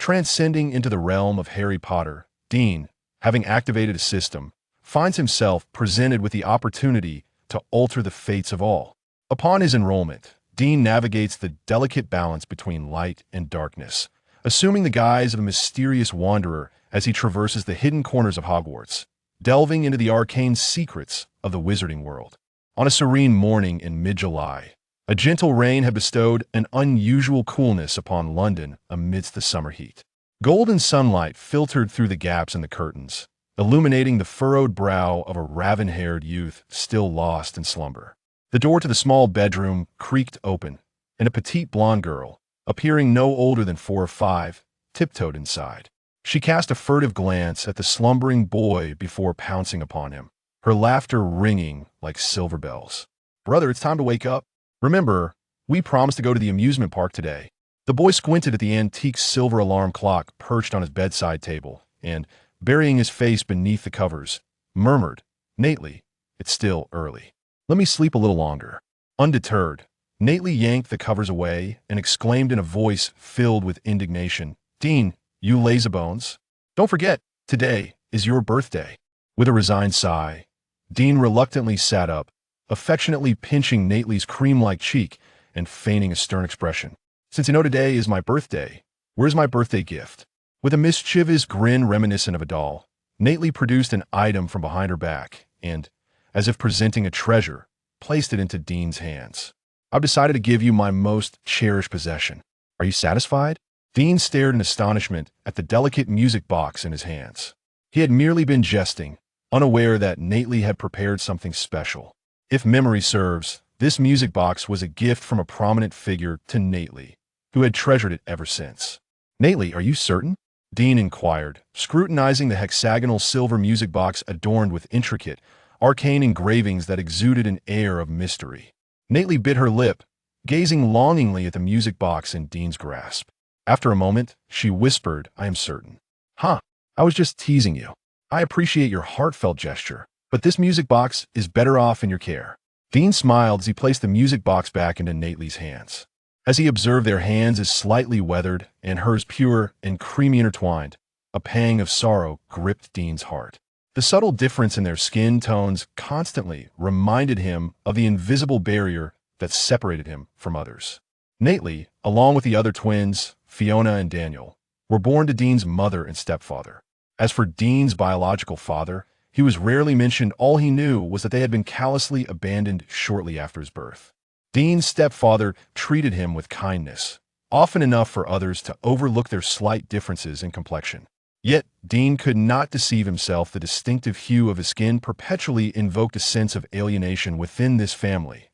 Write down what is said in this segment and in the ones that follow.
Transcending into the realm of Harry Potter, Dean, having activated a system, finds himself presented with the opportunity to alter the fates of all. Upon his enrollment, Dean navigates the delicate balance between light and darkness, assuming the guise of a mysterious wanderer as he traverses the hidden corners of Hogwarts, delving into the arcane secrets of the wizarding world. On a serene morning in mid-July, a gentle rain had bestowed an unusual coolness upon London amidst the summer heat. Golden sunlight filtered through the gaps in the curtains, illuminating the furrowed brow of a raven-haired youth still lost in slumber. The door to the small bedroom creaked open, and a petite blonde girl, appearing no older than 4 or 5, tiptoed inside. She cast a furtive glance at the slumbering boy before pouncing upon him, her laughter ringing like silver bells. "Brother, it's time to wake up. Remember, we promised to go to the amusement park today." The boy squinted at the antique silver alarm clock perched on his bedside table and, burying his face beneath the covers, murmured, "Nately, it's still early. Let me sleep a little longer." Undeterred, Nately yanked the covers away and exclaimed in a voice filled with indignation, "Dean, you lazybones. Don't forget, today is your birthday." With a resigned sigh, Dean reluctantly sat up, affectionately pinching Nately's cream-like cheek and feigning a stern expression. "Since you know today is my birthday, where's my birthday gift?" With a mischievous grin reminiscent of a doll, Nately produced an item from behind her back and, as if presenting a treasure, placed it into Dean's hands. "I've decided to give you my most cherished possession. Are you satisfied?" Dean stared in astonishment at the delicate music box in his hands. He had merely been jesting, unaware that Nately had prepared something special. If memory serves, this music box was a gift from a prominent figure to Nately, who had treasured it ever since. "Nately, are you certain?" Dean inquired, scrutinizing the hexagonal silver music box adorned with intricate, arcane engravings that exuded an air of mystery. Nately bit her lip, gazing longingly at the music box in Dean's grasp. After a moment, she whispered, "I am certain." "Huh, I was just teasing you. I appreciate your heartfelt gesture, but this music box is better off in your care." Dean smiled as he placed the music box back into Nately's hands. As he observed their hands as slightly weathered and hers pure and creamy intertwined, a pang of sorrow gripped Dean's heart. The subtle difference in their skin tones constantly reminded him of the invisible barrier that separated him from others. Nately, along with the other twins, Fiona and Daniel, were born to Dean's mother and stepfather. As for Dean's biological father, he was rarely mentioned. All he knew was that they had been callously abandoned shortly after his birth. Dean's stepfather treated him with kindness, often enough for others to overlook their slight differences in complexion. Yet, Dean could not deceive himself. The distinctive hue of his skin perpetually invoked a sense of alienation within this family.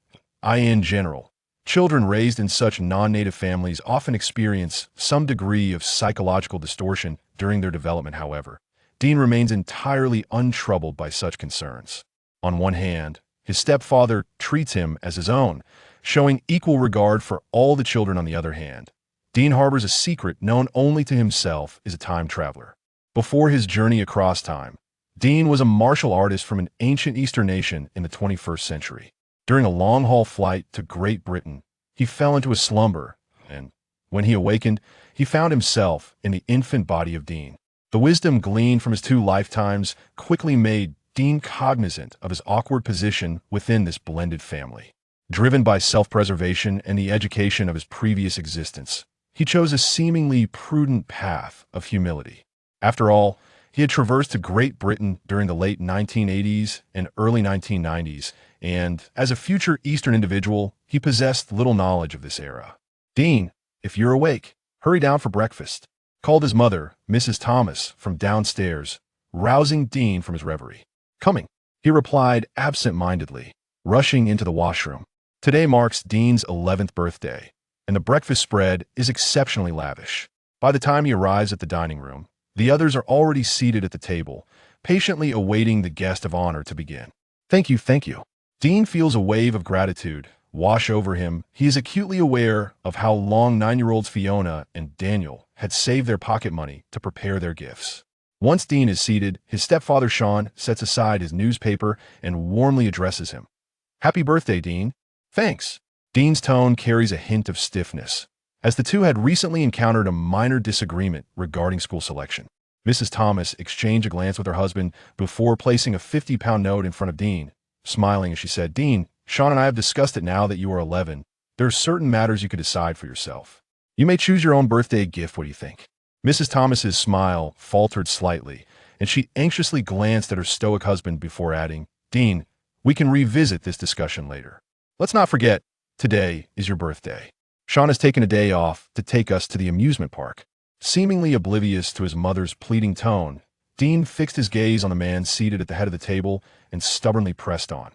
In general, children raised in such non-native families often experience some degree of psychological distortion during their development. However, Dean remains entirely untroubled by such concerns. On one hand, his stepfather treats him as his own, showing equal regard for all the children. On the other hand, Dean harbors a secret known only to himself as a time traveler. Before his journey across time, Dean was a martial artist from an ancient Eastern nation in the 21st century. During a long-haul flight to Great Britain, he fell into a slumber, and when he awakened, he found himself in the infant body of Dean. The wisdom gleaned from his 2 lifetimes quickly made Dean cognizant of his awkward position within this blended family. Driven by self-preservation and the education of his previous existence, he chose a seemingly prudent path of humility. After all, he had traversed to Great Britain during the late 1980s and early 1990s, and as a future Eastern individual, he possessed little knowledge of this era. "Dean, if you're awake, hurry down for breakfast," called his mother, Mrs. Thomas, from downstairs, rousing Dean from his reverie. "Coming," he replied absent-mindedly, rushing into the washroom. Today marks Dean's 11th birthday, and the breakfast spread is exceptionally lavish. By the time he arrives at the dining room, the others are already seated at the table, patiently awaiting the guest of honor to begin. Thank you. Dean feels a wave of gratitude wash over him. He is acutely aware of how long 9-year-olds Fiona and Daniel had saved their pocket money to prepare their gifts. Once Dean is seated, his stepfather Sean sets aside his newspaper and warmly addresses him. "Happy birthday, Dean." "Thanks." Dean's tone carries a hint of stiffness, as the two had recently encountered a minor disagreement regarding school selection. Mrs. Thomas exchanged a glance with her husband before placing a 50-pound note in front of Dean. Smiling as she said, "Dean, Sean and I have discussed it now that you are 11. There are certain matters you could decide for yourself. You may choose your own birthday gift. What do you think?" Mrs. Thomas's smile faltered slightly, and she anxiously glanced at her stoic husband before adding, "Dean, we can revisit this discussion later. Let's not forget, today is your birthday." Sean has taken a day off to take us to the amusement park. Seemingly oblivious to his mother's pleading tone, Dean fixed his gaze on the man seated at the head of the table and stubbornly pressed on.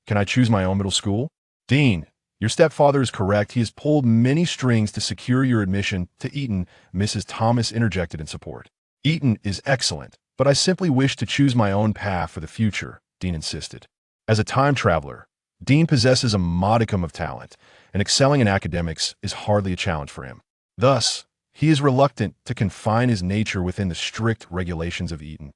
"Can I choose my own middle school?" "Dean, your stepfather is correct. He has pulled many strings to secure your admission to Eton," Mrs. Thomas interjected in support. "Eton is excellent, but I simply wish to choose my own path for the future," Dean insisted. As a time traveler, Dean possesses a modicum of talent, and excelling in academics is hardly a challenge for him. Thus, he is reluctant to confine his nature within the strict regulations of Eton.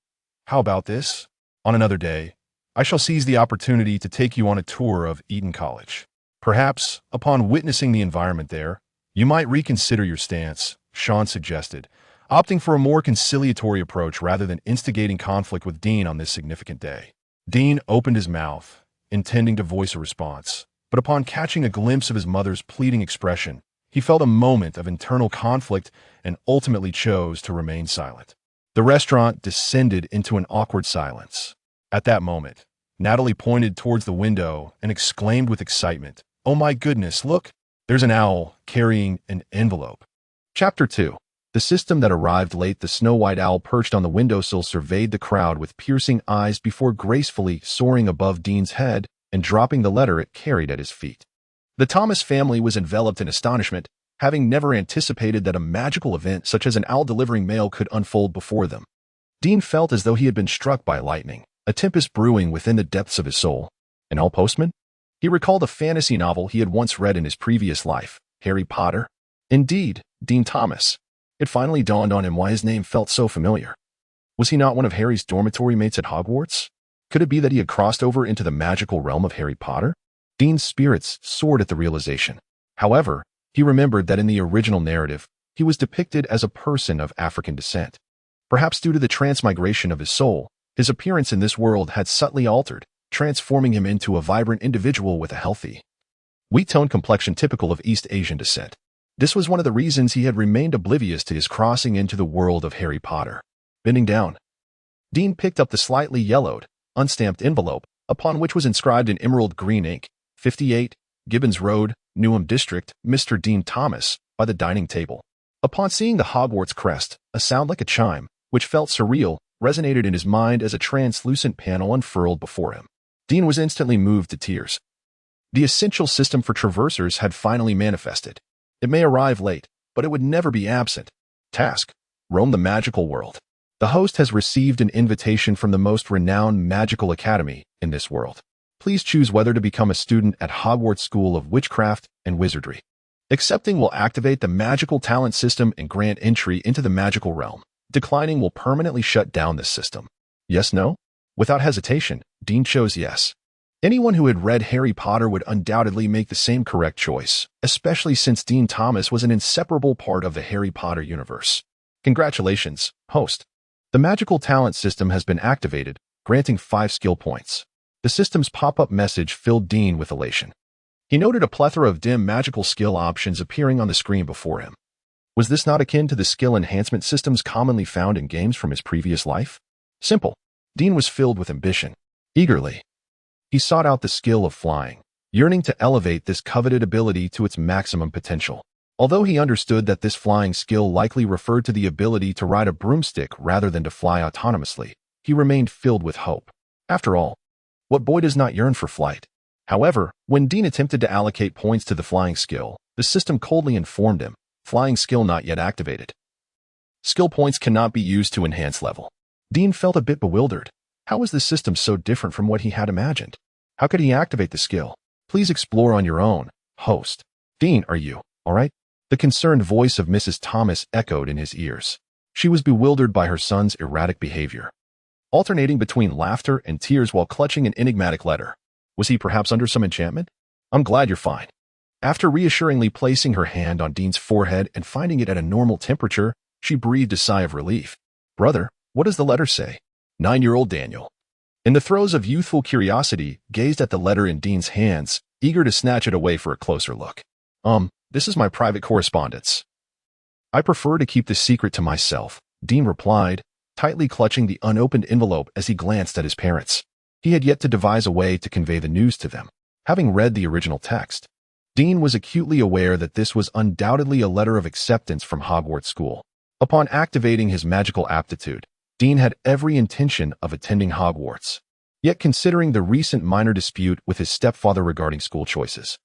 "How about this? On another day, I shall seize the opportunity to take you on a tour of Eton College. Perhaps, upon witnessing the environment there, you might reconsider your stance," Sean suggested, opting for a more conciliatory approach rather than instigating conflict with Dean on this significant day. Dean opened his mouth, intending to voice a response, but upon catching a glimpse of his mother's pleading expression, he felt a moment of internal conflict and ultimately chose to remain silent. The restaurant descended into an awkward silence. At that moment, Natalie pointed towards the window and exclaimed with excitement, "Oh my goodness, look! There's an owl carrying an envelope." Chapter 2. The system that arrived late. The snow-white owl perched on the windowsill surveyed the crowd with piercing eyes before gracefully soaring above Dean's head and dropping the letter it carried at his feet. The Thomas family was enveloped in astonishment, having never anticipated that a magical event such as an owl delivering mail could unfold before them. Dean felt as though he had been struck by lightning, a tempest brewing within the depths of his soul. An owl postman? He recalled a fantasy novel he had once read in his previous life, Harry Potter. Indeed, Dean Thomas. It finally dawned on him why his name felt so familiar. Was he not one of Harry's dormitory mates at Hogwarts? Could it be that he had crossed over into the magical realm of Harry Potter? Dean's spirits soared at the realization. However, he remembered that in the original narrative, he was depicted as a person of African descent. Perhaps due to the transmigration of his soul, his appearance in this world had subtly altered, transforming him into a vibrant individual with a healthy, wheat-toned complexion typical of East Asian descent. This was one of the reasons he had remained oblivious to his crossing into the world of Harry Potter. Bending down, Dean picked up the slightly yellowed, unstamped envelope, upon which was inscribed in emerald green ink, 58, Gibbons Road, Newham District, Mr. Dean Thomas, by the dining table. Upon seeing the Hogwarts crest, a sound like a chime, which felt surreal, resonated in his mind as a translucent panel unfurled before him. Dean was instantly moved to tears. The essential system for traversers had finally manifested. It may arrive late, but it would never be absent. Task: roam the magical world. The host has received an invitation from the most renowned magical academy in this world. Please choose whether to become a student at Hogwarts School of Witchcraft and Wizardry. Accepting will activate the magical talent system and grant entry into the magical realm. Declining will permanently shut down this system. Yes, no? Without hesitation, Dean chose yes. Anyone who had read Harry Potter would undoubtedly make the same correct choice, especially since Dean Thomas was an inseparable part of the Harry Potter universe. Congratulations, host. The magical talent system has been activated, granting 5 skill points. The system's pop-up message filled Dean with elation. He noted a plethora of dim magical skill options appearing on the screen before him. Was this not akin to the skill enhancement systems commonly found in games from his previous life? Simple. Dean was filled with ambition. Eagerly, he sought out the skill of flying, yearning to elevate this coveted ability to its maximum potential. Although he understood that this flying skill likely referred to the ability to ride a broomstick rather than to fly autonomously, he remained filled with hope. After all, what boy does not yearn for flight? However, when Dean attempted to allocate points to the flying skill, the system coldly informed him, flying skill not yet activated. Skill points cannot be used to enhance level. Dean felt a bit bewildered. How was this system so different from what he had imagined? How could he activate the skill? Please explore on your own, host. Dean, are you all right? The concerned voice of Mrs. Thomas echoed in his ears. She was bewildered by her son's erratic behavior, alternating between laughter and tears while clutching an enigmatic letter. Was he perhaps under some enchantment? I'm glad you're fine. After reassuringly placing her hand on Dean's forehead and finding it at a normal temperature, she breathed a sigh of relief. "Brother, what does the letter say?" 9-year-old Daniel, in the throes of youthful curiosity, gazed at the letter in Dean's hands, eager to snatch it away for a closer look. This is my private correspondence. I prefer to keep this secret to myself," Dean replied, tightly clutching the unopened envelope as he glanced at his parents. He had yet to devise a way to convey the news to them. Having read the original text, Dean was acutely aware that this was undoubtedly a letter of acceptance from Hogwarts School. Upon activating his magical aptitude, Dean had every intention of attending Hogwarts. Yet considering the recent minor dispute with his stepfather regarding school choices,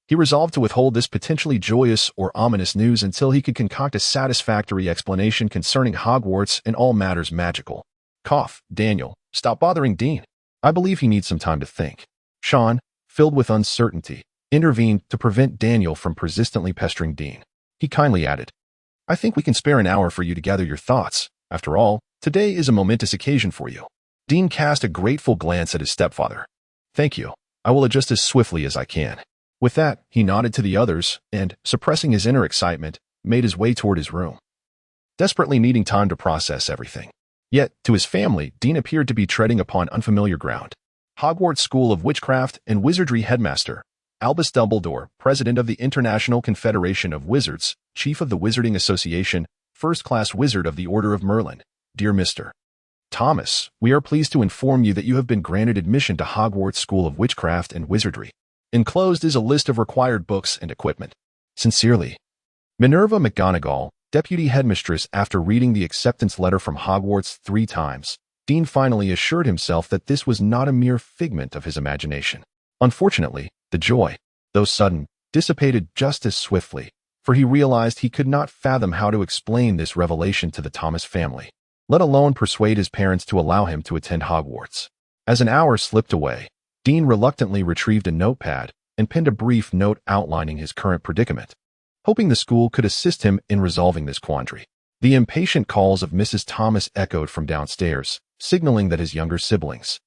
he resolved to withhold this potentially joyous or ominous news until he could concoct a satisfactory explanation concerning Hogwarts and all matters magical. Cough, Daniel, stop bothering Dean. I believe he needs some time to think. Sean, filled with uncertainty, intervened to prevent Daniel from persistently pestering Dean. He kindly added, "I think we can spare an hour for you to gather your thoughts. After all, today is a momentous occasion for you." Dean cast a grateful glance at his stepfather. "Thank you. I will adjust as swiftly as I can." With that, he nodded to the others and, suppressing his inner excitement, made his way toward his room, desperately needing time to process everything. Yet, to his family, Dean appeared to be treading upon unfamiliar ground. Hogwarts School of Witchcraft and Wizardry Headmaster Albus Dumbledore, President of the International Confederation of Wizards, Chief of the Wizarding Association, First-Class Wizard of the Order of Merlin. Dear Mr. Thomas, we are pleased to inform you that you have been granted admission to Hogwarts School of Witchcraft and Wizardry. Enclosed is a list of required books and equipment. Sincerely, Minerva McGonagall, Deputy Headmistress. After reading the acceptance letter from Hogwarts 3 times, Dean finally assured himself that this was not a mere figment of his imagination. Unfortunately, the joy, though sudden, dissipated just as swiftly, for he realized he could not fathom how to explain this revelation to the Thomas family, let alone persuade his parents to allow him to attend Hogwarts. As an hour slipped away, Dean reluctantly retrieved a notepad and penned a brief note outlining his current predicament, hoping the school could assist him in resolving this quandary. The impatient calls of Mrs. Thomas echoed from downstairs, signaling that his younger siblings,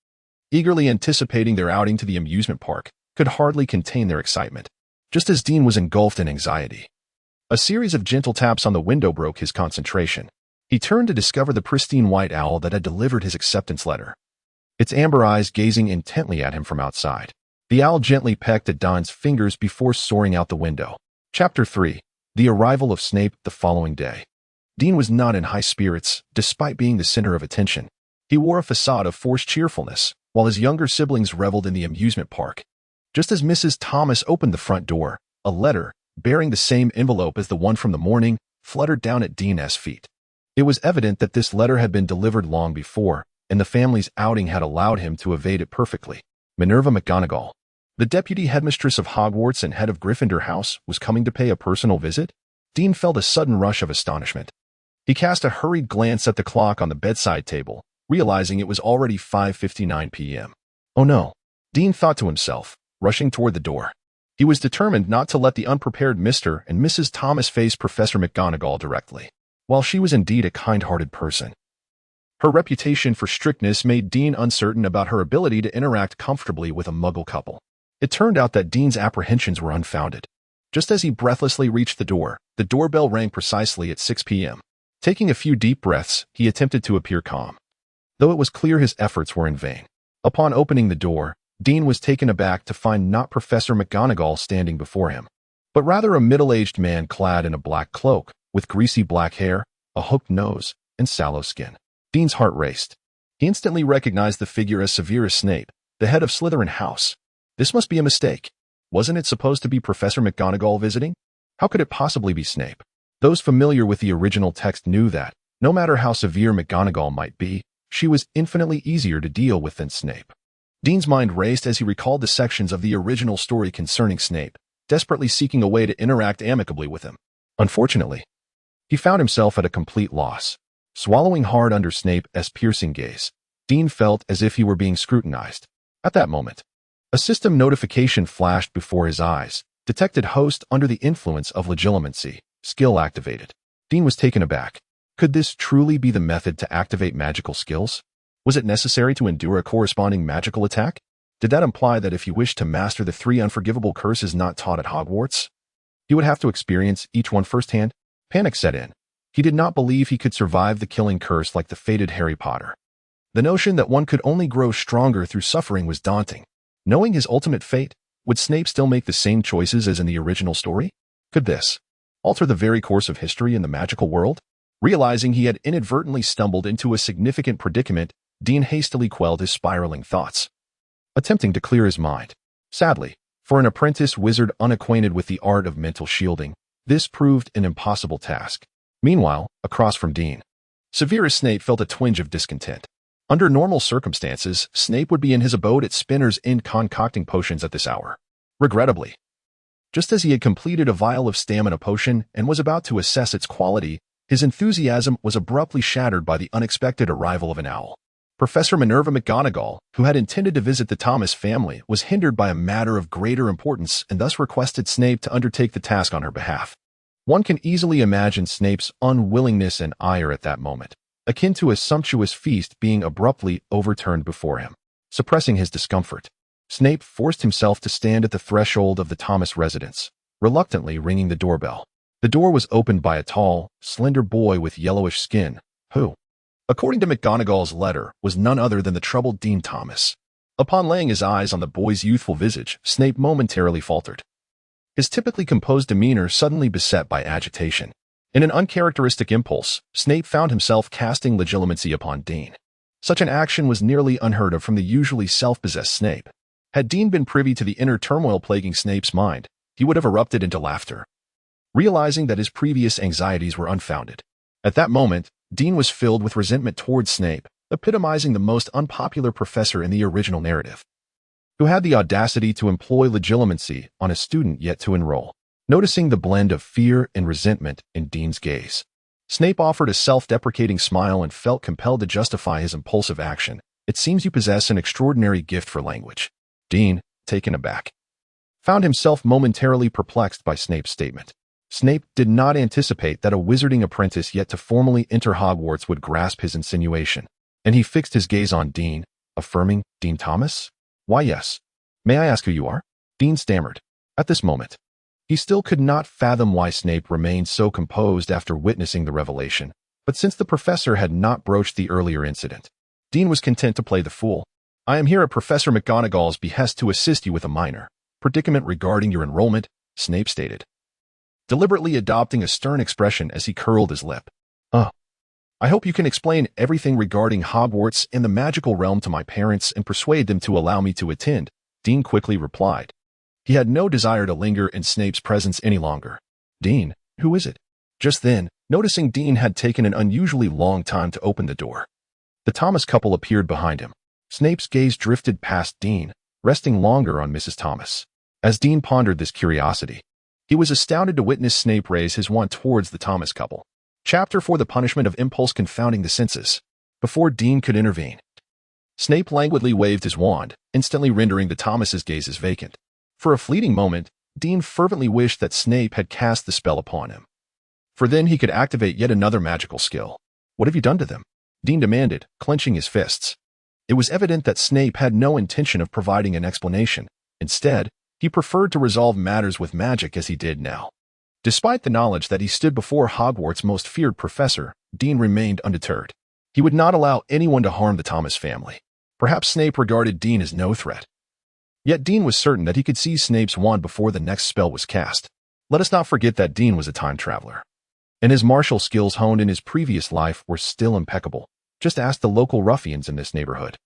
eagerly anticipating their outing to the amusement park, could hardly contain their excitement. Just as Dean was engulfed in anxiety, a series of gentle taps on the window broke his concentration. He turned to discover the pristine white owl that had delivered his acceptance letter, its amber eyes gazing intently at him from outside. The owl gently pecked at Don's fingers before soaring out the window. Chapter 3. The Arrival of Snape the following day. Dean was not in high spirits, despite being the center of attention. He wore a facade of forced cheerfulness, while his younger siblings reveled in the amusement park. Just as Mrs. Thomas opened the front door, a letter, bearing the same envelope as the one from the morning, fluttered down at Dean's feet. It was evident that this letter had been delivered long before, and the family's outing had allowed him to evade it perfectly. Minerva McGonagall, the deputy headmistress of Hogwarts and head of Gryffindor House, was coming to pay a personal visit? Dean felt a sudden rush of astonishment. He cast a hurried glance at the clock on the bedside table, realizing it was already 5:59 p.m. Oh no, Dean thought to himself, rushing toward the door. He was determined not to let the unprepared Mr. and Mrs. Thomas face Professor McGonagall directly. While she was indeed a kind-hearted person, her reputation for strictness made Dean uncertain about her ability to interact comfortably with a Muggle couple. It turned out that Dean's apprehensions were unfounded. Just as he breathlessly reached the doorbell rang precisely at 6 p.m. Taking a few deep breaths, he attempted to appear calm, though it was clear his efforts were in vain. Upon opening the door, Dean was taken aback to find not Professor McGonagall standing before him, but rather a middle-aged man clad in a black cloak, with greasy black hair, a hooked nose, and sallow skin. Dean's heart raced. He instantly recognized the figure as Severus Snape, the head of Slytherin House. This must be a mistake. Wasn't it supposed to be Professor McGonagall visiting? How could it possibly be Snape? Those familiar with the original text knew that, no matter how severe McGonagall might be, she was infinitely easier to deal with than Snape. Dean's mind raced as he recalled the sections of the original story concerning Snape, desperately seeking a way to interact amicably with him. Unfortunately, he found himself at a complete loss. Swallowing hard under Snape's piercing gaze, Dean felt as if he were being scrutinized. At that moment, a system notification flashed before his eyes, detected host under the influence of legilimency, skill activated. Dean was taken aback. Could this truly be the method to activate magical skills? Was it necessary to endure a corresponding magical attack? Did that imply that if he wished to master the 3 unforgivable curses not taught at Hogwarts, he would have to experience each one firsthand? Panic set in. He did not believe he could survive the killing curse like the fated Harry Potter. The notion that one could only grow stronger through suffering was daunting. Knowing his ultimate fate, would Snape still make the same choices as in the original story? Could this alter the very course of history in the magical world? Realizing he had inadvertently stumbled into a significant predicament, Dean hastily quelled his spiraling thoughts, attempting to clear his mind. Sadly, for an apprentice wizard unacquainted with the art of mental shielding, this proved an impossible task. Meanwhile, across from Dean, Severus Snape felt a twinge of discontent. Under normal circumstances, Snape would be in his abode at Spinner's Inn concocting potions at this hour. Regrettably, just as he had completed a vial of stamina potion and was about to assess its quality, his enthusiasm was abruptly shattered by the unexpected arrival of an owl. Professor Minerva McGonagall, who had intended to visit the Thomas family, was hindered by a matter of greater importance and thus requested Snape to undertake the task on her behalf. One can easily imagine Snape's unwillingness and ire at that moment, akin to a sumptuous feast being abruptly overturned before him. Suppressing his discomfort, Snape forced himself to stand at the threshold of the Thomas residence, reluctantly ringing the doorbell. The door was opened by a tall, slender boy with yellowish skin, who, according to McGonagall's letter, was none other than the troubled Dean Thomas. Upon laying his eyes on the boy's youthful visage, Snape momentarily faltered, his typically composed demeanor suddenly beset by agitation. In an uncharacteristic impulse, Snape found himself casting legilimency upon Dean. Such an action was nearly unheard of from the usually self-possessed Snape. Had Dean been privy to the inner turmoil plaguing Snape's mind, he would have erupted into laughter, realizing that his previous anxieties were unfounded. At that moment, Dean was filled with resentment towards Snape, epitomizing the most unpopular professor in the original narrative, who had the audacity to employ legilimency on a student yet to enroll. Noticing the blend of fear and resentment in Dean's gaze, Snape offered a self-deprecating smile and felt compelled to justify his impulsive action. It seems you possess an extraordinary gift for language. Dean, taken aback, found himself momentarily perplexed by Snape's statement. Snape did not anticipate that a wizarding apprentice yet to formally enter Hogwarts would grasp his insinuation, and he fixed his gaze on Dean, affirming, "Dean Thomas? Why, yes. May I ask who you are?" Dean stammered. At this moment, he still could not fathom why Snape remained so composed after witnessing the revelation, but since the professor had not broached the earlier incident, Dean was content to play the fool. "I am here at Professor McGonagall's behest to assist you with a minor predicament regarding your enrollment," Snape stated, deliberately adopting a stern expression as he curled his lip. I hope you can explain everything regarding Hogwarts and the magical realm to my parents and persuade them to allow me to attend," Dean quickly replied. He had no desire to linger in Snape's presence any longer. "Dean, who is it?" Just then, noticing Dean had taken an unusually long time to open the door, the Thomas couple appeared behind him. Snape's gaze drifted past Dean, resting longer on Mrs. Thomas. As Dean pondered this curiosity, he was astounded to witness Snape raise his wand towards the Thomas couple. Chapter 4: The Punishment of Impulse Confounding the Senses. Before Dean could intervene, Snape languidly waved his wand, instantly rendering the Thomases' gazes vacant. For a fleeting moment, Dean fervently wished that Snape had cast the spell upon him, for then he could activate yet another magical skill. "What have you done to them?" Dean demanded, clenching his fists. It was evident that Snape had no intention of providing an explanation. Instead, he preferred to resolve matters with magic as he did now. Despite the knowledge that he stood before Hogwarts' most feared professor, Dean remained undeterred. He would not allow anyone to harm the Thomas family. Perhaps Snape regarded Dean as no threat. Yet Dean was certain that he could see Snape's wand before the next spell was cast. Let us not forget that Dean was a time traveler, and his martial skills honed in his previous life were still impeccable. Just ask the local ruffians in this neighborhood,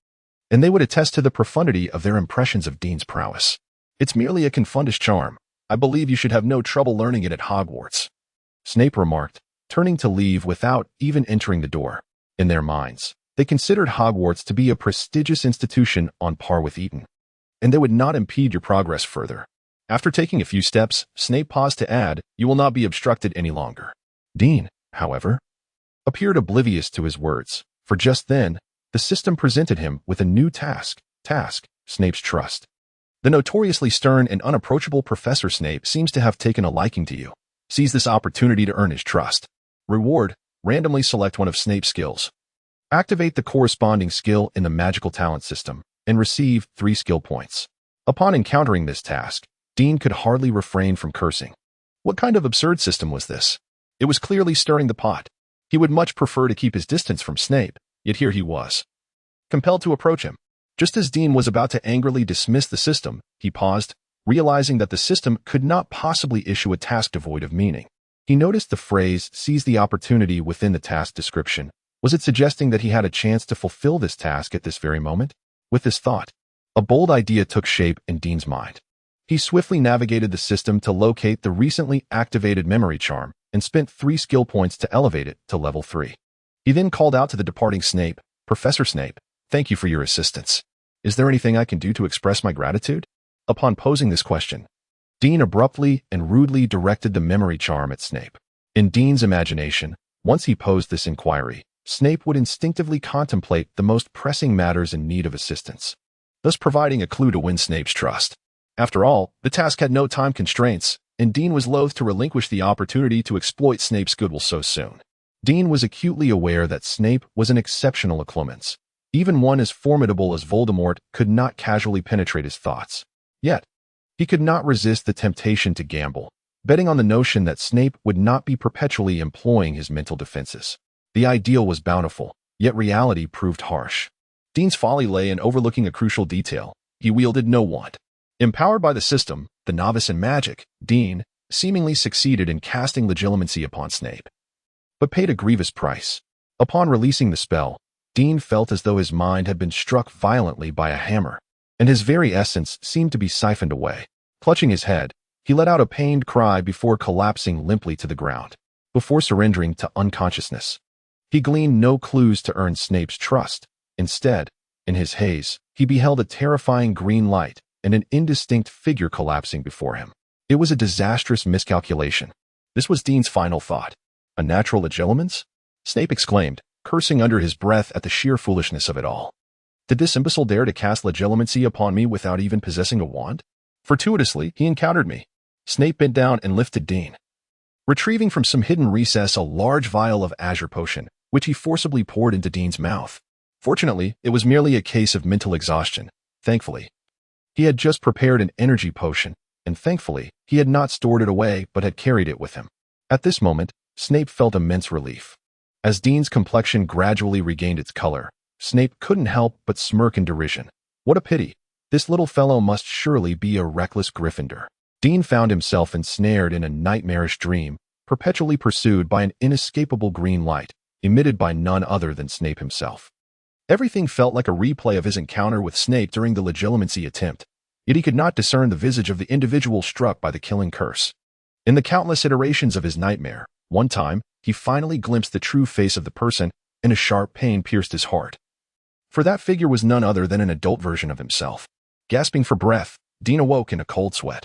and they would attest to the profundity of their impressions of Dean's prowess. "It's merely a confundish charm. I believe you should have no trouble learning it at Hogwarts," Snape remarked, turning to leave without even entering the door. In their minds, they considered Hogwarts to be a prestigious institution on par with Eton, and they would not impede your progress further. After taking a few steps, Snape paused to add, "You will not be obstructed any longer." Dean, however, appeared oblivious to his words, for just then, the system presented him with a new task, Snape's trust. The notoriously stern and unapproachable Professor Snape seems to have taken a liking to you. Seize this opportunity to earn his trust. Reward: randomly select one of Snape's skills. Activate the corresponding skill in the magical talent system. and receive 3 skill points. Upon encountering this task, Dean could hardly refrain from cursing. What kind of absurd system was this? It was clearly stirring the pot. He would much prefer to keep his distance from Snape, yet here he was, compelled to approach him. Just as Dean was about to angrily dismiss the system, he paused, realizing that the system could not possibly issue a task devoid of meaning. He noticed the phrase, "seize the opportunity" within the task description. Was it suggesting that he had a chance to fulfill this task at this very moment? With this thought, a bold idea took shape in Dean's mind. He swiftly navigated the system to locate the recently activated memory charm and spent 3 skill points to elevate it to level 3. He then called out to the departing Snape, "Professor Snape, thank you for your assistance. Is there anything I can do to express my gratitude?" Upon posing this question, Dean abruptly and rudely directed the memory charm at Snape. In Dean's imagination, once he posed this inquiry, Snape would instinctively contemplate the most pressing matters in need of assistance, thus providing a clue to win Snape's trust. After all, the task had no time constraints, and Dean was loath to relinquish the opportunity to exploit Snape's goodwill so soon. Dean was acutely aware that Snape was an exceptional occlumens. Even one as formidable as Voldemort could not casually penetrate his thoughts. Yet, he could not resist the temptation to gamble, betting on the notion that Snape would not be perpetually employing his mental defenses. The ideal was bountiful, yet reality proved harsh. Dean's folly lay in overlooking a crucial detail. He wielded no wand. Empowered by the system, the novice in magic, Dean seemingly succeeded in casting legilimency upon Snape, but paid a grievous price. Upon releasing the spell, Dean felt as though his mind had been struck violently by a hammer, and his very essence seemed to be siphoned away. Clutching his head, he let out a pained cry before collapsing limply to the ground. Before surrendering to unconsciousness, he gleaned no clues to earn Snape's trust. Instead, in his haze, he beheld a terrifying green light and an indistinct figure collapsing before him. It was a disastrous miscalculation. This was Dean's final thought. "A natural legilimens?" Snape exclaimed, cursing under his breath at the sheer foolishness of it all. Did this imbecile dare to cast legilimency upon me without even possessing a wand? Fortuitously, he encountered me. Snape bent down and lifted Dean, retrieving from some hidden recess a large vial of azure potion, which he forcibly poured into Dean's mouth. Fortunately, it was merely a case of mental exhaustion. Thankfully, he had just prepared an energy potion, and thankfully, he had not stored it away but had carried it with him. At this moment, Snape felt immense relief. As Dean's complexion gradually regained its color, Snape couldn't help but smirk in derision. What a pity. This little fellow must surely be a reckless Gryffindor. Dean found himself ensnared in a nightmarish dream, perpetually pursued by an inescapable green light, emitted by none other than Snape himself. Everything felt like a replay of his encounter with Snape during the legilimency attempt, yet he could not discern the visage of the individual struck by the killing curse. In the countless iterations of his nightmare, one time, he finally glimpsed the true face of the person, and a sharp pain pierced his heart. For that figure was none other than an adult version of himself. Gasping for breath, Dean awoke in a cold sweat,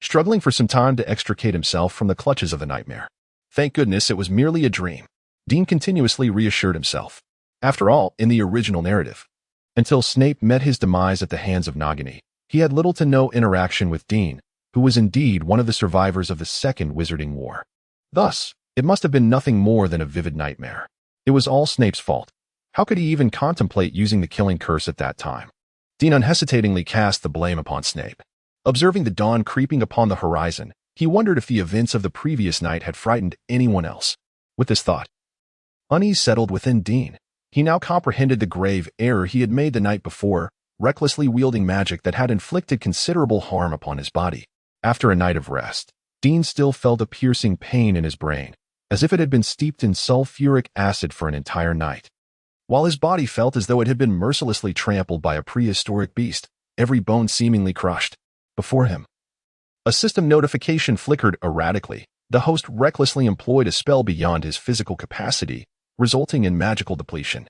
struggling for some time to extricate himself from the clutches of the nightmare. Thank goodness it was merely a dream, Dean continuously reassured himself. After all, in the original narrative, until Snape met his demise at the hands of Nagini, he had little to no interaction with Dean, who was indeed one of the survivors of the Second Wizarding War. Thus, it must have been nothing more than a vivid nightmare. It was all Snape's fault. How could he even contemplate using the killing curse at that time? Dean unhesitatingly cast the blame upon Snape. Observing the dawn creeping upon the horizon, he wondered if the events of the previous night had frightened anyone else. With this thought, unease settled within Dean. He now comprehended the grave error he had made the night before, recklessly wielding magic that had inflicted considerable harm upon his body. After a night of rest, Dean still felt a piercing pain in his brain, as if it had been steeped in sulfuric acid for an entire night. While his body felt as though it had been mercilessly trampled by a prehistoric beast, every bone seemingly crushed. Before him, a system notification flickered erratically. The host recklessly employed a spell beyond his physical capacity, resulting in magical depletion.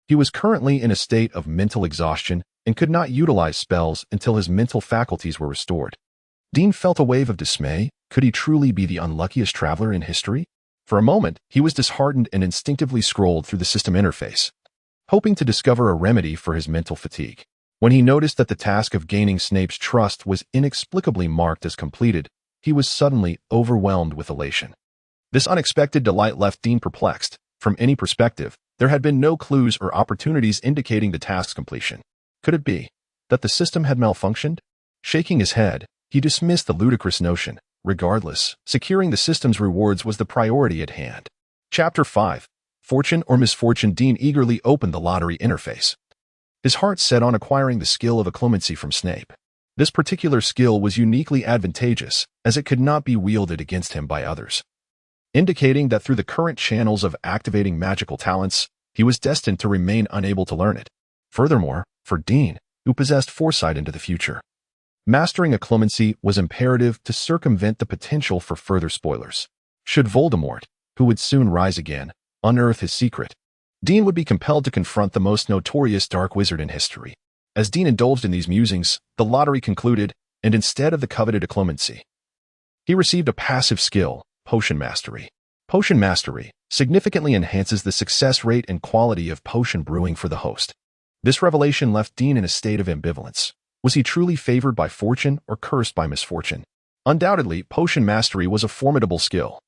He was currently in a state of mental exhaustion and could not utilize spells until his mental faculties were restored. Dean felt a wave of dismay. Could he truly be the unluckiest traveler in history? For a moment, he was disheartened and instinctively scrolled through the system interface, hoping to discover a remedy for his mental fatigue. When he noticed that the task of gaining Snape's trust was inexplicably marked as completed, he was suddenly overwhelmed with elation. This unexpected delight left Dean perplexed. From any perspective, there had been no clues or opportunities indicating the task's completion. Could it be that the system had malfunctioned? Shaking his head, he dismissed the ludicrous notion. Regardless, securing the system's rewards was the priority at hand. Chapter 5. Fortune or Misfortune. Dean eagerly opened the lottery interface. His heart set on acquiring the skill of occlumency from Snape. This particular skill was uniquely advantageous, as it could not be wielded against him by others, indicating that through the current channels of activating magical talents, he was destined to remain unable to learn it. Furthermore, for Dean, who possessed foresight into the future, mastering occlumency was imperative to circumvent the potential for further spoilers. Should Voldemort, who would soon rise again, unearth his secret, Dean would be compelled to confront the most notorious dark wizard in history. As Dean indulged in these musings, the lottery concluded, and instead of the coveted occlumency, he received a passive skill, Potion Mastery. Potion Mastery significantly enhances the success rate and quality of potion brewing for the host. This revelation left Dean in a state of ambivalence. Was he truly favored by fortune or cursed by misfortune? Undoubtedly, Potion Mastery was a formidable skill,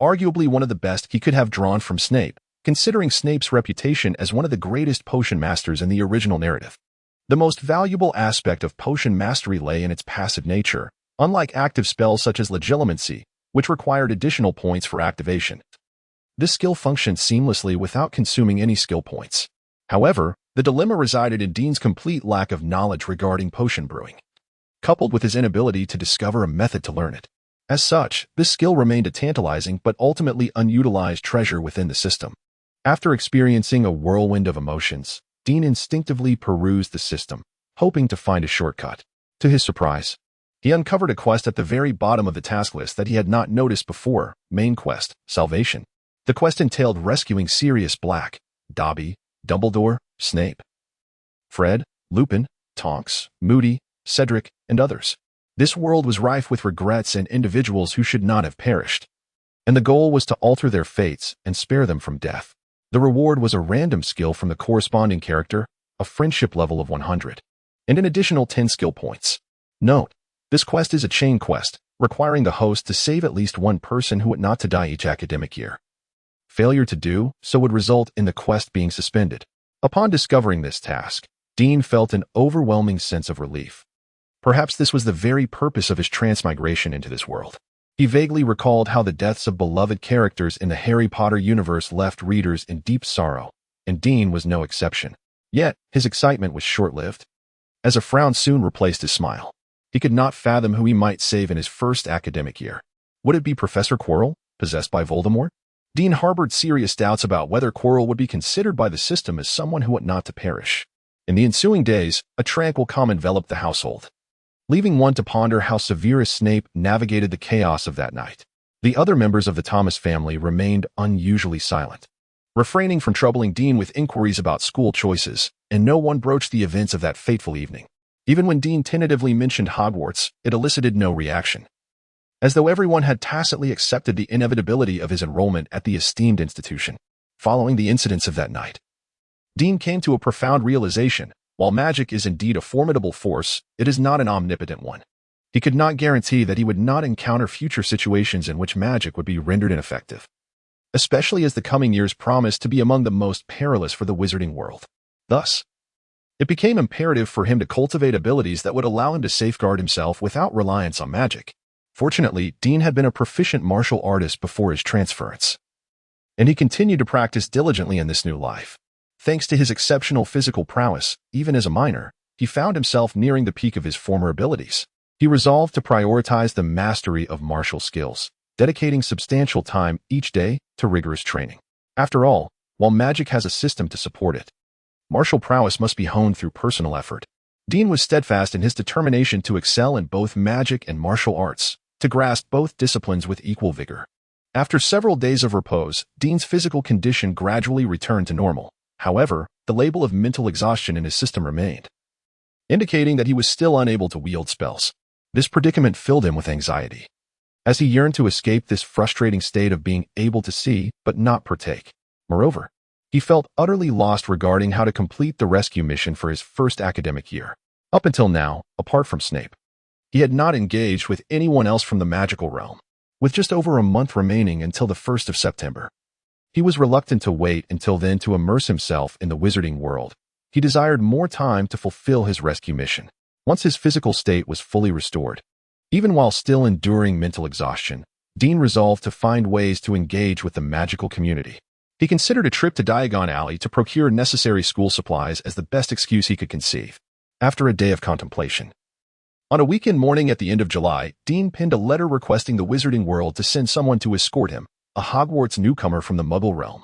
arguably one of the best he could have drawn from Snape, considering Snape's reputation as one of the greatest potion masters in the original narrative. The most valuable aspect of Potion Mastery lay in its passive nature, unlike active spells such as Legilimency, which required additional points for activation. This skill functioned seamlessly without consuming any skill points. However, the dilemma resided in Dean's complete lack of knowledge regarding potion brewing, coupled with his inability to discover a method to learn it. As such, this skill remained a tantalizing but ultimately unutilized treasure within the system. After experiencing a whirlwind of emotions, Dean instinctively perused the system, hoping to find a shortcut. To his surprise, he uncovered a quest at the very bottom of the task list that he had not noticed before. Main quest, Salvation. The quest entailed rescuing Sirius Black, Dobby, Dumbledore, Snape, Fred, Lupin, Tonks, Moody, Cedric, and others. This world was rife with regrets and individuals who should not have perished, and the goal was to alter their fates and spare them from death. The reward was a random skill from the corresponding character, a friendship level of 100, and an additional 10 skill points. Note: this quest is a chain quest, requiring the host to save at least one person who ought not to die each academic year. Failure to do so would result in the quest being suspended. Upon discovering this task, Dean felt an overwhelming sense of relief. Perhaps this was the very purpose of his transmigration into this world. He vaguely recalled how the deaths of beloved characters in the Harry Potter universe left readers in deep sorrow, and Dean was no exception. Yet, his excitement was short-lived, as a frown soon replaced his smile. He could not fathom who he might save in his first academic year. Would it be Professor Quirrell, possessed by Voldemort? Dean harbored serious doubts about whether Quirrell would be considered by the system as someone who ought not to perish. In the ensuing days, a tranquil calm enveloped the household, leaving one to ponder how Severus Snape navigated the chaos of that night. The other members of the Thomas family remained unusually silent, refraining from troubling Dean with inquiries about school choices, and no one broached the events of that fateful evening. Even when Dean tentatively mentioned Hogwarts, it elicited no reaction, as though everyone had tacitly accepted the inevitability of his enrollment at the esteemed institution. Following the incidents of that night, Dean came to a profound realization. While magic is indeed a formidable force, it is not an omnipotent one. He could not guarantee that he would not encounter future situations in which magic would be rendered ineffective, especially as the coming years promised to be among the most perilous for the wizarding world. Thus, it became imperative for him to cultivate abilities that would allow him to safeguard himself without reliance on magic. Fortunately, Dean had been a proficient martial artist before his transference, and he continued to practice diligently in this new life. Thanks to his exceptional physical prowess, even as a minor, he found himself nearing the peak of his former abilities. He resolved to prioritize the mastery of martial skills, dedicating substantial time each day to rigorous training. After all, while magic has a system to support it, martial prowess must be honed through personal effort. Dean was steadfast in his determination to excel in both magic and martial arts, to grasp both disciplines with equal vigor. After several days of repose, Dean's physical condition gradually returned to normal. However, the label of mental exhaustion in his system remained, indicating that he was still unable to wield spells. This predicament filled him with anxiety, as he yearned to escape this frustrating state of being able to see but not partake. Moreover, he felt utterly lost regarding how to complete the rescue mission for his first academic year. Up until now, apart from Snape, he had not engaged with anyone else from the magical realm. With just over a month remaining until the 1st of September, he was reluctant to wait until then to immerse himself in the wizarding world. He desired more time to fulfill his rescue mission. Once his physical state was fully restored, even while still enduring mental exhaustion, Dean resolved to find ways to engage with the magical community. He considered a trip to Diagon Alley to procure necessary school supplies as the best excuse he could conceive. After a day of contemplation, on a weekend morning at the end of July, Dean penned a letter requesting the Wizarding World to send someone to escort him, a Hogwarts newcomer from the Muggle realm,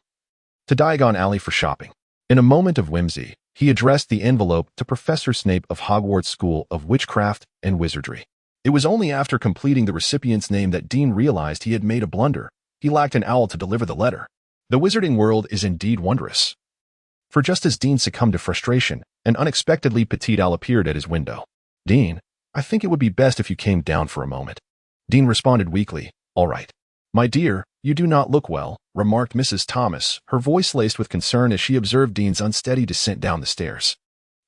to Diagon Alley for shopping. In a moment of whimsy, he addressed the envelope to Professor Snape of Hogwarts School of Witchcraft and Wizardry. It was only after completing the recipient's name that Dean realized he had made a blunder. He lacked an owl to deliver the letter. The Wizarding World is indeed wondrous. For just as Dean succumbed to frustration, an unexpectedly petite owl appeared at his window. "Dean, I think it would be best if you came down for a moment." Dean responded weakly, "All right." "My dear, you do not look well," remarked Mrs. Thomas, her voice laced with concern as she observed Dean's unsteady descent down the stairs.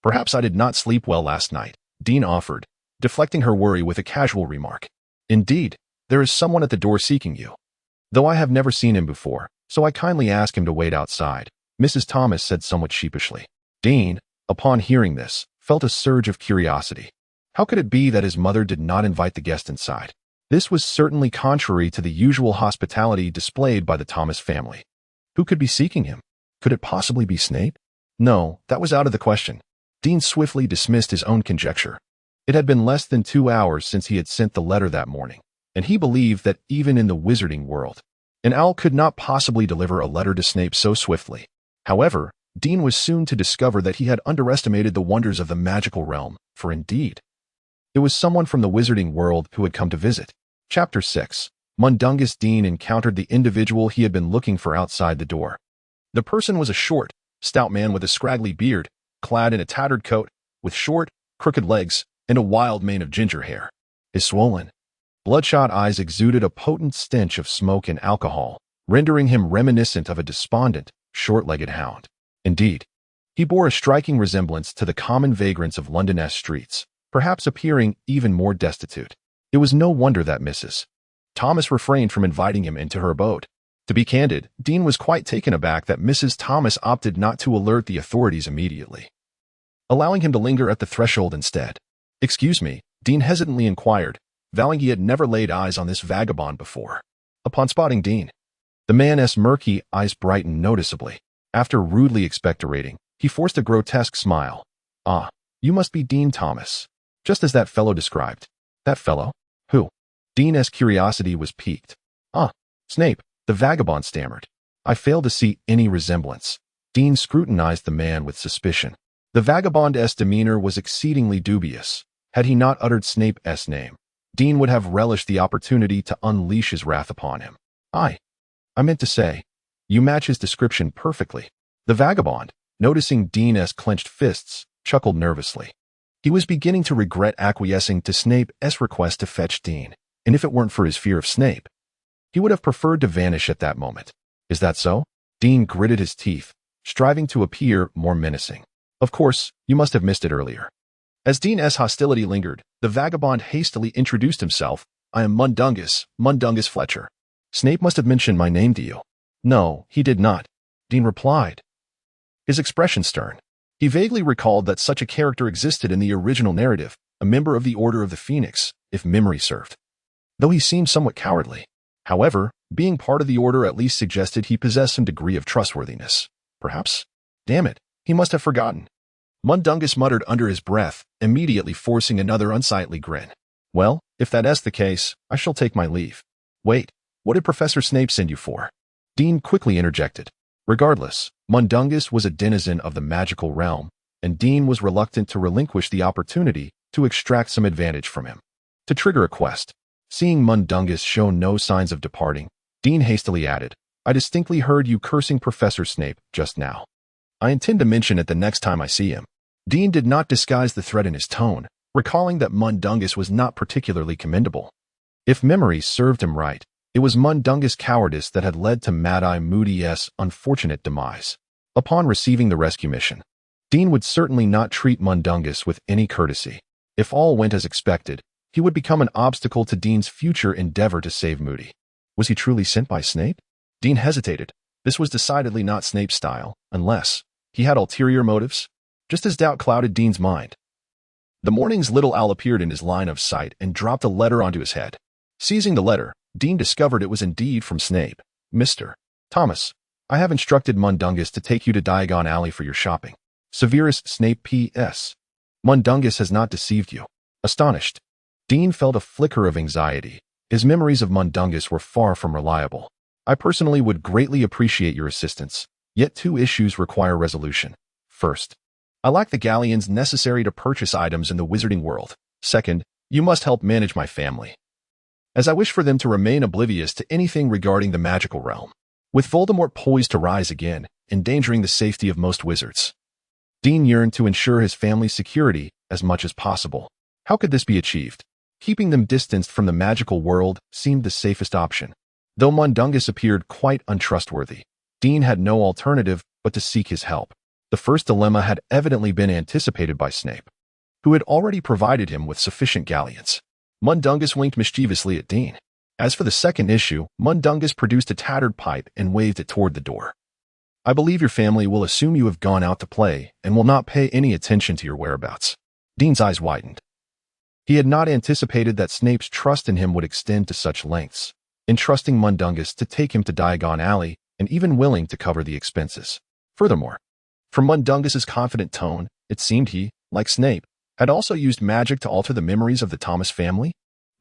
"Perhaps I did not sleep well last night," Dean offered, deflecting her worry with a casual remark. "Indeed, there is someone at the door seeking you. Though I have never seen him before, so I kindly ask him to wait outside," Mrs. Thomas said somewhat sheepishly. Dean, upon hearing this, felt a surge of curiosity. How could it be that his mother did not invite the guest inside? This was certainly contrary to the usual hospitality displayed by the Thomas family. Who could be seeking him? Could it possibly be Snape? No, that was out of the question. Dean swiftly dismissed his own conjecture. It had been less than 2 hours since he had sent the letter that morning, and he believed that even in the Wizarding World, an owl could not possibly deliver a letter to Snape so swiftly. However, Dean was soon to discover that he had underestimated the wonders of the magical realm, for indeed, it was someone from the Wizarding World who had come to visit. Chapter 6. Mundungus. Dean encountered the individual he had been looking for outside the door. The person was a short, stout man with a scraggly beard, clad in a tattered coat, with short, crooked legs, and a wild mane of ginger hair. His swollen, bloodshot eyes exuded a potent stench of smoke and alcohol, rendering him reminiscent of a despondent, short-legged hound. Indeed, he bore a striking resemblance to the common vagrants of London's streets, perhaps appearing even more destitute. It was no wonder that Mrs. Thomas refrained from inviting him into her abode. To be candid, Dean was quite taken aback that Mrs. Thomas opted not to alert the authorities immediately, allowing him to linger at the threshold instead. "Excuse me," Dean hesitantly inquired, vowing he had never laid eyes on this vagabond before. Upon spotting Dean, the man's murky eyes brightened noticeably. After rudely expectorating, he forced a grotesque smile. "Ah, you must be Dean Thomas, just as that fellow described." "That fellow? Who?" Dean's curiosity was piqued. "Ah, Snape," the vagabond stammered. "I fail to see any resemblance." Dean scrutinized the man with suspicion. The vagabond's demeanor was exceedingly dubious. Had he not uttered Snape's name, Dean would have relished the opportunity to unleash his wrath upon him. I meant to say, you match his description perfectly." The vagabond, noticing Dean's clenched fists, chuckled nervously. He was beginning to regret acquiescing to Snape's request to fetch Dean, and if it weren't for his fear of Snape, he would have preferred to vanish at that moment. "Is that so?" Dean gritted his teeth, striving to appear more menacing. "Of course, you must have missed it earlier." As Dean's hostility lingered, the vagabond hastily introduced himself. "I am Mundungus Fletcher. Snape must have mentioned my name to you." "No, he did not," Dean replied, his expression stern. He vaguely recalled that such a character existed in the original narrative, a member of the Order of the Phoenix, if memory served, though he seemed somewhat cowardly. However, being part of the Order at least suggested he possessed some degree of trustworthiness. Perhaps? Damn it, he must have forgotten. Mundungus muttered under his breath, immediately forcing another unsightly grin. "Well, if that's the case, I shall take my leave." "Wait, what did Professor Snape send you for?" Dean quickly interjected. Regardless, Mundungus was a denizen of the magical realm, and Dean was reluctant to relinquish the opportunity to extract some advantage from him. To trigger a quest, seeing Mundungus show no signs of departing, Dean hastily added, "I distinctly heard you cursing Professor Snape just now. I intend to mention it the next time I see him." Dean did not disguise the threat in his tone, recalling that Mundungus was not particularly commendable. If memory served him right, it was Mundungus' cowardice that had led to Mad-Eye Moody's unfortunate demise. Upon receiving the rescue mission, Dean would certainly not treat Mundungus with any courtesy. If all went as expected, he would become an obstacle to Dean's future endeavor to save Moody. Was he truly sent by Snape? Dean hesitated. This was decidedly not Snape's style, unless he had ulterior motives. just as doubt clouded Dean's mind. The morning's little owl appeared in his line of sight and dropped a letter onto his head. Seizing the letter, Dean discovered it was indeed from Snape. Mr. Thomas, I have instructed Mundungus to take you to Diagon Alley for your shopping. Severus Snape P.S. Mundungus has not deceived you. Astonished, Dean felt a flicker of anxiety. His memories of Mundungus were far from reliable. I personally would greatly appreciate your assistance, yet 2 issues require resolution. First, I lack the galleons necessary to purchase items in the wizarding world. Second, you must help manage my family, as I wish for them to remain oblivious to anything regarding the magical realm. With Voldemort poised to rise again, endangering the safety of most wizards, Dean yearned to ensure his family's security as much as possible. How could this be achieved? Keeping them distanced from the magical world seemed the safest option. Though Mundungus appeared quite untrustworthy, Dean had no alternative but to seek his help. The first dilemma had evidently been anticipated by Snape, who had already provided him with sufficient galleons. Mundungus winked mischievously at Dean. As for the second issue, Mundungus produced a tattered pipe and waved it toward the door. I believe your family will assume you have gone out to play and will not pay any attention to your whereabouts. Dean's eyes widened. He had not anticipated that Snape's trust in him would extend to such lengths, entrusting Mundungus to take him to Diagon Alley and even willing to cover the expenses. Furthermore, from Mundungus's confident tone, it seemed he, like Snape, had also used magic to alter the memories of the Thomas family.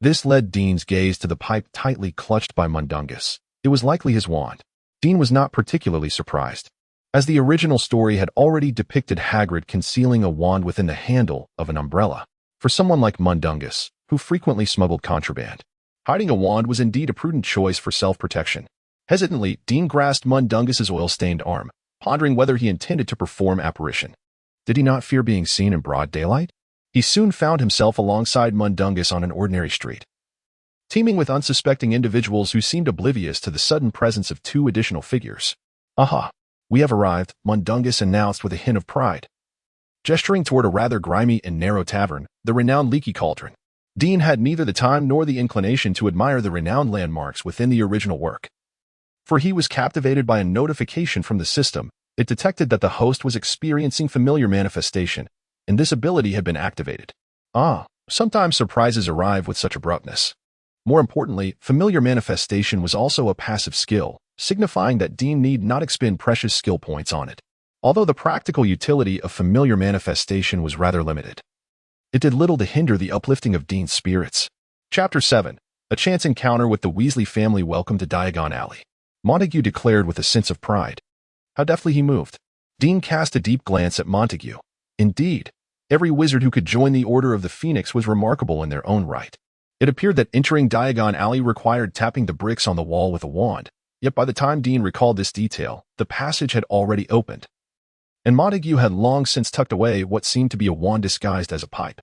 This led Dean's gaze to the pipe tightly clutched by Mundungus. It was likely his wand. Dean was not particularly surprised, as the original story had already depicted Hagrid concealing a wand within the handle of an umbrella. For someone like Mundungus, who frequently smuggled contraband, hiding a wand was indeed a prudent choice for self-protection. Hesitantly, Dean grasped Mundungus's oil-stained arm, pondering whether he intended to perform apparition. Did he not fear being seen in broad daylight? He soon found himself alongside Mundungus on an ordinary street, teeming with unsuspecting individuals who seemed oblivious to the sudden presence of 2 additional figures. Aha! We have arrived, Mundungus announced with a hint of pride, gesturing toward a rather grimy and narrow tavern, the renowned Leaky Cauldron. Dean had neither the time nor the inclination to admire the renowned landmarks within the original work, for he was captivated by a notification from the system. It detected that the host was experiencing familiar manifestation, and this ability had been activated. Sometimes surprises arrive with such abruptness. More importantly, familiar manifestation was also a passive skill, signifying that Dean need not expend precious skill points on it. Although the practical utility of familiar manifestation was rather limited, it did little to hinder the uplifting of Dean's spirits. Chapter 7. A chance encounter with the Weasley family. Welcome to Diagon Alley, Montague declared with a sense of pride. How deftly he moved. Dean cast a deep glance at Montague. Indeed, every wizard who could join the Order of the Phoenix was remarkable in their own right. It appeared that entering Diagon Alley required tapping the bricks on the wall with a wand, yet by the time Dean recalled this detail, the passage had already opened, and Montague had long since tucked away what seemed to be a wand disguised as a pipe,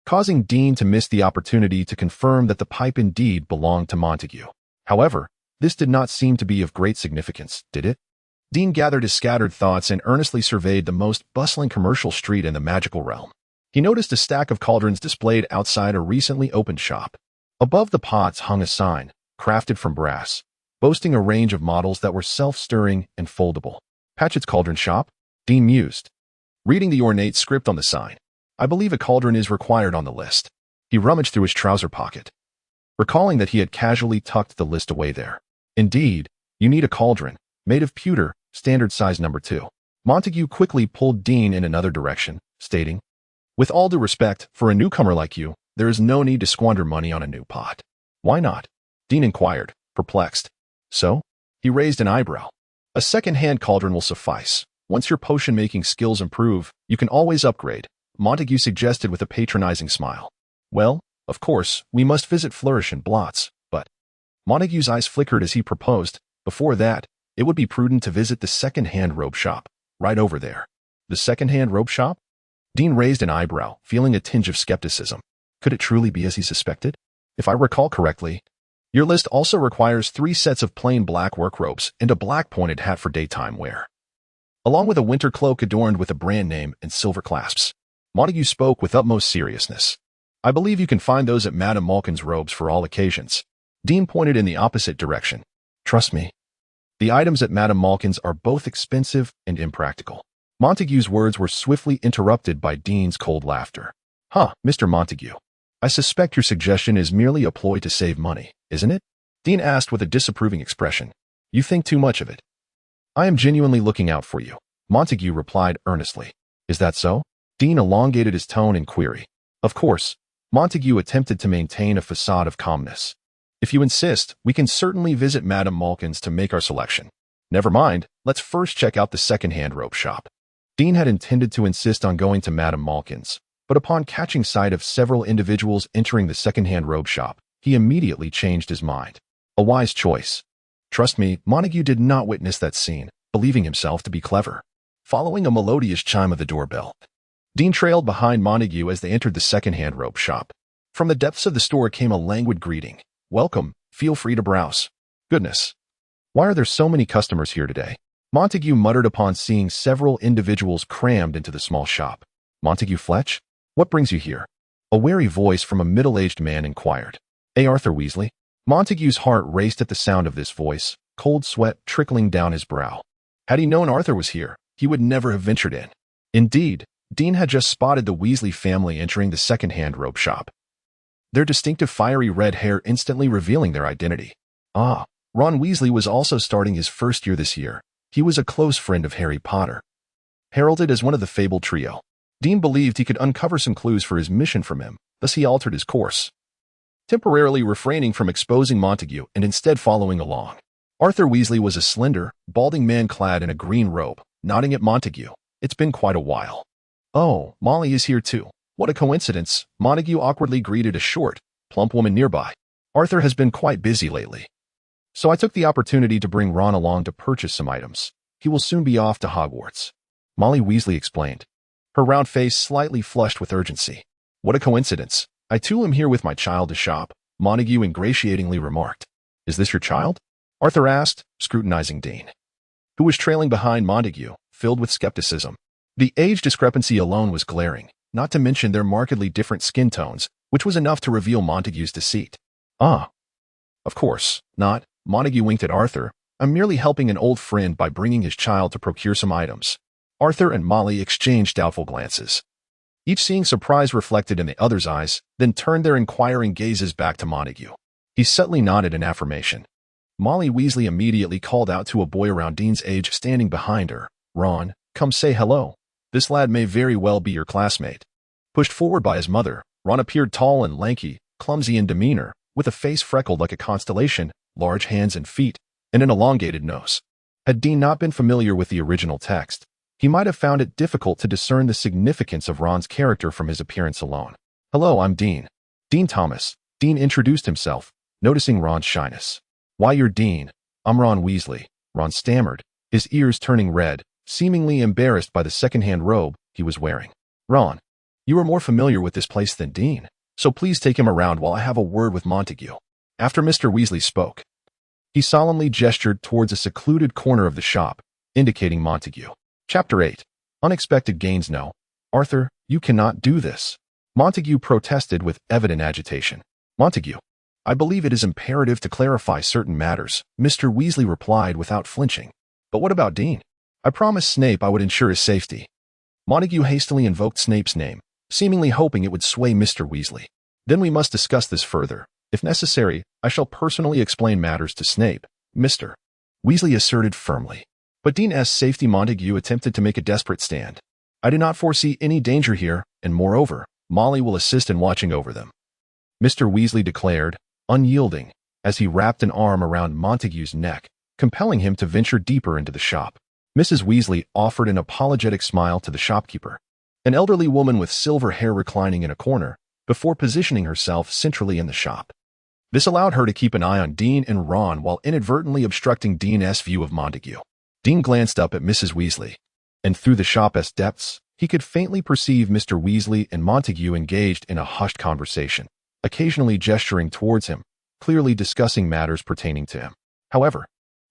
causing Dean to miss the opportunity to confirm that the pipe indeed belonged to Montague. However, this did not seem to be of great significance, did it? Dean gathered his scattered thoughts and earnestly surveyed the most bustling commercial street in the magical realm. He noticed a stack of cauldrons displayed outside a recently opened shop. Above the pots hung a sign, crafted from brass, boasting a range of models that were self-stirring and foldable. Patchett's Cauldron Shop? Dean mused, reading the ornate script on the sign. I believe a cauldron is required on the list. He rummaged through his trouser pocket, recalling that he had casually tucked the list away there. Indeed, you need a cauldron, made of pewter, standard size number 2. Montague quickly pulled Dean in another direction, stating, with all due respect, for a newcomer like you, there is no need to squander money on a new pot. Why not? Dean inquired, perplexed. So? He raised an eyebrow. A second-hand cauldron will suffice. Once your potion-making skills improve, you can always upgrade, Montague suggested with a patronizing smile. Well, of course, we must visit Flourish and Blots, but Montague's eyes flickered as he proposed, before that, it would be prudent to visit the second-hand robe shop, right over there. The second-hand robe shop? Dean raised an eyebrow, feeling a tinge of skepticism. Could it truly be as he suspected? If I recall correctly, your list also requires 3 sets of plain black work robes and a black pointed hat for daytime wear, along with a winter cloak adorned with a brand name and silver clasps. Montague spoke with utmost seriousness. I believe you can find those at Madame Malkin's robes for all occasions. Dean pointed in the opposite direction. Trust me, the items at Madame Malkin's are both expensive and impractical. Montague's words were swiftly interrupted by Dean's cold laughter. Huh, Mr. Montague. I suspect your suggestion is merely a ploy to save money, isn't it? Dean asked with a disapproving expression. You think too much of it. I am genuinely looking out for you, Montague replied earnestly. Is that so? Dean elongated his tone in query. Of course. Montague attempted to maintain a facade of calmness. If you insist, we can certainly visit Madame Malkin's to make our selection. Never mind, let's first check out the second-hand robe shop. Dean had intended to insist on going to Madame Malkin's, but upon catching sight of several individuals entering the second-hand robe shop, he immediately changed his mind. A wise choice. Trust me, Montague did not witness that scene, believing himself to be clever. Following a melodious chime of the doorbell, Dean trailed behind Montague as they entered the second-hand robe shop. From the depths of the store came a languid greeting. Welcome, feel free to browse. Goodness. Why are there so many customers here today? Montague muttered upon seeing several individuals crammed into the small shop. Montague Fletch? What brings you here? A wary voice from a middle-aged man inquired. Arthur Weasley? Montague's heart raced at the sound of this voice, cold sweat trickling down his brow. Had he known Arthur was here, he would never have ventured in. Indeed, Dean had just spotted the Weasley family entering the second-hand robe shop, their distinctive fiery red hair instantly revealing their identity. Ah, Ron Weasley was also starting his first year this year. He was a close friend of Harry Potter. Heralded as one of the fabled trio, Dean believed he could uncover some clues for his mission from him, thus he altered his course, temporarily refraining from exposing Montague and instead following along. Arthur Weasley was a slender, balding man clad in a green robe, nodding at Montague. It's been quite a while. Oh, Molly is here too. What a coincidence, Montague awkwardly greeted a short, plump woman nearby. Arthur has been quite busy lately. So I took the opportunity to bring Ron along to purchase some items. He will soon be off to Hogwarts. Molly Weasley explained, her round face slightly flushed with urgency. What a coincidence. I too am here with my child to shop, Montague ingratiatingly remarked. Is this your child? Arthur asked, scrutinizing Dean, who was trailing behind Montague, filled with skepticism. The age discrepancy alone was glaring, not to mention their markedly different skin tones, which was enough to reveal Montague's deceit. Ah. Of course, not. Montague winked at Arthur. I'm merely helping an old friend by bringing his child to procure some items. Arthur and Molly exchanged doubtful glances, each seeing surprise reflected in the other's eyes, then turned their inquiring gazes back to Montague. He subtly nodded in affirmation. Molly Weasley immediately called out to a boy around Dean's age standing behind her. Ron, come say hello. This lad may very well be your classmate. Pushed forward by his mother, Ron appeared tall and lanky, clumsy in demeanor, with a face freckled like a constellation, large hands and feet, and an elongated nose. Had Dean not been familiar with the original text, he might have found it difficult to discern the significance of Ron's character from his appearance alone. Hello, I'm Dean. Dean Thomas. Dean introduced himself, noticing Ron's shyness. Why, you're Dean. I'm Ron Weasley. Ron stammered, his ears turning red, seemingly embarrassed by the second-hand robe he was wearing. Ron, you are more familiar with this place than Dean, so please take him around while I have a word with Montague. After Mr. Weasley spoke, he solemnly gestured towards a secluded corner of the shop, indicating Montague. Chapter 8. Unexpected gains. No. Arthur, you cannot do this. Montague protested with evident agitation. Montague, I believe it is imperative to clarify certain matters, Mr. Weasley replied without flinching. But what about Dean? I promised Snape I would ensure his safety. Montague hastily invoked Snape's name, seemingly hoping it would sway Mr. Weasley. Then we must discuss this further. If necessary, I shall personally explain matters to Snape, Mr. Weasley asserted firmly. But Dean's safety. Montague attempted to make a desperate stand. I do not foresee any danger here, and moreover, Molly will assist in watching over them, Mr. Weasley declared, unyielding, as he wrapped an arm around Montague's neck, compelling him to venture deeper into the shop. Mrs. Weasley offered an apologetic smile to the shopkeeper, an elderly woman with silver hair reclining in a corner, before positioning herself centrally in the shop. This allowed her to keep an eye on Dean and Ron while inadvertently obstructing Dean's view of Montague. Dean glanced up at Mrs. Weasley, and through the shop's depths, he could faintly perceive Mr. Weasley and Montague engaged in a hushed conversation, occasionally gesturing towards him, clearly discussing matters pertaining to him. However,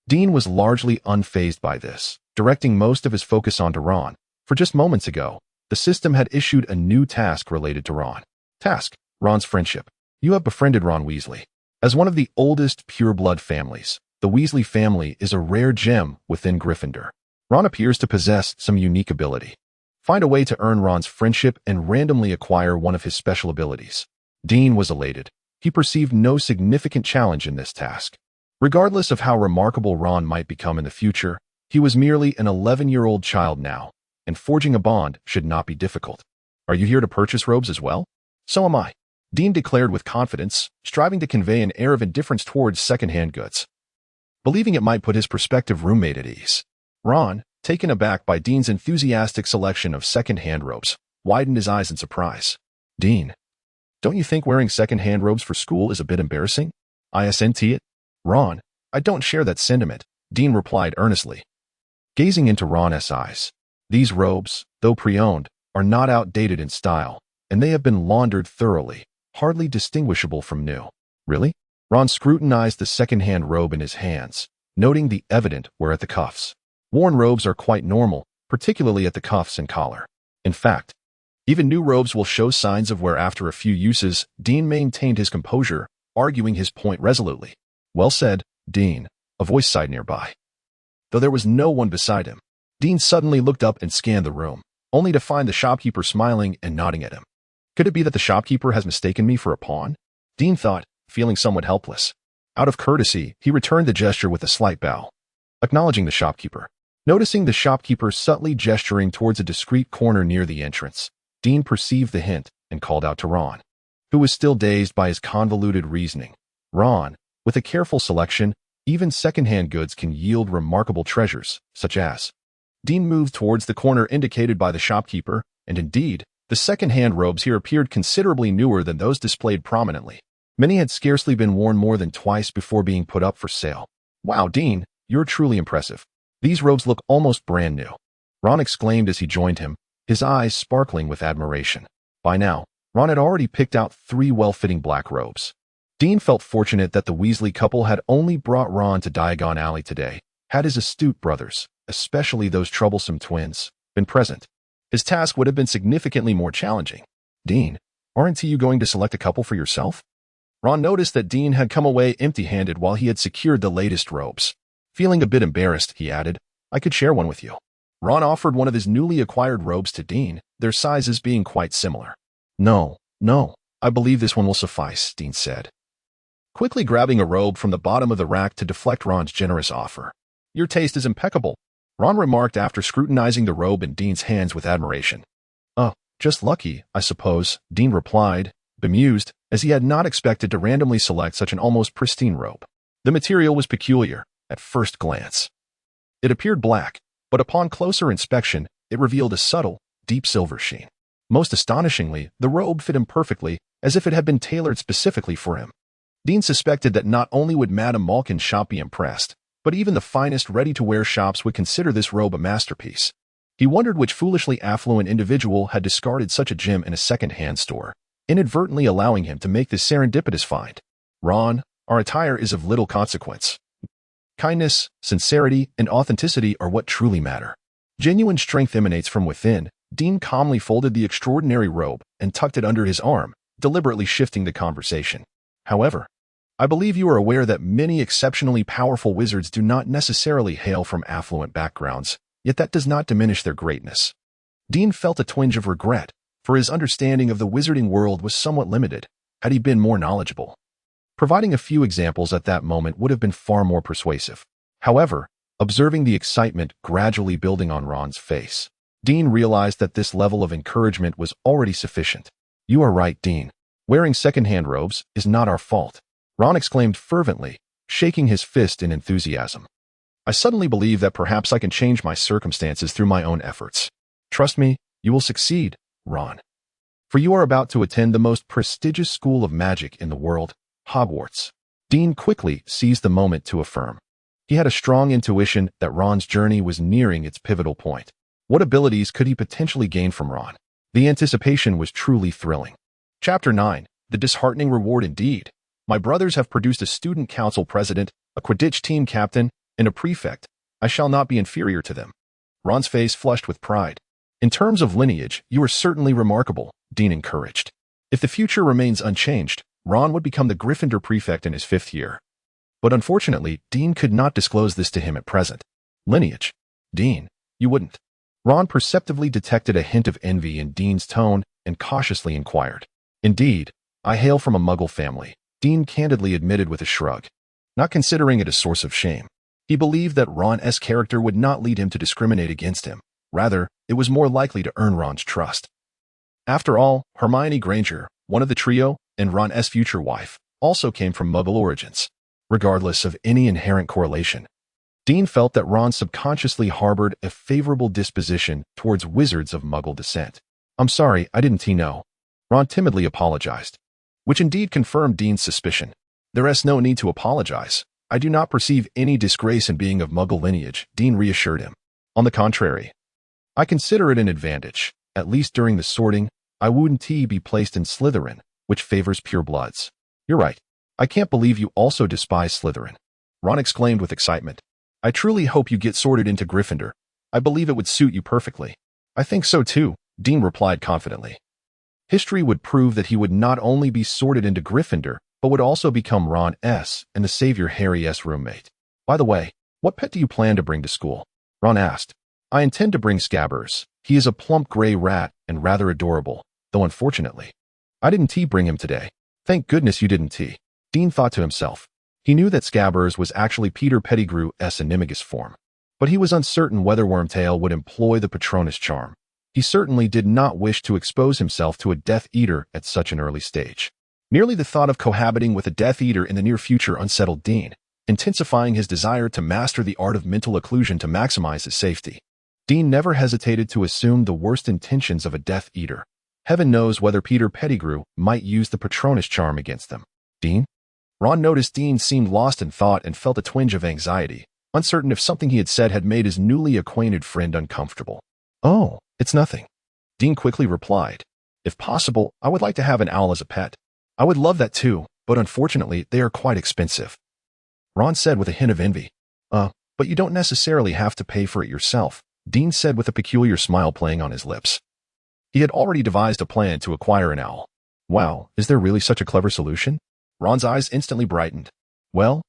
Dean was largely unfazed by this, directing most of his focus onto Ron. For just moments ago, the system had issued a new task related to Ron. Task: Ron's friendship. You have befriended Ron Weasley. As one of the oldest pure-blood families, the Weasley family is a rare gem within Gryffindor. Ron appears to possess some unique ability. Find a way to earn Ron's friendship and randomly acquire one of his special abilities. Dean was elated. He perceived no significant challenge in this task. Regardless of how remarkable Ron might become in the future, he was merely an 11-year-old child now, and forging a bond should not be difficult. Are you here to purchase robes as well? So am I, Dean declared with confidence, striving to convey an air of indifference towards second-hand goods, believing it might put his prospective roommate at ease. Ron, taken aback by Dean's enthusiastic selection of second-hand robes, widened his eyes in surprise. Dean, don't you think wearing second-hand robes for school is a bit embarrassing? Isn't it? Ron, I don't share that sentiment, Dean replied earnestly, gazing into Ron's eyes. These robes, though pre-owned, are not outdated in style, and they have been laundered thoroughly, hardly distinguishable from new. Really? Ron scrutinized the second-hand robe in his hands, noting the evident wear at the cuffs. Worn robes are quite normal, particularly at the cuffs and collar. In fact, even new robes will show signs of wear after a few uses. Dean maintained his composure, arguing his point resolutely. Well said, Dean, a voice sighed nearby. Though there was no one beside him, Dean suddenly looked up and scanned the room, only to find the shopkeeper smiling and nodding at him. Could it be that the shopkeeper has mistaken me for a pawn? Dean thought, feeling somewhat helpless. Out of courtesy, he returned the gesture with a slight bow, acknowledging the shopkeeper. Noticing the shopkeeper subtly gesturing towards a discreet corner near the entrance, Dean perceived the hint and called out to Ron, who was still dazed by his convoluted reasoning. Ron, with a careful selection, even second-hand goods can yield remarkable treasures, such as. Dean moved towards the corner indicated by the shopkeeper, and indeed, the second-hand robes here appeared considerably newer than those displayed prominently. Many had scarcely been worn more than twice before being put up for sale. Wow, Dean, you're truly impressive. These robes look almost brand new, Ron exclaimed as he joined him, his eyes sparkling with admiration. By now, Ron had already picked out 3 well-fitting black robes. Dean felt fortunate that the Weasley couple had only brought Ron to Diagon Alley today. Had his astute brothers, especially those troublesome twins, been present, his task would have been significantly more challenging. Dean, aren't you going to select a couple for yourself? Ron noticed that Dean had come away empty-handed while he had secured the latest robes. Feeling a bit embarrassed, he added, I could share one with you. Ron offered one of his newly acquired robes to Dean, their sizes being quite similar. No, I believe this one will suffice, Dean said, quickly grabbing a robe from the bottom of the rack to deflect Ron's generous offer. Your taste is impeccable, Ron remarked after scrutinizing the robe in Dean's hands with admiration. Oh, just lucky, I suppose, Dean replied, bemused, as he had not expected to randomly select such an almost pristine robe. The material was peculiar, at first glance. It appeared black, but upon closer inspection, it revealed a subtle, deep silver sheen. Most astonishingly, the robe fit him perfectly, as if it had been tailored specifically for him. Dean suspected that not only would Madame Malkin's shop be impressed, but even the finest ready-to-wear shops would consider this robe a masterpiece. He wondered which foolishly affluent individual had discarded such a gem in a second-hand store, inadvertently allowing him to make this serendipitous find. Ron, our attire is of little consequence. Kindness, sincerity, and authenticity are what truly matter. Genuine strength emanates from within. Dean calmly folded the extraordinary robe and tucked it under his arm, deliberately shifting the conversation. However, I believe you are aware that many exceptionally powerful wizards do not necessarily hail from affluent backgrounds, yet that does not diminish their greatness. Dean felt a twinge of regret, for his understanding of the wizarding world was somewhat limited, had he been more knowledgeable. Providing a few examples at that moment would have been far more persuasive. However, observing the excitement gradually building on Ron's face, Dean realized that this level of encouragement was already sufficient. You are right, Dean. Wearing second-hand robes is not our fault, Ron exclaimed fervently, shaking his fist in enthusiasm. I suddenly believe that perhaps I can change my circumstances through my own efforts. Trust me, you will succeed, Ron. For you are about to attend the most prestigious school of magic in the world, Hogwarts. Dean quickly seized the moment to affirm. He had a strong intuition that Ron's journey was nearing its pivotal point. What abilities could he potentially gain from Ron? The anticipation was truly thrilling. Chapter 9. The disheartening reward indeed. My brothers have produced a student council president, a Quidditch team captain, and a prefect. I shall not be inferior to them. Ron's face flushed with pride. In terms of lineage, you are certainly remarkable, Dean encouraged. If the future remains unchanged, Ron would become the Gryffindor prefect in his 5th year. But unfortunately, Dean could not disclose this to him at present. Lineage? Dean, You wouldn't. Ron perceptively detected a hint of envy in Dean's tone and cautiously inquired. Indeed, I hail from a Muggle family, Dean candidly admitted with a shrug, not considering it a source of shame. He believed that Ron's character would not lead him to discriminate against him. Rather, it was more likely to earn Ron's trust. After all, Hermione Granger, one of the trio, and Ron's future wife, also came from Muggle origins. Regardless of any inherent correlation, Dean felt that Ron subconsciously harbored a favorable disposition towards wizards of Muggle descent. I'm sorry, I didn't know. Ron timidly apologized, which indeed confirmed Dean's suspicion. There is no need to apologize. I do not perceive any disgrace in being of Muggle lineage, Dean reassured him. On the contrary, I consider it an advantage. At least during the sorting, I wouldn't be placed in Slytherin, which favors purebloods. You're right. I can't believe you also despise Slytherin. Ron exclaimed with excitement. I truly hope you get sorted into Gryffindor. I believe it would suit you perfectly. I think so too, Dean replied confidently. History would prove that he would not only be sorted into Gryffindor, but would also become Ron's and the savior Harry's roommate. By the way, what pet do you plan to bring to school? Ron asked. I intend to bring Scabbers. He is a plump gray rat and rather adorable, though unfortunately, I didn't bring him today. Thank goodness you didn't. Dean thought to himself. He knew that Scabbers was actually Peter Pettigrew's animagus form, but he was uncertain whether Wormtail would employ the Patronus charm. He certainly did not wish to expose himself to a Death Eater at such an early stage. Merely the thought of cohabiting with a Death Eater in the near future unsettled Dean, intensifying his desire to master the art of mental occlusion to maximize his safety. Dean never hesitated to assume the worst intentions of a Death Eater. Heaven knows whether Peter Pettigrew might use the Patronus charm against them. Dean? Ron noticed Dean seemed lost in thought and felt a twinge of anxiety, uncertain if something he had said had made his newly acquainted friend uncomfortable. Oh, it's nothing. Dean quickly replied. If possible, I would like to have an owl as a pet. I would love that too, but unfortunately, they are quite expensive. Ron said with a hint of envy. But you don't necessarily have to pay for it yourself, Dean said with a peculiar smile playing on his lips. He had already devised a plan to acquire an owl. Wow, is there really such a clever solution? Ron's eyes instantly brightened. Well,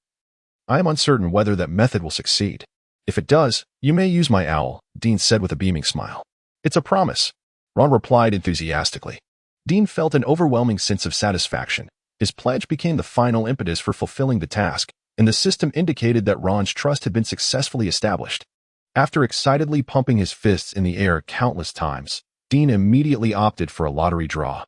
I am uncertain whether that method will succeed. If it does, you may use my owl, Dean said with a beaming smile. It's a promise, Ron replied enthusiastically. Dean felt an overwhelming sense of satisfaction. His pledge became the final impetus for fulfilling the task, and the system indicated that Ron's trust had been successfully established. After excitedly pumping his fists in the air countless times, Dean immediately opted for a lottery draw,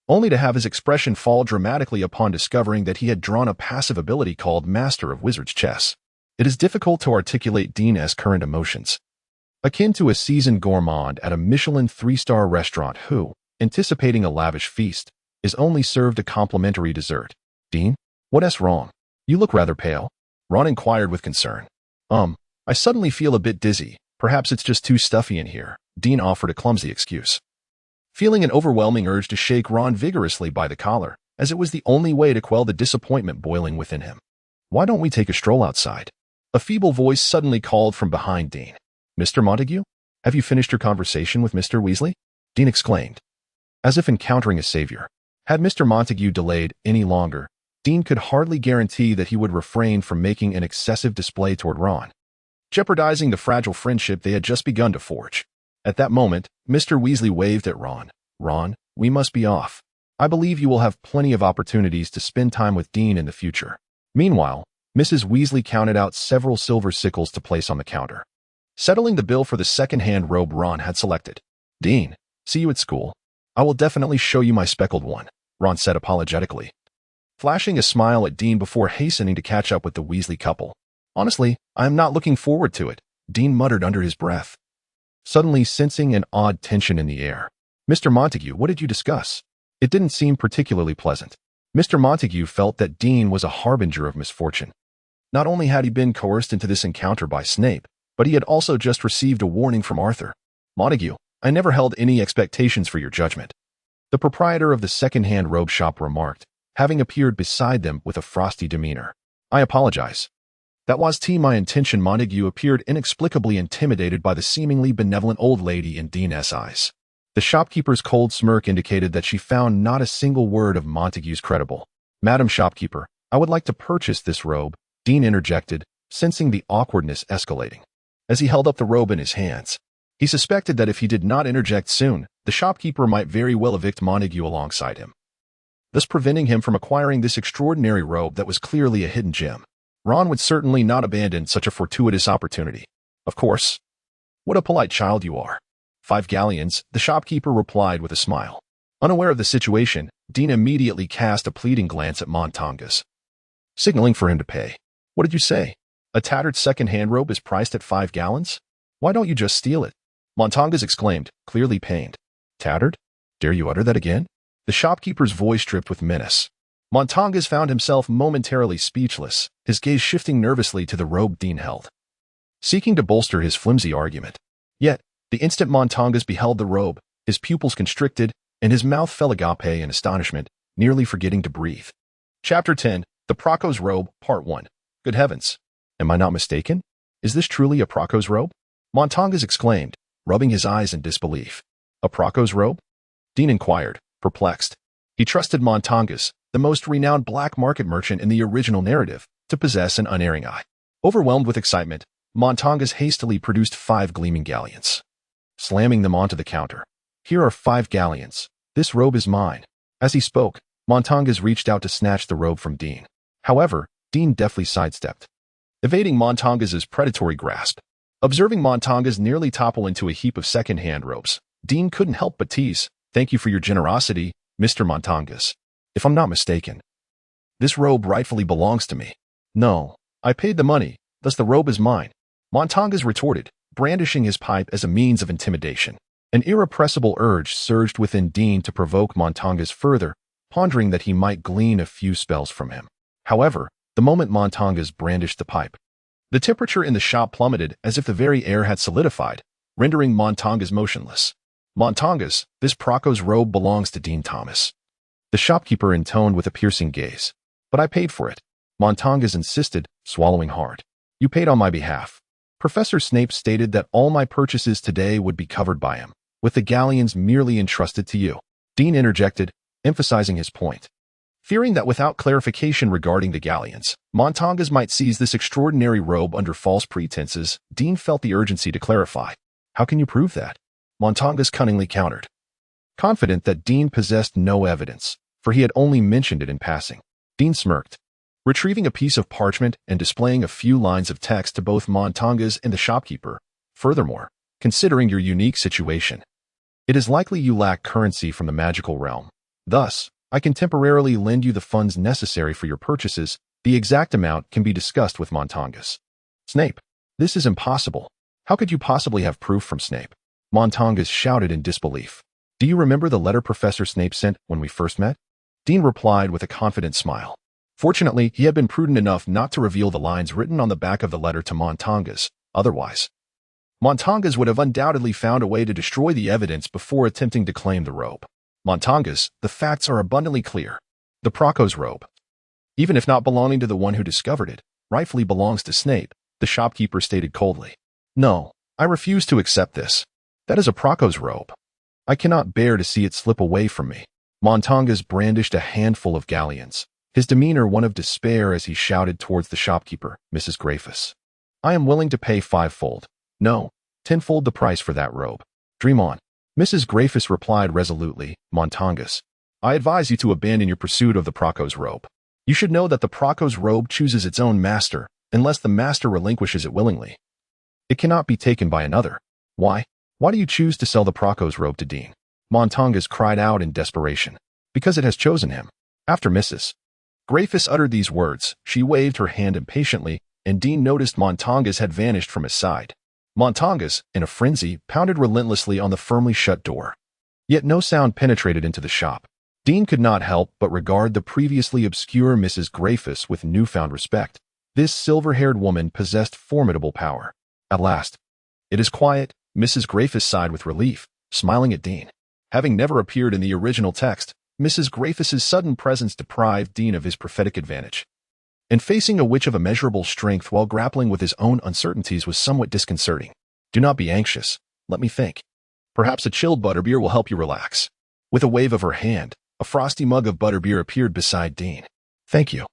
only to have his expression fall dramatically upon discovering that he had drawn a passive ability called Master of Wizard's Chess. It is difficult to articulate Dean's current emotions. Akin to a seasoned gourmand at a Michelin 3-star restaurant who, anticipating a lavish feast, is only served a complimentary dessert. Dean, what's wrong? You look rather pale. Ron inquired with concern. I suddenly feel a bit dizzy. Perhaps it's just too stuffy in here, Dean offered a clumsy excuse. Feeling an overwhelming urge to shake Ron vigorously by the collar, as it was the only way to quell the disappointment boiling within him. Why don't we take a stroll outside? A feeble voice suddenly called from behind Dean. Mr. Montague? Have you finished your conversation with Mr. Weasley? Dean exclaimed, as if encountering a savior. Had Mr. Montague delayed any longer, Dean could hardly guarantee that he would refrain from making an excessive display toward Ron, jeopardizing the fragile friendship they had just begun to forge. At that moment, Mr. Weasley waved at Ron. Ron, we must be off. I believe you will have plenty of opportunities to spend time with Dean in the future. Meanwhile, Mrs. Weasley counted out several silver sickles to place on the counter, settling the bill for the second-hand robe Ron had selected. Dean, see you at school. I will definitely show you my speckled one, Ron said apologetically, flashing a smile at Dean before hastening to catch up with the Weasley couple. Honestly, I am not looking forward to it, Dean muttered under his breath, suddenly sensing an odd tension in the air. Mr. Montague, what did you discuss? It didn't seem particularly pleasant. Mr. Montague felt that Dean was a harbinger of misfortune. Not only had he been coerced into this encounter by Snape, but he had also just received a warning from Arthur. Montague, I never held any expectations for your judgment, the proprietor of the second-hand robe shop remarked, having appeared beside them with a frosty demeanor. I apologize. That was my intention. Montague appeared inexplicably intimidated by the seemingly benevolent old lady in Dean's eyes. The shopkeeper's cold smirk indicated that she found not a single word of Montague's credible. Madam Shopkeeper, I would like to purchase this robe, Dean interjected, sensing the awkwardness escalating. As he held up the robe in his hands, He suspected that if he did not interject soon, the shopkeeper might very well evict Montague alongside him, thus preventing him from acquiring this extraordinary robe that was clearly a hidden gem. Ron would certainly not abandon such a fortuitous opportunity. Of course. What a polite child you are. 5 galleons, the shopkeeper replied with a smile. Unaware of the situation, Dean immediately cast a pleading glance at Montangus, signaling for him to pay. What did you say? A tattered second-hand robe is priced at 5 gallons? Why don't you just steal it? Montangus exclaimed, clearly pained. Tattered? Dare you utter that again? The shopkeeper's voice dripped with menace. Montangus found himself momentarily speechless, his gaze shifting nervously to the robe Dean held, seeking to bolster his flimsy argument. Yet, the instant Montangus beheld the robe, his pupils constricted, and his mouth fell agape in astonishment, nearly forgetting to breathe. Chapter 10, The Praco's Robe, Part 1. Good heavens! Am I not mistaken? Is this truly a Praco's robe? Montangus exclaimed, rubbing his eyes in disbelief. A Praco's robe? Dean inquired, perplexed. He trusted Montangus, the most renowned black market merchant in the original narrative, to possess an unerring eye. Overwhelmed with excitement, Montangus hastily produced 5 gleaming galleons, slamming them onto the counter. Here are 5 galleons. This robe is mine. As he spoke, Montangus reached out to snatch the robe from Dean. However, Dean deftly sidestepped, evading Montangus's predatory grasp. Observing Montangus nearly topple into a heap of second-hand robes, Dean couldn't help but tease, "Thank you for your generosity, Mr. Montangus. If I'm not mistaken, this robe rightfully belongs to me." "No, I paid the money, thus the robe is mine," Montangus retorted, brandishing his pipe as a means of intimidation. An irrepressible urge surged within Dean to provoke Montangus further, pondering that he might glean a few spells from him. However, the moment Montangus brandished the pipe, the temperature in the shop plummeted as if the very air had solidified, rendering Montangus motionless. "Montangus, this Praco's robe belongs to Dean Thomas," the shopkeeper intoned with a piercing gaze. "But I paid for it," Montangus insisted, swallowing hard. "You paid on my behalf. Professor Snape stated that all my purchases today would be covered by him, with the galleons merely entrusted to you," Dean interjected, emphasizing his point. Fearing that without clarification regarding the galleons, Montangus might seize this extraordinary robe under false pretenses, Dean felt the urgency to clarify. "How can you prove that?" Montangus cunningly countered, confident that Dean possessed no evidence, for he had only mentioned it in passing. Dean smirked, retrieving a piece of parchment and displaying a few lines of text to both Montangus and the shopkeeper. "Furthermore, considering your unique situation, it is likely you lack currency from the magical realm. Thus, I can temporarily lend you the funds necessary for your purchases. The exact amount can be discussed with Montangus." "Snape, this is impossible. How could you possibly have proof from Snape?" Montangus shouted in disbelief. "Do you remember the letter Professor Snape sent when we first met?" Dean replied with a confident smile. Fortunately, he had been prudent enough not to reveal the lines written on the back of the letter to Montangus. Otherwise, Montangus would have undoubtedly found a way to destroy the evidence before attempting to claim the robe. "Montangus, the facts are abundantly clear. The Praco's robe, even if not belonging to the one who discovered it, rightfully belongs to Snape," the shopkeeper stated coldly. "No, I refuse to accept this. That is a Praco's robe. I cannot bear to see it slip away from me." Montangus brandished a handful of galleons, his demeanor one of despair as he shouted towards the shopkeeper, "Mrs. Grafus, I am willing to pay 5-fold, no, 10-fold the price for that robe. Dream on." Mrs. Grafus replied resolutely, "Montangus, I advise you to abandon your pursuit of the Praco's robe. You should know that the Praco's robe chooses its own master, unless the master relinquishes it willingly. It cannot be taken by another." Why do you choose to sell the Praco's robe to Dean?" Montangus cried out in desperation. "Because it has chosen him." After Mrs. Grafus uttered these words, she waved her hand impatiently, and Dean noticed Montangus had vanished from his side. Montangus, in a frenzy, pounded relentlessly on the firmly shut door. Yet no sound penetrated into the shop. Dean could not help but regard the previously obscure Mrs. Grafus with newfound respect. This silver-haired woman possessed formidable power. At last, "It is quiet," Mrs. Grafus sighed with relief, smiling at Dean. Having never appeared in the original text, Mrs. Grafus's sudden presence deprived Dean of his prophetic advantage. And facing a witch of immeasurable strength while grappling with his own uncertainties was somewhat disconcerting. "Do not be anxious. Let me think. Perhaps a chilled butterbeer will help you relax." With a wave of her hand, a frosty mug of butterbeer appeared beside Dean. "Thank you."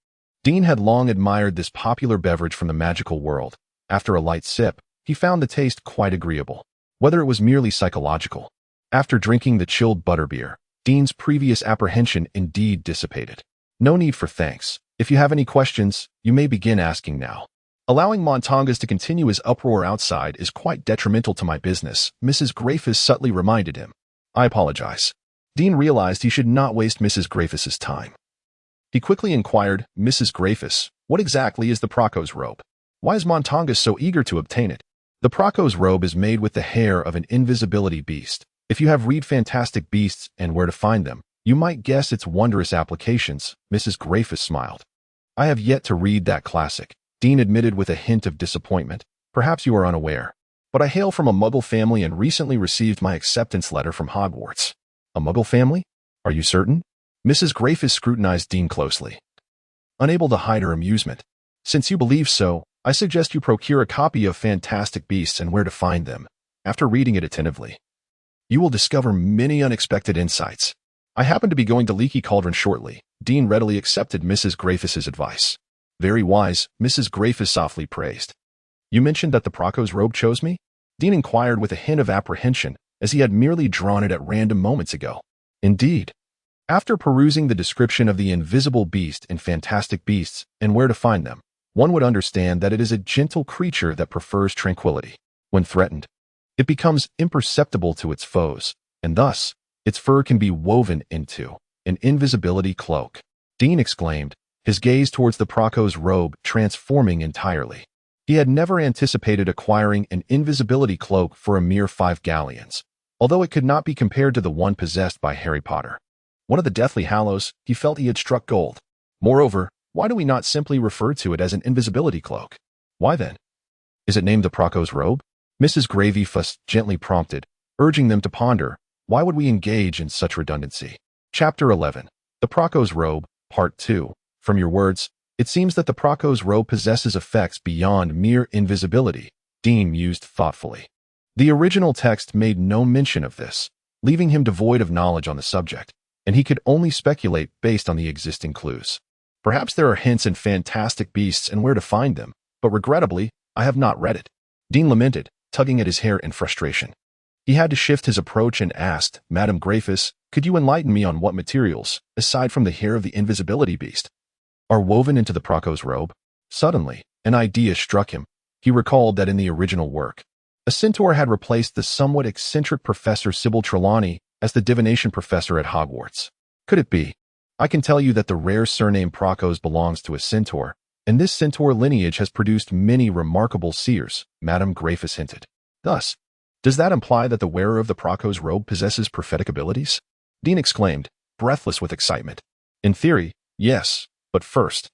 Dean had long admired this popular beverage from the magical world. After a light sip, he found the taste quite agreeable. whether it was merely psychological. After drinking the chilled butterbeer, Dean's previous apprehension indeed dissipated. No need for thanks. If you have any questions, you may begin asking now. Allowing Montangas to continue his uproar outside is quite detrimental to my business, Mrs. Greyfus subtly reminded him. I apologize. Dean realized he should not waste Mrs. Greyfus's time. He quickly inquired, Mrs. Greyfus, what exactly is the Procos robe? Why is Montangas so eager to obtain it? The Procos robe is made with the hair of an invisibility beast. If you have read Fantastic Beasts and Where to Find Them, you might guess its wondrous applications, Mrs. Greyfus smiled. I have yet to read that classic, Dean admitted with a hint of disappointment. Perhaps you are unaware, but I hail from a Muggle family and recently received my acceptance letter from Hogwarts. A Muggle family? Are you certain? Mrs. Greyfus scrutinized Dean closely, unable to hide her amusement. Since you believe so, I suggest you procure a copy of Fantastic Beasts and Where to Find Them. After reading it attentively, you will discover many unexpected insights. I happen to be going to Leaky Cauldron shortly. Dean readily accepted Mrs. Greyfus's advice. Very wise, Mrs. Greyfus softly praised. You mentioned that the Procos robe chose me? Dean inquired with a hint of apprehension, as he had merely drawn it at random moments ago. Indeed. After perusing the description of the invisible beast in Fantastic Beasts and Where to Find Them, one would understand that it is a gentle creature that prefers tranquility. When threatened, it becomes imperceptible to its foes, and thus, its fur can be woven into an invisibility cloak. Dean exclaimed, his gaze towards the Procos robe transforming entirely. He had never anticipated acquiring an invisibility cloak for a mere 5 galleons, although it could not be compared to the one possessed by Harry Potter. One of the Deathly Hallows, he felt he had struck gold. Moreover, why do we not simply refer to it as an invisibility cloak? Why then? Is it named the Procos robe? Mrs. Greyfus gently prompted, urging them to ponder, why would we engage in such redundancy? Chapter 11. The Procos robe, Part 2. From your words, it seems that the Procos robe possesses effects beyond mere invisibility, Dean mused thoughtfully. The original text made no mention of this, leaving him devoid of knowledge on the subject, and he could only speculate based on the existing clues. Perhaps there are hints in Fantastic Beasts and Where to Find Them, but regrettably, I have not read it. Dean lamented, tugging at his hair in frustration. He had to shift his approach and asked, Madame Greyfus, could you enlighten me on what materials, aside from the hair of the invisibility beast, are woven into the Procos robe? Suddenly, an idea struck him. He recalled that in the original work, a centaur had replaced the somewhat eccentric Professor Sybil Trelawney as the divination professor at Hogwarts. Could it be? I can tell you that the rare surname Procos belongs to a centaur, and this centaur lineage has produced many remarkable seers, Madame Greyfus hinted. Thus, does that imply that the wearer of the Procos robe possesses prophetic abilities? Dean exclaimed, breathless with excitement. In theory, yes, but first,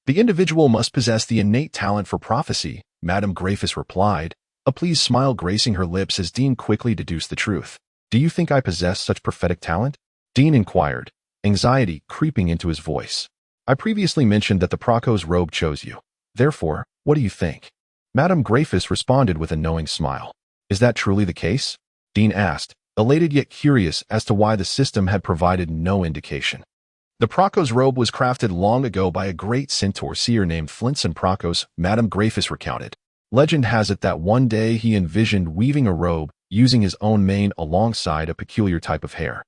the individual must possess the innate talent for prophecy, Madame Greyfus replied, a pleased smile gracing her lips as Dean quickly deduced the truth. Do you think I possess such prophetic talent? Dean inquired, anxiety creeping into his voice. I previously mentioned that the Procos robe chose you. Therefore, what do you think? Madame Greyfus responded with a knowing smile. Is that truly the case? Dean asked, elated yet curious as to why the system had provided no indication. The Procos robe was crafted long ago by a great centaur seer named Flinson Procos, Madame Greyfus recounted. Legend has it that one day he envisioned weaving a robe using his own mane alongside a peculiar type of hair.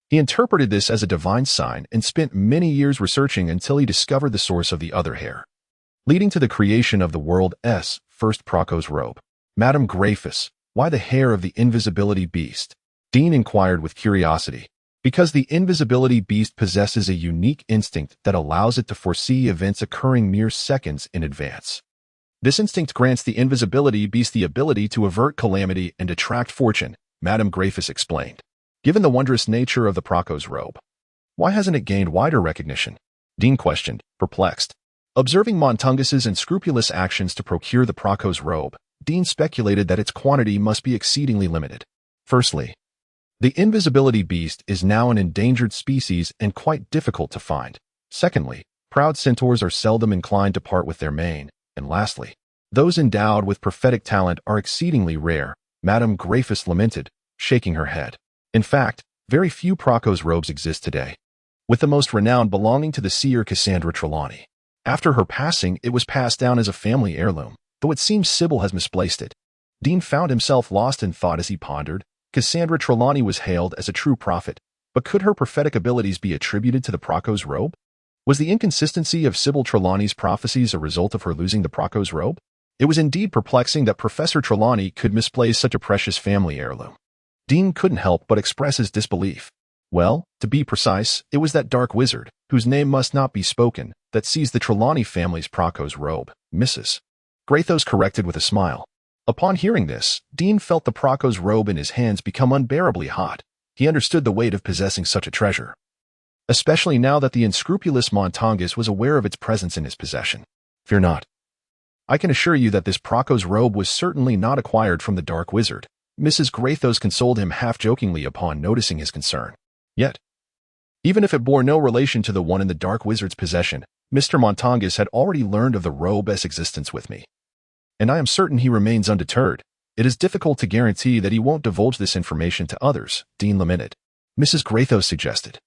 He interpreted this as a divine sign and spent many years researching until he discovered the source of the other hair, leading to the creation of the world's first Procos robe. Madame Greyfus, why the hair of the invisibility beast? Dean inquired with curiosity. Because the invisibility beast possesses a unique instinct that allows it to foresee events occurring mere seconds in advance. This instinct grants the invisibility beast the ability to avert calamity and attract fortune, Madame Greyfus explained. Given the wondrous nature of the Procos robe, why hasn't it gained wider recognition? Dean questioned, perplexed. Observing Montangas's unscrupulous actions to procure the Procos robe, Dean speculated that its quantity must be exceedingly limited. Firstly, the invisibility beast is now an endangered species and quite difficult to find. Secondly, proud centaurs are seldom inclined to part with their mane. And lastly, those endowed with prophetic talent are exceedingly rare, Madame Greyfus lamented, shaking her head. In fact, very few Procos robes exist today, with the most renowned belonging to the seer Cassandra Trelawney. After her passing, it was passed down as a family heirloom, though it seems Sybil has misplaced it. Dean found himself lost in thought as he pondered. Cassandra Trelawney was hailed as a true prophet, but could her prophetic abilities be attributed to the Praco's robe? Was the inconsistency of Sybil Trelawney's prophecies a result of her losing the Praco's robe? It was indeed perplexing that Professor Trelawney could misplace such a precious family heirloom. Dean couldn't help but express his disbelief. Well, to be precise, it was that dark wizard, whose name must not be spoken, that seized the Trelawney family's Praco's robe, Mrs. Grathos corrected with a smile. Upon hearing this, Dean felt the Praco's robe in his hands become unbearably hot. He understood the weight of possessing such a treasure, especially now that the unscrupulous Montangus was aware of its presence in his possession. Fear not. I can assure you that this Praco's robe was certainly not acquired from the dark wizard. Mrs. Grathos consoled him half-jokingly upon noticing his concern. Yet, even if it bore no relation to the one in the dark wizard's possession, Mr. Montangus had already learned of the robe's existence with me, and I am certain he remains undeterred. It is difficult to guarantee that he won't divulge this information to others, Dean lamented. Mrs. Grathos suggested.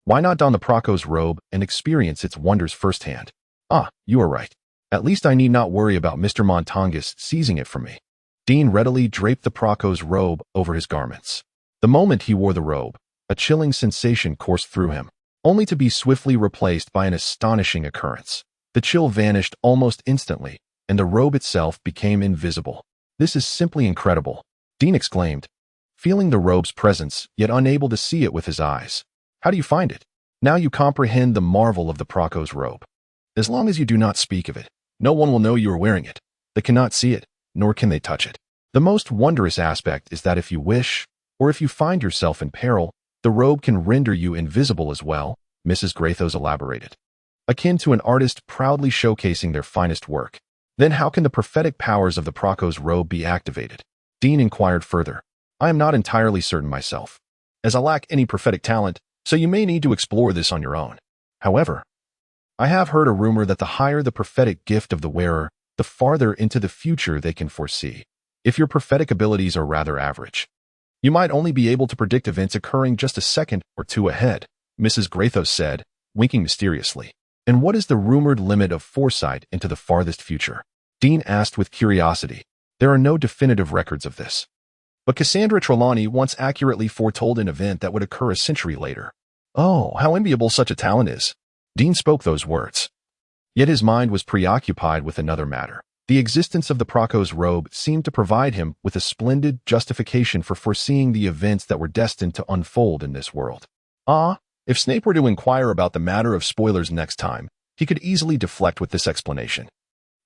Why not don the Praco's robe and experience its wonders firsthand? Ah, you are right. At least I need not worry about Mr. Montangus seizing it from me. Dean readily draped the Praco's robe over his garments. The moment he wore the robe, a chilling sensation coursed through him, only to be swiftly replaced by an astonishing occurrence. The chill vanished almost instantly, and the robe itself became invisible. This is simply incredible, Dean exclaimed, feeling the robe's presence, yet unable to see it with his eyes. How do you find it? Now you comprehend the marvel of the Praco's robe. As long as you do not speak of it, no one will know you are wearing it. They cannot see it, nor can they touch it. The most wondrous aspect is that if you wish, or if you find yourself in peril, the robe can render you invisible as well, Mrs. Grathos elaborated. Akin to an artist proudly showcasing their finest work. Then how can the prophetic powers of the Praco's robe be activated? Dean inquired further. I am not entirely certain myself, as I lack any prophetic talent, so you may need to explore this on your own. However, I have heard a rumor that the higher the prophetic gift of the wearer, the farther into the future they can foresee. If your prophetic abilities are rather average, you might only be able to predict events occurring just a second or two ahead, Mrs. Grathos said, winking mysteriously. And what is the rumored limit of foresight into the farthest future? Dean asked with curiosity. There are no definitive records of this, but Cassandra Trelawney once accurately foretold an event that would occur a century later. Oh, how enviable such a talent is. Dean spoke those words. Yet his mind was preoccupied with another matter. The existence of the Praco's robe seemed to provide him with a splendid justification for foreseeing the events that were destined to unfold in this world. If Snape were to inquire about the matter of spoilers next time, he could easily deflect with this explanation.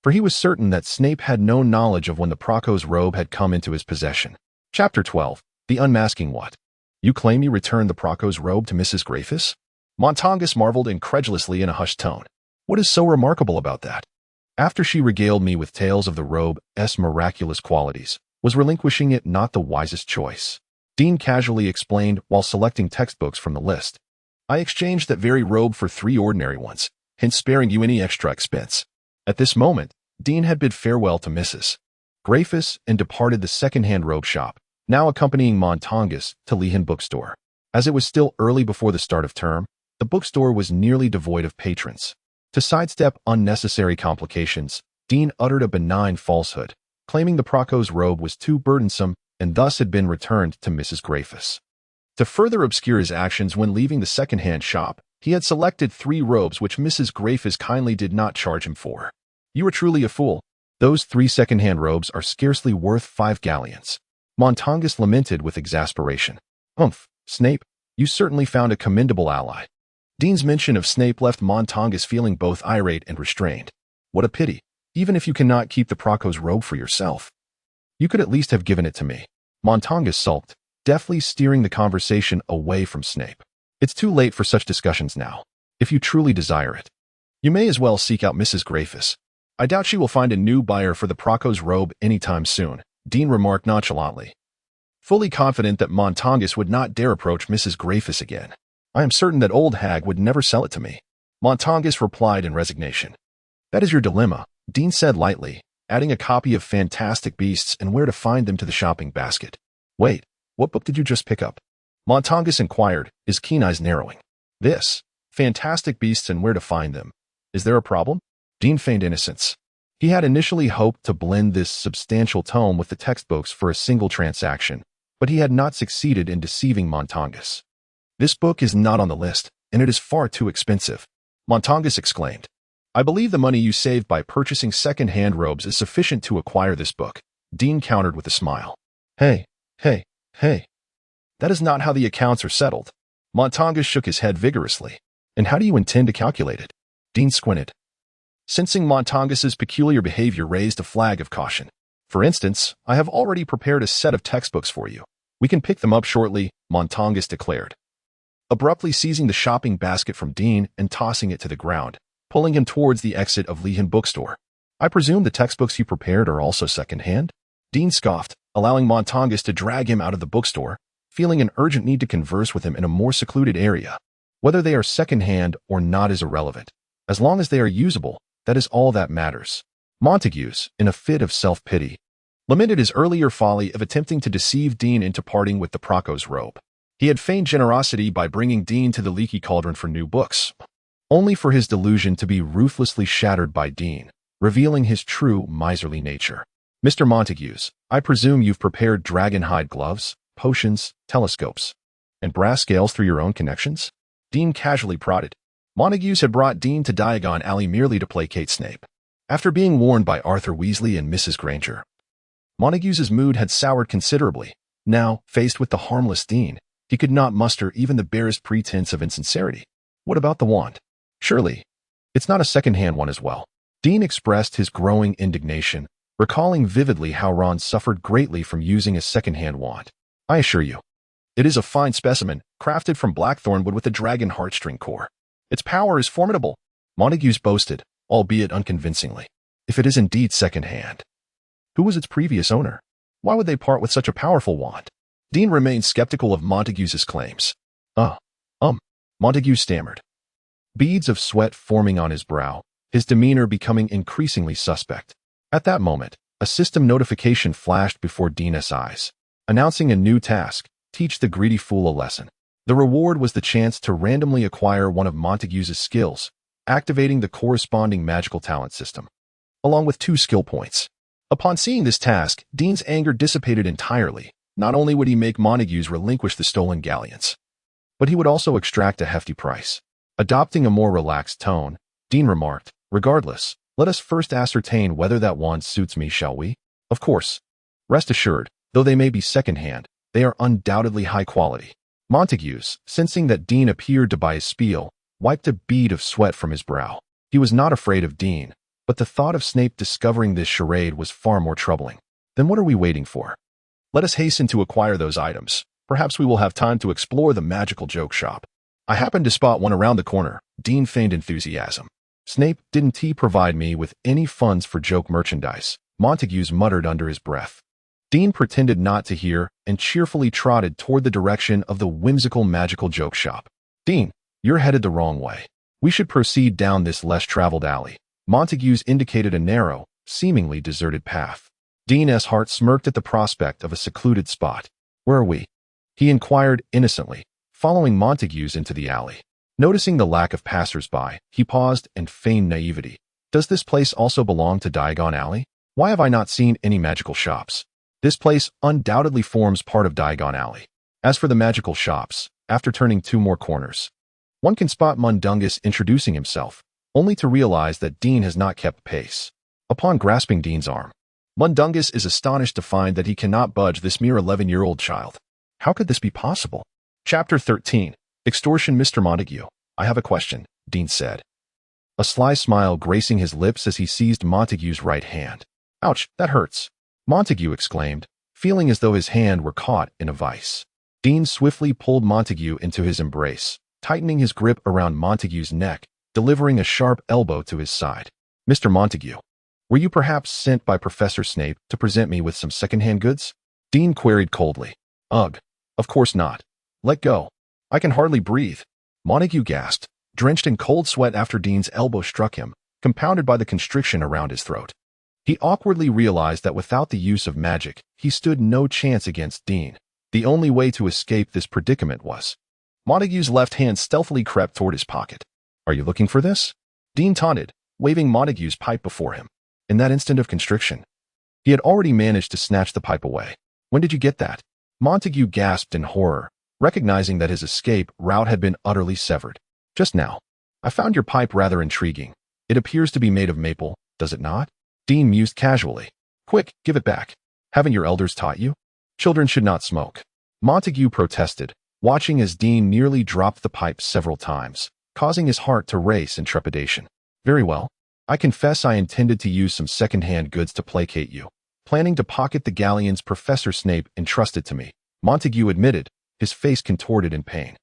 For he was certain that Snape had no knowledge of when the Praco's robe had come into his possession. Chapter 12. The Unmasking What? You claim you returned the Praco's robe to Mrs. Grathos? Montangus marveled incredulously in a hushed tone. What is so remarkable about that? After she regaled me with tales of the robe's miraculous qualities, was relinquishing it not the wisest choice? Dean casually explained while selecting textbooks from the list. I exchanged that very robe for 3 ordinary ones, hence sparing you any extra expense. At this moment, Dean had bid farewell to Mrs. Grathos and departed the second-hand robe shop, now accompanying Montangus to Lehan bookstore. As it was still early before the start of term, the bookstore was nearly devoid of patrons. To sidestep unnecessary complications, Dean uttered a benign falsehood, claiming the Praco's robe was too burdensome and thus had been returned to Mrs. Grathos. To further obscure his actions when leaving the second-hand shop, he had selected 3 robes which Mrs. Grathos kindly did not charge him for. You are truly a fool. Those 3 second-hand robes are scarcely worth 5 galleons. Montangus lamented with exasperation. Humph, Snape, you certainly found a commendable ally. Dean's mention of Snape left Montangus feeling both irate and restrained. What a pity. Even if you cannot keep the Praco's robe for yourself, you could at least have given it to me. Montangus sulked, deftly steering the conversation away from Snape. It's too late for such discussions now. If you truly desire it, you may as well seek out Mrs. Grathos. I doubt she will find a new buyer for the Praco's robe anytime soon, Dean remarked nonchalantly, fully confident that Montangus would not dare approach Mrs. Grathos again. I am certain that old hag would never sell it to me. Montangus replied in resignation. That is your dilemma, Dean said lightly, adding a copy of Fantastic Beasts and Where to Find Them to the shopping basket. Wait, what book did you just pick up? Montangus inquired, his keen eyes narrowing. This, Fantastic Beasts and Where to Find Them. Is there a problem? Dean feigned innocence. He had initially hoped to blend this substantial tome with the textbooks for a single transaction, but he had not succeeded in deceiving Montangus. "This book is not on the list, and it is far too expensive," Montangus exclaimed. "I believe the money you saved by purchasing second-hand robes is sufficient to acquire this book," Dean countered with a smile. Hey. That is not how the accounts are settled." Montangus shook his head vigorously. "And how do you intend to calculate it?" Dean squinted. Sensing Montangus's peculiar behavior raised a flag of caution. "For instance, I have already prepared a set of textbooks for you. We can pick them up shortly," Montangus declared, abruptly seizing the shopping basket from Dean and tossing it to the ground, pulling him towards the exit of Lehan bookstore. "I presume the textbooks you prepared are also second-hand?" Dean scoffed, allowing Montangus to drag him out of the bookstore, feeling an urgent need to converse with him in a more secluded area. Whether they are second-hand or not is irrelevant. As long as they are usable, that is all that matters. Montagues, in a fit of self-pity, lamented his earlier folly of attempting to deceive Dean into parting with the Praco's robe. He had feigned generosity by bringing Dean to the Leaky Cauldron for new books, only for his delusion to be ruthlessly shattered by Dean, revealing his true miserly nature. "Mr. Montagues, I presume you've prepared dragon-hide gloves, potions, telescopes, and brass scales through your own connections?" Dean casually prodded. Montagues had brought Dean to Diagon Alley merely to placate Snape. After being warned by Arthur Weasley and Mrs. Granger, Montagues' mood had soured considerably. Now, faced with the harmless Dean, he could not muster even the barest pretense of insincerity. "What about the wand? Surely, it's not a second-hand one as well." Dean expressed his growing indignation, recalling vividly how Ron suffered greatly from using a second-hand wand. "I assure you, it is a fine specimen, crafted from blackthorn wood with a dragon heartstring core. Its power is formidable," Montagues boasted, albeit unconvincingly. "If it is indeed second-hand, who was its previous owner? Why would they part with such a powerful wand?" Dean remained skeptical of Montagues' claims. Montague stammered, beads of sweat forming on his brow, his demeanor becoming increasingly suspect. At that moment, a system notification flashed before Dean's eyes, announcing a new task: teach the greedy fool a lesson. The reward was the chance to randomly acquire one of Montagues' skills, activating the corresponding magical talent system, along with 2 skill points. Upon seeing this task, Dean's anger dissipated entirely. Not only would he make Montagues relinquish the stolen galleons, but he would also extract a hefty price. Adopting a more relaxed tone, Dean remarked, "Regardless, let us first ascertain whether that wand suits me, shall we? Of course. Rest assured, though they may be second-hand, they are undoubtedly high quality." Montagues, sensing that Dean appeared to buy his spiel, wiped a bead of sweat from his brow. He was not afraid of Dean, but the thought of Snape discovering this charade was far more troubling. "Then what are we waiting for? Let us hasten to acquire those items. Perhaps we will have time to explore the magical joke shop." "I happened to spot one around the corner," Dean feigned enthusiasm. "Snape, didn't he provide me with any funds for joke merchandise?" Montagues muttered under his breath. Dean pretended not to hear and cheerfully trotted toward the direction of the whimsical magical joke shop. "Dean, you're headed the wrong way. We should proceed down this less traveled alley." Montagues indicated a narrow, seemingly deserted path. Dean's heart smirked at the prospect of a secluded spot. "Where are we?" he inquired innocently, following Montagues into the alley. Noticing the lack of passers-by, he paused and feigned naivety. "Does this place also belong to Diagon Alley? Why have I not seen any magical shops?" This place undoubtedly forms part of Diagon Alley. As for the magical shops, after turning 2 more corners, one can spot Mundungus introducing himself, only to realize that Dean has not kept pace. Upon grasping Dean's arm, Mundungus is astonished to find that he cannot budge this mere 11-year-old child. How could this be possible? Chapter 13. Extortion. "Mr. Montague, I have a question," Dean said, a sly smile gracing his lips as he seized Montague's right hand. "Ouch, that hurts," Montague exclaimed, feeling as though his hand were caught in a vice. Dean swiftly pulled Montague into his embrace, tightening his grip around Montague's neck, delivering a sharp elbow to his side. "Mr. Montague, were you perhaps sent by Professor Snape to present me with some second-hand goods?" Dean queried coldly. "Ugh, of course not. Let go. I can hardly breathe." Montague gasped, drenched in cold sweat after Dean's elbow struck him, compounded by the constriction around his throat. He awkwardly realized that without the use of magic, he stood no chance against Dean. The only way to escape this predicament was. Montague's left hand stealthily crept toward his pocket. "Are you looking for this?" Dean taunted, waving Montague's pipe before him. in that instant of constriction. He had already managed to snatch the pipe away. When did you get that? Montague gasped in horror, recognizing that his escape route had been utterly severed. Just now. I found your pipe rather intriguing. It appears to be made of maple, does it not? Dean mused casually. Quick, give it back. Haven't your elders taught you? Children should not smoke. Montague protested, watching as Dean nearly dropped the pipe several times, causing his heart to race in trepidation. Very well. I confess I intended to use some second-hand goods to placate you, planning to pocket the galleons Professor Snape entrusted to me, Montague admitted, his face contorted in pain.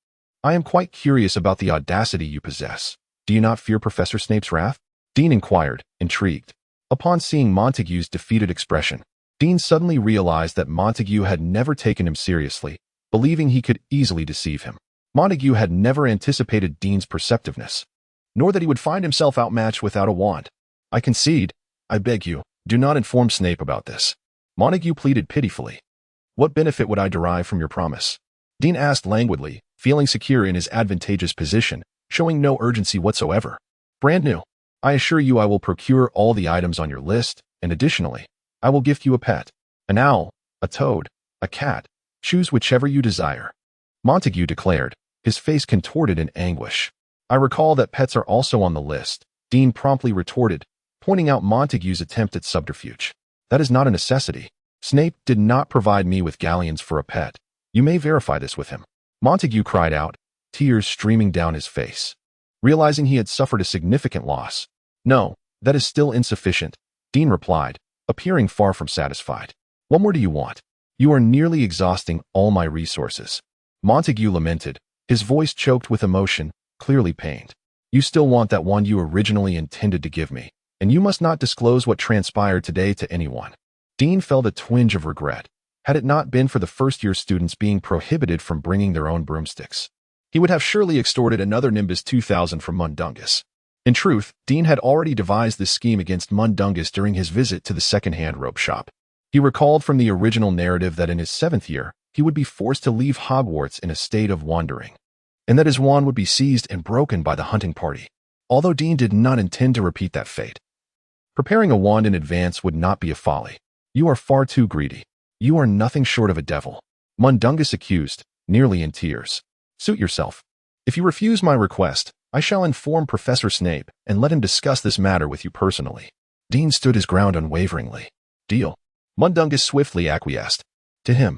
I am quite curious about the audacity you possess. Do you not fear Professor Snape's wrath? Dean inquired, intrigued. Upon seeing Montague's defeated expression, Dean suddenly realized that Montague had never taken him seriously, believing he could easily deceive him. Montague had never anticipated Dean's perceptiveness, nor that he would find himself outmatched without a wand. I concede. I beg you, do not inform Snape about this. Montague pleaded pitifully. What benefit would I derive from your promise? Dean asked languidly, feeling secure in his advantageous position, showing no urgency whatsoever. Brand new. I assure you I will procure all the items on your list, and additionally, I will gift you a pet. An owl, a toad, a cat. Choose whichever you desire. Montague declared, his face contorted in anguish. I recall that pets are also on the list, Dean promptly retorted, pointing out Montague's attempt at subterfuge. That is not a necessity. Snape did not provide me with galleons for a pet. You may verify this with him. Montague cried out, tears streaming down his face, realizing he had suffered a significant loss. No, that is still insufficient, Dean replied, appearing far from satisfied. What more do you want? You are nearly exhausting all my resources. Montague lamented, his voice choked with emotion, clearly pained. You still want that wand you originally intended to give me, and you must not disclose what transpired today to anyone. Dean felt a twinge of regret. Had it not been for the first-year students being prohibited from bringing their own broomsticks, he would have surely extorted another Nimbus 2000 from Mundungus. In truth, Dean had already devised this scheme against Mundungus during his visit to the second-hand rope shop. He recalled from the original narrative that in his 7th year, he would be forced to leave Hogwarts in a state of wandering, and that his wand would be seized and broken by the hunting party, although Dean did not intend to repeat that fate. Preparing a wand in advance would not be a folly. You are far too greedy. You are nothing short of a devil. Mundungus accused, nearly in tears. Suit yourself. If you refuse my request, I shall inform Professor Snape and let him discuss this matter with you personally. Dean stood his ground unwaveringly. Deal. Mundungus swiftly acquiesced. To him,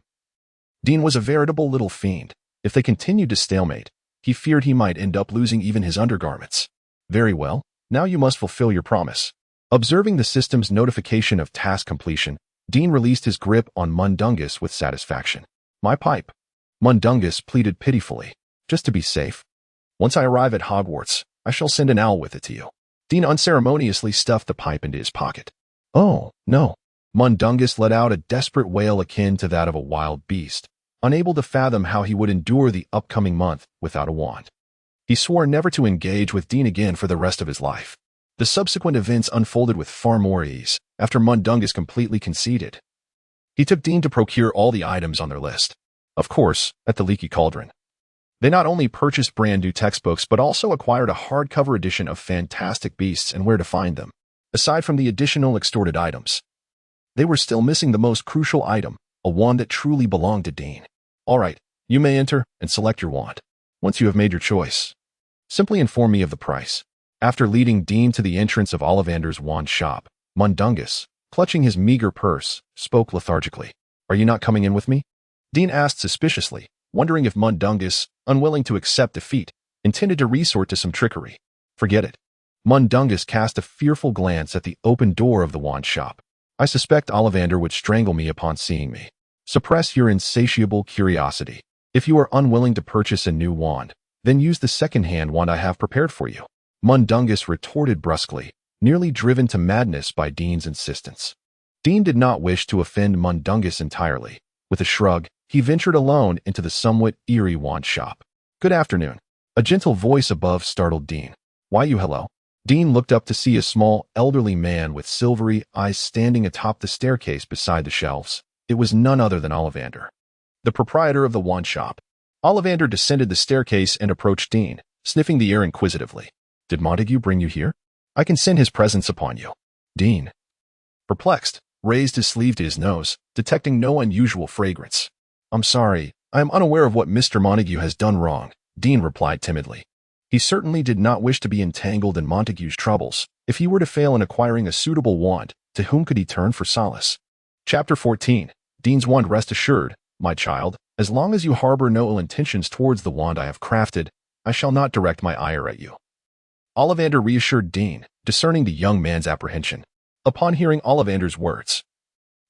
Dean was a veritable little fiend. If they continued to stalemate, he feared he might end up losing even his undergarments. Very well, now you must fulfill your promise. Observing the system's notification of task completion, Dean released his grip on Mundungus with satisfaction. My pipe. Mundungus pleaded pitifully. Just to be safe. Once I arrive at Hogwarts, I shall send an owl with it to you. Dean unceremoniously stuffed the pipe into his pocket. Oh, no. Mundungus let out a desperate wail akin to that of a wild beast, unable to fathom how he would endure the upcoming month without a wand. He swore never to engage with Dean again for the rest of his life. The subsequent events unfolded with far more ease, after Mundungus completely conceded. He took Dean to procure all the items on their list. Of course, at the Leaky Cauldron. They not only purchased brand new textbooks but also acquired a hardcover edition of Fantastic Beasts and Where to Find Them. Aside from the additional extorted items, they were still missing the most crucial item, a wand that truly belonged to Dean. All right, you may enter and select your wand. Once you have made your choice, simply inform me of the price. After leading Dean to the entrance of Ollivander's wand shop, Mundungus, clutching his meager purse, spoke lethargically. Are you not coming in with me? Dean asked suspiciously, wondering if Mundungus, unwilling to accept defeat, intended to resort to some trickery. Forget it. Mundungus cast a fearful glance at the open door of the wand shop. I suspect Ollivander would strangle me upon seeing me. Suppress your insatiable curiosity. If you are unwilling to purchase a new wand, then use the second-hand wand I have prepared for you. Mundungus retorted brusquely, nearly driven to madness by Dean's insistence. Dean did not wish to offend Mundungus entirely. With a shrug, he ventured alone into the somewhat eerie wand shop. Good afternoon. A gentle voice above startled Dean. Why you hello? Dean looked up to see a small, elderly man with silvery eyes standing atop the staircase beside the shelves. It was none other than Ollivander, the proprietor of the wand shop. Ollivander descended the staircase and approached Dean, sniffing the air inquisitively. Did Montague bring you here? I can send his presence upon you. Dean. Perplexed, raised his sleeve to his nose, detecting no unusual fragrance. "I'm sorry, I am unaware of what Mr. Montague has done wrong," Dean replied timidly. He certainly did not wish to be entangled in Montague's troubles. If he were to fail in acquiring a suitable wand, to whom could he turn for solace? Chapter 14. Dean's Wand. Rest assured, my child, as long as you harbor no ill intentions towards the wand I have crafted, I shall not direct my ire at you. Ollivander reassured Dean, discerning the young man's apprehension. Upon hearing Ollivander's words,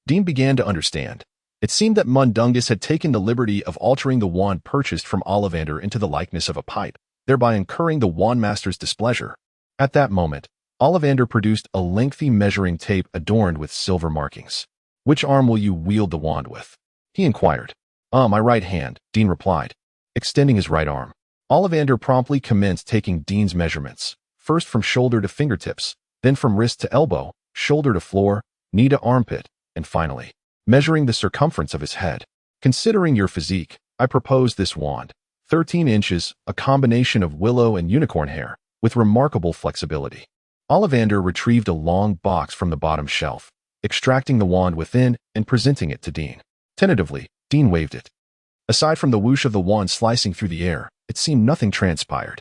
Dean began to understand. It seemed that Mundungus had taken the liberty of altering the wand purchased from Ollivander into the likeness of a pipe, thereby incurring the wandmaster's displeasure. At that moment, Ollivander produced a lengthy measuring tape adorned with silver markings. "Which arm will you wield the wand with?" he inquired. My right hand," Dean replied, extending his right arm. Ollivander promptly commenced taking Dean's measurements, first from shoulder to fingertips, then from wrist to elbow, shoulder to floor, knee to armpit, and finally, measuring the circumference of his head. "Considering your physique, I propose this wand, 13 inches, a combination of willow and unicorn hair, with remarkable flexibility." Ollivander retrieved a long box from the bottom shelf, extracting the wand within and presenting it to Dean. Tentatively, Dean waved it. Aside from the whoosh of the wand slicing through the air, it seemed nothing transpired.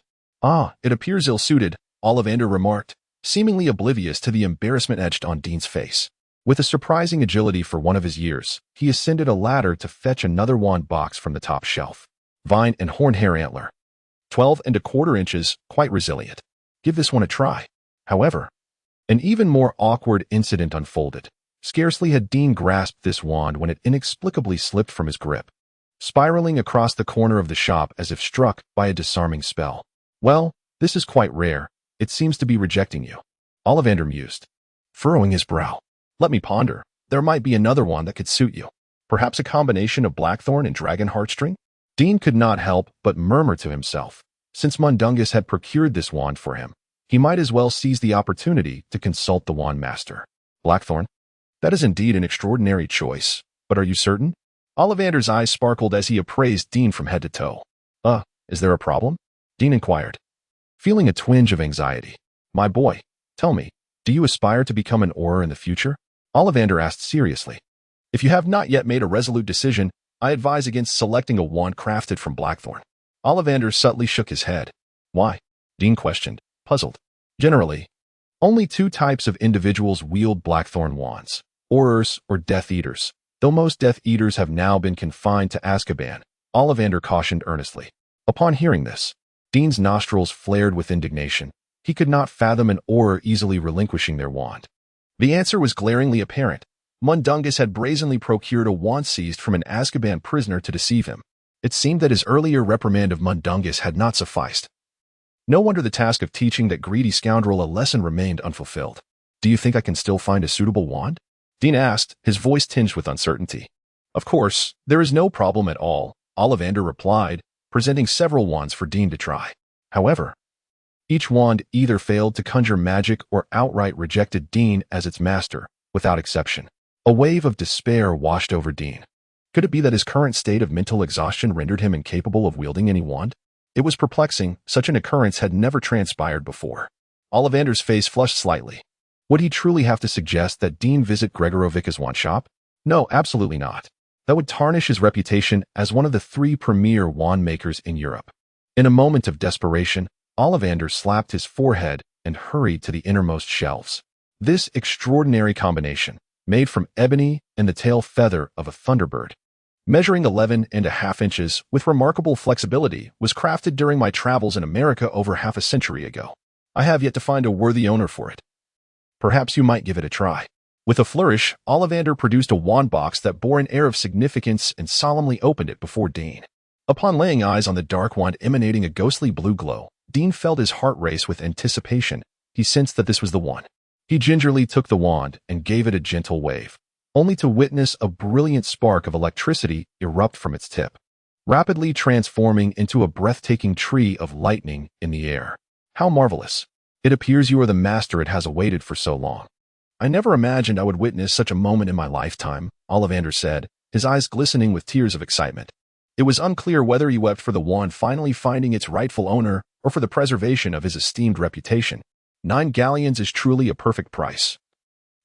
It appears ill-suited," Ollivander remarked, seemingly oblivious to the embarrassment etched on Dean's face. With a surprising agility for one of his years, he ascended a ladder to fetch another wand box from the top shelf. "Vine and hornhair antler. 12¼ inches, quite resilient. Give this one a try." However, an even more awkward incident unfolded. Scarcely had Dean grasped this wand when it inexplicably slipped from his grip, spiraling across the corner of the shop as if struck by a disarming spell. "Well, this is quite rare. It seems to be rejecting you," Ollivander mused, furrowing his brow. "Let me ponder. There might be another one that could suit you. Perhaps a combination of blackthorn and dragon heartstring?" Dean could not help but murmur to himself. Since Mundungus had procured this wand for him, he might as well seize the opportunity to consult the wand master. "Blackthorn? That is indeed an extraordinary choice, but are you certain?" Ollivander's eyes sparkled as he appraised Dean from head to toe. Is there a problem?" Dean inquired, feeling a twinge of anxiety. "My boy, tell me, do you aspire to become an Auror in the future?" Ollivander asked seriously. "If you have not yet made a resolute decision, I advise against selecting a wand crafted from blackthorn." Ollivander subtly shook his head. "Why?" Dean questioned, puzzled. "Generally, only two types of individuals wield blackthorn wands, Aurors or Death Eaters. Though most Death Eaters have now been confined to Azkaban," Ollivander cautioned earnestly. Upon hearing this, Dean's nostrils flared with indignation. He could not fathom an Auror easily relinquishing their wand. The answer was glaringly apparent. Mundungus had brazenly procured a wand seized from an Azkaban prisoner to deceive him. It seemed that his earlier reprimand of Mundungus had not sufficed. No wonder the task of teaching that greedy scoundrel a lesson remained unfulfilled. "Do you think I can still find a suitable wand?" Dean asked, his voice tinged with uncertainty. "Of course, there is no problem at all," Ollivander replied, presenting several wands for Dean to try. However, each wand either failed to conjure magic or outright rejected Dean as its master, without exception. A wave of despair washed over Dean. Could it be that his current state of mental exhaustion rendered him incapable of wielding any wand? It was perplexing. Such an occurrence had never transpired before. Ollivander's face flushed slightly. Would he truly have to suggest that Dean visit Gregorovica's wand shop? No, absolutely not. That would tarnish his reputation as one of the 3 premier wand makers in Europe. In a moment of desperation, Ollivander slapped his forehead and hurried to the innermost shelves. This extraordinary combination, made from ebony and the tail feather of a thunderbird, measuring 11½ inches with remarkable flexibility, was crafted during my travels in America over half a century ago. I have yet to find a worthy owner for it. Perhaps you might give it a try." With a flourish, Ollivander produced a wand box that bore an air of significance and solemnly opened it before Dean. Upon laying eyes on the dark wand emanating a ghostly blue glow, Dean felt his heart race with anticipation. He sensed that this was the one. He gingerly took the wand and gave it a gentle wave, only to witness a brilliant spark of electricity erupt from its tip, rapidly transforming into a breathtaking tree of lightning in the air. "How marvelous! It appears you are the master it has awaited for so long." "I never imagined I would witness such a moment in my lifetime," Ollivander said, his eyes glistening with tears of excitement. It was unclear whether he wept for the wand finally finding its rightful owner or for the preservation of his esteemed reputation. 9 galleons is truly a perfect price.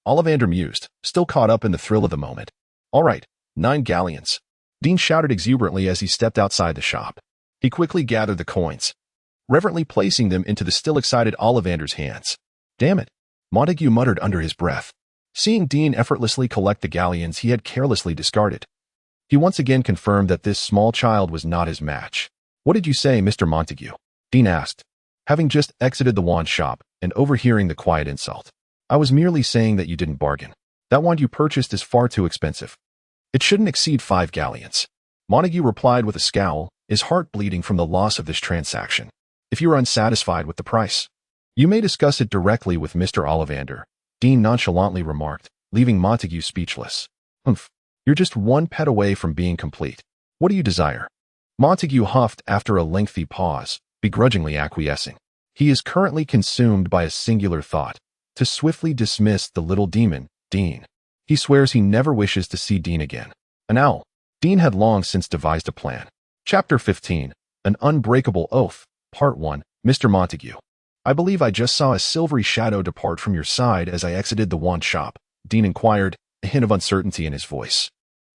Ollivander mused, still caught up in the thrill of the moment. All right, 9 galleons. Dean shouted exuberantly as he stepped outside the shop. He quickly gathered the coins, reverently placing them into the still excited Ollivander's hands. Damn it, Montague muttered under his breath, seeing Dean effortlessly collect the galleons he had carelessly discarded. He once again confirmed that this small child was not his match. What did you say, Mr. Montague? Dean asked, having just exited the wand shop and overhearing the quiet insult. I was merely saying that you didn't bargain. That wand you purchased is far too expensive. It shouldn't exceed 5 galleons. Montague replied with a scowl, his heart bleeding from the loss of this transaction. If you are unsatisfied with the price, you may discuss it directly with Mr. Ollivander, Dean nonchalantly remarked, leaving Montague speechless. Humph, you're just one pet away from being complete. What do you desire? Montague huffed after a lengthy pause, begrudgingly acquiescing. He is currently consumed by a singular thought, to swiftly dismiss the little demon, Dean. He swears he never wishes to see Dean again. An owl. Dean had long since devised a plan. Chapter 15. An Unbreakable Oath. Part 1. Mr. Montague. I believe I just saw a silvery shadow depart from your side as I exited the wand shop, Dean inquired, a hint of uncertainty in his voice.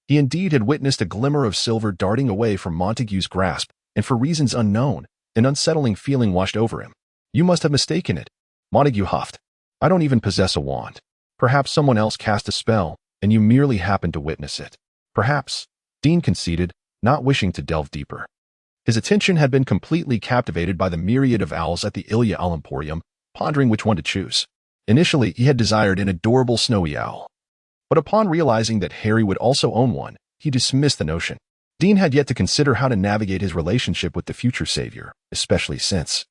He indeed had witnessed a glimmer of silver darting away from Montague's grasp, and for reasons unknown, an unsettling feeling washed over him. You must have mistaken it. Montague huffed. I don't even possess a wand. Perhaps someone else cast a spell, and you merely happened to witness it. Perhaps, Dean conceded, not wishing to delve deeper. His attention had been completely captivated by the myriad of owls at the Ilya Emporium, pondering which one to choose. Initially, he had desired an adorable snowy owl. But upon realizing that Harry would also own one, he dismissed the notion. Dean had yet to consider how to navigate his relationship with the future savior, especially since,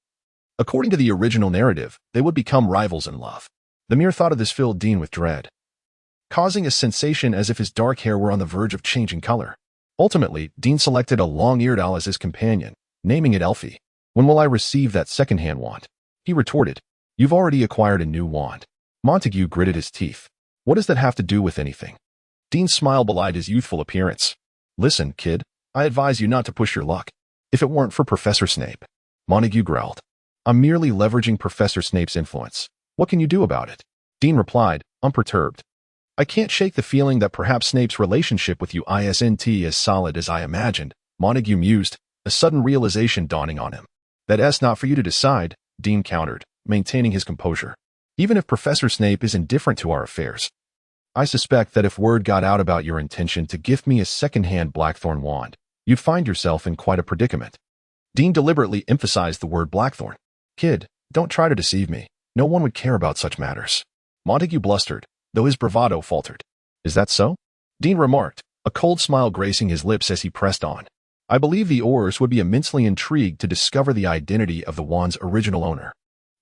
according to the original narrative, they would become rivals in love. The mere thought of this filled Dean with dread, causing a sensation as if his dark hair were on the verge of changing color. Ultimately, Dean selected a long-eared owl as his companion, naming it Elfie. When will I receive that second-hand wand? He retorted. You've already acquired a new wand. Montague gritted his teeth. What does that have to do with anything? Dean's smile belied his youthful appearance. Listen, kid, I advise you not to push your luck. If it weren't for Professor Snape. Montague growled. I'm merely leveraging Professor Snape's influence. What can you do about it? Dean replied, unperturbed. I can't shake the feeling that perhaps Snape's relationship with you isn't as solid as I imagined, Montague mused, a sudden realization dawning on him. That's not for you to decide, Dean countered, maintaining his composure. Even if Professor Snape is indifferent to our affairs, I suspect that if word got out about your intention to gift me a second-hand Blackthorn wand, you'd find yourself in quite a predicament. Dean deliberately emphasized the word Blackthorn. Kid, don't try to deceive me. No one would care about such matters. Montague blustered, though his bravado faltered. Is that so? Dean remarked, a cold smile gracing his lips as he pressed on. I believe the Aurors would be immensely intrigued to discover the identity of the wand's original owner.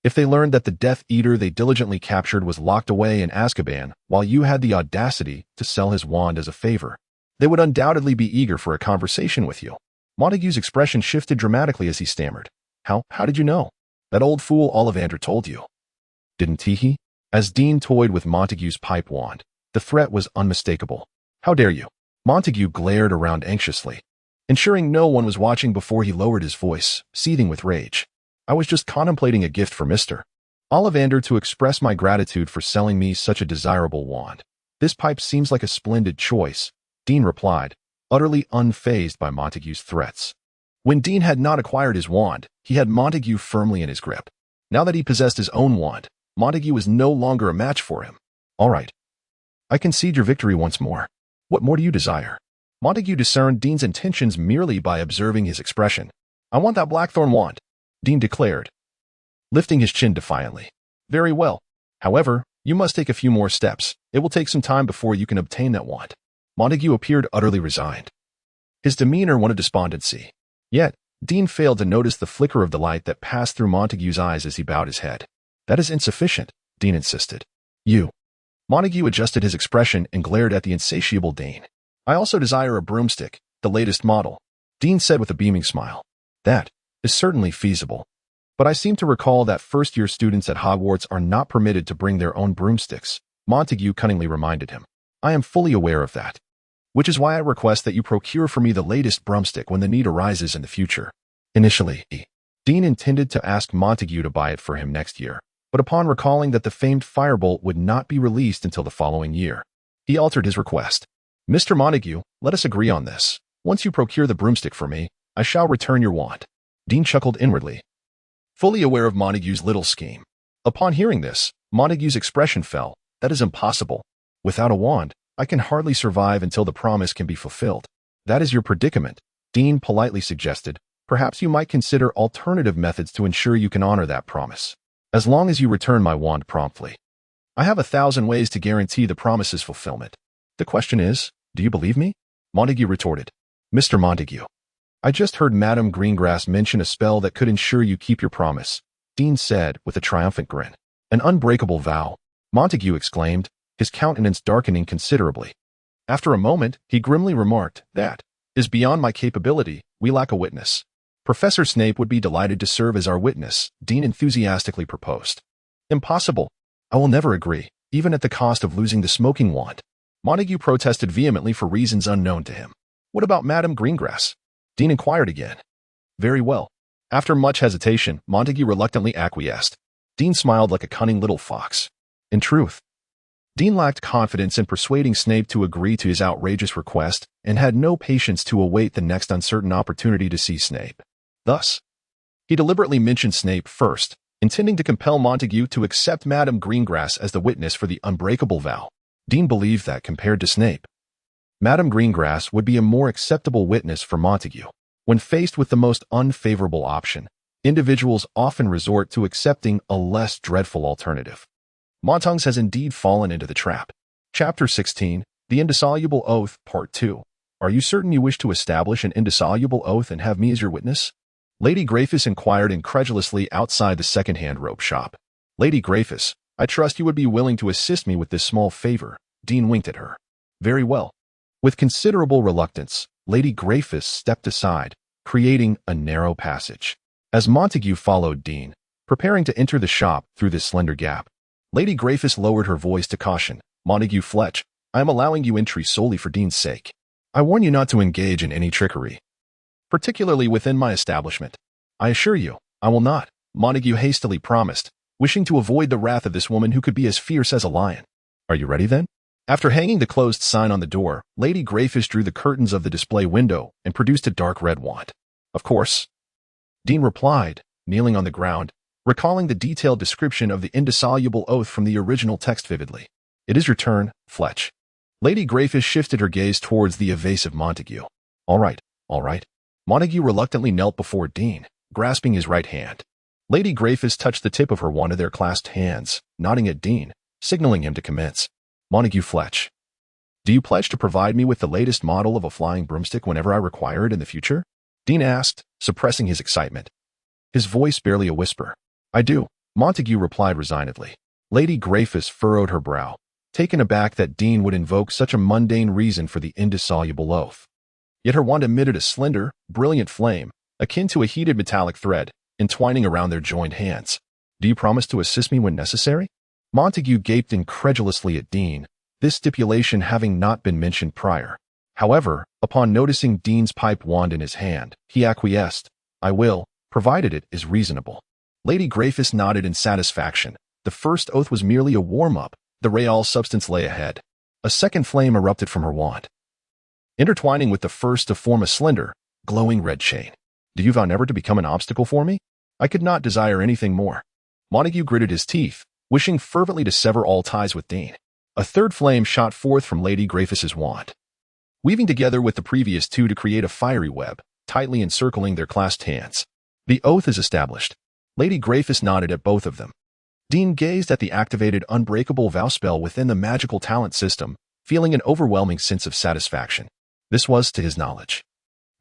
If they learned that the Death Eater they diligently captured was locked away in Azkaban while you had the audacity to sell his wand as a favor, they would undoubtedly be eager for a conversation with you. Montague's expression shifted dramatically as he stammered. How did you know? That old fool Ollivander told you. Didn't he? As Dean toyed with Montague's pipe wand, the threat was unmistakable. How dare you? Montague glared around anxiously, ensuring no one was watching before he lowered his voice, seething with rage. I was just contemplating a gift for Mr. Ollivander to express my gratitude for selling me such a desirable wand. This pipe seems like a splendid choice, Dean replied, utterly unfazed by Montague's threats. When Dean had not acquired his wand, he had Montague firmly in his grip. Now that he possessed his own wand, Montague was no longer a match for him. All right. I concede your victory once more. What more do you desire? Montague discerned Dean's intentions merely by observing his expression. I want that Blackthorn wand, Dean declared, lifting his chin defiantly. Very well. However, you must take a few more steps. It will take some time before you can obtain that wand. Montague appeared utterly resigned, his demeanor one of despondency. Yet, Dean failed to notice the flicker of delight that passed through Montague's eyes as he bowed his head. That is insufficient, Dean insisted. You. Montague adjusted his expression and glared at the insatiable Dean. I also desire a broomstick, the latest model, Dean said with a beaming smile. That is certainly feasible. But I seem to recall that first-year students at Hogwarts are not permitted to bring their own broomsticks, Montague cunningly reminded him. I am fully aware of that, which is why I request that you procure for me the latest broomstick when the need arises in the future. Initially, Dean intended to ask Montague to buy it for him next year, but upon recalling that the famed firebolt would not be released until the following year, he altered his request. Mr. Montague, let us agree on this. Once you procure the broomstick for me, I shall return your wand. Dean chuckled inwardly, fully aware of Montague's little scheme. Upon hearing this, Montague's expression fell. That is impossible. Without a wand, I can hardly survive until the promise can be fulfilled. That is your predicament, Dean politely suggested. Perhaps you might consider alternative methods to ensure you can honor that promise. As long as you return my wand promptly. I have 1,000 ways to guarantee the promise's fulfillment. The question is, do you believe me? Montague retorted. Mr. Montague, I just heard Madame Greengrass mention a spell that could ensure you keep your promise, Dean said with a triumphant grin. An unbreakable vow, Montague exclaimed, his countenance darkening considerably. After a moment, he grimly remarked, that is beyond my capability. We lack a witness. Professor Snape would be delighted to serve as our witness, Dean enthusiastically proposed. Impossible. I will never agree, even at the cost of losing the smoking wand. Montague protested vehemently for reasons unknown to him. What about Madame Greengrass? Dean inquired again. Very well. After much hesitation, Montague reluctantly acquiesced. Dean smiled like a cunning little fox. In truth, Dean lacked confidence in persuading Snape to agree to his outrageous request and had no patience to await the next uncertain opportunity to see Snape. Thus, he deliberately mentioned Snape first, intending to compel Montague to accept Madame Greengrass as the witness for the unbreakable vow. Dean believed that, compared to Snape, Madame Greengrass would be a more acceptable witness for Montague. When faced with the most unfavorable option, individuals often resort to accepting a less dreadful alternative. Montague has indeed fallen into the trap. Chapter 16, The Indissoluble Oath, Part 2. Are you certain you wish to establish an indissoluble oath and have me as your witness? Lady Greyfus inquired incredulously outside the second-hand rope shop. Lady Greyfus, I trust you would be willing to assist me with this small favor. Dean winked at her. Very well. With considerable reluctance, Lady Greyfus stepped aside, creating a narrow passage. As Montague followed Dean, preparing to enter the shop through this slender gap, Lady Greyfus lowered her voice to caution. Montague Fletch, I am allowing you entry solely for Dean's sake. I warn you not to engage in any trickery, particularly within my establishment. I assure you, I will not, Montague hastily promised, wishing to avoid the wrath of this woman who could be as fierce as a lion. Are you ready then? After hanging the closed sign on the door, Lady Greyfus drew the curtains of the display window and produced a dark red wand. Of course, Dean replied, kneeling on the ground, recalling the detailed description of the indissoluble oath from the original text vividly. It is your turn, Fletch. Lady Greyfus shifted her gaze towards the evasive Montague. All right. Montague reluctantly knelt before Dean, grasping his right hand. Lady Greyfus touched the tip of her wand of their clasped hands, nodding at Dean, signaling him to commence. Montague Fletch, do you pledge to provide me with the latest model of a flying broomstick whenever I require it in the future? Dean asked, suppressing his excitement, his voice barely a whisper. I do, Montague replied resignedly. Lady Greyfus furrowed her brow, taken aback that Dean would invoke such a mundane reason for the indissoluble oath. Yet her wand emitted a slender, brilliant flame, akin to a heated metallic thread, entwining around their joined hands. Do you promise to assist me when necessary? Montague gaped incredulously at Dean, this stipulation having not been mentioned prior. However, upon noticing Dean's pipe wand in his hand, he acquiesced. I will, provided it is reasonable. Lady Greyfus nodded in satisfaction. The first oath was merely a warm-up. The real substance lay ahead. A second flame erupted from her wand, intertwining with the first to form a slender, glowing red chain. Do you vow never to become an obstacle for me? I could not desire anything more. Montague gritted his teeth, wishing fervently to sever all ties with Dean. A third flame shot forth from Lady Greyfus's wand, weaving together with the previous two to create a fiery web, tightly encircling their clasped hands. The oath is established. Lady Greyfus nodded at both of them. Dean gazed at the activated unbreakable vow spell within the magical talent system, feeling an overwhelming sense of satisfaction. This was, to his knowledge,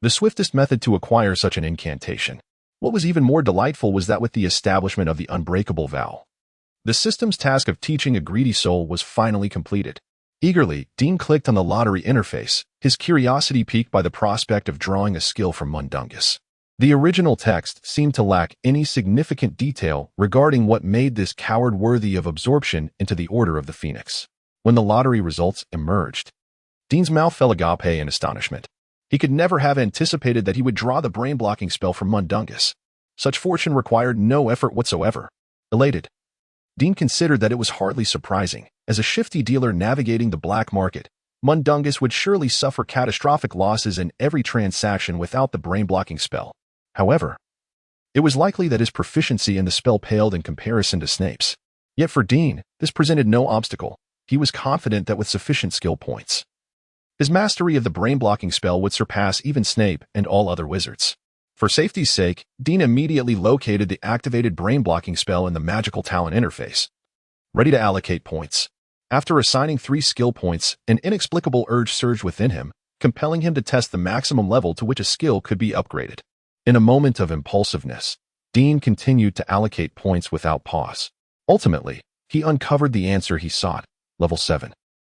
the swiftest method to acquire such an incantation. What was even more delightful was that with the establishment of the unbreakable vow, the system's task of teaching a greedy soul was finally completed. Eagerly, Dean clicked on the lottery interface, his curiosity piqued by the prospect of drawing a skill from Mundungus. The original text seemed to lack any significant detail regarding what made this coward worthy of absorption into the Order of the Phoenix. When the lottery results emerged, Dean's mouth fell agape in astonishment. He could never have anticipated that he would draw the brain-blocking spell from Mundungus. Such fortune required no effort whatsoever. Elated, Dean considered that it was hardly surprising. As a shifty dealer navigating the black market, Mundungus would surely suffer catastrophic losses in every transaction without the brain-blocking spell. However, it was likely that his proficiency in the spell paled in comparison to Snape's. Yet for Dean, this presented no obstacle. He was confident that with sufficient skill points, his mastery of the brain-blocking spell would surpass even Snape and all other wizards. For safety's sake, Dean immediately located the activated brain-blocking spell in the magical talent interface, ready to allocate points. After assigning 3 skill points, an inexplicable urge surged within him, compelling him to test the maximum level to which a skill could be upgraded. In a moment of impulsiveness, Dean continued to allocate points without pause. Ultimately, he uncovered the answer he sought, level 7.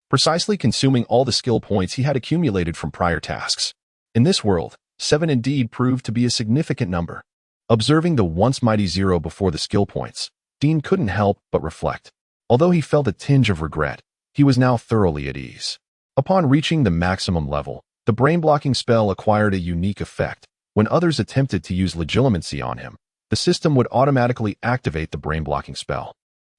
Precisely consuming all the skill points he had accumulated from prior tasks. In this world, 7 indeed proved to be a significant number. Observing the once mighty 0 before the skill points, Dean couldn't help but reflect. Although he felt a tinge of regret, he was now thoroughly at ease. Upon reaching the maximum level, the brain-blocking spell acquired a unique effect. When others attempted to use legilimency on him, the system would automatically activate the brain-blocking spell,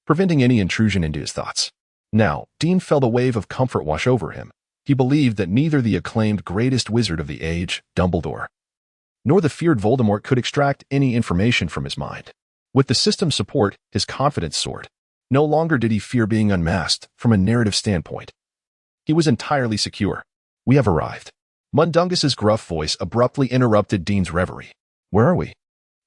preventing any intrusion into his thoughts. Now, Dean felt a wave of comfort wash over him. He believed that neither the acclaimed greatest wizard of the age, Dumbledore, nor the feared Voldemort could extract any information from his mind. With the system's support, his confidence soared. No longer did he fear being unmasked from a narrative standpoint. He was entirely secure. "We have arrived." Mundungus's gruff voice abruptly interrupted Dean's reverie. "Where are we?"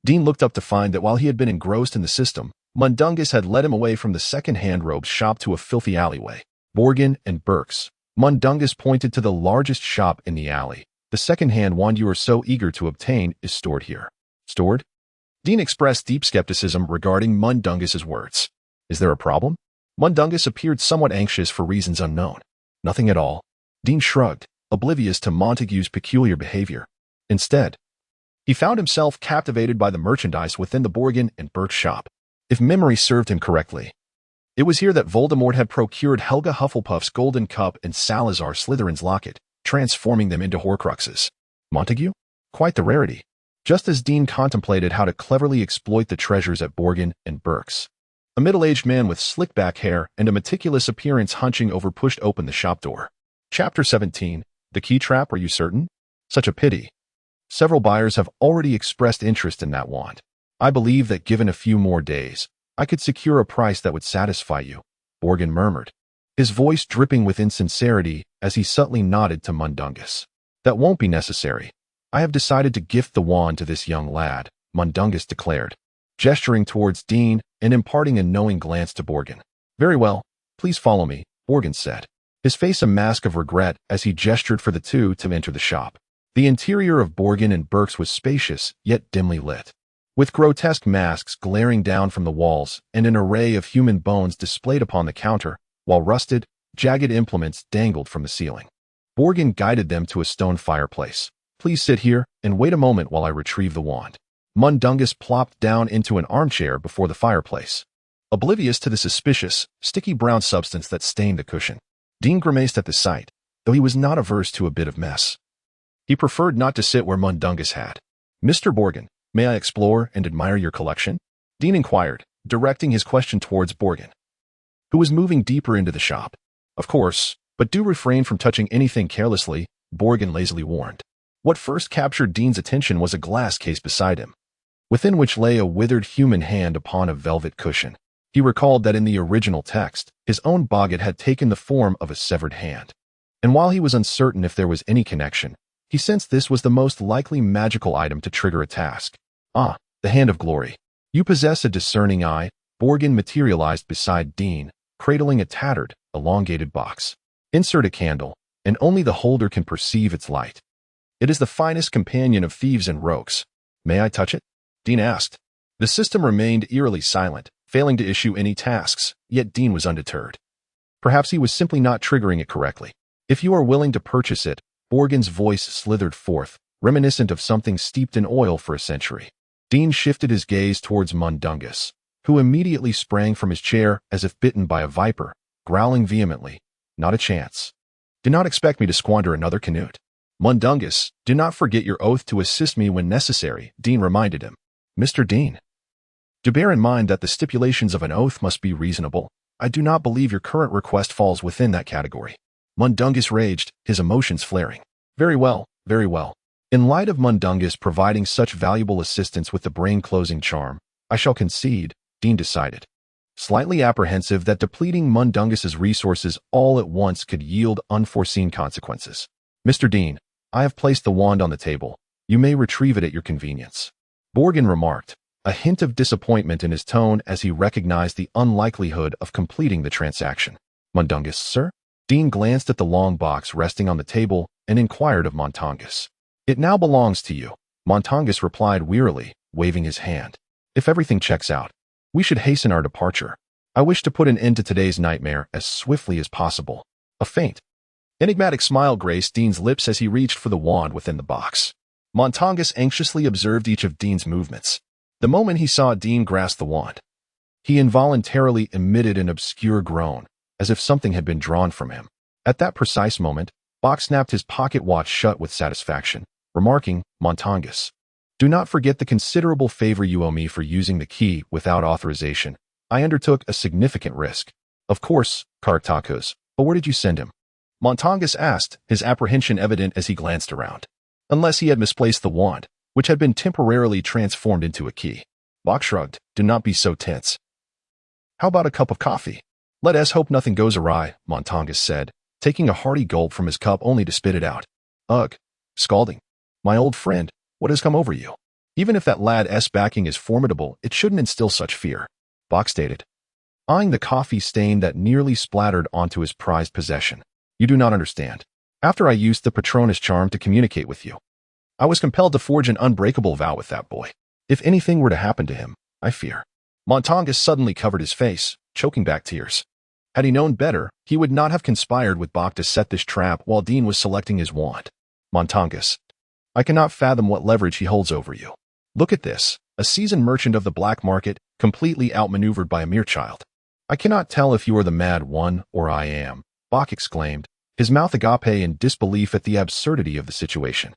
Dean looked up to find that while he had been engrossed in the system, Mundungus had led him away from the second-hand robes shop to a filthy alleyway. Borgin and Burke's. Mundungus pointed to the largest shop in the alley. "The second-hand wand you are so eager to obtain is stored here." "Stored?" Dean expressed deep skepticism regarding Mundungus's words. "Is there a problem?" Mundungus appeared somewhat anxious for reasons unknown. "Nothing at all." Dean shrugged, oblivious to Montague's peculiar behavior. Instead, he found himself captivated by the merchandise within the Borgin and Burke shop. If memory served him correctly, it was here that Voldemort had procured Helga Hufflepuff's golden cup and Salazar Slytherin's locket, transforming them into Horcruxes. Montague? Quite the rarity. Just as Dean contemplated how to cleverly exploit the treasures at Borgin and Burke's, a middle-aged man with slick-back hair and a meticulous appearance hunching over pushed open the shop door. Chapter 17. The key trap, are you certain? Such a pity. Several buyers have already expressed interest in that wand. I believe that given a few more days, I could secure a price that would satisfy you, Borgin murmured, his voice dripping with insincerity as he subtly nodded to Mundungus. That won't be necessary. I have decided to gift the wand to this young lad, Mundungus declared, gesturing towards Dean and imparting a knowing glance to Borgin. Very well, please follow me, Borgin said, his face a mask of regret as he gestured for the two to enter the shop. The interior of Borgin and Burke's was spacious, yet dimly lit, with grotesque masks glaring down from the walls and an array of human bones displayed upon the counter, while rusted, jagged implements dangled from the ceiling. Borgin guided them to a stone fireplace. Please sit here and wait a moment while I retrieve the wand. Mundungus plopped down into an armchair before the fireplace, oblivious to the suspicious, sticky brown substance that stained the cushion. Dean grimaced at the sight, though he was not averse to a bit of mess. He preferred not to sit where Mundungus had. Mr. Borgin, may I explore and admire your collection? Dean inquired, directing his question towards Borgin, who was moving deeper into the shop. Of course, but do refrain from touching anything carelessly, Borgin lazily warned. What first captured Dean's attention was a glass case beside him, within which lay a withered human hand upon a velvet cushion. He recalled that in the original text, his own boggart had taken the form of a severed hand. And while he was uncertain if there was any connection, he sensed this was the most likely magical item to trigger a task. Ah, the Hand of Glory. You possess a discerning eye. Borgin materialized beside Dean, cradling a tattered, elongated box. Insert a candle, and only the holder can perceive its light. It is the finest companion of thieves and rogues. May I touch it? Dean asked. The system remained eerily silent, failing to issue any tasks, yet Dean was undeterred. Perhaps he was simply not triggering it correctly. If you are willing to purchase it, Borgin's voice slithered forth, reminiscent of something steeped in oil for a century. Dean shifted his gaze towards Mundungus, who immediately sprang from his chair as if bitten by a viper, growling vehemently, Not a chance. Do not expect me to squander another Canute. Mundungus, do not forget your oath to assist me when necessary, Dean reminded him. Mr. Dean. Do bear in mind that the stipulations of an oath must be reasonable. I do not believe your current request falls within that category. Mundungus raged, his emotions flaring. Very well, very well. In light of Mundungus providing such valuable assistance with the brain-closing charm, I shall concede, Dean decided. Slightly apprehensive that depleting Mundungus's resources all at once could yield unforeseen consequences. Mr. Dean, I have placed the wand on the table. You may retrieve it at your convenience. Borgin remarked, a hint of disappointment in his tone as he recognized the unlikelihood of completing the transaction. Mundungus, sir? Dean glanced at the long box resting on the table and inquired of Mundungus. It now belongs to you, Mundungus replied wearily, waving his hand. If everything checks out, we should hasten our departure. I wish to put an end to today's nightmare as swiftly as possible. A faint, enigmatic smile graced Dean's lips as he reached for the wand within the box. Mundungus anxiously observed each of Dean's movements. The moment he saw Dean grasp the wand, he involuntarily emitted an obscure groan, as if something had been drawn from him. At that precise moment, Bach snapped his pocket watch shut with satisfaction, remarking, Mundungus, do not forget the considerable favor you owe me for using the key without authorization. I undertook a significant risk. Of course, Kartakos, but where did you send him? Mundungus asked, his apprehension evident as he glanced around. Unless he had misplaced the wand, which had been temporarily transformed into a key. Bach shrugged, do not be so tense. How about a cup of coffee? Let us hope nothing goes awry, Mundungus said, taking a hearty gulp from his cup only to spit it out. Ugh, scalding. My old friend, what has come over you? Even if that lad's backing is formidable, it shouldn't instill such fear, Bach stated, eyeing the coffee stain that nearly splattered onto his prized possession. You do not understand. After I used the Patronus charm to communicate with you, I was compelled to forge an unbreakable vow with that boy. If anything were to happen to him, I fear. Mundungus suddenly covered his face, choking back tears. Had he known better, he would not have conspired with Bach to set this trap while Dean was selecting his wand. Mundungus, I cannot fathom what leverage he holds over you. Look at this, a seasoned merchant of the black market, completely outmaneuvered by a mere child. I cannot tell if you are the mad one or I am, Bach exclaimed, his mouth agape in disbelief at the absurdity of the situation.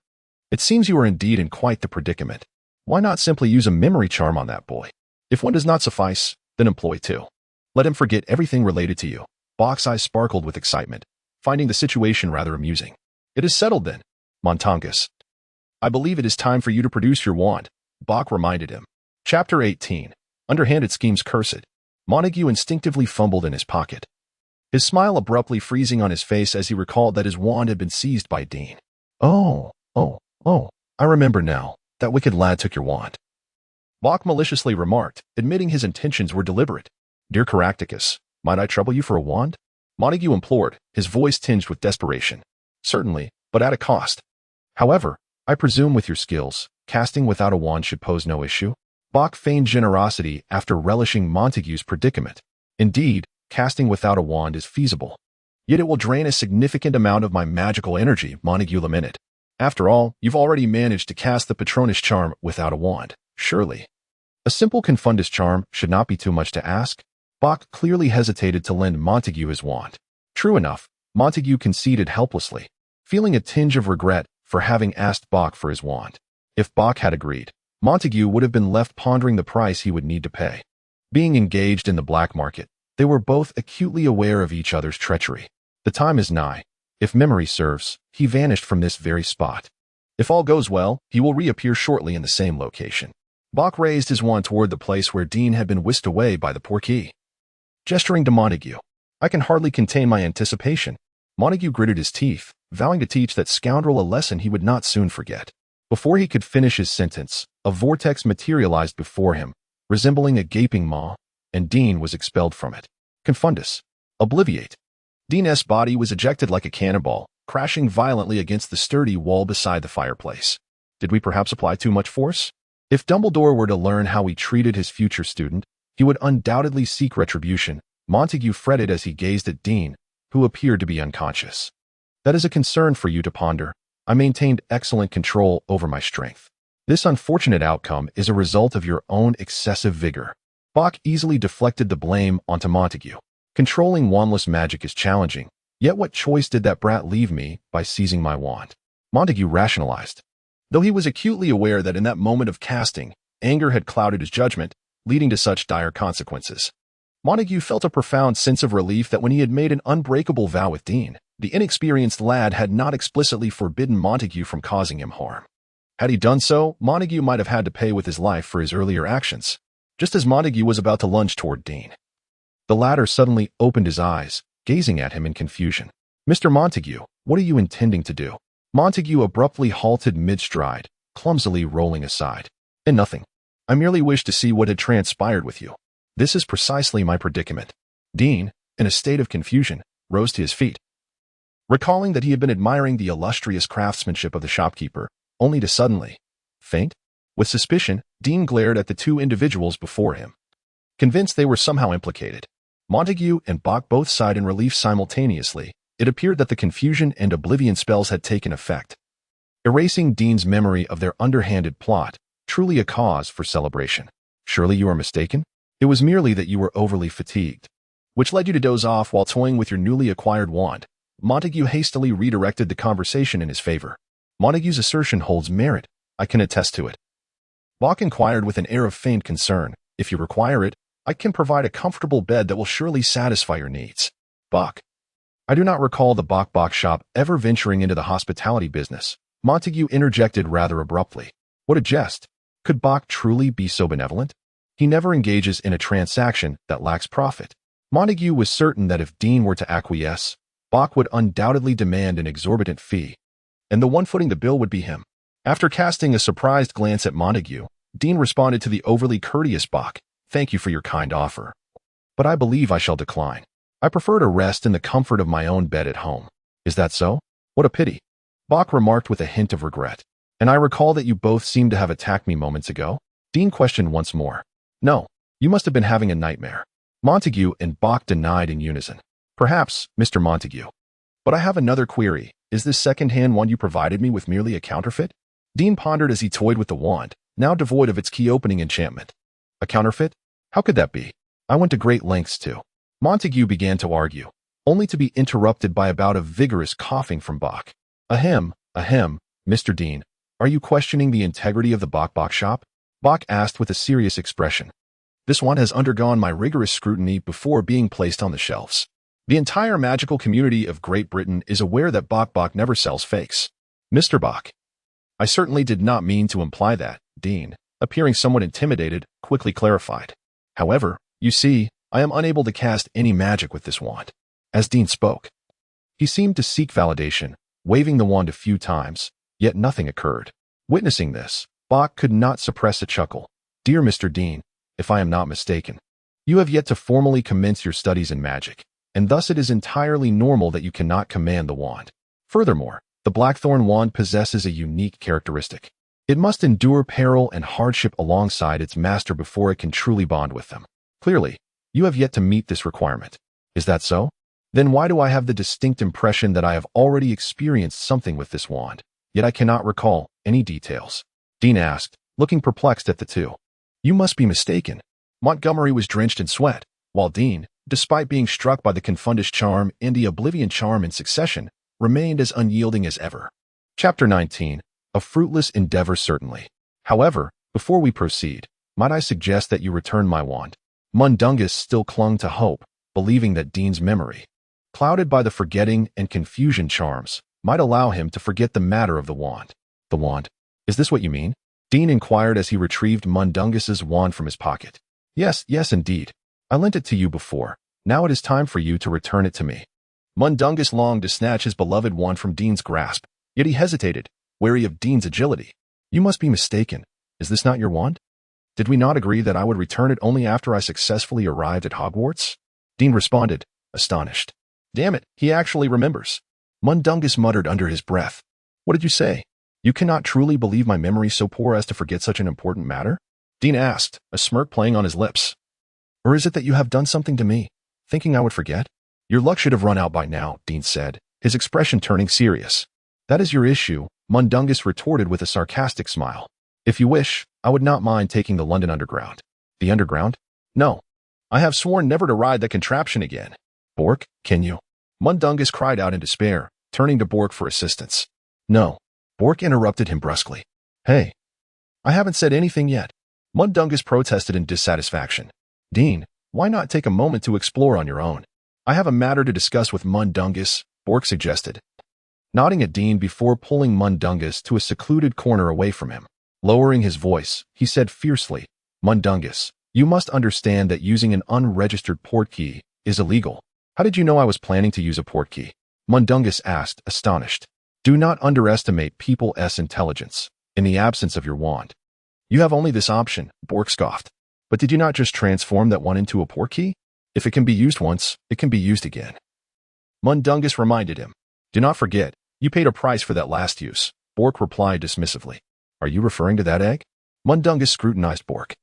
It seems you are indeed in quite the predicament. Why not simply use a memory charm on that boy? If one does not suffice, then employ two. Let him forget everything related to you. Bach's eyes sparkled with excitement, finding the situation rather amusing. It is settled then, Mundungus. I believe it is time for you to produce your wand, Bach reminded him. Chapter 18. Underhanded schemes cursed. Montague instinctively fumbled in his pocket, his smile abruptly freezing on his face as he recalled that his wand had been seized by Dean. Oh, I remember now. That wicked lad took your wand. Bach maliciously remarked, admitting his intentions were deliberate. Dear Caractacus, might I trouble you for a wand? Montague implored, his voice tinged with desperation. Certainly, but at a cost. However, I presume with your skills, casting without a wand should pose no issue? Bach feigned generosity after relishing Montague's predicament. Indeed, casting without a wand is feasible. Yet it will drain a significant amount of my magical energy, Montague lamented. After all, you've already managed to cast the Patronus charm without a wand, surely. A simple Confundus charm should not be too much to ask. Bach clearly hesitated to lend Montague his wand. True enough, Montague conceded helplessly, feeling a tinge of regret for having asked Bach for his wand. If Bach had agreed, Montague would have been left pondering the price he would need to pay. Being engaged in the black market, they were both acutely aware of each other's treachery. The time is nigh. If memory serves, he vanished from this very spot. If all goes well, he will reappear shortly in the same location. Bach raised his wand toward the place where Dean had been whisked away by the portkey. Gesturing to Montague, I can hardly contain my anticipation. Montague gritted his teeth, vowing to teach that scoundrel a lesson he would not soon forget. Before he could finish his sentence, a vortex materialized before him, resembling a gaping maw, and Dean was expelled from it. Confundus. Obliviate. Dean's body was ejected like a cannonball, crashing violently against the sturdy wall beside the fireplace. Did we perhaps apply too much force? If Dumbledore were to learn how he treated his future student, he would undoubtedly seek retribution, Montague fretted as he gazed at Dean, who appeared to be unconscious. That is a concern for you to ponder. I maintained excellent control over my strength. This unfortunate outcome is a result of your own excessive vigor. Bach easily deflected the blame onto Montague. Controlling wandless magic is challenging, yet what choice did that brat leave me by seizing my wand? Montague rationalized. Though he was acutely aware that in that moment of casting, anger had clouded his judgment, leading to such dire consequences. Montague felt a profound sense of relief that when he had made an unbreakable vow with Dean, the inexperienced lad had not explicitly forbidden Montague from causing him harm. Had he done so, Montague might have had to pay with his life for his earlier actions. Just as Montague was about to lunge toward Dean, the latter suddenly opened his eyes, gazing at him in confusion. "Mr. Montague, what are you intending to do?" Montague abruptly halted mid-stride, clumsily rolling aside. "Nothing. I merely wish to see what had transpired with you. This is precisely my predicament." Dean, in a state of confusion, rose to his feet, recalling that he had been admiring the illustrious craftsmanship of the shopkeeper, only to suddenly faint. With suspicion, Dean glared at the two individuals before him, convinced they were somehow implicated. Montague and Bach both sighed in relief simultaneously. It appeared that the confusion and oblivion spells had taken effect, erasing Dean's memory of their underhanded plot, truly a cause for celebration. "Surely you are mistaken? It was merely that you were overly fatigued, which led you to doze off while toying with your newly acquired wand." Montague hastily redirected the conversation in his favor. "Montague's assertion holds merit. I can attest to it." Bach inquired with an air of feigned concern. "If you require it, I can provide a comfortable bed that will surely satisfy your needs." Bach. "I do not recall the Bach shop ever venturing into the hospitality business," Montague interjected rather abruptly. What a jest! Could Bach truly be so benevolent? He never engages in a transaction that lacks profit. Montague was certain that if Dean were to acquiesce, Bach would undoubtedly demand an exorbitant fee, and the one footing the bill would be him. After casting a surprised glance at Montague, Dean responded to the overly courteous Bach, "Thank you for your kind offer, but I believe I shall decline. I prefer to rest in the comfort of my own bed at home." "Is that so? What a pity," Bach remarked with a hint of regret. "And I recall that you both seemed to have attacked me moments ago?" Dean questioned once more. "No, you must have been having a nightmare." Montague and Bach denied in unison. "Perhaps, Mr. Montague. But I have another query. Is this second-hand wand you provided me with merely a counterfeit?" Dean pondered as he toyed with the wand, now devoid of its key-opening enchantment. "A counterfeit? How could that be? I went to great lengths to—" Montague began to argue, only to be interrupted by a bout of vigorous coughing from Bach. Ahem, Mr. Dean, are you questioning the integrity of the Bach shop?" Bach asked with a serious expression. "This wand has undergone my rigorous scrutiny before being placed on the shelves. The entire magical community of Great Britain is aware that Bach never sells fakes." "Mr. Bach, I certainly did not mean to imply that," Dean, appearing somewhat intimidated, quickly clarified. "However, you see, I am unable to cast any magic with this wand." As Dean spoke, he seemed to seek validation, waving the wand a few times, yet nothing occurred. Witnessing this, Bach could not suppress a chuckle. "Dear Mr. Dean, if I am not mistaken, you have yet to formally commence your studies in magic, and thus it is entirely normal that you cannot command the wand. Furthermore, the Blackthorn wand possesses a unique characteristic. It must endure peril and hardship alongside its master before it can truly bond with them. Clearly, you have yet to meet this requirement. Is that so? Then why do I have the distinct impression that I have already experienced something with this wand, yet I cannot recall any details?" Dean asked, looking perplexed at the two. "You must be mistaken." Montgomery was drenched in sweat, while Dean, despite being struck by the Confundus charm and the Oblivion charm in succession, remained as unyielding as ever. Chapter 19. A fruitless endeavor certainly. "However, before we proceed, might I suggest that you return my wand?" Mundungus still clung to hope, believing that Dean's memory, clouded by the forgetting and confusion charms, might allow him to forget the matter of the wand. "The wand? Is this what you mean?" Dean inquired as he retrieved Mundungus's wand from his pocket. Yes, indeed. I lent it to you before. Now it is time for you to return it to me." Mundungus longed to snatch his beloved wand from Dean's grasp, yet he hesitated, wary of Dean's agility. "You must be mistaken. Is this not your wand? Did we not agree that I would return it only after I successfully arrived at Hogwarts?" Dean responded, astonished. "Damn it, he actually remembers." Mundungus muttered under his breath. "What did you say? You cannot truly believe my memory so poor as to forget such an important matter?" Dean asked, a smirk playing on his lips. "Or is it that you have done something to me, thinking I would forget?" "Your luck should have run out by now," Dean said, his expression turning serious. "That is your issue," Mundungus retorted with a sarcastic smile. "If you wish, I would not mind taking the London Underground." "The Underground? No. I have sworn never to ride that contraption again." "Bork, can you?" Mundungus cried out in despair, turning to Bork for assistance. "No." Bork interrupted him brusquely. "Hey, I haven't said anything yet. Mundungus protested in dissatisfaction. Dean, why not take a moment to explore on your own? I have a matter to discuss with Mundungus, Bork suggested, nodding at Dean before pulling Mundungus to a secluded corner away from him. Lowering his voice, he said fiercely, Mundungus, you must understand that using an unregistered portkey is illegal. How did you know I was planning to use a portkey? Mundungus asked, astonished. Do not underestimate people's intelligence. In the absence of your wand, you have only this option, Bork scoffed. But did you not just transform that one into a portkey? If it can be used once, it can be used again. Mundungus reminded him. Do not forget, you paid a price for that last use. Bork replied dismissively. Are you referring to that egg? Mundungus scrutinized Bork,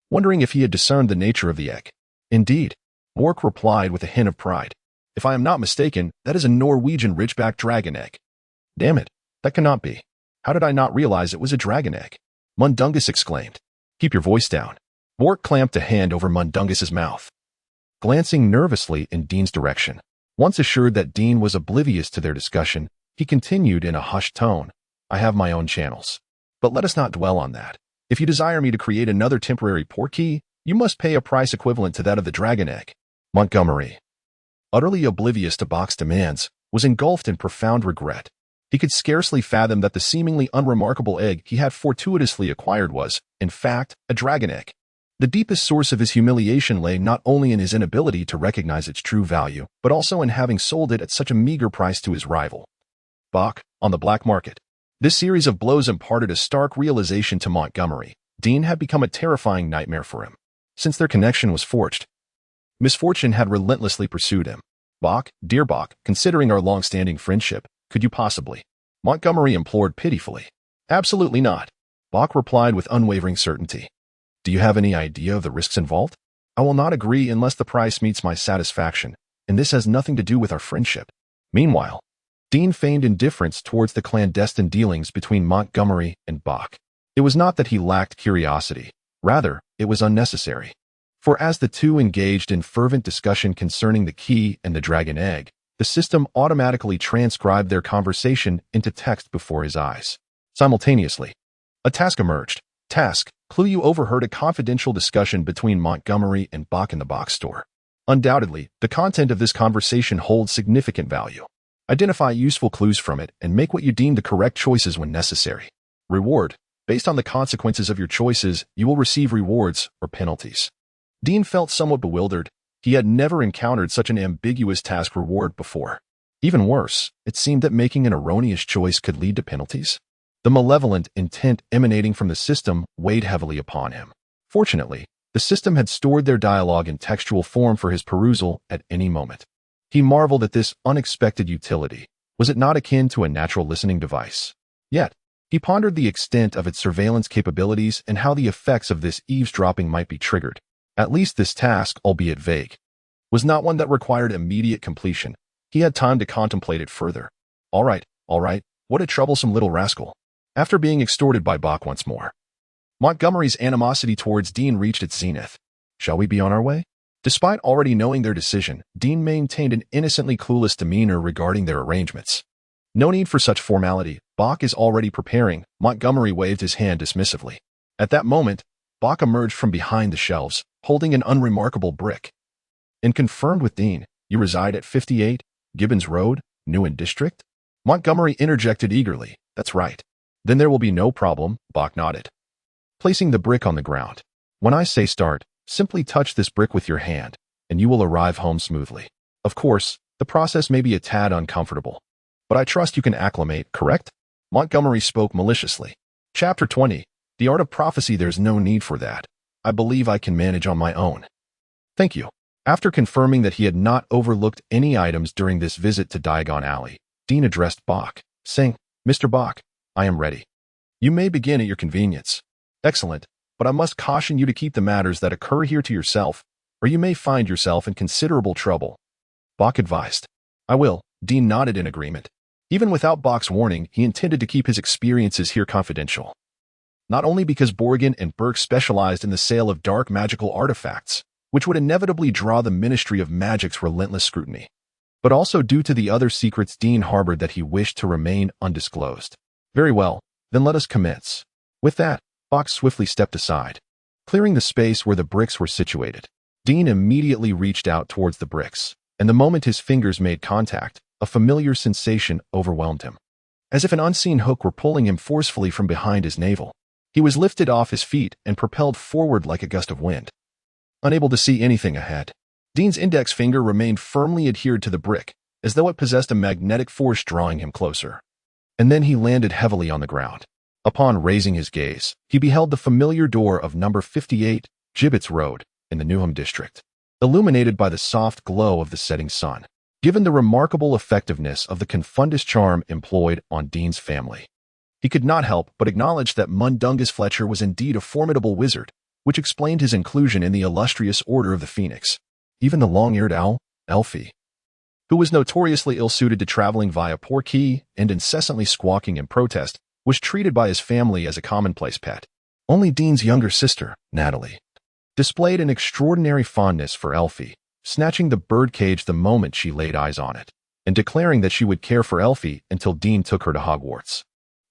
wondering if he had discerned the nature of the egg. Indeed, Bork replied with a hint of pride. If I am not mistaken, that is a Norwegian ridgeback dragon egg. Damn it, that cannot be. How did I not realize it was a dragon egg? Mundungus exclaimed. Keep your voice down. Bork clamped a hand over Mundungus's mouth, glancing nervously in Dean's direction. Once assured that Dean was oblivious to their discussion, he continued in a hushed tone. I have my own channels. But let us not dwell on that. If you desire me to create another temporary portkey, you must pay a price equivalent to that of the dragon egg. Montgomery, utterly oblivious to Bok's demands, was engulfed in profound regret. He could scarcely fathom that the seemingly unremarkable egg he had fortuitously acquired was, in fact, a dragon egg. The deepest source of his humiliation lay not only in his inability to recognize its true value, but also in having sold it at such a meager price to his rival, Bok, on the black market. This series of blows imparted a stark realization to Montgomery. Dean had become a terrifying nightmare for him. Since their connection was forged, misfortune had relentlessly pursued him. Bok, dear Bok, considering our long-standing friendship, could you possibly? Montgomery implored pitifully. Absolutely not. Bok replied with unwavering certainty. Do you have any idea of the risks involved? I will not agree unless the price meets my satisfaction, and this has nothing to do with our friendship. Meanwhile, Dean feigned indifference towards the clandestine dealings between Montgomery and Bok. It was not that he lacked curiosity. Rather, it was unnecessary. For as the two engaged in fervent discussion concerning the key and the dragon egg, the system automatically transcribed their conversation into text before his eyes. Simultaneously, a task emerged. Task, clue you overheard a confidential discussion between Montgomery and Bok in the box store. Undoubtedly, the content of this conversation holds significant value. Identify useful clues from it and make what you deem the correct choices when necessary. Reward. Based on the consequences of your choices, you will receive rewards or penalties. Dean felt somewhat bewildered. He had never encountered such an ambiguous task reward before. Even worse, it seemed that making an erroneous choice could lead to penalties. The malevolent intent emanating from the system weighed heavily upon him. Fortunately, the system had stored their dialogue in textual form for his perusal at any moment. He marveled at this unexpected utility. Was it not akin to a natural listening device? Yet, he pondered the extent of its surveillance capabilities and how the effects of this eavesdropping might be triggered. At least this task, albeit vague, was not one that required immediate completion. He had time to contemplate it further. All right, what a troublesome little rascal. After being extorted by Bok once more, Montgomery's animosity towards Dean reached its zenith. Shall we be on our way? Despite already knowing their decision, Dean maintained an innocently clueless demeanor regarding their arrangements. No need for such formality. Bok is already preparing. Montgomery waved his hand dismissively. At that moment, Bok emerged from behind the shelves, holding an unremarkable brick. And confirmed with Dean, you reside at 58 Gibbons Road, Newt District? Montgomery interjected eagerly. That's right. Then there will be no problem, Bok nodded, placing the brick on the ground. When I say start, simply touch this brick with your hand, and you will arrive home smoothly. Of course, the process may be a tad uncomfortable, but I trust you can acclimate, correct? Montgomery spoke maliciously. Chapter 20. The Art of Prophecy. There's no need for that. I believe I can manage on my own. Thank you. After confirming that he had not overlooked any items during this visit to Diagon Alley, Dean addressed Bok, saying, Mr. Bok, I am ready. You may begin at your convenience. Excellent, but I must caution you to keep the matters that occur here to yourself, or you may find yourself in considerable trouble. Bok advised. I will. Dean nodded in agreement. Even without Bok's warning, he intended to keep his experiences here confidential. Not only because Borgin and Burke specialized in the sale of dark magical artifacts, which would inevitably draw the Ministry of Magic's relentless scrutiny, but also due to the other secrets Dean harbored that he wished to remain undisclosed. Very well, then let us commence. With that, Bok swiftly stepped aside. clearing the space where the bricks were situated. Dean immediately reached out towards the bricks, and the moment his fingers made contact, a familiar sensation overwhelmed him. As if an unseen hook were pulling him forcefully from behind his navel, he was lifted off his feet and propelled forward like a gust of wind. Unable to see anything ahead, Dean's index finger remained firmly adhered to the brick, as though it possessed a magnetic force drawing him closer. And then he landed heavily on the ground. Upon raising his gaze, he beheld the familiar door of number 58, Gibbets Road, in the Newham district, illuminated by the soft glow of the setting sun. Given the remarkable effectiveness of the confundus charm employed on Dean's family, he could not help but acknowledge that Mundungus Fletcher was indeed a formidable wizard, which explained his inclusion in the illustrious Order of the Phoenix. Even the long-eared owl, Elfie, who was notoriously ill-suited to traveling via portkey and incessantly squawking in protest, was treated by his family as a commonplace pet. Only Dean's younger sister, Natalie, displayed an extraordinary fondness for Elfie, snatching the birdcage the moment she laid eyes on it, and declaring that she would care for Elfie until Dean took her to Hogwarts.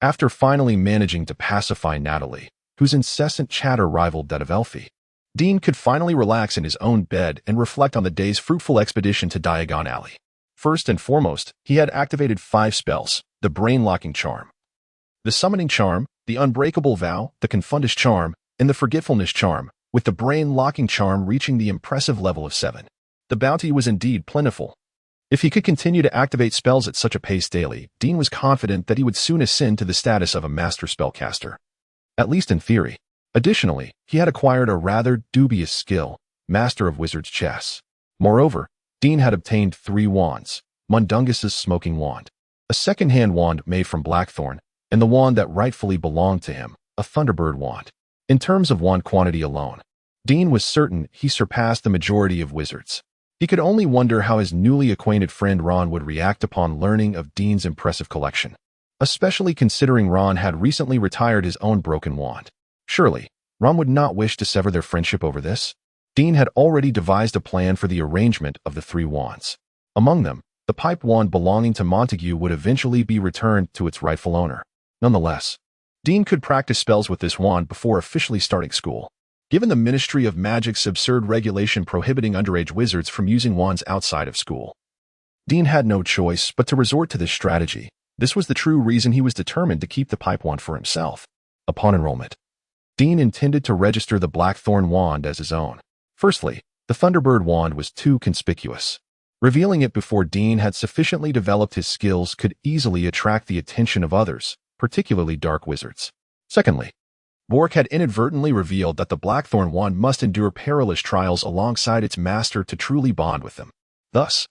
After finally managing to pacify Natalie, whose incessant chatter rivaled that of Elfie, Dean could finally relax in his own bed and reflect on the day's fruitful expedition to Diagon Alley. First and foremost, he had activated 5 spells: the brain-locking charm, the summoning charm, the unbreakable vow, the confundus charm, and the forgetfulness charm, with the brain-locking charm reaching the impressive level of 7. The bounty was indeed plentiful. If he could continue to activate spells at such a pace daily, Dean was confident that he would soon ascend to the status of a master spellcaster, at least in theory. Additionally, he had acquired a rather dubious skill, Master of Wizard's Chess. Moreover, Dean had obtained 3 wands: Mundungus's smoking wand, a second-hand wand made from blackthorn, and the wand that rightfully belonged to him, a Thunderbird wand. In terms of wand quantity alone, Dean was certain he surpassed the majority of wizards. He could only wonder how his newly acquainted friend Ron would react upon learning of Dean's impressive collection, especially considering Ron had recently retired his own broken wand. Surely, Ron would not wish to sever their friendship over this. Dean had already devised a plan for the arrangement of the 3 wands. Among them, the pipe wand belonging to Montague would eventually be returned to its rightful owner. Nonetheless, Dean could practice spells with this wand before officially starting school. Given the Ministry of Magic's absurd regulation prohibiting underage wizards from using wands outside of school, Dean had no choice but to resort to this strategy. This was the true reason he was determined to keep the pipe wand for himself. Upon enrollment, Dean intended to register the Blackthorn wand as his own. Firstly, the Thunderbird wand was too conspicuous. Revealing it before Dean had sufficiently developed his skills could easily attract the attention of others, particularly dark wizards. Secondly, Bork had inadvertently revealed that the Blackthorn wand must endure perilous trials alongside its master to truly bond with them. Thus,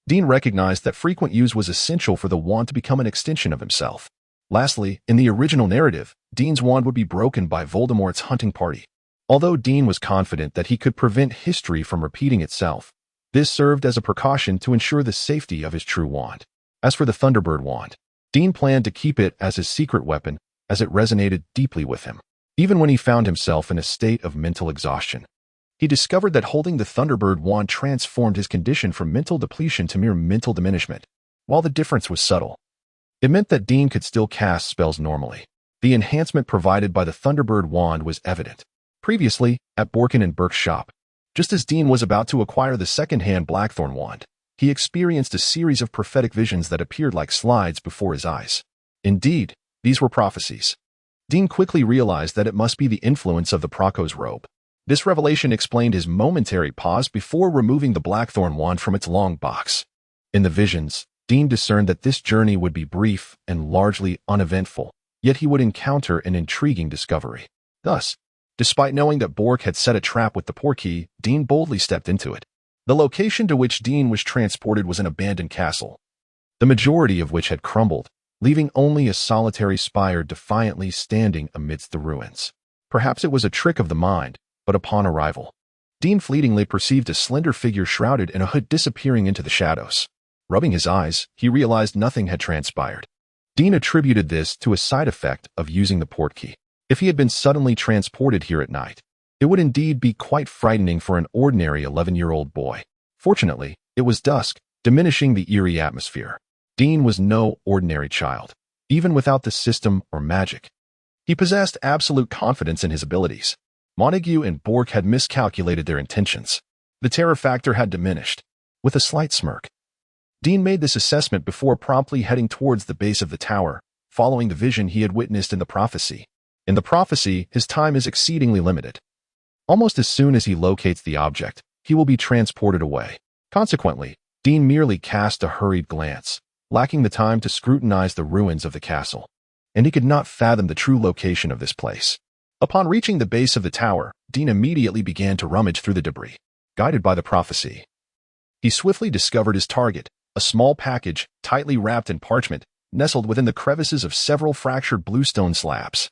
Dean recognized that frequent use was essential for the wand to become an extension of himself. Lastly, in the original narrative, Dean's wand would be broken by Voldemort's hunting party. Although Dean was confident that he could prevent history from repeating itself, this served as a precaution to ensure the safety of his true wand. As for the Thunderbird wand, Dean planned to keep it as his secret weapon, as it resonated deeply with him. Even when he found himself in a state of mental exhaustion, he discovered that holding the Thunderbird wand transformed his condition from mental depletion to mere mental diminishment. While the difference was subtle, it meant that Dean could still cast spells normally. The enhancement provided by the Thunderbird wand was evident. Previously, at Borkin and Burke's shop, just as Dean was about to acquire the second-hand Blackthorn wand, he experienced a series of prophetic visions that appeared like slides before his eyes. Indeed, these were prophecies. Dean quickly realized that it must be the influence of the Proco's robe. This revelation explained his momentary pause before removing the Blackthorn wand from its long box. In the visions, Dean discerned that this journey would be brief and largely uneventful, yet he would encounter an intriguing discovery. Thus, despite knowing that Bork had set a trap with the portkey, Dean boldly stepped into it. The location to which Dean was transported was an abandoned castle, the majority of which had crumbled, leaving only a solitary spire defiantly standing amidst the ruins. Perhaps it was a trick of the mind, but upon arrival, Dean fleetingly perceived a slender figure shrouded in a hood disappearing into the shadows. Rubbing his eyes, he realized nothing had transpired. Dean attributed this to a side effect of using the portkey. If he had been suddenly transported here at night, it would indeed be quite frightening for an ordinary 11-year-old boy. Fortunately, it was dusk, diminishing the eerie atmosphere. Dean was no ordinary child, even without the system or magic. He possessed absolute confidence in his abilities. Montague and Bork had miscalculated their intentions. The terror factor had diminished. With a slight smirk, Dean made this assessment before promptly heading towards the base of the tower, following the vision he had witnessed in the prophecy. In the prophecy, his time is exceedingly limited. Almost as soon as he locates the object, he will be transported away. Consequently, Dean merely cast a hurried glance, lacking the time to scrutinize the ruins of the castle, and he could not fathom the true location of this place. Upon reaching the base of the tower, Dean immediately began to rummage through the debris. Guided by the prophecy, he swiftly discovered his target, a small package, tightly wrapped in parchment, nestled within the crevices of several fractured bluestone slabs.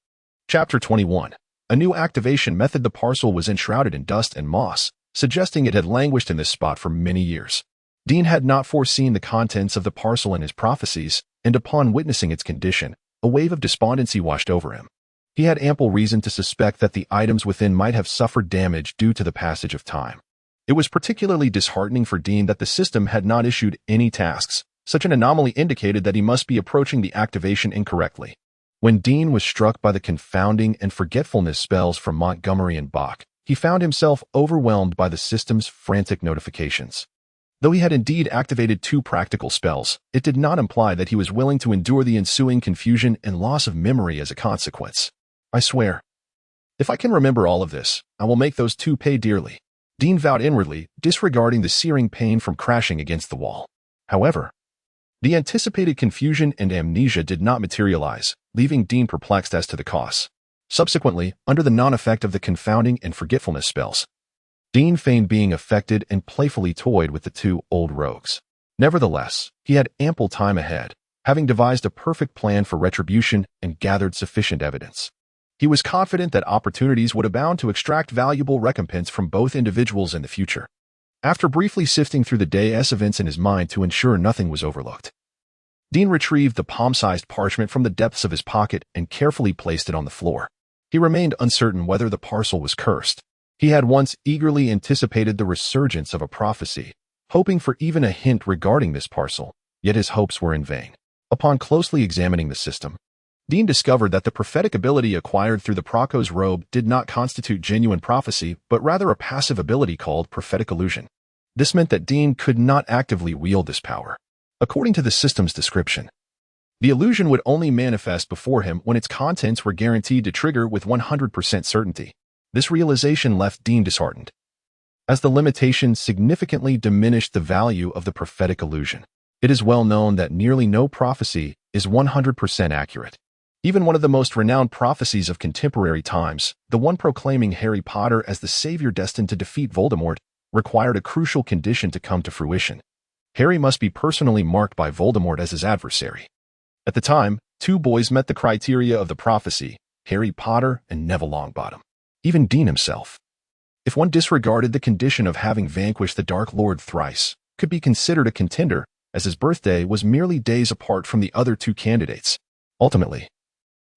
Chapter 21. A new activation method. The parcel was enshrouded in dust and moss, suggesting it had languished in this spot for many years. Dean had not foreseen the contents of the parcel in his prophecies, and upon witnessing its condition, a wave of despondency washed over him. He had ample reason to suspect that the items within might have suffered damage due to the passage of time. It was particularly disheartening for Dean that the system had not issued any tasks. Such an anomaly indicated that he must be approaching the activation incorrectly. When Dean was struck by the confounding and forgetfulness spells from Montgomery and Bach, he found himself overwhelmed by the system's frantic notifications. Though he had indeed activated 2 practical spells, it did not imply that he was willing to endure the ensuing confusion and loss of memory as a consequence. I swear, if I can remember all of this, I will make those 2 pay dearly, Dean vowed inwardly, disregarding the searing pain from crashing against the wall. However, the anticipated confusion and amnesia did not materialize, leaving Dean perplexed as to the cause. Subsequently, under the non-effect of the confounding and forgetfulness spells, Dean feigned being affected and playfully toyed with the 2 old rogues. Nevertheless, he had ample time ahead, having devised a perfect plan for retribution and gathered sufficient evidence. He was confident that opportunities would abound to extract valuable recompense from both individuals in the future. After briefly sifting through the day's events in his mind to ensure nothing was overlooked, Dean retrieved the palm-sized parchment from the depths of his pocket and carefully placed it on the floor. He remained uncertain whether the parcel was cursed. He had once eagerly anticipated the resurgence of a prophecy, hoping for even a hint regarding this parcel, yet his hopes were in vain. Upon closely examining the system, Dean discovered that the prophetic ability acquired through the Proco's robe did not constitute genuine prophecy, but rather a passive ability called prophetic illusion. This meant that Dean could not actively wield this power. According to the system's description, the illusion would only manifest before him when its contents were guaranteed to trigger with 100% certainty. This realization left Dean disheartened, as the limitation significantly diminished the value of the prophetic illusion. It is well known that nearly no prophecy is 100% accurate. Even one of the most renowned prophecies of contemporary times, the one proclaiming Harry Potter as the savior destined to defeat Voldemort, required a crucial condition to come to fruition. Harry must be personally marked by Voldemort as his adversary. At the time, 2 boys met the criteria of the prophecy: Harry Potter and Neville Longbottom. Even Dean himself, if one disregarded the condition of having vanquished the Dark Lord thrice, could be considered a contender, as his birthday was merely days apart from the other 2 candidates. Ultimately,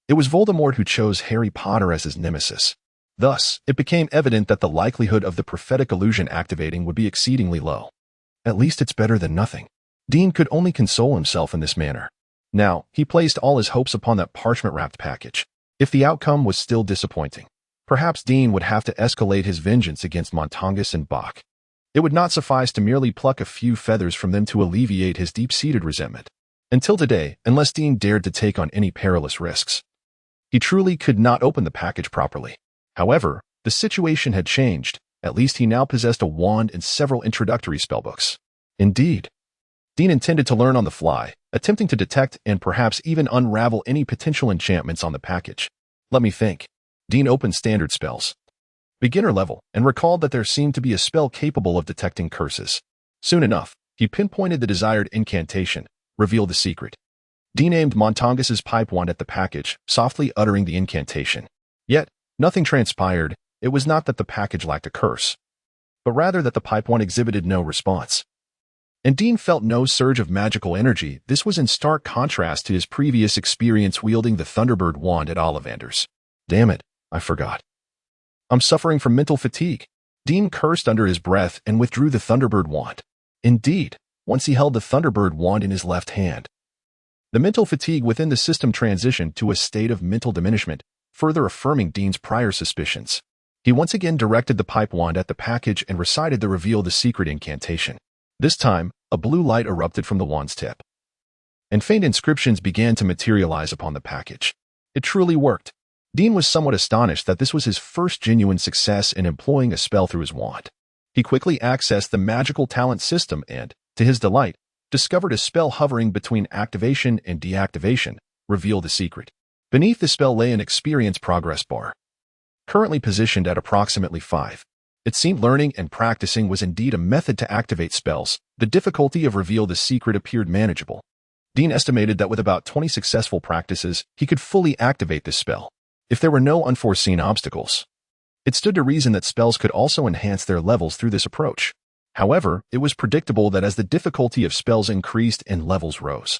it was Voldemort who chose Harry Potter as his nemesis. Thus, it became evident that the likelihood of the prophetic illusion activating would be exceedingly low. At least it's better than nothing. Dean could only console himself in this manner. Now, he placed all his hopes upon that parchment-wrapped package. If the outcome was still disappointing, perhaps Dean would have to escalate his vengeance against Montangus and Bach. It would not suffice to merely pluck a few feathers from them to alleviate his deep-seated resentment. Until today, unless Dean dared to take on any perilous risks, he truly could not open the package properly. However, the situation had changed. At least he now possessed a wand and several introductory spellbooks. Indeed, Dean intended to learn on the fly, attempting to detect and perhaps even unravel any potential enchantments on the package. Let me think. Dean opened standard spells, beginner level, and recalled that there seemed to be a spell capable of detecting curses. Soon enough, he pinpointed the desired incantation, revealed the secret. Dean aimed Montangus's pipe wand at the package, softly uttering the incantation. Yet, nothing transpired. It was not that the package lacked a curse, but rather that the pipe wand exhibited no response. And Dean felt no surge of magical energy. This was in stark contrast to his previous experience wielding the Thunderbird wand at Ollivander's. Damn it, I forgot. I'm suffering from mental fatigue. Dean cursed under his breath and withdrew the Thunderbird wand. Indeed, once he held the Thunderbird wand in his left hand, the mental fatigue within the system transitioned to a state of mental diminishment, further affirming Dean's prior suspicions. He once again directed the pipe wand at the package and recited the reveal the secret incantation. This time, a blue light erupted from the wand's tip, and faint inscriptions began to materialize upon the package. It truly worked. Dean was somewhat astonished that this was his first genuine success in employing a spell through his wand. He quickly accessed the magical talent system and, to his delight, discovered a spell hovering between activation and deactivation, reveal the secret. Beneath the spell lay an experience progress bar, currently positioned at approximately 5. It seemed learning and practicing was indeed a method to activate spells. The difficulty of reveal the secret appeared manageable. Dean estimated that with about 20 successful practices, he could fully activate this spell, if there were no unforeseen obstacles. It stood to reason that spells could also enhance their levels through this approach. However, it was predictable that as the difficulty of spells increased and levels rose,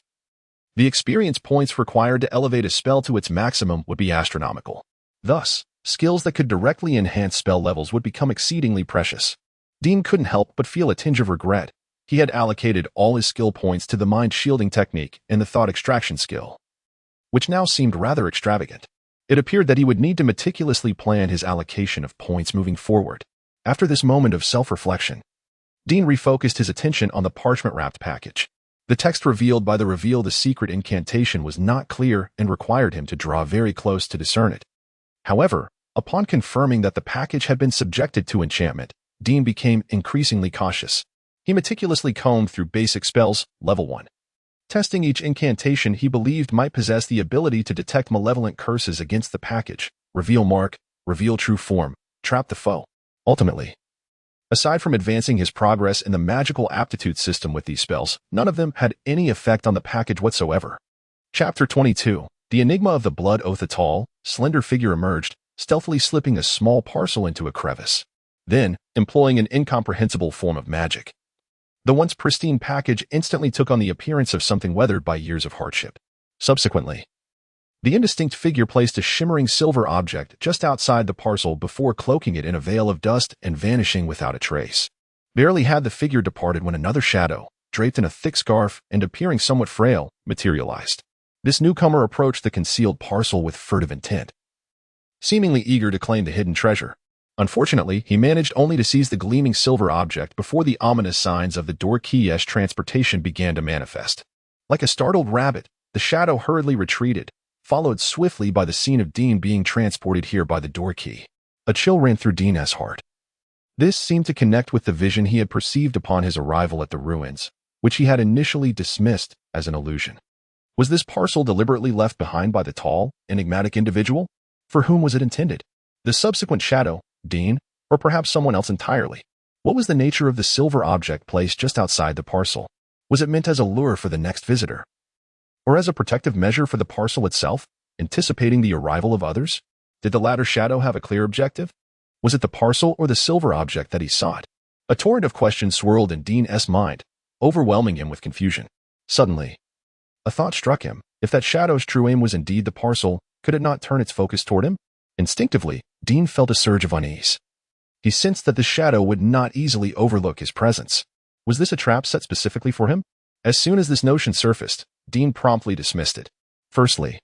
the experience points required to elevate a spell to its maximum would be astronomical. Thus, skills that could directly enhance spell levels would become exceedingly precious. Dean couldn't help but feel a tinge of regret. He had allocated all his skill points to the mind-shielding technique and the thought extraction skill, which now seemed rather extravagant. It appeared that he would need to meticulously plan his allocation of points moving forward. After this moment of self-reflection, Dean refocused his attention on the parchment-wrapped package. The text revealed by the reveal the secret incantation was not clear and required him to draw very close to discern it. However, upon confirming that the package had been subjected to enchantment, Dean became increasingly cautious. He meticulously combed through basic spells, level 1, testing each incantation he believed might possess the ability to detect malevolent curses against the package, reveal mark, reveal true form, trap the foe. Ultimately, aside from advancing his progress in the magical aptitude system with these spells, none of them had any effect on the package whatsoever. Chapter 22. The enigma of the blood oath. A tall, slender figure emerged, stealthily slipping a small parcel into a crevice. Then, employing an incomprehensible form of magic, the once pristine package instantly took on the appearance of something weathered by years of hardship. Subsequently, the indistinct figure placed a shimmering silver object just outside the parcel before cloaking it in a veil of dust and vanishing without a trace. Barely had the figure departed when another shadow, draped in a thick scarf and appearing somewhat frail, materialized. This newcomer approached the concealed parcel with furtive intent, seemingly eager to claim the hidden treasure. Unfortunately, he managed only to seize the gleaming silver object before the ominous signs of the door key-ish transportation began to manifest. Like a startled rabbit, the shadow hurriedly retreated, followed swiftly by the scene of Dean being transported here by the door key. A chill ran through Dean's heart. This seemed to connect with the vision he had perceived upon his arrival at the ruins, which he had initially dismissed as an illusion. Was this parcel deliberately left behind by the tall, enigmatic individual? For whom was it intended? The subsequent shadow, Dean, or perhaps someone else entirely? What was the nature of the silver object placed just outside the parcel? Was it meant as a lure for the next visitor, or as a protective measure for the parcel itself, anticipating the arrival of others? Did the latter shadow have a clear objective? Was it the parcel or the silver object that he sought? A torrent of questions swirled in Dean's mind, overwhelming him with confusion. Suddenly, a thought struck him. If that shadow's true aim was indeed the parcel, could it not turn its focus toward him? Instinctively, Dean felt a surge of unease. He sensed that the shadow would not easily overlook his presence. Was this a trap set specifically for him? As soon as this notion surfaced, Dean promptly dismissed it. Firstly,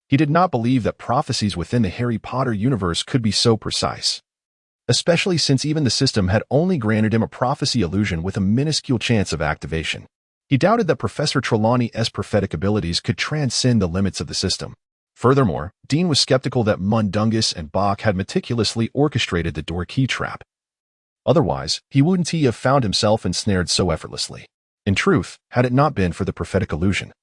he did not believe that prophecies within the Harry Potter universe could be so precise, especially since even the system had only granted him a prophecy illusion with a minuscule chance of activation. He doubted that Professor Trelawney's prophetic abilities could transcend the limits of the system. Furthermore, Dean was skeptical that Mundungus and Bach had meticulously orchestrated the door key trap. Otherwise, he wouldn't have found himself ensnared so effortlessly. In truth, had it not been for the prophetic illusion,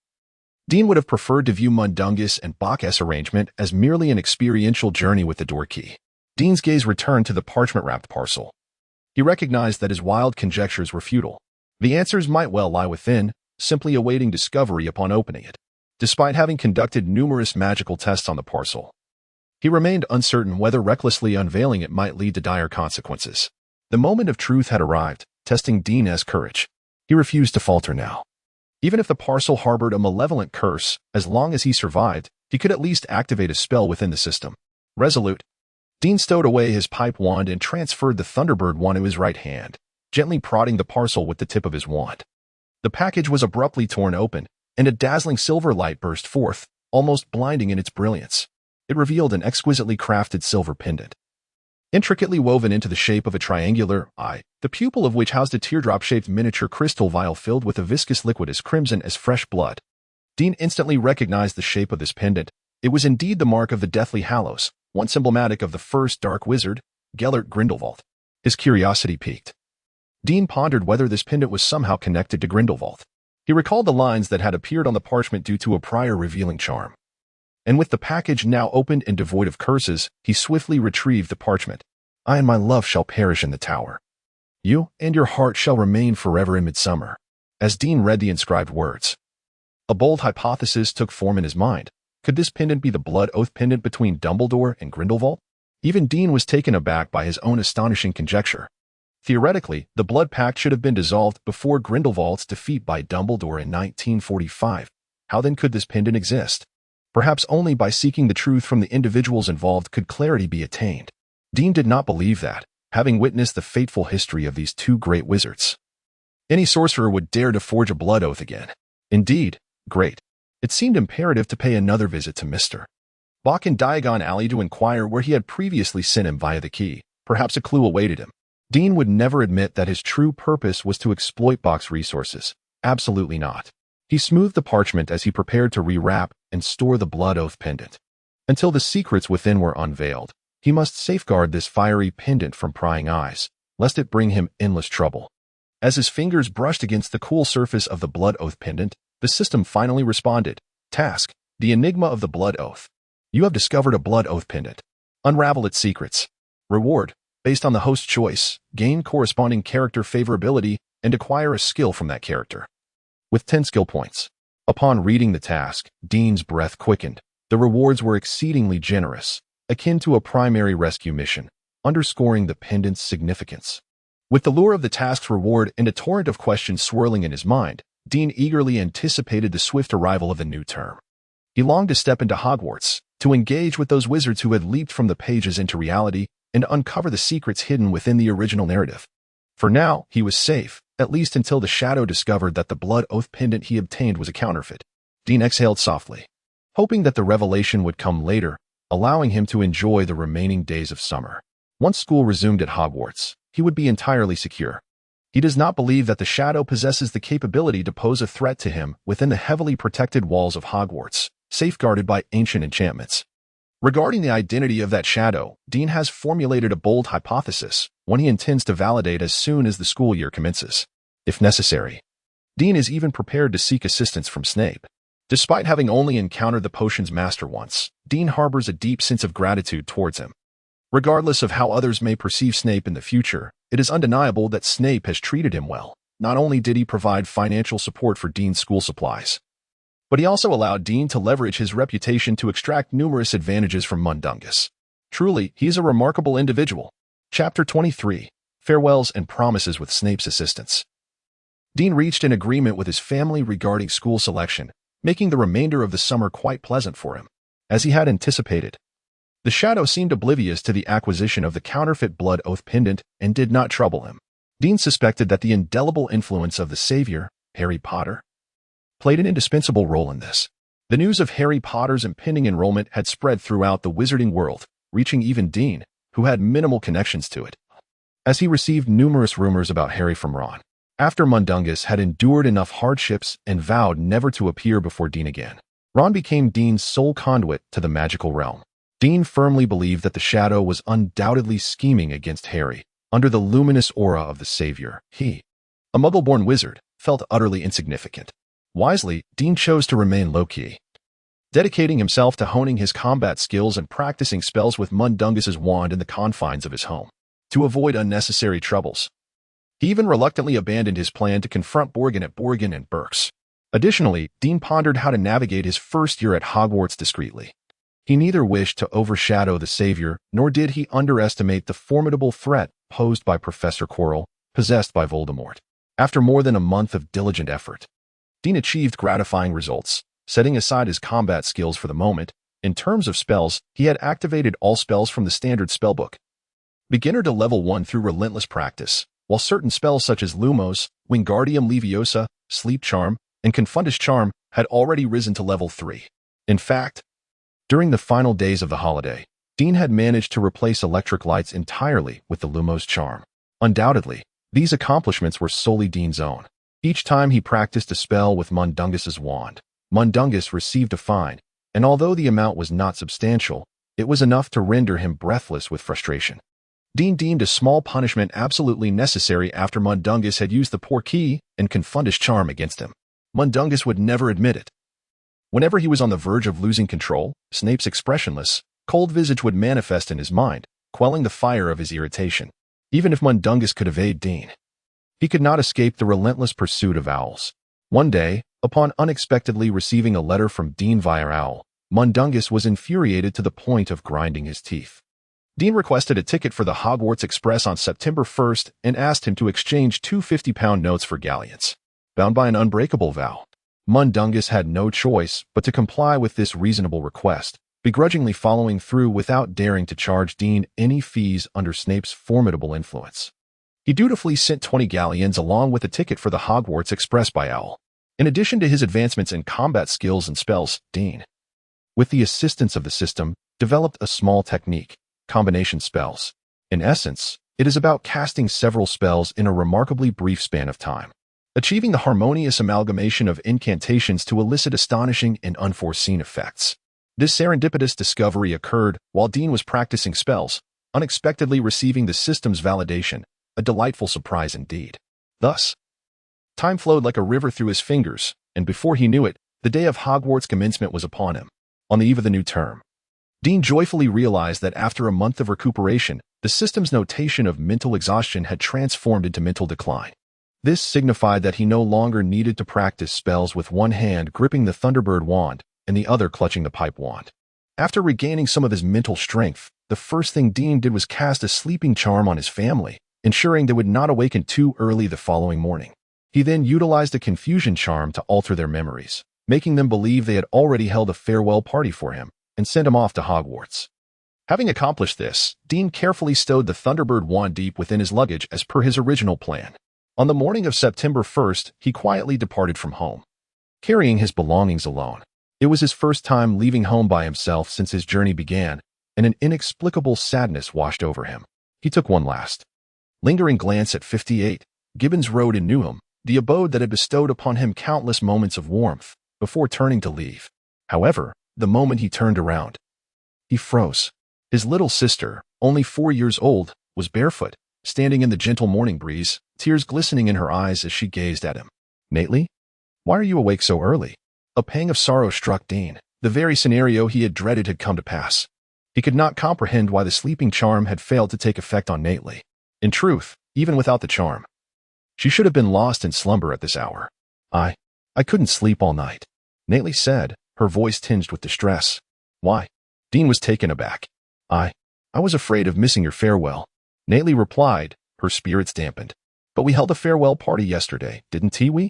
Dean would have preferred to view Mundungus and Bach's arrangement as merely an experiential journey with the door key. Dean's gaze returned to the parchment-wrapped parcel. He recognized that his wild conjectures were futile. The answers might well lie within, simply awaiting discovery upon opening it. Despite having conducted numerous magical tests on the parcel, he remained uncertain whether recklessly unveiling it might lead to dire consequences. The moment of truth had arrived, testing Dean's courage. He refused to falter now. Even if the parcel harbored a malevolent curse, as long as he survived, he could at least activate a spell within the system. Resolute, Dean stowed away his pipe wand and transferred the Thunderbird wand to his right hand, gently prodding the parcel with the tip of his wand. The package was abruptly torn open, and a dazzling silver light burst forth, almost blinding in its brilliance. It revealed an exquisitely crafted silver pendant, Intricately woven into the shape of a triangular eye, the pupil of which housed a teardrop-shaped miniature crystal vial filled with a viscous liquid as crimson as fresh blood. Dean instantly recognized the shape of this pendant. It was indeed the mark of the Deathly Hallows, once emblematic of the first Dark Wizard, Gellert Grindelwald. His curiosity piqued. Dean pondered whether this pendant was somehow connected to Grindelwald. He recalled the lines that had appeared on the parchment due to a prior revealing charm. And with the package now opened and devoid of curses, he swiftly retrieved the parchment. I and my love shall perish in the tower. You and your heart shall remain forever in midsummer. As Dean read the inscribed words, a bold hypothesis took form in his mind. Could this pendant be the blood oath pendant between Dumbledore and Grindelwald? Even Dean was taken aback by his own astonishing conjecture. Theoretically, the blood pact should have been dissolved before Grindelwald's defeat by Dumbledore in 1945. How then could this pendant exist? Perhaps only by seeking the truth from the individuals involved could clarity be attained. Dean did not believe that, having witnessed the fateful history of these two great wizards, any sorcerer would dare to forge a blood oath again. Indeed, great. It seemed imperative to pay another visit to Mr. Bach in Diagon Alley to inquire where he had previously sent him via the key. Perhaps a clue awaited him. Dean would never admit that his true purpose was to exploit Bach's resources. Absolutely not. He smoothed the parchment as he prepared to rewrap and store the blood oath pendant. Until the secrets within were unveiled, he must safeguard this fiery pendant from prying eyes, lest it bring him endless trouble. As his fingers brushed against the cool surface of the blood oath pendant, the system finally responded. Task: the enigma of the blood oath. You have discovered a blood oath pendant. Unravel its secrets. Reward: based on the host's choice, gain corresponding character favorability and acquire a skill from that character, with 10 skill points. Upon reading the task, Dean's breath quickened. The rewards were exceedingly generous, akin to a primary rescue mission, underscoring the pendant's significance. With the lure of the task's reward and a torrent of questions swirling in his mind, Dean eagerly anticipated the swift arrival of the new term. He longed to step into Hogwarts, to engage with those wizards who had leaped from the pages into reality, and uncover the secrets hidden within the original narrative. For now, he was safe, at least until the Shadow discovered that the blood oath pendant he obtained was a counterfeit. Dean exhaled softly, hoping that the revelation would come later, allowing him to enjoy the remaining days of summer. Once school resumed at Hogwarts, he would be entirely secure. He does not believe that the Shadow possesses the capability to pose a threat to him within the heavily protected walls of Hogwarts, safeguarded by ancient enchantments. Regarding the identity of that Shadow, Dean has formulated a bold hypothesis, one he intends to validate as soon as the school year commences. If necessary, Dean is even prepared to seek assistance from Snape. Despite having only encountered the potion's master once, Dean harbors a deep sense of gratitude towards him. Regardless of how others may perceive Snape in the future, it is undeniable that Snape has treated him well. Not only did he provide financial support for Dean's school supplies, but he also allowed Dean to leverage his reputation to extract numerous advantages from Mundungus. Truly, he is a remarkable individual. Chapter 23: Farewells and Promises with Snape's Assistance. Dean reached an agreement with his family regarding school selection, making the remainder of the summer quite pleasant for him. As he had anticipated, the Shadow seemed oblivious to the acquisition of the counterfeit blood oath pendant and did not trouble him. Dean suspected that the indelible influence of the savior, Harry Potter, played an indispensable role in this. The news of Harry Potter's impending enrollment had spread throughout the wizarding world, reaching even Dean, who had minimal connections to it, as he received numerous rumors about Harry from Ron. After Mundungus had endured enough hardships and vowed never to appear before Dean again, Ron became Dean's sole conduit to the magical realm. Dean firmly believed that the Shadow was undoubtedly scheming against Harry. Under the luminous aura of the savior, he, a muggle-born wizard, felt utterly insignificant. Wisely, Dean chose to remain low-key, dedicating himself to honing his combat skills and practicing spells with Mundungus's wand in the confines of his home, to avoid unnecessary troubles. He even reluctantly abandoned his plan to confront Borgin at Borgin and Burke's. Additionally, Dean pondered how to navigate his first year at Hogwarts discreetly. He neither wished to overshadow the savior, nor did he underestimate the formidable threat posed by Professor Quirrell, possessed by Voldemort. After more than a month of diligent effort, Dean achieved gratifying results. Setting aside his combat skills for the moment, in terms of spells, he had activated all spells from the standard spellbook, beginner to level 1 through relentless practice, while certain spells such as Lumos, Wingardium Leviosa, Sleep Charm, and Confundus Charm had already risen to level 3. In fact, during the final days of the holiday, Dean had managed to replace electric lights entirely with the Lumos charm. Undoubtedly, these accomplishments were solely Dean's own. Each time he practiced a spell with Mundungus's wand, Mundungus received a fine, and although the amount was not substantial, it was enough to render him breathless with frustration. Dean deemed a small punishment absolutely necessary after Mundungus had used the Portkey and Confundus charm against him. Mundungus would never admit it. Whenever he was on the verge of losing control, Snape's expressionless, cold visage would manifest in his mind, quelling the fire of his irritation. Even if Mundungus could evade Dean, he could not escape the relentless pursuit of owls. One day, upon unexpectedly receiving a letter from Dean via owl, Mundungus was infuriated to the point of grinding his teeth. Dean requested a ticket for the Hogwarts Express on September 1st and asked him to exchange 2 50-pound notes for galleons. Bound by an unbreakable vow, Mundungus had no choice but to comply with this reasonable request, begrudgingly following through without daring to charge Dean any fees under Snape's formidable influence. He dutifully sent 20 galleons along with a ticket for the Hogwarts Express by owl. In addition to his advancements in combat skills and spells, Dean, with the assistance of the system, developed a small technique, combination spells. In essence, it is about casting several spells in a remarkably brief span of time, achieving the harmonious amalgamation of incantations to elicit astonishing and unforeseen effects. This serendipitous discovery occurred while Dean was practicing spells, unexpectedly receiving the system's validation, a delightful surprise indeed. Thus, time flowed like a river through his fingers, and before he knew it, the day of Hogwarts commencement was upon him. On the eve of the new term, Dean joyfully realized that after a month of recuperation, the system's notation of mental exhaustion had transformed into mental decline. This signified that he no longer needed to practice spells with one hand gripping the Thunderbird wand and the other clutching the pipe wand. After regaining some of his mental strength, the first thing Dean did was cast a sleeping charm on his family, ensuring they would not awaken too early the following morning. He then utilized a confusion charm to alter their memories, making them believe they had already held a farewell party for him, and sent him off to Hogwarts. Having accomplished this, Dean carefully stowed the Thunderbird wand deep within his luggage as per his original plan. On the morning of September 1st, he quietly departed from home, carrying his belongings alone. It was his first time leaving home by himself since his journey began, and an inexplicable sadness washed over him. He took one last, lingering glance at 58 Gibbons Road in Newham, the abode that had bestowed upon him countless moments of warmth, before turning to leave. However, the moment he turned around, he froze. His little sister, only 4 years old, was barefoot, standing in the gentle morning breeze, tears glistening in her eyes as she gazed at him. "Nately? Why are you awake so early?" A pang of sorrow struck Dean. The very scenario he had dreaded had come to pass. He could not comprehend why the sleeping charm had failed to take effect on Nately. In truth, even without the charm, she should have been lost in slumber at this hour. I couldn't sleep all night," Nately said, her voice tinged with distress. "Why?" Dean was taken aback. I was afraid of missing your farewell," Nately replied, her spirits dampened. "But we held a farewell party yesterday, didn't we?"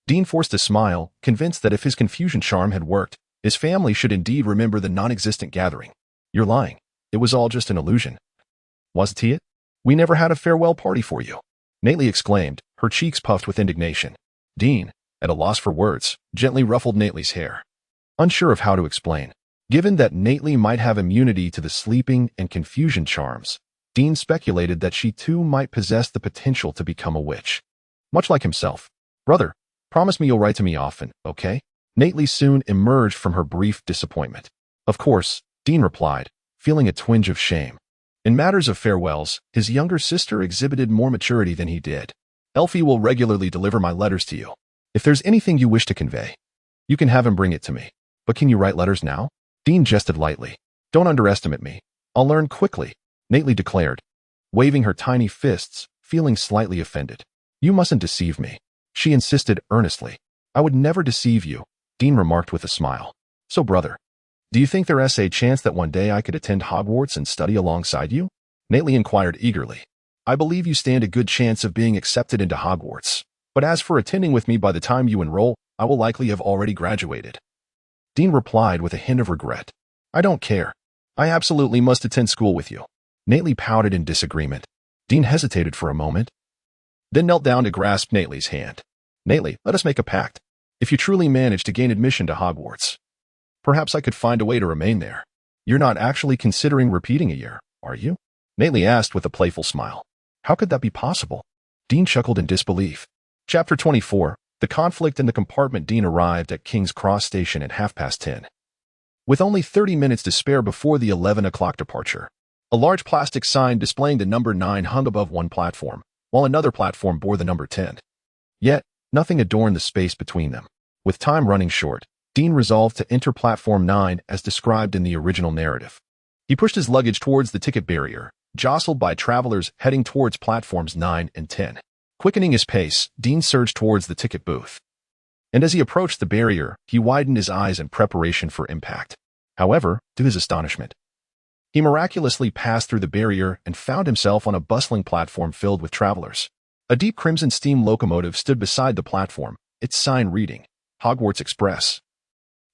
Dean forced a smile, convinced that if his confusion charm had worked, his family should indeed remember the non-existent gathering. "You're lying. It was all just an illusion." "Wasn't it? We never had a farewell party for you," Nately exclaimed, her cheeks puffed with indignation. Dean, at a loss for words, gently ruffled Nately's hair, unsure of how to explain. Given that Nately might have immunity to the sleeping and confusion charms, Dean speculated that she too might possess the potential to become a witch. Much like himself. "Brother, promise me you'll write to me often, okay?" Nately soon emerged from her brief disappointment. "Of course," Dean replied, feeling a twinge of shame. In matters of farewells, his younger sister exhibited more maturity than he did. "Elfie will regularly deliver my letters to you. If there's anything you wish to convey, you can have him bring it to me. But can you write letters now?" Dean jested lightly. "Don't underestimate me. I'll learn quickly," Nately declared, waving her tiny fists, feeling slightly offended. "You mustn't deceive me," she insisted earnestly. "I would never deceive you," Dean remarked with a smile. "So, brother, do you think there's a chance that one day I could attend Hogwarts and study alongside you?" Nately inquired eagerly. "I believe you stand a good chance of being accepted into Hogwarts. But as for attending with me by the time you enroll, I will likely have already graduated." Dean replied with a hint of regret. "I don't care. I absolutely must attend school with you." Nately pouted in disagreement. Dean hesitated for a moment, then knelt down to grasp Nately's hand. "Nately, let us make a pact. If you truly manage to gain admission to Hogwarts, perhaps I could find a way to remain there." You're not actually considering repeating a year, are you? Nately asked with a playful smile. How could that be possible? Dean chuckled in disbelief. Chapter 24. The conflict in the compartment. Dean arrived at King's Cross Station at 10:30. With only 30 minutes to spare before the 11 o'clock departure. A large plastic sign displaying the number 9 hung above one platform, while another platform bore the number 10. Yet, nothing adorned the space between them. With time running short, Dean resolved to enter Platform 9 as described in the original narrative. He pushed his luggage towards the ticket barrier, jostled by travelers heading towards platforms 9 and 10. Quickening his pace, Dean surged towards the ticket booth. And as he approached the barrier, he widened his eyes in preparation for impact. However, to his astonishment, he miraculously passed through the barrier and found himself on a bustling platform filled with travelers. A deep crimson steam locomotive stood beside the platform, its sign reading, Hogwarts Express.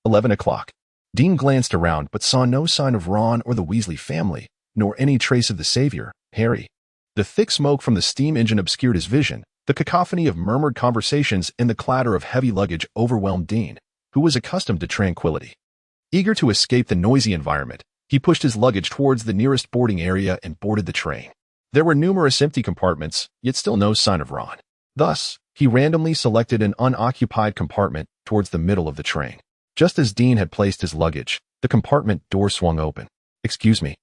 11 o'clock. Dean glanced around but saw no sign of Ron or the Weasley family, nor any trace of the savior, Harry. The thick smoke from the steam engine obscured his vision. The cacophony of murmured conversations and the clatter of heavy luggage overwhelmed Dean, who was accustomed to tranquility. Eager to escape the noisy environment, he pushed his luggage towards the nearest boarding area and boarded the train. There were numerous empty compartments, yet still no sign of Ron. Thus, he randomly selected an unoccupied compartment towards the middle of the train. Just as Dean had placed his luggage, the compartment door swung open. "Excuse me,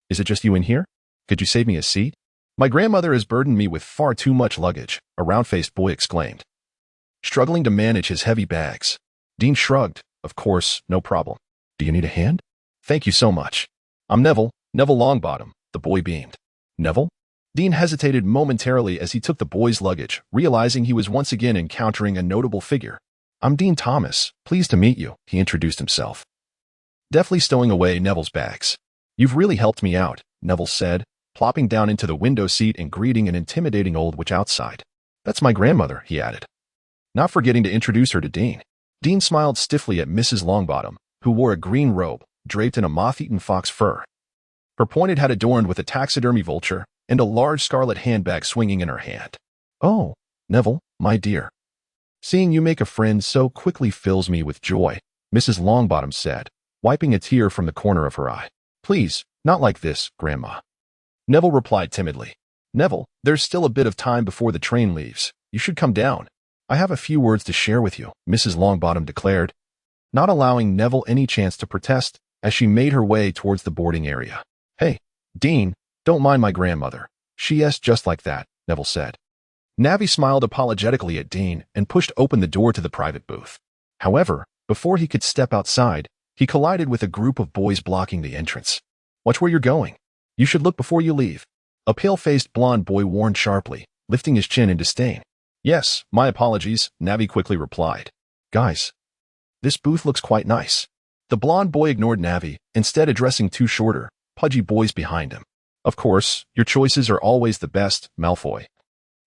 is it just you in here? Could you save me a seat? My grandmother has burdened me with far too much luggage," a round-faced boy exclaimed. Struggling to manage his heavy bags, Dean shrugged. "Of course, no problem. Do you need a hand?" "Thank you so much. I'm Neville Longbottom," the boy beamed. "Neville?" Dean hesitated momentarily as he took the boy's luggage, realizing he was once again encountering a notable figure. "I'm Dean Thomas, pleased to meet you," he introduced himself, deftly stowing away Neville's bags. "You've really helped me out," Neville said, plopping down into the window seat and greeting an intimidating old witch outside. "That's my grandmother," he added, not forgetting to introduce her to Dean. Dean smiled stiffly at Mrs. Longbottom, who wore a green robe, draped in a moth-eaten fox fur. Her pointed hat adorned with a taxidermy vulture, and a large scarlet handbag swinging in her hand. "Oh, Neville, my dear. Seeing you make a friend so quickly fills me with joy," Mrs. Longbottom said, wiping a tear from the corner of her eye. "Please, not like this, Grandma." Neville replied timidly. "Neville, there's still a bit of time before the train leaves. You should come down. I have a few words to share with you," Mrs. Longbottom declared, not allowing Neville any chance to protest as she made her way towards the boarding area. "Hey, Dean, don't mind my grandmother. She's just like that," Neville said. Navi smiled apologetically at Dean and pushed open the door to the private booth. However, before he could step outside, he collided with a group of boys blocking the entrance. "Watch where you're going. You should look before you leave," a pale-faced blonde boy warned sharply, lifting his chin in disdain. "Yes, my apologies," Navi quickly replied. "Guys, this booth looks quite nice." The blonde boy ignored Navi, instead addressing two shorter, pudgy boys behind him. "Of course, your choices are always the best, Malfoy,"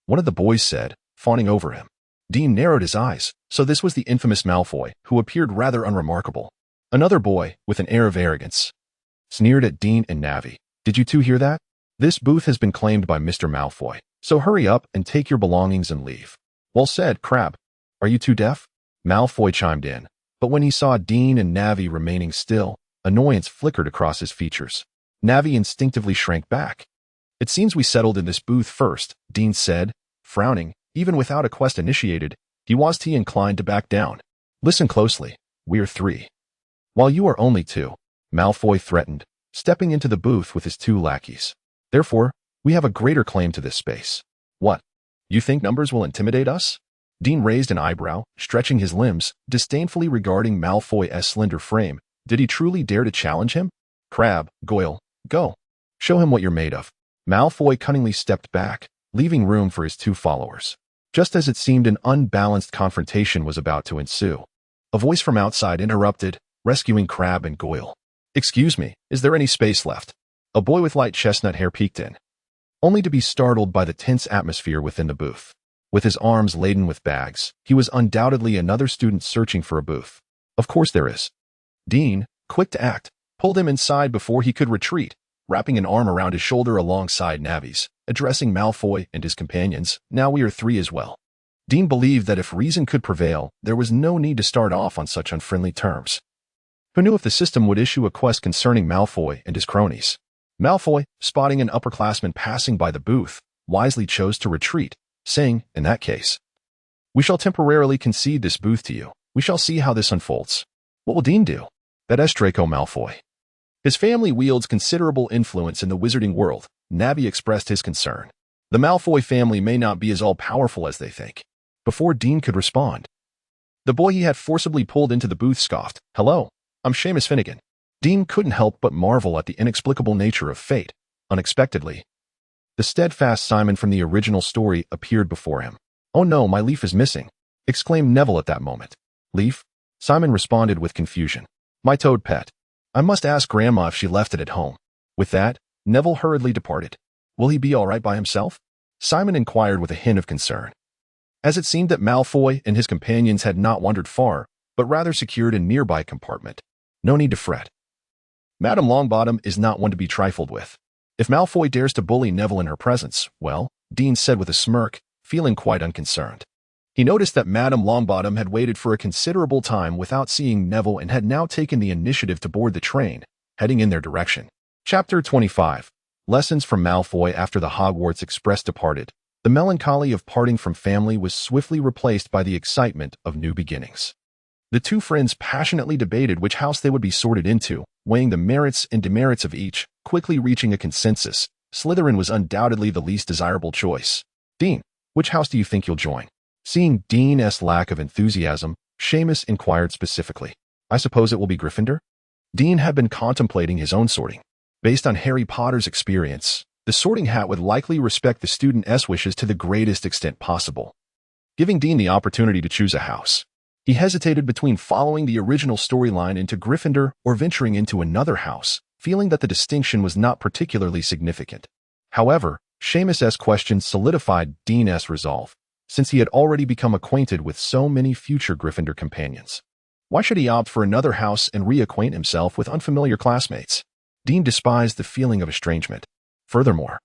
one of the boys said, fawning over him. Dean narrowed his eyes, so this was the infamous Malfoy, who appeared rather unremarkable. Another boy, with an air of arrogance, sneered at Dean and Navi. "Did you two hear that? This booth has been claimed by Mr. Malfoy, so hurry up and take your belongings and leave." "Well said, Crabbe. Are you two deaf?" Malfoy chimed in, but when he saw Dean and Navi remaining still, annoyance flickered across his features. Navi instinctively shrank back. "It seems we settled in this booth first," Dean said, frowning. Even without a quest initiated, he was inclined to back down. "Listen closely. We're 3. While you are only 2, Malfoy threatened, stepping into the booth with his 2 lackeys. "Therefore, we have a greater claim to this space." "What? You think numbers will intimidate us?" Dean raised an eyebrow, stretching his limbs, disdainfully regarding Malfoy's slender frame. Did he truly dare to challenge him? "Crabbe, Goyle, go. Show him what you're made of." Malfoy cunningly stepped back, leaving room for his 2 followers. Just as it seemed an unbalanced confrontation was about to ensue, a voice from outside interrupted, rescuing Crabbe and Goyle. "Excuse me, is there any space left?" A boy with light chestnut hair peeked in, only to be startled by the tense atmosphere within the booth. With his arms laden with bags, he was undoubtedly another student searching for a booth. "Of course there is." Dean, quick to act, pulled him inside before he could retreat, wrapping an arm around his shoulder alongside Navi's, addressing Malfoy and his companions. "Now we are 3 as well." Dean believed that if reason could prevail, there was no need to start off on such unfriendly terms. Who knew if the system would issue a quest concerning Malfoy and his cronies? Malfoy, spotting an upperclassman passing by the booth, wisely chose to retreat, saying, in that case, "We shall temporarily concede this booth to you. We shall see how this unfolds." What will Dean do? That is Draco Malfoy. His family wields considerable influence in the wizarding world. Navi expressed his concern. The Malfoy family may not be as all-powerful as they think. Before Dean could respond, the boy he had forcibly pulled into the booth scoffed, "Hello, I'm Seamus Finnegan." Dean couldn't help but marvel at the inexplicable nature of fate. Unexpectedly, the steadfast Simon from the original story appeared before him. "Oh no, my leaf is missing," exclaimed Neville at that moment. "Leaf?" Simon responded with confusion. "My toad pet. I must ask Grandma if she left it at home." With that, Neville hurriedly departed. "Will he be all right by himself?" Simon inquired with a hint of concern, as it seemed that Malfoy and his companions had not wandered far, but rather secured a nearby compartment. No need to fret. Madame Longbottom is not one to be trifled with. If Malfoy dares to bully Neville in her presence, well, Dean said with a smirk, feeling quite unconcerned. He noticed that Madame Longbottom had waited for a considerable time without seeing Neville and had now taken the initiative to board the train, heading in their direction. Chapter 25. Lessons from Malfoy. After the Hogwarts Express departed, the melancholy of parting from family was swiftly replaced by the excitement of new beginnings. The two friends passionately debated which house they would be sorted into, weighing the merits and demerits of each, quickly reaching a consensus. Slytherin was undoubtedly the least desirable choice. "Dean, which house do you think you'll join?" Seeing Dean's lack of enthusiasm, Seamus inquired specifically. "I suppose it will be Gryffindor?" Dean had been contemplating his own sorting. Based on Harry Potter's experience, the sorting hat would likely respect the student's wishes to the greatest extent possible. Giving Dean the opportunity to choose a house, he hesitated between following the original storyline into Gryffindor or venturing into another house, feeling that the distinction was not particularly significant. However, Seamus's question solidified Dean's resolve, since he had already become acquainted with so many future Gryffindor companions. Why should he opt for another house and reacquaint himself with unfamiliar classmates? Dean despised the feeling of estrangement. Furthermore,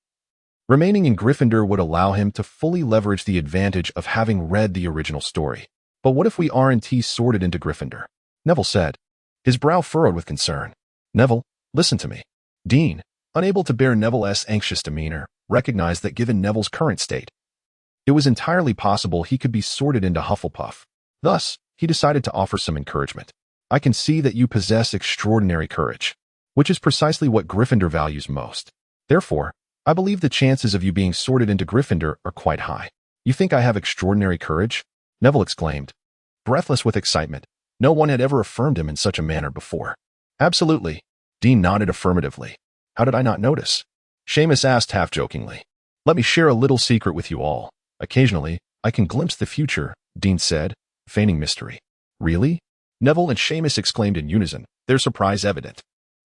remaining in Gryffindor would allow him to fully leverage the advantage of having read the original story. "But what if we aren't sorted into Gryffindor?" Neville said, his brow furrowed with concern. "Neville, listen to me." Dean, unable to bear Neville's anxious demeanor, recognized that given Neville's current state, it was entirely possible he could be sorted into Hufflepuff. Thus, he decided to offer some encouragement. "I can see that you possess extraordinary courage, which is precisely what Gryffindor values most. Therefore, I believe the chances of you being sorted into Gryffindor are quite high." "You think I have extraordinary courage?" Neville exclaimed, breathless with excitement. No one had ever affirmed him in such a manner before. "Absolutely." Dean nodded affirmatively. "How did I not notice?" Seamus asked half-jokingly. "Let me share a little secret with you all. Occasionally, I can glimpse the future," Dean said, feigning mystery. "Really?" Neville and Seamus exclaimed in unison, their surprise evident.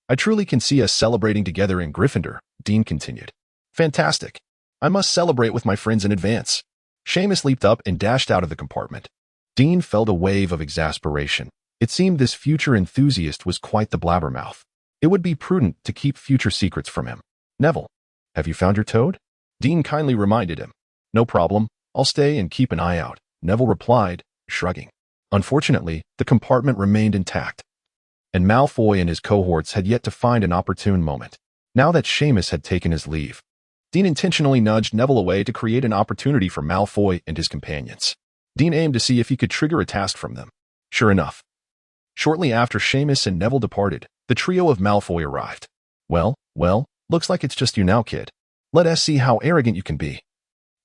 "I truly can see us celebrating together in Gryffindor," Dean continued. "Fantastic. I must celebrate with my friends in advance." Seamus leaped up and dashed out of the compartment. Dean felt a wave of exasperation. It seemed this future enthusiast was quite the blabbermouth. It would be prudent to keep future secrets from him. "Neville, have you found your toad?" Dean kindly reminded him. "No problem. I'll stay and keep an eye out," Neville replied, shrugging. Unfortunately, the compartment remained intact, and Malfoy and his cohorts had yet to find an opportune moment. Now that Seamus had taken his leave, Dean intentionally nudged Neville away to create an opportunity for Malfoy and his companions. Dean aimed to see if he could trigger a task from them. Sure enough, shortly after Seamus and Neville departed, the trio of Malfoy arrived. Well, looks like it's just you now, kid. Let us see how arrogant you can be."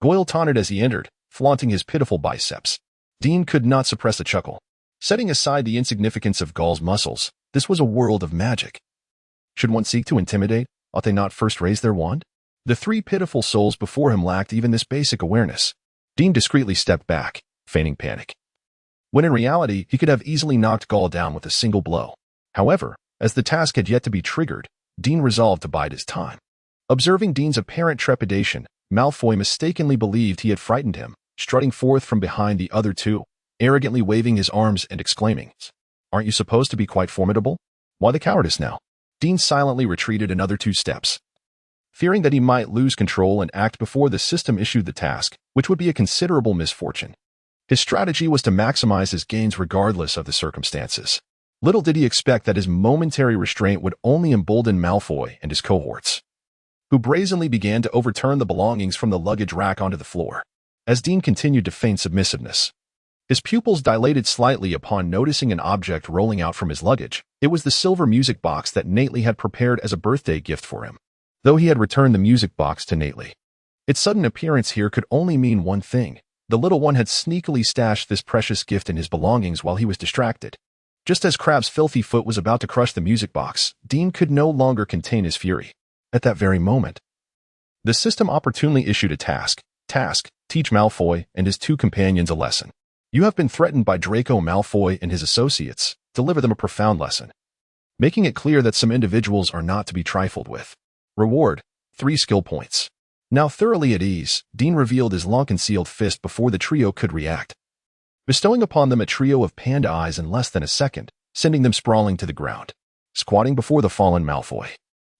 Goyle taunted as he entered, flaunting his pitiful biceps. Dean could not suppress a chuckle. Setting aside the insignificance of Gaule's muscles, this was a world of magic. Should one seek to intimidate, ought they not first raise their wand? The three pitiful souls before him lacked even this basic awareness. Dean discreetly stepped back, feigning panic, when in reality he could have easily knocked Gaule down with a single blow. However, as the task had yet to be triggered, Dean resolved to bide his time. Observing Dean's apparent trepidation, Malfoy mistakenly believed he had frightened him, strutting forth from behind the other two, arrogantly waving his arms and exclaiming, "Aren't you supposed to be quite formidable? Why the cowardice now?" Dean silently retreated another 2 steps, fearing that he might lose control and act before the system issued the task, which would be a considerable misfortune. His strategy was to maximize his gains regardless of the circumstances. Little did he expect that his momentary restraint would only embolden Malfoy and his cohorts, who brazenly began to overturn the belongings from the luggage rack onto the floor. As Dean continued to feign submissiveness, his pupils dilated slightly upon noticing an object rolling out from his luggage. It was the silver music box that Nately had prepared as a birthday gift for him. Though he had returned the music box to Nately, its sudden appearance here could only mean one thing. The little one had sneakily stashed this precious gift in his belongings while he was distracted. Just as Crabbe's filthy foot was about to crush the music box, Dean could no longer contain his fury. At that very moment, the system opportunely issued a task. Teach Malfoy and his two companions a lesson. You have been threatened by Draco Malfoy and his associates. Deliver them a profound lesson, making it clear that some individuals are not to be trifled with. Reward: 3 skill points. Now thoroughly at ease, Dean revealed his long-concealed fist before the trio could react, bestowing upon them a trio of panda eyes in less than a second, sending them sprawling to the ground. Squatting before the fallen Malfoy,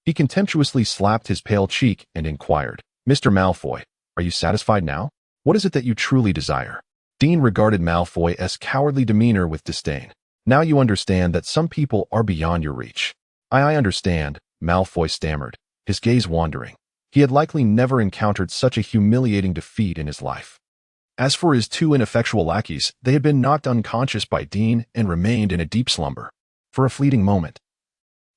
he contemptuously slapped his pale cheek and inquired, "Mr. Malfoy, are you satisfied now? What is it that you truly desire?" Dean regarded Malfoy's cowardly demeanor with disdain. "Now you understand that some people are beyond your reach." I understand," Malfoy stammered, his gaze wandering. He had likely never encountered such a humiliating defeat in his life. As for his two ineffectual lackeys, they had been knocked unconscious by Dean and remained in a deep slumber. For a fleeting moment,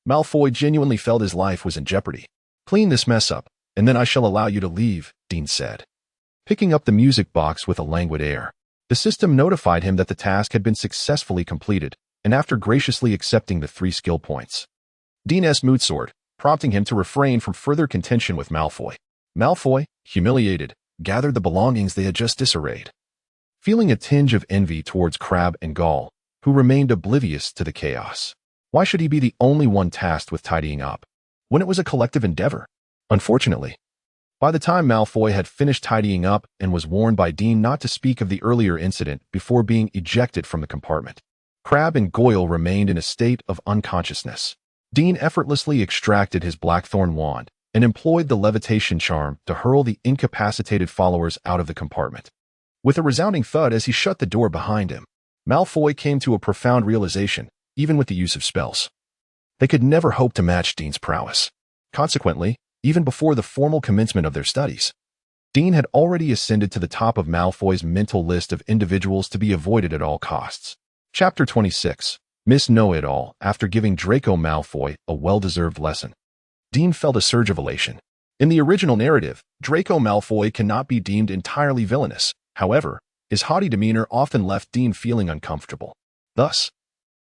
Malfoy genuinely felt his life was in jeopardy. "Clean this mess up, and then I shall allow you to leave," Dean said, picking up the music box with a languid air. The system notified him that the task had been successfully completed, and after graciously accepting the 3 skill points, Dean's mood soared, prompting him to refrain from further contention with Malfoy. Malfoy, humiliated, gathered the belongings they had just disarrayed, feeling a tinge of envy towards Crabbe and Gall, who remained oblivious to the chaos. Why should he be the only one tasked with tidying up, when it was a collective endeavor? Unfortunately, by the time Malfoy had finished tidying up and was warned by Dean not to speak of the earlier incident before being ejected from the compartment, Crabbe and Goyle remained in a state of unconsciousness. Dean effortlessly extracted his blackthorn wand and employed the levitation charm to hurl the incapacitated followers out of the compartment. With a resounding thud as he shut the door behind him, Malfoy came to a profound realization. Even with the use of spells, they could never hope to match Dean's prowess. Consequently, even before the formal commencement of their studies, Dean had already ascended to the top of Malfoy's mental list of individuals to be avoided at all costs. Chapter 26. Miss Know-It-All. After giving Draco Malfoy a well-deserved lesson, Dean felt a surge of elation. In the original narrative, Draco Malfoy cannot be deemed entirely villainous. However, his haughty demeanor often left Dean feeling uncomfortable. Thus,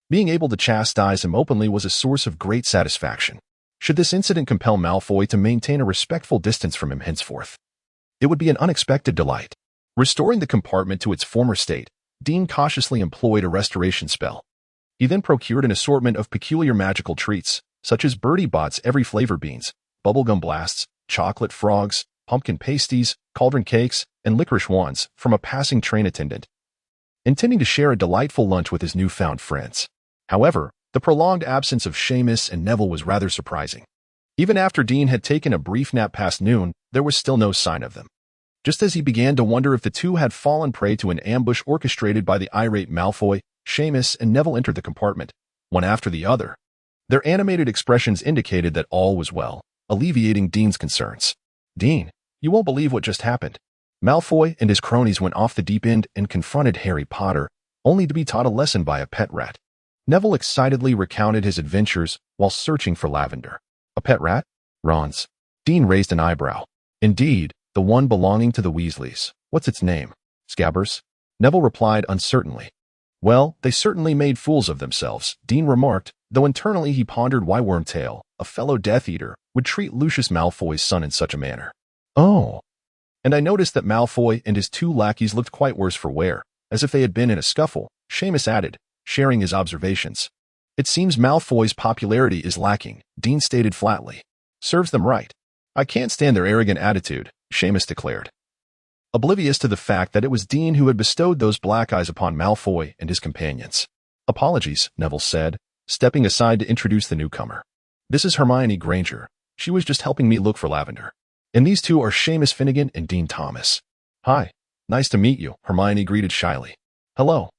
being able to chastise him openly was a source of great satisfaction. Should this incident compel Malfoy to maintain a respectful distance from him henceforth, it would be an unexpected delight. Restoring the compartment to its former state, Dean cautiously employed a restoration spell. He then procured an assortment of peculiar magical treats, such as Birdie Bot's every flavor beans, bubblegum blasts, chocolate frogs, pumpkin pasties, cauldron cakes, and licorice wands from a passing train attendant, intending to share a delightful lunch with his newfound friends. However, the prolonged absence of Seamus and Neville was rather surprising. Even after Dean had taken a brief nap past noon, there was still no sign of them. Just as he began to wonder if the two had fallen prey to an ambush orchestrated by the irate Malfoy, Seamus and Neville entered the compartment, one after the other. Their animated expressions indicated that all was well, alleviating Dean's concerns. "Dean, you won't believe what just happened." Malfoy and his cronies went off the deep end and confronted Harry Potter, only to be taught a lesson by a pet rat. Neville excitedly recounted his adventures while searching for Lavender. "A pet rat?" Ron's. Dean raised an eyebrow. "Indeed, the one belonging to the Weasleys. What's its name?" "Scabbers?" Neville replied uncertainly. "Well, they certainly made fools of themselves," Dean remarked, though internally he pondered why Wormtail, a fellow Death Eater, would treat Lucius Malfoy's son in such a manner. "Oh." And I noticed that Malfoy and his 2 lackeys looked quite worse for wear, as if they had been in a scuffle, Seamus added, sharing his observations. "It seems Malfoy's popularity is lacking," Dean stated flatly. "Serves them right. I can't stand their arrogant attitude," Seamus declared, oblivious to the fact that it was Dean who had bestowed those black eyes upon Malfoy and his companions. "Apologies," Neville said, stepping aside to introduce the newcomer. "This is Hermione Granger. She was just helping me look for Lavender. And these two are Seamus Finnegan and Dean Thomas." "Hi. Nice to meet you," Hermione greeted shyly. "Hello."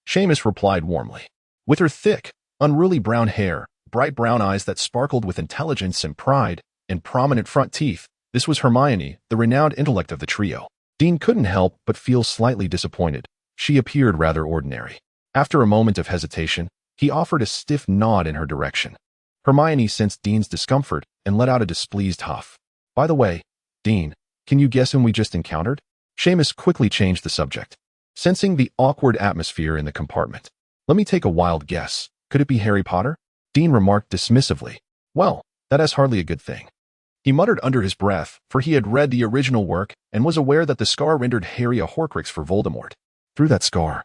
Seamus replied warmly. With her thick, Unruly brown hair, bright brown eyes that sparkled with intelligence and pride, and prominent front teeth. This was Hermione, the renowned intellect of the trio. Dean couldn't help but feel slightly disappointed. She appeared rather ordinary. After a moment of hesitation, he offered a stiff nod in her direction. Hermione sensed Dean's discomfort and let out a displeased huff. By the way, Dean, can you guess whom we just encountered? Seamus quickly changed the subject, sensing the awkward atmosphere in the compartment. Let me take a wild guess. Could it be Harry Potter? Dean remarked dismissively. Well, that is hardly a good thing. He muttered under his breath, for he had read the original work and was aware that the scar rendered Harry a Horcrux for Voldemort. Through that scar,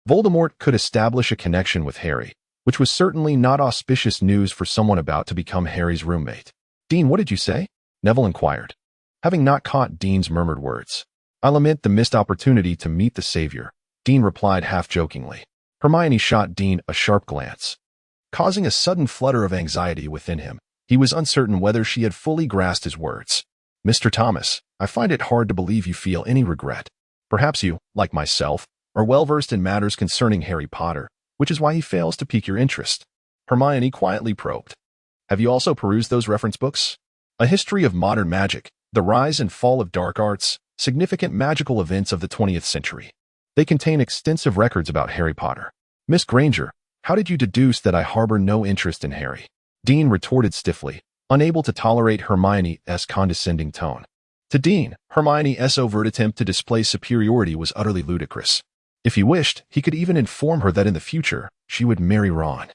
Voldemort could establish a connection with Harry, which was certainly not auspicious news for someone about to become Harry's roommate. Dean, what did you say? Neville inquired, having not caught Dean's murmured words. I lament the missed opportunity to meet the Savior, Dean replied half-jokingly. Hermione shot Dean a sharp glance, causing a sudden flutter of anxiety within him. He was uncertain whether she had fully grasped his words. Mr. Thomas, I find it hard to believe you feel any regret. Perhaps you, like myself, are well-versed in matters concerning Harry Potter, which is why he fails to pique your interest. Hermione quietly probed. Have you also perused those reference books? A History of Modern Magic, The Rise and Fall of Dark Arts, Significant Magical Events of the 20th Century. They contain extensive records about Harry Potter. Miss Granger, how did you deduce that I harbor no interest in Harry? Dean retorted stiffly, unable to tolerate Hermione's condescending tone. To Dean, Hermione's overt attempt to display superiority was utterly ludicrous. If he wished, he could even inform her that in the future, she would marry Ron,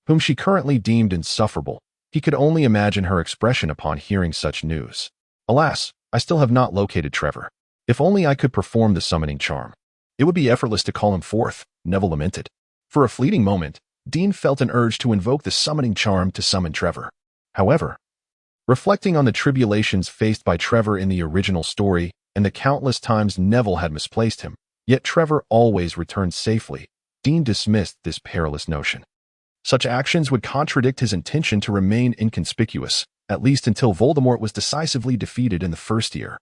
whom she currently deemed insufferable. He could only imagine her expression upon hearing such news. Alas, I still have not located Trevor. If only I could perform the summoning charm. It would be effortless to call him forth, Neville lamented. For a fleeting moment, Dean felt an urge to invoke the summoning charm to summon Trevor. However, reflecting on the tribulations faced by Trevor in the original story and the countless times Neville had misplaced him, yet Trevor always returned safely, Dean dismissed this perilous notion. Such actions would contradict his intention to remain inconspicuous, at least until Voldemort was decisively defeated in the first year.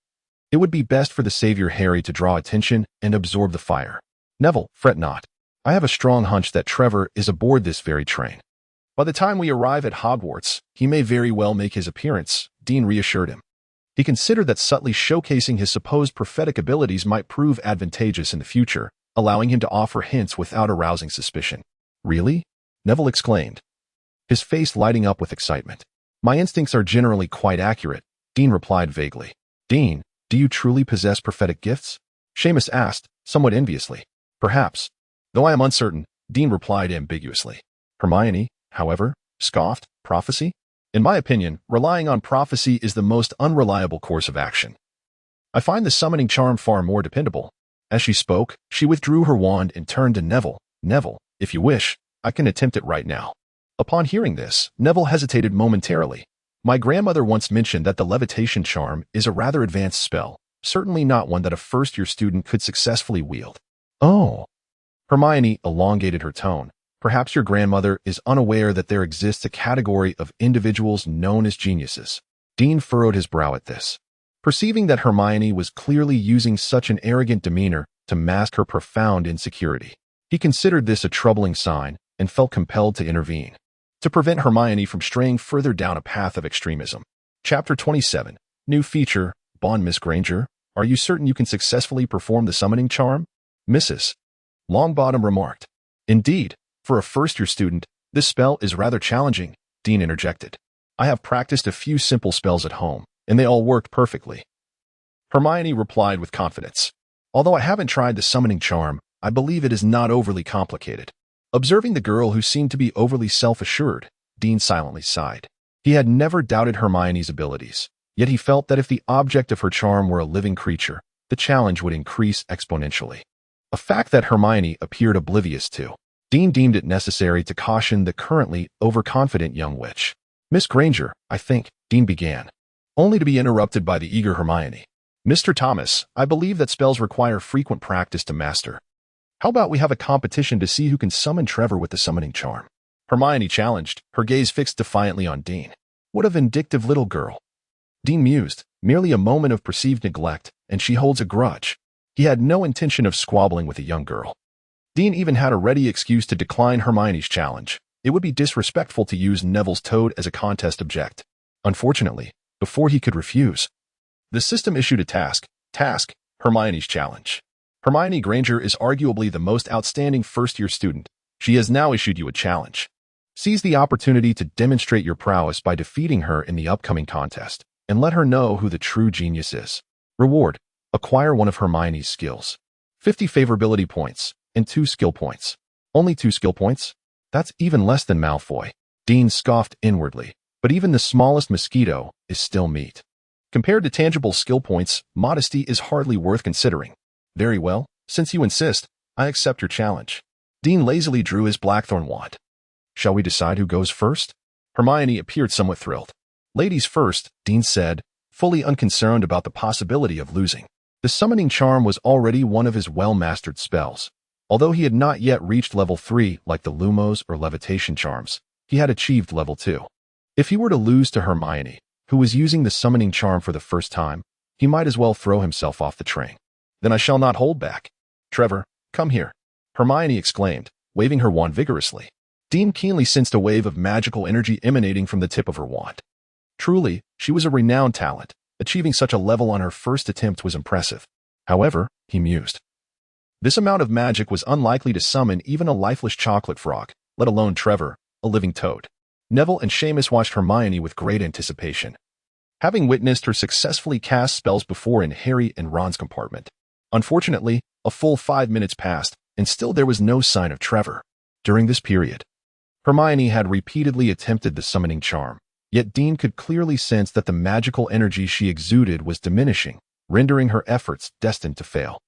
It would be best for the Savior Harry to draw attention and absorb the fire. Neville, fret not. I have a strong hunch that Trevor is aboard this very train. By the time we arrive at Hogwarts, he may very well make his appearance, Dean reassured him. He considered that subtly showcasing his supposed prophetic abilities might prove advantageous in the future, allowing him to offer hints without arousing suspicion. Really? Neville exclaimed, his face lighting up with excitement. My instincts are generally quite accurate, Dean replied vaguely. Dean, do you truly possess prophetic gifts? Seamus asked, somewhat enviously. Perhaps. Though I am uncertain, Dean replied ambiguously. Hermione, however, scoffed, prophecy? In my opinion, relying on prophecy is the most unreliable course of action. I find the summoning charm far more dependable. As she spoke, she withdrew her wand and turned to Neville. Neville, if you wish, I can attempt it right now. Upon hearing this, Neville hesitated momentarily. My grandmother once mentioned that the levitation charm is a rather advanced spell, certainly not one that a first-year student could successfully wield. Oh. Hermione elongated her tone. Perhaps your grandmother is unaware that there exists a category of individuals known as geniuses. Dean furrowed his brow at this. Perceiving that Hermione was clearly using such an arrogant demeanor to mask her profound insecurity, he considered this a troubling sign and felt compelled to intervene, to prevent Hermione from straying further down a path of extremism. Chapter 27. New feature, Bond. Miss Granger, are you certain you can successfully perform the summoning charm? Mrs. Longbottom remarked. Indeed, for a first-year student, this spell is rather challenging, Dean interjected. I have practiced a few simple spells at home, and they all worked perfectly. Hermione replied with confidence. Although I haven't tried the summoning charm, I believe it is not overly complicated. Observing the girl who seemed to be overly self-assured, Dean silently sighed. He had never doubted Hermione's abilities, yet he felt that if the object of her charm were a living creature, the challenge would increase exponentially. A fact that Hermione appeared oblivious to. Dean deemed it necessary to caution the currently overconfident young witch. Miss Granger, I think, Dean began, only to be interrupted by the eager Hermione. Mr. Thomas, I believe that spells require frequent practice to master. How about we have a competition to see who can summon Trevor with the summoning charm? Hermione challenged, her gaze fixed defiantly on Dean. What a vindictive little girl. Dean mused, merely a moment of perceived neglect, and she holds a grudge. He had no intention of squabbling with a young girl. Dean even had a ready excuse to decline Hermione's challenge. It would be disrespectful to use Neville's toad as a contest object. Unfortunately, before he could refuse, the system issued a task, Hermione's challenge. Hermione Granger is arguably the most outstanding first-year student. She has now issued you a challenge. Seize the opportunity to demonstrate your prowess by defeating her in the upcoming contest, and let her know who the true genius is. Reward: acquire one of Hermione's skills. 50 favorability points, and 2 skill points. Only 2 skill points? That's even less than Malfoy. Dean scoffed inwardly, but even the smallest mosquito is still meat. Compared to tangible skill points, modesty is hardly worth considering. Very well, since you insist, I accept your challenge. Dean lazily drew his blackthorn wand. Shall we decide who goes first? Hermione appeared somewhat thrilled. Ladies first, Dean said, fully unconcerned about the possibility of losing. The summoning charm was already one of his well-mastered spells. Although he had not yet reached level 3 like the Lumos or levitation charms, he had achieved level 2. If he were to lose to Hermione, who was using the summoning charm for the first time, he might as well throw himself off the train. Then I shall not hold back. Trevor, come here, Hermione exclaimed, waving her wand vigorously. Dean keenly sensed a wave of magical energy emanating from the tip of her wand. Truly, she was a renowned talent. Achieving such a level on her first attempt was impressive. However, he mused, this amount of magic was unlikely to summon even a lifeless chocolate frog, let alone Trevor, a living toad. Neville and Seamus watched Hermione with great anticipation, having witnessed her successfully cast spells before in Harry and Ron's compartment. Unfortunately, a full 5 minutes passed, and still there was no sign of Trevor. During this period, Hermione had repeatedly attempted the summoning charm, yet Dean could clearly sense that the magical energy she exuded was diminishing, rendering her efforts destined to fail.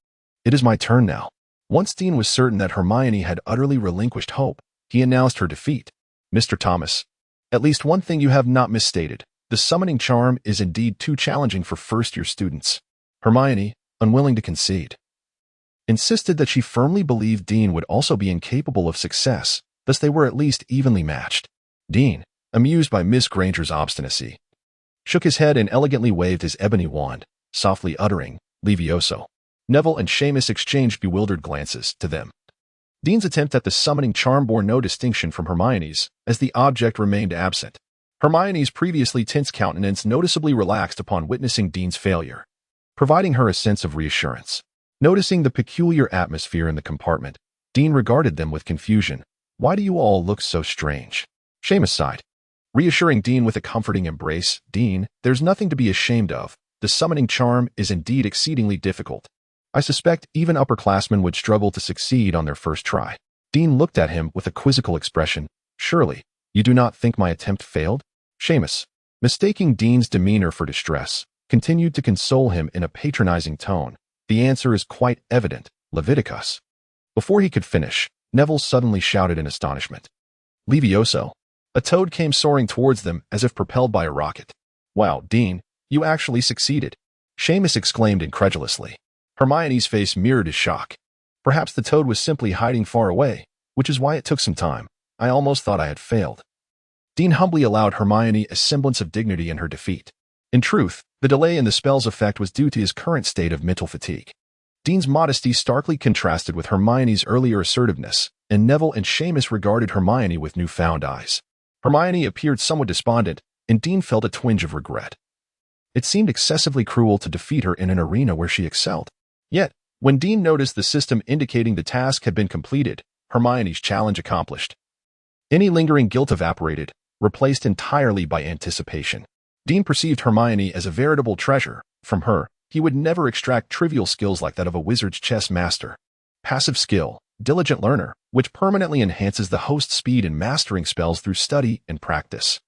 It is my turn now. Once Dean was certain that Hermione had utterly relinquished hope, he announced her defeat. Mr. Thomas, at least one thing you have not misstated. The summoning charm is indeed too challenging for first-year students. Hermione, unwilling to concede, insisted that she firmly believed Dean would also be incapable of success, thus they were at least evenly matched. Dean, amused by Miss Granger's obstinacy, shook his head and elegantly waved his ebony wand, softly uttering, Levioso. Neville and Seamus exchanged bewildered glances to them. Dean's attempt at the summoning charm bore no distinction from Hermione's, as the object remained absent. Hermione's previously tense countenance noticeably relaxed upon witnessing Dean's failure, providing her a sense of reassurance. Noticing the peculiar atmosphere in the compartment, Dean regarded them with confusion. Why do you all look so strange? Seamus sighed, reassuring Dean with a comforting embrace. Dean, there's nothing to be ashamed of. The summoning charm is indeed exceedingly difficult. I suspect even upperclassmen would struggle to succeed on their first try. Dean looked at him with a quizzical expression. Surely, you do not think my attempt failed? Seamus, mistaking Dean's demeanor for distress, continued to console him in a patronizing tone. The answer is quite evident, Leviticus. Before he could finish, Neville suddenly shouted in astonishment. Levioso. A toad came soaring towards them as if propelled by a rocket. Wow, Dean, you actually succeeded. Seamus exclaimed incredulously. Hermione's face mirrored his shock. Perhaps the toad was simply hiding far away, which is why it took some time. I almost thought I had failed. Dean humbly allowed Hermione a semblance of dignity in her defeat. In truth, the delay in the spell's effect was due to his current state of mental fatigue. Dean's modesty starkly contrasted with Hermione's earlier assertiveness, and Neville and Seamus regarded Hermione with newfound eyes. Hermione appeared somewhat despondent, and Dean felt a twinge of regret. It seemed excessively cruel to defeat her in an arena where she excelled. Yet, when Dean noticed the system indicating the task had been completed, Hermione's challenge accomplished, any lingering guilt evaporated, replaced entirely by anticipation. Dean perceived Hermione as a veritable treasure. From her, he would never extract trivial skills like that of a wizard's chess master. Passive skill, diligent learner, which permanently enhances the host's speed in mastering spells through study and practice.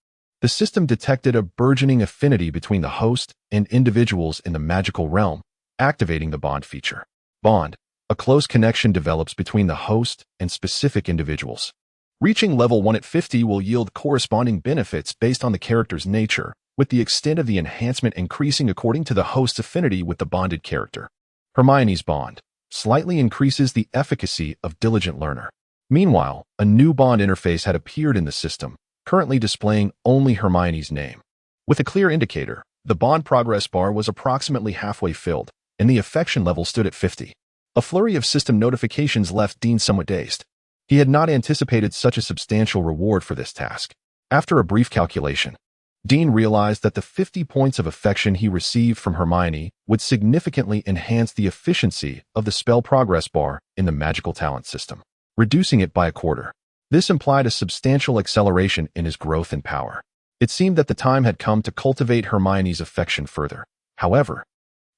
The system detected a burgeoning affinity between the host and individuals in the magical realm, activating the bond feature. Bond, a close connection develops between the host and specific individuals. Reaching level 1 at 50 will yield corresponding benefits based on the character's nature, with the extent of the enhancement increasing according to the host's affinity with the bonded character. Hermione's bond slightly increases the efficacy of diligent learner. Meanwhile, a new bond interface had appeared in the system, currently displaying only Hermione's name. With a clear indicator, the bond progress bar was approximately halfway filled, and the affection level stood at 50. A flurry of system notifications left Dean somewhat dazed. He had not anticipated such a substantial reward for this task. After a brief calculation, Dean realized that the 50 points of affection he received from Hermione would significantly enhance the efficiency of the spell progress bar in the magical talent system, reducing it by a quarter. This implied a substantial acceleration in his growth and power. It seemed that the time had come to cultivate Hermione's affection further. However,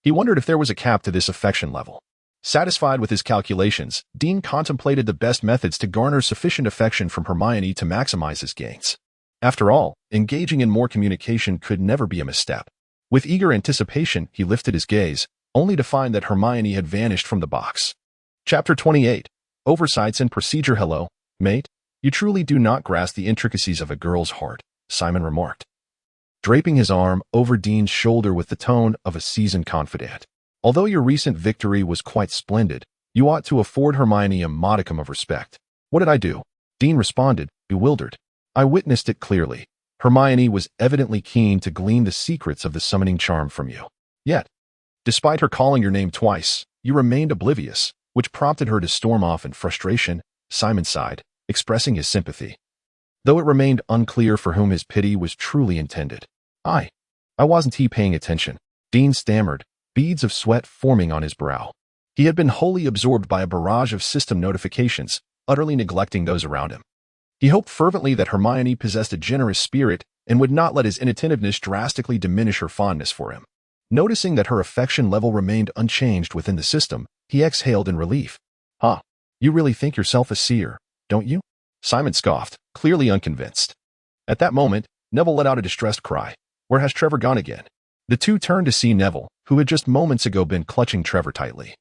he wondered if there was a cap to this affection level. Satisfied with his calculations, Dean contemplated the best methods to garner sufficient affection from Hermione to maximize his gains. After all, engaging in more communication could never be a misstep. With eager anticipation, he lifted his gaze, only to find that Hermione had vanished from the box. Chapter 28. Oversights and Procedure. Hello, mate. You truly do not grasp the intricacies of a girl's heart, Simon remarked, draping his arm over Dean's shoulder with the tone of a seasoned confidant. Although your recent victory was quite splendid, you ought to afford Hermione a modicum of respect. What did I do? Dean responded, bewildered. I witnessed it clearly. Hermione was evidently keen to glean the secrets of the summoning charm from you. Yet, despite her calling your name twice, you remained oblivious, which prompted her to storm off in frustration. Simon sighed, expressing his sympathy, though it remained unclear for whom his pity was truly intended. I wasn't paying attention, Dean stammered, beads of sweat forming on his brow. He had been wholly absorbed by a barrage of system notifications, utterly neglecting those around him. He hoped fervently that Hermione possessed a generous spirit and would not let his inattentiveness drastically diminish her fondness for him. Noticing that her affection level remained unchanged within the system, he exhaled in relief. You really think yourself a seer, don't you? Simon scoffed, clearly unconvinced. At that moment, Neville let out a distressed cry. Where has Trevor gone again? The two turned to see Neville, who had just moments ago been clutching Trevor tightly,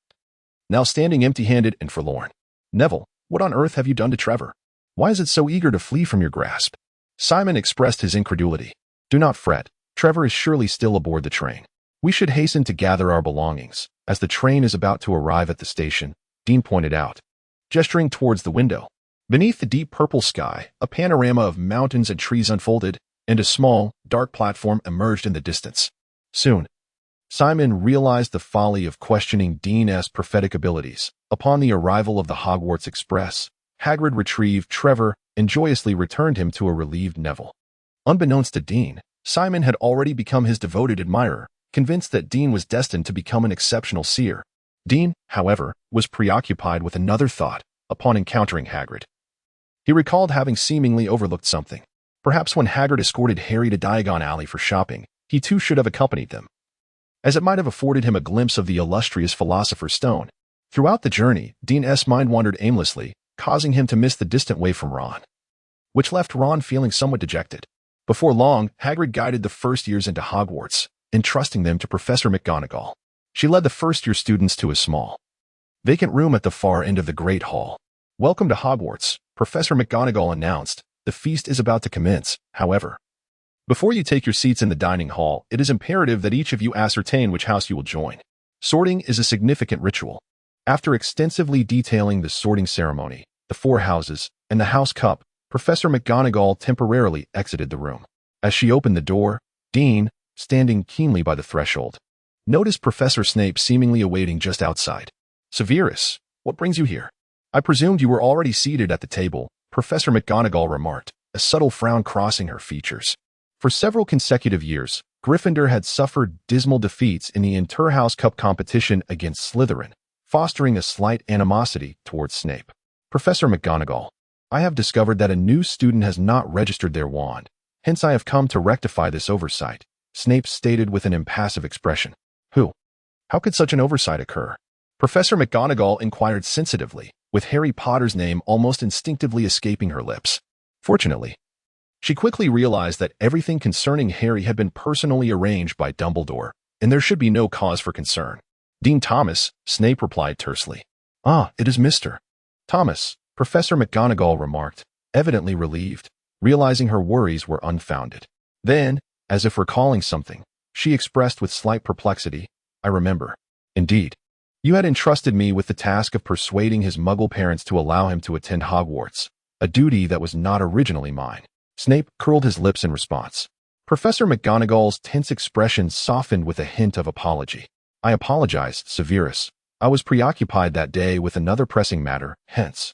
now standing empty-handed and forlorn. Neville, what on earth have you done to Trevor? Why is it so eager to flee from your grasp? Simon expressed his incredulity. Do not fret. Trevor is surely still aboard the train. We should hasten to gather our belongings, as the train is about to arrive at the station, Dean pointed out, gesturing towards the window. Beneath the deep purple sky, a panorama of mountains and trees unfolded, and a small, dark platform emerged in the distance. Soon, Simon realized the folly of questioning Dean's prophetic abilities. Upon the arrival of the Hogwarts Express, Hagrid retrieved Trevor and joyously returned him to a relieved Neville. Unbeknownst to Dean, Simon had already become his devoted admirer, convinced that Dean was destined to become an exceptional seer. Dean, however, was preoccupied with another thought upon encountering Hagrid. He recalled having seemingly overlooked something. Perhaps when Hagrid escorted Harry to Diagon Alley for shopping, he too should have accompanied them, as it might have afforded him a glimpse of the illustrious Philosopher's Stone. Throughout the journey, Dean's mind wandered aimlessly, causing him to miss the distant way from Ron, which left Ron feeling somewhat dejected. Before long, Hagrid guided the first years into Hogwarts, entrusting them to Professor McGonagall. She led the first-year students to a small, vacant room at the far end of the Great Hall. Welcome to Hogwarts, Professor McGonagall announced. The feast is about to commence, however. Before you take your seats in the dining hall, it is imperative that each of you ascertain which house you will join. Sorting is a significant ritual. After extensively detailing the sorting ceremony, the four houses, and the house cup, Professor McGonagall temporarily exited the room. As she opened the door, Dean, standing keenly by the threshold, noticed Professor Snape seemingly awaiting just outside. Sirius, what brings you here? I presumed you were already seated at the table, Professor McGonagall remarked, a subtle frown crossing her features. For several consecutive years, Gryffindor had suffered dismal defeats in the Inter-House Cup competition against Slytherin, fostering a slight animosity towards Snape. Professor McGonagall, I have discovered that a new student has not registered their wand. Hence I have come to rectify this oversight, Snape stated with an impassive expression. Who? How could such an oversight occur? Professor McGonagall inquired sensitively, with Harry Potter's name almost instinctively escaping her lips. Fortunately, she quickly realized that everything concerning Harry had been personally arranged by Dumbledore, and there should be no cause for concern. Dean Thomas, Snape replied tersely. It is Mr. Thomas, Professor McGonagall remarked, evidently relieved, realizing her worries were unfounded. Then, as if recalling something, she expressed with slight perplexity, I remember. Indeed. You had entrusted me with the task of persuading his Muggle parents to allow him to attend Hogwarts, a duty that was not originally mine. Snape curled his lips in response. Professor McGonagall's tense expression softened with a hint of apology. I apologize, Sirius. I was preoccupied that day with another pressing matter, hence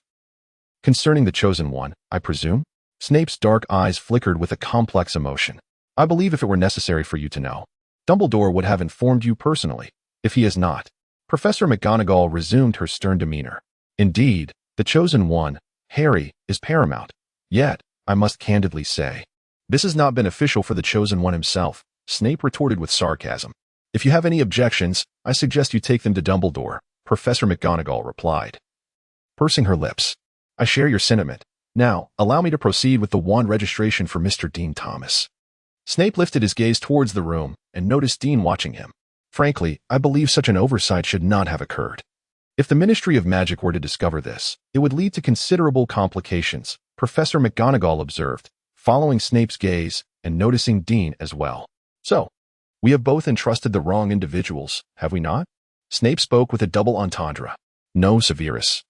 Concerning the chosen one, I presume? Snape's dark eyes flickered with a complex emotion. I believe if it were necessary for you to know, Dumbledore would have informed you personally. If he has not, Professor McGonagall resumed her stern demeanor. Indeed, the chosen one, Harry, is paramount. Yet, I must candidly say, this has not been official for the chosen one himself, Snape retorted with sarcasm. If you have any objections, I suggest you take them to Dumbledore, Professor McGonagall replied, pursing her lips. I share your sentiment. Now, allow me to proceed with the wand registration for Mr. Dean Thomas. Snape lifted his gaze towards the room and noticed Dean watching him. Frankly, I believe such an oversight should not have occurred. If the Ministry of Magic were to discover this, it would lead to considerable complications, Professor McGonagall observed, following Snape's gaze and noticing Dean as well. So, we have both entrusted the wrong individuals, have we not? Snape spoke with a double entendre. No, Sirius.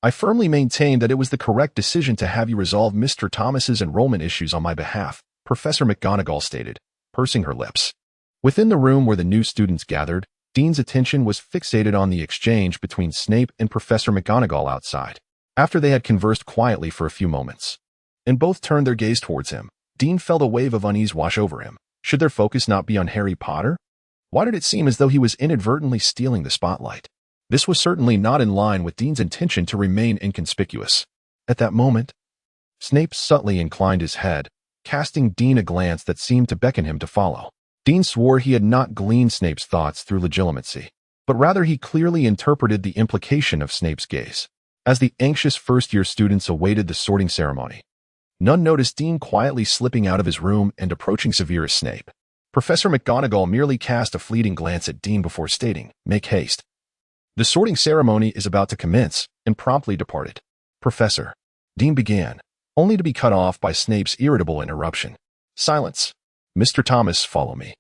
I firmly maintain that it was the correct decision to have you resolve Mr. Thomas's enrollment issues on my behalf, Professor McGonagall stated, pursing her lips. Within the room where the new students gathered, Dean's attention was fixated on the exchange between Snape and Professor McGonagall outside. After they had conversed quietly for a few moments, and both turned their gaze towards him, Dean felt a wave of unease wash over him. Should their focus not be on Harry Potter? Why did it seem as though he was inadvertently stealing the spotlight? This was certainly not in line with Dean's intention to remain inconspicuous. At that moment, Snape subtly inclined his head, casting Dean a glance that seemed to beckon him to follow. Dean swore he had not gleaned Snape's thoughts through legitimacy, but rather he clearly interpreted the implication of Snape's gaze. As the anxious first-year students awaited the sorting ceremony, none noticed Dean quietly slipping out of his room and approaching Severus Snape. Professor McGonagall merely cast a fleeting glance at Dean before stating, "Make haste. The sorting ceremony is about to commence," and promptly departed. "Professor," Dean began, only to be cut off by Snape's irritable interruption. "Silence. Mr. Thomas, follow me."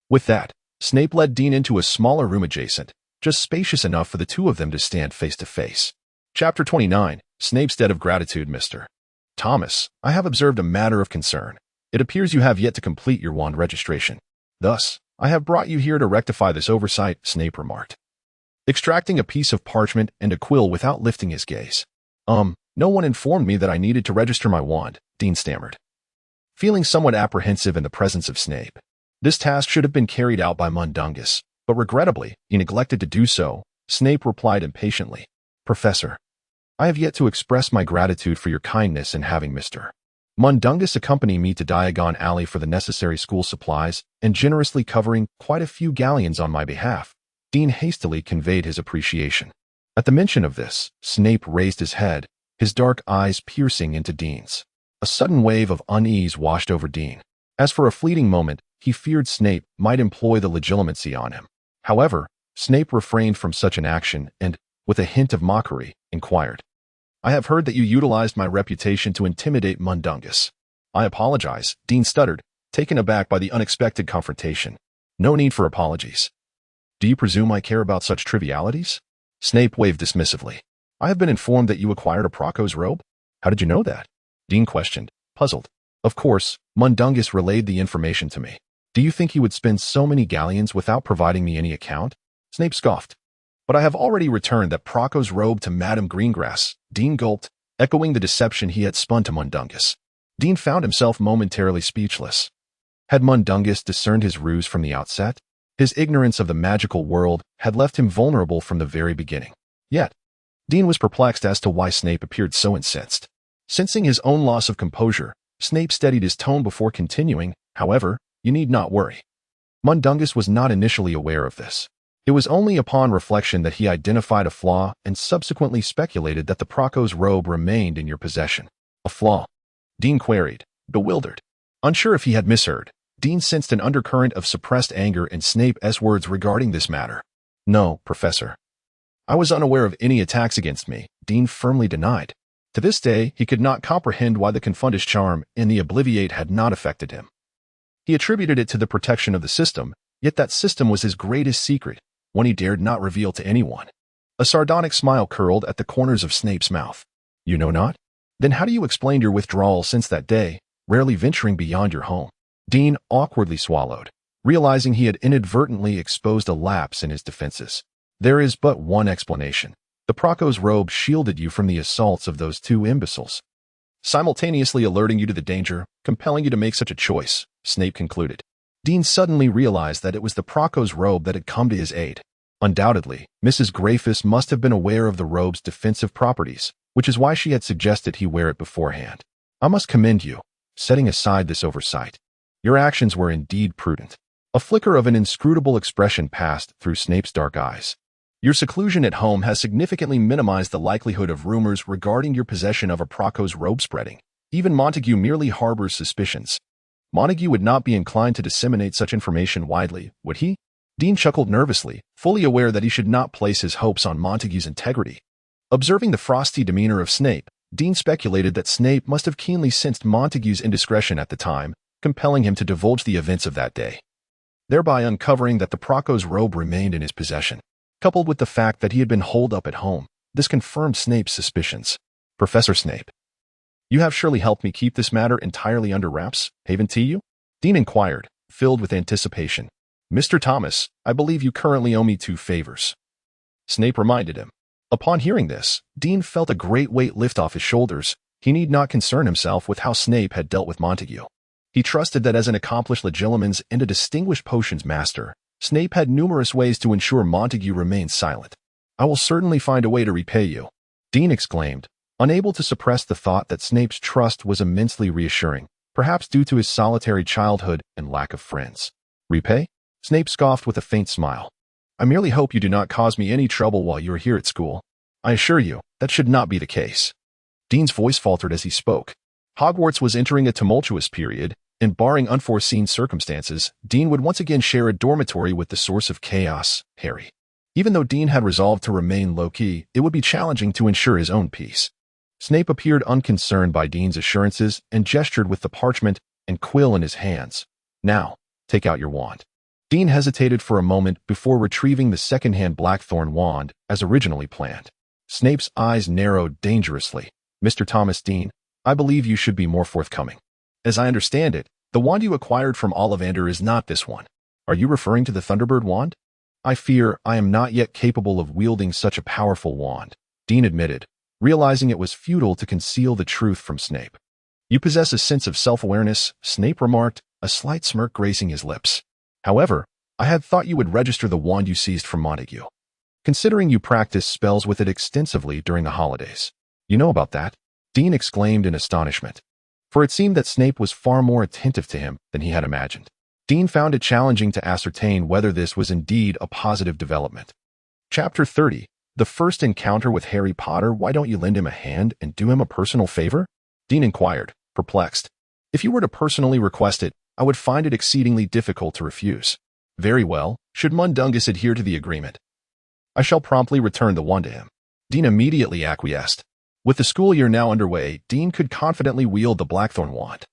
With that, Snape led Dean into a smaller room adjacent, just spacious enough for the two of them to stand face to face. Chapter 29, Snape's Debt of Gratitude. Mr. Thomas, I have observed a matter of concern. It appears you have yet to complete your wand registration. Thus, I have brought you here to rectify this oversight, Snape remarked, extracting a piece of parchment and a quill without lifting his gaze. No one informed me that I needed to register my wand, Dean stammered, feeling somewhat apprehensive in the presence of Snape. This task should have been carried out by Mundungus, but regrettably, he neglected to do so. Snape replied impatiently, "Professor, I have yet to express my gratitude for your kindness in having Mr. Mundungus accompany me to Diagon Alley for the necessary school supplies and generously covering quite a few galleons on my behalf." Dean hastily conveyed his appreciation. At the mention of this, Snape raised his head, his dark eyes piercing into Dean's. A sudden wave of unease washed over Dean, as for a fleeting moment, he feared Snape might employ the legitimacy on him. However, Snape refrained from such an action and, with a hint of mockery, inquired, "I have heard that you utilized my reputation to intimidate Mundungus." "I apologize," Dean stuttered, taken aback by the unexpected confrontation. "No need for apologies. Do you presume I care about such trivialities?" Snape waved dismissively. "I have been informed that you acquired a Praco's robe. How did you know that?" Dean questioned, puzzled. "Of course, Mundungus relayed the information to me. Do you think he would spend so many galleons without providing me any account?" Snape scoffed. "But I have already returned that Praco's robe to Madame Greengrass." Dean gulped, echoing the deception he had spun to Mundungus. Dean found himself momentarily speechless. Had Mundungus discerned his ruse from the outset? His ignorance of the magical world had left him vulnerable from the very beginning. Yet, Dean was perplexed as to why Snape appeared so incensed. Sensing his own loss of composure, Snape steadied his tone before continuing, "However, you need not worry. Mundungus was not initially aware of this. It was only upon reflection that he identified a flaw and subsequently speculated that the Praco's robe remained in your possession." "A flaw?" Dean queried, bewildered. Unsure if he had misheard, Dean sensed an undercurrent of suppressed anger in Snape's words regarding this matter. "No, Professor. I was unaware of any attacks against me," Dean firmly denied. To this day, he could not comprehend why the Confundus charm in the Obliviate had not affected him. He attributed it to the protection of the system, yet that system was his greatest secret, one he dared not reveal to anyone. A sardonic smile curled at the corners of Snape's mouth. "You know not? Then how do you explain your withdrawal since that day, rarely venturing beyond your home?" Dean awkwardly swallowed, realizing he had inadvertently exposed a lapse in his defenses. "There is but one explanation. The Proco's robe shielded you from the assaults of those two imbeciles, simultaneously alerting you to the danger, compelling you to make such a choice, Snape concluded. Dean suddenly realized that it was the Proco's robe that had come to his aid. Undoubtedly, Mrs. Greyfus must have been aware of the robe's defensive properties, which is why she had suggested he wear it beforehand. I must commend you, setting aside this oversight. Your actions were indeed prudent. A flicker of an inscrutable expression passed through Snape's dark eyes. Your seclusion at home has significantly minimized the likelihood of rumors regarding your possession of a Proco's robe spreading. Even Montague merely harbors suspicions. Montague would not be inclined to disseminate such information widely, would he? Dean chuckled nervously, fully aware that he should not place his hopes on Montague's integrity. Observing the frosty demeanor of Snape, Dean speculated that Snape must have keenly sensed Montague's indiscretion at the time, compelling him to divulge the events of that day, thereby uncovering that the Proco's robe remained in his possession. Coupled with the fact that he had been holed up at home, this confirmed Snape's suspicions. Professor Snape, you have surely helped me keep this matter entirely under wraps, haven't you? Dean inquired, filled with anticipation. Mr. Thomas, I believe you currently owe me 2 favors. Snape reminded him. Upon hearing this, Dean felt a great weight lift off his shoulders. He need not concern himself with how Snape had dealt with Montague. He trusted that as an accomplished legilimens and a distinguished potions master, Snape had numerous ways to ensure Montague remained silent. I will certainly find a way to repay you, Dean exclaimed, unable to suppress the thought that Snape's trust was immensely reassuring, perhaps due to his solitary childhood and lack of friends. Repay? Snape scoffed with a faint smile. I merely hope you do not cause me any trouble while you are here at school. I assure you, that should not be the case. Dean's voice faltered as he spoke. Hogwarts was entering a tumultuous period, and barring unforeseen circumstances, Dean would once again share a dormitory with the source of chaos, Harry. Even though Dean had resolved to remain low-key, it would be challenging to ensure his own peace. Snape appeared unconcerned by Dean's assurances and gestured with the parchment and quill in his hands. Now, take out your wand. Dean hesitated for a moment before retrieving the second-hand Blackthorn wand as originally planned. Snape's eyes narrowed dangerously. Mr. Thomas Dean, I believe you should be more forthcoming. As I understand it, the wand you acquired from Ollivander is not this one. Are you referring to the Thunderbird wand? I fear I am not yet capable of wielding such a powerful wand, Dean admitted, realizing it was futile to conceal the truth from Snape. You possess a sense of self-awareness, Snape remarked, a slight smirk gracing his lips. However, I had thought you would register the wand you seized from Montague, considering you practiced spells with it extensively during the holidays. You know about that? Dean exclaimed in astonishment, for it seemed that Snape was far more attentive to him than he had imagined. Dean found it challenging to ascertain whether this was indeed a positive development. Chapter 30. The first encounter with Harry Potter. Why don't you lend him a hand and do him a personal favor? Dean inquired, perplexed. If you were to personally request it, I would find it exceedingly difficult to refuse. Very well, should Mundungus adhere to the agreement, I shall promptly return the wand to him. Dean immediately acquiesced. With the school year now underway, Dean could confidently wield the Blackthorn wand,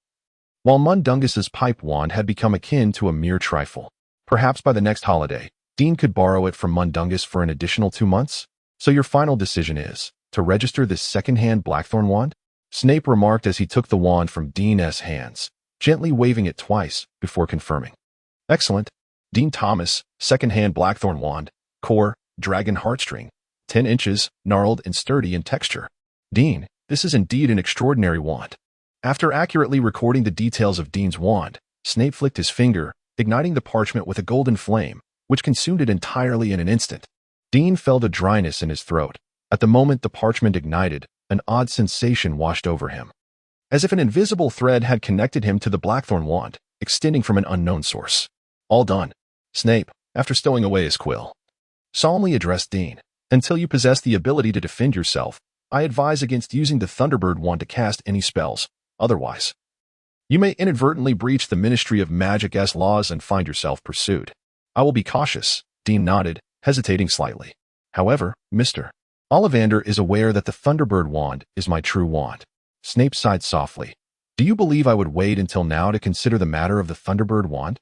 while Mundungus's pipe wand had become akin to a mere trifle. Perhaps by the next holiday, Dean could borrow it from Mundungus for an additional 2 months. So your final decision is to register this second-hand Blackthorn wand? Snape remarked as he took the wand from Dean's hands, gently waving it twice before confirming. Excellent. Dean Thomas, second-hand Blackthorn wand, core, dragon heartstring, 10 inches, gnarled and sturdy in texture. Dean, this is indeed an extraordinary wand. After accurately recording the details of Dean's wand, Snape flicked his finger, igniting the parchment with a golden flame, which consumed it entirely in an instant. Dean felt a dryness in his throat. At the moment the parchment ignited, an odd sensation washed over him, as if an invisible thread had connected him to the Blackthorn wand, extending from an unknown source. All done. Snape, after stowing away his quill, solemnly addressed Dean. Until you possess the ability to defend yourself, I advise against using the Thunderbird wand to cast any spells. Otherwise, you may inadvertently breach the Ministry of Magic's laws and find yourself pursued. I will be cautious, Dean nodded, hesitating slightly. However, Mr. Ollivander is aware that the Thunderbird wand is my true wand. Snape sighed softly. Do you believe I would wait until now to consider the matter of the Thunderbird wand?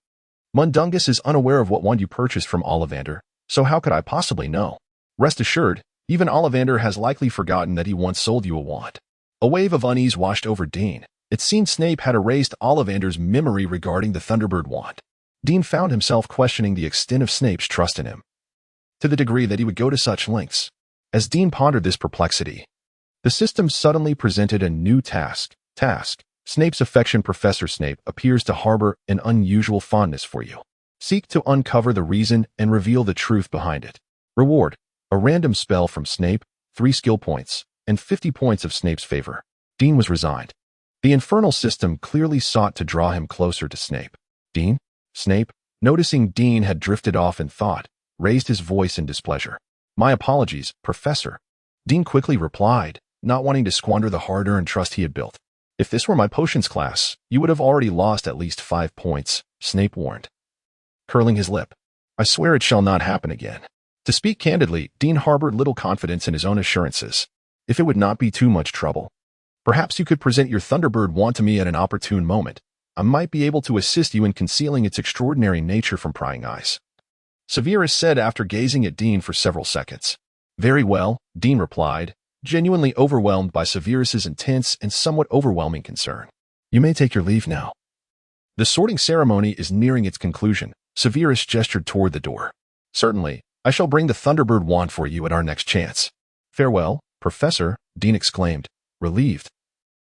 Mundungus is unaware of what wand you purchased from Ollivander, so how could I possibly know? Rest assured, even Ollivander has likely forgotten that he once sold you a wand. A wave of unease washed over Dean. It seemed Snape had erased Ollivander's memory regarding the Thunderbird wand. Dean found himself questioning the extent of Snape's trust in him, to the degree that he would go to such lengths. As Dean pondered this perplexity, the system suddenly presented a new task. Snape's affection. Professor Snape appears to harbor an unusual fondness for you. Seek to uncover the reason and reveal the truth behind it. Reward: a random spell from Snape, 3 skill points, and 50 points of Snape's favor. Dean was resigned. The infernal system clearly sought to draw him closer to Snape. Dean? Snape, noticing Dean had drifted off in thought, raised his voice in displeasure. My apologies, Professor. Dean quickly replied, not wanting to squander the hard-earned trust he had built. If this were my potions class, you would have already lost at least 5 points, Snape warned, curling his lip. I swear it shall not happen again. To speak candidly, Dean harbored little confidence in his own assurances. If it would not be too much trouble, perhaps you could present your Thunderbird wand to me at an opportune moment. I might be able to assist you in concealing its extraordinary nature from prying eyes. Sirius said after gazing at Dean for several seconds. Very well, Dean replied, genuinely overwhelmed by Sirius's intense and somewhat overwhelming concern. You may take your leave now. The sorting ceremony is nearing its conclusion. Sirius gestured toward the door. Certainly, I shall bring the Thunderbird wand for you at our next chance. Farewell, Professor, Dean exclaimed, relieved,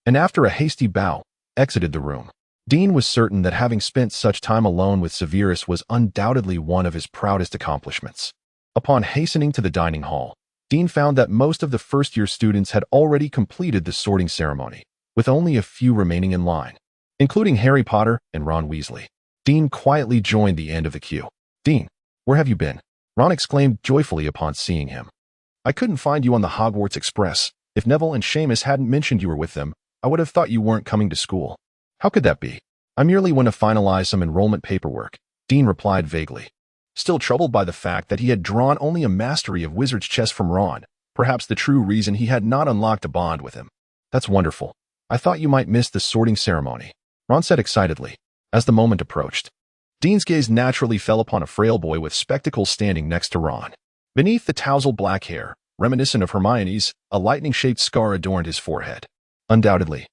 and after a hasty bow, exited the room. Dean was certain that having spent such time alone with Sirius was undoubtedly one of his proudest accomplishments. Upon hastening to the dining hall, Dean found that most of the first-year students had already completed the sorting ceremony, with only a few remaining in line, including Harry Potter and Ron Weasley. Dean quietly joined the end of the queue. Dean, where have you been? Ron exclaimed joyfully upon seeing him. I couldn't find you on the Hogwarts Express. If Neville and Seamus hadn't mentioned you were with them, I would have thought you weren't coming to school. How could that be? I merely want to finalize some enrollment paperwork, Dean replied vaguely, still troubled by the fact that he had drawn only a mastery of wizard's chess from Ron, perhaps the true reason he had not unlocked a bond with him. That's wonderful. I thought you might miss the sorting ceremony, Ron said excitedly, as the moment approached. Dean's gaze naturally fell upon a frail boy with spectacles standing next to Ron. Beneath the tousled black hair, reminiscent of Hermione's, a lightning-shaped scar adorned his forehead. Undoubtedly,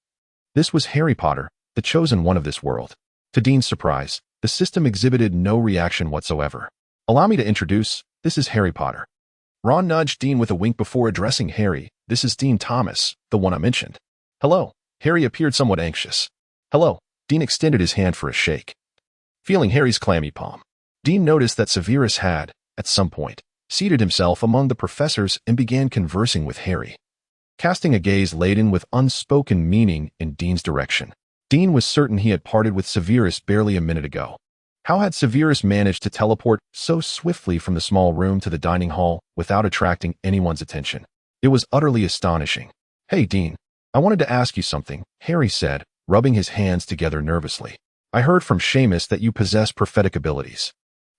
this was Harry Potter, the chosen one of this world. To Dean's surprise, the system exhibited no reaction whatsoever. Allow me to introduce, this is Harry Potter. Ron nudged Dean with a wink before addressing Harry. This is Dean Thomas, the one I mentioned. Hello. Harry appeared somewhat anxious. Hello. Dean extended his hand for a shake. Feeling Harry's clammy palm, Dean noticed that Sirius had, at some point, seated himself among the professors and began conversing with Harry, casting a gaze laden with unspoken meaning in Dean's direction. Dean was certain he had parted with Sirius barely a minute ago. How had Sirius managed to teleport so swiftly from the small room to the dining hall without attracting anyone's attention? It was utterly astonishing. Hey, Dean, I wanted to ask you something, Harry said, rubbing his hands together nervously. I heard from Seamus that you possess prophetic abilities.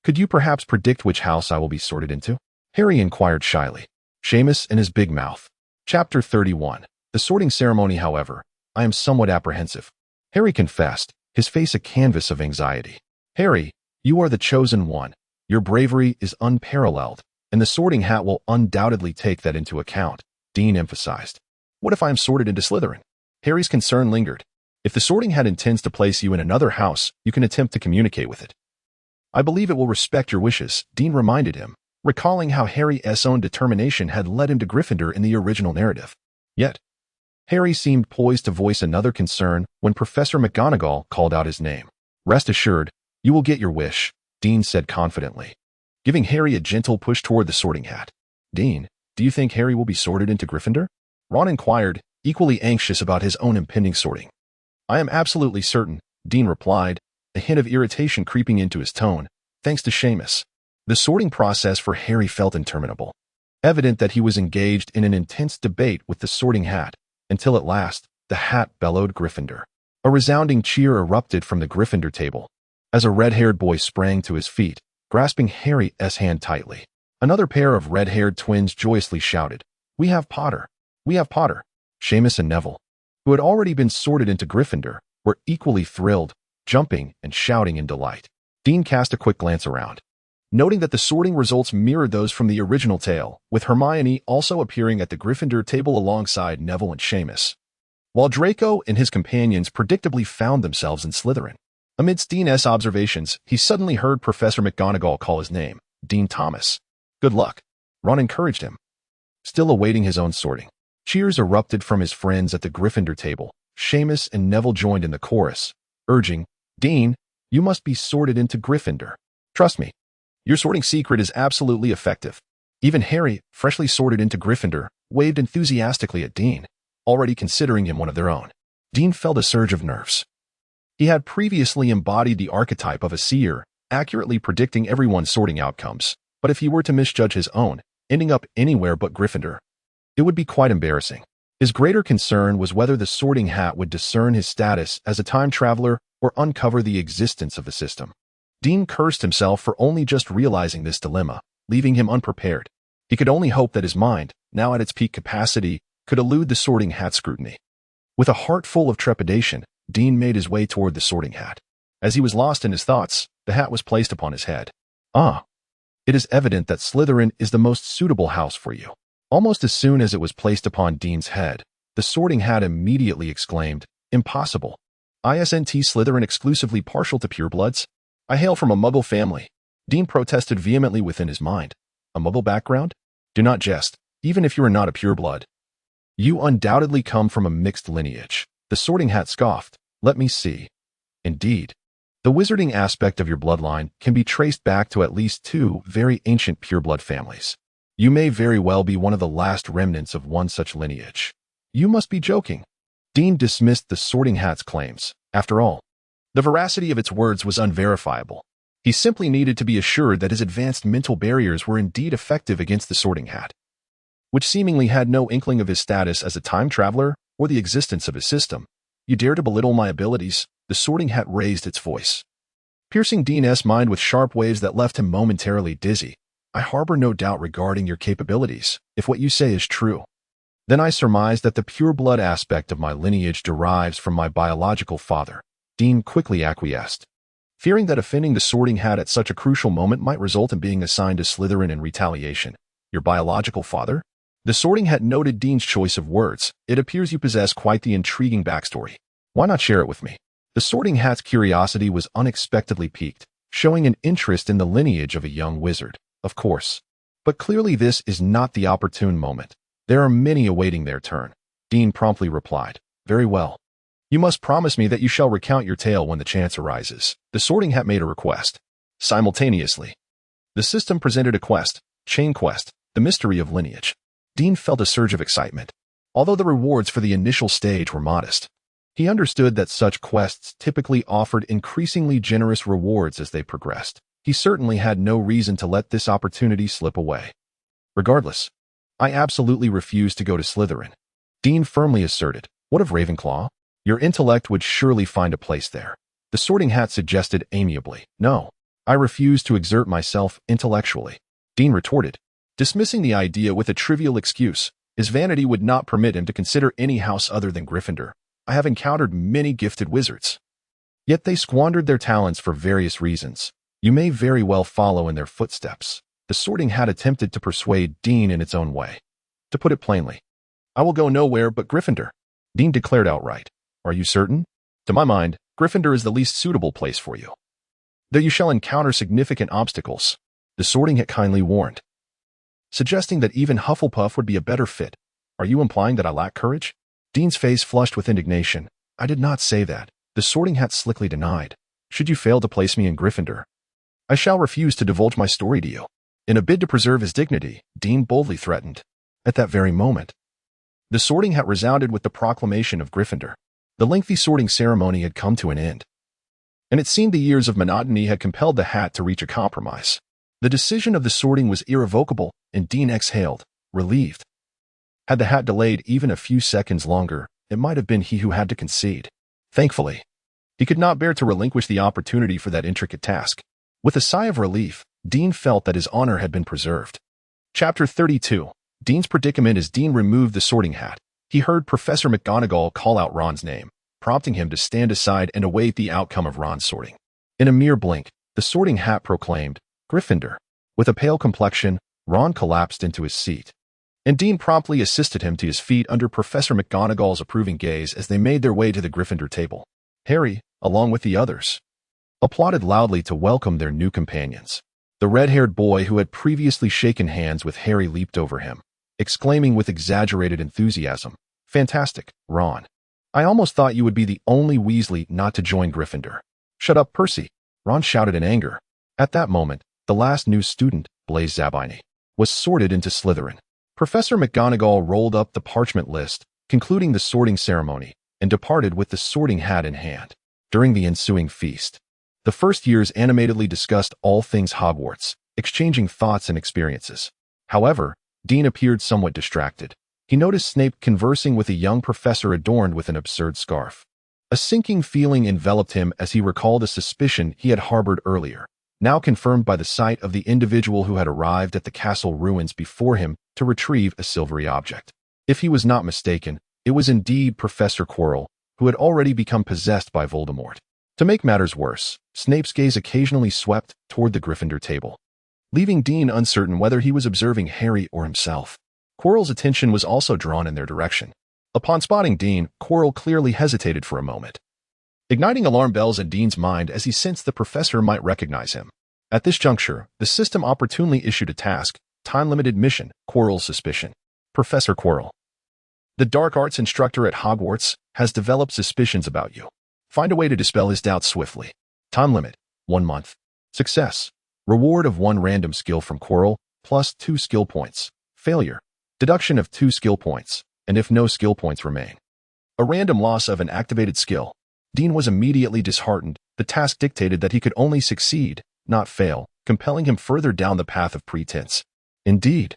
Could you perhaps predict which house I will be sorted into? Harry inquired shyly. Seamus and his big mouth. Chapter 31. The sorting ceremony, however, I am somewhat apprehensive, Harry confessed, his face a canvas of anxiety. Harry, you are the chosen one. Your bravery is unparalleled, and the sorting hat will undoubtedly take that into account, Dean emphasized. What if I am sorted into Slytherin? Harry's concern lingered. If the sorting hat intends to place you in another house, you can attempt to communicate with it. I believe it will respect your wishes, Dean reminded him, recalling how Harry's own determination had led him to Gryffindor in the original narrative. Yet, Harry seemed poised to voice another concern when Professor McGonagall called out his name. Rest assured, you will get your wish, Dean said confidently, giving Harry a gentle push toward the sorting hat. Dean, do you think Harry will be sorted into Gryffindor? Ron inquired, equally anxious about his own impending sorting. I am absolutely certain, Dean replied, a hint of irritation creeping into his tone, thanks to Seamus. The sorting process for Harry felt interminable, evident that he was engaged in an intense debate with the sorting hat, until at last, the hat bellowed Gryffindor. A resounding cheer erupted from the Gryffindor table, as a red-haired boy sprang to his feet, grasping Harry's hand tightly. Another pair of red-haired twins joyously shouted, We have Potter! We have Potter! Seamus and Neville, who had already been sorted into Gryffindor, were equally thrilled, jumping and shouting in delight. Dean cast a quick glance around, noting that the sorting results mirrored those from the original tale, with Hermione also appearing at the Gryffindor table alongside Neville and Seamus, while Draco and his companions predictably found themselves in Slytherin. Amidst Dean's observations, he suddenly heard Professor McGonagall call his name, Dean Thomas. Good luck, Ron encouraged him. still awaiting his own sorting. Cheers erupted from his friends at the Gryffindor table. Seamus and Neville joined in the chorus, urging, "Dean, you must be sorted into Gryffindor. Trust me, your sorting secret is absolutely effective." Even Harry, freshly sorted into Gryffindor, waved enthusiastically at Dean, already considering him one of their own. Dean felt a surge of nerves. He had previously embodied the archetype of a seer, accurately predicting everyone's sorting outcomes, but if he were to misjudge his own, ending up anywhere but Gryffindor, it would be quite embarrassing. His greater concern was whether the sorting hat would discern his status as a time traveler or uncover the existence of the system. Dean cursed himself for only just realizing this dilemma, leaving him unprepared. He could only hope that his mind, now at its peak capacity, could elude the sorting hat scrutiny. With a heart full of trepidation, Dean made his way toward the sorting hat. As he was lost in his thoughts, the hat was placed upon his head. "Ah, it is evident that Slytherin is the most suitable house for you." Almost as soon as it was placed upon Dean's head, the sorting hat immediately exclaimed, "Impossible. Isn't Slytherin exclusively partial to purebloods? I hail from a Muggle family." Dean protested vehemently within his mind. "A Muggle background? Do not jest, even if you are not a pureblood. You undoubtedly come from a mixed lineage." The sorting hat scoffed. "Let me see. Indeed, the wizarding aspect of your bloodline can be traced back to at least two very ancient pureblood families. You may very well be one of the last remnants of one such lineage." "You must be joking." Dean dismissed the sorting hat's claims. After all, the veracity of its words was unverifiable. He simply needed to be assured that his advanced mental barriers were indeed effective against the sorting hat, which seemingly had no inkling of his status as a time traveler or the existence of his system. "You dare to belittle my abilities?" The sorting hat raised its voice, piercing Dean's mind with sharp waves that left him momentarily dizzy. "I harbor no doubt regarding your capabilities, if what you say is true. Then I surmise that the pureblood aspect of my lineage derives from my biological father." Dean quickly acquiesced, fearing that offending the sorting hat at such a crucial moment might result in being assigned to Slytherin in retaliation. "Your biological father?" The sorting hat noted Dean's choice of words. "It appears you possess quite the intriguing backstory. Why not share it with me?" The sorting hat's curiosity was unexpectedly piqued, showing an interest in the lineage of a young wizard. "Of course. But clearly this is not the opportune moment. There are many awaiting their turn." Dean promptly replied, "Very well. You must promise me that you shall recount your tale when the chance arises." The sorting hat made a request. Simultaneously, the system presented a quest, Chain Quest, the mystery of lineage. Dean felt a surge of excitement. Although the rewards for the initial stage were modest, he understood that such quests typically offered increasingly generous rewards as they progressed. He certainly had no reason to let this opportunity slip away. "Regardless, I absolutely refuse to go to Slytherin," Dean firmly asserted. "What of Ravenclaw? Your intellect would surely find a place there." The sorting hat suggested amiably. "No, I refuse to exert myself intellectually," Dean retorted, dismissing the idea with a trivial excuse. His vanity would not permit him to consider any house other than Gryffindor. "I have encountered many gifted wizards, yet they squandered their talents for various reasons. You may very well follow in their footsteps." The sorting hat attempted to persuade Dean in its own way. "To put it plainly, I will go nowhere but Gryffindor," Dean declared outright. "Are you certain?" "To my mind, Gryffindor is the least suitable place for you, though you shall encounter significant obstacles," the sorting hat kindly warned, suggesting that even Hufflepuff would be a better fit. "Are you implying that I lack courage?" Dean's face flushed with indignation. "I did not say that," the sorting hat slickly denied. "Should you fail to place me in Gryffindor, I shall refuse to divulge my story to you." In a bid to preserve his dignity, Dean boldly threatened. At that very moment, the sorting hat resounded with the proclamation of Gryffindor. The lengthy sorting ceremony had come to an end, and it seemed the years of monotony had compelled the hat to reach a compromise. The decision of the sorting was irrevocable, and Dean exhaled, relieved. Had the hat delayed even a few seconds longer, it might have been he who had to concede. Thankfully, he could not bear to relinquish the opportunity for that intricate task. With a sigh of relief, Dean felt that his honor had been preserved. Chapter 32. Dean's predicament. As Dean removed the sorting hat, he heard Professor McGonagall call out Ron's name, prompting him to stand aside and await the outcome of Ron's sorting. In a mere blink, the sorting hat proclaimed, "Gryffindor." With a pale complexion, Ron collapsed into his seat, and Dean promptly assisted him to his feet under Professor McGonagall's approving gaze as they made their way to the Gryffindor table. Harry, along with the others, applauded loudly to welcome their new companions. The red-haired boy who had previously shaken hands with Harry leaped over him, exclaiming with exaggerated enthusiasm, "Fantastic, Ron. I almost thought you would be the only Weasley not to join Gryffindor." "Shut up, Percy," Ron shouted in anger. At that moment, the last new student, Blaise Zabini, was sorted into Slytherin. Professor McGonagall rolled up the parchment list, concluding the sorting ceremony, and departed with the sorting hat in hand. During the ensuing feast, the first years animatedly discussed all things Hogwarts, exchanging thoughts and experiences. However, Dean appeared somewhat distracted. He noticed Snape conversing with a young professor adorned with an absurd scarf. A sinking feeling enveloped him as he recalled a suspicion he had harbored earlier, now confirmed by the sight of the individual who had arrived at the castle ruins before him to retrieve a silvery object. If he was not mistaken, it was indeed Professor Quirrell, who had already become possessed by Voldemort. To make matters worse, Snape's gaze occasionally swept toward the Gryffindor table, leaving Dean uncertain whether he was observing Harry or himself. Quirrell's attention was also drawn in their direction. Upon spotting Dean, Quirrell clearly hesitated for a moment, igniting alarm bells in Dean's mind as he sensed the professor might recognize him. At this juncture, the system opportunely issued a task, time-limited mission, Quirrell's suspicion. Professor Quirrell, the dark arts instructor at Hogwarts, has developed suspicions about you. Find a way to dispel his doubts swiftly. Time limit, 1 month. Success. Reward of 1 random skill from Quirrell, plus 2 skill points. Failure. Deduction of 2 skill points, and if no skill points remain, a random loss of an activated skill. Dean was immediately disheartened. The task dictated that he could only succeed, not fail, compelling him further down the path of pretense. Indeed,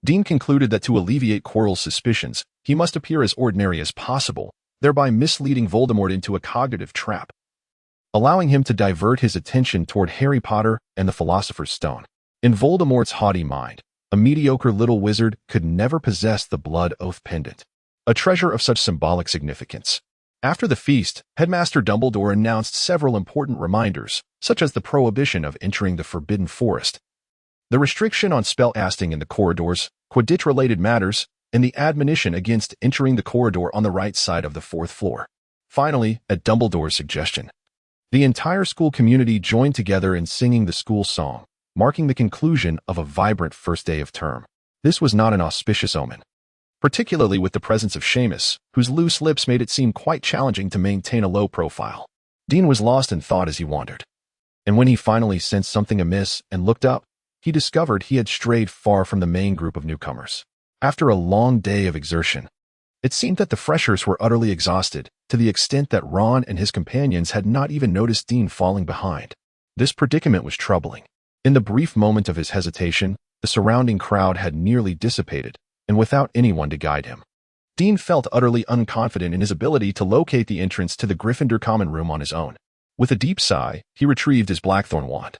Dean concluded that to alleviate Quirrell's suspicions, he must appear as ordinary as possible, thereby misleading Voldemort into a cognitive trap, allowing him to divert his attention toward Harry Potter and the Philosopher's Stone. In Voldemort's haughty mind, a mediocre little wizard could never possess the Blood Oath pendant, a treasure of such symbolic significance. After the feast, Headmaster Dumbledore announced several important reminders, such as the prohibition of entering the Forbidden Forest, the restriction on spellcasting in the corridors, Quidditch-related matters, and the admonition against entering the corridor on the right side of the 4th floor. Finally, at Dumbledore's suggestion, the entire school community joined together in singing the school song, marking the conclusion of a vibrant first day of term. This was not an auspicious omen, particularly with the presence of Seamus, whose loose lips made it seem quite challenging to maintain a low profile. Dean was lost in thought as he wandered, and when he finally sensed something amiss and looked up, he discovered he had strayed far from the main group of newcomers. After a long day of exertion, it seemed that the freshers were utterly exhausted, to the extent that Ron and his companions had not even noticed Dean falling behind. This predicament was troubling. In the brief moment of his hesitation, the surrounding crowd had nearly dissipated, and without anyone to guide him, Dean felt utterly unconfident in his ability to locate the entrance to the Gryffindor common room on his own. With a deep sigh, he retrieved his blackthorn wand,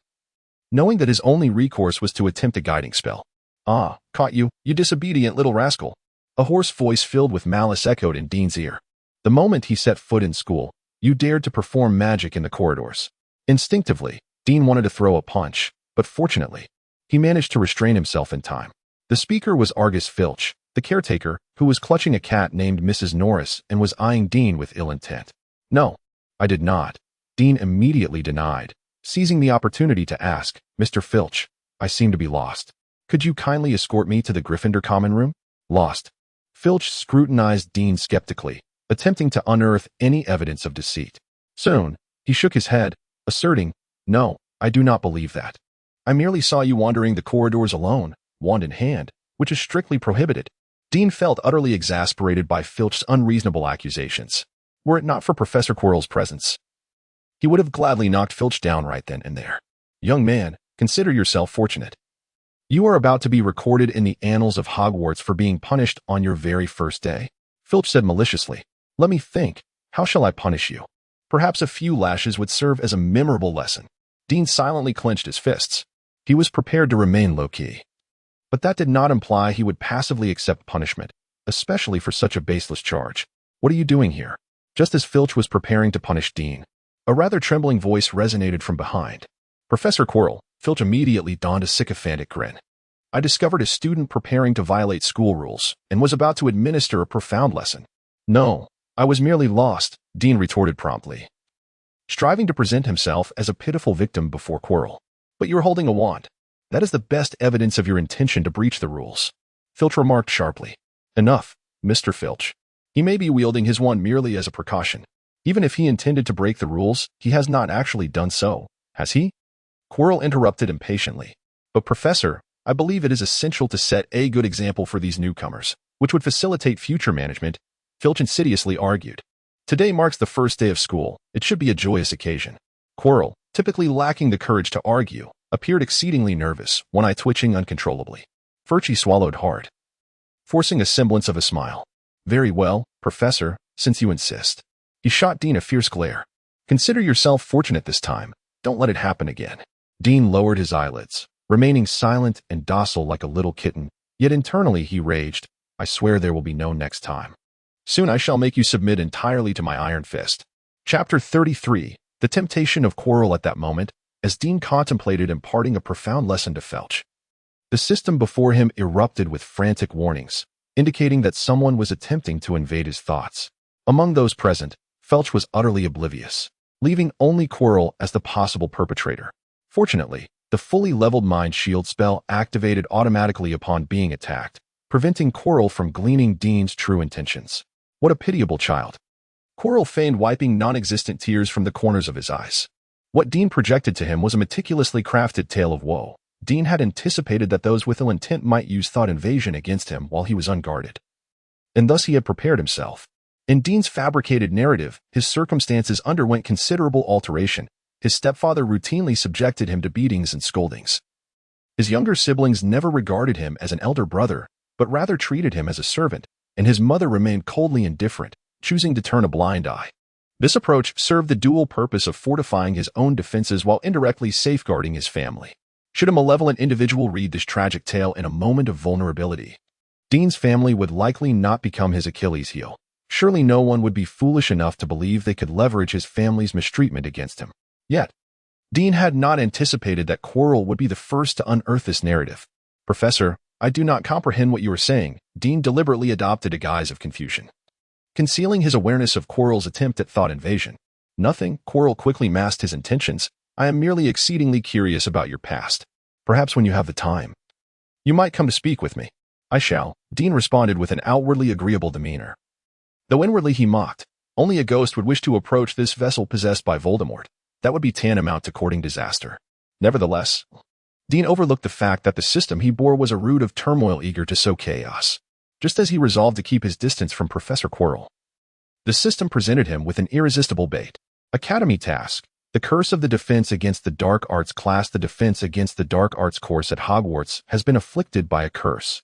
knowing that his only recourse was to attempt a guiding spell. "Ah, caught you, you disobedient little rascal," a hoarse voice filled with malice echoed in Dean's ear. The moment he set foot in school, you dared to perform magic in the corridors. Instinctively, Dean wanted to throw a punch, but fortunately, he managed to restrain himself in time. The speaker was Argus Filch, the caretaker, who was clutching a cat named Mrs. Norris and was eyeing Dean with ill intent. "No, I did not," Dean immediately denied, seizing the opportunity to ask, "Mr. Filch, I seem to be lost. Could you kindly escort me to the Gryffindor common room?" "Lost?" Filch scrutinized Dean skeptically, attempting to unearth any evidence of deceit. Soon, he shook his head, asserting, "No, I do not believe that. I merely saw you wandering the corridors alone, wand in hand, which is strictly prohibited." Dean felt utterly exasperated by Filch's unreasonable accusations. Were it not for Professor Quirrell's presence, he would have gladly knocked Filch down right then and there. "Young man, consider yourself fortunate. You are about to be recorded in the annals of Hogwarts for being punished on your very first day." Filch said maliciously, "Let me think. How shall I punish you? Perhaps a few lashes would serve as a memorable lesson." Dean silently clenched his fists. He was prepared to remain low-key, but that did not imply he would passively accept punishment, especially for such a baseless charge. "What are you doing here?" Just as Filch was preparing to punish Dean, a rather trembling voice resonated from behind. "Professor Quirrell." Filch immediately donned a sycophantic grin. "I discovered a student preparing to violate school rules and was about to administer a profound lesson." "No, I was merely lost," Dean retorted promptly, striving to present himself as a pitiful victim before Quirrell. "But you're holding a wand. That is the best evidence of your intention to breach the rules." Filch remarked sharply. Enough, Mr. Filch. He may be wielding his wand merely as a precaution. Even if he intended to break the rules, he has not actually done so, has he? Quirrell interrupted impatiently. But Professor, I believe it is essential to set a good example for these newcomers, which would facilitate future management, Filch insidiously argued. Today marks the first day of school. It should be a joyous occasion. Quirrell, typically lacking the courage to argue, appeared exceedingly nervous, one eye twitching uncontrollably. Filch swallowed hard, forcing a semblance of a smile. Very well, Professor, since you insist. He shot Dean a fierce glare. Consider yourself fortunate this time. Don't let it happen again. Dean lowered his eyelids, remaining silent and docile like a little kitten, yet internally he raged, I swear there will be no next time. Soon I shall make you submit entirely to my iron fist. Chapter 33. The temptation of Quirrell at that moment, as Dean contemplated imparting a profound lesson to Filch. The system before him erupted with frantic warnings, indicating that someone was attempting to invade his thoughts. Among those present, Filch was utterly oblivious, leaving only Quirrell as the possible perpetrator. Fortunately, the fully leveled mind shield spell activated automatically upon being attacked, preventing Quirrell from gleaning Dean's true intentions. What a pitiable child. Quirrell feigned wiping non-existent tears from the corners of his eyes. What Dean projected to him was a meticulously crafted tale of woe. Dean had anticipated that those with ill intent might use thought invasion against him while he was unguarded. And thus he had prepared himself. In Dean's fabricated narrative, his circumstances underwent considerable alteration. His stepfather routinely subjected him to beatings and scoldings. His younger siblings never regarded him as an elder brother, but rather treated him as a servant, and his mother remained coldly indifferent, choosing to turn a blind eye. This approach served the dual purpose of fortifying his own defenses while indirectly safeguarding his family. Should a malevolent individual read this tragic tale in a moment of vulnerability, Dean's family would likely not become his Achilles heel. Surely no one would be foolish enough to believe they could leverage his family's mistreatment against him. Yet, Dean had not anticipated that Quirrell would be the first to unearth this narrative. Professor, I do not comprehend what you are saying. Dean deliberately adopted a guise of confusion, concealing his awareness of Quirrell's attempt at thought invasion. Nothing, Quirrell quickly masked his intentions. I am merely exceedingly curious about your past. Perhaps when you have the time, you might come to speak with me. I shall, Dean responded with an outwardly agreeable demeanor. Though inwardly he mocked, only a ghost would wish to approach this vessel possessed by Voldemort. That would be tantamount to courting disaster. Nevertheless, Dean overlooked the fact that the system he bore was a root of turmoil eager to sow chaos, just as he resolved to keep his distance from Professor Quirrell. The system presented him with an irresistible bait. Academy task. The curse of the Defense Against the Dark Arts class. The Defense Against the Dark Arts course at Hogwarts has been afflicted by a curse,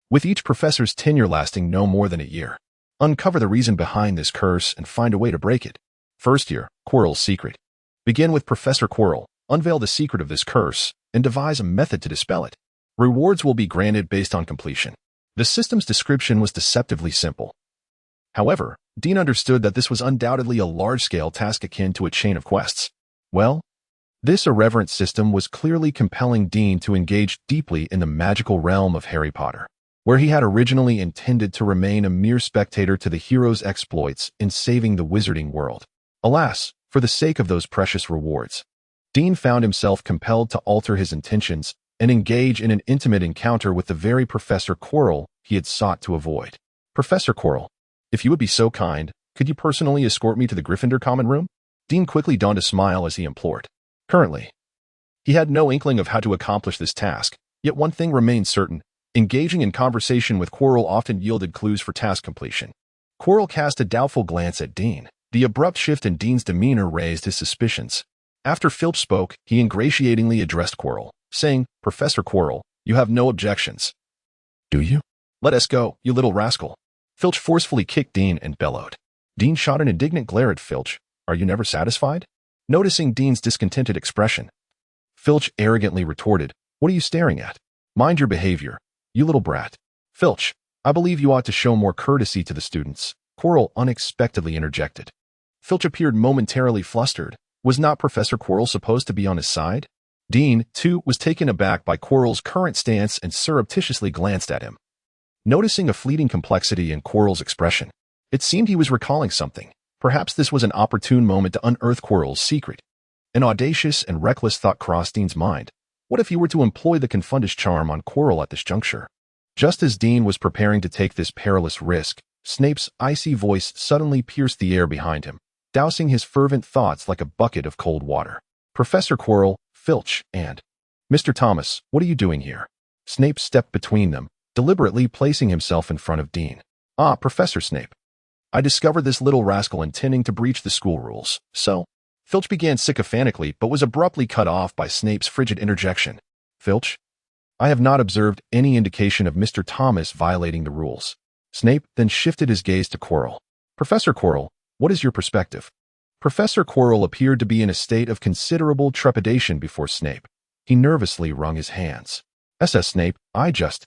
with each professor's tenure lasting no more than a year. Uncover the reason behind this curse and find a way to break it. First year, Quirrell's secret. Begin with Professor Quirrell, unveil the secret of this curse, and devise a method to dispel it. Rewards will be granted based on completion. The system's description was deceptively simple. However, Dean understood that this was undoubtedly a large-scale task akin to a chain of quests. Well, this irreverent system was clearly compelling Dean to engage deeply in the magical realm of Harry Potter, where he had originally intended to remain a mere spectator to the hero's exploits in saving the wizarding world. Alas, for the sake of those precious rewards, Dean found himself compelled to alter his intentions and engage in an intimate encounter with the very Professor Quirrell he had sought to avoid. Professor Quirrell, if you would be so kind, could you personally escort me to the Gryffindor common room? Dean quickly donned a smile as he implored. Currently, he had no inkling of how to accomplish this task, yet one thing remained certain. Engaging in conversation with Quirrell often yielded clues for task completion. Quirrell cast a doubtful glance at Dean. The abrupt shift in Dean's demeanor raised his suspicions. After Filch spoke, he ingratiatingly addressed Quirrell, saying, Professor Quirrell, you have no objections, do you? Let us go, you little rascal. Filch forcefully kicked Dean and bellowed. Dean shot an indignant glare at Filch. Are you never satisfied? Noticing Dean's discontented expression, Filch arrogantly retorted, what are you staring at? Mind your behavior, you little brat. Filch, I believe you ought to show more courtesy to the students, Quirrell unexpectedly interjected. Filch appeared momentarily flustered. Was not Professor Quirrell supposed to be on his side? Dean, too, was taken aback by Quirrell's current stance and surreptitiously glanced at him. Noticing a fleeting complexity in Quirrell's expression, it seemed he was recalling something. Perhaps this was an opportune moment to unearth Quirrell's secret. An audacious and reckless thought crossed Dean's mind. What if he were to employ the Confundus charm on Quirrell at this juncture? Just as Dean was preparing to take this perilous risk, Snape's icy voice suddenly pierced the air behind him, dousing his fervent thoughts like a bucket of cold water. Professor Quirrell, Filch, and Mr. Thomas, what are you doing here? Snape stepped between them, deliberately placing himself in front of Dean. Ah, Professor Snape. I discovered this little rascal intending to breach the school rules, so... Filch began sycophantically but was abruptly cut off by Snape's frigid interjection. Filch? I have not observed any indication of Mr. Thomas violating the rules. Snape then shifted his gaze to Quirrell. Professor Quirrell, what is your perspective? Professor Quirrell appeared to be in a state of considerable trepidation before Snape. He nervously wrung his hands. SS Snape, I just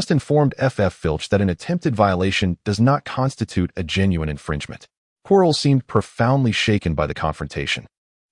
informed FF Filch that an attempted violation does not constitute a genuine infringement. Quirrell seemed profoundly shaken by the confrontation,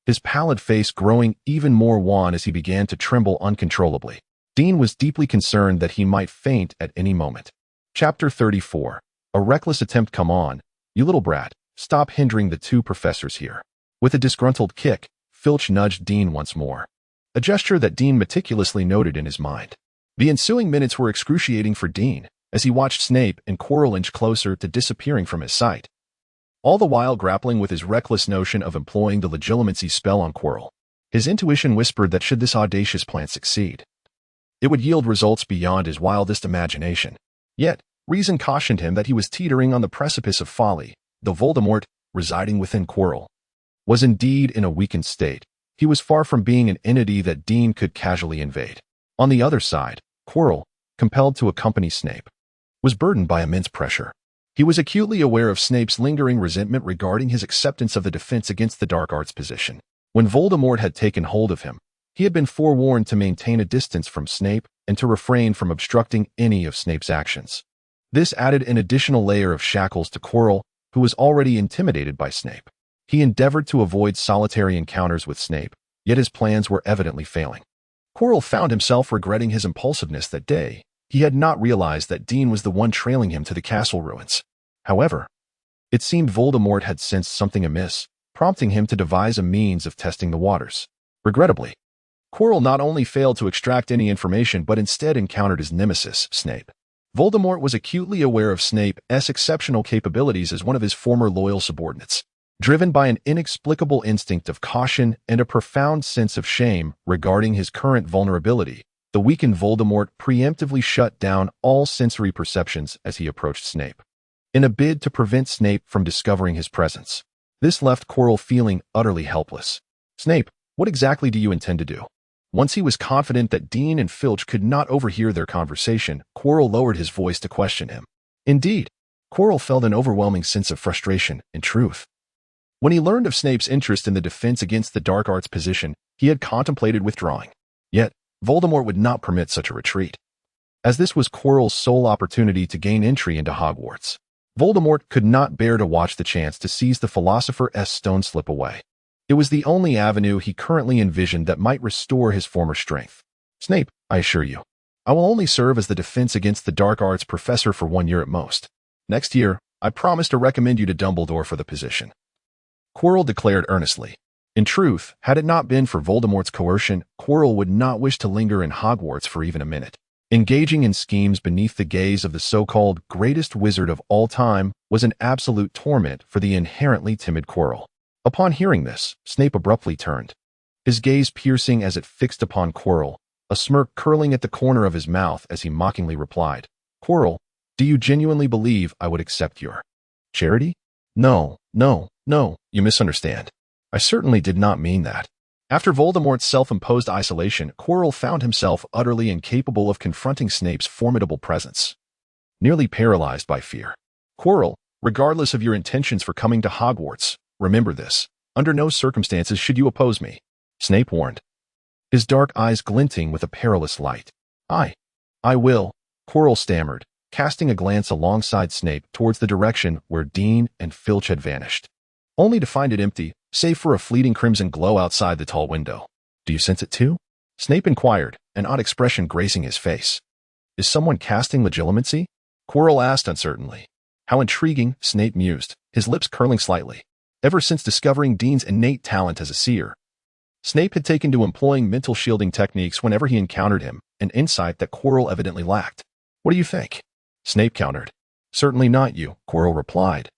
his pallid face growing even more wan as he began to tremble uncontrollably. Dean was deeply concerned that he might faint at any moment. Chapter 34. A reckless attempt. Come on, you little brat, stop hindering the two professors here. With a disgruntled kick, Filch nudged Dean once more, a gesture that Dean meticulously noted in his mind. The ensuing minutes were excruciating for Dean, as he watched Snape and Quirrell inch closer to disappearing from his sight, all the while grappling with his reckless notion of employing the legilimency spell on Quirrell. His intuition whispered that should this audacious plan succeed, it would yield results beyond his wildest imagination. Yet, reason cautioned him that he was teetering on the precipice of folly. Though Voldemort, residing within Quirrell, was indeed in a weakened state, he was far from being an entity that Dean could casually invade. On the other side, Quirrell, compelled to accompany Snape, was burdened by immense pressure. He was acutely aware of Snape's lingering resentment regarding his acceptance of the defense against the dark arts position. When Voldemort had taken hold of him, he had been forewarned to maintain a distance from Snape and to refrain from obstructing any of Snape's actions. This added an additional layer of shackles to Quirrell, who was already intimidated by Snape. He endeavored to avoid solitary encounters with Snape, yet his plans were evidently failing. Quirrell found himself regretting his impulsiveness that day. He had not realized that Dean was the one trailing him to the castle ruins. However, it seemed Voldemort had sensed something amiss, prompting him to devise a means of testing the waters. Regrettably, Quirrell not only failed to extract any information but instead encountered his nemesis, Snape. Voldemort was acutely aware of Snape's exceptional capabilities as one of his former loyal subordinates. Driven by an inexplicable instinct of caution and a profound sense of shame regarding his current vulnerability, the weakened Voldemort preemptively shut down all sensory perceptions as he approached Snape, in a bid to prevent Snape from discovering his presence. This left Quirrell feeling utterly helpless. Snape, what exactly do you intend to do? Once he was confident that Dean and Filch could not overhear their conversation, Quirrell lowered his voice to question him. Indeed, Quirrell felt an overwhelming sense of frustration and truth. When he learned of Snape's interest in the defense against the dark arts position, he had contemplated withdrawing. Yet, Voldemort would not permit such a retreat, as this was Quirrell's sole opportunity to gain entry into Hogwarts. Voldemort could not bear to watch the chance to seize the Philosopher's Stone slip away. It was the only avenue he currently envisioned that might restore his former strength. Snape, I assure you, I will only serve as the defense against the dark arts professor for 1 year at most. Next year, I promise to recommend you to Dumbledore for the position, Quirrell declared earnestly. In truth, had it not been for Voldemort's coercion, Quirrell would not wish to linger in Hogwarts for even a minute. Engaging in schemes beneath the gaze of the so-called greatest wizard of all time was an absolute torment for the inherently timid Quirrell. Upon hearing this, Snape abruptly turned, his gaze piercing as it fixed upon Quirrell, a smirk curling at the corner of his mouth as he mockingly replied, Quirrell, do you genuinely believe I would accept your charity? No, you misunderstand. I certainly did not mean that. After Voldemort's self-imposed isolation, Quirrell found himself utterly incapable of confronting Snape's formidable presence. Nearly paralyzed by fear. Quirrell, regardless of your intentions for coming to Hogwarts, remember this, under no circumstances should you oppose me, Snape warned, his dark eyes glinting with a perilous light. I will, Quirrell stammered, casting a glance alongside Snape towards the direction where Dean and Filch had vanished, only to find it empty, save for a fleeting crimson glow outside the tall window. Do you sense it too? Snape inquired, an odd expression gracing his face. Is someone casting legilimency? Quirrell asked uncertainly. How intriguing, Snape mused, his lips curling slightly. Ever since discovering Dean's innate talent as a seer, Snape had taken to employing mental shielding techniques whenever he encountered him, an insight that Quirrell evidently lacked. What do you think? Snape countered. Certainly not you, Quirrell replied,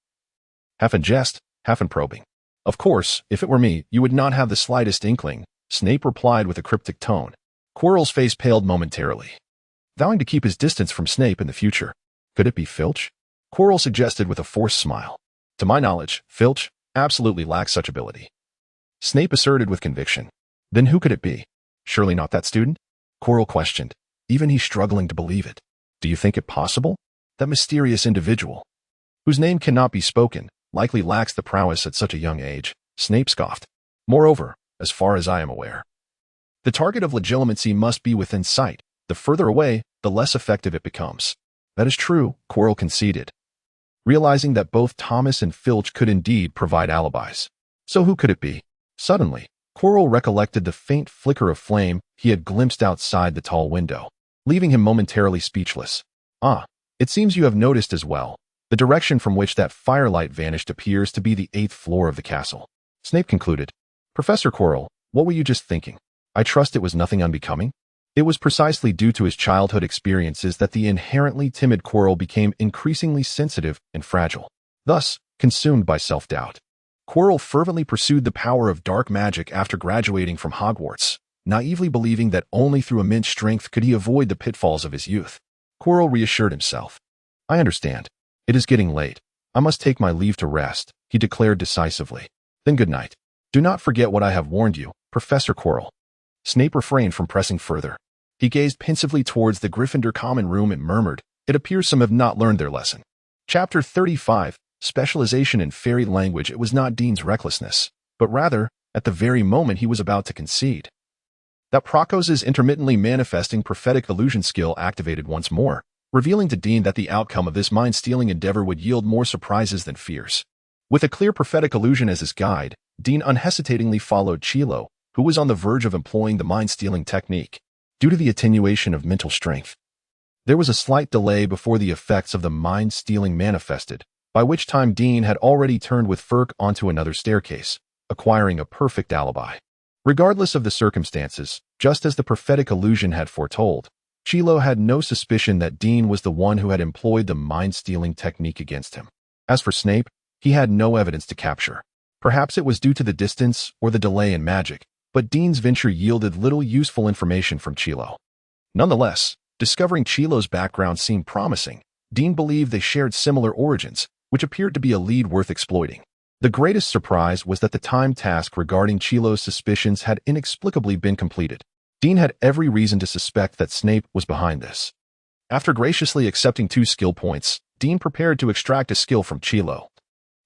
half in jest, half in probing. Of course, if it were me, you would not have the slightest inkling, Snape replied with a cryptic tone. Quirrell's face paled momentarily, vowing to keep his distance from Snape in the future. Could it be Filch? Quirrell suggested with a forced smile. To my knowledge, Filch absolutely lacks such ability. Snape asserted with conviction. Then who could it be? Surely not that student? Quirrell questioned, even he struggling to believe it. Do you think it possible? That mysterious individual, whose name cannot be spoken, likely lacks the prowess at such a young age, Snape scoffed. Moreover, as far as I am aware, the target of legitimacy must be within sight. The further away, the less effective it becomes. That is true, Quirrell conceded, realizing that both Thomas and Filch could indeed provide alibis. So who could it be? Suddenly, Quirrell recollected the faint flicker of flame he had glimpsed outside the tall window, leaving him momentarily speechless. Ah, it seems you have noticed as well. The direction from which that firelight vanished appears to be the 8th floor of the castle. Snape concluded. Professor Quirrell, what were you just thinking? I trust it was nothing unbecoming? It was precisely due to his childhood experiences that the inherently timid Quirrell became increasingly sensitive and fragile, thus consumed by self-doubt. Quirrell fervently pursued the power of dark magic after graduating from Hogwarts, naively believing that only through immense strength could he avoid the pitfalls of his youth. Quirrell reassured himself. I understand. It is getting late. I must take my leave to rest, he declared decisively. Then good night. Do not forget what I have warned you, Professor Quirrell. Snape refrained from pressing further. He gazed pensively towards the Gryffindor common room and murmured, It appears some have not learned their lesson. Chapter 35, Specialization in Fairy Language. It was not Dean's recklessness, but rather, at the very moment he was about to concede, that Prakos's intermittently manifesting prophetic illusion skill activated once more, revealing to Dean that the outcome of this mind-stealing endeavor would yield more surprises than fears. With a clear prophetic illusion as his guide, Dean unhesitatingly followed Chilo, who was on the verge of employing the mind-stealing technique. Due to the attenuation of mental strength, there was a slight delay before the effects of the mind-stealing manifested, by which time Dean had already turned with Furk onto another staircase, acquiring a perfect alibi. Regardless of the circumstances, just as the prophetic illusion had foretold, Chilo had no suspicion that Dean was the one who had employed the mind-stealing technique against him. As for Snape, he had no evidence to capture. Perhaps it was due to the distance or the delay in magic, but Dean's venture yielded little useful information from Chilo. Nonetheless, discovering Chilo's background seemed promising. Dean believed they shared similar origins, which appeared to be a lead worth exploiting. The greatest surprise was that the timed task regarding Chilo's suspicions had inexplicably been completed. Dean had every reason to suspect that Snape was behind this. After graciously accepting 2 skill points, Dean prepared to extract a skill from Chilo,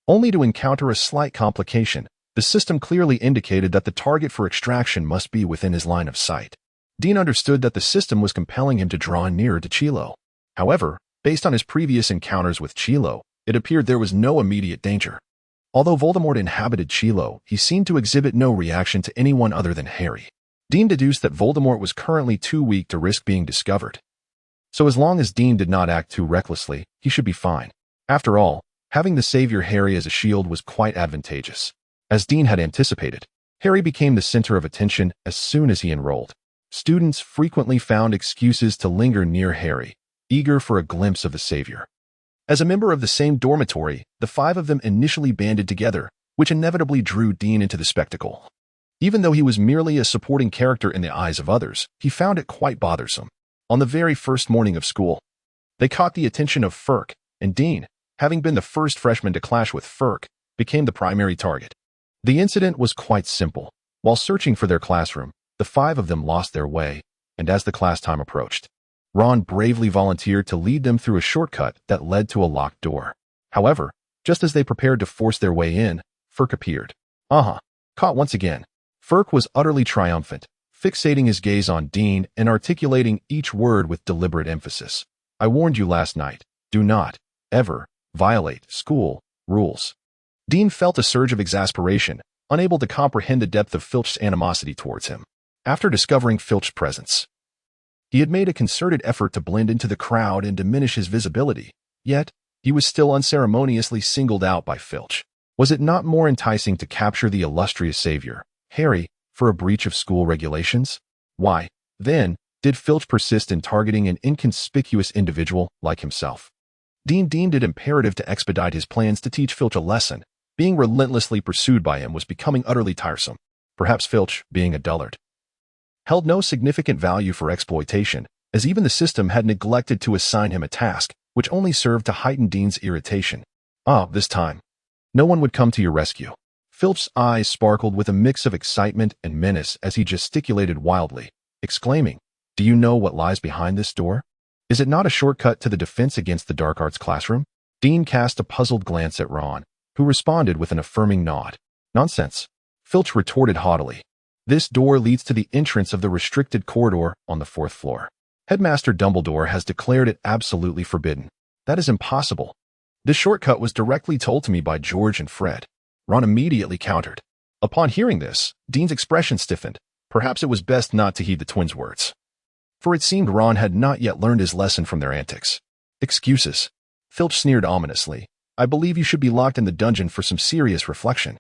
only to encounter a slight complication. The system clearly indicated that the target for extraction must be within his line of sight. Dean understood that the system was compelling him to draw nearer to Chilo. However, based on his previous encounters with Chilo, it appeared there was no immediate danger. Although Voldemort inhabited Chilo, he seemed to exhibit no reaction to anyone other than Harry. Dean deduced that Voldemort was currently too weak to risk being discovered. So as long as Dean did not act too recklessly, he should be fine. After all, having the savior Harry as a shield was quite advantageous. As Dean had anticipated, Harry became the center of attention as soon as he enrolled. Students frequently found excuses to linger near Harry, eager for a glimpse of the savior. As a member of the same dormitory, the 5 of them initially banded together, which inevitably drew Dean into the spectacle. Even though he was merely a supporting character in the eyes of others, he found it quite bothersome. On the very first morning of school, they caught the attention of Furk, and Dean, having been the first freshman to clash with Furk, became the primary target. The incident was quite simple. While searching for their classroom, the 5 of them lost their way, and as the class time approached, Ron bravely volunteered to lead them through a shortcut that led to a locked door. However, just as they prepared to force their way in, Furk appeared. Caught once again. Furk was utterly triumphant, fixating his gaze on Dean and articulating each word with deliberate emphasis. I warned you last night. Do not, ever, violate school rules. Dean felt a surge of exasperation, unable to comprehend the depth of Filch's animosity towards him. After discovering Filch's presence, he had made a concerted effort to blend into the crowd and diminish his visibility, yet he was still unceremoniously singled out by Filch. Was it not more enticing to capture the illustrious savior, Harry, for a breach of school regulations? Why, then, did Filch persist in targeting an inconspicuous individual like himself? Dean deemed it imperative to expedite his plans to teach Filch a lesson. Being relentlessly pursued by him was becoming utterly tiresome. Perhaps Filch, being a dullard, held no significant value for exploitation, as even the system had neglected to assign him a task, which only served to heighten Dean's irritation. This time, no one would come to your rescue. Filch's eyes sparkled with a mix of excitement and menace as he gesticulated wildly, exclaiming, "Do you know what lies behind this door? Is it not a shortcut to the defense against the dark arts classroom?" Dean cast a puzzled glance at Ron, who responded with an affirming nod. "Nonsense," Filch retorted haughtily. "This door leads to the entrance of the restricted corridor on the 4th floor. Headmaster Dumbledore has declared it absolutely forbidden. That is impossible. This shortcut was directly told to me by George and Fred." Ron immediately countered. Upon hearing this, Dean's expression stiffened. Perhaps it was best not to heed the twins' words, for it seemed Ron had not yet learned his lesson from their antics. "Excuses," Filch sneered ominously. "I believe you should be locked in the dungeon for some serious reflection."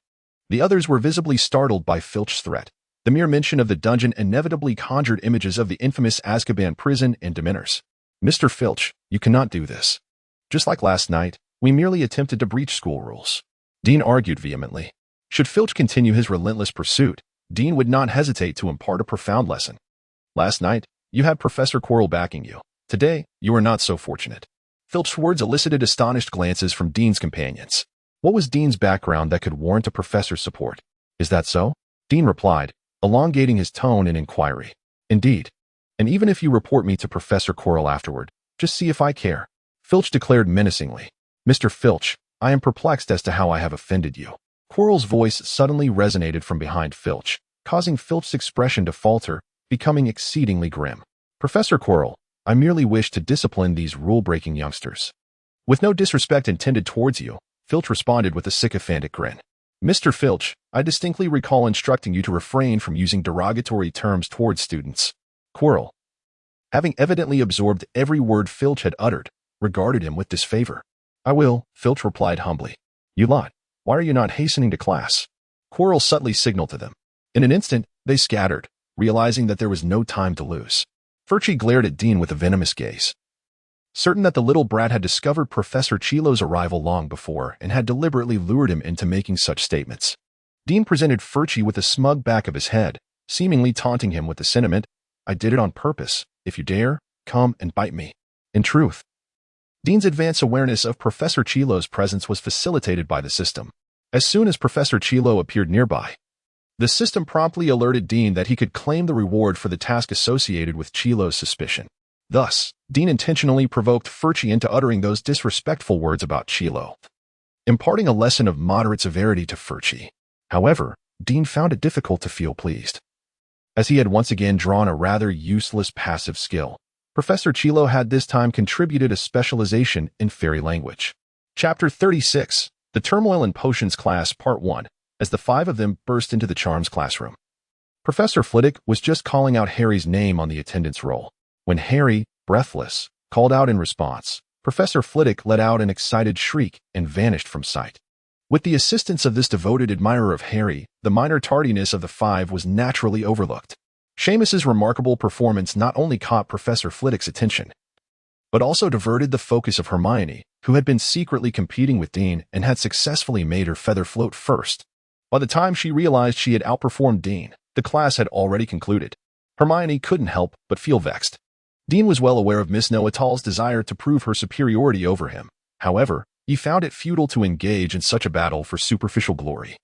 The others were visibly startled by Filch's threat. The mere mention of the dungeon inevitably conjured images of the infamous Azkaban prison and demeanors. "Mr. Filch, you cannot do this. Just like last night, we merely attempted to breach school rules," Dean argued vehemently. Should Filch continue his relentless pursuit, Dean would not hesitate to impart a profound lesson. "Last night, you had Professor Quirrell backing you. Today, you are not so fortunate." Filch's words elicited astonished glances from Dean's companions. What was Dean's background that could warrant a professor's support? "Is that so?" Dean replied, elongating his tone in inquiry. "Indeed. And even if you report me to Professor Quirrell afterward, just see if I care," Filch declared menacingly. "Mr. Filch, I am perplexed as to how I have offended you." Quirrell's voice suddenly resonated from behind Filch, causing Filch's expression to falter, becoming exceedingly grim. "Professor Quirrell, I merely wish to discipline these rule-breaking youngsters." With no disrespect intended towards you, Filch responded with a sycophantic grin. "Mr. Filch, I distinctly recall instructing you to refrain from using derogatory terms towards students." Quirrell, having evidently absorbed every word Filch had uttered, regarded him with disfavor. "I will," Filch replied humbly. "You lot, why are you not hastening to class?" Quirrell subtly signaled to them. In an instant, they scattered, realizing that there was no time to lose. Filch glared at Dean with a venomous gaze, certain that the little brat had discovered Professor Chilo's arrival long before and had deliberately lured him into making such statements. Dean presented Filch with a smug back of his head, seemingly taunting him with the sentiment, "I did it on purpose. If you dare, come and bite me." In truth, Dean's advanced awareness of Professor Chilo's presence was facilitated by the system. As soon as Professor Chilo appeared nearby, the system promptly alerted Dean that he could claim the reward for the task associated with Chilo's suspicion. Thus, Dean intentionally provoked Filch into uttering those disrespectful words about Chilo, imparting a lesson of moderate severity to Filch. However, Dean found it difficult to feel pleased, as he had once again drawn a rather useless passive skill. Professor Chilo had this time contributed a specialization in fairy language. Chapter 36, The Turmoil in Potions Class, Part 1, as the 5 of them burst into the Charms classroom. Professor Flitwick was just calling out Harry's name on the attendance roll, when Harry, breathless, called out in response. Professor Flitwick let out an excited shriek and vanished from sight. With the assistance of this devoted admirer of Harry, the minor tardiness of the 5 was naturally overlooked. Seamus's remarkable performance not only caught Professor Flitwick's attention, but also diverted the focus of Hermione, who had been secretly competing with Dean and had successfully made her feather float first. By the time she realized she had outperformed Dean, the class had already concluded. Hermione couldn't help but feel vexed. Dean was well aware of Miss Noatal's desire to prove her superiority over him. However, he found it futile to engage in such a battle for superficial glory,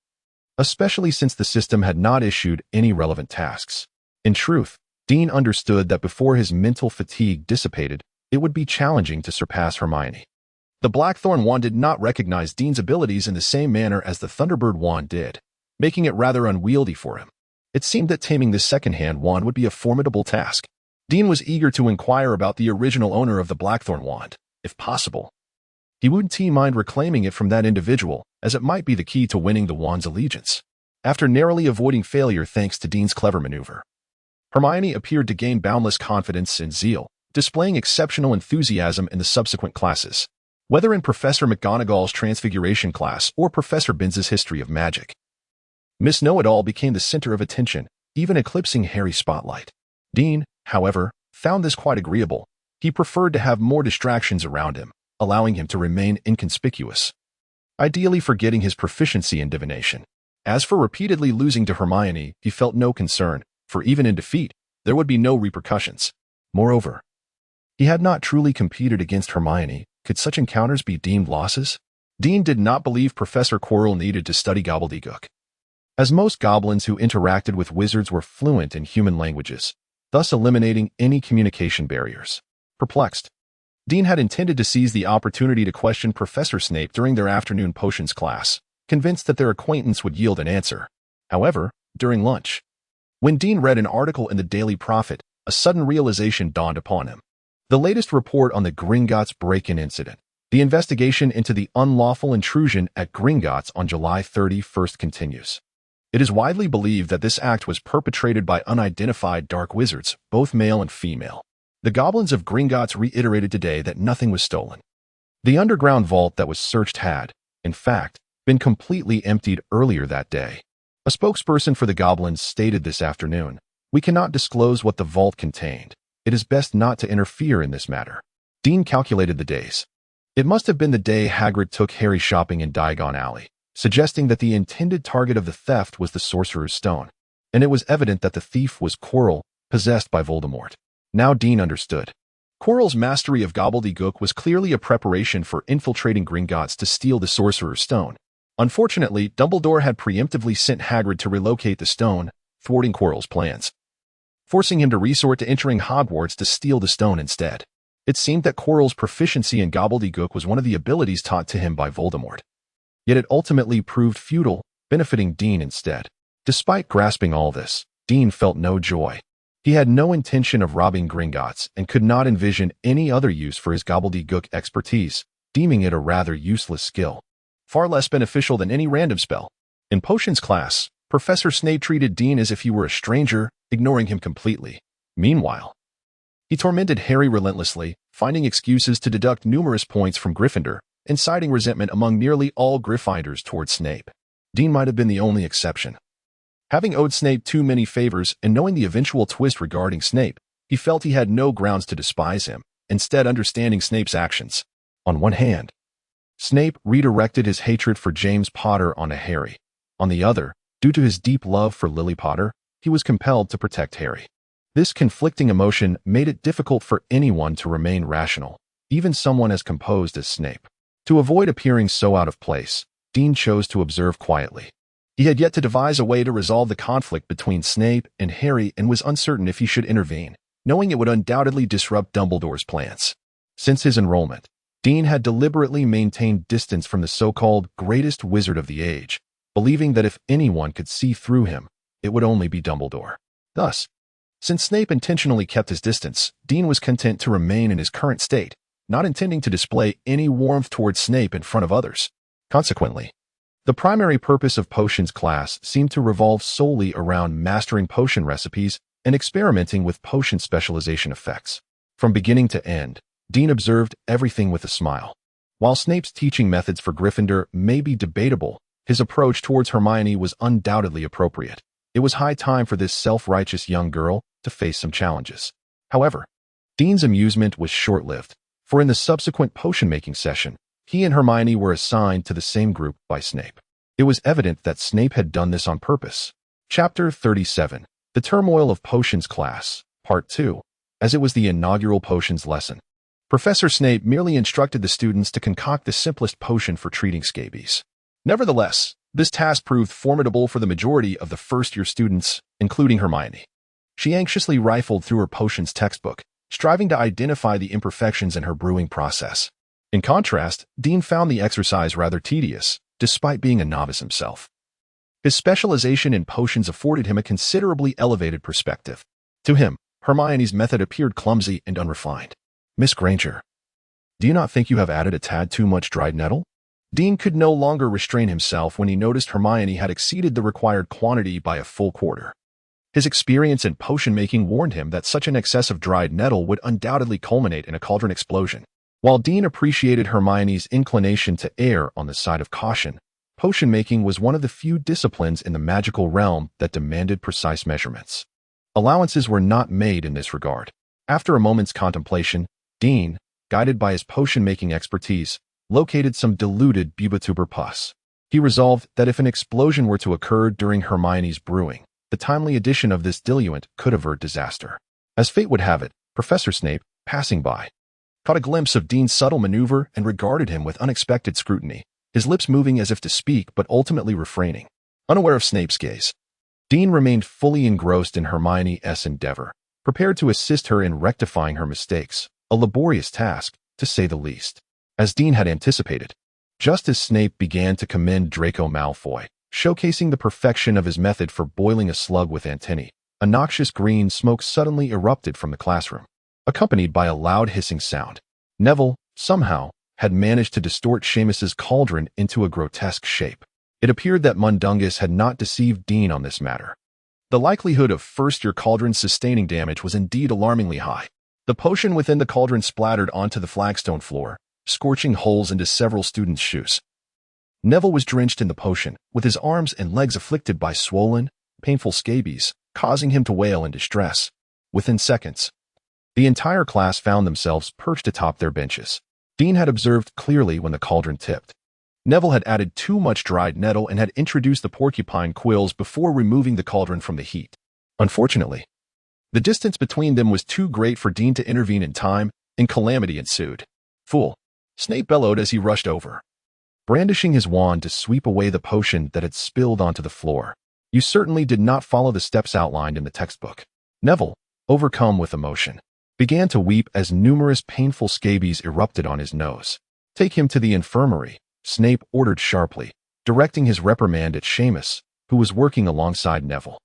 especially since the system had not issued any relevant tasks. In truth, Dean understood that before his mental fatigue dissipated, it would be challenging to surpass Hermione. The Blackthorn wand did not recognize Dean's abilities in the same manner as the Thunderbird wand did, making it rather unwieldy for him. It seemed that taming this second-hand wand would be a formidable task. Dean was eager to inquire about the original owner of the Blackthorn wand, if possible. He wouldn't mind reclaiming it from that individual, as it might be the key to winning the wand's allegiance. After narrowly avoiding failure thanks to Dean's clever maneuver, Hermione appeared to gain boundless confidence and zeal, displaying exceptional enthusiasm in the subsequent classes, whether in Professor McGonagall's Transfiguration class or Professor Binz's History of Magic. Miss Know-It-All became the center of attention, even eclipsing Harry's spotlight. Dean, however, found this quite agreeable. He preferred to have more distractions around him, allowing him to remain inconspicuous, ideally forgetting his proficiency in divination. As for repeatedly losing to Hermione, he felt no concern, for even in defeat, there would be no repercussions. Moreover, he had not truly competed against Hermione. Could such encounters be deemed losses? Dean did not believe Professor Quirrell needed to study gobbledygook, as most goblins who interacted with wizards were fluent in human languages, thus eliminating any communication barriers. Perplexed, Dean had intended to seize the opportunity to question Professor Snape during their afternoon potions class, convinced that their acquaintance would yield an answer. However, during lunch, when Dean read an article in the Daily Prophet, a sudden realization dawned upon him. The latest report on the Gringotts break-in incident. The investigation into the unlawful intrusion at Gringotts on July 31st continues. It is widely believed that this act was perpetrated by unidentified dark wizards, both male and female. The goblins of Gringotts reiterated today that nothing was stolen. The underground vault that was searched had, in fact, been completely emptied earlier that day. A spokesperson for the goblins stated this afternoon, "We cannot disclose what the vault contained. It is best not to interfere in this matter." Dean calculated the days. It must have been the day Hagrid took Harry shopping in Diagon Alley, suggesting that the intended target of the theft was the Sorcerer's Stone, and it was evident that the thief was Quirrell, possessed by Voldemort. Now Dean understood. Quirrell's mastery of gobbledygook was clearly a preparation for infiltrating Gringotts to steal the Sorcerer's Stone. Unfortunately, Dumbledore had preemptively sent Hagrid to relocate the stone, thwarting Quirrell's plans, forcing him to resort to entering Hogwarts to steal the stone instead. It seemed that Quirrell's proficiency in gobbledygook was one of the abilities taught to him by Voldemort. Yet it ultimately proved futile, benefiting Dean instead. Despite grasping all this, Dean felt no joy. He had no intention of robbing Gringotts and could not envision any other use for his gobbledygook expertise, deeming it a rather useless skill, far less beneficial than any random spell. In potions class, Professor Snape treated Dean as if he were a stranger, ignoring him completely. Meanwhile, he tormented Harry relentlessly, finding excuses to deduct numerous points from Gryffindor, inciting resentment among nearly all Gryffindors towards Snape. Dean might have been the only exception. Having owed Snape too many favors and knowing the eventual twist regarding Snape, he felt he had no grounds to despise him, instead understanding Snape's actions. On one hand, Snape redirected his hatred for James Potter onto Harry. On the other, due to his deep love for Lily Potter, he was compelled to protect Harry. This conflicting emotion made it difficult for anyone to remain rational, even someone as composed as Snape. To avoid appearing so out of place, Dean chose to observe quietly. He had yet to devise a way to resolve the conflict between Snape and Harry and was uncertain if he should intervene, knowing it would undoubtedly disrupt Dumbledore's plans. Since his enrollment, Dean had deliberately maintained distance from the so-called greatest wizard of the age, believing that if anyone could see through him, it would only be Dumbledore. Thus, since Snape intentionally kept his distance, Dean was content to remain in his current state, not intending to display any warmth towards Snape in front of others. Consequently, the primary purpose of potions class seemed to revolve solely around mastering potion recipes and experimenting with potion specialization effects. From beginning to end, Dean observed everything with a smile. While Snape's teaching methods for Gryffindor may be debatable, his approach towards Hermione was undoubtedly appropriate. It was high time for this self-righteous young girl to face some challenges. However, Dean's amusement was short-lived, for in the subsequent potion-making session, he and Hermione were assigned to the same group by Snape. It was evident that Snape had done this on purpose. Chapter 37, The Turmoil of Potions Class, Part 2, as it was the inaugural potions lesson. Professor Snape merely instructed the students to concoct the simplest potion for treating scabies. Nevertheless, this task proved formidable for the majority of the first-year students, including Hermione. She anxiously rifled through her potions textbook, striving to identify the imperfections in her brewing process. In contrast, Dean found the exercise rather tedious, despite being a novice himself. His specialization in potions afforded him a considerably elevated perspective. To him, Hermione's method appeared clumsy and unrefined. "Miss Granger, do you not think you have added a tad too much dried nettle?" Dean could no longer restrain himself when he noticed Hermione had exceeded the required quantity by a full quarter. His experience in potion-making warned him that such an excess of dried nettle would undoubtedly culminate in a cauldron explosion. While Dean appreciated Hermione's inclination to err on the side of caution, potion-making was one of the few disciplines in the magical realm that demanded precise measurements. Allowances were not made in this regard. After a moment's contemplation, Dean, guided by his potion-making expertise, located some diluted bubituber pus. He resolved that if an explosion were to occur during Hermione's brewing, the timely addition of this diluent could avert disaster. As fate would have it, Professor Snape, passing by, caught a glimpse of Dean's subtle maneuver and regarded him with unexpected scrutiny, his lips moving as if to speak but ultimately refraining. Unaware of Snape's gaze, Dean remained fully engrossed in Hermione's endeavor, prepared to assist her in rectifying her mistakes, a laborious task, to say the least. As Dean had anticipated, just as Snape began to commend Draco Malfoy, showcasing the perfection of his method for boiling a slug with antennae, a noxious green smoke suddenly erupted from the classroom, accompanied by a loud hissing sound. Neville, somehow, had managed to distort Seamus's cauldron into a grotesque shape. It appeared that Mundungus had not deceived Dean on this matter. The likelihood of first-year cauldron sustaining damage was indeed alarmingly high. The potion within the cauldron splattered onto the flagstone floor, scorching holes into several students' shoes. Neville was drenched in the potion, with his arms and legs afflicted by swollen, painful scabies, causing him to wail in distress. Within seconds, the entire class found themselves perched atop their benches. Dean had observed clearly when the cauldron tipped. Neville had added too much dried nettle and had introduced the porcupine quills before removing the cauldron from the heat. Unfortunately, the distance between them was too great for Dean to intervene in time, and calamity ensued. "Fool!" Snape bellowed as he rushed over, brandishing his wand to sweep away the potion that had spilled onto the floor. "You certainly did not follow the steps outlined in the textbook." Neville, overcome with emotion, began to weep as numerous painful scabies erupted on his nose. "Take him to the infirmary," Snape ordered sharply, directing his reprimand at Seamus, who was working alongside Neville.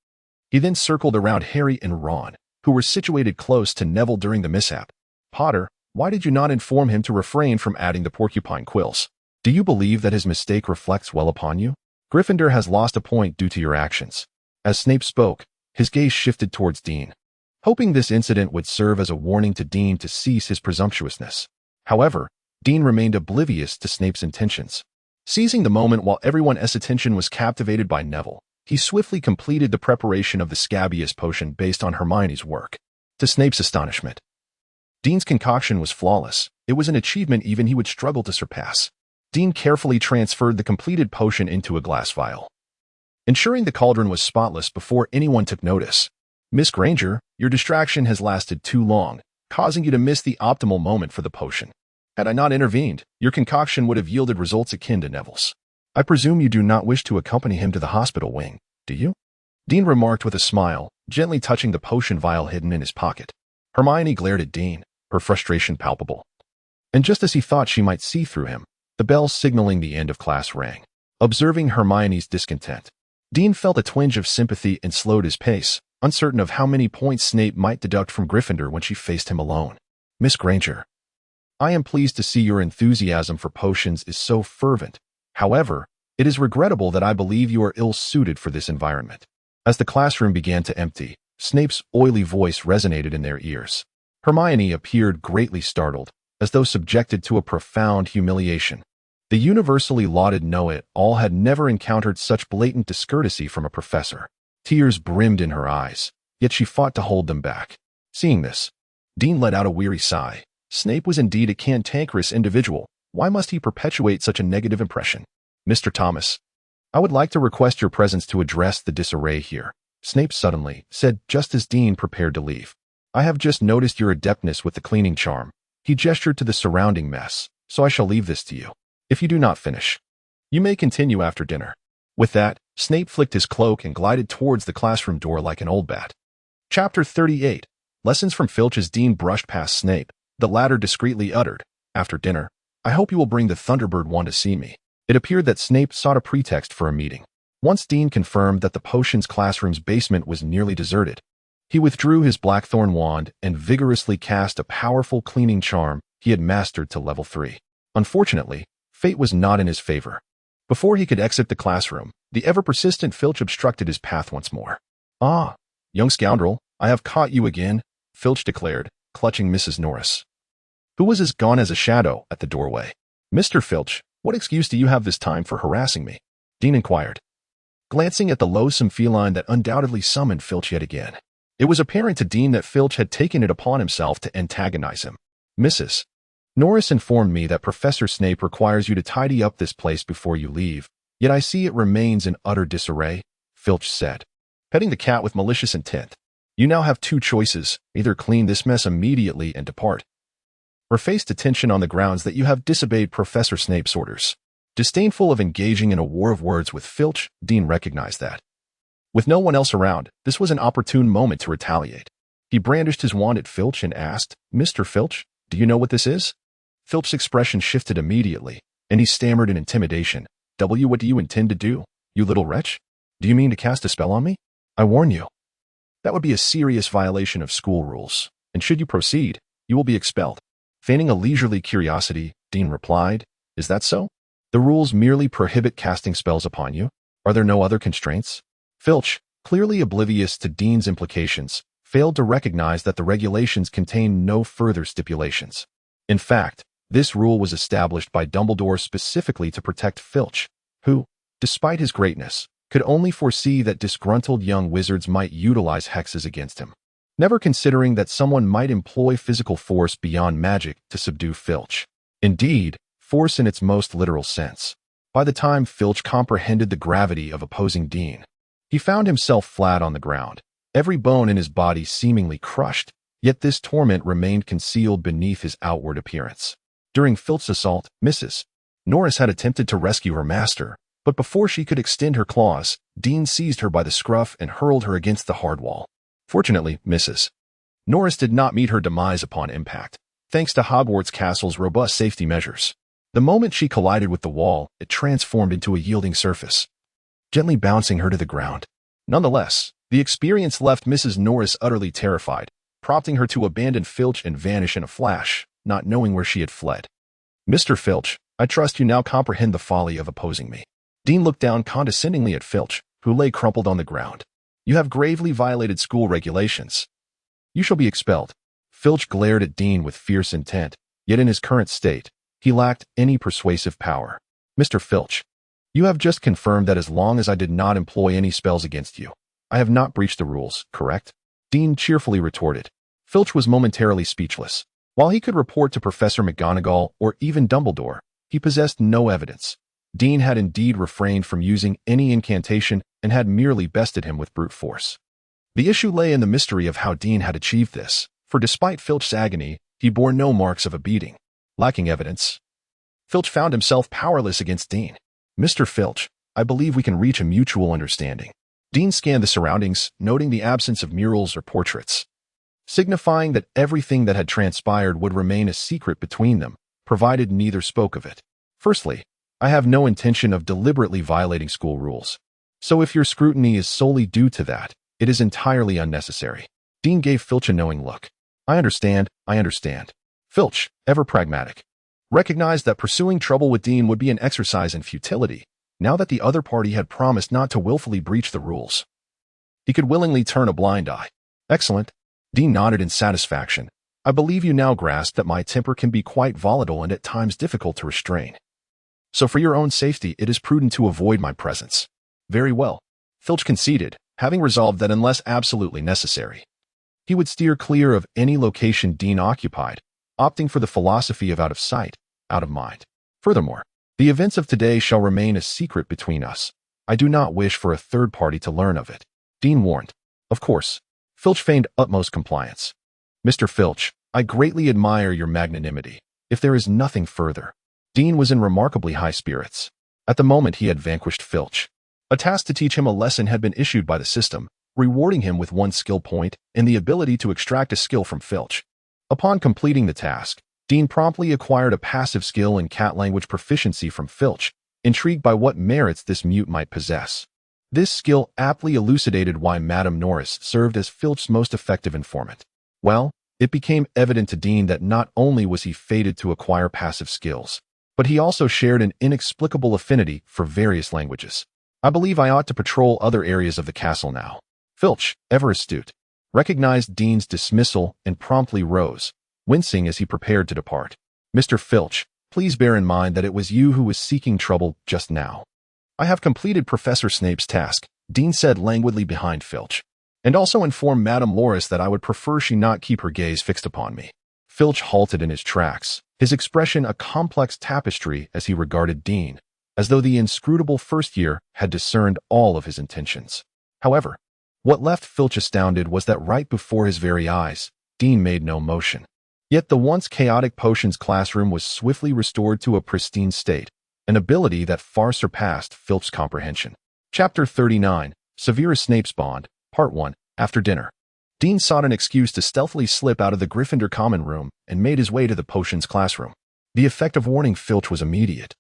He then circled around Harry and Ron, who were situated close to Neville during the mishap. "Potter, why did you not inform him to refrain from adding the porcupine quills? Do you believe that his mistake reflects well upon you? Gryffindor has lost a point due to your actions." As Snape spoke, his gaze shifted towards Dean, hoping this incident would serve as a warning to Dean to cease his presumptuousness. However, Dean remained oblivious to Snape's intentions. Seizing the moment while everyone's attention was captivated by Neville, he swiftly completed the preparation of the scabious potion based on Hermione's work. To Snape's astonishment, Dean's concoction was flawless. It was an achievement even he would struggle to surpass. Dean carefully transferred the completed potion into a glass vial, ensuring the cauldron was spotless before anyone took notice. "Miss Granger, your distraction has lasted too long, causing you to miss the optimal moment for the potion. Had I not intervened, your concoction would have yielded results akin to Neville's. I presume you do not wish to accompany him to the hospital wing, do you?" Dean remarked with a smile, gently touching the potion vial hidden in his pocket. Hermione glared at Dean, her frustration palpable. And just as he thought she might see through him, the bell signaling the end of class rang. Observing Hermione's discontent, Dean felt a twinge of sympathy and slowed his pace, uncertain of how many points Snape might deduct from Gryffindor when she faced him alone. "Miss Granger, I am pleased to see your enthusiasm for potions is so fervent. However, it is regrettable that I believe you are ill-suited for this environment." As the classroom began to empty, Snape's oily voice resonated in their ears. Hermione appeared greatly startled, as though subjected to a profound humiliation. The universally lauded know-it-all had never encountered such blatant discourtesy from a professor. Tears brimmed in her eyes, yet she fought to hold them back. Seeing this, Dean let out a weary sigh. Snape was indeed a cantankerous individual. Why must he perpetuate such a negative impression? "Mr. Thomas, I would like to request your presence to address the disarray here," Snape suddenly said just as Dean prepared to leave. "I have just noticed your adeptness with the cleaning charm." He gestured to the surrounding mess, "so I shall leave this to you. If you do not finish, you may continue after dinner." With that, Snape flicked his cloak and glided towards the classroom door like an old bat. Chapter 38. Lessons from Filch. As Dean brushed past Snape, the latter discreetly uttered, "After dinner, I hope you will bring the Thunderbird wand to see me." It appeared that Snape sought a pretext for a meeting. Once Dean confirmed that the potions classroom's basement was nearly deserted, he withdrew his blackthorn wand and vigorously cast a powerful cleaning charm he had mastered to level 3. Unfortunately, fate was not in his favor. Before he could exit the classroom, the ever-persistent Filch obstructed his path once more. "Ah, young scoundrel, I have caught you again," Filch declared, clutching Mrs. Norris, who was as gone as a shadow, at the doorway. "Mr. Filch, what excuse do you have this time for harassing me?" Dean inquired, glancing at the loathsome feline that undoubtedly summoned Filch yet again. It was apparent to Dean that Filch had taken it upon himself to antagonize him. Mrs. Norris informed me that Professor Snape requires you to tidy up this place before you leave, yet I see it remains in utter disarray, Filch said, petting the cat with malicious intent. You now have two choices, either clean this mess immediately and depart, or face detention on the grounds that you have disobeyed Professor Snape's orders. Disdainful of engaging in a war of words with Filch, Dean recognized that. With no one else around, this was an opportune moment to retaliate. He brandished his wand at Filch and asked, Mr. Filch, do you know what this is? Filch's expression shifted immediately, and he stammered in intimidation. What do you intend to do, you little wretch? Do you mean to cast a spell on me? I warn you. That would be a serious violation of school rules, and should you proceed, you will be expelled. Feigning a leisurely curiosity, Dean replied, Is that so? The rules merely prohibit casting spells upon you. Are there no other constraints? Filch, clearly oblivious to Dean's implications, failed to recognize that the regulations contained no further stipulations. In fact, this rule was established by Dumbledore specifically to protect Filch, who, despite his greatness, could only foresee that disgruntled young wizards might utilize hexes against him, never considering that someone might employ physical force beyond magic to subdue Filch. Indeed, force in its most literal sense. By the time Filch comprehended the gravity of opposing Dean, he found himself flat on the ground, every bone in his body seemingly crushed, yet this torment remained concealed beneath his outward appearance. During Filch's assault, Mrs. Norris had attempted to rescue her master, but before she could extend her claws, Dean seized her by the scruff and hurled her against the hard wall. Fortunately, Mrs. Norris did not meet her demise upon impact, thanks to Hogwarts Castle's robust safety measures. The moment she collided with the wall, it transformed into a yielding surface, gently bouncing her to the ground. Nonetheless, the experience left Mrs. Norris utterly terrified, prompting her to abandon Filch and vanish in a flash, not knowing where she had fled. Mr. Filch, I trust you now comprehend the folly of opposing me. Dean looked down condescendingly at Filch, who lay crumpled on the ground. You have gravely violated school regulations. You shall be expelled. Filch glared at Dean with fierce intent, yet in his current state, he lacked any persuasive power. Mr. Filch, you have just confirmed that as long as I did not employ any spells against you, I have not breached the rules, correct? Dean cheerfully retorted. Filch was momentarily speechless. While he could report to Professor McGonagall or even Dumbledore, he possessed no evidence. Dean had indeed refrained from using any incantation and had merely bested him with brute force. The issue lay in the mystery of how Dean had achieved this, for despite Filch's agony, he bore no marks of a beating. Lacking evidence, Filch found himself powerless against Dean. Mr. Filch, I believe we can reach a mutual understanding. Dean scanned the surroundings, noting the absence of murals or portraits, signifying that everything that had transpired would remain a secret between them, provided neither spoke of it. Firstly, I have no intention of deliberately violating school rules, so if your scrutiny is solely due to that, it is entirely unnecessary. Dean gave Filch a knowing look. I understand. Filch, ever pragmatic, recognized that pursuing trouble with Dean would be an exercise in futility, now that the other party had promised not to willfully breach the rules. He could willingly turn a blind eye. Excellent. Dean nodded in satisfaction. I believe you now grasp that my temper can be quite volatile and at times difficult to restrain. So for your own safety, it is prudent to avoid my presence. Very well. Filch conceded, having resolved that unless absolutely necessary, he would steer clear of any location Dean occupied, opting for the philosophy of out of sight, out of mind. Furthermore, the events of today shall remain a secret between us. I do not wish for a third party to learn of it. Dean warned. Of course. Filch feigned utmost compliance. Mr. Filch, I greatly admire your magnanimity. If there is nothing further. Dean was in remarkably high spirits. At the moment he had vanquished Filch. A task to teach him a lesson had been issued by the system, rewarding him with 1 skill point and the ability to extract a skill from Filch. Upon completing the task, Dean promptly acquired a passive skill in cat language proficiency from Filch, intrigued by what merits this mute might possess. This skill aptly elucidated why Madame Norris served as Filch's most effective informant. Well, it became evident to Dean that not only was he fated to acquire passive skills, but he also shared an inexplicable affinity for various languages. I believe I ought to patrol other areas of the castle now. Filch, ever astute, recognized Dean's dismissal and promptly rose, wincing as he prepared to depart. Mr. Filch, please bear in mind that it was you who was seeking trouble just now. I have completed Professor Snape's task, Dean said languidly behind Filch. And also inform Madame Loris that I would prefer she not keep her gaze fixed upon me. Filch halted in his tracks, his expression a complex tapestry as he regarded Dean, as though the inscrutable first year had discerned all of his intentions. However, what left Filch astounded was that right before his very eyes, Dean made no motion. Yet the once chaotic potions classroom was swiftly restored to a pristine state, an ability that far surpassed Filch's comprehension. Chapter 39, Severus Snape's Bond, Part 1, After Dinner. Dean sought an excuse to stealthily slip out of the Gryffindor common room and made his way to the potions classroom. The effect of warning Filch was immediate.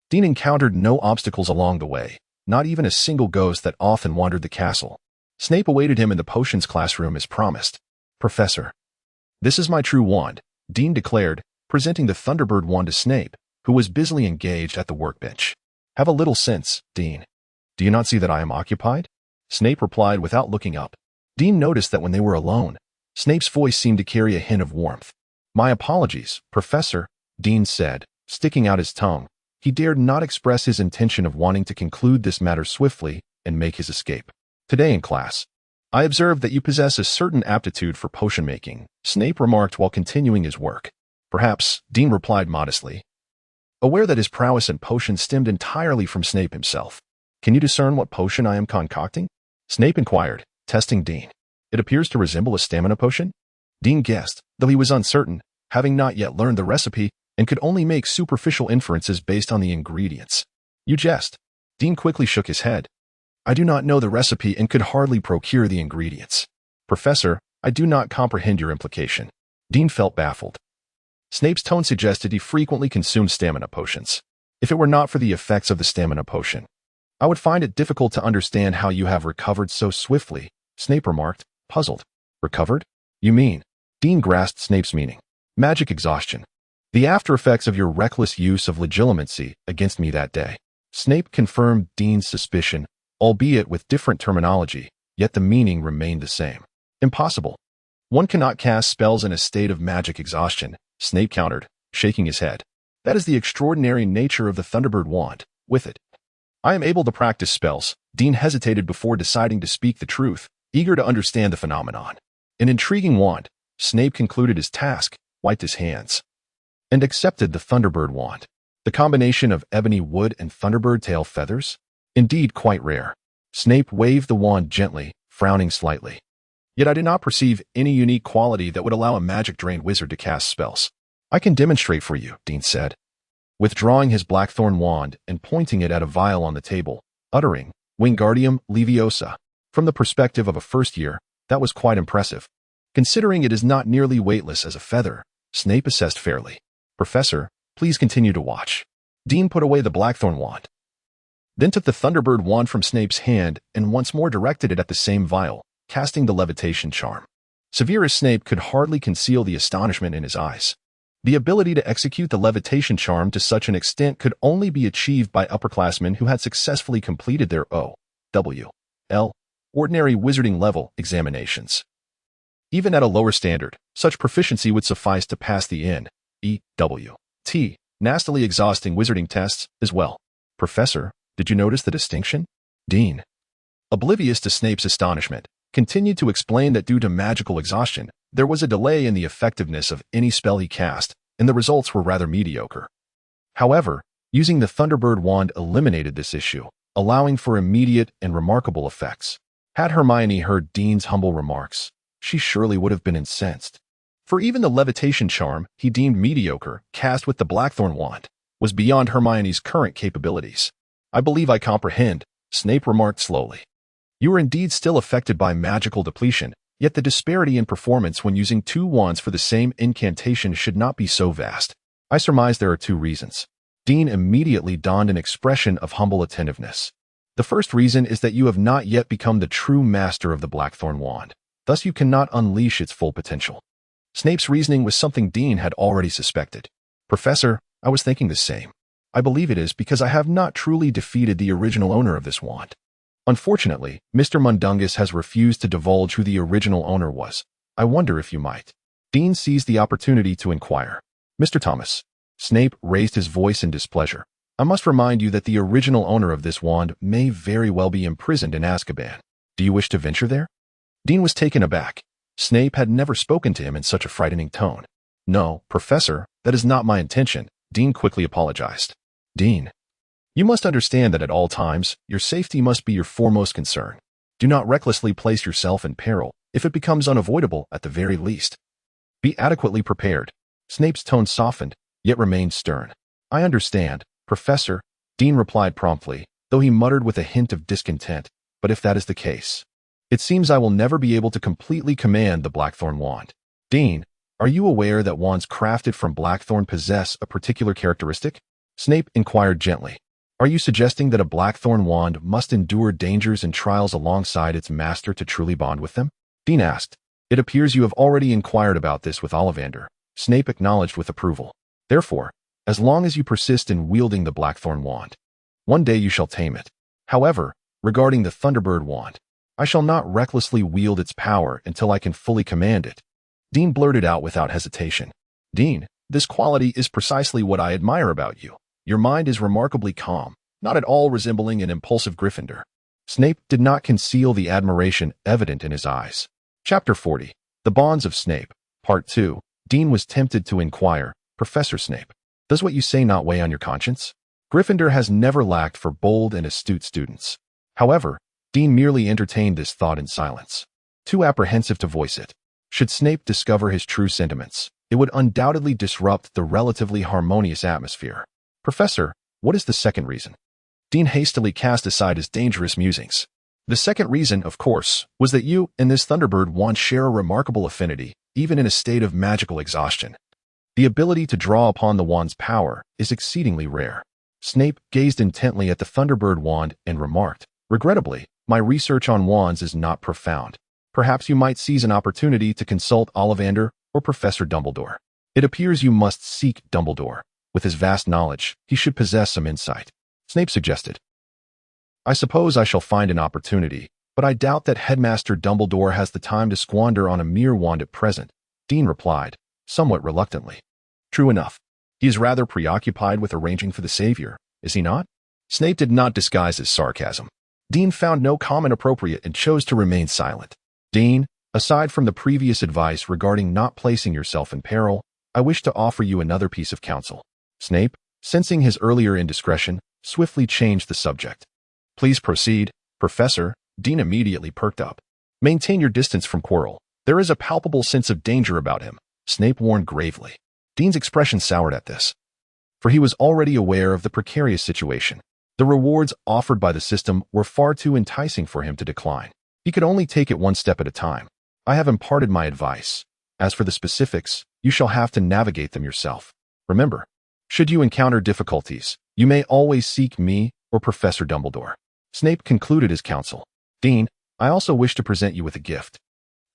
Dean encountered no obstacles along the way, not even a single ghost that often wandered the castle. Snape awaited him in the potions classroom as promised. "Professor, this is my true wand," Dean declared, presenting the Thunderbird wand to Snape, who was busily engaged at the workbench. "Have a little sense, Dean. Do you not see that I am occupied?" Snape replied without looking up. Dean noticed that when they were alone, Snape's voice seemed to carry a hint of warmth. "My apologies, Professor," Dean said, sticking out his tongue. He dared not express his intention of wanting to conclude this matter swiftly and make his escape. "Today in class, I observed that you possess a certain aptitude for potion making," Snape remarked while continuing his work. "Perhaps," Dean replied modestly, aware that his prowess in potions stemmed entirely from Snape himself. "Can you discern what potion I am concocting?" Snape inquired, testing Dean. "It appears to resemble a stamina potion?" Dean guessed, though he was uncertain, having not yet learned the recipe, and could only make superficial inferences based on the ingredients. "You jest." Dean quickly shook his head. "I do not know the recipe and could hardly procure the ingredients." "Professor, I do not comprehend your implication." Dean felt baffled. Snape's tone suggested he frequently consumed stamina potions. "If it were not for the effects of the stamina potion, I would find it difficult to understand how you have recovered so swiftly," Snape remarked, puzzled. "Recovered? You mean?" Dean grasped Snape's meaning. "Magic exhaustion. The after-effects of your reckless use of legilimency against me that day." Snape confirmed Dean's suspicion, albeit with different terminology, yet the meaning remained the same. "Impossible. One cannot cast spells in a state of magic exhaustion," Snape countered, shaking his head. "That is the extraordinary nature of the Thunderbird wand. With it, I am able to practice spells." Dean hesitated before deciding to speak the truth, eager to understand the phenomenon. An intriguing wand, Snape concluded his task, wiped his hands, and accepted the Thunderbird wand. The combination of ebony wood and Thunderbird tail feathers? Indeed quite rare. Snape waved the wand gently, frowning slightly. "Yet I did not perceive any unique quality that would allow a magic-drained wizard to cast spells." "I can demonstrate for you," Dean said, withdrawing his blackthorn wand and pointing it at a vial on the table, uttering, "Wingardium Leviosa." From the perspective of a first year, that was quite impressive. Considering it is not nearly weightless as a feather, Snape assessed fairly. "Professor, please continue to watch." Dean put away the blackthorn wand, then took the Thunderbird wand from Snape's hand and once more directed it at the same vial, casting the levitation charm. Severus Snape could hardly conceal the astonishment in his eyes. The ability to execute the levitation charm to such an extent could only be achieved by upperclassmen who had successfully completed their O.W.L. ordinary wizarding level examinations. Even at a lower standard, such proficiency would suffice to pass the N.E.W.T. nastily exhausting wizarding tests as well. "Professor, did you notice the distinction?" Dean, oblivious to Snape's astonishment, continued to explain that due to magical exhaustion, there was a delay in the effectiveness of any spell he cast, and the results were rather mediocre. However, using the Thunderbird wand eliminated this issue, allowing for immediate and remarkable effects. Had Hermione heard Dean's humble remarks, she surely would have been incensed. For even the levitation charm he deemed mediocre, cast with the Blackthorn wand, was beyond Hermione's current capabilities. "I believe I comprehend," Snape remarked slowly. "You are indeed still affected by magical depletion, yet the disparity in performance when using two wands for the same incantation should not be so vast. I surmise there are two reasons." Dean immediately donned an expression of humble attentiveness. "The first reason is that you have not yet become the true master of the Blackthorn wand. Thus you cannot unleash its full potential." Snape's reasoning was something Dean had already suspected. "Professor, I was thinking the same. I believe it is because I have not truly defeated the original owner of this wand. Unfortunately, Mr. Mundungus has refused to divulge who the original owner was. I wonder if you might." Dean seized the opportunity to inquire. "Mr. Thomas." Snape raised his voice in displeasure. "I must remind you that the original owner of this wand may very well be imprisoned in Azkaban. Do you wish to venture there?" Dean was taken aback. Snape had never spoken to him in such a frightening tone. "No, Professor, that is not my intention," Dean quickly apologized. "Dean, you must understand that at all times, your safety must be your foremost concern. Do not recklessly place yourself in peril, if it becomes unavoidable at the very least. Be adequately prepared." Snape's tone softened, yet remained stern. "I understand, Professor," Dean replied promptly, though he muttered with a hint of discontent. "But if that is the case, it seems I will never be able to completely command the Blackthorn wand." "Dean, are you aware that wands crafted from Blackthorn possess a particular characteristic?" Snape inquired gently. "Are you suggesting that a Blackthorn wand must endure dangers and trials alongside its master to truly bond with them?" Dean asked. "It appears you have already inquired about this with Ollivander," Snape acknowledged with approval. "Therefore, as long as you persist in wielding the Blackthorn wand, one day you shall tame it. However, regarding the Thunderbird wand, I shall not recklessly wield its power until I can fully command it," Dean blurted out without hesitation. "Dean, this quality is precisely what I admire about you. Your mind is remarkably calm, not at all resembling an impulsive Gryffindor." Snape did not conceal the admiration evident in his eyes. Chapter 40. The Bonds of Snape. Part 2. Dean was tempted to inquire, "Professor Snape, does what you say not weigh on your conscience?" Gryffindor has never lacked for bold and astute students. However, Dean merely entertained this thought in silence, too apprehensive to voice it. Should Snape discover his true sentiments, it would undoubtedly disrupt the relatively harmonious atmosphere. "Professor, what is the second reason?" Dean hastily cast aside his dangerous musings. "The second reason, of course, was that you and this Thunderbird wand share a remarkable affinity, even in a state of magical exhaustion. The ability to draw upon the wand's power is exceedingly rare." Snape gazed intently at the Thunderbird wand and remarked, "Regrettably, my research on wands is not profound. Perhaps you might seize an opportunity to consult Ollivander or Professor Dumbledore. It appears you must seek Dumbledore. With his vast knowledge, he should possess some insight," Snape suggested. "I suppose I shall find an opportunity, but I doubt that Headmaster Dumbledore has the time to squander on a mere wand at present," Dean replied, somewhat reluctantly. "True enough. He is rather preoccupied with arranging for the Savior, is he not?" Snape did not disguise his sarcasm. Dean found no comment appropriate and chose to remain silent. "Dean, aside from the previous advice regarding not placing yourself in peril, I wish to offer you another piece of counsel." Snape, sensing his earlier indiscretion, swiftly changed the subject. "Please proceed, Professor." Dean immediately perked up. "Maintain your distance from Quirrell. There is a palpable sense of danger about him," Snape warned gravely. Dean's expression soured at this, for he was already aware of the precarious situation. The rewards offered by the system were far too enticing for him to decline. He could only take it one step at a time. "I have imparted my advice. As for the specifics, you shall have to navigate them yourself. Remember, should you encounter difficulties, you may always seek me or Professor Dumbledore." Snape concluded his counsel. "Dean, I also wish to present you with a gift,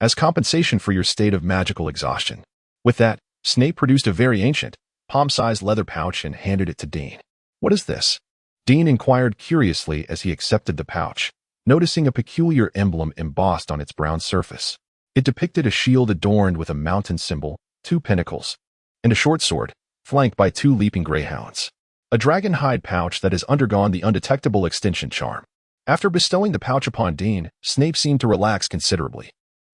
as compensation for your state of magical exhaustion." With that, Snape produced a very ancient, palm-sized leather pouch and handed it to Dean. "What is this?" Dean inquired curiously as he accepted the pouch, noticing a peculiar emblem embossed on its brown surface. It depicted a shield adorned with a mountain symbol, 2 pinnacles, and a short sword, flanked by 2 leaping greyhounds. A dragon hide pouch that has undergone the undetectable extinction charm. After bestowing the pouch upon Dean, Snape seemed to relax considerably.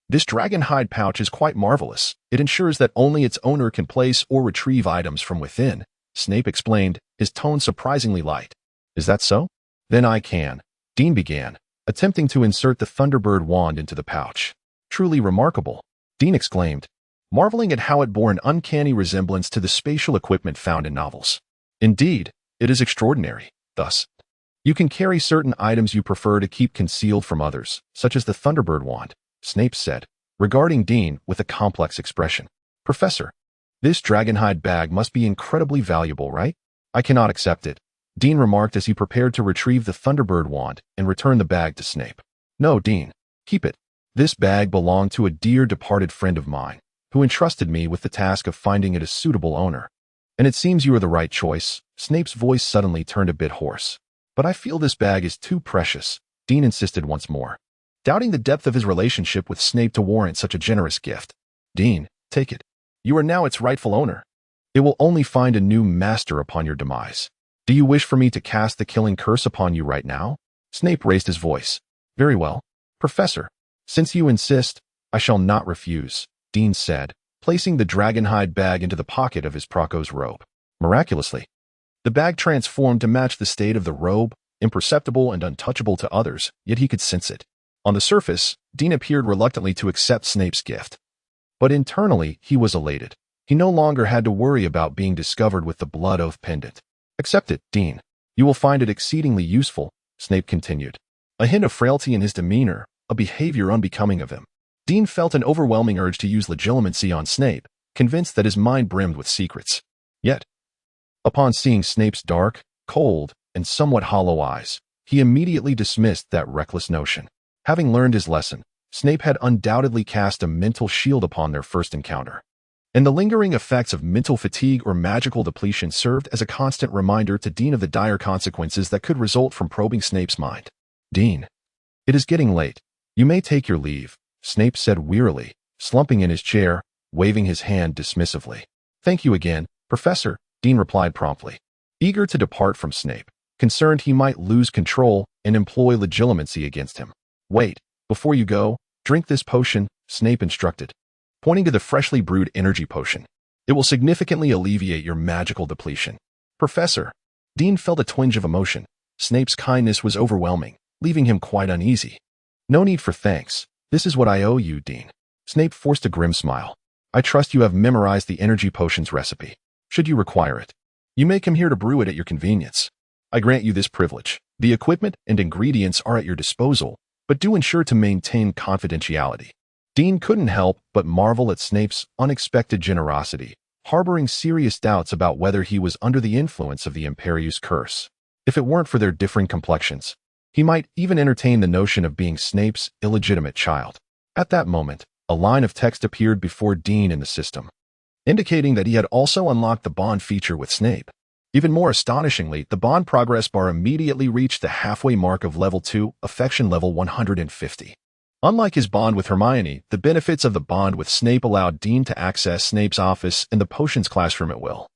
"This dragon hide pouch is quite marvelous. It ensures that only its owner can place or retrieve items from within," Snape explained, his tone surprisingly light. "Is that so? Then I can," Dean began, attempting to insert the Thunderbird wand into the pouch. "Truly remarkable," Dean exclaimed, marveling at how it bore an uncanny resemblance to the spatial equipment found in novels. "Indeed, it is extraordinary. Thus, you can carry certain items you prefer to keep concealed from others, such as the Thunderbird wand," Snape said, regarding Dean with a complex expression. "Professor, this dragonhide bag must be incredibly valuable, right?" "I cannot accept it," Dean remarked as he prepared to retrieve the Thunderbird wand and return the bag to Snape. "No, Dean, keep it. This bag belonged to a dear departed friend of mine, who entrusted me with the task of finding it a suitable owner. And it seems you are the right choice." Snape's voice suddenly turned a bit hoarse. "But I feel this bag is too precious," Dean insisted once more, doubting the depth of his relationship with Snape to warrant such a generous gift. "Dean, take it. You are now its rightful owner. It will only find a new master upon your demise. Do you wish for me to cast the killing curse upon you right now?" Snape raised his voice. "Very well, Professor. "Since you insist, I shall not refuse," Dean said, placing the dragonhide bag into the pocket of his Praco's robe. Miraculously, the bag transformed to match the state of the robe, imperceptible and untouchable to others, yet he could sense it. On the surface, Dean appeared reluctantly to accept Snape's gift. But internally, he was elated. He no longer had to worry about being discovered with the blood oath pendant. "Accept it, Dean. You will find it exceedingly useful," Snape continued. A hint of frailty in his demeanor, a behavior unbecoming of him. Dean felt an overwhelming urge to use legilimency on Snape, convinced that his mind brimmed with secrets. Yet, upon seeing Snape's dark, cold, and somewhat hollow eyes, he immediately dismissed that reckless notion. Having learned his lesson, Snape had undoubtedly cast a mental shield upon their first encounter. And the lingering effects of mental fatigue or magical depletion served as a constant reminder to Dean of the dire consequences that could result from probing Snape's mind. "Dean, it is getting late. You may take your leave," Snape said wearily, slumping in his chair, waving his hand dismissively. "Thank you again, Professor," Dean replied promptly, eager to depart from Snape, concerned he might lose control and employ legilimency against him. "Wait, before you go, drink this potion," Snape instructed, pointing to the freshly brewed energy potion. "It will significantly alleviate your magical depletion." "Professor," Dean felt a twinge of emotion. Snape's kindness was overwhelming, leaving him quite uneasy. "No need for thanks. This is what I owe you, Dean." Snape forced a grim smile. "I trust you have memorized the energy potion's recipe. Should you require it, you may come here to brew it at your convenience. I grant you this privilege. The equipment and ingredients are at your disposal, but do ensure to maintain confidentiality." Dean couldn't help but marvel at Snape's unexpected generosity, harboring serious doubts about whether he was under the influence of the Imperius curse. If it weren't for their differing complexions, he might even entertain the notion of being Snape's illegitimate child. At that moment, a line of text appeared before Dean in the system, indicating that he had also unlocked the bond feature with Snape. Even more astonishingly, the bond progress bar immediately reached the halfway mark of level 2, affection level 150. Unlike his bond with Hermione, the benefits of the bond with Snape allowed Dean to access Snape's office and the potions classroom at will,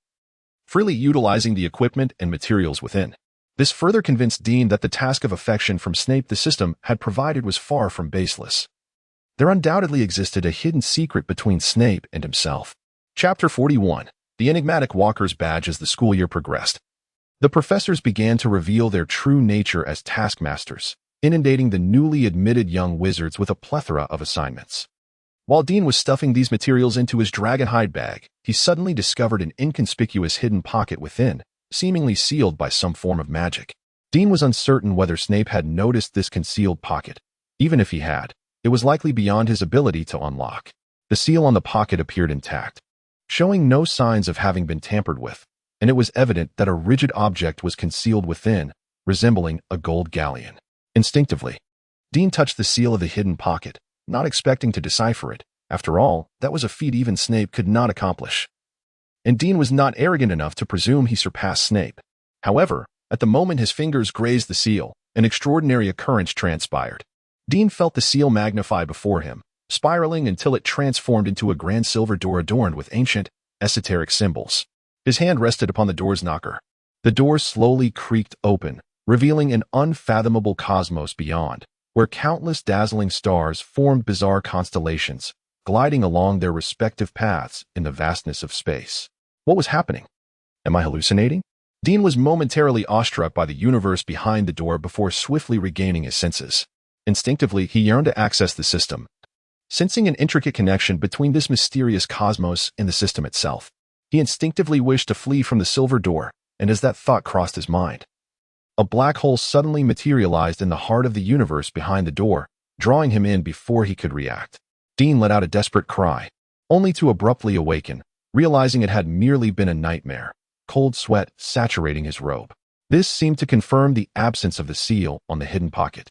freely utilizing the equipment and materials within. This further convinced Dean that the task of affection from Snape the system had provided was far from baseless. There undoubtedly existed a hidden secret between Snape and himself. Chapter 41. The Enigmatic Walker's Badge. As the school year progressed, the professors began to reveal their true nature as taskmasters, inundating the newly admitted young wizards with a plethora of assignments. While Dean was stuffing these materials into his dragonhide bag, he suddenly discovered an inconspicuous hidden pocket within, seemingly sealed by some form of magic. Dean was uncertain whether Snape had noticed this concealed pocket. Even if he had, it was likely beyond his ability to unlock. The seal on the pocket appeared intact, showing no signs of having been tampered with, and it was evident that a rigid object was concealed within, resembling a gold galleon. Instinctively, Dean touched the seal of the hidden pocket, not expecting to decipher it. After all, that was a feat even Snape could not accomplish. And Dean was not arrogant enough to presume he surpassed Snape. However, at the moment his fingers grazed the seal, an extraordinary occurrence transpired. Dean felt the seal magnify before him, spiraling until it transformed into a grand silver door adorned with ancient, esoteric symbols. His hand rested upon the door's knocker. The door slowly creaked open, revealing an unfathomable cosmos beyond, where countless dazzling stars formed bizarre constellations, gliding along their respective paths in the vastness of space. What was happening? Am I hallucinating? Dean was momentarily awestruck by the universe behind the door before swiftly regaining his senses. Instinctively, he yearned to access the system, sensing an intricate connection between this mysterious cosmos and the system itself. He instinctively wished to flee from the silver door, and as that thought crossed his mind, a black hole suddenly materialized in the heart of the universe behind the door, drawing him in before he could react. Dean let out a desperate cry, only to abruptly awaken, realizing it had merely been a nightmare, cold sweat saturating his robe. This seemed to confirm the absence of the seal on the hidden pocket,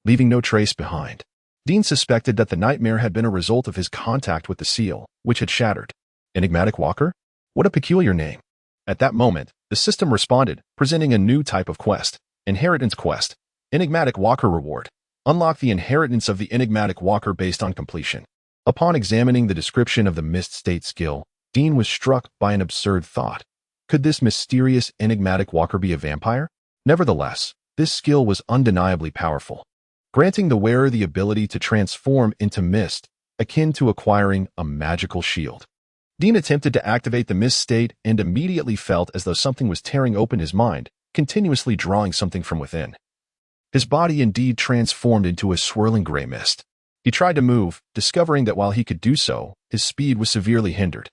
leaving no trace behind. Dean suspected that the nightmare had been a result of his contact with the seal, which had shattered. Enigmatic Walker? What a peculiar name. At that moment, the system responded, presenting a new type of quest. Inheritance Quest. Enigmatic Walker Reward. Unlock the inheritance of the Enigmatic Walker based on completion. Upon examining the description of the Mist State skill, Dean was struck by an absurd thought. Could this mysterious Enigmatic Walker be a vampire? Nevertheless, this skill was undeniably powerful. granting the wearer the ability to transform into mist, akin to acquiring a magical shield. Dean attempted to activate the mist state and immediately felt as though something was tearing open his mind, continuously drawing something from within. His body indeed transformed into a swirling gray mist. He tried to move, discovering that while he could do so, his speed was severely hindered,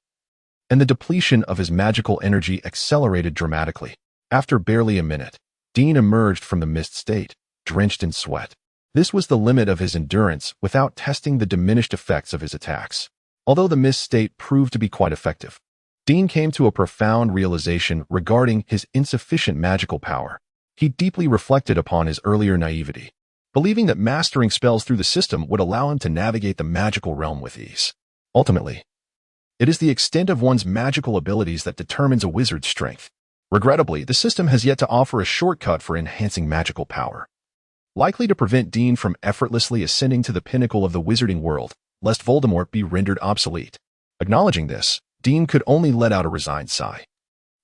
and the depletion of his magical energy accelerated dramatically. After barely a minute, Dean emerged from the mist state, drenched in sweat. This was the limit of his endurance without testing the diminished effects of his attacks. Although the mist state proved to be quite effective, Dean came to a profound realization regarding his insufficient magical power. He deeply reflected upon his earlier naivety, believing that mastering spells through the system would allow him to navigate the magical realm with ease. Ultimately, it is the extent of one's magical abilities that determines a wizard's strength. Regrettably, the system has yet to offer a shortcut for enhancing magical power, likely to prevent Dean from effortlessly ascending to the pinnacle of the wizarding world, lest Voldemort be rendered obsolete. Acknowledging this, Dean could only let out a resigned sigh,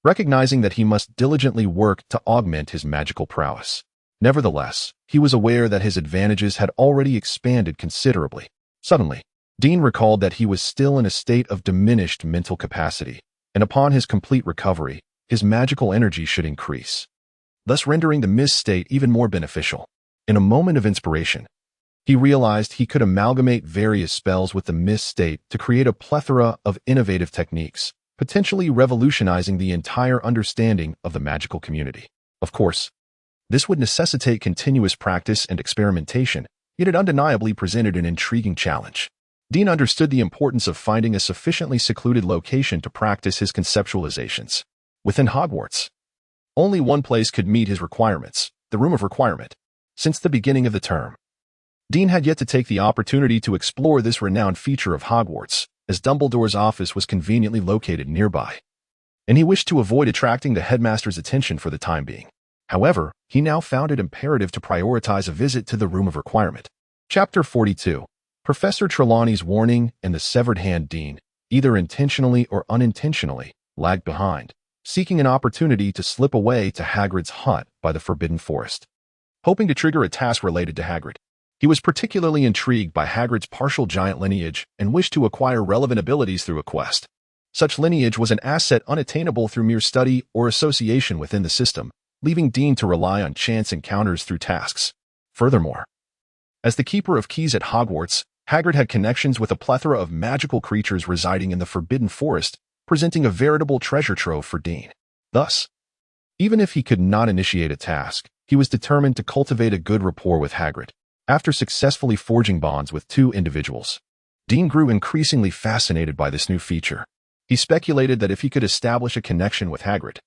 recognizing that he must diligently work to augment his magical prowess. Nevertheless, he was aware that his advantages had already expanded considerably. Suddenly, Dean recalled that he was still in a state of diminished mental capacity, and upon his complete recovery, his magical energy should increase, thus rendering the mist state even more beneficial. In a moment of inspiration, he realized he could amalgamate various spells with the mist state to create a plethora of innovative techniques, potentially revolutionizing the entire understanding of the magical community. Of course, this would necessitate continuous practice and experimentation, yet it undeniably presented an intriguing challenge. Dean understood the importance of finding a sufficiently secluded location to practice his conceptualizations. Within Hogwarts, only one place could meet his requirements, the Room of Requirement. Since the beginning of the term, Dean had yet to take the opportunity to explore this renowned feature of Hogwarts, as Dumbledore's office was conveniently located nearby, and he wished to avoid attracting the headmaster's attention for the time being. However, he now found it imperative to prioritize a visit to the Room of Requirement. Chapter 42. Professor Trelawney's warning and the severed hand. Dean, either intentionally or unintentionally, lagged behind, seeking an opportunity to slip away to Hagrid's hut by the Forbidden Forest, hoping to trigger a task related to Hagrid. He was particularly intrigued by Hagrid's partial giant lineage and wished to acquire relevant abilities through a quest. Such lineage was an asset unattainable through mere study or association within the system, leaving Dean to rely on chance encounters through tasks. Furthermore, as the keeper of keys at Hogwarts, Hagrid had connections with a plethora of magical creatures residing in the Forbidden Forest, presenting a veritable treasure trove for Dean. Thus, even if he could not initiate a task, he was determined to cultivate a good rapport with Hagrid. After successfully forging bonds with two individuals, Dean grew increasingly fascinated by this new feature. He speculated that if he could establish a connection with Hagrid,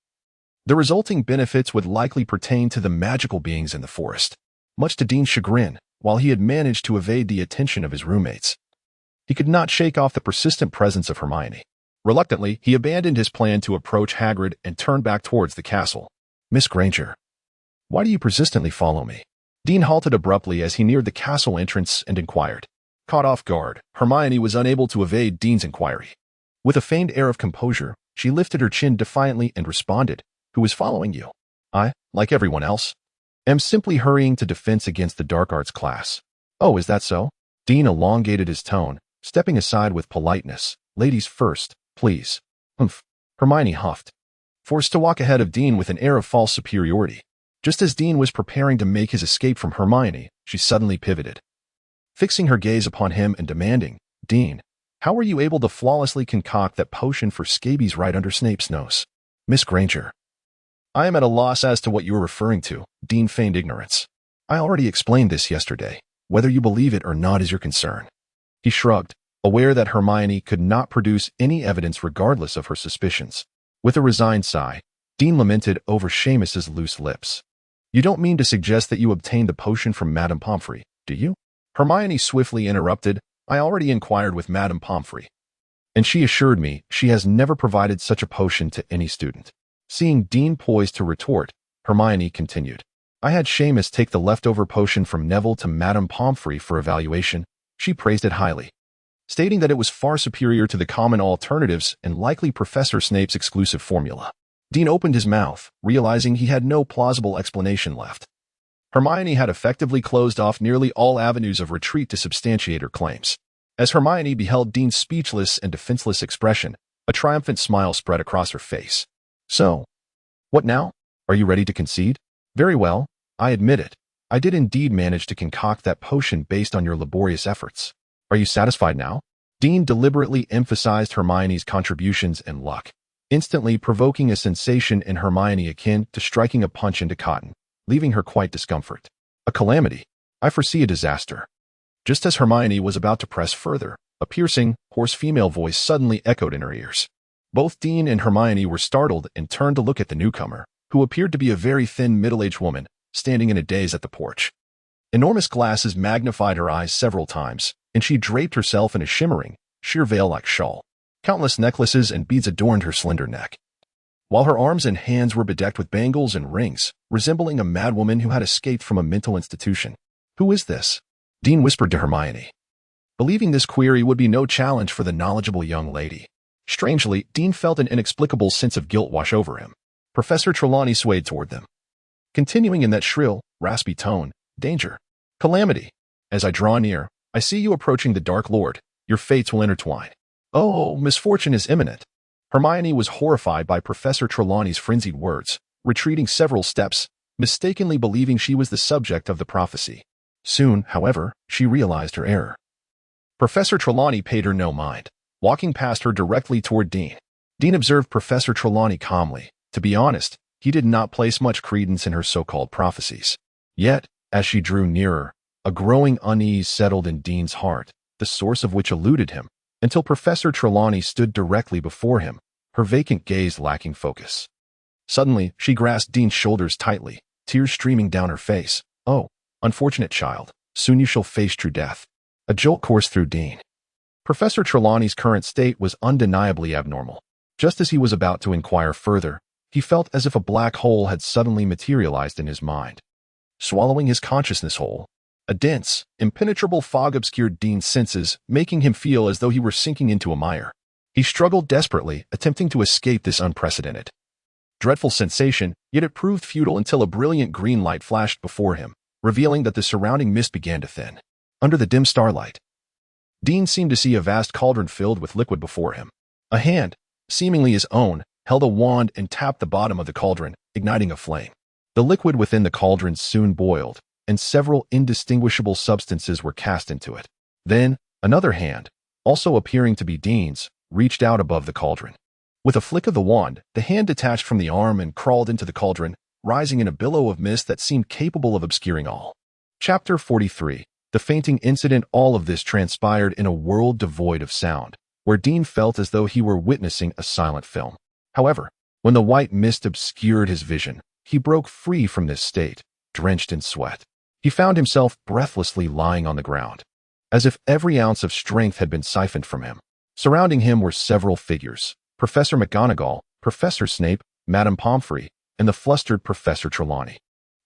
the resulting benefits would likely pertain to the magical beings in the forest. Much to Dean's chagrin, while he had managed to evade the attention of his roommates, he could not shake off the persistent presence of Hermione. Reluctantly, he abandoned his plan to approach Hagrid and turned back towards the castle. "Miss Granger, why do you persistently follow me?" Dean halted abruptly as he neared the castle entrance and inquired. Caught off guard, Hermione was unable to evade Dean's inquiry. With a feigned air of composure, she lifted her chin defiantly and responded, "Who is following you? I, like everyone else, am simply hurrying to defense against the dark arts class." "Oh, is that so?" Dean elongated his tone, stepping aside with politeness. "Ladies first, please." "Humph," Hermione huffed, forced to walk ahead of Dean with an air of false superiority. Just as Dean was preparing to make his escape from Hermione, she suddenly pivoted, fixing her gaze upon him and demanding, "Dean, how were you able to flawlessly concoct that potion for scabies right under Snape's nose?" "Miss Granger, I am at a loss as to what you are referring to." Dean feigned ignorance. "I already explained this yesterday. Whether you believe it or not is your concern." He shrugged, aware that Hermione could not produce any evidence regardless of her suspicions. With a resigned sigh, Dean lamented over Seamus's loose lips. "You don't mean to suggest that you obtained the potion from Madame Pomfrey, do you?" Hermione swiftly interrupted. "I already inquired with Madame Pomfrey, and she assured me she has never provided such a potion to any student." Seeing Dean poised to retort, Hermione continued, "I had Seamus take the leftover potion from Neville to Madame Pomfrey for evaluation. She praised it highly, stating that it was far superior to the common alternatives and likely Professor Snape's exclusive formula." Dean opened his mouth, realizing he had no plausible explanation left. Hermione had effectively closed off nearly all avenues of retreat to substantiate her claims. As Hermione beheld Dean's speechless and defenseless expression, a triumphant smile spread across her face. So, what now? Are you ready to concede? Very well, I admit it. I did indeed manage to concoct that potion based on your laborious efforts. Are you satisfied now? Dean deliberately emphasized Hermione's contributions and luck, instantly provoking a sensation in Hermione akin to striking a punch into cotton, leaving her quite discomfort. A calamity. I foresee a disaster. Just as Hermione was about to press further, a piercing, hoarse female voice suddenly echoed in her ears. Both Dean and Hermione were startled and turned to look at the newcomer, who appeared to be a very thin middle-aged woman, standing in a daze at the porch. Enormous glasses magnified her eyes several times, and she draped herself in a shimmering, sheer veil-like shawl. Countless necklaces and beads adorned her slender neck, while her arms and hands were bedecked with bangles and rings, resembling a madwoman who had escaped from a mental institution. Who is this? Dean whispered to Hermione, believing this query would be no challenge for the knowledgeable young lady. Strangely, Dean felt an inexplicable sense of guilt wash over him. Professor Trelawney swayed toward them, continuing in that shrill, raspy tone, danger, calamity. As I draw near, I see you approaching the Dark Lord. Your fates will intertwine. Oh, misfortune is imminent. Hermione was horrified by Professor Trelawney's frenzied words, retreating several steps, mistakenly believing she was the subject of the prophecy. Soon, however, she realized her error. Professor Trelawney paid her no mind, walking past her directly toward Dean. Dean observed Professor Trelawney calmly. To be honest, he did not place much credence in her so-called prophecies. Yet, as she drew nearer, a growing unease settled in Dean's heart, the source of which eluded him, until Professor Trelawney stood directly before him, her vacant gaze lacking focus. Suddenly, she grasped Dean's shoulders tightly, tears streaming down her face. Oh, unfortunate child, soon you shall face true death. A jolt coursed through Dean. Professor Trelawney's current state was undeniably abnormal. Just as he was about to inquire further, he felt as if a black hole had suddenly materialized in his mind, swallowing his consciousness whole. A dense, impenetrable fog obscured Dean's senses, making him feel as though he were sinking into a mire. He struggled desperately, attempting to escape this unprecedented, dreadful sensation, yet it proved futile until a brilliant green light flashed before him, revealing that the surrounding mist began to thin. Under the dim starlight, Dean seemed to see a vast cauldron filled with liquid before him. A hand, seemingly his own, held a wand and tapped the bottom of the cauldron, igniting a flame. The liquid within the cauldron soon boiled, and several indistinguishable substances were cast into it. Then, another hand, also appearing to be Dean's, reached out above the cauldron. With a flick of the wand, the hand detached from the arm and crawled into the cauldron, rising in a billow of mist that seemed capable of obscuring all. Chapter 43. The fainting incident. All of this transpired in a world devoid of sound, where Dean felt as though he were witnessing a silent film. However, when the white mist obscured his vision, he broke free from this state, drenched in sweat. He found himself breathlessly lying on the ground, as if every ounce of strength had been siphoned from him. Surrounding him were several figures: Professor McGonagall, Professor Snape, Madame Pomfrey, and the flustered Professor Trelawney.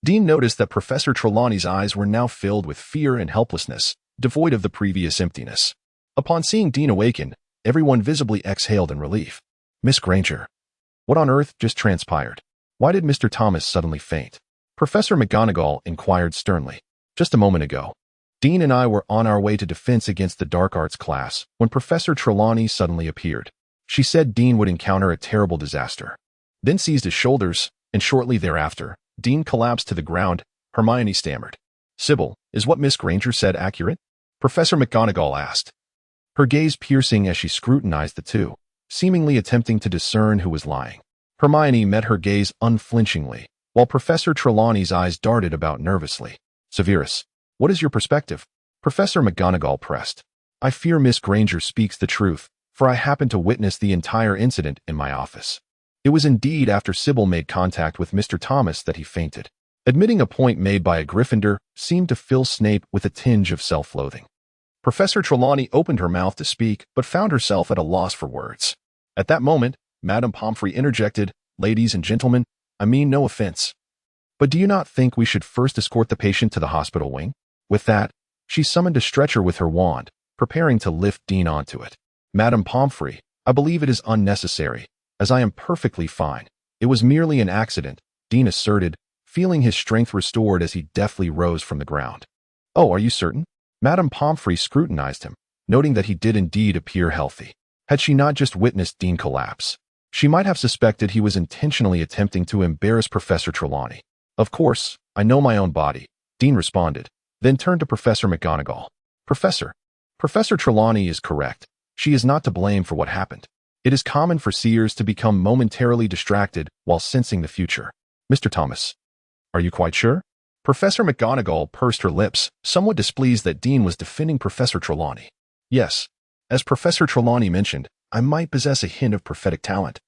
Dean noticed that Professor Trelawney's eyes were now filled with fear and helplessness, devoid of the previous emptiness. Upon seeing Dean awaken, everyone visibly exhaled in relief. Miss Granger. What on earth just transpired? Why did Mr. Thomas suddenly faint? Professor McGonagall inquired sternly. Just a moment ago, Dean and I were on our way to Defense Against the Dark Arts class when Professor Trelawney suddenly appeared. She said Dean would encounter a terrible disaster, then seized his shoulders, and shortly thereafter, Dean collapsed to the ground. Hermione stammered. Sybil, is what Miss Granger said accurate? Professor McGonagall asked, her gaze piercing as she scrutinized the two, seemingly attempting to discern who was lying. Hermione met her gaze unflinchingly, while Professor Trelawney's eyes darted about nervously. Severus, what is your perspective? Professor McGonagall pressed. I fear Miss Granger speaks the truth, for I happened to witness the entire incident in my office. It was indeed after Sybil made contact with Mr. Thomas that he fainted. Admitting a point made by a Gryffindor seemed to fill Snape with a tinge of self-loathing. Professor Trelawney opened her mouth to speak, but found herself at a loss for words. At that moment, Madame Pomfrey interjected, Ladies and gentlemen, I mean no offense, but do you not think we should first escort the patient to the hospital wing? With that, she summoned a stretcher with her wand, preparing to lift Dean onto it. Madame Pomfrey, I believe it is unnecessary, as I am perfectly fine. It was merely an accident, Dean asserted, feeling his strength restored as he deftly rose from the ground. "Oh, are you certain?" Madame Pomfrey scrutinized him, noting that he did indeed appear healthy. Had she not just witnessed Dean collapse, she might have suspected he was intentionally attempting to embarrass Professor Trelawney. "Of course, I know my own body," Dean responded, then turned to Professor McGonagall. Professor Trelawney is correct. She is not to blame for what happened. It is common for seers to become momentarily distracted while sensing the future. Mr. Thomas, are you quite sure?" Professor McGonagall pursed her lips, somewhat displeased that Dean was defending Professor Trelawney. "Yes, as Professor Trelawney mentioned, I might possess a hint of prophetic talent,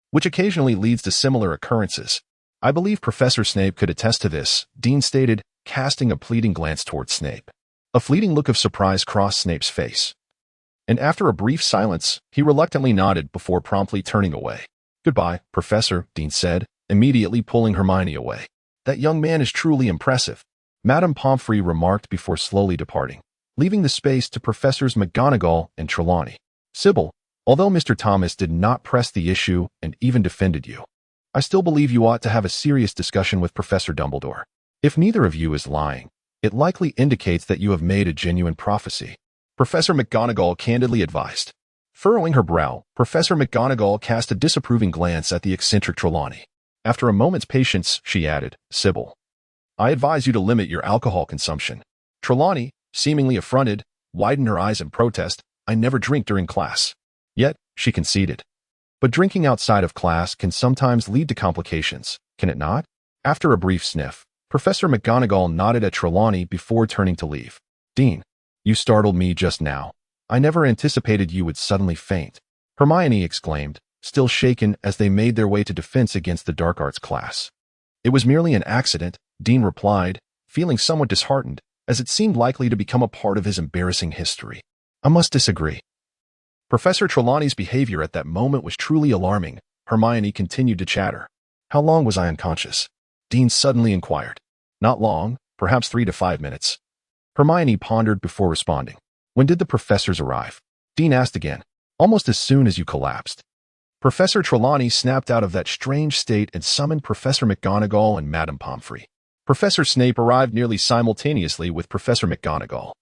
which occasionally leads to similar occurrences. I believe Professor Snape could attest to this," Dean stated, casting a pleading glance towards Snape. A fleeting look of surprise crossed Snape's face, and after a brief silence, he reluctantly nodded before promptly turning away. "Goodbye, Professor," Dean said, immediately pulling Hermione away. "That young man is truly impressive," Madame Pomfrey remarked before slowly departing, leaving the space to Professors McGonagall and Trelawney. "Sybil, although Mr. Thomas did not press the issue and even defended you, I still believe you ought to have a serious discussion with Professor Dumbledore. If neither of you is lying, it likely indicates that you have made a genuine prophecy," Professor McGonagall candidly advised. Furrowing her brow, Professor McGonagall cast a disapproving glance at the eccentric Trelawney. After a moment's patience, she added, "Sybil, I advise you to limit your alcohol consumption." Trelawney, seemingly affronted, widened her eyes in protest. "I never drink during class." Yet, she conceded. "But drinking outside of class can sometimes lead to complications, can it not?" After a brief sniff, Professor McGonagall nodded at Trelawney before turning to leave. "Dean, you startled me just now. I never anticipated you would suddenly faint," Hermione exclaimed, still shaken as they made their way to defense against the dark arts class. "It was merely an accident," Dean replied, feeling somewhat disheartened, as it seemed likely to become a part of his embarrassing history. "I must disagree." Professor Trelawney's behavior at that moment was truly alarming. Hermione continued to chatter. "How long was I unconscious?" Dean suddenly inquired. "Not long, perhaps 3 to 5 minutes." Hermione pondered before responding. "When did the professors arrive?" Dean asked again. "Almost as soon as you collapsed." Professor Trelawney snapped out of that strange state and summoned Professor McGonagall and Madame Pomfrey. Professor Snape arrived nearly simultaneously with Professor McGonagall.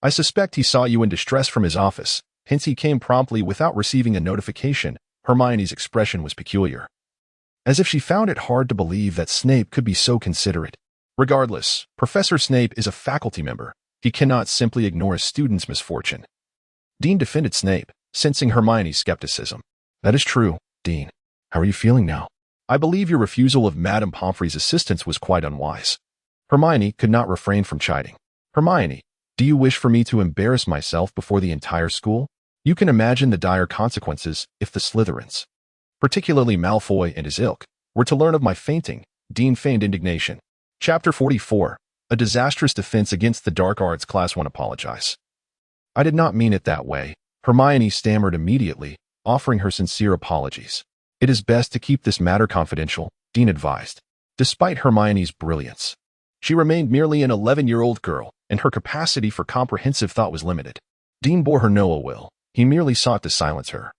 "I suspect he saw you in distress from his office, hence he came promptly without receiving a notification." Hermione's expression was peculiar, as if she found it hard to believe that Snape could be so considerate. Regardless, Professor Snape is a faculty member. He cannot simply ignore a student's misfortune. Dean defended Snape, sensing Hermione's skepticism. "That is true, Dean. How are you feeling now?" "I believe your refusal of Madame Pomfrey's assistance was quite unwise." Hermione could not refrain from chiding. "Hermione, do you wish for me to embarrass myself before the entire school? You can imagine the dire consequences if the Slytherins, particularly Malfoy and his ilk, were to learn of my fainting." Dean feigned indignation. Chapter 44. A disastrous defense against the dark arts. Class 1 apologize. "I did not mean it that way," Hermione stammered immediately, offering her sincere apologies. "It is best to keep this matter confidential," Dean advised. Despite Hermione's brilliance, she remained merely an 11-year-old girl, and her capacity for comprehensive thought was limited. Dean bore her no ill will. He merely sought to silence her,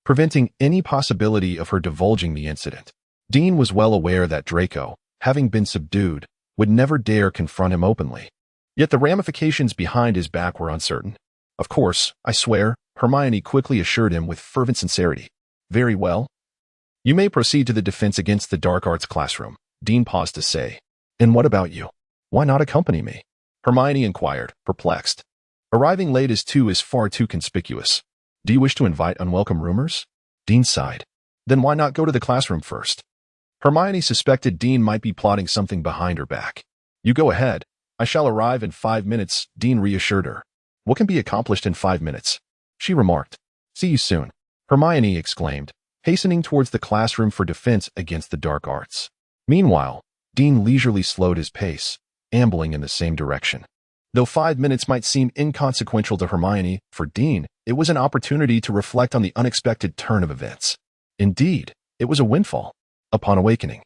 preventing any possibility of her divulging the incident. Dean was well aware that Draco, having been subdued, would never dare confront him openly. Yet the ramifications behind his back were uncertain. "Of course, I swear," Hermione quickly assured him with fervent sincerity. "Very well. You may proceed to the defense against the dark arts classroom," Dean paused to say. "And what about you? Why not accompany me?" Hermione inquired, perplexed. "Arriving late is far too conspicuous. Do you wish to invite unwelcome rumors?" Dean sighed. "Then why not go to the classroom first?" Hermione suspected Dean might be plotting something behind her back. "You go ahead. I shall arrive in 5 minutes," Dean reassured her. "What can be accomplished in 5 minutes?" she remarked. "See you soon," Hermione exclaimed, hastening towards the classroom for defense against the dark arts. Meanwhile, Dean leisurely slowed his pace, ambling in the same direction. Though 5 minutes might seem inconsequential to Hermione, for Dean, it was an opportunity to reflect on the unexpected turn of events. Indeed, it was a windfall. Upon awakening,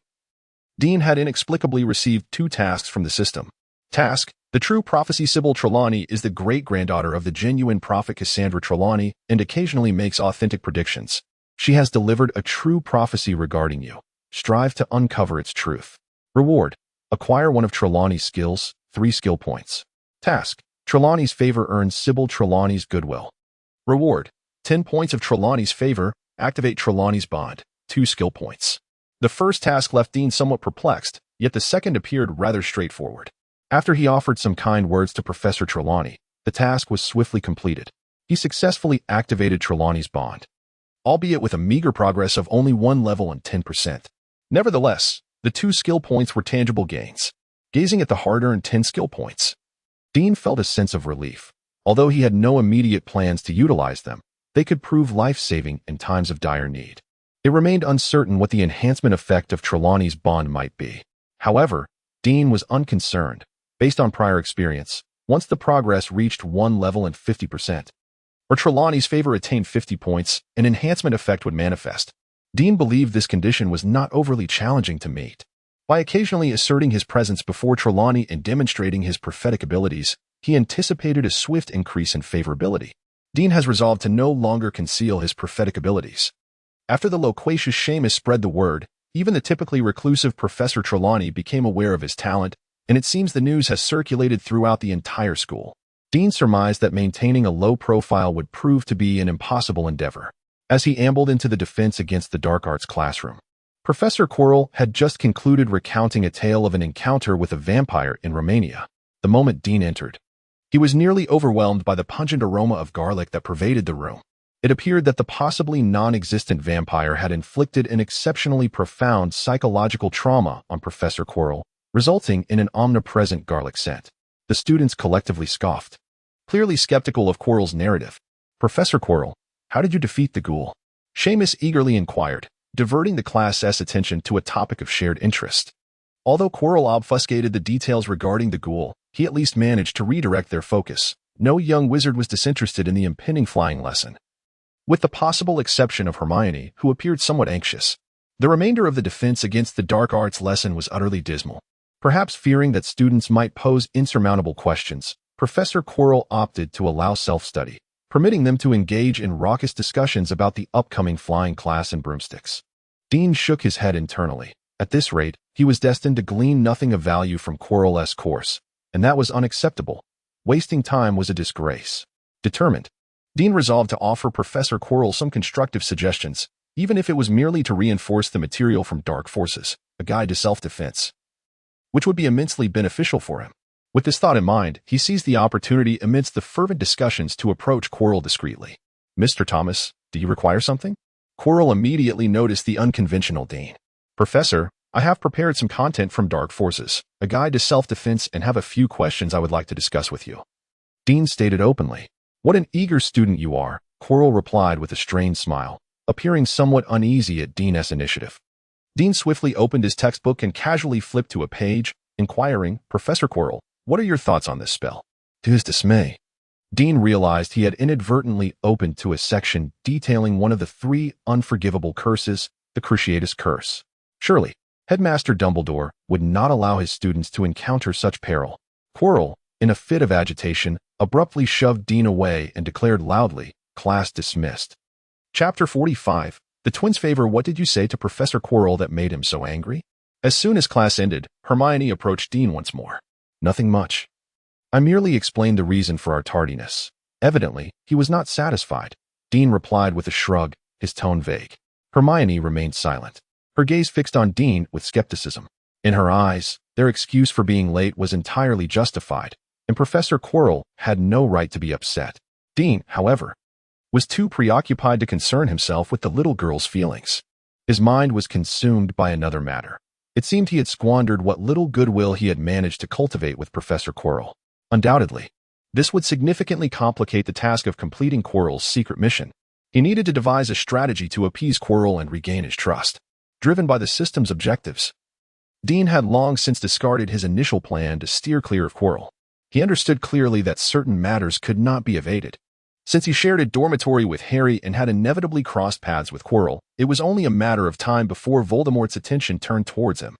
Dean had inexplicably received 2 tasks from the system. Task: the true prophecy Sybil Trelawney is the great-granddaughter of the genuine prophet Cassandra Trelawney and occasionally makes authentic predictions. She has delivered a true prophecy regarding you. Strive to uncover its truth. Reward: acquire one of Trelawney's skills, 3 skill points. Task: Trelawney's favor earns Sybil Trelawney's goodwill. Reward: 10 points of Trelawney's favor, activate Trelawney's bond, 2 skill points. The first task left Dean somewhat perplexed, yet the second appeared rather straightforward. After he offered some kind words to Professor Trelawney, the task was swiftly completed. He successfully activated Trelawney's bond, albeit with a meager progress of only 1 level and 10%. Nevertheless, the 2 skill points were tangible gains. Gazing at the hard-earned 10 skill points, Dean felt a sense of relief. Although he had no immediate plans to utilize them, they could prove life-saving in times of dire need. It remained uncertain what the enhancement effect of Trelawney's bond might be. However, Dean was unconcerned. Based on prior experience, once the progress reached 1 level and 50%, or Trelawney's favor attained 50 points, an enhancement effect would manifest. Dean believed this condition was not overly challenging to meet. By occasionally asserting his presence before Trelawney and demonstrating his prophetic abilities, he anticipated a swift increase in favorability. Dean has resolved to no longer conceal his prophetic abilities. After the loquacious Seamus spread the word, even the typically reclusive Professor Trelawney became aware of his talent, and it seems the news has circulated throughout the entire school. Dean surmised that maintaining a low profile would prove to be an impossible endeavor. As he ambled into the Defense Against the Dark Arts classroom, Professor Quirrell had just concluded recounting a tale of an encounter with a vampire in Romania. The moment Dean entered, he was nearly overwhelmed by the pungent aroma of garlic that pervaded the room. It appeared that the possibly non-existent vampire had inflicted an exceptionally profound psychological trauma on Professor Quirrell, resulting in an omnipresent garlic scent. The students collectively scoffed, clearly skeptical of Quirrell's narrative. "Professor Quirrell, how did you defeat the ghoul?" Seamus eagerly inquired, diverting the class's attention to a topic of shared interest. Although Quirrell obfuscated the details regarding the ghoul, he at least managed to redirect their focus. No young wizard was disinterested in the impending flying lesson, with the possible exception of Hermione, who appeared somewhat anxious. The remainder of the Defense Against the Dark Arts lesson was utterly dismal. Perhaps fearing that students might pose insurmountable questions, Professor Quirrell opted to allow self-study, permitting them to engage in raucous discussions about the upcoming flying class and broomsticks. Dean shook his head internally. At this rate, he was destined to glean nothing of value from Quirrell's course, and that was unacceptable. Wasting time was a disgrace. Determined, Dean resolved to offer Professor Quirrell some constructive suggestions, even if it was merely to reinforce the material from Dark Forces, a guide to self-defense, which would be immensely beneficial for him. With this thought in mind, he seized the opportunity amidst the fervent discussions to approach Quirrell discreetly. "Mr. Thomas, do you require something?" Quirrell immediately noticed the unconventional Dean. "Professor, I have prepared some content from Dark Forces, a guide to self-defense, and have a few questions I would like to discuss with you." Dean stated openly. "What an eager student you are," Quirrell replied with a strained smile, appearing somewhat uneasy at Dean's initiative. Dean swiftly opened his textbook and casually flipped to a page, inquiring, "Professor Quirrell, what are your thoughts on this spell?" To his dismay, Dean realized he had inadvertently opened to a section detailing one of the 3 unforgivable curses, the Cruciatus Curse. Surely, Headmaster Dumbledore would not allow his students to encounter such peril. Quirrell, in a fit of agitation, abruptly shoved Dean away and declared loudly, "Class dismissed." Chapter 45. The twins' favor. What did you say to Professor Quirrell that made him so angry? As soon as class ended, Hermione approached Dean once more. "Nothing much. I merely explained the reason for our tardiness." Evidently, he was not satisfied. Dean replied with a shrug, his tone vague. Hermione remained silent, her gaze fixed on Dean with skepticism. In her eyes, their excuse for being late was entirely justified, and Professor Quirrell had no right to be upset. Dean, however, was too preoccupied to concern himself with the little girl's feelings. His mind was consumed by another matter. It seemed he had squandered what little goodwill he had managed to cultivate with Professor Quirrell. Undoubtedly, this would significantly complicate the task of completing Quirrell's secret mission. He needed to devise a strategy to appease Quirrell and regain his trust. Driven by the system's objectives, Dean had long since discarded his initial plan to steer clear of Quirrell. He understood clearly that certain matters could not be evaded. Since he shared a dormitory with Harry and had inevitably crossed paths with Quirrell, it was only a matter of time before Voldemort's attention turned towards him.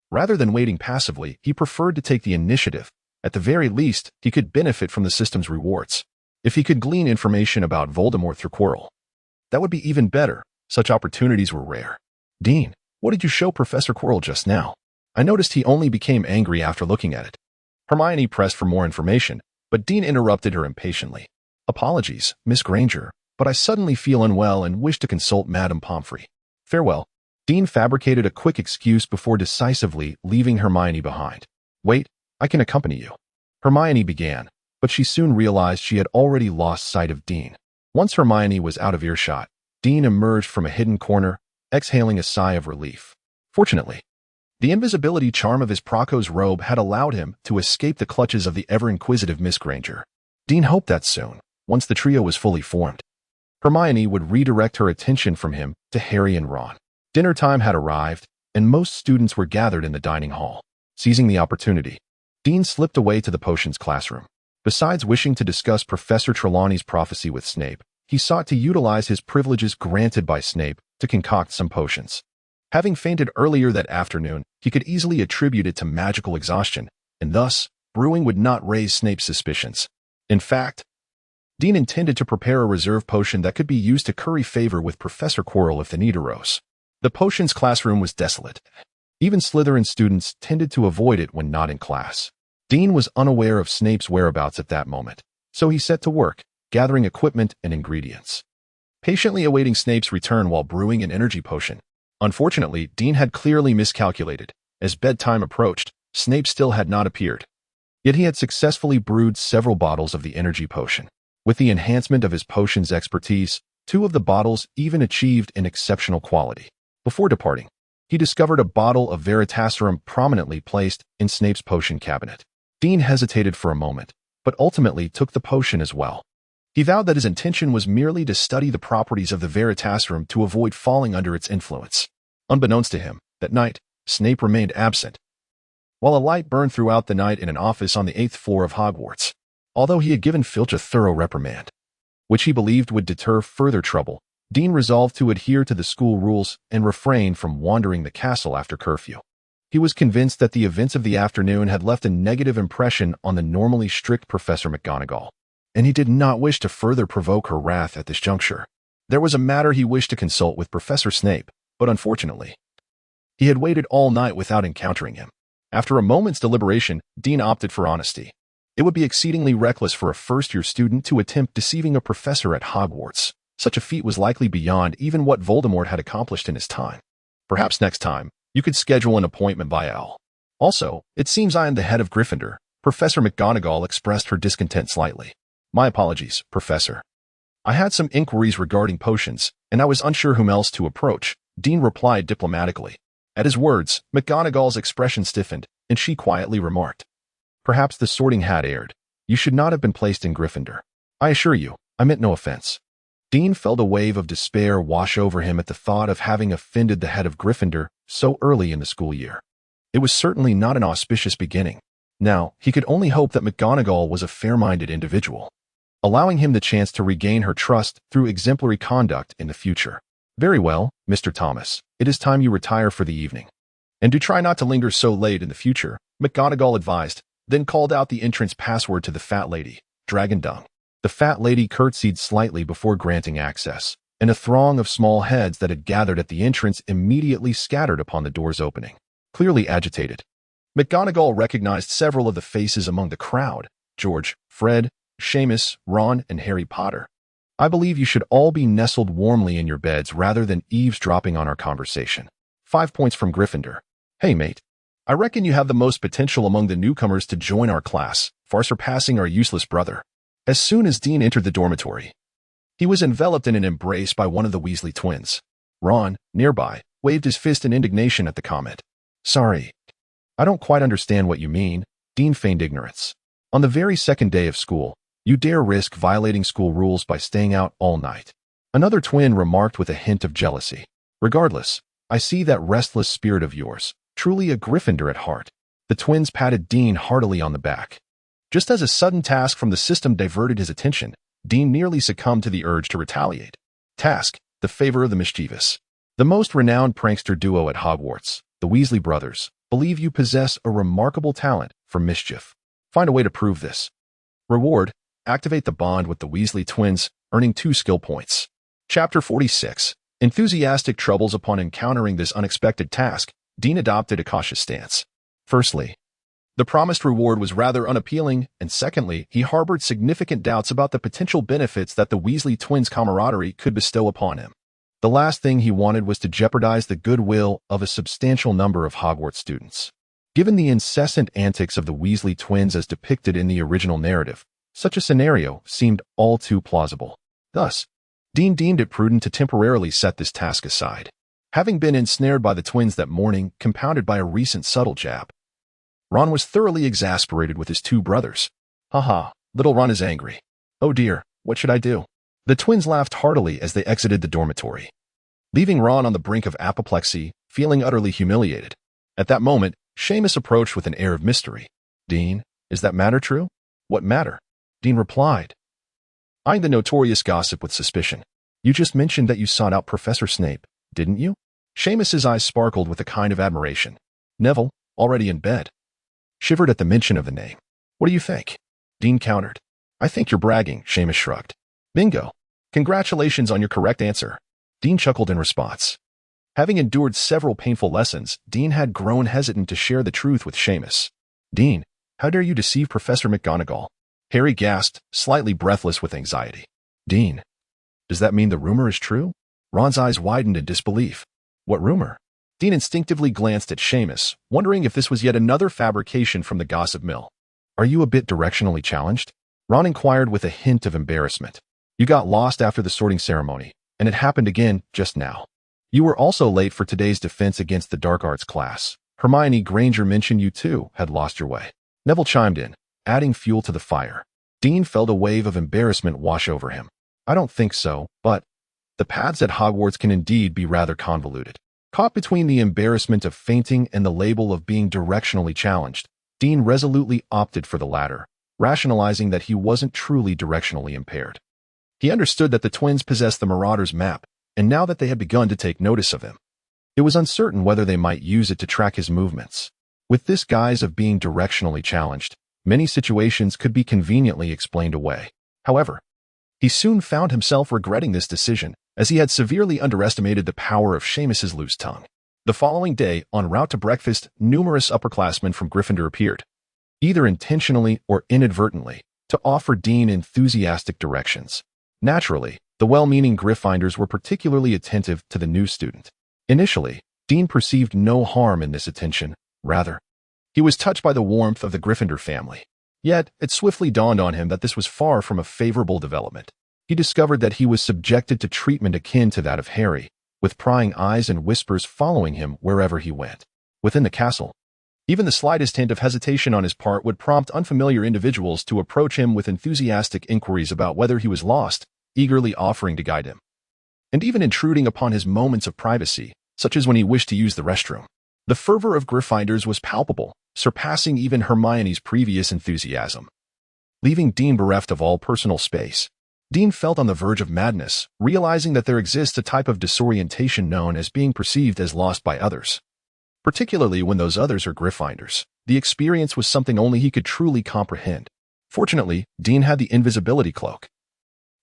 Rather than waiting passively, he preferred to take the initiative. At the very least, he could benefit from the system's rewards. If he could glean information about Voldemort through Quirrell, that would be even better. Such opportunities were rare. "Dean, what did you show Professor Quirrell just now?" I noticed he only became angry after looking at it. Hermione pressed for more information, but Dean interrupted her impatiently. Apologies, Miss Granger, but I suddenly feel unwell and wish to consult Madame Pomfrey. Farewell. Dean fabricated a quick excuse before decisively leaving Hermione behind. Wait, I can accompany you. Hermione began, but she soon realized she had already lost sight of Dean. Once Hermione was out of earshot, Dean emerged from a hidden corner, exhaling a sigh of relief. Fortunately, the invisibility charm of his Praco's robe had allowed him to escape the clutches of the ever-inquisitive Miss Granger. Dean hoped that soon, once the trio was fully formed, Hermione would redirect her attention from him to Harry and Ron. Dinner time had arrived, and most students were gathered in the dining hall. Seizing the opportunity, Dean slipped away to the potions classroom. Besides wishing to discuss Professor Trelawney's prophecy with Snape, he sought to utilize his privileges granted by Snape to concoct some potions. Having fainted earlier that afternoon, he could easily attribute it to magical exhaustion, and thus, brewing would not raise Snape's suspicions. In fact, Dean intended to prepare a reserve potion that could be used to curry favor with Professor Quirrell if the need arose. The potions classroom was desolate. Even Slytherin students tended to avoid it when not in class. Dean was unaware of Snape's whereabouts at that moment, so he set to work, gathering equipment and ingredients, patiently awaiting Snape's return while brewing an energy potion. Unfortunately, Dean had clearly miscalculated. As bedtime approached, Snape still had not appeared. Yet he had successfully brewed several bottles of the energy potion. With the enhancement of his potions expertise, 2 of the bottles even achieved an exceptional quality. Before departing, he discovered a bottle of Veritaserum prominently placed in Snape's potion cabinet. Dean hesitated for a moment, but ultimately took the potion as well. He vowed that his intention was merely to study the properties of the Veritaserum to avoid falling under its influence. Unbeknownst to him, that night, Snape remained absent, while a light burned throughout the night in an office on the 8th floor of Hogwarts. Although he had given Filch a thorough reprimand, which he believed would deter further trouble, Dean resolved to adhere to the school rules and refrain from wandering the castle after curfew. He was convinced that the events of the afternoon had left a negative impression on the normally strict Professor McGonagall, and he did not wish to further provoke her wrath at this juncture. There was a matter he wished to consult with Professor Snape, but unfortunately, he had waited all night without encountering him. After a moment's deliberation, Dean opted for honesty. It would be exceedingly reckless for a first-year student to attempt deceiving a professor at Hogwarts. Such a feat was likely beyond even what Voldemort had accomplished in his time. Perhaps next time, you could schedule an appointment by L. Also, it seems I am the head of Gryffindor. Professor McGonagall expressed her discontent slightly. My apologies, Professor. I had some inquiries regarding potions, and I was unsure whom else to approach, Dean replied diplomatically. At his words, McGonagall's expression stiffened, and she quietly remarked, Perhaps the sorting hat erred. You should not have been placed in Gryffindor. I assure you, I meant no offense. Dean felt a wave of despair wash over him at the thought of having offended the head of Gryffindor so early in the school year. It was certainly not an auspicious beginning. Now, he could only hope that McGonagall was a fair-minded individual, allowing him the chance to regain her trust through exemplary conduct in the future. Very well, Mr. Thomas, it is time you retire for the evening. And do try not to linger so late in the future, McGonagall advised, then called out the entrance password to the fat lady, Dragon Dung. The fat lady curtsied slightly before granting access, and a throng of small heads that had gathered at the entrance immediately scattered upon the door's opening. Clearly agitated, McGonagall recognized several of the faces among the crowd: George, Fred, Seamus, Ron, and Harry Potter. I believe you should all be nestled warmly in your beds rather than eavesdropping on our conversation. 5 points from Gryffindor. Hey, mate. I reckon you have the most potential among the newcomers to join our class, far surpassing our useless brother. As soon as Dean entered the dormitory, he was enveloped in an embrace by one of the Weasley twins. Ron, nearby, waved his fist in indignation at the comment. Sorry. I don't quite understand what you mean, Dean feigned ignorance. On the very second day of school, you dare risk violating school rules by staying out all night. Another twin remarked with a hint of jealousy. Regardless, I see that restless spirit of yours. Truly a Gryffindor at heart. The twins patted Dean heartily on the back. Just as a sudden task from the system diverted his attention, Dean nearly succumbed to the urge to retaliate. Task, the favor of the mischievous. The most renowned prankster duo at Hogwarts, the Weasley brothers, believe you possess a remarkable talent for mischief. Find a way to prove this. Reward, activate the bond with the Weasley twins, earning 2 skill points. Chapter 46. Enthusiastic troubles upon encountering this unexpected task, Dean adopted a cautious stance. Firstly, the promised reward was rather unappealing, and secondly, he harbored significant doubts about the potential benefits that the Weasley twins' camaraderie could bestow upon him. The last thing he wanted was to jeopardize the goodwill of a substantial number of Hogwarts students. Given the incessant antics of the Weasley twins as depicted in the original narrative, such a scenario seemed all too plausible. Thus, Dean deemed it prudent to temporarily set this task aside. Having been ensnared by the twins that morning, compounded by a recent subtle jab, Ron was thoroughly exasperated with his two brothers. Haha, little Ron is angry. Oh dear, what should I do? The twins laughed heartily as they exited the dormitory, leaving Ron on the brink of apoplexy, feeling utterly humiliated. At that moment, Seamus approached with an air of mystery. Dean, is that matter true? What matter? Dean replied, eyeing the notorious gossip with suspicion. You just mentioned that you sought out Professor Snape, didn't you? Seamus's eyes sparkled with a kind of admiration. Neville, already in bed, shivered at the mention of the name. What do you think? Dean countered. I think you're bragging, Seamus shrugged. Bingo. Congratulations on your correct answer. Dean chuckled in response. Having endured several painful lessons, Dean had grown hesitant to share the truth with Seamus. Dean, how dare you deceive Professor McGonagall? Harry gasped, slightly breathless with anxiety. Dean, does that mean the rumor is true? Ron's eyes widened in disbelief. What rumor? Dean instinctively glanced at Seamus, wondering if this was yet another fabrication from the gossip mill. Are you a bit directionally challenged? Ron inquired with a hint of embarrassment. You got lost after the sorting ceremony, and it happened again just now. You were also late for today's defense against the dark arts class. Hermione Granger mentioned you too had lost your way. Neville chimed in, adding fuel to the fire. Dean felt a wave of embarrassment wash over him. I don't think so, but the paths at Hogwarts can indeed be rather convoluted. Caught between the embarrassment of fainting and the label of being directionally challenged, Dean resolutely opted for the latter, rationalizing that he wasn't truly directionally impaired. He understood that the twins possessed the Marauder's map, and now that they had begun to take notice of him, it was uncertain whether they might use it to track his movements. With this guise of being directionally challenged, many situations could be conveniently explained away. However, he soon found himself regretting this decision, as he had severely underestimated the power of Seamus's loose tongue. The following day, en route to breakfast, numerous upperclassmen from Gryffindor appeared, either intentionally or inadvertently, to offer Dean enthusiastic directions. Naturally, the well-meaning Gryffindors were particularly attentive to the new student. Initially, Dean perceived no harm in this attention. Rather, he was touched by the warmth of the Gryffindor family. Yet, it swiftly dawned on him that this was far from a favorable development. He discovered that he was subjected to treatment akin to that of Harry, with prying eyes and whispers following him wherever he went. Within the castle, even the slightest hint of hesitation on his part would prompt unfamiliar individuals to approach him with enthusiastic inquiries about whether he was lost, eagerly offering to guide him, and even intruding upon his moments of privacy, such as when he wished to use the restroom. The fervor of Gryffindors was palpable, surpassing even Hermione's previous enthusiasm. Leaving Dean bereft of all personal space, Dean felt on the verge of madness, realizing that there exists a type of disorientation known as being perceived as lost by others. Particularly when those others are Gryffindors, the experience was something only he could truly comprehend. Fortunately, Dean had the invisibility cloak,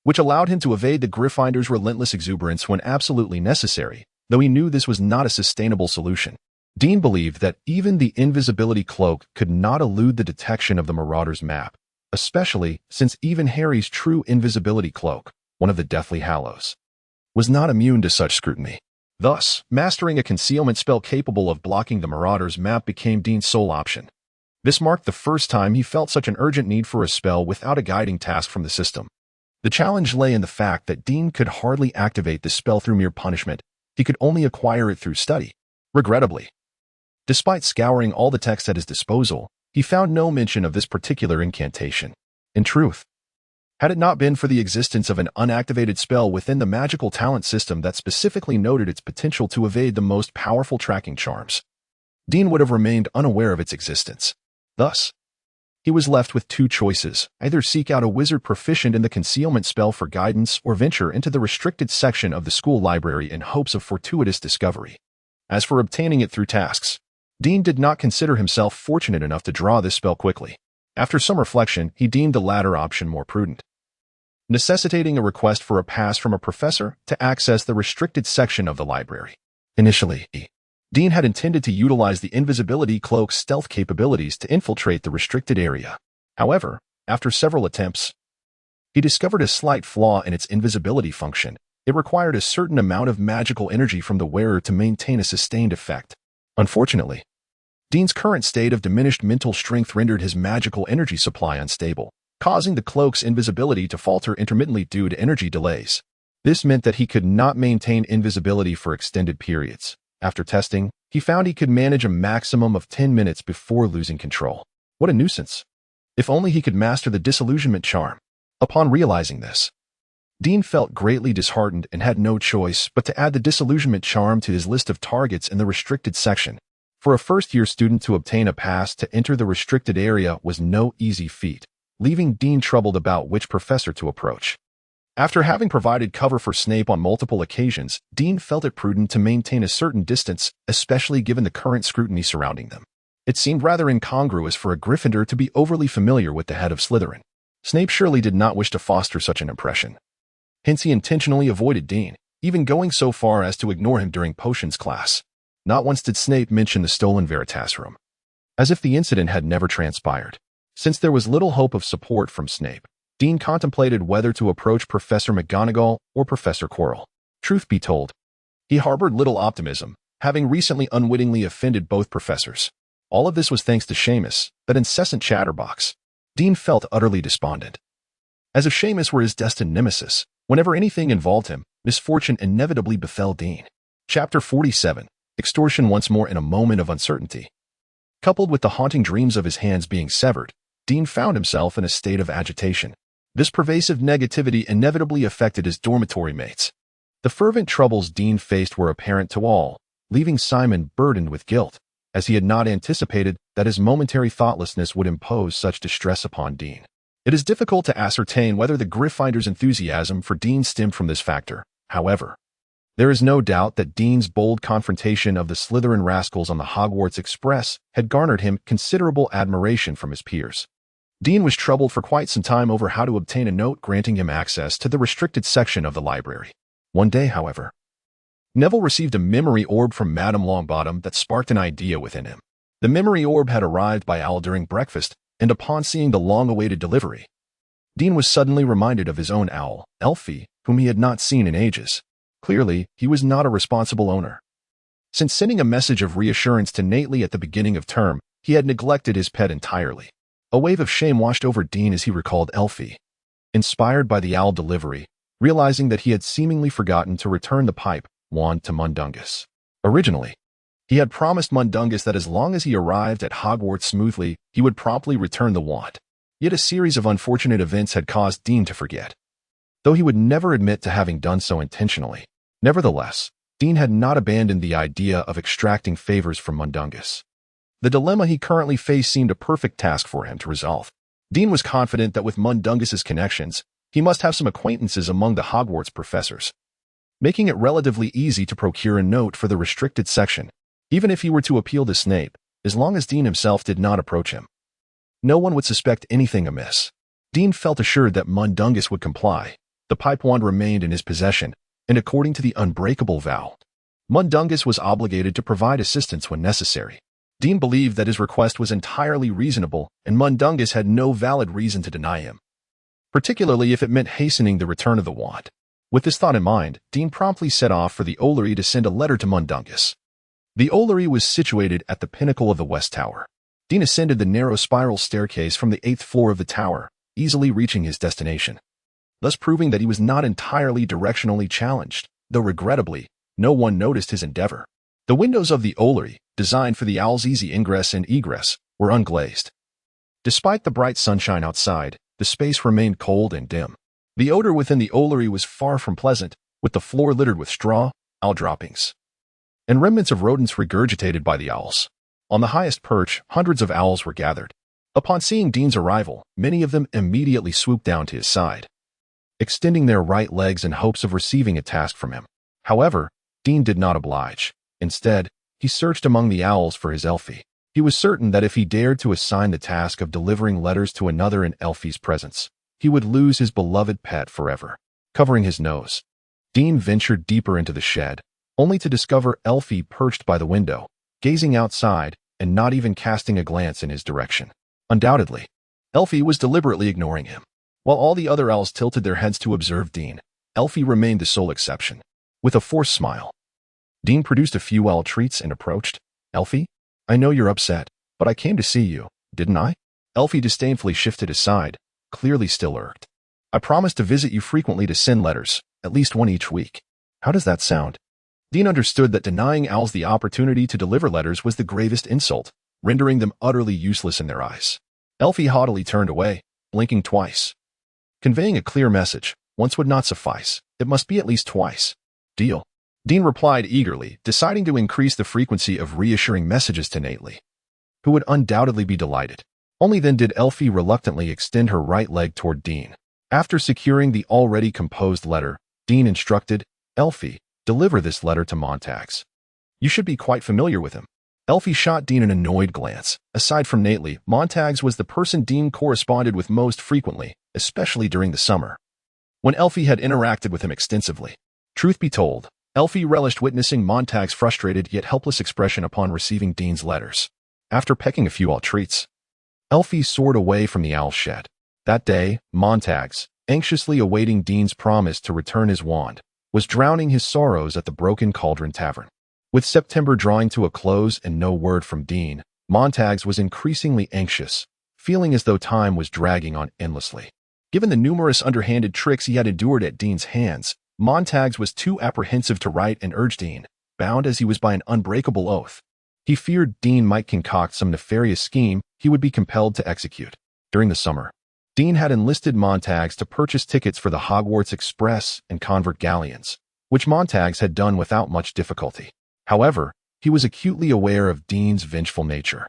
which allowed him to evade the Gryffindors' relentless exuberance when absolutely necessary, though he knew this was not a sustainable solution. Dean believed that even the invisibility cloak could not elude the detection of the Marauder's map, especially since even Harry's true invisibility cloak, one of the Deathly Hallows, was not immune to such scrutiny. Thus, mastering a concealment spell capable of blocking the Marauder's map became Dean's sole option. This marked the first time he felt such an urgent need for a spell without a guiding task from the system. The challenge lay in the fact that Dean could hardly activate the spell through mere punishment. He could only acquire it through study. Regrettably, despite scouring all the texts at his disposal, he found no mention of this particular incantation. In truth, had it not been for the existence of an unactivated spell within the magical talent system that specifically noted its potential to evade the most powerful tracking charms, Dean would have remained unaware of its existence. Thus, he was left with two choices: either seek out a wizard proficient in the concealment spell for guidance or venture into the restricted section of the school library in hopes of fortuitous discovery. As for obtaining it through tasks, Dean did not consider himself fortunate enough to draw this spell quickly. After some reflection, he deemed the latter option more prudent, necessitating a request for a pass from a professor to access the restricted section of the library. Initially, Dean had intended to utilize the invisibility cloak's stealth capabilities to infiltrate the restricted area. However, after several attempts, he discovered a slight flaw in its invisibility function. It required a certain amount of magical energy from the wearer to maintain a sustained effect. Unfortunately, Dean's current state of diminished mental strength rendered his magical energy supply unstable, causing the cloak's invisibility to falter intermittently due to energy delays. This meant that he could not maintain invisibility for extended periods. After testing, he found he could manage a maximum of 10 minutes before losing control. What a nuisance. If only he could master the disillusionment charm. Upon realizing this, Dean felt greatly disheartened and had no choice but to add the disillusionment charm to his list of targets in the restricted section. For a first-year student to obtain a pass to enter the restricted area was no easy feat, leaving Dean troubled about which professor to approach. After having provided cover for Snape on multiple occasions, Dean felt it prudent to maintain a certain distance, especially given the current scrutiny surrounding them. It seemed rather incongruous for a Gryffindor to be overly familiar with the head of Slytherin. Snape surely did not wish to foster such an impression. Hence he intentionally avoided Dean, even going so far as to ignore him during potions class. Not once did Snape mention the stolen Veritas room, as if the incident had never transpired. Since there was little hope of support from Snape, Dean contemplated whether to approach Professor McGonagall or Professor Quirrell. Truth be told, he harbored little optimism, having recently unwittingly offended both professors. All of this was thanks to Seamus, that incessant chatterbox. Dean felt utterly despondent. As if Seamus were his destined nemesis, whenever anything involved him, misfortune inevitably befell Dean. Chapter 47. Extortion once more in a moment of uncertainty. Coupled with the haunting dreams of his hands being severed, Dean found himself in a state of agitation. This pervasive negativity inevitably affected his dormitory mates. The fervent troubles Dean faced were apparent to all, leaving Simon burdened with guilt, as he had not anticipated that his momentary thoughtlessness would impose such distress upon Dean. It is difficult to ascertain whether the Gryffinder's enthusiasm for Dean stemmed from this factor. However, there is no doubt that Dean's bold confrontation of the Slytherin rascals on the Hogwarts Express had garnered him considerable admiration from his peers. Dean was troubled for quite some time over how to obtain a note granting him access to the restricted section of the library. One day, however, Neville received a memory orb from Madame Longbottom that sparked an idea within him. The memory orb had arrived by owl during breakfast, and upon seeing the long-awaited delivery, Dean was suddenly reminded of his own owl, Elfie, whom he had not seen in ages. Clearly, he was not a responsible owner. Since sending a message of reassurance to Nately at the beginning of term, he had neglected his pet entirely. A wave of shame washed over Dean as he recalled Elfie. Inspired by the owl delivery, realizing that he had seemingly forgotten to return the pipe wand to Mundungus. Originally, he had promised Mundungus that as long as he arrived at Hogwarts smoothly, he would promptly return the wand. Yet a series of unfortunate events had caused Dean to forget, though he would never admit to having done so intentionally. Nevertheless, Dean had not abandoned the idea of extracting favors from Mundungus. The dilemma he currently faced seemed a perfect task for him to resolve. Dean was confident that with Mundungus's connections, he must have some acquaintances among the Hogwarts professors, making it relatively easy to procure a note for the restricted section, even if he were to appeal to Snape, as long as Dean himself did not approach him. No one would suspect anything amiss. Dean felt assured that Mundungus would comply. The pipe wand remained in his possession, and according to the unbreakable vow, Mundungus was obligated to provide assistance when necessary. Dean believed that his request was entirely reasonable, and Mundungus had no valid reason to deny him, particularly if it meant hastening the return of the wand. With this thought in mind, Dean promptly set off for the Ollery to send a letter to Mundungus. The Ollery was situated at the pinnacle of the West Tower. Dean ascended the narrow spiral staircase from the 8th floor of the tower, easily reaching his destination, thus proving that he was not entirely directionally challenged, though regrettably, no one noticed his endeavor. The windows of the Ollery, designed for the owl's easy ingress and egress, were unglazed. Despite the bright sunshine outside, the space remained cold and dim. The odor within the Ollery was far from pleasant, with the floor littered with straw, owl droppings, and remnants of rodents regurgitated by the owls. On the highest perch, hundreds of owls were gathered. Upon seeing Dean's arrival, many of them immediately swooped down to his side, extending their right legs in hopes of receiving a task from him. However, Dean did not oblige. Instead, he searched among the owls for his Elfie. He was certain that if he dared to assign the task of delivering letters to another in Elfie's presence, he would lose his beloved pet forever. Covering his nose, Dean ventured deeper into the shed, only to discover Elfie perched by the window, gazing outside and not even casting a glance in his direction. Undoubtedly, Elfie was deliberately ignoring him. While all the other owls tilted their heads to observe Dean, Elfie remained the sole exception. With a forced smile, Dean produced a few owl treats and approached. Elfie, I know you're upset, but I came to see you, didn't I? Elfie disdainfully shifted aside, clearly still irked. I promised to visit you frequently to send letters, at least one each week. How does that sound? Dean understood that denying owls the opportunity to deliver letters was the gravest insult, rendering them utterly useless in their eyes. Elfie haughtily turned away, blinking twice. Conveying a clear message, once would not suffice. It must be at least twice. Deal. Dean replied eagerly, deciding to increase the frequency of reassuring messages to Nately, who would undoubtedly be delighted. Only then did Elfie reluctantly extend her right leg toward Dean. After securing the already composed letter, Dean instructed, Elfie, deliver this letter to Montags. You should be quite familiar with him. Elfie shot Dean an annoyed glance. Aside from Nately, Montags was the person Dean corresponded with most frequently, especially during the summer, when Elfie had interacted with him extensively. Truth be told, Elfie relished witnessing Montag's frustrated yet helpless expression upon receiving Dean's letters. After pecking a few owl treats, Elfie soared away from the owl shed. That day, Montags, anxiously awaiting Dean's promise to return his wand, was drowning his sorrows at the Broken Cauldron Tavern. With September drawing to a close and no word from Dean, Montags was increasingly anxious, feeling as though time was dragging on endlessly. Given the numerous underhanded tricks he had endured at Dean's hands, Montags was too apprehensive to write and urge Dean, bound as he was by an unbreakable oath. He feared Dean might concoct some nefarious scheme he would be compelled to execute. During the summer, Dean had enlisted Montags to purchase tickets for the Hogwarts Express and Convert galleons, which Montags had done without much difficulty. However, he was acutely aware of Dean's vengeful nature,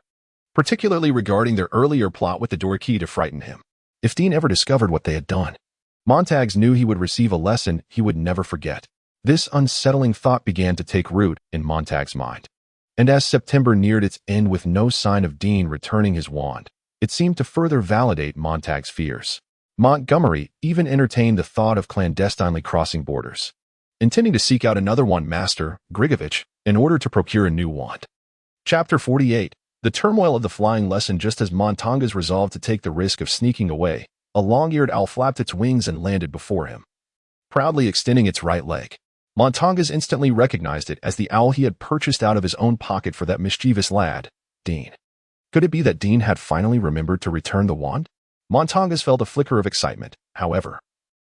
particularly regarding their earlier plot with the door key to frighten him. If Dean ever discovered what they had done, Montags knew he would receive a lesson he would never forget. This unsettling thought began to take root in Montag's mind. And as September neared its end with no sign of Dean returning his wand, it seemed to further validate Montag's fears. Montgomery even entertained the thought of clandestinely crossing borders, intending to seek out another wand master, Grigovich, in order to procure a new wand. Chapter 48. The turmoil of the flying lesson. Just as Montangas resolved to take the risk of sneaking away, a long-eared owl flapped its wings and landed before him, proudly extending its right leg. Montangas instantly recognized it as the owl he had purchased out of his own pocket for that mischievous lad, Dean. Could it be that Dean had finally remembered to return the wand? Montangas felt a flicker of excitement, however,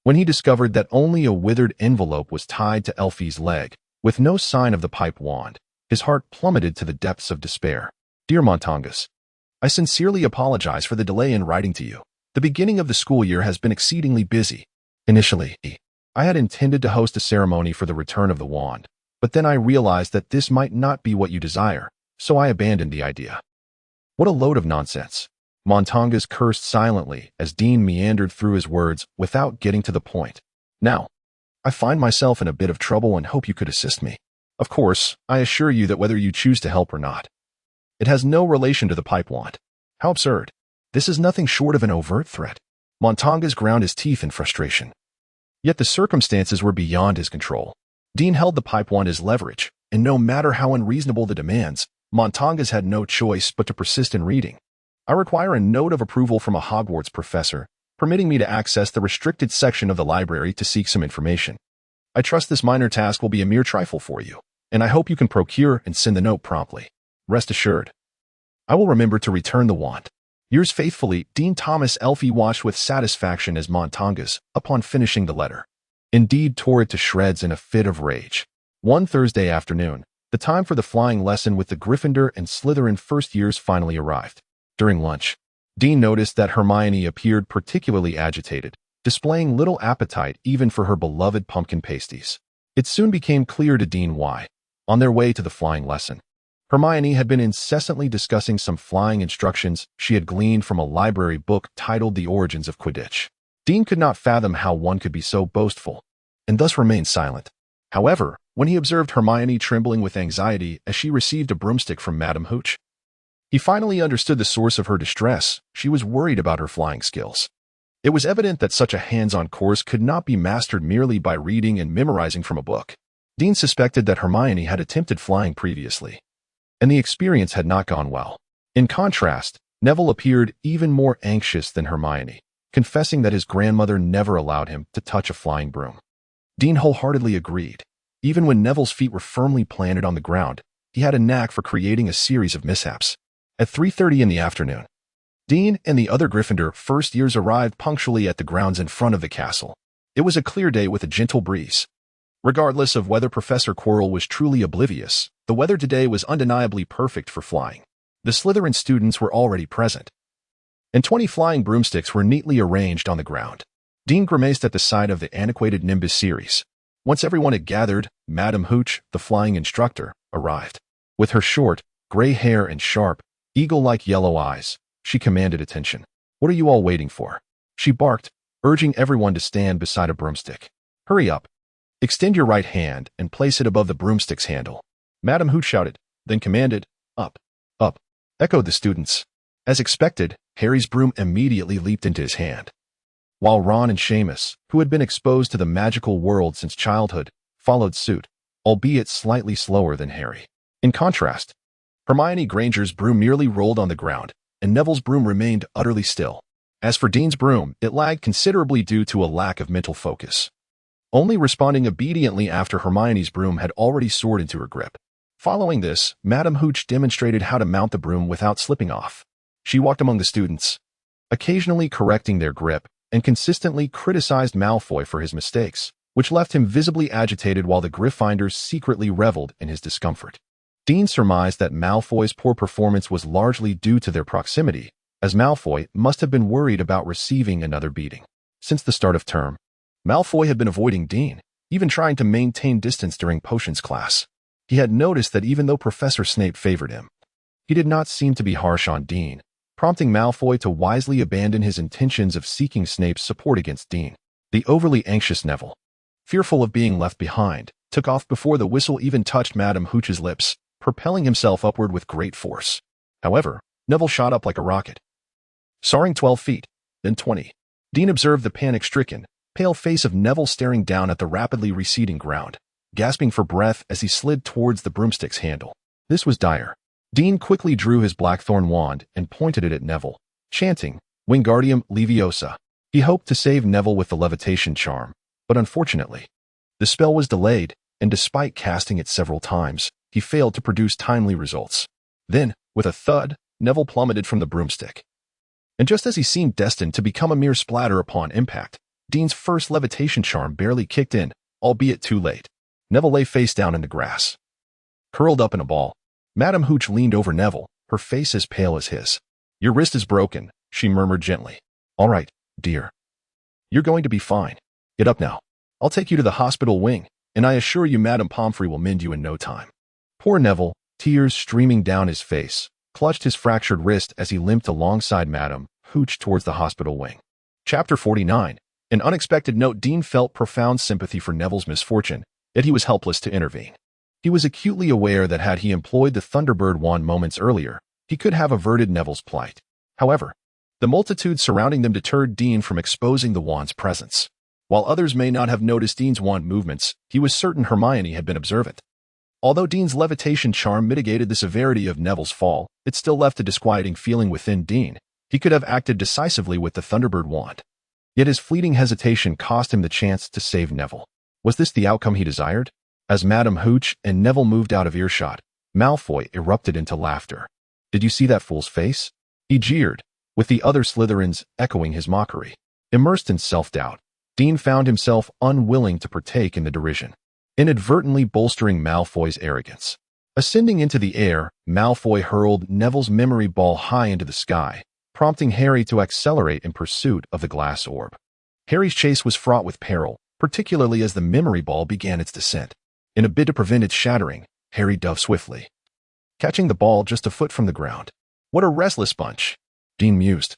when he discovered that only a withered envelope was tied to Elfie's leg, with no sign of the pipe wand. His heart plummeted to the depths of despair. Dear Montangas, I sincerely apologize for the delay in writing to you. The beginning of the school year has been exceedingly busy. Initially, I had intended to host a ceremony for the return of the wand, but then I realized that this might not be what you desire, so I abandoned the idea. What a load of nonsense. Montangas cursed silently as Dean meandered through his words without getting to the point. Now, I find myself in a bit of trouble and hope you could assist me. Of course, I assure you that whether you choose to help or not, it has no relation to the pipe wand. How absurd. This is nothing short of an overt threat. Montangas ground his teeth in frustration. Yet the circumstances were beyond his control. Dean held the pipe wand as leverage, and no matter how unreasonable the demands, Montangas had no choice but to persist in reading. I require a note of approval from a Hogwarts professor, permitting me to access the restricted section of the library to seek some information. I trust this minor task will be a mere trifle for you, and I hope you can procure and send the note promptly. Rest assured, I will remember to return the wand. Yours faithfully, Dean Thomas. Elfie watched with satisfaction as Montangas, upon finishing the letter, indeed tore it to shreds in a fit of rage. One Thursday afternoon, the time for the flying lesson with the Gryffindor and Slytherin first years finally arrived. During lunch, Dean noticed that Hermione appeared particularly agitated, displaying little appetite even for her beloved pumpkin pasties. It soon became clear to Dean why. On their way to the flying lesson, Hermione had been incessantly discussing some flying instructions she had gleaned from a library book titled The Origins of Quidditch. Dean could not fathom how one could be so boastful, and thus remained silent. However, when he observed Hermione trembling with anxiety as she received a broomstick from Madame Hooch, he finally understood the source of her distress. She was worried about her flying skills. It was evident that such a hands-on course could not be mastered merely by reading and memorizing from a book. Dean suspected that Hermione had attempted flying previously, and the experience had not gone well. In contrast, Neville appeared even more anxious than Hermione, confessing that his grandmother never allowed him to touch a flying broom. Dean wholeheartedly agreed. Even when Neville's feet were firmly planted on the ground, he had a knack for creating a series of mishaps. At 3:30 in the afternoon, Dean and the other Gryffindor first years arrived punctually at the grounds in front of the castle. It was a clear day with a gentle breeze. Regardless of whether Professor Quirrell was truly oblivious, the weather today was undeniably perfect for flying. The Slytherin students were already present, and 20 flying broomsticks were neatly arranged on the ground. Dean grimaced at the sight of the antiquated Nimbus series. Once everyone had gathered, Madame Hooch, the flying instructor, arrived. With her short, gray hair and sharp, eagle-like yellow eyes, she commanded attention. "What are you all waiting for?" she barked, urging everyone to stand beside a broomstick. "Hurry up. Extend your right hand and place it above the broomstick's handle." Madame Hooch shouted, then commanded, "Up, up," echoed the students. As expected, Harry's broom immediately leaped into his hand, while Ron and Seamus, who had been exposed to the magical world since childhood, followed suit, albeit slightly slower than Harry. In contrast, Hermione Granger's broom merely rolled on the ground, and Neville's broom remained utterly still. As for Dean's broom, it lagged considerably due to a lack of mental focus, only responding obediently after Hermione's broom had already soared into her grip. Following this, Madame Hooch demonstrated how to mount the broom without slipping off. She walked among the students, occasionally correcting their grip, and consistently criticized Malfoy for his mistakes, which left him visibly agitated while the Gryffindors secretly reveled in his discomfort. Dean surmised that Malfoy's poor performance was largely due to their proximity, as Malfoy must have been worried about receiving another beating. Since the start of term, Malfoy had been avoiding Dean, even trying to maintain distance during potions class. He had noticed that even though Professor Snape favored him, he did not seem to be harsh on Dean, prompting Malfoy to wisely abandon his intentions of seeking Snape's support against Dean. The overly anxious Neville, fearful of being left behind, took off before the whistle even touched Madame Hooch's lips, propelling himself upward with great force. However, Neville shot up like a rocket, soaring 12 feet, then 20. Dean observed the panic-stricken, pale face of Neville staring down at the rapidly receding ground, gasping for breath as he slid towards the broomstick's handle. This was dire. Dean quickly drew his blackthorn wand and pointed it at Neville, chanting, "Wingardium Leviosa." He hoped to save Neville with the levitation charm, but unfortunately, the spell was delayed, and despite casting it several times, he failed to produce timely results. Then, with a thud, Neville plummeted from the broomstick. And just as he seemed destined to become a mere splatter upon impact, Dean's first levitation charm barely kicked in, albeit too late. Neville lay face down in the grass, curled up in a ball. Madame Hooch leaned over Neville, her face as pale as his. "Your wrist is broken," she murmured gently. "All right, dear. You're going to be fine. Get up now. I'll take you to the hospital wing, and I assure you Madame Pomfrey will mend you in no time." Poor Neville, tears streaming down his face, clutched his fractured wrist as he limped alongside Madame Hooch towards the hospital wing. Chapter 49. An unexpected note. Dean felt profound sympathy for Neville's misfortune, yet he was helpless to intervene. He was acutely aware that had he employed the Thunderbird wand moments earlier, he could have averted Neville's plight. However, the multitude surrounding them deterred Dean from exposing the wand's presence. While others may not have noticed Dean's wand movements, he was certain Hermione had been observant. Although Dean's levitation charm mitigated the severity of Neville's fall, it still left a disquieting feeling within Dean. He could have acted decisively with the Thunderbird wand, yet his fleeting hesitation cost him the chance to save Neville. Was this the outcome he desired? As Madame Hooch and Neville moved out of earshot, Malfoy erupted into laughter. "Did you see that fool's face?" he jeered, with the other Slytherins echoing his mockery. Immersed in self-doubt, Dean found himself unwilling to partake in the derision, inadvertently bolstering Malfoy's arrogance. Ascending into the air, Malfoy hurled Neville's memory ball high into the sky, prompting Harry to accelerate in pursuit of the glass orb. Harry's chase was fraught with peril, particularly as the memory ball began its descent. In a bid to prevent its shattering, Harry dove swiftly, catching the ball just a foot from the ground. "What a restless bunch," Dean mused,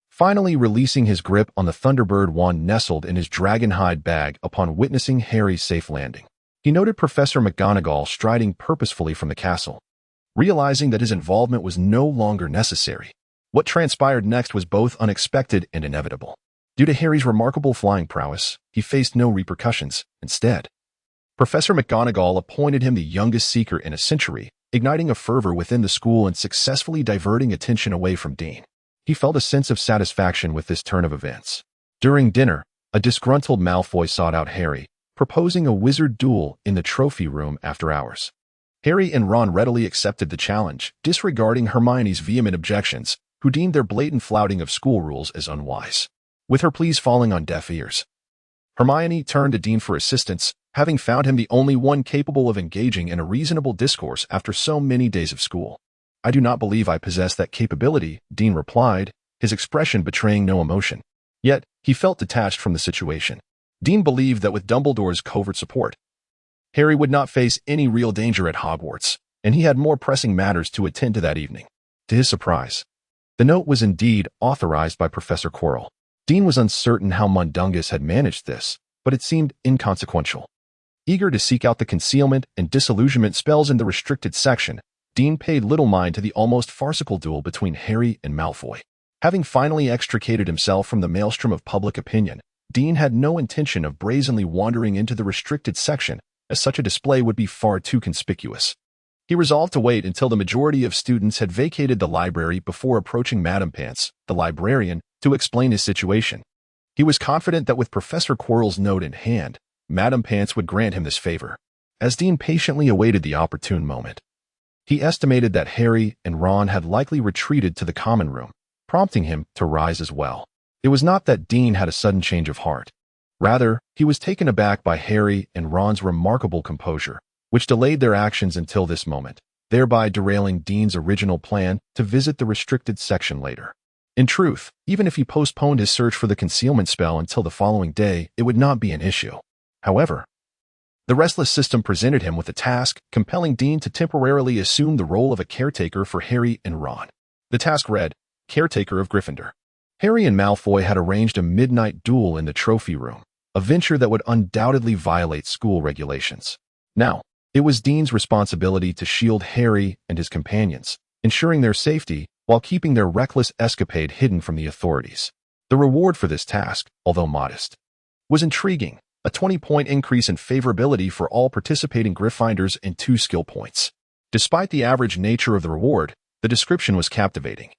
finally releasing his grip on the Thunderbird wand nestled in his dragonhide bag upon witnessing Harry's safe landing. He noted Professor McGonagall striding purposefully from the castle, realizing that his involvement was no longer necessary. What transpired next was both unexpected and inevitable. Due to Harry's remarkable flying prowess, he faced no repercussions. Instead, Professor McGonagall appointed him the youngest seeker in a century, igniting a fervor within the school and successfully diverting attention away from Dean. He felt a sense of satisfaction with this turn of events. During dinner, a disgruntled Malfoy sought out Harry, proposing a wizard duel in the trophy room after hours. Harry and Ron readily accepted the challenge, disregarding Hermione's vehement objections, who deemed their blatant flouting of school rules as unwise. With her pleas falling on deaf ears, Hermione turned to Dean for assistance, having found him the only one capable of engaging in a reasonable discourse after so many days of school. "I do not believe I possess that capability," Dean replied, his expression betraying no emotion. Yet, he felt detached from the situation. Dean believed that with Dumbledore's covert support, Harry would not face any real danger at Hogwarts, and he had more pressing matters to attend to that evening. To his surprise, the note was indeed authorized by Professor Quirrell. Dean was uncertain how Mundungus had managed this, but it seemed inconsequential. Eager to seek out the concealment and disillusionment spells in the restricted section, Dean paid little mind to the almost farcical duel between Harry and Malfoy. Having finally extricated himself from the maelstrom of public opinion, Dean had no intention of brazenly wandering into the restricted section, as such a display would be far too conspicuous. He resolved to wait until the majority of students had vacated the library before approaching Madame Pants, the librarian, to explain his situation. He was confident that with Professor Quirrell's note in hand, Madame Pants would grant him this favor. As Dean patiently awaited the opportune moment, he estimated that Harry and Ron had likely retreated to the common room, prompting him to rise as well. It was not that Dean had a sudden change of heart. Rather, he was taken aback by Harry and Ron's remarkable composure, which delayed their actions until this moment, thereby derailing Dean's original plan to visit the restricted section later. In truth, even if he postponed his search for the concealment spell until the following day, it would not be an issue. However, the restless system presented him with a task, compelling Dean to temporarily assume the role of a caretaker for Harry and Ron. The task read, Caretaker of Gryffindor. Harry and Malfoy had arranged a midnight duel in the trophy room, a venture that would undoubtedly violate school regulations. Now, it was Dean's responsibility to shield Harry and his companions, ensuring their safety while keeping their reckless escapade hidden from the authorities. The reward for this task, although modest, was intriguing, a 20-point increase in favorability for all participating Gryffindors and 2 skill points. Despite the average nature of the reward, the description was captivating,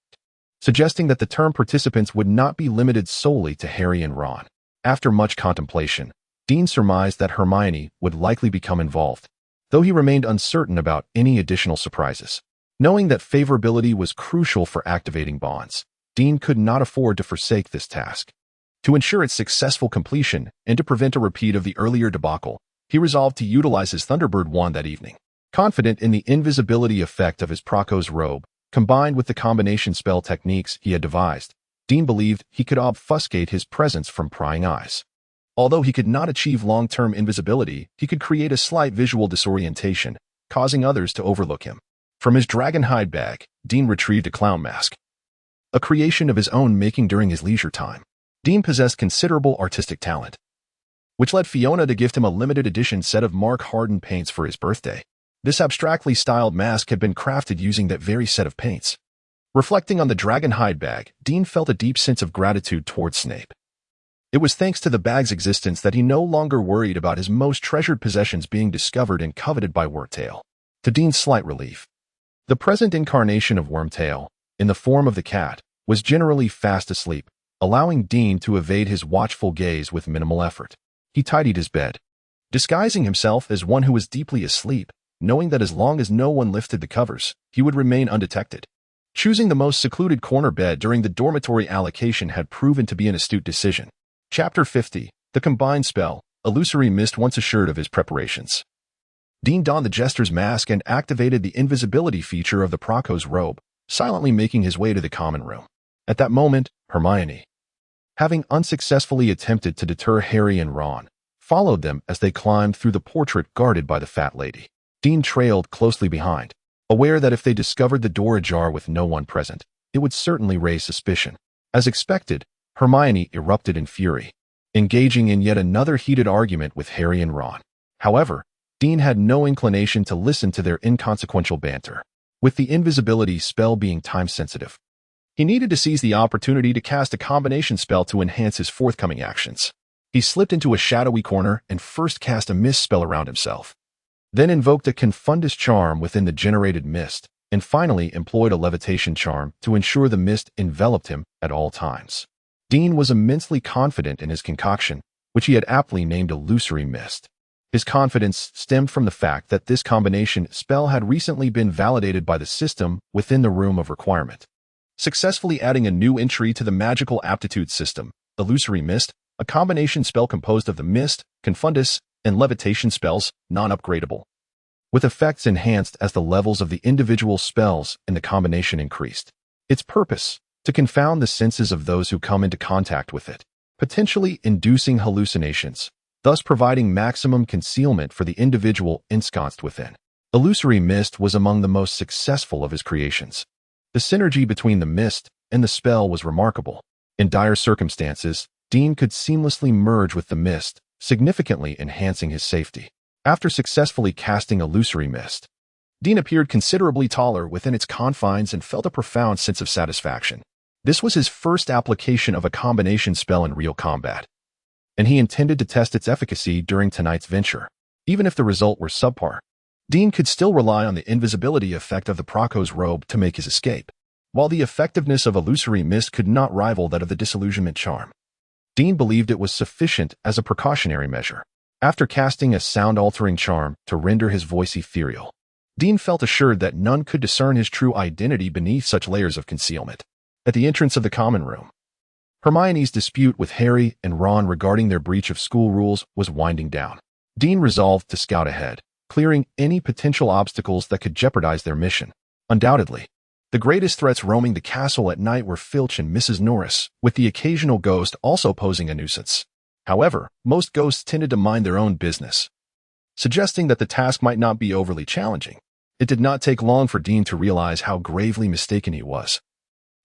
suggesting that the term participants would not be limited solely to Harry and Ron. After much contemplation, Dean surmised that Hermione would likely become involved, though he remained uncertain about any additional surprises. Knowing that favorability was crucial for activating bonds, Dean could not afford to forsake this task. To ensure its successful completion and to prevent a repeat of the earlier debacle, he resolved to utilize his Thunderbird wand that evening. Confident in the invisibility effect of his Praco's robe, combined with the combination spell techniques he had devised, Dean believed he could obfuscate his presence from prying eyes. Although he could not achieve long-term invisibility, he could create a slight visual disorientation, causing others to overlook him. From his dragonhide bag, Dean retrieved a clown mask, a creation of his own making during his leisure time. Dean possessed considerable artistic talent, which led Fiona to gift him a limited edition set of Mark Harden paints for his birthday. This abstractly styled mask had been crafted using that very set of paints. Reflecting on the dragonhide bag, Dean felt a deep sense of gratitude towards Snape. It was thanks to the bag's existence that he no longer worried about his most treasured possessions being discovered and coveted by Wormtail. To Dean's slight relief, the present incarnation of Wormtail, in the form of the cat, was generally fast asleep, allowing Dean to evade his watchful gaze with minimal effort. He tidied his bed, disguising himself as one who was deeply asleep, knowing that as long as no one lifted the covers, he would remain undetected. Choosing the most secluded corner bed during the dormitory allocation had proven to be an astute decision. Chapter 50, The Combined Spell, Illusory Mist. Once assured of his preparations, Dean donned the Jester's mask and activated the invisibility feature of the Praco's robe, silently making his way to the common room. At that moment, Hermione, having unsuccessfully attempted to deter Harry and Ron, followed them as they climbed through the portrait guarded by the fat lady. Dean trailed closely behind, aware that if they discovered the door ajar with no one present, it would certainly raise suspicion. As expected, Hermione erupted in fury, engaging in yet another heated argument with Harry and Ron. However, Dean had no inclination to listen to their inconsequential banter. With the invisibility spell being time-sensitive, he needed to seize the opportunity to cast a combination spell to enhance his forthcoming actions. He slipped into a shadowy corner and first cast a mist spell around himself, then invoked a confundus charm within the generated mist, and finally employed a levitation charm to ensure the mist enveloped him at all times. Dean was immensely confident in his concoction, which he had aptly named illusory mist. His confidence stemmed from the fact that this combination spell had recently been validated by the system within the room of requirement, successfully adding a new entry to the magical aptitude system, illusory mist, a combination spell composed of the mist, confundus, and levitation spells, non-upgradable, with effects enhanced as the levels of the individual spells in the combination increased. Its purpose, to confound the senses of those who come into contact with it, potentially inducing hallucinations, thus providing maximum concealment for the individual ensconced within. Illusory mist was among the most successful of his creations. The synergy between the mist and the spell was remarkable. In dire circumstances, Dean could seamlessly merge with the mist, significantly enhancing his safety. After successfully casting illusory mist, Dean appeared considerably taller within its confines and felt a profound sense of satisfaction. This was his first application of a combination spell in real combat, and he intended to test its efficacy during tonight's venture. Even if the result were subpar, Dean could still rely on the invisibility effect of the Proco's robe to make his escape, while the effectiveness of illusory mist could not rival that of the disillusionment charm. Dean believed it was sufficient as a precautionary measure. After casting a sound-altering charm to render his voice ethereal, Dean felt assured that none could discern his true identity beneath such layers of concealment. At the entrance of the common room, Hermione's dispute with Harry and Ron regarding their breach of school rules was winding down. Dean resolved to scout ahead, clearing any potential obstacles that could jeopardize their mission. Undoubtedly, the greatest threats roaming the castle at night were Filch and Mrs. Norris, with the occasional ghost also posing a nuisance. However, most ghosts tended to mind their own business, suggesting that the task might not be overly challenging. It did not take long for Dean to realize how gravely mistaken he was,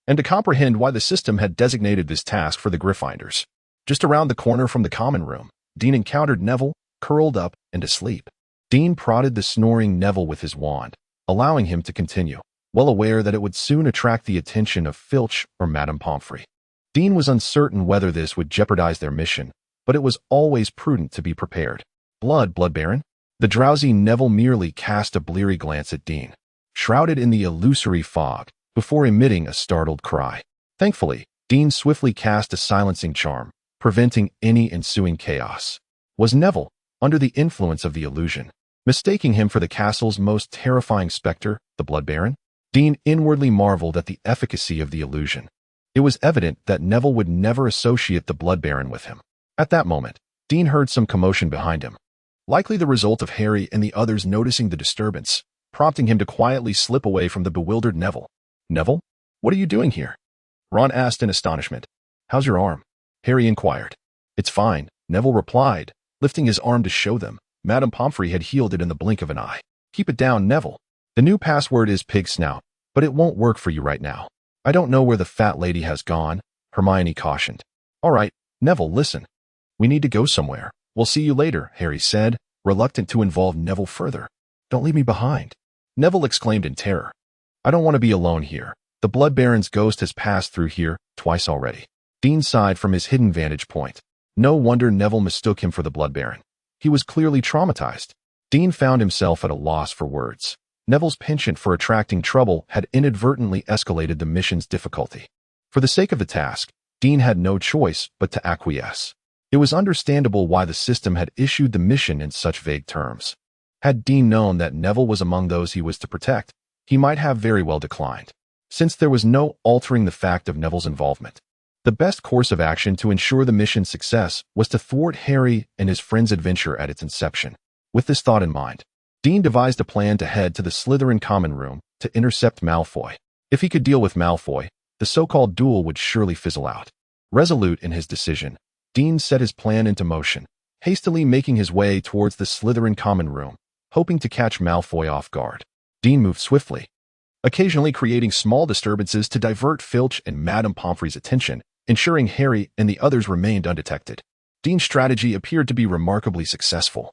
and to comprehend why the system had designated this task for the Gryffindors. Just around the corner from the common room, Dean encountered Neville, curled up and asleep. Dean prodded the snoring Neville with his wand, allowing him to continue, well aware that it would soon attract the attention of Filch or Madame Pomfrey. Dean was uncertain whether this would jeopardize their mission, but it was always prudent to be prepared. Blood Baron? The drowsy Neville merely cast a bleary glance at Dean, shrouded in the illusory fog, before emitting a startled cry. Thankfully, Dean swiftly cast a silencing charm, preventing any ensuing chaos. Was Neville, under the influence of the illusion, mistaking him for the castle's most terrifying specter, the Blood Baron? Dean inwardly marveled at the efficacy of the illusion. It was evident that Neville would never associate the Blood Baron with him. At that moment, Dean heard some commotion behind him, likely the result of Harry and the others noticing the disturbance, prompting him to quietly slip away from the bewildered Neville. Neville? What are you doing here? Ron asked in astonishment. How's your arm? Harry inquired. It's fine, Neville replied, lifting his arm to show them. Madame Pomfrey had healed it in the blink of an eye. Keep it down, Neville. The new password is pig snout, but it won't work for you right now. I don't know where the fat lady has gone, Hermione cautioned. All right, Neville, listen. We need to go somewhere. We'll see you later, Harry said, reluctant to involve Neville further. Don't leave me behind, Neville exclaimed in terror. I don't want to be alone here. The Blood Baron's ghost has passed through here twice already. Dean sighed from his hidden vantage point. No wonder Neville mistook him for the Blood Baron. He was clearly traumatized. Dean found himself at a loss for words. Neville's penchant for attracting trouble had inadvertently escalated the mission's difficulty. For the sake of the task, Dean had no choice but to acquiesce. It was understandable why the system had issued the mission in such vague terms. Had Dean known that Neville was among those he was to protect, he might have very well declined, since there was no altering the fact of Neville's involvement. The best course of action to ensure the mission's success was to thwart Harry and his friend's adventure at its inception. With this thought in mind, Dean devised a plan to head to the Slytherin common room to intercept Malfoy. If he could deal with Malfoy, the so-called duel would surely fizzle out. Resolute in his decision, Dean set his plan into motion, hastily making his way towards the Slytherin common room, hoping to catch Malfoy off guard. Dean moved swiftly, occasionally creating small disturbances to divert Filch and Madame Pomfrey's attention, ensuring Harry and the others remained undetected. Dean's strategy appeared to be remarkably successful.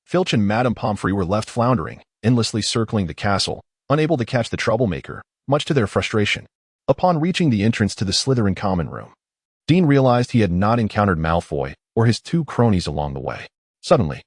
Filch and Madame Pomfrey were left floundering, endlessly circling the castle, unable to catch the troublemaker, much to their frustration. Upon reaching the entrance to the Slytherin common room, Dean realized he had not encountered Malfoy, or his two cronies along the way. Suddenly,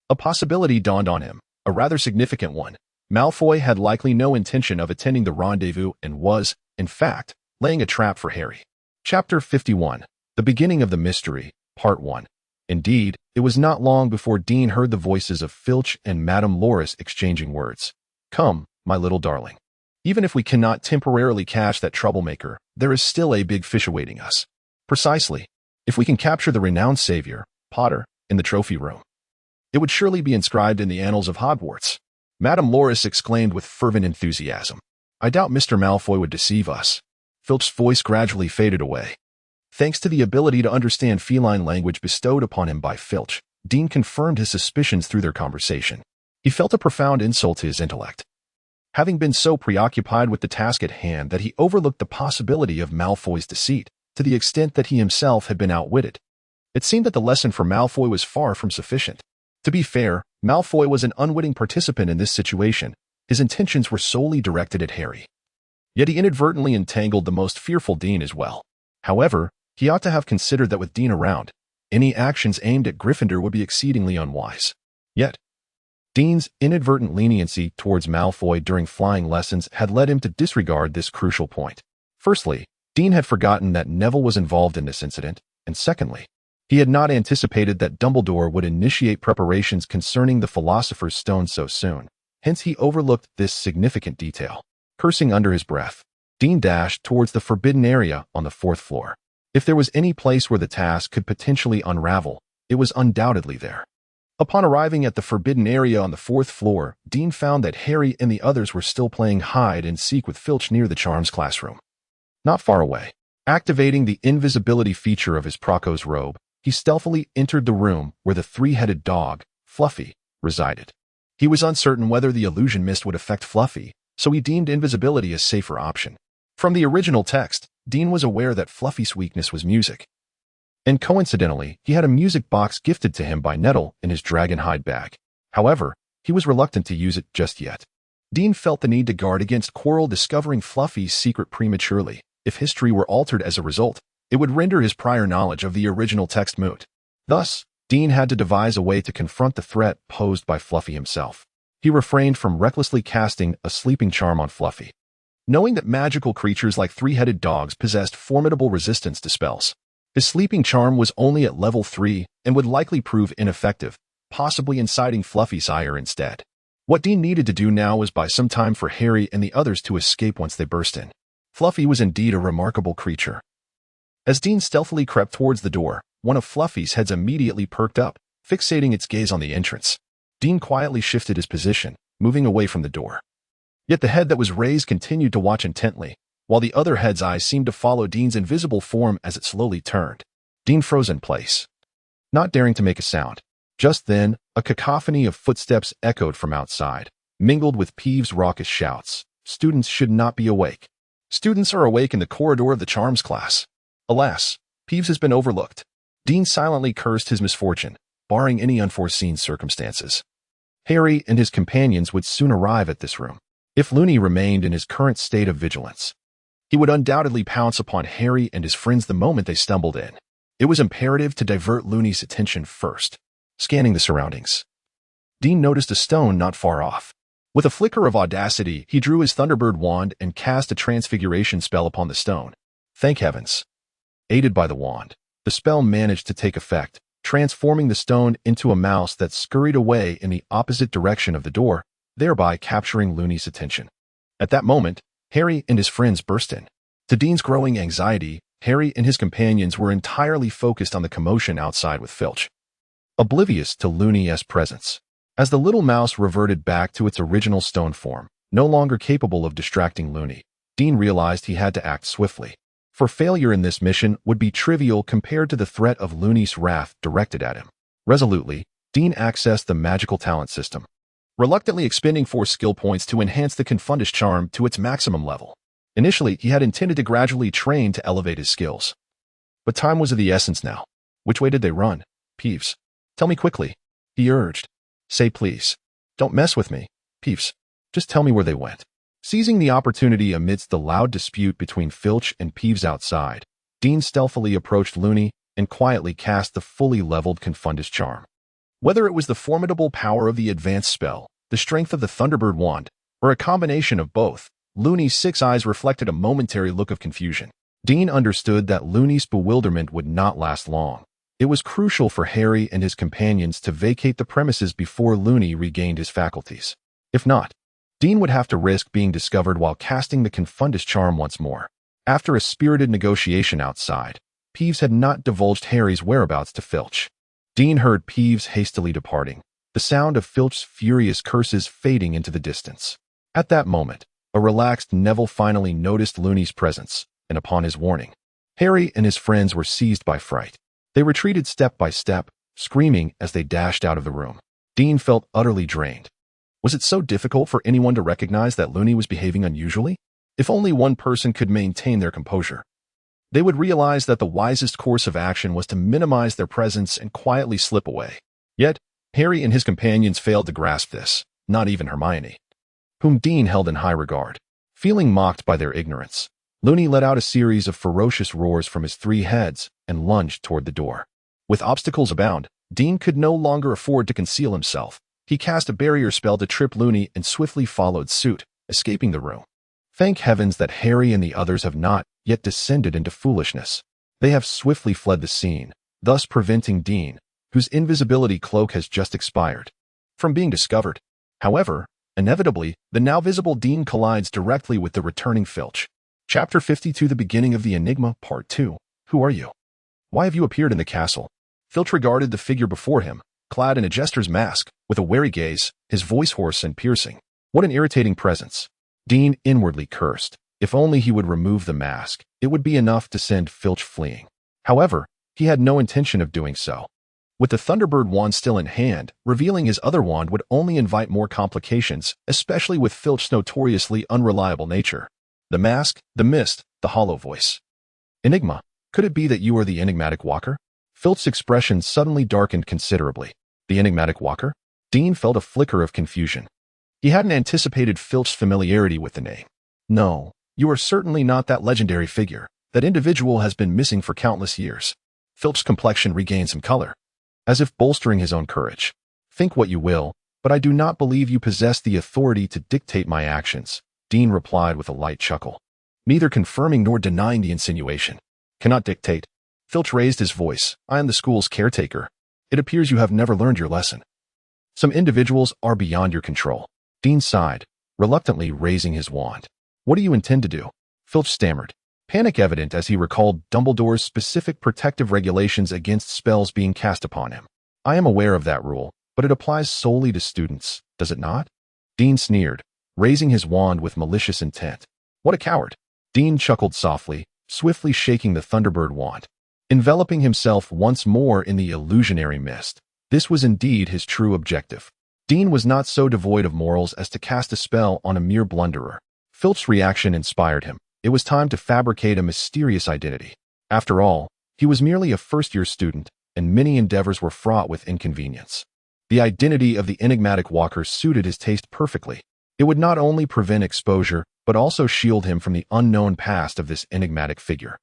a possibility dawned on him, a rather significant one. Malfoy had likely no intention of attending the rendezvous and was, in fact, laying a trap for Harry. Chapter 51. The Beginning of the Mystery, Part 1. Indeed, it was not long before Dean heard the voices of Filch and Madame Loris exchanging words. "Come, my little darling. Even if we cannot temporarily catch that troublemaker, there is still a big fish awaiting us. Precisely. If we can capture the renowned savior, Potter, in the trophy room, it would surely be inscribed in the annals of Hogwarts." Madame Loris exclaimed with fervent enthusiasm. "I doubt Mr. Malfoy would deceive us." Filch's voice gradually faded away. Thanks to the ability to understand feline language bestowed upon him by Filch, Dean confirmed his suspicions through their conversation. He felt a profound insult to his intellect, having been so preoccupied with the task at hand that he overlooked the possibility of Malfoy's deceit, to the extent that he himself had been outwitted. It seemed that the lesson for Malfoy was far from sufficient. To be fair, Malfoy was an unwitting participant in this situation. His intentions were solely directed at Harry. Yet he inadvertently entangled the most fearful Dean as well. However, he ought to have considered that with Dean around, any actions aimed at Gryffindor would be exceedingly unwise. Yet, Dean's inadvertent leniency towards Malfoy during flying lessons had led him to disregard this crucial point. Firstly, Dean had forgotten that Neville was involved in this incident, and secondly, he had not anticipated that Dumbledore would initiate preparations concerning the Philosopher's Stone so soon. Hence he overlooked this significant detail. Cursing under his breath, Dean dashed towards the forbidden area on the 4th floor. If there was any place where the task could potentially unravel, it was undoubtedly there. Upon arriving at the forbidden area on the 4th floor, Dean found that Harry and the others were still playing hide and seek with Filch near the charms classroom. Not far away, activating the invisibility feature of his Proco's robe, he stealthily entered the room where the three-headed dog, Fluffy, resided. He was uncertain whether the illusion mist would affect Fluffy, so he deemed invisibility a safer option. From the original text, Dean was aware that Fluffy's weakness was music. And coincidentally, he had a music box gifted to him by Nettle in his dragon hide bag. However, he was reluctant to use it just yet. Dean felt the need to guard against Quirrell discovering Fluffy's secret prematurely. If history were altered as a result, it would render his prior knowledge of the original text moot. Thus, Dean had to devise a way to confront the threat posed by Fluffy himself. He refrained from recklessly casting a sleeping charm on Fluffy, knowing that magical creatures like three-headed dogs possessed formidable resistance to spells. His sleeping charm was only at level 3 and would likely prove ineffective, possibly inciting Fluffy's ire instead. What Dean needed to do now was buy some time for Harry and the others to escape once they burst in. Fluffy was indeed a remarkable creature. As Dean stealthily crept towards the door, one of Fluffy's heads immediately perked up, fixating its gaze on the entrance. Dean quietly shifted his position, moving away from the door. Yet the head that was raised continued to watch intently, while the other head's eyes seemed to follow Dean's invisible form as it slowly turned. Dean froze in place, not daring to make a sound. Just then, a cacophony of footsteps echoed from outside, mingled with Peeves' raucous shouts. Students should not be awake. Students are awake in the corridor of the charms class. Alas, Peeves has been overlooked. Dean silently cursed his misfortune, barring any unforeseen circumstances. Harry and his companions would soon arrive at this room. If Looney remained in his current state of vigilance, he would undoubtedly pounce upon Harry and his friends the moment they stumbled in. It was imperative to divert Looney's attention first. Scanning the surroundings, Dean noticed a stone not far off. With a flicker of audacity, he drew his Thunderbird wand and cast a transfiguration spell upon the stone. Thank heavens. Aided by the wand, the spell managed to take effect, transforming the stone into a mouse that scurried away in the opposite direction of the door, thereby capturing Looney's attention. At that moment, Harry and his friends burst in. To Dean's growing anxiety, Harry and his companions were entirely focused on the commotion outside with Filch, oblivious to Looney's presence. As the little mouse reverted back to its original stone form, no longer capable of distracting Looney, Dean realized he had to act swiftly. For failure in this mission would be trivial compared to the threat of Looney's wrath directed at him. Resolutely, Dean accessed the magical talent system, reluctantly expending 4 skill points to enhance the Confundish charm to its maximum level. Initially, he had intended to gradually train to elevate his skills. But time was of the essence now. Which way did they run? Peeves. Tell me quickly, he urged. Say please. Don't mess with me, Peeves. Just tell me where they went. Seizing the opportunity amidst the loud dispute between Filch and Peeves outside, Dean stealthily approached Looney and quietly cast the fully leveled Confundus charm. Whether it was the formidable power of the advanced spell, the strength of the Thunderbird wand, or a combination of both, Looney's 6 eyes reflected a momentary look of confusion. Dean understood that Looney's bewilderment would not last long. It was crucial for Harry and his companions to vacate the premises before Looney regained his faculties. If not, Dean would have to risk being discovered while casting the Confundus charm once more. After a spirited negotiation outside, Peeves had not divulged Harry's whereabouts to Filch. Dean heard Peeves hastily departing, the sound of Filch's furious curses fading into the distance. At that moment, a relaxed Neville finally noticed Looney's presence, and upon his warning, Harry and his friends were seized by fright. They retreated step by step, screaming as they dashed out of the room. Dean felt utterly drained. Was it so difficult for anyone to recognize that Looney was behaving unusually? If only one person could maintain their composure, they would realize that the wisest course of action was to minimize their presence and quietly slip away. Yet, Harry and his companions failed to grasp this, not even Hermione, whom Dean held in high regard. Feeling mocked by their ignorance, Looney let out a series of ferocious roars from his 3 heads and lunged toward the door. With obstacles abound, Dean could no longer afford to conceal himself. He cast a barrier spell to trip Looney and swiftly followed suit, escaping the room. Thank heavens that Harry and the others have not yet descended into foolishness. They have swiftly fled the scene, thus preventing Dean, whose invisibility cloak has just expired, from being discovered. However, inevitably, the now visible Dean collides directly with the returning Filch. Chapter 52, the beginning of the Enigma, Part 2. Who are you? Why have you appeared in the castle? Filch regarded the figure before him, clad in a jester's mask, with a wary gaze, his voice hoarse and piercing. What an irritating presence. Dean inwardly cursed. If only he would remove the mask, it would be enough to send Filch fleeing. However, he had no intention of doing so. With the Thunderbird wand still in hand, revealing his other wand would only invite more complications, especially with Filch's notoriously unreliable nature. The mask, the mist, the hollow voice. Enigma, could it be that you are the enigmatic walker? Filch's expression suddenly darkened considerably. The enigmatic walker? Dean felt a flicker of confusion. He hadn't anticipated Filch's familiarity with the name. No, you are certainly not that legendary figure. That individual has been missing for countless years. Filch's complexion regained some color, as if bolstering his own courage. Think what you will, but I do not believe you possess the authority to dictate my actions, Dean replied with a light chuckle, neither confirming nor denying the insinuation. Cannot dictate. Filch raised his voice. I am the school's caretaker. It appears you have never learned your lesson. Some individuals are beyond your control. Dean sighed, reluctantly raising his wand. What do you intend to do? Filch stammered, panic evident as he recalled Dumbledore's specific protective regulations against spells being cast upon him. I am aware of that rule, but it applies solely to students, does it not? Dean sneered, raising his wand with malicious intent. What a coward! Dean chuckled softly, swiftly shaking the Thunderbird wand, enveloping himself once more in the illusionary mist. This was indeed his true objective. Dean was not so devoid of morals as to cast a spell on a mere blunderer. Filch's reaction inspired him. It was time to fabricate a mysterious identity. After all, he was merely a first-year student, and many endeavors were fraught with inconvenience. The identity of the enigmatic walker suited his taste perfectly. It would not only prevent exposure, but also shield him from the unknown past of this enigmatic figure.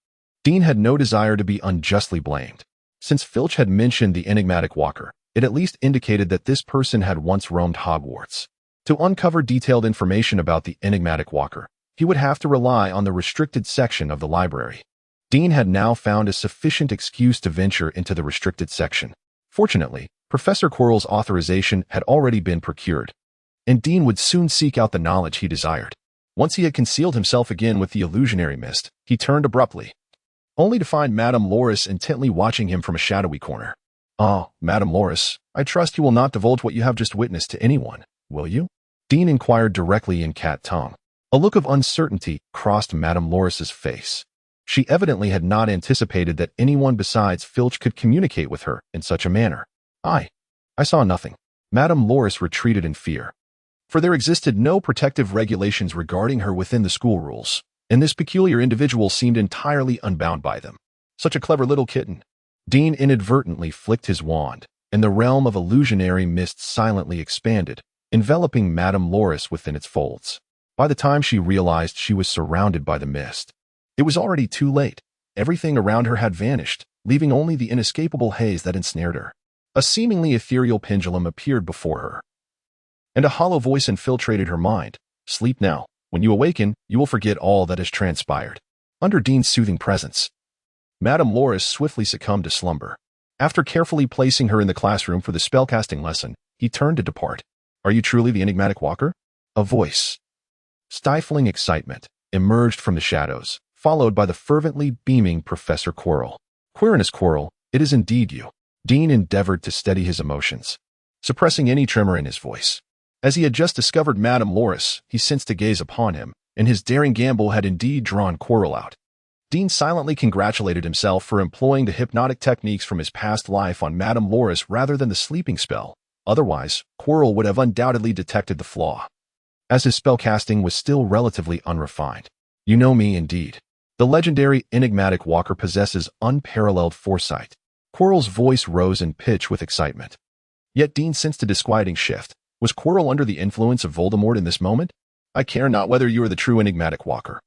Dean had no desire to be unjustly blamed. Since Filch had mentioned the enigmatic walker, it at least indicated that this person had once roamed Hogwarts. To uncover detailed information about the enigmatic walker, he would have to rely on the restricted section of the library. Dean had now found a sufficient excuse to venture into the restricted section. Fortunately, Professor Quirrell's authorization had already been procured, and Dean would soon seek out the knowledge he desired. Once he had concealed himself again with the illusionary mist, he turned abruptly, only to find Madame Loris intently watching him from a shadowy corner. Ah, Madame Loris, I trust you will not divulge what you have just witnessed to anyone, will you? Dean inquired directly in cat tongue. A look of uncertainty crossed Madame Loris's face. She evidently had not anticipated that anyone besides Filch could communicate with her in such a manner. I saw nothing. Madame Loris retreated in fear, for there existed no protective regulations regarding her within the school rules, and this peculiar individual seemed entirely unbound by them. Such a clever little kitten. Dean inadvertently flicked his wand, and the realm of illusionary mist silently expanded, enveloping Madame Loris within its folds. By the time she realized she was surrounded by the mist, it was already too late. Everything around her had vanished, leaving only the inescapable haze that ensnared her. A seemingly ethereal pendulum appeared before her, and a hollow voice infiltrated her mind. Sleep now. When you awaken, you will forget all that has transpired. Under Dean's soothing presence, Madame Loris swiftly succumbed to slumber. After carefully placing her in the classroom for the spellcasting lesson, he turned to depart. Are you truly the enigmatic walker? A voice, stifling excitement, emerged from the shadows, followed by the fervently beaming Professor Quirrell. Quirinus Quirrell, it is indeed you. Dean endeavored to steady his emotions, suppressing any tremor in his voice. As he had just discovered Madame Loris, he sensed a gaze upon him, and his daring gamble had indeed drawn Quirrell out. Dean silently congratulated himself for employing the hypnotic techniques from his past life on Madame Loris rather than the sleeping spell. Otherwise, Quirrell would have undoubtedly detected the flaw, as his spellcasting was still relatively unrefined. You know me indeed. The legendary enigmatic walker possesses unparalleled foresight. Quirrell's voice rose in pitch with excitement. Yet Dean sensed a disquieting shift. Was Quirrell under the influence of Voldemort in this moment? I care not whether you are the true enigmatic walker.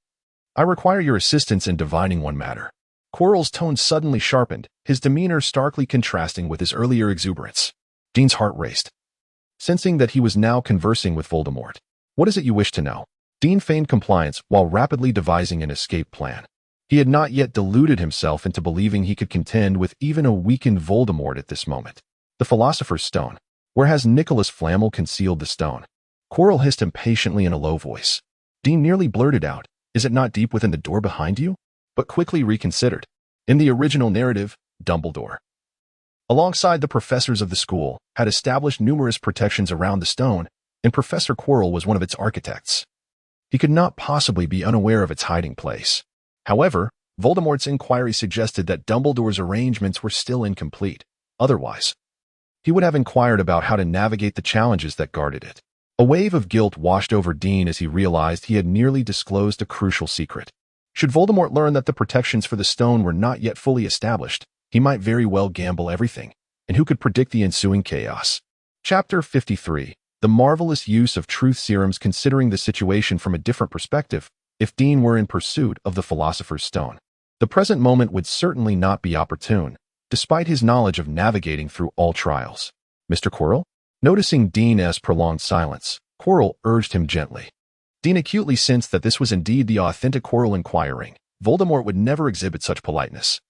I require your assistance in divining one matter. Quirrell's tone suddenly sharpened, his demeanor starkly contrasting with his earlier exuberance. Dean's heart raced, sensing that he was now conversing with Voldemort. What is it you wish to know? Dean feigned compliance while rapidly devising an escape plan. He had not yet deluded himself into believing he could contend with even a weakened Voldemort at this moment. The Philosopher's Stone. Where has Nicholas Flamel concealed the stone? Quirrell hissed impatiently in a low voice. Dean nearly blurted out, is it not deep within the door behind you? But quickly reconsidered. In the original narrative, Dumbledore, alongside the professors of the school, had established numerous protections around the stone, and Professor Quirrell was one of its architects. He could not possibly be unaware of its hiding place. However, Voldemort's inquiry suggested that Dumbledore's arrangements were still incomplete. Otherwise, he would have inquired about how to navigate the challenges that guarded it. A wave of guilt washed over Dean as he realized he had nearly disclosed a crucial secret. Should Voldemort learn that the protections for the stone were not yet fully established, he might very well gamble everything, and who could predict the ensuing chaos? Chapter 53. The marvelous use of truth serums. Considering the situation from a different perspective, if Dean were in pursuit of the Philosopher's Stone, the present moment would certainly not be opportune, despite his knowledge of navigating through all trials. Mr. Quirrell? Noticing Dean's prolonged silence, Quirrell urged him gently. Dean acutely sensed that this was indeed the authentic Quirrell inquiring. Voldemort would never exhibit such politeness.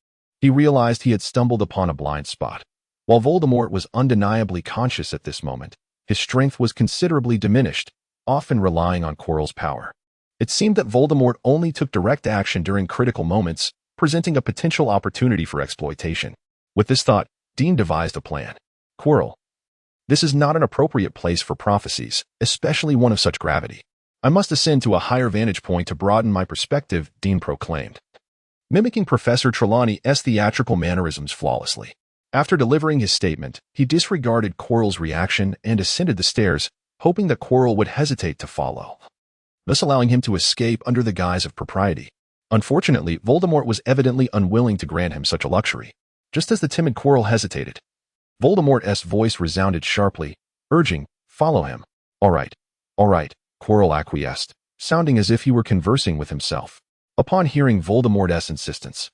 He realized he had stumbled upon a blind spot. While Voldemort was undeniably conscious at this moment, his strength was considerably diminished, often relying on Quirrell's power. It seemed that Voldemort only took direct action during critical moments, presenting a potential opportunity for exploitation. With this thought, Dean devised a plan. Quirrell, this is not an appropriate place for prophecies, especially one of such gravity. I must ascend to a higher vantage point to broaden my perspective, Dean proclaimed, mimicking Professor Trelawney's theatrical mannerisms flawlessly. After delivering his statement, he disregarded Quirrell's reaction and ascended the stairs, hoping that Quirrell would hesitate to follow, thus allowing him to escape under the guise of propriety. Unfortunately, Voldemort was evidently unwilling to grant him such a luxury. Just as the timid Quirrell hesitated, Voldemort's voice resounded sharply, urging, follow him. All right, Quirrell acquiesced, sounding as if he were conversing with himself. Upon hearing Voldemort's insistence,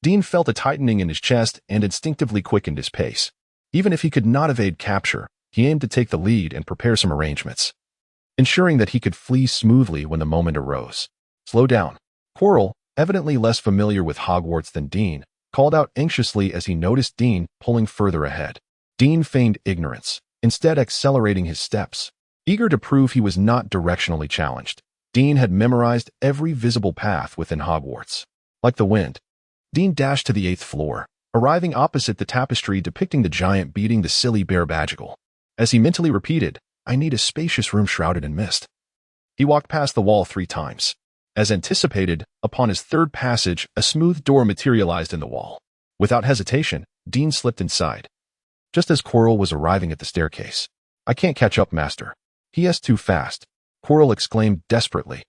Dean felt a tightening in his chest and instinctively quickened his pace. Even if he could not evade capture, he aimed to take the lead and prepare some arrangements, ensuring that he could flee smoothly when the moment arose. Slow down. Quirrell, evidently less familiar with Hogwarts than Dean, called out anxiously as he noticed Dean pulling further ahead. Dean feigned ignorance, instead accelerating his steps. Eager to prove he was not directionally challenged, Dean had memorized every visible path within Hogwarts. Like the wind, Dean dashed to the 8th floor, arriving opposite the tapestry depicting the giant beating the silly bear Badgigal. As he mentally repeated, I need a spacious room shrouded in mist, he walked past the wall 3 times. As anticipated, upon his third passage, a smooth door materialized in the wall. Without hesitation, Dean slipped inside, just as Quirrell was arriving at the staircase. I can't catch up, Master. He is too fast, Quirrell exclaimed desperately,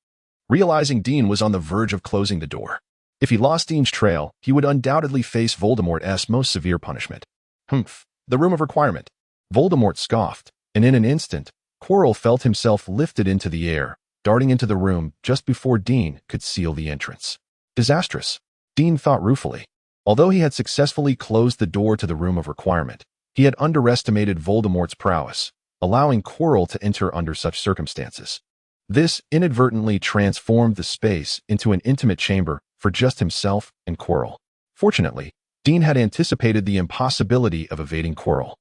realizing Dean was on the verge of closing the door. If he lost Dean's trail, he would undoubtedly face Voldemort's most severe punishment. Humph, the room of requirement. Voldemort scoffed, and in an instant, Quirrell felt himself lifted into the air, darting into the room just before Dean could seal the entrance. Disastrous, Dean thought ruefully. Although he had successfully closed the door to the room of requirement, he had underestimated Voldemort's prowess, allowing Quirrell to enter under such circumstances. This inadvertently transformed the space into an intimate chamber for just himself and Quirrell. Fortunately, Dean had anticipated the impossibility of evading Quirrell,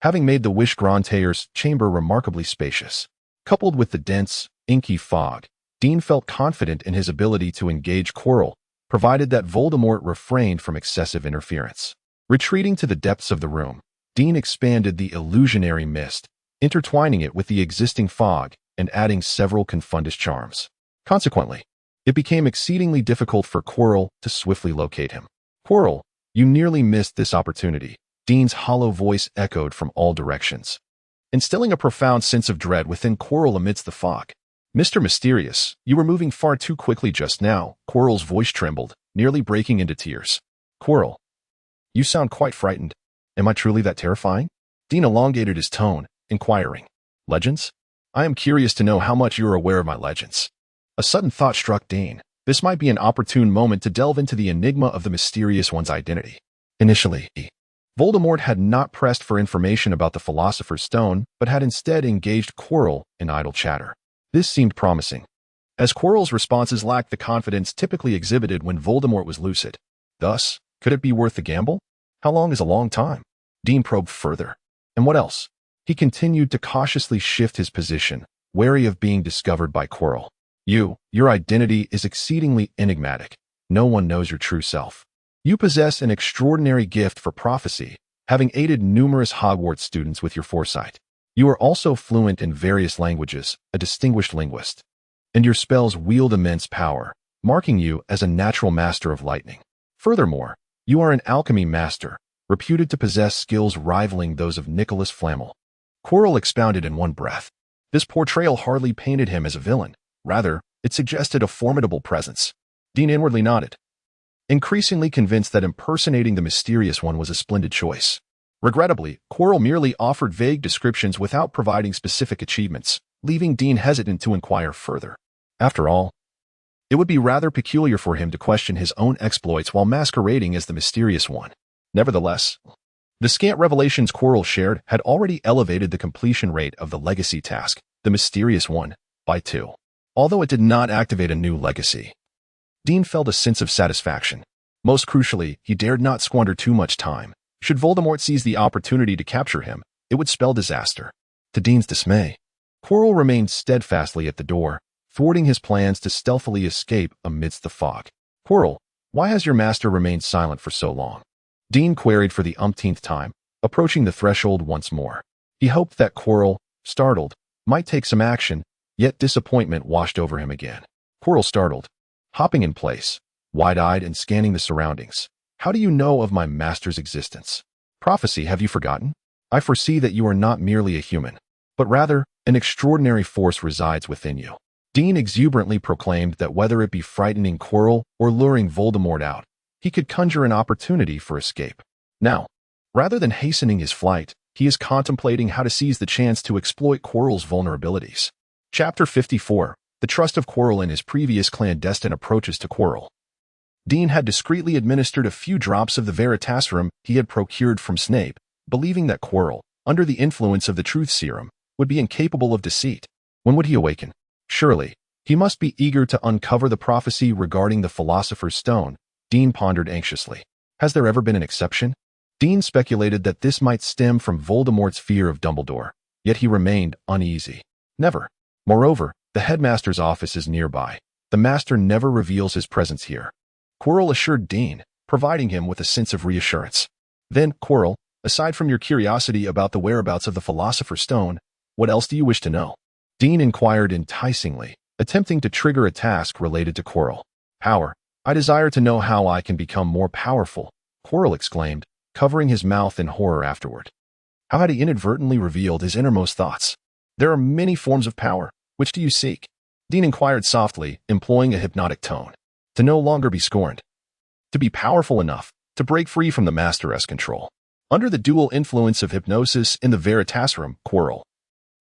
having made the Wish-Grantayer's chamber remarkably spacious. Coupled with the dense, inky fog, Dean felt confident in his ability to engage Quirrell, provided that Voldemort refrained from excessive interference. Retreating to the depths of the room, Dean expanded the illusionary mist, intertwining it with the existing fog and adding several confundus charms. Consequently, it became exceedingly difficult for Quirrell to swiftly locate him. "Quirrell, you nearly missed this opportunity," Dean's hollow voice echoed from all directions, instilling a profound sense of dread within Quirrell amidst the fog. "Mr. Mysterious, you were moving far too quickly just now." Quirrell's voice trembled, nearly breaking into tears. "Quirrell, you sound quite frightened. Am I truly that terrifying?" Dean elongated his tone, inquiring. "Legends? I am curious to know how much you are aware of my legends." A sudden thought struck Dean. This might be an opportune moment to delve into the enigma of the Mysterious One's identity. Initially, Voldemort had not pressed for information about the Philosopher's Stone, but had instead engaged Quirrell in idle chatter. This seemed promising, as Quirrell's responses lacked the confidence typically exhibited when Voldemort was lucid. Thus, could it be worth the gamble? How long is a long time? Dean probed further. And what else? He continued to cautiously shift his position, wary of being discovered by Quirrell. Your identity is exceedingly enigmatic. No one knows your true self. You possess an extraordinary gift for prophecy, having aided numerous Hogwarts students with your foresight. You are also fluent in various languages, a distinguished linguist, and your spells wield immense power, marking you as a natural master of lightning. Furthermore, you are an alchemy master, reputed to possess skills rivaling those of Nicholas Flamel. Quirrell expounded in one breath. This portrayal hardly painted him as a villain. Rather, it suggested a formidable presence. Dean inwardly nodded, increasingly convinced that impersonating the Mysterious One was a splendid choice. Regrettably, Quirrell merely offered vague descriptions without providing specific achievements, leaving Dean hesitant to inquire further. After all, it would be rather peculiar for him to question his own exploits while masquerading as the Mysterious One. Nevertheless, the scant revelations Quirrell shared had already elevated the completion rate of the legacy task, the Mysterious One, by 2. Although it did not activate a new legacy, Dean felt a sense of satisfaction. Most crucially, he dared not squander too much time. Should Voldemort seize the opportunity to capture him, it would spell disaster. To Dean's dismay, Quirrell remained steadfastly at the door, thwarting his plans to stealthily escape amidst the fog. "Quirrell, why has your master remained silent for so long?" Dean queried for the umpteenth time, approaching the threshold once more. He hoped that Quirrell, startled, might take some action, yet disappointment washed over him again. Quirrell startled, hopping in place, wide-eyed and scanning the surroundings. "How do you know of my master's existence? Prophecy, have you forgotten? I foresee that you are not merely a human, but rather an extraordinary force resides within you." Dean exuberantly proclaimed that whether it be frightening Quirrell or luring Voldemort out, he could conjure an opportunity for escape. Now, rather than hastening his flight, he is contemplating how to seize the chance to exploit Quirrell's vulnerabilities. Chapter 54. The Trust of Quirrell in his previous clandestine approaches to Quirrell. Dean had discreetly administered a few drops of the Veritaserum he had procured from Snape, believing that Quirrell, under the influence of the Truth Serum, would be incapable of deceit. When would he awaken? Surely, he must be eager to uncover the prophecy regarding the Philosopher's Stone, Dean pondered anxiously. Has there ever been an exception? Dean speculated that this might stem from Voldemort's fear of Dumbledore, yet he remained uneasy. Never. Moreover, the headmaster's office is nearby. The master never reveals his presence here, Quirrell assured Dean, providing him with a sense of reassurance. Then, Quirrell, aside from your curiosity about the whereabouts of the Philosopher's Stone, what else do you wish to know? Dean inquired enticingly, attempting to trigger a task related to Quirrell. Power. I desire to know how I can become more powerful, Quirrell exclaimed, covering his mouth in horror afterward. How had he inadvertently revealed his innermost thoughts? There are many forms of power. Which do you seek? Dean inquired softly, employing a hypnotic tone. To no longer be scorned. To be powerful enough to break free from the master's control. Under the dual influence of hypnosis in the Veritaserum, Quirrell,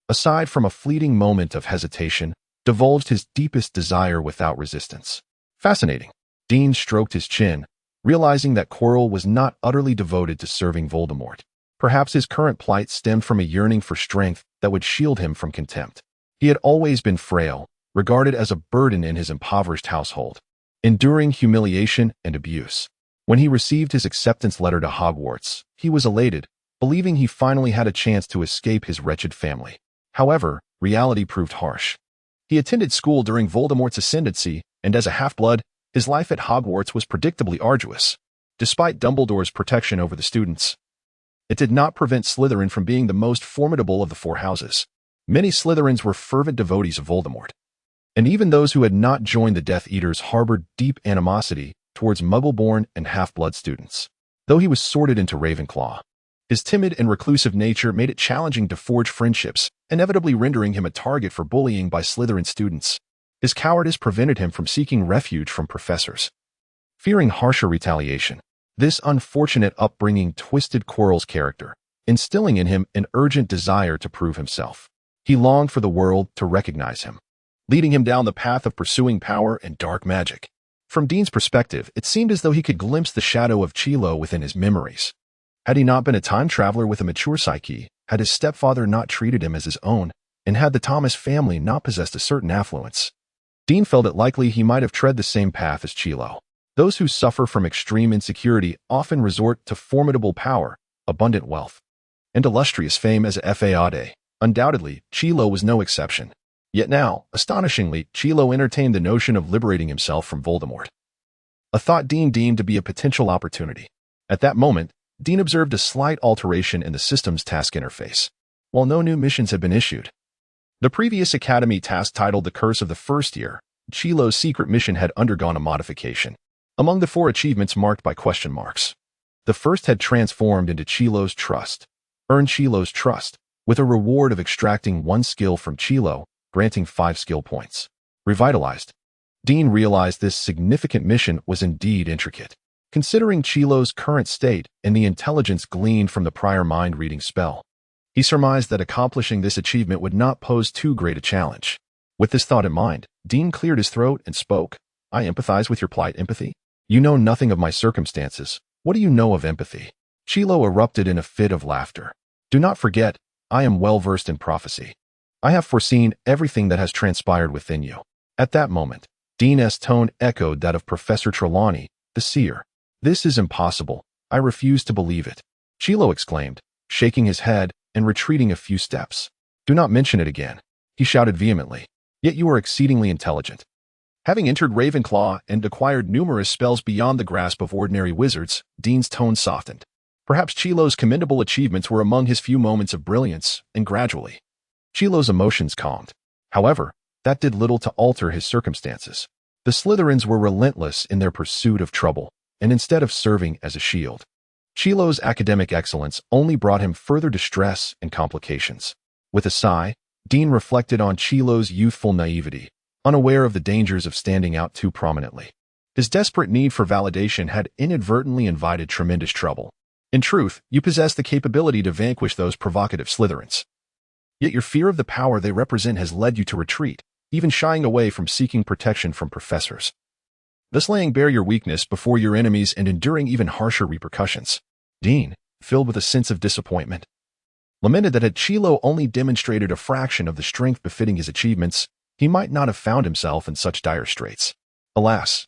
aside from a fleeting moment of hesitation, divulged his deepest desire without resistance. Fascinating. Dean stroked his chin, realizing that Quirrell was not utterly devoted to serving Voldemort. Perhaps his current plight stemmed from a yearning for strength that would shield him from contempt. He had always been frail, regarded as a burden in his impoverished household, enduring humiliation and abuse. When he received his acceptance letter to Hogwarts, he was elated, believing he finally had a chance to escape his wretched family. However, reality proved harsh. He attended school during Voldemort's ascendancy, and as a half-blood, his life at Hogwarts was predictably arduous. Despite Dumbledore's protection over the students, it did not prevent Slytherin from being the most formidable of the four houses. Many Slytherins were fervent devotees of Voldemort, and even those who had not joined the Death Eaters harbored deep animosity towards Muggle-born and half-blood students. Though he was sorted into Ravenclaw, his timid and reclusive nature made it challenging to forge friendships, inevitably rendering him a target for bullying by Slytherin students. His cowardice prevented him from seeking refuge from professors, fearing harsher retaliation. This unfortunate upbringing twisted Quirrell's character, instilling in him an urgent desire to prove himself. He longed for the world to recognize him, leading him down the path of pursuing power and dark magic. From Dean's perspective, it seemed as though he could glimpse the shadow of Chilo within his memories. Had he not been a time traveler with a mature psyche, had his stepfather not treated him as his own, and had the Thomas family not possessed a certain affluence, Dean felt it likely he might have tread the same path as Chilo. Those who suffer from extreme insecurity often resort to formidable power, abundant wealth, and illustrious fame as a fade. Undoubtedly, Chilo was no exception. Yet now, astonishingly, Chilo entertained the notion of liberating himself from Voldemort, a thought Dean deemed to be a potential opportunity. At that moment, Dean observed a slight alteration in the system's task interface. While no new missions had been issued, the previous Academy task titled The Curse of the First Year, Chilo's secret mission had undergone a modification. Among the 4 achievements marked by question marks, the first had transformed into Chilo's Trust. Earn Chilo's Trust, with a reward of extracting 1 skill from Chilo, granting 5 skill points. Revitalized, Dean realized this significant mission was indeed intricate. Considering Chilo's current state and the intelligence gleaned from the prior mind-reading spell, he surmised that accomplishing this achievement would not pose too great a challenge. With this thought in mind, Dean cleared his throat and spoke. "I empathize with your plight, Empathy. You know nothing of my circumstances. What do you know of empathy?" Chilo erupted in a fit of laughter. "Do not forget, I am well-versed in prophecy. I have foreseen everything that has transpired within you." At that moment, Dean's tone echoed that of Professor Trelawney, the seer. "This is impossible. I refuse to believe it," Chilo exclaimed, shaking his head and retreating a few steps. "Do not mention it again," he shouted vehemently. "Yet you are exceedingly intelligent. Having entered Ravenclaw and acquired numerous spells beyond the grasp of ordinary wizards," Dean's tone softened. Perhaps Chilo's commendable achievements were among his few moments of brilliance, and gradually, Chilo's emotions calmed. However, that did little to alter his circumstances. The Slytherins were relentless in their pursuit of trouble, and instead of serving as a shield, Chilo's academic excellence only brought him further distress and complications. With a sigh, Dean reflected on Chilo's youthful naivety, unaware of the dangers of standing out too prominently. His desperate need for validation had inadvertently invited tremendous trouble. In truth, you possess the capability to vanquish those provocative Slytherins. Yet your fear of the power they represent has led you to retreat, even shying away from seeking protection from professors, thus laying bare your weakness before your enemies and enduring even harsher repercussions. Dean, filled with a sense of disappointment, lamented that had Chilo only demonstrated a fraction of the strength befitting his achievements, he might not have found himself in such dire straits. Alas,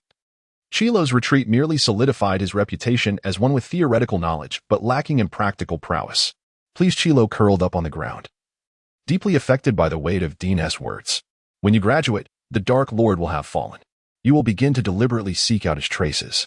Chilo's retreat merely solidified his reputation as one with theoretical knowledge but lacking in practical prowess. Please, Chilo curled up on the ground, deeply affected by the weight of Dean's words. "When you graduate, the Dark Lord will have fallen. You will begin to deliberately seek out his traces,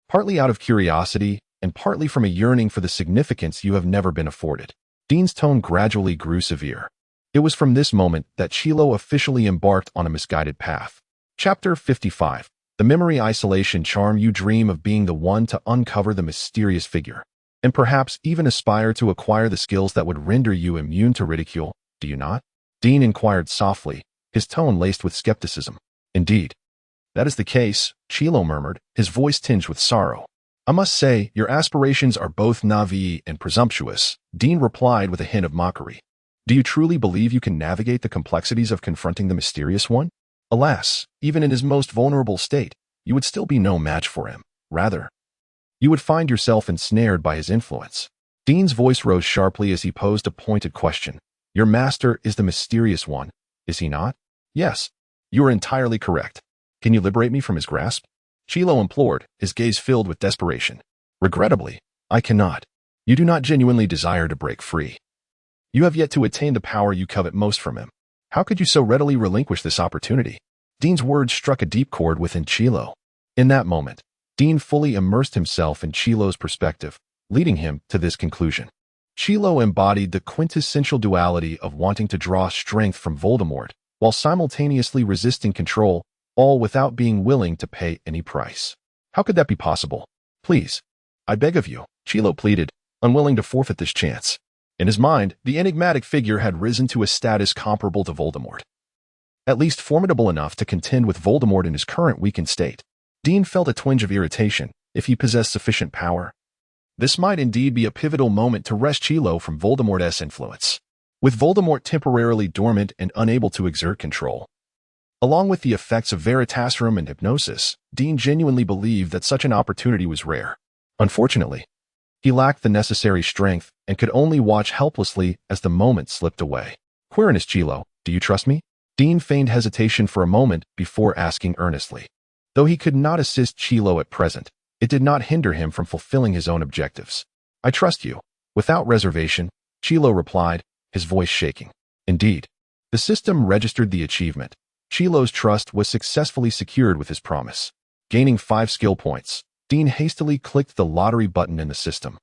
partly out of curiosity and partly from a yearning for the significance you have never been afforded." Dean's tone gradually grew severe. It was from this moment that Chilo officially embarked on a misguided path. Chapter 55. The memory isolation charm. You dream of being the one to uncover the mysterious figure, and perhaps even aspire to acquire the skills that would render you immune to ridicule, do you not? Dean inquired softly, his tone laced with skepticism. "Indeed, that is the case," Chilo murmured, his voice tinged with sorrow. "I must say, your aspirations are both naive and presumptuous," Dean replied with a hint of mockery. "Do you truly believe you can navigate the complexities of confronting the mysterious one? Alas, even in his most vulnerable state, you would still be no match for him. Rather, you would find yourself ensnared by his influence. Dean's voice rose sharply as he posed a pointed question. Your master is the mysterious one, is he not? Yes, you are entirely correct. Can you liberate me from his grasp? Chilo implored, his gaze filled with desperation. Regrettably, I cannot. You do not genuinely desire to break free. You have yet to attain the power you covet most from him. How could you so readily relinquish this opportunity? Dean's words struck a deep chord within Chilo. In that moment, Dean fully immersed himself in Chilo's perspective, leading him to this conclusion. Chilo embodied the quintessential duality of wanting to draw strength from Voldemort, while simultaneously resisting control, all without being willing to pay any price. How could that be possible? Please, I beg of you, Chilo pleaded, unwilling to forfeit this chance. In his mind, the enigmatic figure had risen to a status comparable to Voldemort. At least formidable enough to contend with Voldemort in his current weakened state. Dean felt a twinge of irritation. If he possessed sufficient power, this might indeed be a pivotal moment to wrest Chilo from Voldemort's influence. With Voldemort temporarily dormant and unable to exert control, along with the effects of Veritaserum and hypnosis, Dean genuinely believed that such an opportunity was rare. Unfortunately, he lacked the necessary strength and could only watch helplessly as the moment slipped away. Quirinus Chilo, do you trust me? Dean feigned hesitation for a moment before asking earnestly. Though he could not assist Chilo at present, it did not hinder him from fulfilling his own objectives. I trust you. Without reservation, Chilo replied, his voice shaking. Indeed, the system registered the achievement. Chilo's trust was successfully secured with his promise. Gaining 5 skill points, Dean hastily clicked the lottery button in the system,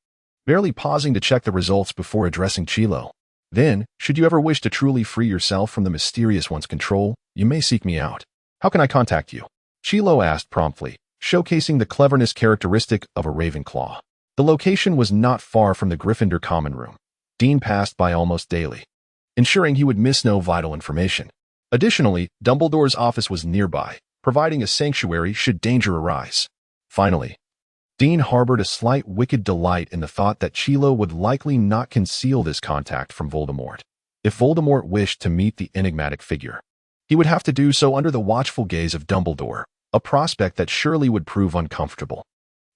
barely pausing to check the results before addressing Chilo. Then, should you ever wish to truly free yourself from the mysterious one's control, you may seek me out. How can I contact you? Chilo asked promptly, showcasing the cleverness characteristic of a Ravenclaw. The location was not far from the Gryffindor common room. Dean passed by almost daily, ensuring he would miss no vital information. Additionally, Dumbledore's office was nearby, providing a sanctuary should danger arise. Finally, Dean harbored a slight wicked delight in the thought that Chilo would likely not conceal this contact from Voldemort. If Voldemort wished to meet the enigmatic figure, he would have to do so under the watchful gaze of Dumbledore, a prospect that surely would prove uncomfortable.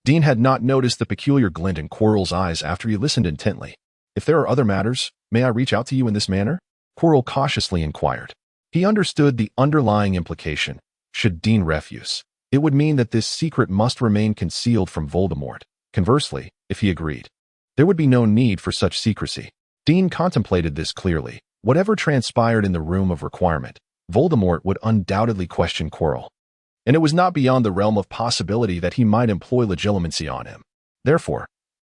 Dean had not noticed the peculiar glint in Quirrell's eyes after he listened intently. If there are other matters, may I reach out to you in this manner? Quirrell cautiously inquired. He understood the underlying implication. Should Dean refuse, it would mean that this secret must remain concealed from Voldemort. Conversely, if he agreed, there would be no need for such secrecy. Dean contemplated this clearly. Whatever transpired in the room of requirement, Voldemort would undoubtedly question Quirrell, and it was not beyond the realm of possibility that he might employ legilimency on him. Therefore,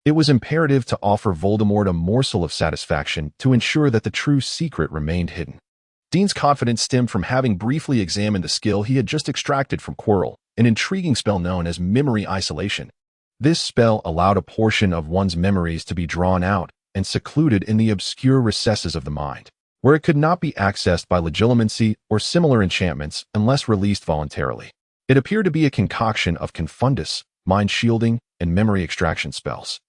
it was imperative to offer Voldemort a morsel of satisfaction to ensure that the true secret remained hidden. Dean's confidence stemmed from having briefly examined the skill he had just extracted from Quirrell, an intriguing spell known as memory isolation. This spell allowed a portion of one's memories to be drawn out and secluded in the obscure recesses of the mind, where it could not be accessed by legilimency or similar enchantments unless released voluntarily. It appeared to be a concoction of confundus, mind shielding, and memory extraction spells.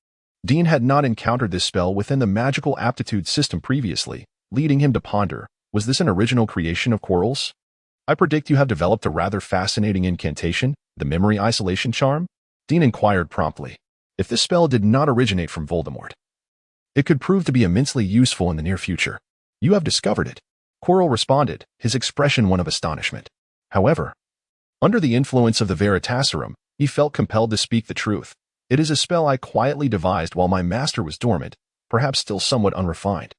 Dean had not encountered this spell within the magical aptitude system previously, leading him to ponder, was this an original creation of Quirrell's? I predict you have developed a rather fascinating incantation, the memory isolation charm? Dean inquired promptly. If this spell did not originate from Voldemort, it could prove to be immensely useful in the near future. You have discovered it. Quirrell responded, his expression one of astonishment. However, under the influence of the Veritaserum, he felt compelled to speak the truth. It is a spell I quietly devised while my master was dormant, perhaps still somewhat unrefined,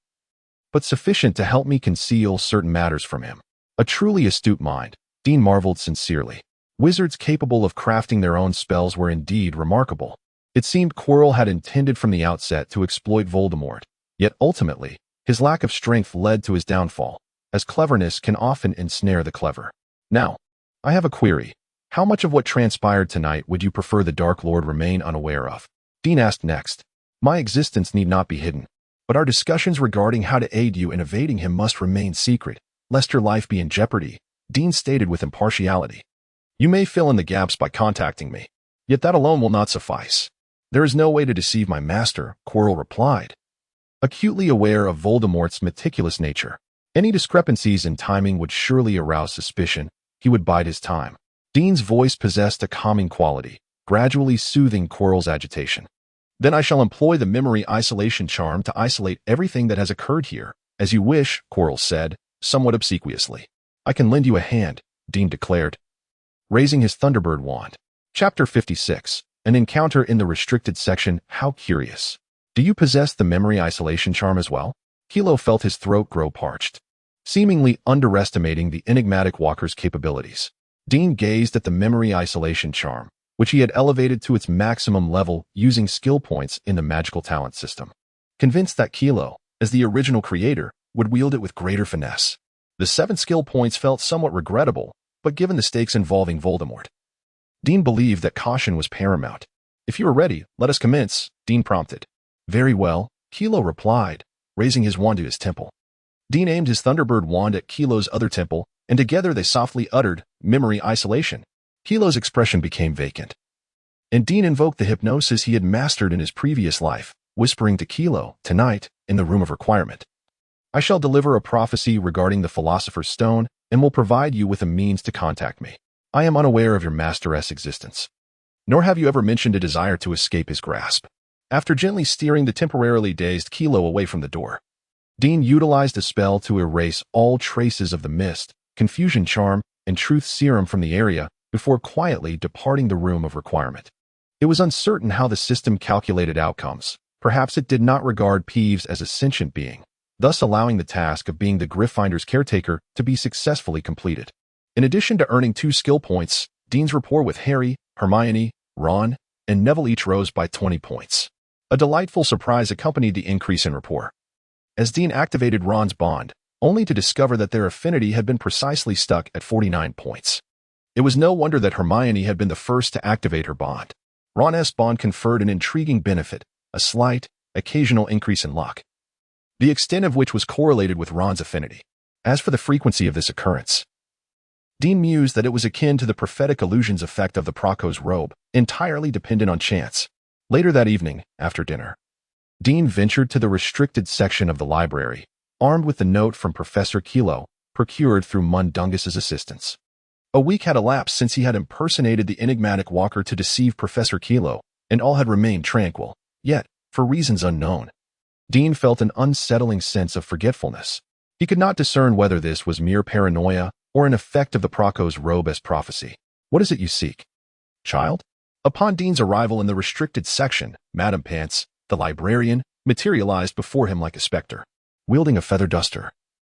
but sufficient to help me conceal certain matters from him. A truly astute mind, Dean marveled sincerely. Wizards capable of crafting their own spells were indeed remarkable. It seemed Quirrell had intended from the outset to exploit Voldemort, yet ultimately, his lack of strength led to his downfall, as cleverness can often ensnare the clever. Now, I have a query. How much of what transpired tonight would you prefer the Dark Lord remain unaware of? Dean asked next. My existence need not be hidden, but our discussions regarding how to aid you in evading him must remain secret, lest your life be in jeopardy, Dean stated with impartiality. You may fill in the gaps by contacting me, yet that alone will not suffice. There is no way to deceive my master, Quirrell replied, acutely aware of Voldemort's meticulous nature. Any discrepancies in timing would surely arouse suspicion. He would bide his time. Dean's voice possessed a calming quality, gradually soothing Quirrell's agitation. Then I shall employ the memory isolation charm to isolate everything that has occurred here. As you wish, Quirrell said, somewhat obsequiously. I can lend you a hand, Dean declared, raising his Thunderbird wand. Chapter 56. An encounter in the restricted section. How curious. Do you possess the memory isolation charm as well? Kilo felt his throat grow parched, seemingly underestimating the enigmatic walker's capabilities. Dean gazed at the memory isolation charm, which he had elevated to its maximum level using skill points in the magical talent system, convinced that Kilo, as the original creator, would wield it with greater finesse. The 7 skill points felt somewhat regrettable, but given the stakes involving Voldemort, Dean believed that caution was paramount. If you are ready, let us commence, Dean prompted. Very well, Kilo replied, raising his wand to his temple. Dean aimed his Thunderbird wand at Kilo's other temple, and together they softly uttered, memory isolation. Kilo's expression became vacant, and Dean invoked the hypnosis he had mastered in his previous life, whispering to Kilo, tonight, in the room of requirement, I shall deliver a prophecy regarding the Philosopher's Stone and will provide you with a means to contact me. I am unaware of your master's existence, nor have you ever mentioned a desire to escape his grasp. After gently steering the temporarily dazed Kilo away from the door, Dean utilized a spell to erase all traces of the mist, confusion charm, and truth serum from the area before quietly departing the room of requirement. It was uncertain how the system calculated outcomes. Perhaps it did not regard Peeves as a sentient being, thus allowing the task of being the Gryffinder's caretaker to be successfully completed. In addition to earning 2 skill points, Dean's rapport with Harry, Hermione, Ron, and Neville each rose by 20 points. A delightful surprise accompanied the increase in rapport, as Dean activated Ron's bond, only to discover that their affinity had been precisely stuck at 49 points. It was no wonder that Hermione had been the first to activate her bond. Ron's bond conferred an intriguing benefit, a slight, occasional increase in luck, the extent of which was correlated with Ron's affinity. As for the frequency of this occurrence, Dean mused that it was akin to the prophetic illusions effect of the Proco's robe, entirely dependent on chance. Later that evening, after dinner, Dean ventured to the restricted section of the library, armed with the note from Professor Kilo, procured through Mundungus's assistance. A week had elapsed since he had impersonated the enigmatic walker to deceive Professor Kilo, and all had remained tranquil. Yet, for reasons unknown, Dean felt an unsettling sense of forgetfulness. He could not discern whether this was mere paranoia or an effect of the Proco's robe as prophecy. What is it you seek, child? Upon Dean's arrival in the restricted section, Madame Pants, the librarian, materialized before him like a specter, wielding a feather duster.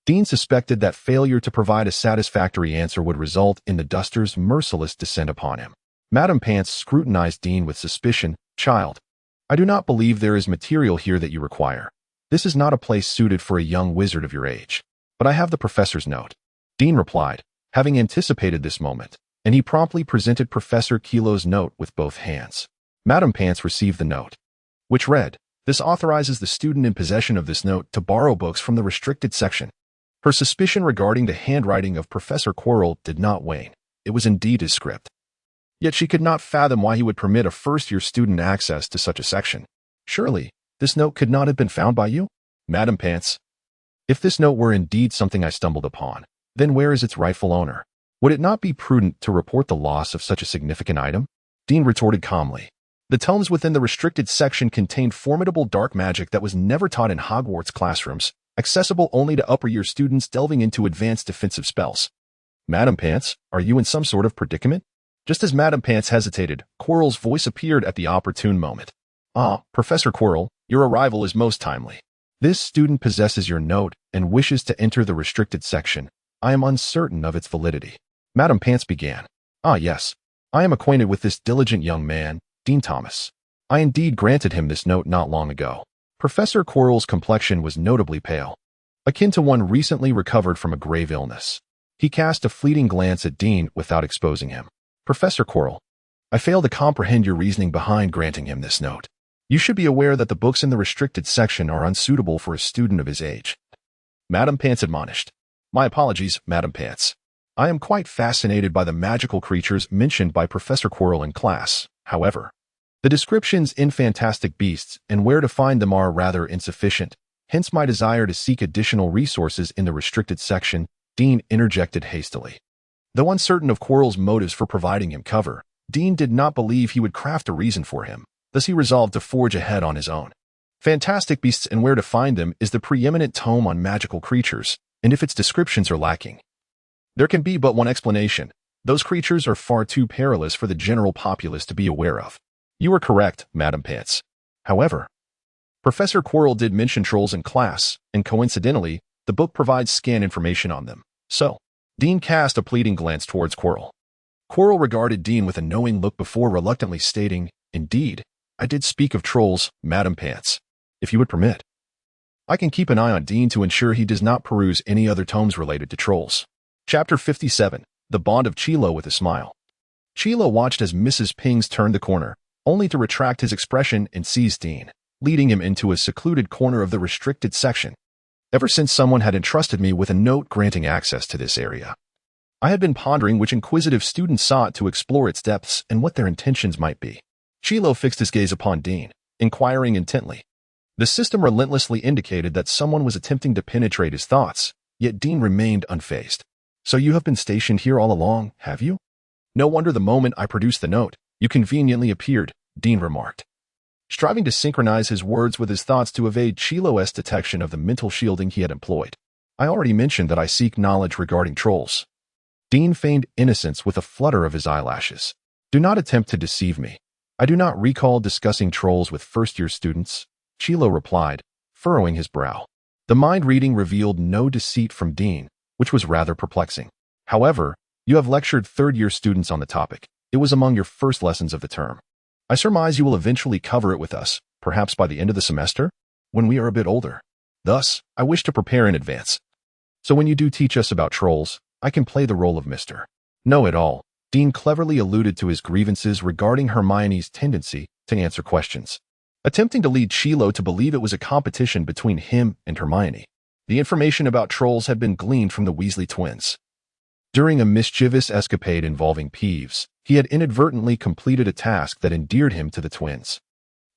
Dean suspected that failure to provide a satisfactory answer would result in the duster's merciless descent upon him. Madame Pants scrutinized Dean with suspicion. Child, I do not believe there is material here that you require. This is not a place suited for a young wizard of your age. But I have the professor's note. Dean replied, having anticipated this moment, and he promptly presented Professor Kilo's note with both hands. Madame Pants received the note, which read, This authorizes the student in possession of this note to borrow books from the restricted section. Her suspicion regarding the handwriting of Professor Quirrell did not wane. It was indeed his script. Yet she could not fathom why he would permit a first-year student access to such a section. Surely, this note could not have been found by you? Madame Pants, if this note were indeed something I stumbled upon, then where is its rightful owner? Would it not be prudent to report the loss of such a significant item? Dean retorted calmly. The tomes within the restricted section contained formidable dark magic that was never taught in Hogwarts classrooms, accessible only to upper-year students delving into advanced defensive spells. Madame Pants, are you in some sort of predicament? Just as Madame Pants hesitated, Quirrell's voice appeared at the opportune moment. Ah, Professor Quirrell, your arrival is most timely. This student possesses your note and wishes to enter the restricted section. I am uncertain of its validity. Madame Pants began. Ah, yes. I am acquainted with this diligent young man, Dean Thomas. I indeed granted him this note not long ago. Professor Quirrell's complexion was notably pale, akin to one recently recovered from a grave illness. He cast a fleeting glance at Dean without exposing him. Professor Quirrell, I fail to comprehend your reasoning behind granting him this note. You should be aware that the books in the restricted section are unsuitable for a student of his age. Madame Pants admonished. My apologies, Madame Pants. I am quite fascinated by the magical creatures mentioned by Professor Quirrell in class. However, the descriptions in Fantastic Beasts and where to find them are rather insufficient, hence my desire to seek additional resources in the restricted section, Dean interjected hastily. Though uncertain of Quirrell's motives for providing him cover, Dean did not believe he would craft a reason for him, thus he resolved to forge ahead on his own. Fantastic Beasts and Where to Find Them is the preeminent tome on magical creatures, and if its descriptions are lacking, there can be but one explanation. Those creatures are far too perilous for the general populace to be aware of. You are correct, Madam Pants. However, Professor Quirrell did mention trolls in class, and coincidentally, the book provides scan information on them. So, Dean cast a pleading glance towards Quirrell. Quirrell regarded Dean with a knowing look before reluctantly stating, "Indeed, I did speak of trolls, Madam Pants. If you would permit, I can keep an eye on Dean to ensure he does not peruse any other tomes related to trolls." Chapter 57, The Bond of Chilo with a Smile. Chilo watched as Mrs. Pings turned the corner, only to retract his expression and seize Dean, leading him into a secluded corner of the restricted section. Ever since someone had entrusted me with a note granting access to this area, I had been pondering which inquisitive students sought to explore its depths and what their intentions might be. Chilo fixed his gaze upon Dean, inquiring intently. The system relentlessly indicated that someone was attempting to penetrate his thoughts, yet Dean remained unfazed. "So you have been stationed here all along, have you? No wonder the moment I produced the note, you conveniently appeared," Dean remarked, striving to synchronize his words with his thoughts to evade Chilo's detection of the mental shielding he had employed. "I already mentioned that I seek knowledge regarding trolls." Dean feigned innocence with a flutter of his eyelashes. "Do not attempt to deceive me. I do not recall discussing trolls with first-year students," Chilo replied, furrowing his brow. The mind reading revealed no deceit from Dean, which was rather perplexing. "However, you have lectured third-year students on the topic. It was among your first lessons of the term. I surmise you will eventually cover it with us, perhaps by the end of the semester, when we are a bit older. Thus, I wish to prepare in advance. So when you do teach us about trolls, I can play the role of Mr. Know-it-all." Dean cleverly alluded to his grievances regarding Hermione's tendency to answer questions, attempting to lead Chilo to believe it was a competition between him and Hermione. The information about trolls had been gleaned from the Weasley twins. During a mischievous escapade involving Peeves, he had inadvertently completed a task that endeared him to the twins,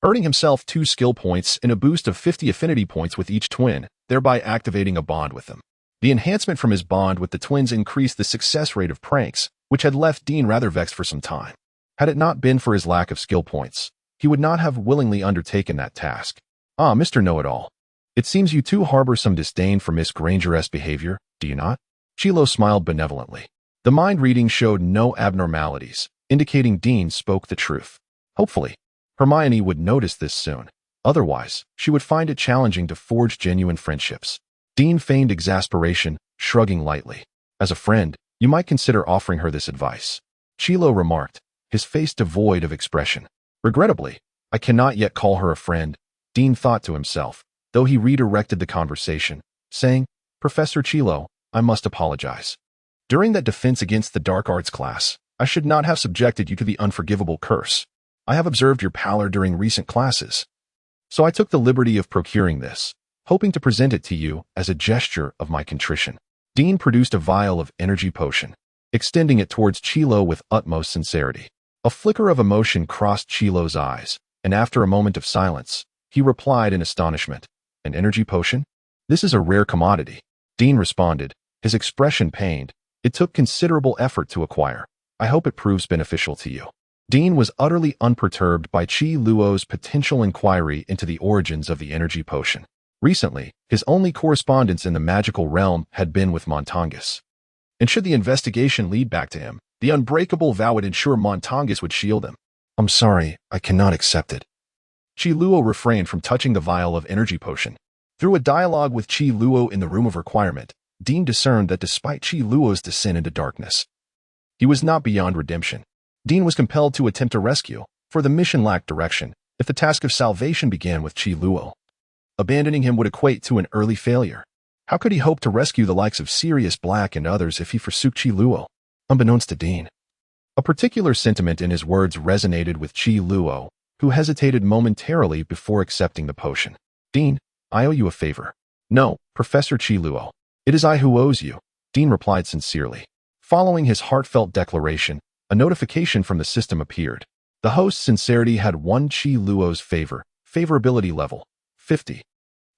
earning himself 2 skill points and a boost of 50 affinity points with each twin, thereby activating a bond with them. The enhancement from his bond with the twins increased the success rate of pranks, which had left Dean rather vexed for some time. Had it not been for his lack of skill points, he would not have willingly undertaken that task. "Ah, Mr. Know-it-all. It seems you too harbor some disdain for Miss Granger's behavior, do you not?" Chilo smiled benevolently. The mind reading showed no abnormalities, indicating Dean spoke the truth. Hopefully, Hermione would notice this soon. Otherwise, she would find it challenging to forge genuine friendships. Dean feigned exasperation, shrugging lightly. "As a friend, you might consider offering her this advice," Chilo remarked, his face devoid of expression. "Regrettably, I cannot yet call her a friend," Dean thought to himself, though he redirected the conversation, saying, "Professor Chilo, I must apologize. During that defense against the dark arts class, I should not have subjected you to the unforgivable curse. I have observed your pallor during recent classes, so I took the liberty of procuring this, hoping to present it to you as a gesture of my contrition." Dean produced a vial of energy potion, extending it towards Chilo with utmost sincerity. A flicker of emotion crossed Chilo's eyes, and after a moment of silence, he replied in astonishment, "An energy potion? This is a rare commodity." Dean responded, his expression pained. "It took considerable effort to acquire. I hope it proves beneficial to you." Dean was utterly unperturbed by Chi Luo's potential inquiry into the origins of the energy potion. Recently, his only correspondence in the magical realm had been with Montangus. And should the investigation lead back to him, the unbreakable vow would ensure Montangus would shield him. "I'm sorry, I cannot accept it." Chi Luo refrained from touching the vial of energy potion. Through a dialogue with Chi Luo in the room of requirement, Dean discerned that despite Chi Luo's descent into darkness, he was not beyond redemption. Dean was compelled to attempt a rescue, for the mission lacked direction, if the task of salvation began with Chi Luo. Abandoning him would equate to an early failure. How could he hope to rescue the likes of Sirius Black and others if he forsook Chi Luo? Unbeknownst to Dean, a particular sentiment in his words resonated with Chi Luo, who hesitated momentarily before accepting the potion. "Dean, I owe you a favor." "No, Professor Chi Luo. It is I who owes you," Dean replied sincerely. Following his heartfelt declaration, a notification from the system appeared. The host's sincerity had won Chi Luo's favorability level, 50.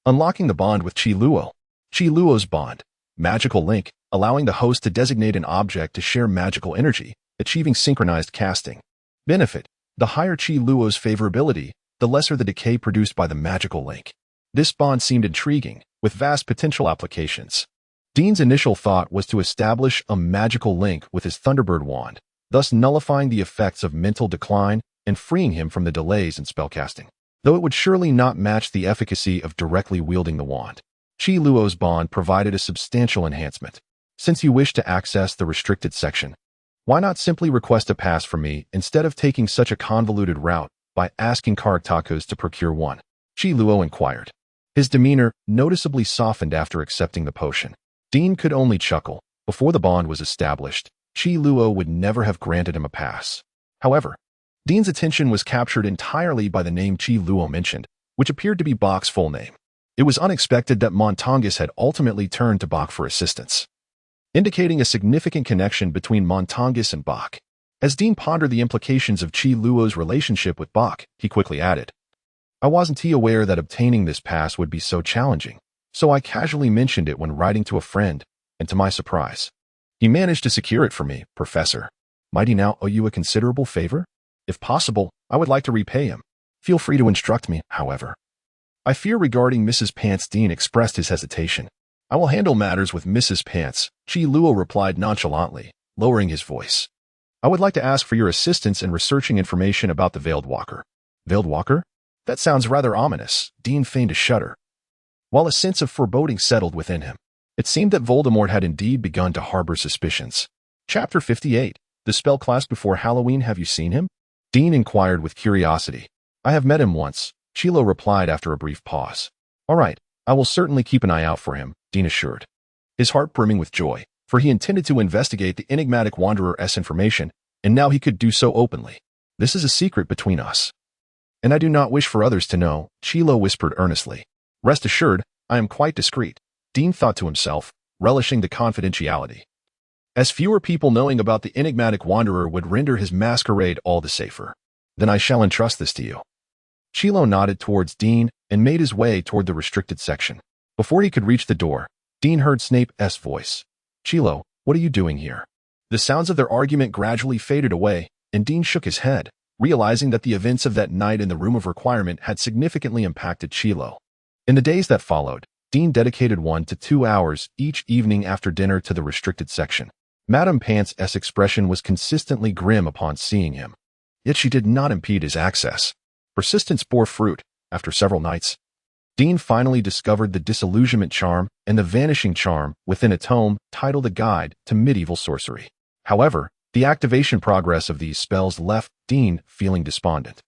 Unlocking the bond with Chi Luo. Chi Luo's bond. Magical link, allowing the host to designate an object to share magical energy, achieving synchronized casting. Benefit: the higher Chi Luo's favorability, the lesser the decay produced by the magical link. This bond seemed intriguing, with vast potential applications. Dean's initial thought was to establish a magical link with his Thunderbird wand, thus nullifying the effects of mental decline and freeing him from the delays in spellcasting. Though it would surely not match the efficacy of directly wielding the wand, Chi Luo's bond provided a substantial enhancement. Since you wish to access the restricted section, why not simply request a pass from me instead of taking such a convoluted route by asking Karaktakos to procure one? Chi Luo inquired. His demeanor noticeably softened after accepting the potion. Dean could only chuckle. Before the bond was established, Chi Luo would never have granted him a pass. However, Dean's attention was captured entirely by the name Chi Luo mentioned, which appeared to be Bach's full name. It was unexpected that Montangus had ultimately turned to Bach for assistance, indicating a significant connection between Montangus and Bach. As Dean pondered the implications of Chi Luo's relationship with Bach, he quickly added, "I wasn't aware that obtaining this pass would be so challenging, so I casually mentioned it when writing to a friend, and to my surprise, he managed to secure it for me, Professor. Might he now owe you a considerable favor? If possible, I would like to repay him. Feel free to instruct me, however." I fear regarding Mrs. Pants. Dean expressed his hesitation. "I will handle matters with Mrs. Pants," Chi Luo replied nonchalantly, lowering his voice. "I would like to ask for your assistance in researching information about the Veiled Walker." Veiled Walker? That sounds rather ominous. Dean feigned a shudder, while a sense of foreboding settled within him. It seemed that Voldemort had indeed begun to harbor suspicions. Chapter 58. The spell class before Halloween. Have you seen him? Dean inquired with curiosity. "I have met him once," Chi Luo replied after a brief pause. "All right, I will certainly keep an eye out for him," Dean assured, his heart brimming with joy, for he intended to investigate the enigmatic Wanderer's information, and now he could do so openly. "This is a secret between us, and I do not wish for others to know," Chi Luo whispered earnestly. "Rest assured, I am quite discreet," Dean thought to himself, relishing the confidentiality. As fewer people knowing about the enigmatic Wanderer would render his masquerade all the safer. "Then I shall entrust this to you." Chi Luo nodded towards Dean and made his way toward the restricted section. Before he could reach the door, Dean heard Snape's voice. "Chi Luo, what are you doing here?" The sounds of their argument gradually faded away, and Dean shook his head, realizing that the events of that night in the Room of Requirement had significantly impacted Chi Luo. In the days that followed, Dean dedicated 1 to 2 hours each evening after dinner to the restricted section. Madame Pants' expression was consistently grim upon seeing him, yet she did not impede his access. Persistence bore fruit. After several nights, Dean finally discovered the disillusionment charm and the vanishing charm within a tome titled A Guide to Medieval Sorcery. However, the activation progress of these spells left Dean feeling despondent.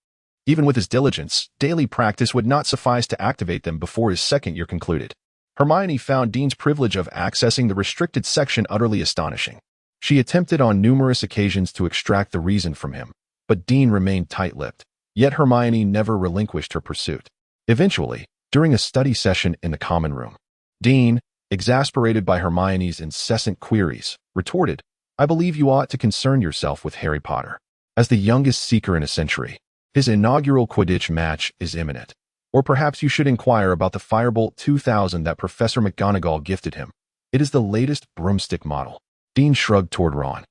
Even with his diligence, daily practice would not suffice to activate them before his second year concluded. Hermione found Dean's privilege of accessing the restricted section utterly astonishing. She attempted on numerous occasions to extract the reason from him, but Dean remained tight-lipped. Yet Hermione never relinquished her pursuit. Eventually, during a study session in the common room, Dean, exasperated by Hermione's incessant queries, retorted, "I believe you ought to concern yourself with Harry Potter. As the youngest seeker in a century, his inaugural Quidditch match is imminent. Or perhaps you should inquire about the Firebolt 2000 that Professor McGonagall gifted him. It is the latest broomstick model." Dean shrugged toward Ron,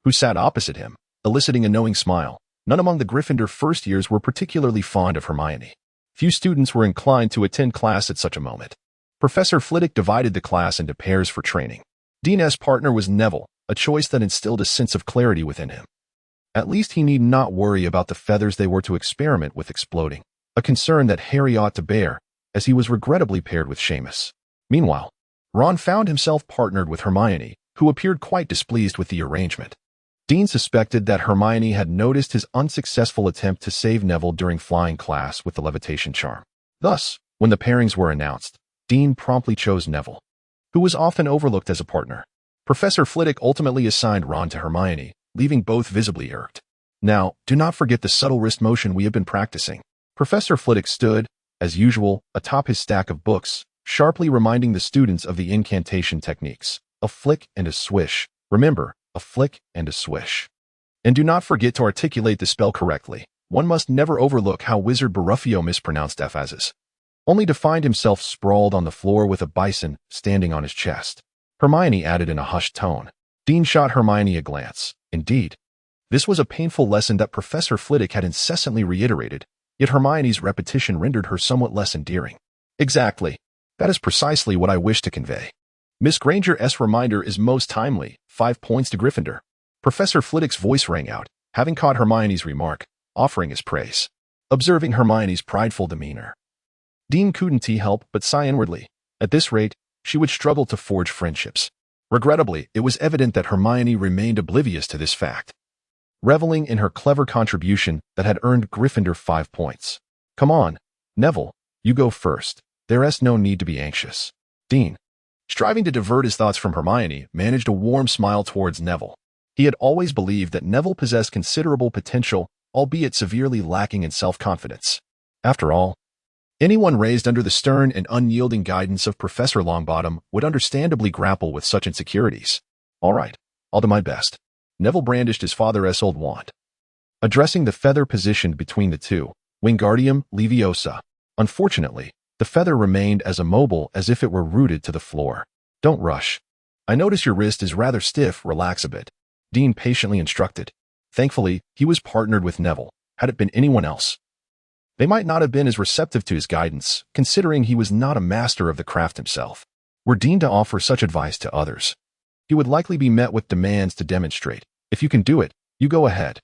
who sat opposite him, eliciting a knowing smile. None among the Gryffindor first years were particularly fond of Hermione. Few students were inclined to attend class at such a moment. Professor Flitwick divided the class into pairs for training. Dean's partner was Neville, a choice that instilled a sense of clarity within him. At least he need not worry about the feathers they were to experiment with exploding, a concern that Harry ought to bear, as he was regrettably paired with Seamus. Meanwhile, Ron found himself partnered with Hermione, who appeared quite displeased with the arrangement. Dean suspected that Hermione had noticed his unsuccessful attempt to save Neville during flying class with the levitation charm. Thus, when the pairings were announced, Dean promptly chose Neville, who was often overlooked as a partner. Professor Flitwick ultimately assigned Ron to Hermione, leaving both visibly irked. "Now, do not forget the subtle wrist motion we have been practicing." Professor Flitwick stood, as usual, atop his stack of books, sharply reminding the students of the incantation techniques. A flick and a swish. Remember, a flick and a swish. And do not forget to articulate the spell correctly. One must never overlook how Wizard Baruffio mispronounced F's, only to find himself sprawled on the floor with a bison standing on his chest. Hermione added in a hushed tone. Dean shot Hermione a glance. Indeed, This was a painful lesson that Professor Flitwick had incessantly reiterated, yet Hermione's repetition rendered her somewhat less endearing. Exactly. That is precisely what I wish to convey. Miss Granger's reminder is most timely. 5 points to Gryffindor. Professor Flitwick's voice rang out, having caught Hermione's remark, offering his praise. Observing Hermione's prideful demeanor, Dean couldn't help but sigh inwardly. At this rate, she would struggle to forge friendships. Regrettably, it was evident that Hermione remained oblivious to this fact, reveling in her clever contribution that had earned Gryffindor 5 points. Come on, Neville, you go first. There's no need to be anxious. Dean, striving to divert his thoughts from Hermione, managed a warm smile towards Neville. He had always believed that Neville possessed considerable potential, albeit severely lacking in self-confidence. After all, anyone raised under the stern and unyielding guidance of Professor Longbottom would understandably grapple with such insecurities. All right, I'll do my best. Neville brandished his father's old wand, addressing the feather positioned between the two, Wingardium Leviosa. Unfortunately, the feather remained as immobile as if it were rooted to the floor. Don't rush. I notice your wrist is rather stiff. Relax a bit, Dean patiently instructed. Thankfully, he was partnered with Neville. Had it been anyone else, they might not have been as receptive to his guidance, considering he was not a master of the craft himself. Were Dean to offer such advice to others, he would likely be met with demands to demonstrate. If you can do it, you go ahead.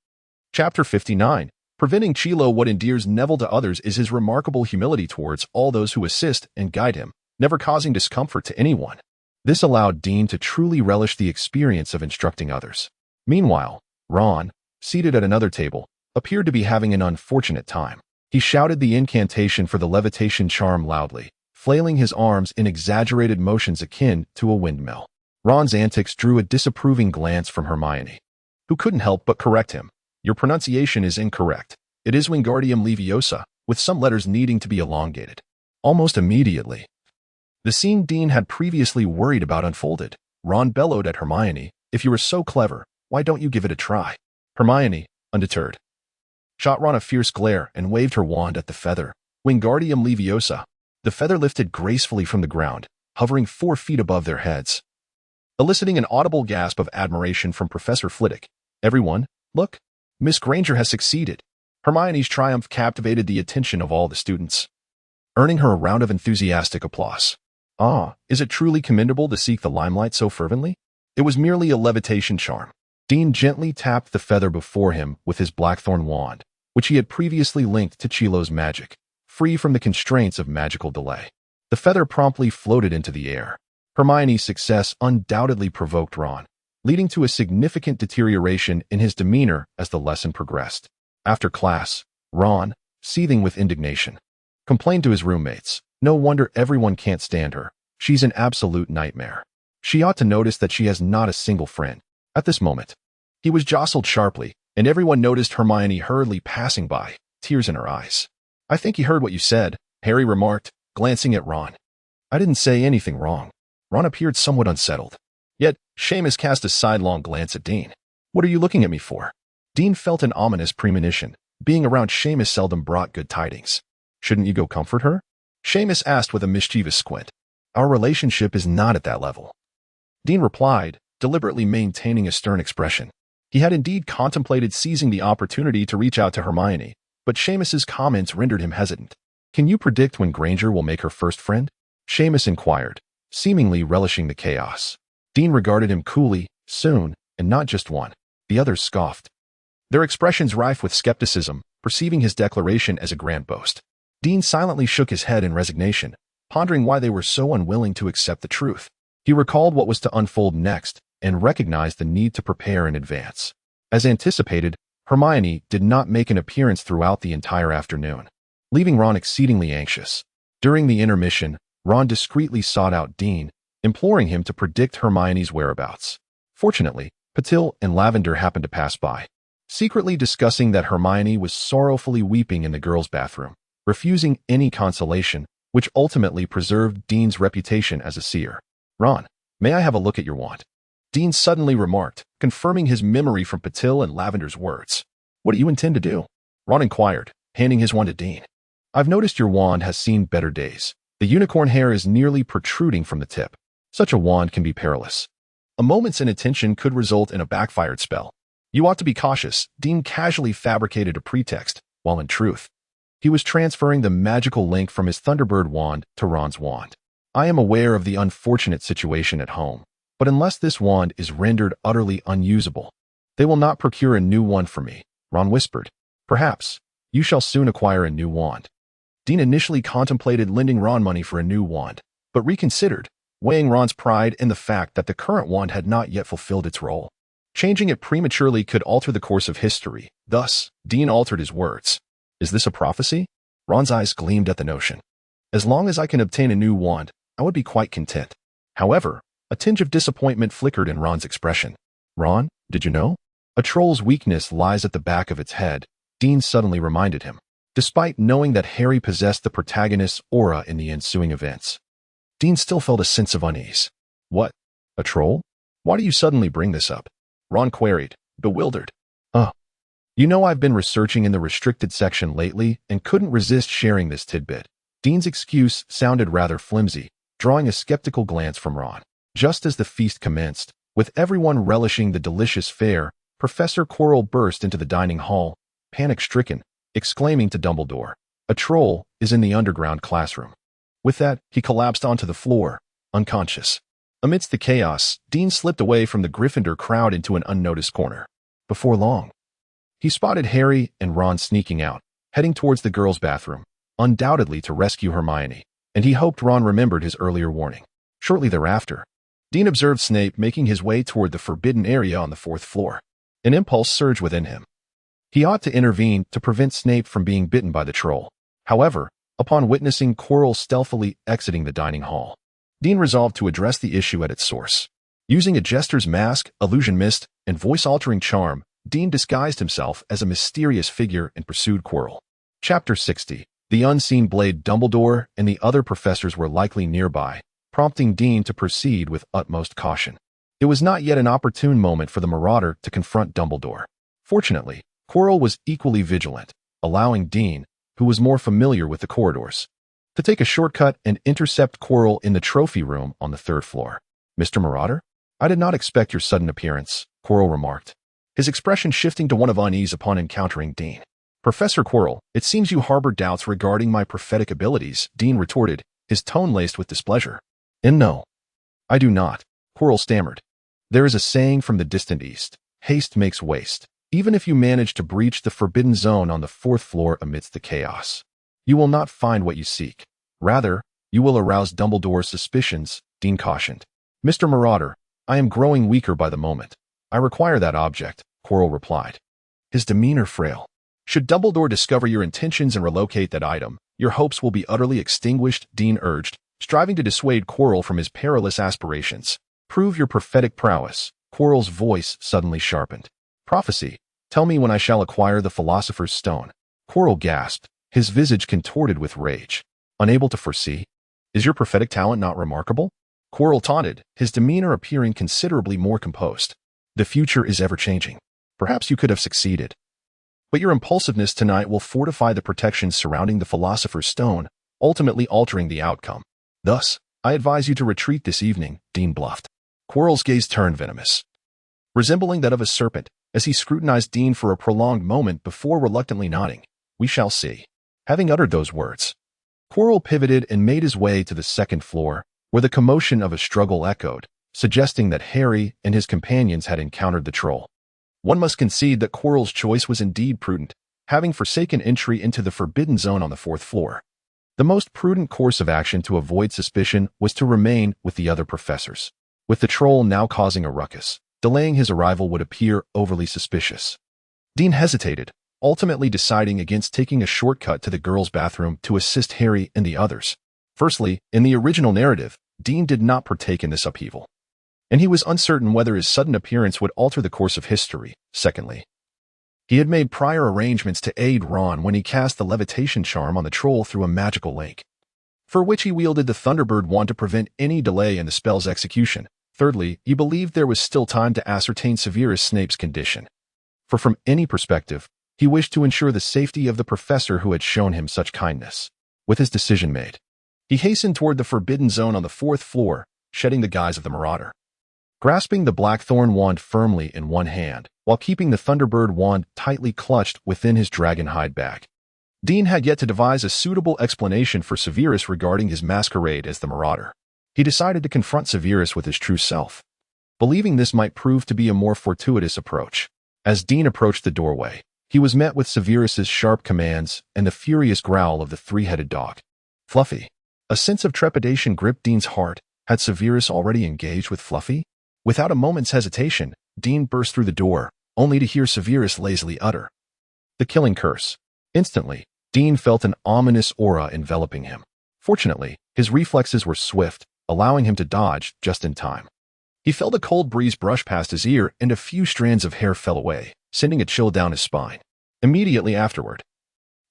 Chapter 59. Preventing Chilo. What endears Neville to others is his remarkable humility towards all those who assist and guide him, never causing discomfort to anyone. This allowed Dean to truly relish the experience of instructing others. Meanwhile, Ron, seated at another table, appeared to be having an unfortunate time. He shouted the incantation for the levitation charm loudly, flailing his arms in exaggerated motions akin to a windmill. Ron's antics drew a disapproving glance from Hermione, who couldn't help but correct him. Your pronunciation is incorrect. It is Wingardium Leviosa, with some letters needing to be elongated. Almost immediately, the scene Dean had previously worried about unfolded. Ron bellowed at Hermione, if you were so clever, why don't you give it a try? Hermione, undeterred, shot Ron a fierce glare and waved her wand at the feather. Wingardium Leviosa. The feather lifted gracefully from the ground, hovering 4 feet above their heads, eliciting an audible gasp of admiration from Professor Flitwick. Everyone, look! Miss Granger has succeeded. Hermione's triumph captivated the attention of all the students, earning her a round of enthusiastic applause. Ah, is it truly commendable to seek the limelight so fervently? It was merely a levitation charm. Dean gently tapped the feather before him with his blackthorn wand, which he had previously linked to Chilo's magic, free from the constraints of magical delay. The feather promptly floated into the air. Hermione's success undoubtedly provoked Ron, leading to a significant deterioration in his demeanor as the lesson progressed. After class, Ron, seething with indignation, complained to his roommates, no wonder everyone can't stand her. She's an absolute nightmare. She ought to notice that she has not a single friend. At this moment, he was jostled sharply, and everyone noticed Hermione hurriedly passing by, tears in her eyes. I think he heard what you said, Harry remarked, glancing at Ron. I didn't say anything wrong. Ron appeared somewhat unsettled. Yet, Seamus cast a sidelong glance at Dean. What are you looking at me for? Dean felt an ominous premonition. Being around Seamus seldom brought good tidings. Shouldn't you go comfort her? Seamus asked with a mischievous squint. Our relationship is not at that level. Dean replied, deliberately maintaining a stern expression. He had indeed contemplated seizing the opportunity to reach out to Hermione, but Seamus's comments rendered him hesitant. Can you predict when Granger will make her first friend? Seamus inquired, seemingly relishing the chaos. Dean regarded him coolly. Soon, and not just one. The others scoffed, their expressions rife with skepticism, perceiving his declaration as a grand boast. Dean silently shook his head in resignation, pondering why they were so unwilling to accept the truth. He recalled what was to unfold next, and recognized the need to prepare in advance. As anticipated, Hermione did not make an appearance throughout the entire afternoon, leaving Ron exceedingly anxious. During the intermission, Ron discreetly sought out Dean, imploring him to predict Hermione's whereabouts. Fortunately, Patil and Lavender happened to pass by, secretly discussing that Hermione was sorrowfully weeping in the girls' bathroom, refusing any consolation, which ultimately preserved Dean's reputation as a seer. Ron, may I have a look at your wand? Dean suddenly remarked, confirming his memory from Patil and Lavender's words. What do you intend to do? Ron inquired, handing his wand to Dean. I've noticed your wand has seen better days. The unicorn hair is nearly protruding from the tip. Such a wand can be perilous. A moment's inattention could result in a backfired spell. You ought to be cautious. Dean casually fabricated a pretext, while in truth, he was transferring the magical link from his Thunderbird wand to Ron's wand. I am aware of the unfortunate situation at home, but unless this wand is rendered utterly unusable, they will not procure a new one for me, Ron whispered. Perhaps you shall soon acquire a new wand. Dean initially contemplated lending Ron money for a new wand, but reconsidered, weighing Ron's pride in the fact that the current wand had not yet fulfilled its role. Changing it prematurely could alter the course of history. Thus, Dean altered his words. Is this a prophecy? Ron's eyes gleamed at the notion. As long as I can obtain a new wand, I would be quite content. However, a tinge of disappointment flickered in Ron's expression. Ron, did you know? A troll's weakness lies at the back of its head, Dean suddenly reminded him, despite knowing that Harry possessed the protagonist's aura in the ensuing events. Dean still felt a sense of unease. What? A troll? Why do you suddenly bring this up? Ron queried, bewildered. You know I've been researching in the restricted section lately and couldn't resist sharing this tidbit. Dean's excuse sounded rather flimsy, drawing a skeptical glance from Ron. Just as the feast commenced, with everyone relishing the delicious fare, Professor Quirrell burst into the dining hall, panic-stricken, exclaiming to Dumbledore, "A troll is in the underground classroom." With that, he collapsed onto the floor, unconscious. Amidst the chaos, Dean slipped away from the Gryffindor crowd into an unnoticed corner. Before long, he spotted Harry and Ron sneaking out, heading towards the girls' bathroom, undoubtedly to rescue Hermione, and he hoped Ron remembered his earlier warning. Shortly thereafter, Dean observed Snape making his way toward the forbidden area on the 4th floor. An impulse surged within him. He ought to intervene to prevent Snape from being bitten by the troll. However, upon witnessing Quirrell stealthily exiting the dining hall, Dean resolved to address the issue at its source. Using a jester's mask, illusion mist, and voice-altering charm, Dean disguised himself as a mysterious figure and pursued Quirrell. Chapter 60. The unseen blade. Dumbledore and the other professors were likely nearby, prompting Dean to proceed with utmost caution. It was not yet an opportune moment for the marauder to confront Dumbledore. Fortunately, Quirrell was equally vigilant, allowing Dean, who was more familiar with the corridors, to take a shortcut and intercept Quirrell in the trophy room on the 3rd floor. "Mr. Marauder? I did not expect your sudden appearance," Quirrell remarked, his expression shifting to one of unease upon encountering Dean. "Professor Quirrell, it seems you harbor doubts regarding my prophetic abilities," Dean retorted, his tone laced with displeasure. "And no, I do not," Quirrell stammered. "There is a saying from the distant east, haste makes waste. Even if you manage to breach the forbidden zone on the 4th floor amidst the chaos, you will not find what you seek. Rather, you will arouse Dumbledore's suspicions," Dean cautioned. "Mr. Marauder, I am growing weaker by the moment. I require that object," Quirrell replied, his demeanor frail. "Should Dumbledore discover your intentions and relocate that item, your hopes will be utterly extinguished," Dean urged, striving to dissuade Quirrell from his perilous aspirations. "Prove your prophetic prowess." Quirrell's voice suddenly sharpened. "Prophecy. Tell me when I shall acquire the Philosopher's Stone." Quirrell gasped, his visage contorted with rage. "Unable to foresee? Is your prophetic talent not remarkable?" Quirrell taunted, his demeanor appearing considerably more composed. "The future is ever-changing. Perhaps you could have succeeded. But your impulsiveness tonight will fortify the protections surrounding the Philosopher's Stone, ultimately altering the outcome. Thus, I advise you to retreat this evening," Dean bluffed. Quirrell's gaze turned venomous, resembling that of a serpent, as he scrutinized Dean for a prolonged moment before reluctantly nodding. "We shall see." Having uttered those words, Quirrell pivoted and made his way to the 2nd floor, where the commotion of a struggle echoed, suggesting that Harry and his companions had encountered the troll. One must concede that Quirrell's choice was indeed prudent, having forsaken entry into the forbidden zone on the 4th floor. The most prudent course of action to avoid suspicion was to remain with the other professors. With the troll now causing a ruckus, delaying his arrival would appear overly suspicious. Dean hesitated, ultimately deciding against taking a shortcut to the girls' bathroom to assist Harry and the others. Firstly, in the original narrative, Dean did not partake in this upheaval, and he was uncertain whether his sudden appearance would alter the course of history. Secondly, he had made prior arrangements to aid Ron when he cast the levitation charm on the troll through a magical link, for which he wielded the Thunderbird wand to prevent any delay in the spell's execution. Thirdly, he believed there was still time to ascertain Severus Snape's condition, for from any perspective, he wished to ensure the safety of the professor who had shown him such kindness. With his decision made, he hastened toward the forbidden zone on the 4th floor, shedding the guise of the marauder. grasping the blackthorn wand firmly in one hand, while keeping the Thunderbird wand tightly clutched within his dragon hide bag. Dean had yet to devise a suitable explanation for Severus regarding his masquerade as the Marauder. He decided to confront Severus with his true self, believing this might prove to be a more fortuitous approach. As Dean approached the doorway, he was met with Severus's sharp commands and the furious growl of the three-headed dog. Fluffy. A sense of trepidation gripped Dean's heart. Had Severus already engaged with Fluffy? Without a moment's hesitation, Dean burst through the door, only to hear Severus lazily utter the killing curse. Instantly, Dean felt an ominous aura enveloping him. Fortunately, his reflexes were swift, allowing him to dodge just in time. He felt a cold breeze brush past his ear and a few strands of hair fell away, sending a chill down his spine. Immediately afterward,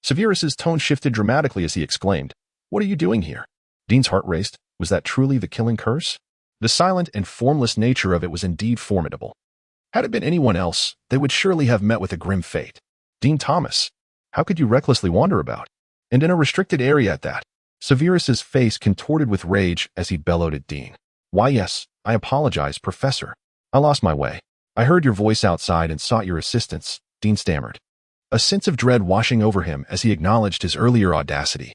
Severus's tone shifted dramatically as he exclaimed, "What are you doing here?" Dean's heart raced. Was that truly the killing curse? The silent and formless nature of it was indeed formidable. Had it been anyone else, they would surely have met with a grim fate. Dean Thomas, how could you recklessly wander about? And in a restricted area at that? Severus's face contorted with rage as he bellowed at Dean. "Why, yes, I apologize, Professor. I lost my way. I heard your voice outside and sought your assistance," Dean stammered, a sense of dread washing over him as he acknowledged his earlier audacity.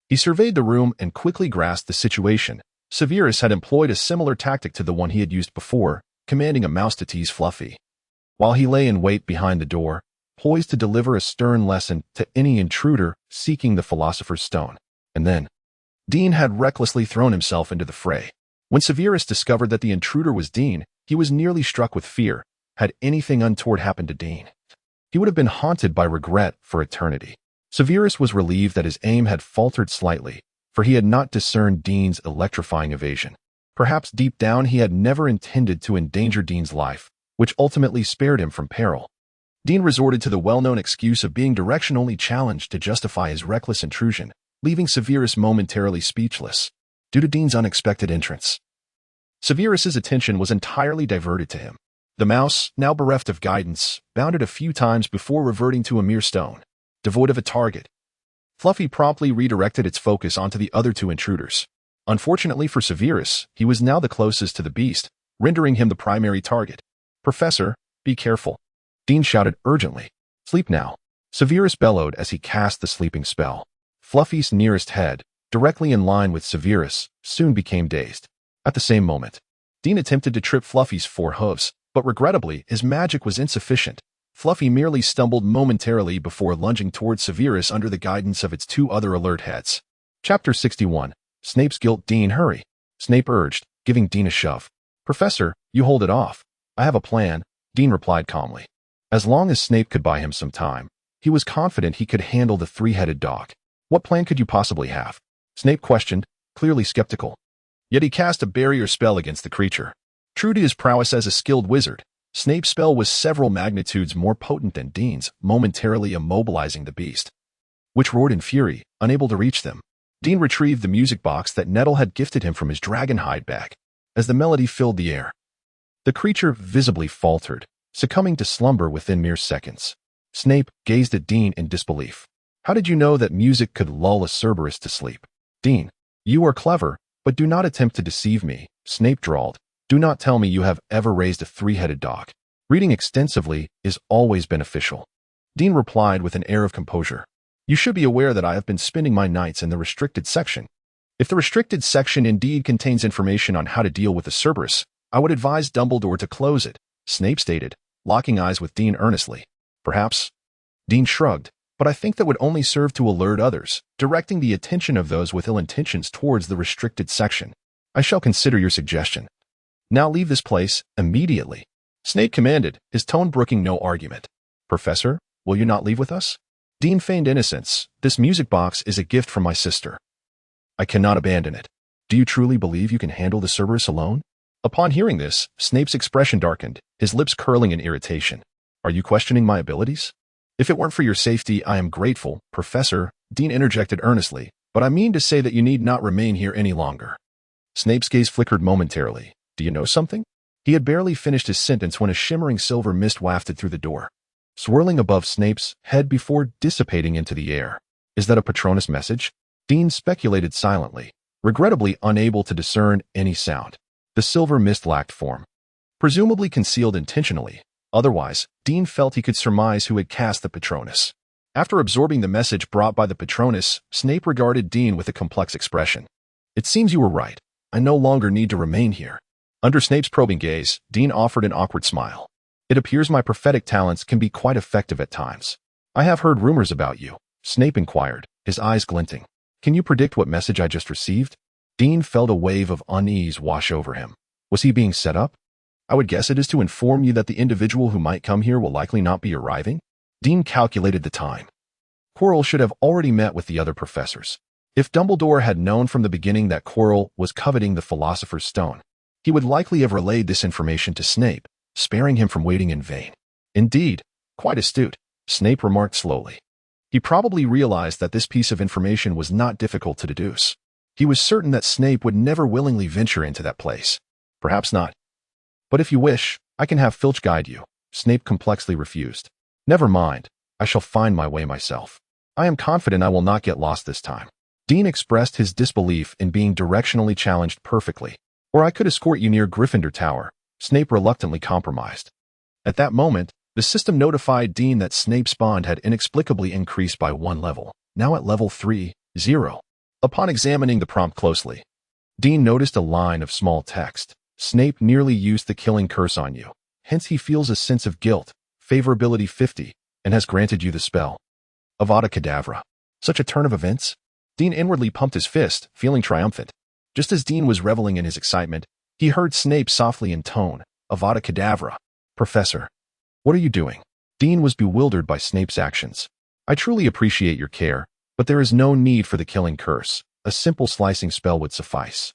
He surveyed the room and quickly grasped the situation. Severus had employed a similar tactic to the one he had used before, commanding a mouse to tease Fluffy. While he lay in wait behind the door, poised to deliver a stern lesson to any intruder seeking the Philosopher's Stone. And then, Dean had recklessly thrown himself into the fray. When Severus discovered that the intruder was Dean, he was nearly struck with fear. Had anything untoward happened to Dean, he would have been haunted by regret for eternity. Severus was relieved that his aim had faltered slightly, for he had not discerned Dean's electrifying evasion. Perhaps deep down he had never intended to endanger Dean's life, which ultimately spared him from peril. Dean resorted to the well-known excuse of being direction-only challenged to justify his reckless intrusion, leaving Severus momentarily speechless due to Dean's unexpected entrance. Severus's attention was entirely diverted to him. The mouse, now bereft of guidance, bounded a few times before reverting to a mere stone, devoid of a target. Fluffy promptly redirected its focus onto the other two intruders. Unfortunately for Severus, he was now the closest to the beast, rendering him the primary target. "Professor, be careful," Dean shouted urgently. "Sleep now," Severus bellowed as he cast the sleeping spell. Fluffy's nearest head, directly in line with Severus, soon became dazed. At the same moment, Dean attempted to trip Fluffy's four hooves, but regrettably, his magic was insufficient. Fluffy merely stumbled momentarily before lunging towards Severus under the guidance of its two other alert heads. Chapter 61. Snape's Guilt. "Dean, hurry," Snape urged, giving Dean a shove. "Professor, you hold it off. I have a plan," Dean replied calmly. As long as Snape could buy him some time, he was confident he could handle the three-headed dog. "What plan could you possibly have?" Snape questioned, clearly skeptical. Yet he cast a barrier spell against the creature. True to his prowess as a skilled wizard, Snape's spell was several magnitudes more potent than Dean's, momentarily immobilizing the beast, which roared in fury, unable to reach them. Dean retrieved the music box that Nettle had gifted him from his dragon hide bag. As the melody filled the air, the creature visibly faltered, succumbing to slumber within mere seconds. Snape gazed at Dean in disbelief. "How did you know that music could lull a Cerberus to sleep?" "Dean, you are clever, but do not attempt to deceive me," Snape drawled. "Do not tell me you have ever raised a three-headed dog. Reading extensively is always beneficial." Dean replied with an air of composure. "You should be aware that I have been spending my nights in the restricted section. If the restricted section indeed contains information on how to deal with the Cerberus, I would advise Dumbledore to close it," Snape stated, locking eyes with Dean earnestly. "Perhaps," Dean shrugged, "but I think that would only serve to alert others, directing the attention of those with ill intentions towards the restricted section. I shall consider your suggestion. Now leave this place immediately," Snape commanded, his tone brooking no argument. "Professor, will you not leave with us?" Dean feigned innocence. "This music box is a gift from my sister. I cannot abandon it. Do you truly believe you can handle the Cerberus alone?" Upon hearing this, Snape's expression darkened, his lips curling in irritation. "Are you questioning my abilities?" "If it weren't for your safety, I am grateful, Professor," Dean interjected earnestly, "but I mean to say that you need not remain here any longer." Snape's gaze flickered momentarily. "Do you know something?" He had barely finished his sentence when a shimmering silver mist wafted through the door, swirling above Snape's head before dissipating into the air. "Is that a Patronus message?" Dean speculated silently, regrettably unable to discern any sound. The silver mist lacked form. presumably concealed intentionally. Otherwise, Dean felt he could surmise who had cast the Patronus. After absorbing the message brought by the Patronus, Snape regarded Dean with a complex expression. It seems you were right. I no longer need to remain here. Under Snape's probing gaze, Dean offered an awkward smile. It appears my prophetic talents can be quite effective at times. I have heard rumors about you, Snape inquired, his eyes glinting. Can you predict what message I just received? Dean felt a wave of unease wash over him. Was he being set up? I would guess it is to inform you that the individual who might come here will likely not be arriving. Dean calculated the time. Quirrell should have already met with the other professors. If Dumbledore had known from the beginning that Quirrell was coveting the Philosopher's Stone, he would likely have relayed this information to Snape, sparing him from waiting in vain. Indeed, quite astute, Snape remarked slowly. He probably realized that this piece of information was not difficult to deduce. He was certain that Snape would never willingly venture into that place. Perhaps not. But if you wish, I can have Filch guide you, Snape complexly refused. Never mind, I shall find my way myself. I am confident I will not get lost this time. Dean expressed his disbelief in being directionally challenged perfectly. Or I could escort you near Gryffindor Tower, Snape reluctantly compromised. At that moment, the system notified Dean that Snape's bond had inexplicably increased by 1 level, now at level 3, 0. Upon examining the prompt closely, Dean noticed a line of small text. Snape nearly used the killing curse on you, hence he feels a sense of guilt, favorability 50, and has granted you the spell. Avada Kedavra. Such a turn of events? Dean inwardly pumped his fist, feeling triumphant. Just as Dean was reveling in his excitement, he heard Snape softly intone, Avada Kedavra. Professor, what are you doing? Dean was bewildered by Snape's actions. I truly appreciate your care, but there is no need for the killing curse. A simple slicing spell would suffice.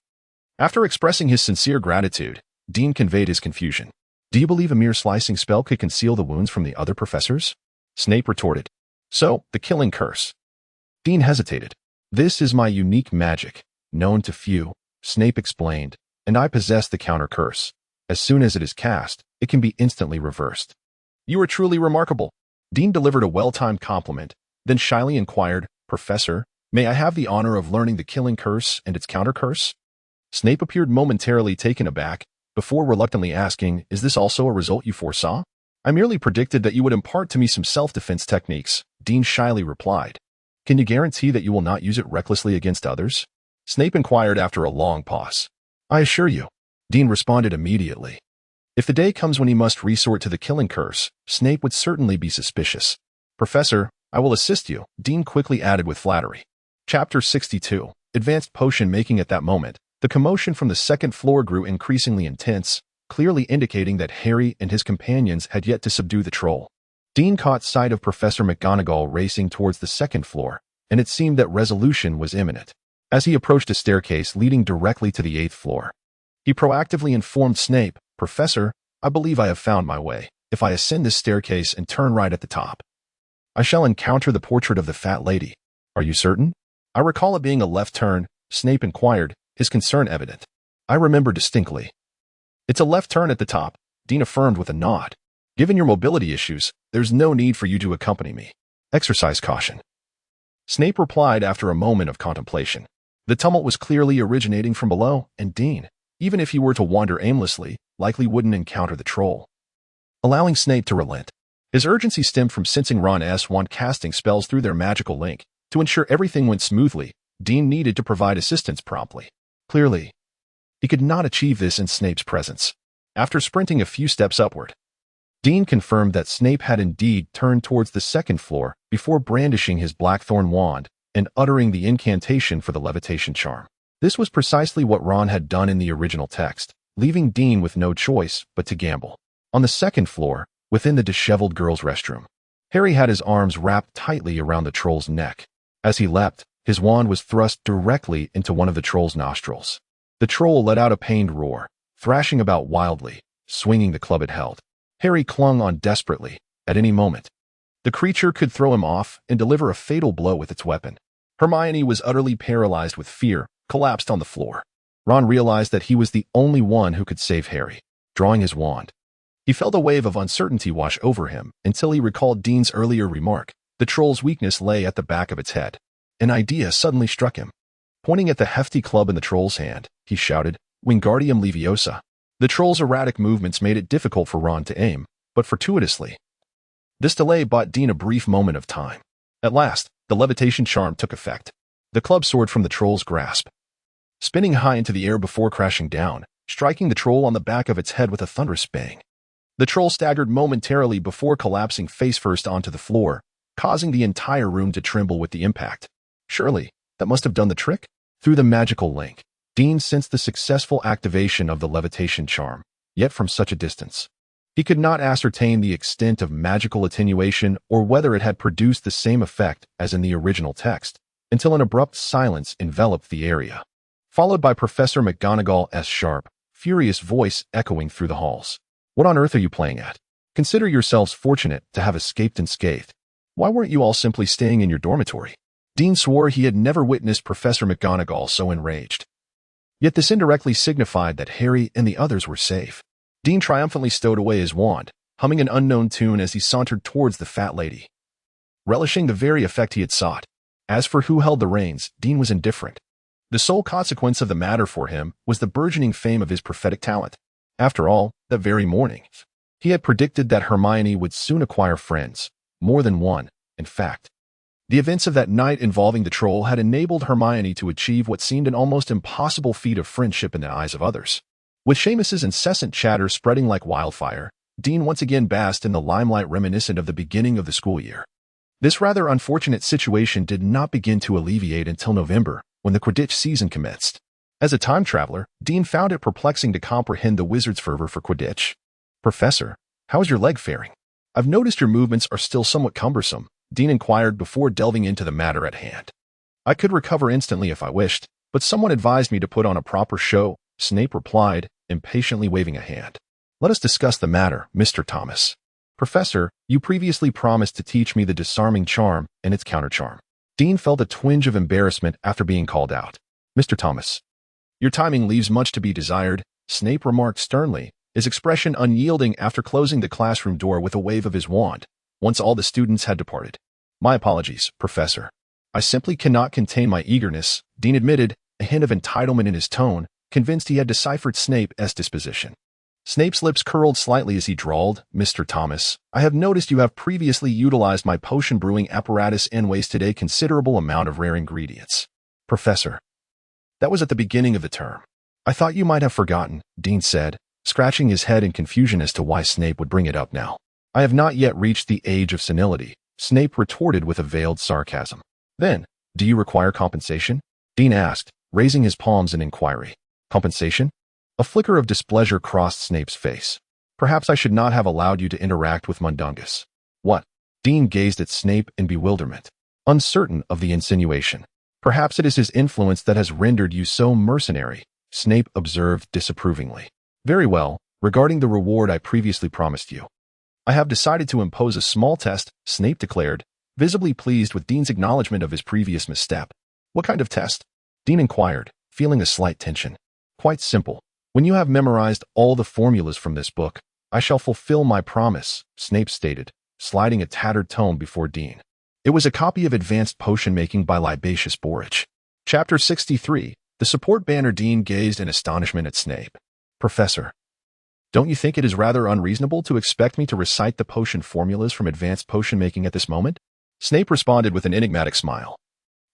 After expressing his sincere gratitude, Dean conveyed his confusion. Do you believe a mere slicing spell could conceal the wounds from the other professors? Snape retorted. So, the killing curse. Dean hesitated. This is my unique magic, known to few, Snape explained, and I possess the counter curse. As soon as it is cast, it can be instantly reversed. You are truly remarkable. Dean delivered a well-timed compliment, then shyly inquired, Professor, may I have the honor of learning the killing curse and its counter curse? Snape appeared momentarily taken aback, before reluctantly asking, is this also a result you foresaw? I merely predicted that you would impart to me some self-defense techniques, Dean shyly replied. Can you guarantee that you will not use it recklessly against others? Snape inquired after a long pause. I assure you, Dean responded immediately. If the day comes when he must resort to the killing curse, Snape would certainly be suspicious. Professor, I will assist you, Dean quickly added with flattery. Chapter 62. Advanced Potion Making. At that moment, the commotion from the second floor grew increasingly intense, clearly indicating that Harry and his companions had yet to subdue the troll. Dean caught sight of Professor McGonagall racing towards the second floor, and it seemed that resolution was imminent. As he approached a staircase leading directly to the 8th floor, he proactively informed Snape, Professor, I believe I have found my way. If I ascend this staircase and turn right at the top, I shall encounter the portrait of the fat lady. Are you certain? I recall it being a left turn, Snape inquired, his concern evident. I remember distinctly. It's a left turn at the top, Dean affirmed with a nod. Given your mobility issues, there's no need for you to accompany me. Exercise caution. Snape replied after a moment of contemplation. The tumult was clearly originating from below, and Dean, even if he were to wander aimlessly, likely wouldn't encounter the troll. Allowing Snape to relent. His urgency stemmed from sensing Ron's wand casting spells through their magical link. To ensure everything went smoothly, Dean needed to provide assistance promptly. Clearly, he could not achieve this in Snape's presence. After sprinting a few steps upward, Dean confirmed that Snape had indeed turned towards the second floor before brandishing his blackthorn wand and uttering the incantation for the levitation charm. This was precisely what Ron had done in the original text, leaving Dean with no choice but to gamble. On the second floor, within the disheveled girl's restroom, Harry had his arms wrapped tightly around the troll's neck. As he leapt, his wand was thrust directly into one of the troll's nostrils. The troll let out a pained roar, thrashing about wildly, swinging the club it held. Harry clung on desperately. At any moment, the creature could throw him off and deliver a fatal blow with its weapon. Hermione was utterly paralyzed with fear, collapsed on the floor. Ron realized that he was the only one who could save Harry. Drawing his wand, he felt a wave of uncertainty wash over him until he recalled Dean's earlier remark. The troll's weakness lay at the back of its head. An idea suddenly struck him. Pointing at the hefty club in the troll's hand, he shouted, Wingardium Leviosa. The troll's erratic movements made it difficult for Ron to aim, but fortuitously. This delay bought Dean a brief moment of time. At last, the levitation charm took effect. The club soared from the troll's grasp, spinning high into the air before crashing down, striking the troll on the back of its head with a thunderous bang. The troll staggered momentarily before collapsing face-first onto the floor, causing the entire room to tremble with the impact. Surely, that must have done the trick? Through the magical link, Dean sensed the successful activation of the levitation charm, yet from such a distance. He could not ascertain the extent of magical attenuation or whether it had produced the same effect as in the original text, until an abrupt silence enveloped the area, followed by Professor McGonagall's sharp, furious voice echoing through the halls. What on earth are you playing at? Consider yourselves fortunate to have escaped unscathed. Why weren't you all simply staying in your dormitory? Dean swore he had never witnessed Professor McGonagall so enraged. Yet this indirectly signified that Harry and the others were safe. Dean triumphantly stowed away his wand, humming an unknown tune as he sauntered towards the fat lady, relishing the very effect he had sought. As for who held the reins, Dean was indifferent. The sole consequence of the matter for him was the burgeoning fame of his prophetic talent. After all, that very morning, he had predicted that Hermione would soon acquire friends, more than one, in fact. The events of that night involving the troll had enabled Hermione to achieve what seemed an almost impossible feat of friendship in the eyes of others. With Seamus's incessant chatter spreading like wildfire, Dean once again basked in the limelight reminiscent of the beginning of the school year. This rather unfortunate situation did not begin to alleviate until November, when the Quidditch season commenced. As a time traveler, Dean found it perplexing to comprehend the wizard's fervor for Quidditch. "Professor, how is your leg faring? I've noticed your movements are still somewhat cumbersome," Dean inquired before delving into the matter at hand. "I could recover instantly if I wished, but someone advised me to put on a proper show," Snape replied, impatiently waving a hand. "Let us discuss the matter, Mr. Thomas. Professor, you previously promised to teach me the disarming charm and its countercharm." Dean felt a twinge of embarrassment after being called out. "Mr. Thomas, your timing leaves much to be desired," Snape remarked sternly, his expression unyielding after closing the classroom door with a wave of his wand, once all the students had departed. "My apologies, Professor. I simply cannot contain my eagerness," Dean admitted, a hint of entitlement in his tone, convinced he had deciphered Snape's disposition. Snape's lips curled slightly as he drawled, "Mr. Thomas, I have noticed you have previously utilized my potion brewing apparatus and wasted a considerable amount of rare ingredients." "Professor, that was at the beginning of the term. I thought you might have forgotten," Dean said, scratching his head in confusion as to why Snape would bring it up now. "I have not yet reached the age of senility," Snape retorted with a veiled sarcasm. "Then, do you require compensation?" Dean asked, raising his palms in inquiry. "Compensation?" A flicker of displeasure crossed Snape's face. "Perhaps I should not have allowed you to interact with Mundungus." "What?" Dean gazed at Snape in bewilderment, uncertain of the insinuation. "Perhaps it is his influence that has rendered you so mercenary," Snape observed disapprovingly. "Very well, regarding the reward I previously promised you, I have decided to impose a small test," Snape declared, visibly pleased with Dean's acknowledgement of his previous misstep. "What kind of test?" Dean inquired, feeling a slight tension. "Quite simple. When you have memorized all the formulas from this book, I shall fulfill my promise," Snape stated, sliding a tattered tome before Dean. It was a copy of Advanced Potion Making by Libacious Borage. Chapter 63. The support banner. Dean gazed in astonishment at Snape. "Professor, don't you think it is rather unreasonable to expect me to recite the potion formulas from Advanced Potion Making at this moment?" Snape responded with an enigmatic smile.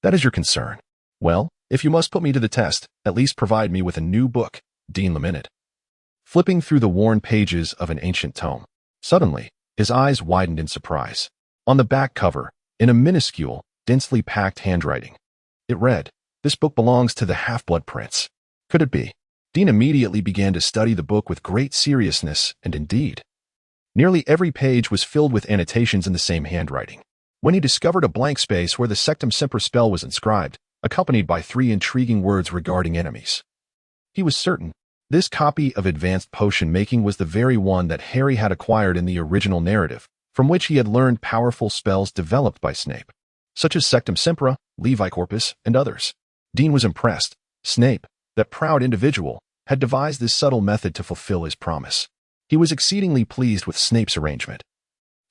"That is your concern. Well, if you must put me to the test, at least provide me with a new book," Dean lamented, flipping through the worn pages of an ancient tome. Suddenly, his eyes widened in surprise. On the back cover, in a minuscule, densely packed handwriting, it read, "This book belongs to the Half-Blood Prince." Could it be? Dean immediately began to study the book with great seriousness, and indeed, nearly every page was filled with annotations in the same handwriting. When he discovered a blank space where the Sectum Semper spell was inscribed, accompanied by 3 intriguing words regarding enemies, he was certain this copy of Advanced Potion Making was the very one that Harry had acquired in the original narrative, from which he had learned powerful spells developed by Snape, such as Sectum Sempra, Levi Corpus, and others. Dean was impressed. Snape, that proud individual, had devised this subtle method to fulfill his promise. He was exceedingly pleased with Snape's arrangement,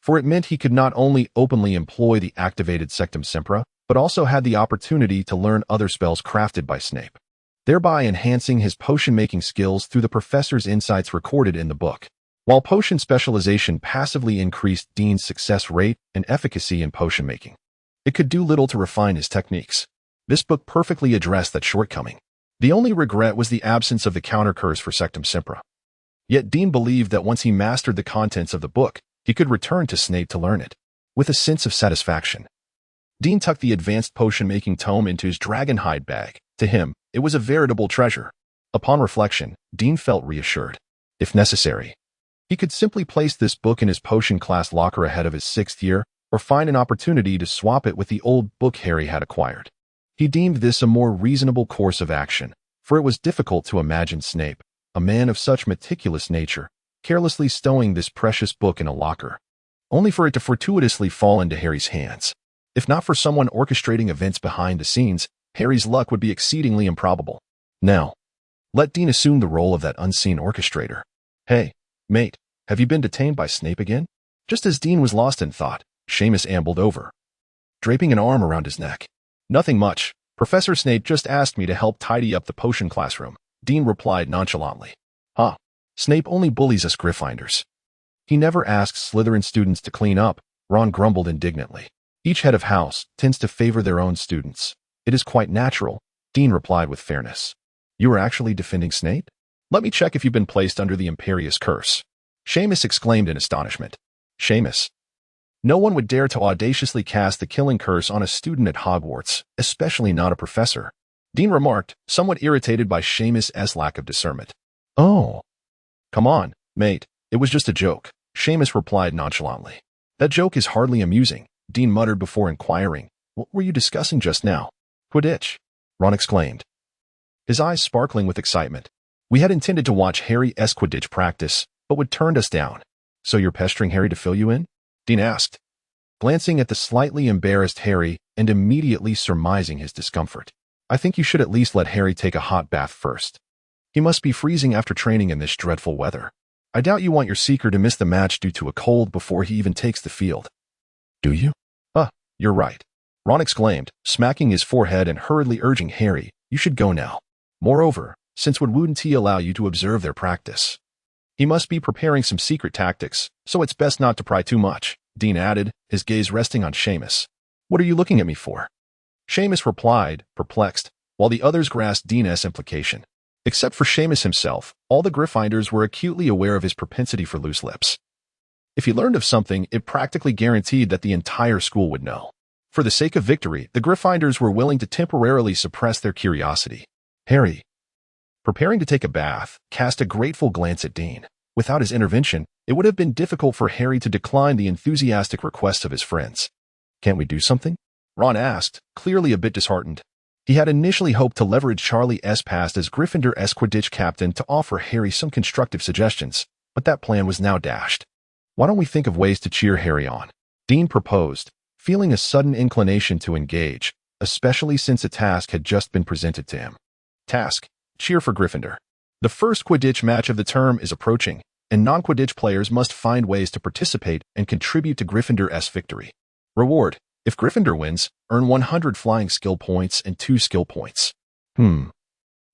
for it meant he could not only openly employ the activated Sectum Sempra, but also had the opportunity to learn other spells crafted by Snape. thereby enhancing his potion-making skills through the professor's insights recorded in the book. While potion specialization passively increased Dean's success rate and efficacy in potion making, it could do little to refine his techniques. This book perfectly addressed that shortcoming. The only regret was the absence of the counter curse for Sectum Sempra. Yet Dean believed that once he mastered the contents of the book, he could return to Snape to learn it. With a sense of satisfaction, Dean tucked the advanced potion-making tome into his dragonhide bag. To him, it was a veritable treasure. Upon reflection, Dean felt reassured. If necessary, he could simply place this book in his potion class locker ahead of his 6th year, or find an opportunity to swap it with the old book Harry had acquired. He deemed this a more reasonable course of action, for it was difficult to imagine Snape, a man of such meticulous nature, carelessly stowing this precious book in a locker, only for it to fortuitously fall into Harry's hands. If not for someone orchestrating events behind the scenes, Harry's luck would be exceedingly improbable. Now, let Dean assume the role of that unseen orchestrator. Hey, mate, have you been detained by Snape again? Just as Dean was lost in thought, Seamus ambled over, draping an arm around his neck. Nothing much. Professor Snape just asked me to help tidy up the potion classroom, Dean replied nonchalantly. Huh. Snape only bullies us Gryffindors. He never asks Slytherin students to clean up, Ron grumbled indignantly. Each head of house tends to favor their own students. It is quite natural, Dean replied with fairness. You are actually defending Snape? Let me check if you've been placed under the Imperious Curse. Seamus exclaimed in astonishment. Seamus. No one would dare to audaciously cast the killing curse on a student at Hogwarts, especially not a professor, Dean remarked, somewhat irritated by Seamus' lack of discernment. Oh. Come on, mate, it was just a joke, Seamus replied nonchalantly. That joke is hardly amusing, Dean muttered before inquiring. What were you discussing just now? Quidditch, Ron exclaimed, his eyes sparkling with excitement. We had intended to watch Harry's Quidditch practice, but would turned us down. So you're pestering Harry to fill you in? Dean asked, glancing at the slightly embarrassed Harry and immediately surmising his discomfort. I think you should at least let Harry take a hot bath first. He must be freezing after training in this dreadful weather. I doubt you want your seeker to miss the match due to a cold before he even takes the field. Do you? You're right, Ron exclaimed, smacking his forehead and hurriedly urging Harry, you should go now. Moreover, since wouldn't he allow you to observe their practice? He must be preparing some secret tactics, so it's best not to pry too much, Dean added, his gaze resting on Seamus. What are you looking at me for? Seamus replied, perplexed, while the others grasped Dean's implication. Except for Seamus himself, all the Gryffindors were acutely aware of his propensity for loose lips. If he learned of something, it practically guaranteed that the entire school would know. For the sake of victory, the Gryffindors were willing to temporarily suppress their curiosity. Harry, preparing to take a bath, cast a grateful glance at Dean. Without his intervention, it would have been difficult for Harry to decline the enthusiastic requests of his friends. Can't we do something? Ron asked, clearly a bit disheartened. He had initially hoped to leverage Charlie's past as Gryffindor's Quidditch captain to offer Harry some constructive suggestions, but that plan was now dashed. Why don't we think of ways to cheer Harry on? Dean proposed, feeling a sudden inclination to engage, especially since a task had just been presented to him. Task: cheer for Gryffindor. The first Quidditch match of the term is approaching, and non-Quidditch players must find ways to participate and contribute to Gryffindor's victory. Reward: if Gryffindor wins, earn 100 flying skill points and 2 skill points.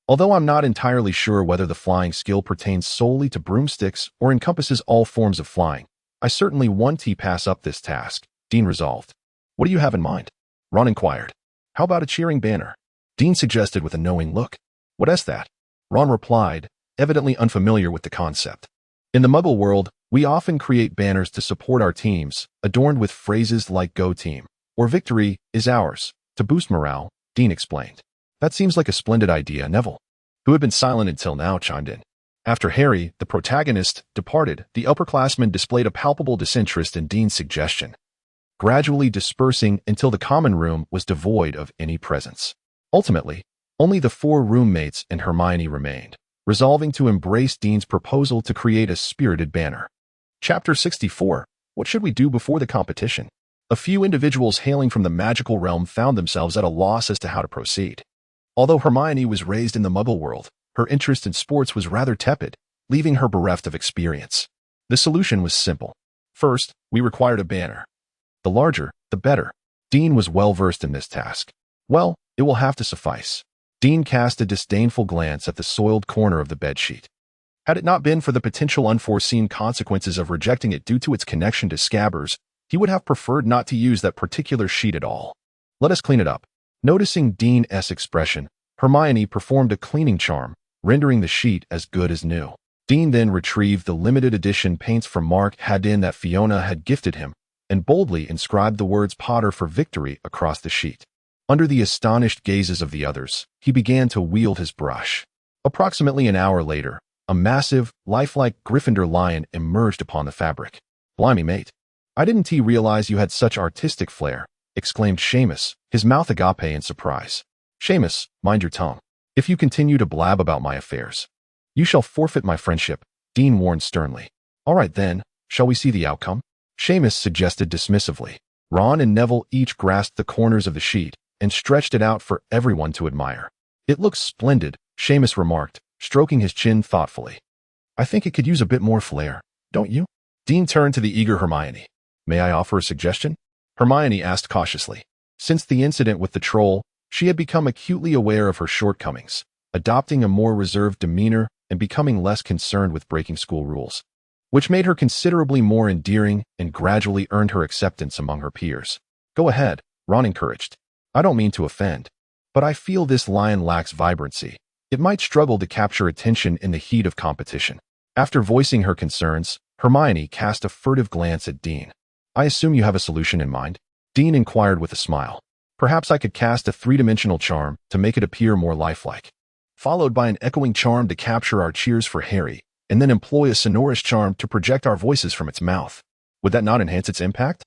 Although I'm not entirely sure whether the flying skill pertains solely to broomsticks or encompasses all forms of flying, I certainly want to pass up this task, Dean resolved. What do you have in mind? Ron inquired. How about a cheering banner? Dean suggested with a knowing look. What is that? Ron replied, evidently unfamiliar with the concept. In the Muggle world, we often create banners to support our teams, adorned with phrases like Go Team, or Victory is ours, to boost morale, Dean explained. That seems like a splendid idea, Neville, who had been silent until now, chimed in. After Harry, the protagonist, departed, the upperclassmen displayed a palpable disinterest in Dean's suggestion, gradually dispersing until the common room was devoid of any presence. Ultimately, only the 4 roommates and Hermione remained, resolving to embrace Dean's proposal to create a spirited banner. Chapter 64. What should we do before the competition? A few individuals hailing from the magical realm found themselves at a loss as to how to proceed. Although Hermione was raised in the Muggle world, her interest in sports was rather tepid, leaving her bereft of experience. The solution was simple. First, we required a banner. The larger, the better. Dean was well versed in this task. Well, it will have to suffice. Dean cast a disdainful glance at the soiled corner of the bedsheet. Had it not been for the potential unforeseen consequences of rejecting it due to its connection to Scabbers, he would have preferred not to use that particular sheet at all. Let us clean it up. Noticing Dean's expression, Hermione performed a cleaning charm, rendering the sheet as good as new. Dean then retrieved the limited edition paints from Mark Haddon that Fiona had gifted him, and boldly inscribed the words Potter for victory across the sheet. Under the astonished gazes of the others, he began to wield his brush. Approximately an hour later, a massive, lifelike Gryffindor lion emerged upon the fabric. "Blimey, mate. I didn't realize you had such artistic flair," exclaimed Seamus, his mouth agape in surprise. "Seamus, mind your tongue. If you continue to blab about my affairs, you shall forfeit my friendship," Dean warned sternly. "All right then, shall we see the outcome?" Seamus suggested dismissively. Ron and Neville each grasped the corners of the sheet and stretched it out for everyone to admire. "It looks splendid," Seamus remarked, stroking his chin thoughtfully. "I think it could use a bit more flair, don't you?" Dean turned to the eager Hermione. "May I offer a suggestion?" Hermione asked cautiously. Since the incident with the troll, she had become acutely aware of her shortcomings, adopting a more reserved demeanor and becoming less concerned with breaking school rules, which made her considerably more endearing and gradually earned her acceptance among her peers. "Go ahead," Ron encouraged. "I don't mean to offend, but I feel this lion lacks vibrancy. It might struggle to capture attention in the heat of competition." After voicing her concerns, Hermione cast a furtive glance at Dean. "I assume you have a solution in mind?" Dean inquired with a smile. "Perhaps I could cast a three-dimensional charm to make it appear more lifelike, followed by an echoing charm to capture our cheers for Harry, and then employ a sonorous charm to project our voices from its mouth. Would that not enhance its impact?"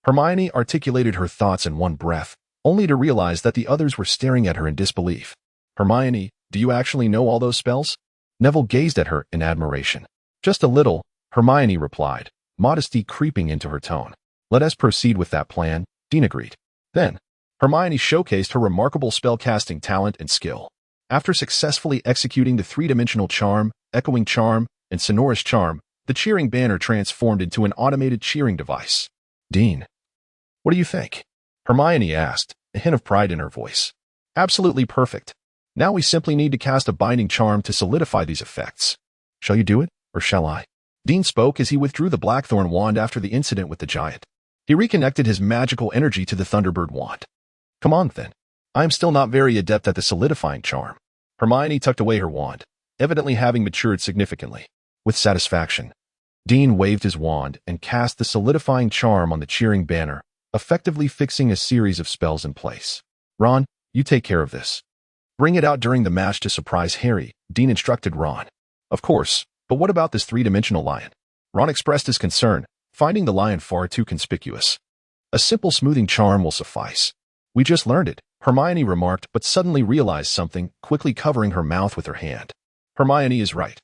Hermione articulated her thoughts in one breath, only to realize that the others were staring at her in disbelief. "Hermione, do you actually know all those spells?" Neville gazed at her in admiration. "Just a little," Hermione replied, modesty creeping into her tone. "Let us proceed with that plan," Dean agreed. Then, Hermione showcased her remarkable spellcasting talent and skill. After successfully executing the three-dimensional charm, echoing charm, and sonorous charm, the cheering banner transformed into an automated cheering device. "Dean, what do you think?" Hermione asked, a hint of pride in her voice. "Absolutely perfect. Now we simply need to cast a binding charm to solidify these effects. Shall you do it, or shall I?" Dean spoke as he withdrew the Blackthorn wand after the incident with the giant. He reconnected his magical energy to the Thunderbird wand. "Come on, then. I am still not very adept at the solidifying charm." Hermione tucked away her wand, evidently having matured significantly. With satisfaction, Dean waved his wand and cast the solidifying charm on the cheering banner, effectively fixing a series of spells in place. "Ron, you take care of this. Bring it out during the match to surprise Harry," Dean instructed Ron. "Of course, but what about this three-dimensional lion?" Ron expressed his concern, finding the lion far too conspicuous. "A simple smoothing charm will suffice." "We just learned it," Hermione remarked, but suddenly realized something, quickly covering her mouth with her hand. "Hermione is right.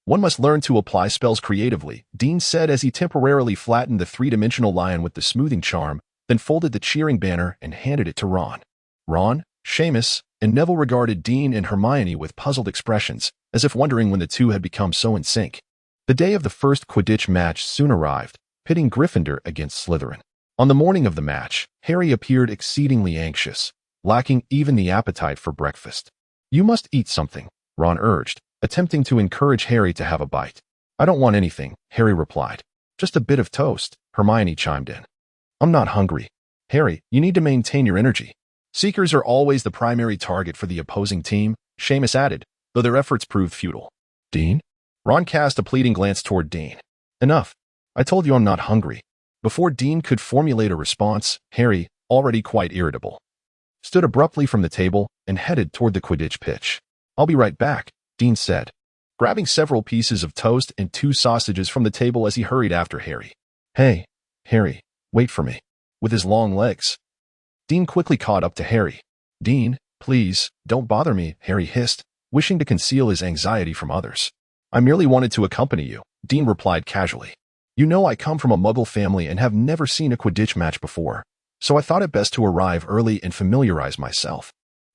One must learn to apply spells creatively," Dean said as he temporarily flattened the three-dimensional lion with the smoothing charm, then folded the cheering banner and handed it to Ron. Ron, Seamus, and Neville regarded Dean and Hermione with puzzled expressions, as if wondering when the two had become so in sync. The day of the first Quidditch match soon arrived, pitting Gryffindor against Slytherin. On the morning of the match, Harry appeared exceedingly anxious, lacking even the appetite for breakfast. "You must eat something," Ron urged, attempting to encourage Harry to have a bite. "I don't want anything," Harry replied. "Just a bit of toast," Hermione chimed in. "I'm not hungry." "Harry, you need to maintain your energy. Seekers are always the primary target for the opposing team," Seamus added, though their efforts proved futile. "Dean?" Ron cast a pleading glance toward Dean. "Enough. I told you I'm not hungry." Before Dean could formulate a response, Harry, already quite irritable, stood abruptly from the table and headed toward the Quidditch pitch. "I'll be right back," Dean said, grabbing several pieces of toast and 2 sausages from the table as he hurried after Harry. "Hey, Harry, wait for me." With his long legs, Dean quickly caught up to Harry. "Dean, please, don't bother me," Harry hissed, wishing to conceal his anxiety from others. "I merely wanted to accompany you," Dean replied casually. "You know I come from a Muggle family and have never seen a Quidditch match before, so I thought it best to arrive early and familiarize myself.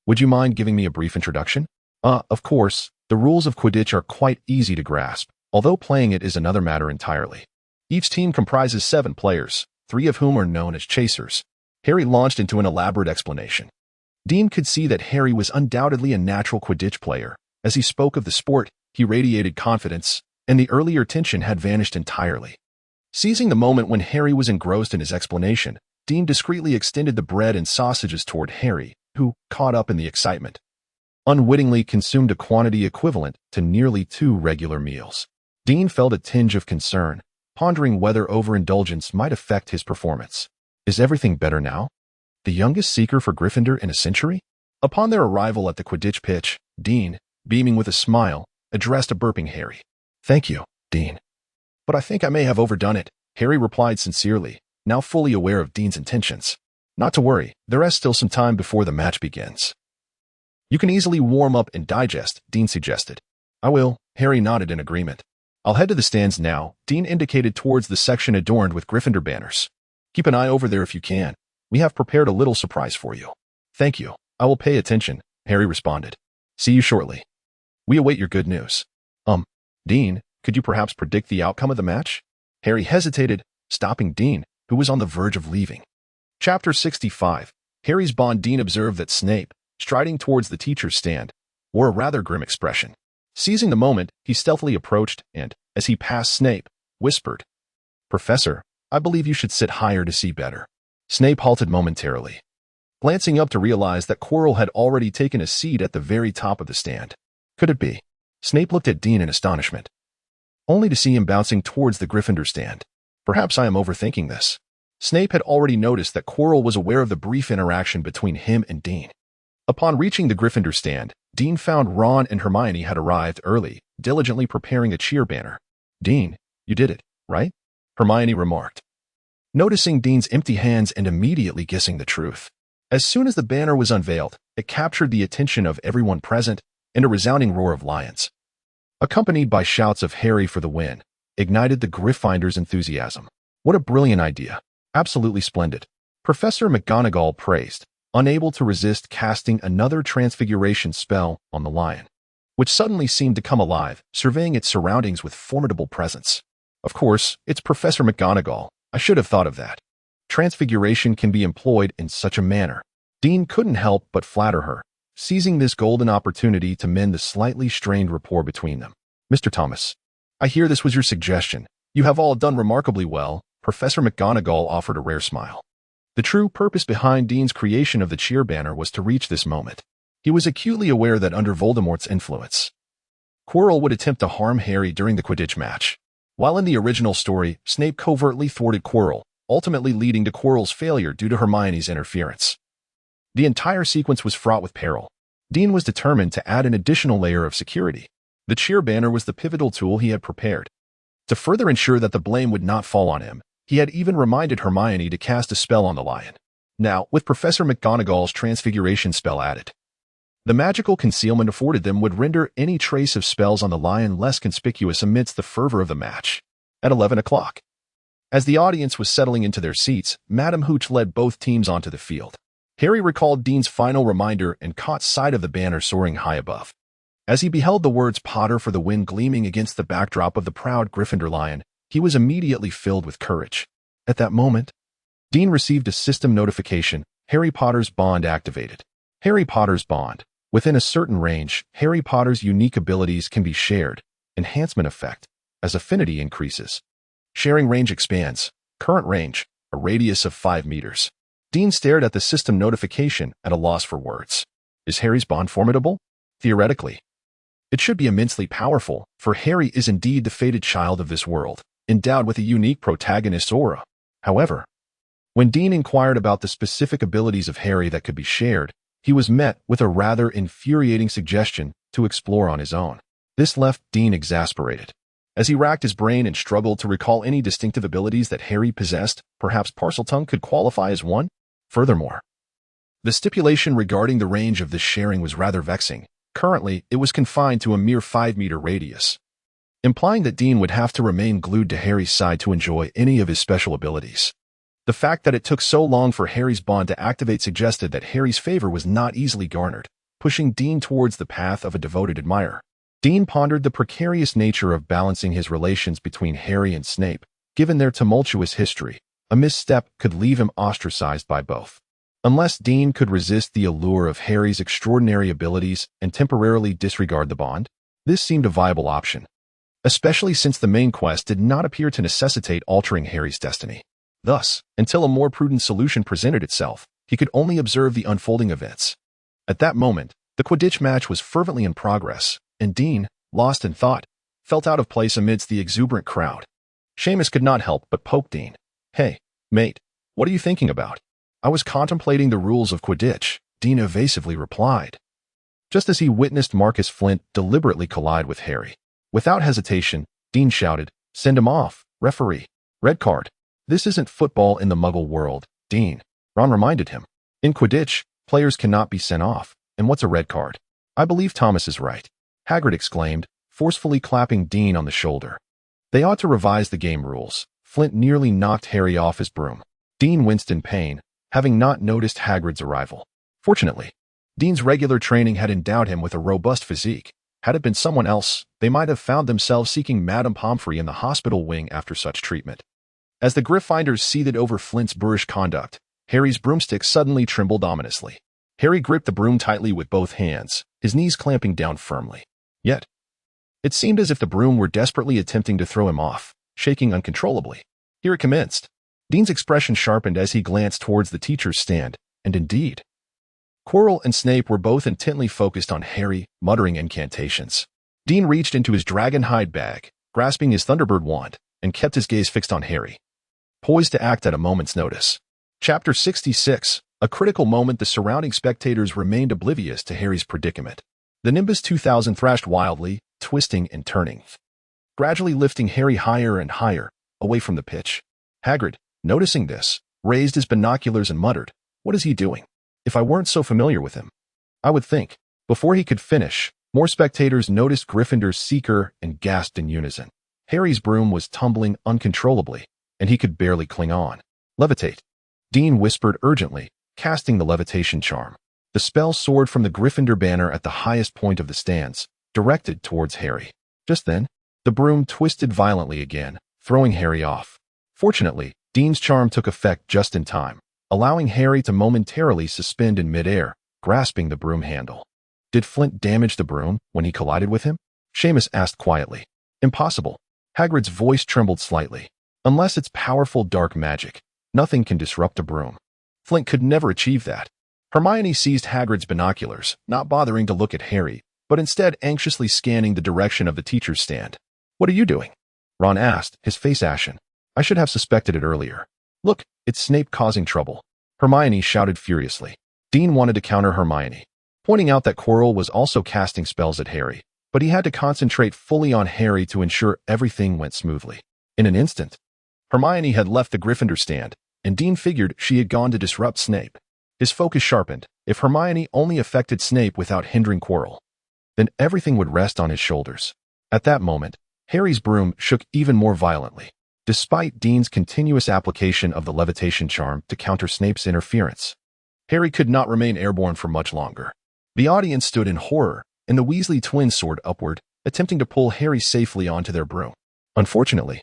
Would you mind giving me a brief introduction?" Of course, the rules of Quidditch are quite easy to grasp, although playing it is another matter entirely. Each team comprises 7 players, 3 of whom are known as chasers." Harry launched into an elaborate explanation. Dean could see that Harry was undoubtedly a natural Quidditch player. As he spoke of the sport, he radiated confidence, and the earlier tension had vanished entirely. Seizing the moment when Harry was engrossed in his explanation, Dean discreetly extended the bread and sausages toward Harry, who, caught up in the excitement, unwittingly consumed a quantity equivalent to nearly 2 regular meals. Dean felt a tinge of concern, pondering whether overindulgence might affect his performance. Is everything better now? The youngest seeker for Gryffindor in a century? Upon their arrival at the Quidditch pitch, Dean, beaming with a smile, addressed a burping Harry. Thank you, Dean. But I think I may have overdone it, Harry replied sincerely, now fully aware of Dean's intentions. Not to worry, there is still some time before the match begins. You can easily warm up and digest, Dean suggested. I will, Harry nodded in agreement. I'll head to the stands now, Dean indicated towards the section adorned with Gryffindor banners. Keep an eye over there if you can. We have prepared a little surprise for you. Thank you. I will pay attention, Harry responded. See you shortly. We await your good news. Dean, could you perhaps predict the outcome of the match? Harry hesitated, stopping Dean, who was on the verge of leaving. Chapter 65. Harry's Bond. Dean observed that Snape, striding towards the teacher's stand, wore a rather grim expression. Seizing the moment, he stealthily approached and, as he passed Snape, whispered, Professor, I believe you should sit higher to see better. Snape halted momentarily, glancing up to realize that Quirrell had already taken a seat at the very top of the stand. Could it be? Snape looked at Dean in astonishment, only to see him bouncing towards the Gryffindor stand. Perhaps I am overthinking this. Snape had already noticed that Quirrell was aware of the brief interaction between him and Dean. Upon reaching the Gryffindor stand, Dean found Ron and Hermione had arrived early, diligently preparing a cheer banner. Dean, you did it, right? Hermione remarked, noticing Dean's empty hands and immediately guessing the truth. As soon as the banner was unveiled, it captured the attention of everyone present and a resounding roar of lions, accompanied by shouts of Harry for the win, ignited the Gryffindors' enthusiasm. What a brilliant idea. Absolutely splendid. Professor McGonagall praised, unable to resist casting another transfiguration spell on the lion, which suddenly seemed to come alive, surveying its surroundings with formidable presence. Of course, it's Professor McGonagall. I should have thought of that. Transfiguration can be employed in such a manner. Dean couldn't help but flatter her, seizing this golden opportunity to mend the slightly strained rapport between them. Mr. Thomas, I hear this was your suggestion. You have all done remarkably well. Professor McGonagall offered a rare smile. The true purpose behind Dean's creation of the cheer banner was to reach this moment. He was acutely aware that under Voldemort's influence, Quirrell would attempt to harm Harry during the Quidditch match. While in the original story, Snape covertly thwarted Quirrell, ultimately leading to Quirrell's failure due to Hermione's interference. The entire sequence was fraught with peril. Dean was determined to add an additional layer of security. The cheer banner was the pivotal tool he had prepared. To further ensure that the blame would not fall on him, he had even reminded Hermione to cast a spell on the lion. Now, with Professor McGonagall's transfiguration spell added, the magical concealment afforded them would render any trace of spells on the lion less conspicuous amidst the fervor of the match. At 11 o'clock. As the audience was settling into their seats, Madame Hooch led both teams onto the field. Harry recalled Dean's final reminder and caught sight of the banner soaring high above. As he beheld the words Potter for the win gleaming against the backdrop of the proud Gryffindor lion, he was immediately filled with courage. At that moment, Dean received a system notification, Harry Potter's bond activated. Harry Potter's bond. Within a certain range, Harry Potter's unique abilities can be shared. Enhancement effect. As affinity increases, sharing range expands. Current range, a radius of 5 meters. Dean stared at the system notification at a loss for words. Is Harry's bond formidable? Theoretically. It should be immensely powerful, for Harry is indeed the fated child of this world, endowed with a unique protagonist's aura. However, when Dean inquired about the specific abilities of Harry that could be shared, he was met with a rather infuriating suggestion to explore on his own. This left Dean exasperated. As he racked his brain and struggled to recall any distinctive abilities that Harry possessed, perhaps Parseltongue could qualify as one? Furthermore, the stipulation regarding the range of this sharing was rather vexing. Currently, it was confined to a mere 5-meter radius, implying that Dean would have to remain glued to Harry's side to enjoy any of his special abilities. The fact that it took so long for Harry's bond to activate suggested that Harry's favor was not easily garnered, pushing Dean towards the path of a devoted admirer. Dean pondered the precarious nature of balancing his relations between Harry and Snape. Given their tumultuous history, a misstep could leave him ostracized by both. Unless Dean could resist the allure of Harry's extraordinary abilities and temporarily disregard the bond, this seemed a viable option, especially since the main quest did not appear to necessitate altering Harry's destiny. Thus, until a more prudent solution presented itself, he could only observe the unfolding events. At that moment, the Quidditch match was fervently in progress, and Dean, lost in thought, felt out of place amidst the exuberant crowd. Seamus could not help but poke Dean. "Hey, mate, what are you thinking about?" "I was contemplating the rules of Quidditch," Dean evasively replied, just as he witnessed Marcus Flint deliberately collide with Harry. Without hesitation, Dean shouted, "Send him off, referee. Red card." "This isn't football in the Muggle world, Dean," Ron reminded him. "In Quidditch, players cannot be sent off, and what's a red card?" "I believe Thomas is right," Hagrid exclaimed, forcefully clapping Dean on the shoulder. "They ought to revise the game rules." Flint nearly knocked Harry off his broom. Dean winced in pain, having not noticed Hagrid's arrival. Fortunately, Dean's regular training had endowed him with a robust physique. Had it been someone else, they might have found themselves seeking Madame Pomfrey in the hospital wing after such treatment. As the Gryffindors seethed over Flint's boorish conduct, Harry's broomstick suddenly trembled ominously. Harry gripped the broom tightly with both hands, his knees clamping down firmly. Yet, it seemed as if the broom were desperately attempting to throw him off, shaking uncontrollably. Here it commenced. Dean's expression sharpened as he glanced towards the teacher's stand, and indeed, Quirrell and Snape were both intently focused on Harry, muttering incantations. Dean reached into his dragonhide bag, grasping his Thunderbird wand, and kept his gaze fixed on Harry, poised to act at a moment's notice. Chapter 66, a critical moment. The surrounding spectators remained oblivious to Harry's predicament. The Nimbus 2000 thrashed wildly, twisting and turning, gradually lifting Harry higher and higher, away from the pitch. Hagrid, noticing this, raised his binoculars and muttered, "What is he doing? If I weren't so familiar with him, I would think." Before he could finish, more spectators noticed Gryffindor's seeker and gasped in unison. Harry's broom was tumbling uncontrollably, and he could barely cling on. "Levitate," Dean whispered urgently, casting the levitation charm. The spell soared from the Gryffindor banner at the highest point of the stands, directed towards Harry. Just then, the broom twisted violently again, throwing Harry off. Fortunately, Dean's charm took effect just in time, allowing Harry to momentarily suspend in midair, grasping the broom handle. "Did Flint damage the broom when he collided with him?" Seamus asked quietly. "Impossible." Hagrid's voice trembled slightly. "Unless it's powerful dark magic, nothing can disrupt a broom. Flint could never achieve that." Hermione seized Hagrid's binoculars, not bothering to look at Harry, but instead anxiously scanning the direction of the teacher's stand. "What are you doing?" Ron asked, his face ashen. "I should have suspected it earlier." "Look, it's Snape causing trouble," Hermione shouted furiously. Dean wanted to counter Hermione, pointing out that Quirrell was also casting spells at Harry, but he had to concentrate fully on Harry to ensure everything went smoothly. In an instant, Hermione had left the Gryffindor stand, and Dean figured she had gone to disrupt Snape. His focus sharpened. If Hermione only affected Snape without hindering Quirrell, then everything would rest on his shoulders. At that moment, Harry's broom shook even more violently, despite Dean's continuous application of the levitation charm to counter Snape's interference. Harry could not remain airborne for much longer. The audience stood in horror, and the Weasley twins soared upward, attempting to pull Harry safely onto their broom. Unfortunately,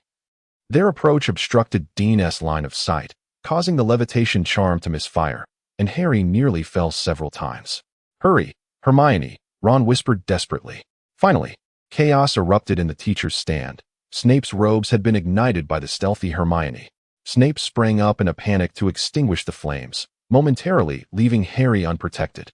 their approach obstructed Dean's line of sight, causing the levitation charm to misfire, and Harry nearly fell several times. "Hurry, Hermione," Ron whispered desperately. Finally, chaos erupted in the teacher's stand. Snape's robes had been ignited by the stealthy Hermione. Snape sprang up in a panic to extinguish the flames, momentarily leaving Harry unprotected.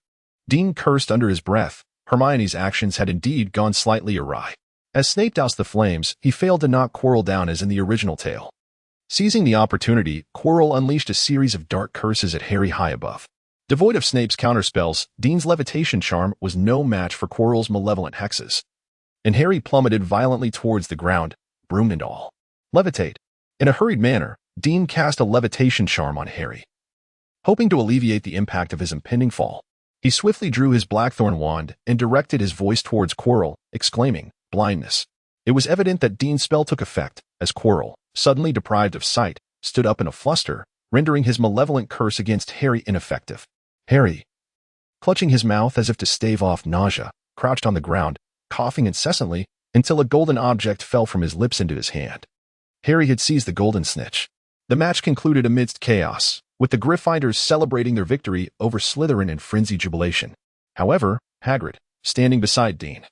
Dean cursed under his breath. Hermione's actions had indeed gone slightly awry. As Snape doused the flames, he failed to knock Quirrell down as in the original tale. Seizing the opportunity, Quirrell unleashed a series of dark curses at Harry high above. Devoid of Snape's counterspells, Dean's levitation charm was no match for Quirrell's malevolent hexes, and Harry plummeted violently towards the ground, broom and all. "Levitate." In a hurried manner, Dean cast a levitation charm on Harry. Hoping to alleviate the impact of his impending fall, he swiftly drew his blackthorn wand and directed his voice towards Quirrell, exclaiming, "Blindness." It was evident that Dean's spell took effect, as Quirrell, suddenly deprived of sight, stood up in a fluster, rendering his malevolent curse against Harry ineffective. Harry, clutching his mouth as if to stave off nausea, crouched on the ground, coughing incessantly until a golden object fell from his lips into his hand. Harry had seized the golden snitch. The match concluded amidst chaos, with with the Gryffindors celebrating their victory over Slytherin in frenzied jubilation. However, Hagrid, standing beside Dean,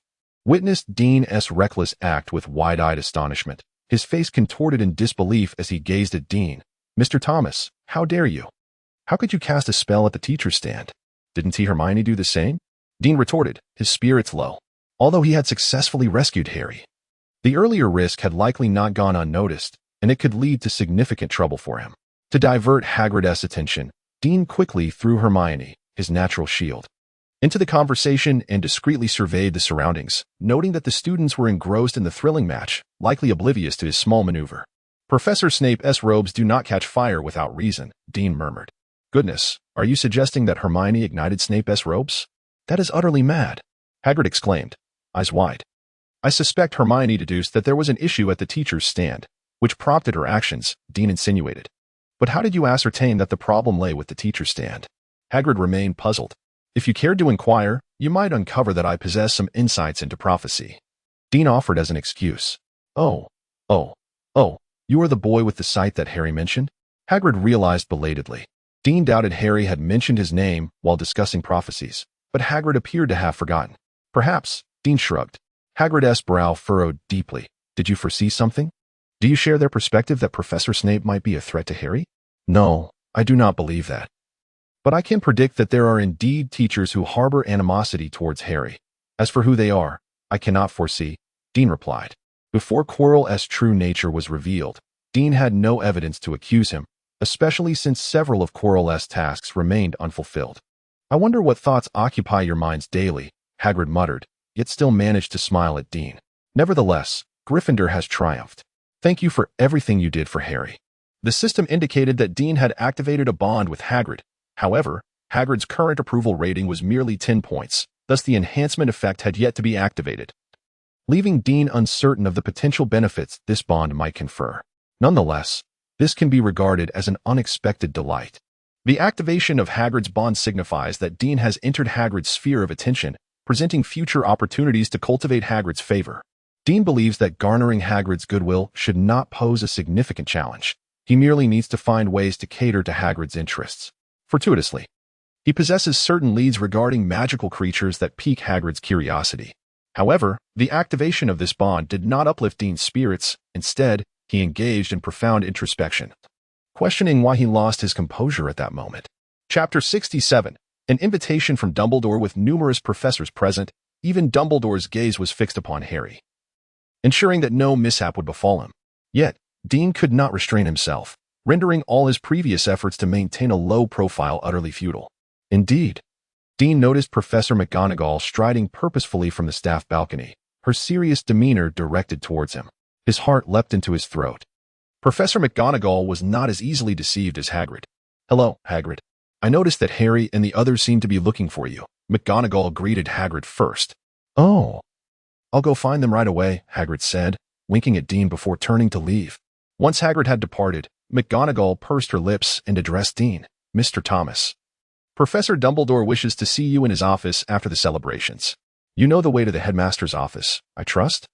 witnessed Dean's reckless act with wide-eyed astonishment. His face contorted in disbelief as he gazed at Dean. "Mr. Thomas, how dare you? How could you cast a spell at the teacher's stand? Didn't Hermione do the same?" Dean retorted, his spirits low. Although he had successfully rescued Harry, the earlier risk had likely not gone unnoticed, and it could lead to significant trouble for him. To divert Hagrid's attention, Dean quickly threw Hermione, his natural shield, into the conversation and discreetly surveyed the surroundings, noting that the students were engrossed in the thrilling match, likely oblivious to his small maneuver. "Professor Snape's robes do not catch fire without reason," Dean murmured. "Goodness, are you suggesting that Hermione ignited Snape's robes? That is utterly mad," Hagrid exclaimed, eyes wide. "I suspect Hermione deduced that there was an issue at the teacher's stand, which prompted her actions," Dean insinuated. "But how did you ascertain that the problem lay with the teacher's stand?" Hagrid remained puzzled. "If you cared to inquire, you might uncover that I possess some insights into prophecy," Dean offered as an excuse. Oh, you are the boy with the sight that Harry mentioned?" Hagrid realized belatedly. Dean doubted Harry had mentioned his name while discussing prophecies, but Hagrid appeared to have forgotten. "Perhaps," Dean shrugged. Hagrid's brow furrowed deeply. "Did you foresee something? Do you share their perspective that Professor Snape might be a threat to Harry?" "No, I do not believe that. But I can predict that there are indeed teachers who harbor animosity towards Harry. As for who they are, I cannot foresee," Dean replied. Before Quirrell's true nature was revealed, Dean had no evidence to accuse him, especially since several of Quirrell's tasks remained unfulfilled. "I wonder what thoughts occupy your minds daily," Hagrid muttered, yet still managed to smile at Dean. "Nevertheless, Gryffindor has triumphed. Thank you for everything you did for Harry." The system indicated that Dean had activated a bond with Hagrid. However, Hagrid's current approval rating was merely 10 points, thus the enhancement effect had yet to be activated, leaving Dean uncertain of the potential benefits this bond might confer. Nonetheless, this can be regarded as an unexpected delight. The activation of Hagrid's bond signifies that Dean has entered Hagrid's sphere of attention, presenting future opportunities to cultivate Hagrid's favor. Dean believes that garnering Hagrid's goodwill should not pose a significant challenge. He merely needs to find ways to cater to Hagrid's interests. Fortuitously, he possesses certain leads regarding magical creatures that pique Hagrid's curiosity. However, the activation of this bond did not uplift Dean's spirits. Instead, he engaged in profound introspection, questioning why he lost his composure at that moment. Chapter 67. An invitation from Dumbledore. With numerous professors present, even Dumbledore's gaze was fixed upon Harry, ensuring that no mishap would befall him. Yet, Dean could not restrain himself, rendering all his previous efforts to maintain a low profile utterly futile. Indeed, Dean noticed Professor McGonagall striding purposefully from the staff balcony, her serious demeanor directed towards him. His heart leapt into his throat. Professor McGonagall was not as easily deceived as Hagrid. "Hello, Hagrid. I noticed that Harry and the others seem to be looking for you." McGonagall greeted Hagrid first. "Oh, I'll go find them right away," Hagrid said, winking at Dean before turning to leave. Once Hagrid had departed, McGonagall pursed her lips and addressed Dean. "Mr. Thomas, Professor Dumbledore wishes to see you in his office after the celebrations. You know the way to the headmaster's office, I trust?"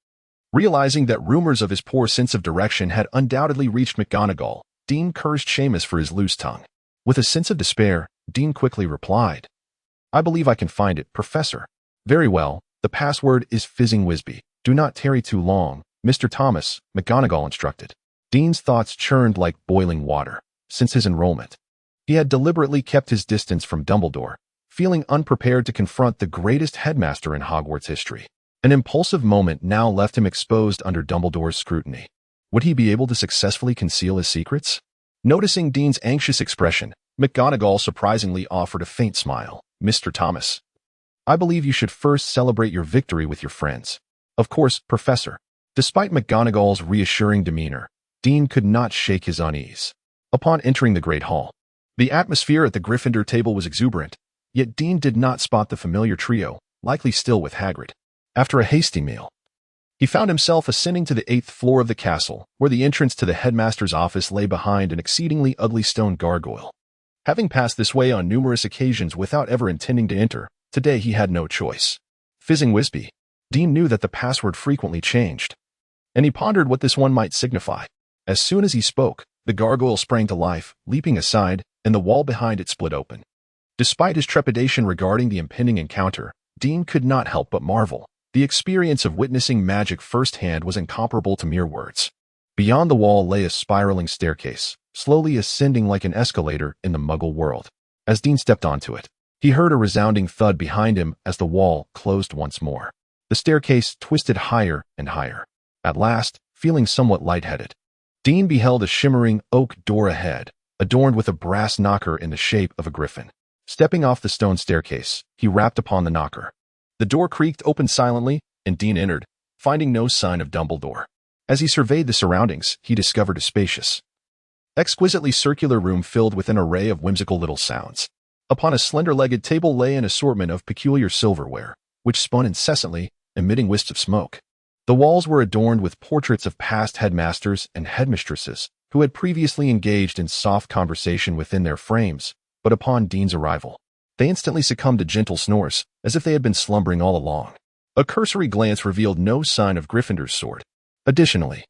Realizing that rumors of his poor sense of direction had undoubtedly reached McGonagall, Dean cursed Seamus for his loose tongue. With a sense of despair, Dean quickly replied, "I believe I can find it, Professor." "Very well, the password is Fizzing Wisby. Do not tarry too long, Mr. Thomas," McGonagall instructed. Dean's thoughts churned like boiling water. Since his enrollment, he had deliberately kept his distance from Dumbledore, feeling unprepared to confront the greatest headmaster in Hogwarts history. An impulsive moment now left him exposed under Dumbledore's scrutiny. Would he be able to successfully conceal his secrets? Noticing Dean's anxious expression, McGonagall surprisingly offered a faint smile. "Mr. Thomas, I believe you should first celebrate your victory with your friends." "Of course, Professor." Despite McGonagall's reassuring demeanor, Dean could not shake his unease. Upon entering the Great Hall, the atmosphere at the Gryffindor table was exuberant, yet Dean did not spot the familiar trio, likely still with Hagrid. After a hasty meal, he found himself ascending to the 8th floor of the castle, where the entrance to the headmaster's office lay behind an exceedingly ugly stone gargoyle. Having passed this way on numerous occasions without ever intending to enter, today he had no choice. Fizzing Wisby. Dean knew that the password frequently changed, and he pondered what this one might signify. As soon as he spoke, the gargoyle sprang to life, leaping aside, and the wall behind it split open. Despite his trepidation regarding the impending encounter, Dean could not help but marvel. The experience of witnessing magic firsthand was incomparable to mere words. Beyond the wall lay a spiraling staircase, slowly ascending like an escalator in the Muggle world. As Dean stepped onto it, he heard a resounding thud behind him as the wall closed once more. The staircase twisted higher and higher. At last, feeling somewhat lightheaded, Dean beheld a shimmering oak door ahead, adorned with a brass knocker in the shape of a griffin. Stepping off the stone staircase, he rapped upon the knocker. The door creaked open silently, and Dean entered, finding no sign of Dumbledore. As he surveyed the surroundings, he discovered a spacious, exquisitely circular room filled with an array of whimsical little sounds. Upon a slender-legged table lay an assortment of peculiar silverware, which spun incessantly, emitting wisps of smoke. The walls were adorned with portraits of past headmasters and headmistresses who had previously engaged in soft conversation within their frames, but upon Dean's arrival, they instantly succumbed to gentle snores, as if they had been slumbering all along. A cursory glance revealed no sign of Gryffindor's sword. Additionally,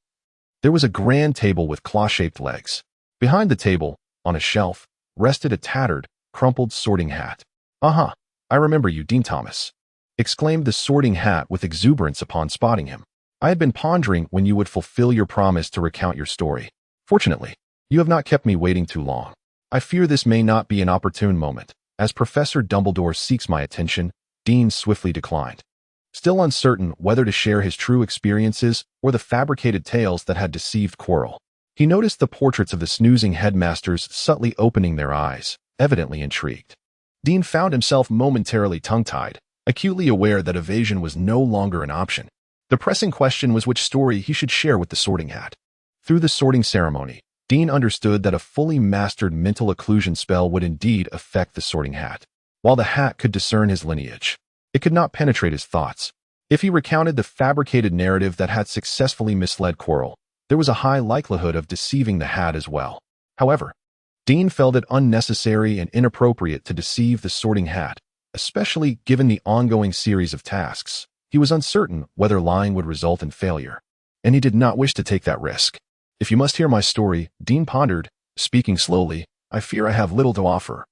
there was a grand table with claw-shaped legs. Behind the table, on a shelf, rested a tattered, crumpled sorting hat. "Aha, I remember you, Dean Thomas," exclaimed the sorting hat with exuberance upon spotting him. "I had been pondering when you would fulfill your promise to recount your story. Fortunately, you have not kept me waiting too long. I fear this may not be an opportune moment, as Professor Dumbledore seeks my attention." Dean swiftly declined, still uncertain whether to share his true experiences or the fabricated tales that had deceived Quirrell. He noticed the portraits of the snoozing headmasters subtly opening their eyes, evidently intrigued. Dean found himself momentarily tongue-tied, acutely aware that evasion was no longer an option. The pressing question was which story he should share with the sorting hat. Through the sorting ceremony, Dean understood that a fully mastered mental occlusion spell would indeed affect the sorting hat. While the hat could discern his lineage, it could not penetrate his thoughts. If he recounted the fabricated narrative that had successfully misled Quirrell, there was a high likelihood of deceiving the hat as well. However, Dean felt it unnecessary and inappropriate to deceive the sorting hat, especially given the ongoing series of tasks. He was uncertain whether lying would result in failure, and he did not wish to take that risk. "If you must hear my story," Dean pondered, speaking slowly, "I fear I have little to offer,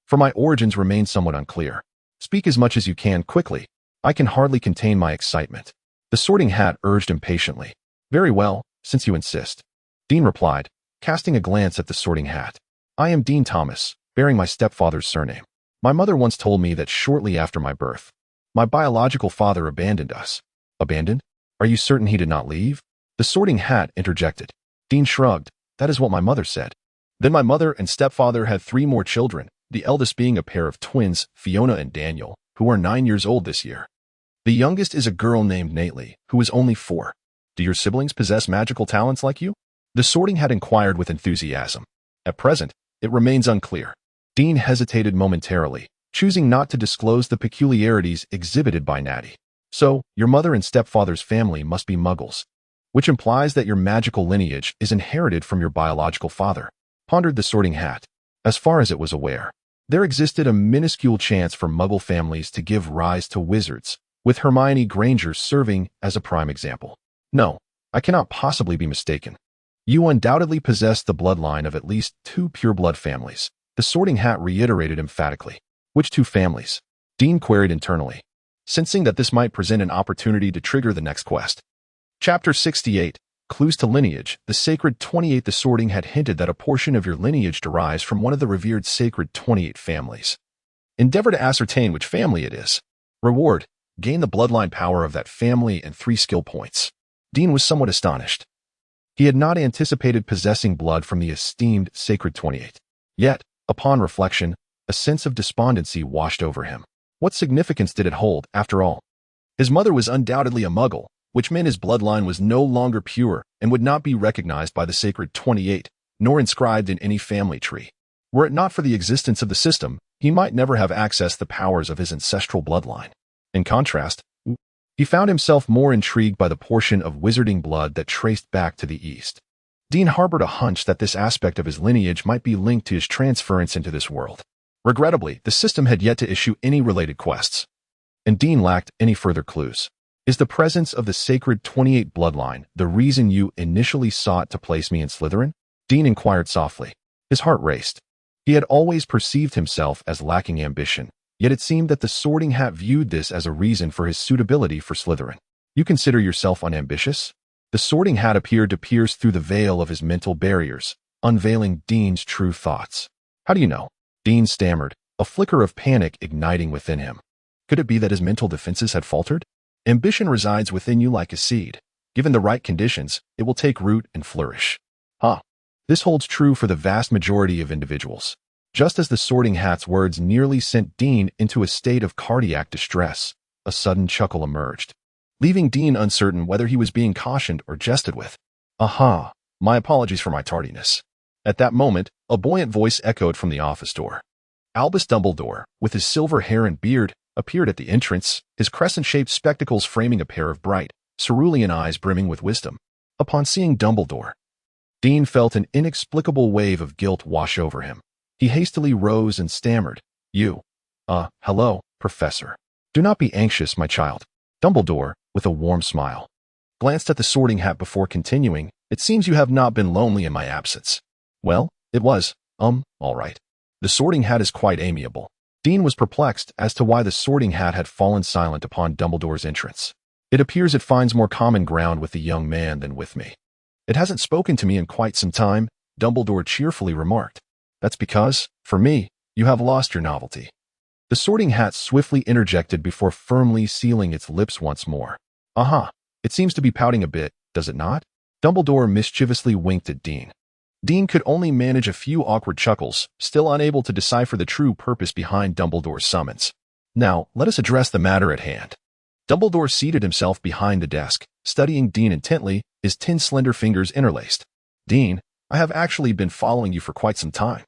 for my origins remain somewhat unclear. Speak as much as you can quickly. I can hardly contain my excitement." The sorting hat urged impatiently. "Very well, since you insist," Dean replied, casting a glance at the sorting hat. "I am Dean Thomas, bearing my stepfather's surname. My mother once told me that shortly after my birth, my biological father abandoned us." "Abandoned? Are you certain he did not leave?" The sorting hat interjected. Dean shrugged. "That is what my mother said." "Then my mother and stepfather had 3 more children, the eldest being a pair of twins, Fiona and Daniel, who are 9 years old this year. The youngest is a girl named Nately, who is only 4. Do your siblings possess magical talents like you?" The sorting hat inquired with enthusiasm. "At present, it remains unclear." Dean hesitated momentarily, choosing not to disclose the peculiarities exhibited by Natty. "So, your mother and stepfather's family must be Muggles, which implies that your magical lineage is inherited from your biological father," pondered the sorting hat. As far as it was aware, there existed a minuscule chance for Muggle families to give rise to wizards, with Hermione Granger serving as a prime example. "No, I cannot possibly be mistaken. You undoubtedly possess the bloodline of at least 2 pureblood families," the sorting hat reiterated emphatically. "Which 2 families?" Dean queried internally, sensing that this might present an opportunity to trigger the next quest. Chapter 68, Clues to Lineage. The Sacred 28. The sorting had hinted that a portion of your lineage derives from one of the revered Sacred 28 families. Endeavor to ascertain which family it is. Reward: gain the bloodline power of that family and 3 skill points. Dean was somewhat astonished. He had not anticipated possessing blood from the esteemed Sacred 28. Yet, upon reflection, a sense of despondency washed over him. What significance did it hold, after all? His mother was undoubtedly a Muggle, which meant his bloodline was no longer pure and would not be recognized by the Sacred 28, nor inscribed in any family tree. Were it not for the existence of the system, he might never have accessed the powers of his ancestral bloodline. In contrast, he found himself more intrigued by the portion of wizarding blood that traced back to the east. Dean harbored a hunch that this aspect of his lineage might be linked to his transference into this world. Regrettably, the system had yet to issue any related quests, and Dean lacked any further clues. Is the presence of the Sacred 28 bloodline the reason you initially sought to place me in Slytherin? Dean inquired softly. His heart raced. He had always perceived himself as lacking ambition, yet it seemed that the Sorting Hat viewed this as a reason for his suitability for Slytherin. You consider yourself unambitious? The Sorting Hat appeared to pierce through the veil of his mental barriers, unveiling Dean's true thoughts. How do you know? Dean stammered, a flicker of panic igniting within him. Could it be that his mental defenses had faltered? Ambition resides within you like a seed. Given the right conditions, it will take root and flourish. This holds true for the vast majority of individuals. Just as the Sorting Hat's words nearly sent Dean into a state of cardiac distress, a sudden chuckle emerged, leaving Dean uncertain whether he was being cautioned or jested with. My apologies for my tardiness. At that moment, a buoyant voice echoed from the office door. Albus Dumbledore, with his silver hair and beard, appeared at the entrance, his crescent-shaped spectacles framing a pair of bright, cerulean eyes brimming with wisdom. Upon seeing Dumbledore, Dean felt an inexplicable wave of guilt wash over him. He hastily rose and stammered, hello, Professor. Do not be anxious, my child. Dumbledore, with a warm smile, glanced at the Sorting Hat before continuing, it seems you have not been lonely in my absence. Well, it was, all right. The Sorting Hat is quite amiable. Dean was perplexed as to why the Sorting Hat had fallen silent upon Dumbledore's entrance. It appears it finds more common ground with the young man than with me. It hasn't spoken to me in quite some time, Dumbledore cheerfully remarked. That's because, for me, you have lost your novelty. The Sorting Hat swiftly interjected before firmly sealing its lips once more. It seems to be pouting a bit, does it not? Dumbledore mischievously winked at Dean. Dean could only manage a few awkward chuckles, still unable to decipher the true purpose behind Dumbledore's summons. Now, let us address the matter at hand. Dumbledore seated himself behind the desk, studying Dean intently, his 10 slender fingers interlaced. Dean, I have actually been following you for quite some time.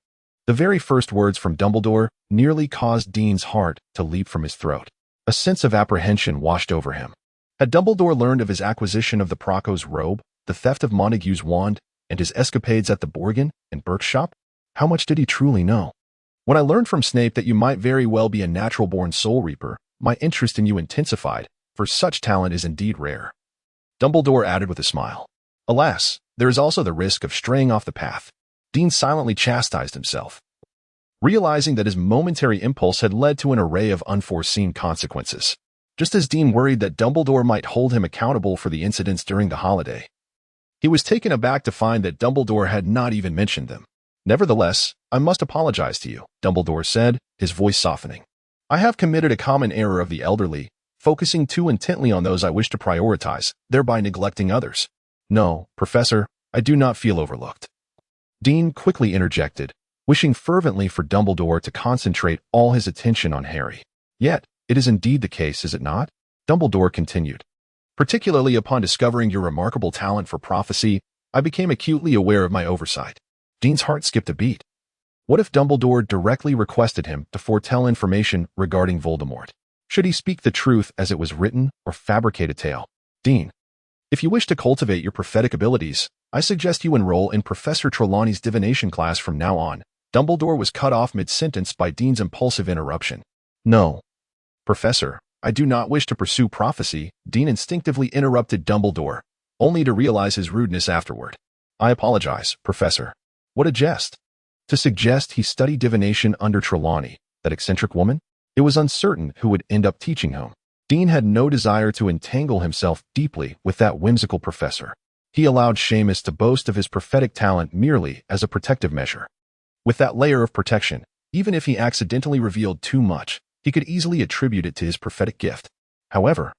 The very first words from Dumbledore nearly caused Dean's heart to leap from his throat. A sense of apprehension washed over him. Had Dumbledore learned of his acquisition of the Praco's robe, the theft of Montague's wand, and his escapades at the Borgin and Burke's shop? How much did he truly know? When I learned from Snape that you might very well be a natural-born soul reaper, my interest in you intensified, for such talent is indeed rare. Dumbledore added with a smile. Alas, there is also the risk of straying off the path. Dean silently chastised himself, realizing that his momentary impulse had led to an array of unforeseen consequences. Just as Dean worried that Dumbledore might hold him accountable for the incidents during the holiday, he was taken aback to find that Dumbledore had not even mentioned them. Nevertheless, I must apologize to you, Dumbledore said, his voice softening. I have committed a common error of the elderly, focusing too intently on those I wish to prioritize, thereby neglecting others. No, Professor, I do not feel overlooked. Dean quickly interjected, wishing fervently for Dumbledore to concentrate all his attention on Harry. Yet, it is indeed the case, is it not? Dumbledore continued. Particularly upon discovering your remarkable talent for prophecy, I became acutely aware of my oversight. Dean's heart skipped a beat. What if Dumbledore directly requested him to foretell information regarding Voldemort? Should he speak the truth as it was written or fabricate a tale? Dean, if you wish to cultivate your prophetic abilities, I suggest you enroll in Professor Trelawney's divination class from now on. Dumbledore was cut off mid-sentence by Dean's impulsive interruption. No, Professor, I do not wish to pursue prophecy, Dean instinctively interrupted Dumbledore, only to realize his rudeness afterward. I apologize, Professor. What a jest. To suggest he studied divination under Trelawney, that eccentric woman? It was uncertain who would end up teaching whom. Dean had no desire to entangle himself deeply with that whimsical professor. He allowed Seamus to boast of his prophetic talent merely as a protective measure. With that layer of protection, even if he accidentally revealed too much, he could easily attribute it to his prophetic gift. However,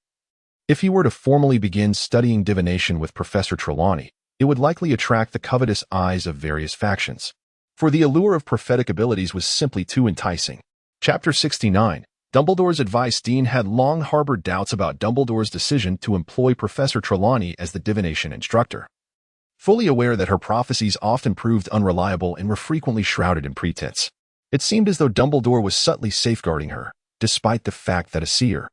if he were to formally begin studying divination with Professor Trelawney, it would likely attract the covetous eyes of various factions. For the allure of prophetic abilities was simply too enticing. Chapter 69. Dumbledore's advice. Dean had long harbored doubts about Dumbledore's decision to employ Professor Trelawney as the divination instructor. Fully aware that her prophecies often proved unreliable and were frequently shrouded in pretense, it seemed as though Dumbledore was subtly safeguarding her, despite the fact that a seer,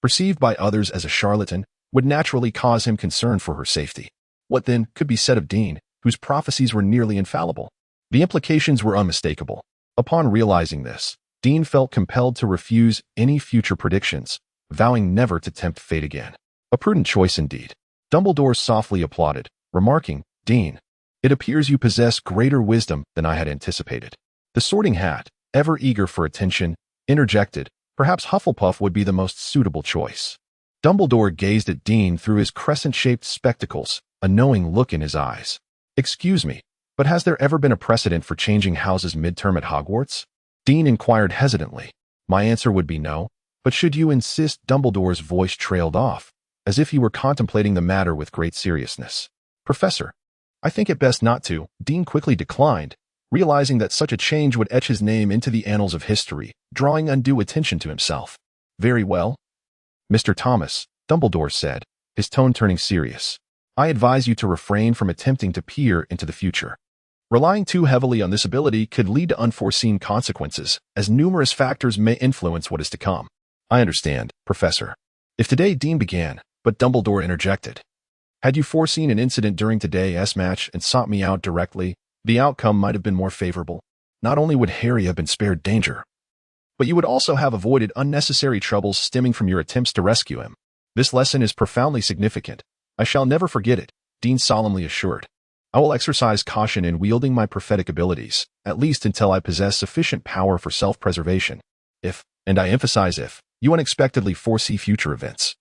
perceived by others as a charlatan, would naturally cause him concern for her safety. What then could be said of Dean, whose prophecies were nearly infallible? The implications were unmistakable. Upon realizing this, Dean felt compelled to refuse any future predictions, vowing never to tempt fate again. A prudent choice indeed. Dumbledore softly applauded, remarking, Dean, it appears you possess greater wisdom than I had anticipated. The Sorting Hat, ever eager for attention, interjected, perhaps Hufflepuff would be the most suitable choice. Dumbledore gazed at Dean through his crescent-shaped spectacles, a knowing look in his eyes. Excuse me, but has there ever been a precedent for changing houses midterm at Hogwarts? Dean inquired hesitantly. My answer would be no, but should you insist? Dumbledore's voice trailed off, as if he were contemplating the matter with great seriousness. Professor, I think it best not to. Dean quickly declined, realizing that such a change would etch his name into the annals of history, drawing undue attention to himself. Very well. Mr. Thomas, Dumbledore said, his tone turning serious. I advise you to refrain from attempting to peer into the future. Relying too heavily on this ability could lead to unforeseen consequences, as numerous factors may influence what is to come. I understand, Professor. If today Dean began, but Dumbledore interjected. Had you foreseen an incident during today's match and sought me out directly, the outcome might have been more favorable. Not only would Harry have been spared danger, but you would also have avoided unnecessary troubles stemming from your attempts to rescue him. This lesson is profoundly significant. I shall never forget it, Dean solemnly assured. I will exercise caution in wielding my prophetic abilities, at least until I possess sufficient power for self-preservation. If, and I emphasize if, you unexpectedly foresee future events,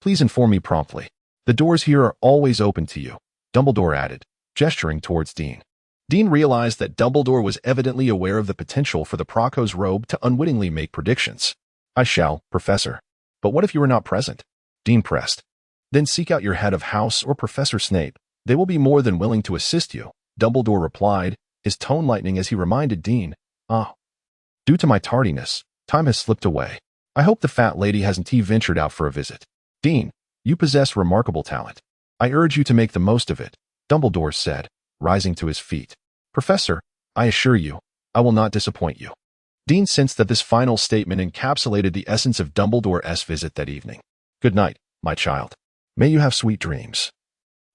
please inform me promptly. The doors here are always open to you, Dumbledore added, gesturing towards Dean. Dean realized that Dumbledore was evidently aware of the potential for the Proco's robe to unwittingly make predictions. I shall, Professor. But what if you are not present? Dean pressed. Then seek out your head of house or Professor Snape. They will be more than willing to assist you, Dumbledore replied, his tone lightening as he reminded Dean, due to my tardiness, time has slipped away. I hope the fat lady hasn't ventured out for a visit. Dean, you possess remarkable talent. I urge you to make the most of it, Dumbledore said, rising to his feet. Professor, I assure you, I will not disappoint you. Dean sensed that this final statement encapsulated the essence of Dumbledore's visit that evening. Good night, my child. May you have sweet dreams.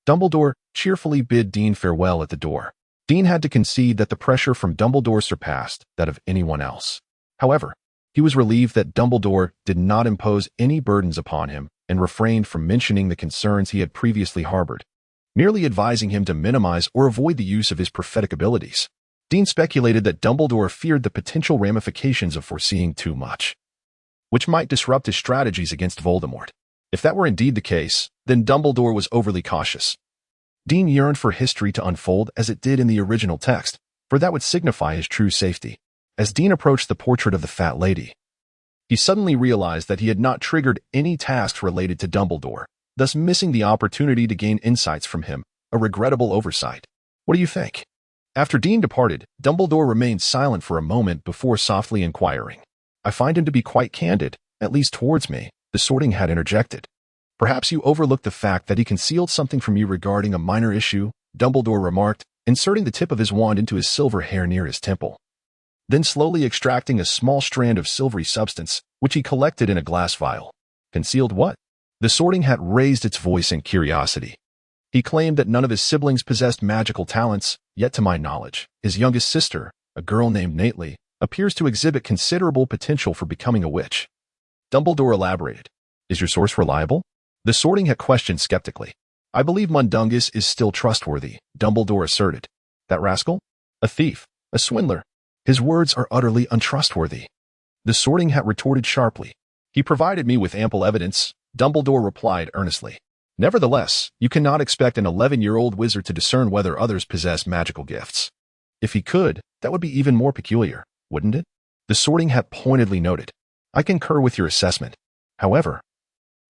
Dumbledore cheerfully bid Dean farewell at the door. Dean had to concede that the pressure from Dumbledore surpassed that of anyone else. However, he was relieved that Dumbledore did not impose any burdens upon him and refrained from mentioning the concerns he had previously harbored, merely advising him to minimize or avoid the use of his prophetic abilities. Dean speculated that Dumbledore feared the potential ramifications of foreseeing too much, which might disrupt his strategies against Voldemort. If that were indeed the case, then Dumbledore was overly cautious. Dean yearned for history to unfold as it did in the original text, for that would signify his true safety. As Dean approached the portrait of the fat lady, he suddenly realized that he had not triggered any tasks related to Dumbledore, thus missing the opportunity to gain insights from him, a regrettable oversight. What do you think? After Dean departed, Dumbledore remained silent for a moment before softly inquiring. I find him to be quite candid, at least towards me, the Sorting Hat interjected. Perhaps you overlooked the fact that he concealed something from you regarding a minor issue, Dumbledore remarked, inserting the tip of his wand into his silver hair near his temple. Then slowly extracting a small strand of silvery substance, which he collected in a glass vial. Concealed what? The Sorting Hat raised its voice in curiosity. He claimed that none of his siblings possessed magical talents, yet to my knowledge, his youngest sister, a girl named Nately, appears to exhibit considerable potential for becoming a witch. Dumbledore elaborated. Is your source reliable? The Sorting Hat questioned skeptically. I believe Mundungus is still trustworthy, Dumbledore asserted. That rascal? A thief, a swindler. His words are utterly untrustworthy. The Sorting Hat retorted sharply. He provided me with ample evidence, Dumbledore replied earnestly. Nevertheless, you cannot expect an 11-year-old wizard to discern whether others possess magical gifts. If he could, that would be even more peculiar, wouldn't it? The Sorting Hat pointedly noted. I concur with your assessment. However,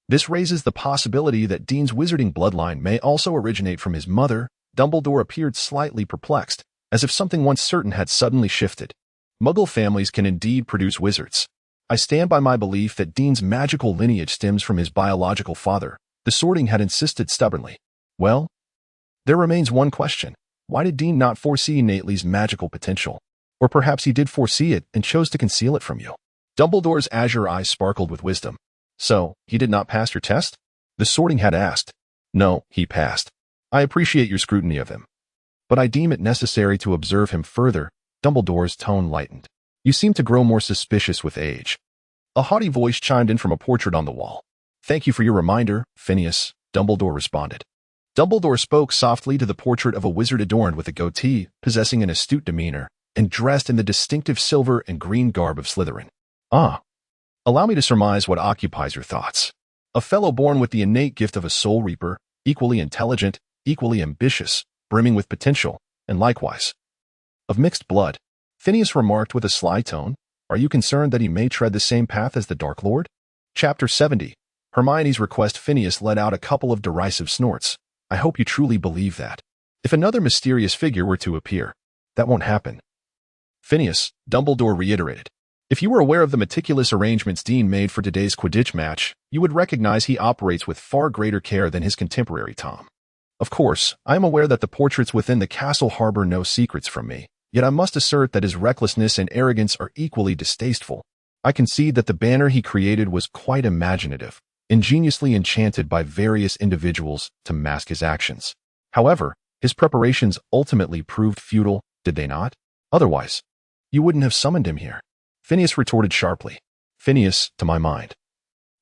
this raises the possibility that Dean's wizarding bloodline may also originate from his mother. Dumbledore appeared slightly perplexed, as if something once certain had suddenly shifted. Muggle families can indeed produce wizards. I stand by my belief that Dean's magical lineage stems from his biological father, the Sorting Hat insisted stubbornly. Well, there remains one question. Why did Dean not foresee Nately's magical potential? Or perhaps he did foresee it and chose to conceal it from you. Dumbledore's azure eyes sparkled with wisdom. So, he did not pass your test? The Sorting Hat asked. No, he passed. I appreciate your scrutiny of him, but I deem it necessary to observe him further. Dumbledore's tone lightened. You seem to grow more suspicious with age. A haughty voice chimed in from a portrait on the wall. Thank you for your reminder, Phineas, Dumbledore responded. Dumbledore spoke softly to the portrait of a wizard adorned with a goatee, possessing an astute demeanor. and dressed in the distinctive silver and green garb of Slytherin. Ah, allow me to surmise what occupies your thoughts. A fellow born with the innate gift of a soul reaper, equally intelligent, equally ambitious, brimming with potential, and likewise of mixed blood. Phineas remarked with a sly tone, "Are you concerned that he may tread the same path as the Dark Lord?" Chapter 70. Hermione's request. Phineas let out a couple of derisive snorts. "I hope you truly believe that. If another mysterious figure were to appear, that won't happen." "Phineas," Dumbledore reiterated, "if you were aware of the meticulous arrangements Dean made for today's Quidditch match, you would recognize he operates with far greater care than his contemporary Tom. Of course, I am aware that the portraits within the castle harbor no secrets from me, yet I must assert that his recklessness and arrogance are equally distasteful. I concede that the banner he created was quite imaginative, ingeniously enchanted by various individuals to mask his actions. However, his preparations ultimately proved futile, did they not? Otherwise, you wouldn't have summoned him here." Phineas retorted sharply. "Phineas, to my mind,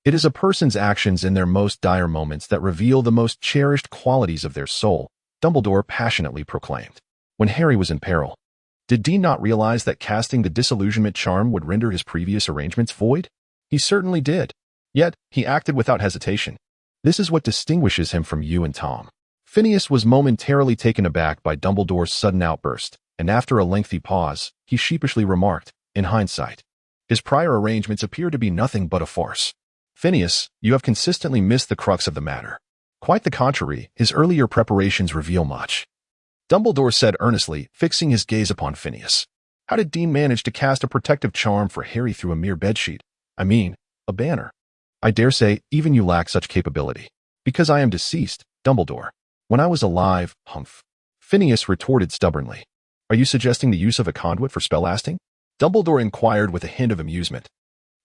it is a person's actions in their most dire moments that reveal the most cherished qualities of their soul," Dumbledore passionately proclaimed. When Harry was in peril, did Dean not realize that casting the disillusionment charm would render his previous arrangements void? He certainly did. Yet, he acted without hesitation. This is what distinguishes him from you and Tom. Phineas was momentarily taken aback by Dumbledore's sudden outburst, and after a lengthy pause, he sheepishly remarked, "In hindsight, his prior arrangements appear to be nothing but a farce. Phineas, you have consistently missed the crux of the matter. Quite the contrary, his earlier preparations reveal much." Dumbledore said earnestly, fixing his gaze upon Phineas. "How did Dean manage to cast a protective charm for Harry through a mere bedsheet? I mean, a banner. I dare say even you lack such capability." "Because I am deceased, Dumbledore. When I was alive, humph," Phineas retorted stubbornly. "Are you suggesting the use of a conduit for spellasting?" Dumbledore inquired with a hint of amusement.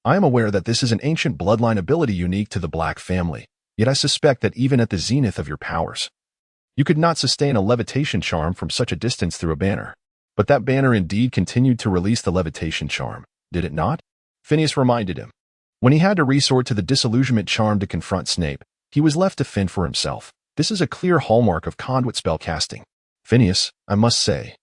"I am aware that this is an ancient bloodline ability unique to the Black family, yet I suspect that even at the zenith of your powers, you could not sustain a levitation charm from such a distance through a banner." "But that banner indeed continued to release the levitation charm, did it not?" Phineas reminded him. "When he had to resort to the disillusionment charm to confront Snape, he was left to fend for himself. This is a clear hallmark of conduit spell casting. Phineas, I must say,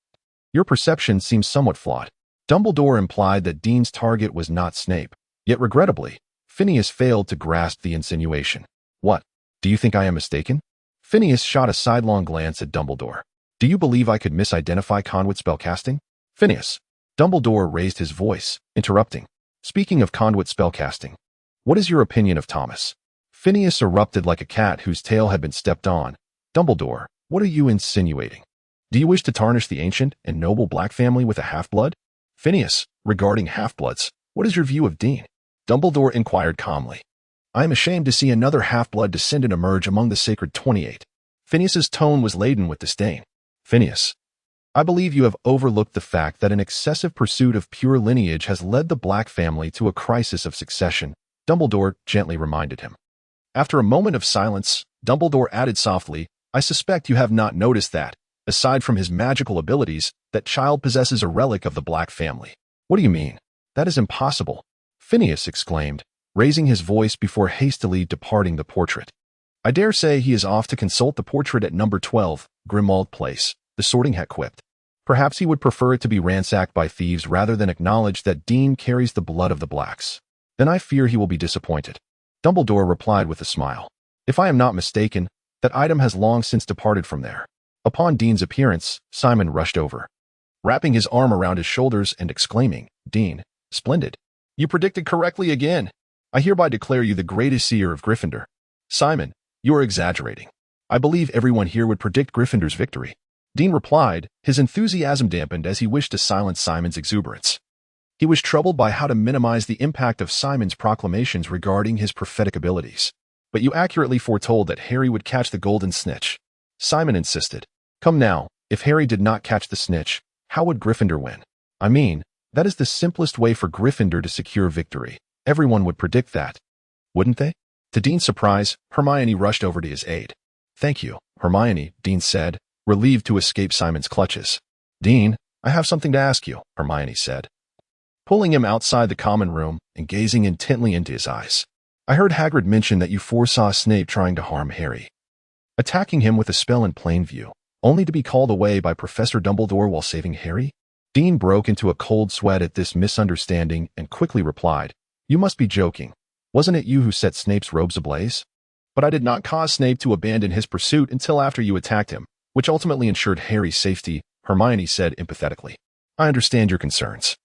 your perception seems somewhat flawed." Dumbledore implied that Dean's target was not Snape, yet regrettably, Phineas failed to grasp the insinuation. "What? Do you think I am mistaken?" Phineas shot a sidelong glance at Dumbledore. "Do you believe I could misidentify conduit spellcasting?" "Phineas." Dumbledore raised his voice, interrupting. "Speaking of conduit spellcasting, what is your opinion of Thomas?" Phineas erupted like a cat whose tail had been stepped on. "Dumbledore, what are you insinuating? Do you wish to tarnish the ancient and noble Black family with a half-blood?" "Phineas, regarding half-bloods, what is your view of Dean?" Dumbledore inquired calmly. "I am ashamed to see another half-blood descendant emerge among the sacred 28. Phineas's tone was laden with disdain. "Phineas, I believe you have overlooked the fact that an excessive pursuit of pure lineage has led the Black family to a crisis of succession," Dumbledore gently reminded him. After a moment of silence, Dumbledore added softly, "I suspect you have not noticed that, aside from his magical abilities, that child possesses a relic of the Black family." "What do you mean? That is impossible," Phineas exclaimed, raising his voice before hastily departing the portrait. "I dare say he is off to consult the portrait at number 12, Grindelwald Place," the Sorting Hat quipped. "Perhaps he would prefer it to be ransacked by thieves rather than acknowledge that Dean carries the blood of the Blacks. Then I fear he will be disappointed." Dumbledore replied with a smile. "If I am not mistaken, that item has long since departed from there." Upon Dean's appearance, Simon rushed over, wrapping his arm around his shoulders and exclaiming, "Dean, splendid. You predicted correctly again. I hereby declare you the greatest seer of Gryffindor." "Simon, you are exaggerating. I believe everyone here would predict Gryffindor's victory." Dean replied, his enthusiasm dampened as he wished to silence Simon's exuberance. He was troubled by how to minimize the impact of Simon's proclamations regarding his prophetic abilities. "But you accurately foretold that Harry would catch the golden snitch," Simon insisted. "Come now, if Harry did not catch the snitch, how would Gryffindor win? I mean, that is the simplest way for Gryffindor to secure victory. Everyone would predict that, wouldn't they?" To Dean's surprise, Hermione rushed over to his aid. "Thank you, Hermione," Dean said, relieved to escape Simon's clutches. "Dean, I have something to ask you," Hermione said, pulling him outside the common room and gazing intently into his eyes. "I heard Hagrid mention that you foresaw Snape trying to harm Harry, attacking him with a spell in plain view, only to be called away by Professor Dumbledore while saving Harry. Dean broke into a cold sweat at this misunderstanding and quickly replied, "You must be joking. Wasn't it you who set Snape's robes ablaze? But I did not cause Snape to abandon his pursuit until after you attacked him, which ultimately ensured Harry's safety," Hermione said empathetically. "I understand your concerns,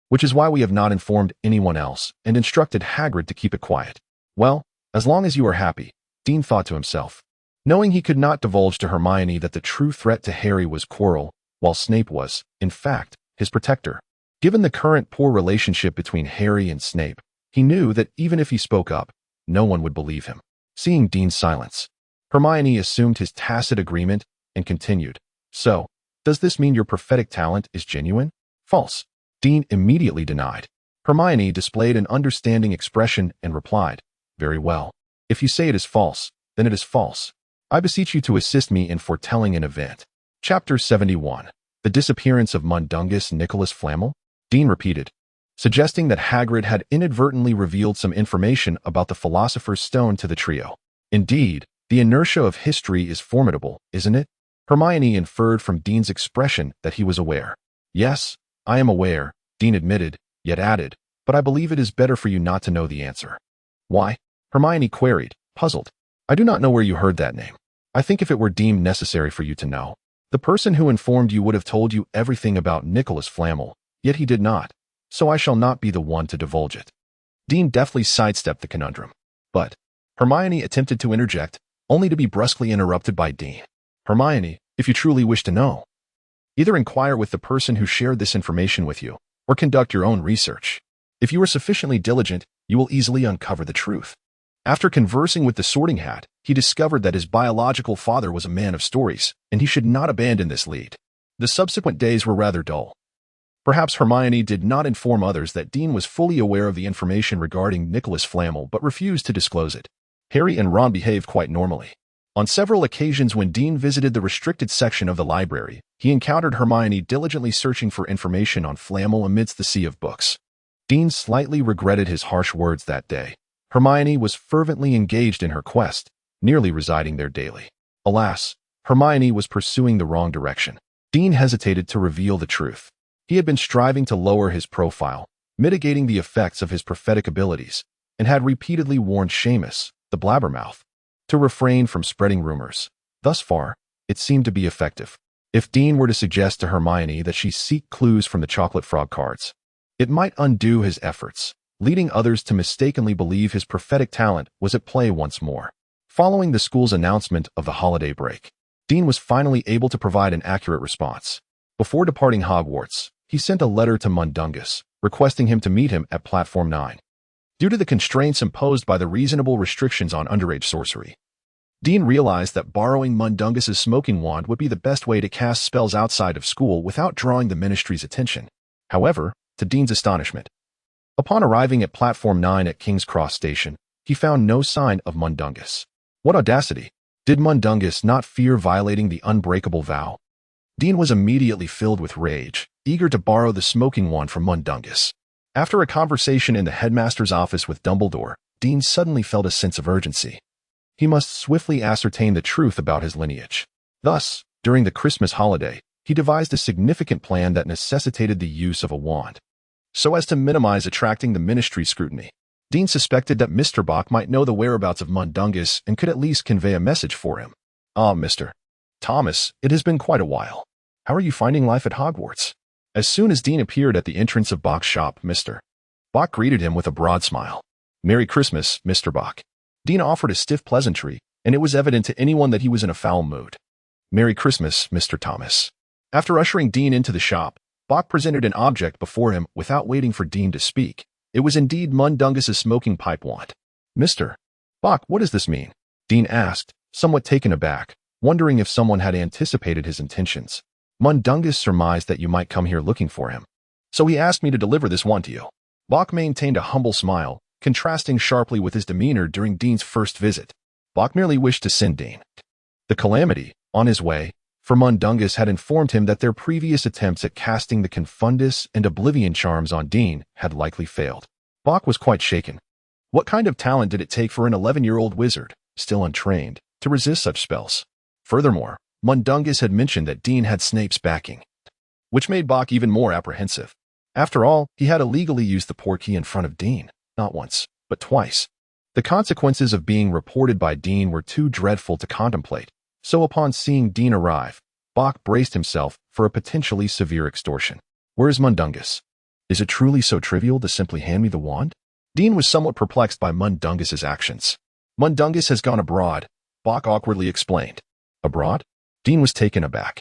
which is why we have not informed anyone else and instructed Hagrid to keep it quiet." Well, as long as you are happy, Dean thought to himself, knowing he could not divulge to Hermione that the true threat to Harry was Quirrell, while Snape was, in fact, his protector. Given the current poor relationship between Harry and Snape, he knew that even if he spoke up, no one would believe him. Seeing Dean's silence, Hermione assumed his tacit agreement and continued, "So, does this mean your prophetic talent is genuine?" "False." Dean immediately denied. Hermione displayed an understanding expression and replied, "Very well. If you say it is false, then it is false. I beseech you to assist me in foretelling an event." Chapter 71. The Disappearance of Mundungus Nicholas Flamel? Dean repeated, suggesting that Hagrid had inadvertently revealed some information about the Philosopher's Stone to the trio. Indeed, the inertia of history is formidable, isn't it? Hermione inferred from Dean's expression that he was aware. "Yes, I am aware," Dean admitted, yet added, "but I believe it is better for you not to know the answer." "Why?" Hermione queried, puzzled. "I do not know where you heard that name. I think if it were deemed necessary for you to know, the person who informed you would have told you everything about Nicholas Flamel, yet he did not, so I shall not be the one to divulge it." Dean deftly sidestepped the conundrum. But Hermione attempted to interject, only to be brusquely interrupted by Dean. "Hermione, if you truly wish to know, either inquire with the person who shared this information with you, or conduct your own research. If you are sufficiently diligent, you will easily uncover the truth." After conversing with the Sorting Hat, he discovered that his biological father was a man of stories, and he should not abandon this lead. The subsequent days were rather dull. Perhaps Hermione did not inform others that Dean was fully aware of the information regarding Nicholas Flamel but refused to disclose it. Harry and Ron behaved quite normally. On several occasions when Dean visited the restricted section of the library, he encountered Hermione diligently searching for information on Flamel amidst the sea of books. Dean slightly regretted his harsh words that day. Hermione was fervently engaged in her quest, nearly residing there daily. Alas, Hermione was pursuing the wrong direction. Dean hesitated to reveal the truth. He had been striving to lower his profile, mitigating the effects of his prophetic abilities, and had repeatedly warned Seamus, the blabbermouth, to refrain from spreading rumors. Thus far, it seemed to be effective. If Dean were to suggest to Hermione that she seek clues from the chocolate frog cards, it might undo his efforts, leading others to mistakenly believe his prophetic talent was at play once more. Following the school's announcement of the holiday break, Dean was finally able to provide an accurate response. Before departing Hogwarts, he sent a letter to Mundungus, requesting him to meet him at Platform 9. Due to the constraints imposed by the reasonable restrictions on underage sorcery, Dean realized that borrowing Mundungus's smoking wand would be the best way to cast spells outside of school without drawing the Ministry's attention. However, to Dean's astonishment, upon arriving at Platform 9 at King's Cross Station, he found no sign of Mundungus. What audacity! Did Mundungus not fear violating the unbreakable vow? Dean was immediately filled with rage, eager to borrow the smoking wand from Mundungus. After a conversation in the headmaster's office with Dumbledore, Dean suddenly felt a sense of urgency. He must swiftly ascertain the truth about his lineage. Thus, during the Christmas holiday, he devised a significant plan that necessitated the use of a wand. So as to minimize attracting the Ministry's scrutiny, Dean suspected that Mr. Bach might know the whereabouts of Mundungus and could at least convey a message for him. "Ah, Mr. Thomas, it has been quite a while. How are you finding life at Hogwarts?" As soon as Dean appeared at the entrance of Bach's shop, Mr. Bach greeted him with a broad smile. "Merry Christmas, Mr. Bach." Dean offered a stiff pleasantry, and it was evident to anyone that he was in a foul mood. "Merry Christmas, Mr. Thomas." After ushering Dean into the shop, Bach presented an object before him without waiting for Dean to speak. It was indeed Mundungus's smoking pipe wand. "Mr. Bach, what does this mean?" Dean asked, somewhat taken aback, wondering if someone had anticipated his intentions. "Mundungus surmised that you might come here looking for him, so he asked me to deliver this wand to you." Bach maintained a humble smile, contrasting sharply with his demeanor during Dean's first visit. Bach merely wished to send Dean the calamity on his way, for Mundungus had informed him that their previous attempts at casting the Confundus and Oblivion charms on Dean had likely failed. Bach was quite shaken. What kind of talent did it take for an 11-year-old wizard, still untrained, to resist such spells? Furthermore, Mundungus had mentioned that Dean had Snape's backing. which made Bach even more apprehensive. After all, he had illegally used the portkey in front of Dean, not once, but twice. The consequences of being reported by Dean were too dreadful to contemplate, so upon seeing Dean arrive, Bach braced himself for a potentially severe extortion. "Where is Mundungus? Is it truly so trivial to simply hand me the wand?" Dean was somewhat perplexed by Mundungus's actions. "Mundungus has gone abroad," Bach awkwardly explained. "Abroad?" Dean was taken aback.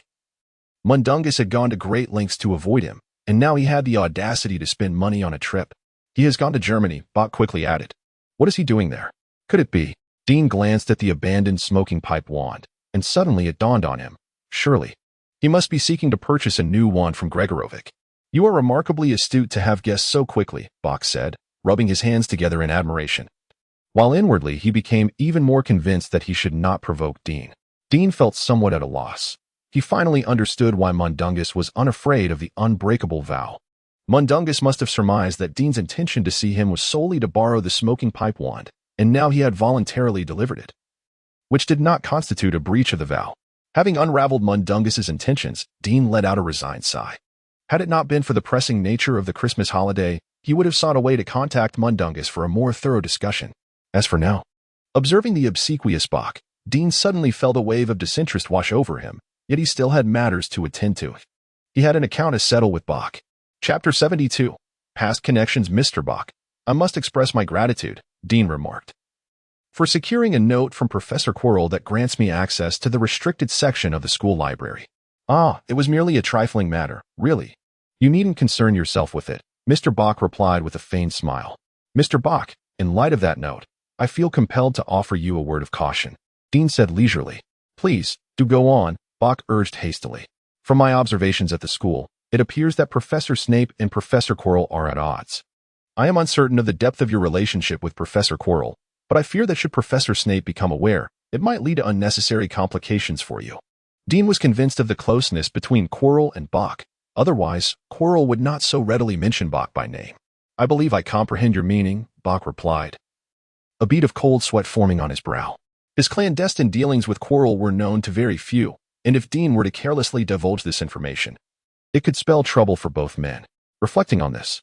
Mundungus had gone to great lengths to avoid him, and now he had the audacity to spend money on a trip. "He has gone to Germany," Bach quickly added. "What is he doing there? Could it be?" Dean glanced at the abandoned smoking pipe wand, and suddenly it dawned on him. Surely, he must be seeking to purchase a new wand from Gregorovic. "You are remarkably astute to have guessed so quickly," Bach said, rubbing his hands together in admiration. While inwardly he became even more convinced that he should not provoke Dean. Dean felt somewhat at a loss. He finally understood why Mundungus was unafraid of the unbreakable vow. Mundungus must have surmised that Dean's intention to see him was solely to borrow the smoking pipe wand, and now he had voluntarily delivered it, which did not constitute a breach of the vow. Having unraveled Mundungus's intentions, Dean let out a resigned sigh. Had it not been for the pressing nature of the Christmas holiday, he would have sought a way to contact Mundungus for a more thorough discussion. As for now, observing the obsequious Bach, Dean suddenly felt a wave of disinterest wash over him, yet he still had matters to attend to. He had an account to settle with Bach. Chapter 72. Past Connections. "Mr. Bach, I must express my gratitude," Dean remarked, "for securing a note from Professor Quirrell that grants me access to the restricted section of the school library." "Ah, it was merely a trifling matter, really. You needn't concern yourself with it," Mr. Bach replied with a feigned smile. "Mr. Bach, in light of that note, I feel compelled to offer you a word of caution," Dean said leisurely. "Please, do go on," Bach urged hastily. "From my observations at the school, it appears that Professor Snape and Professor Quirrell are at odds. I am uncertain of the depth of your relationship with Professor Quirrell, but I fear that should Professor Snape become aware, it might lead to unnecessary complications for you." Dean was convinced of the closeness between Quirrell and Bach. Otherwise, Quirrell would not so readily mention Bach by name. "I believe I comprehend your meaning," Bach replied, a bead of cold sweat forming on his brow. His clandestine dealings with Quirrell were known to very few, and if Dean were to carelessly divulge this information, it could spell trouble for both men. Reflecting on this,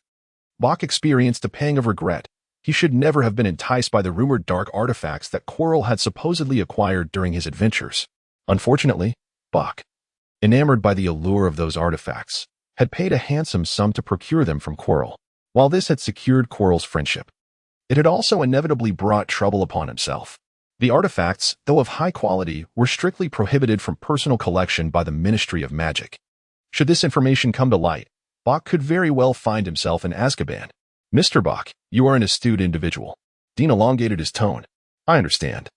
Bach experienced a pang of regret. He should never have been enticed by the rumored dark artifacts that Quirrell had supposedly acquired during his adventures. Unfortunately, Bach, enamored by the allure of those artifacts, had paid a handsome sum to procure them from Quirrell. While this had secured Quirrell's friendship, it had also inevitably brought trouble upon himself. The artifacts, though of high quality, were strictly prohibited from personal collection by the Ministry of Magic. Should this information come to light, Bach could very well find himself in Azkaban. "Mr. Bach, you are an astute individual." Dean elongated his tone. I understand.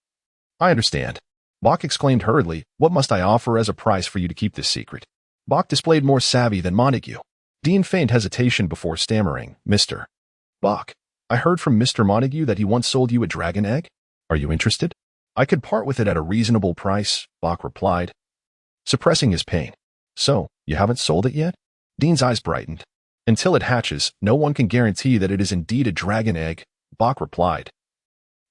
Bach exclaimed hurriedly, "What must I offer as a price for you to keep this secret?" Bach displayed more savvy than Montague. Dean feigned hesitation before stammering, "Mr. Bach, I heard from Mr. Montague that he once sold you a dragon egg. Are you interested?" "I could part with it at a reasonable price," Bach replied, suppressing his pain. "So, you haven't sold it yet?" Dean's eyes brightened. "Until it hatches, no one can guarantee that it is indeed a dragon egg," Bach replied,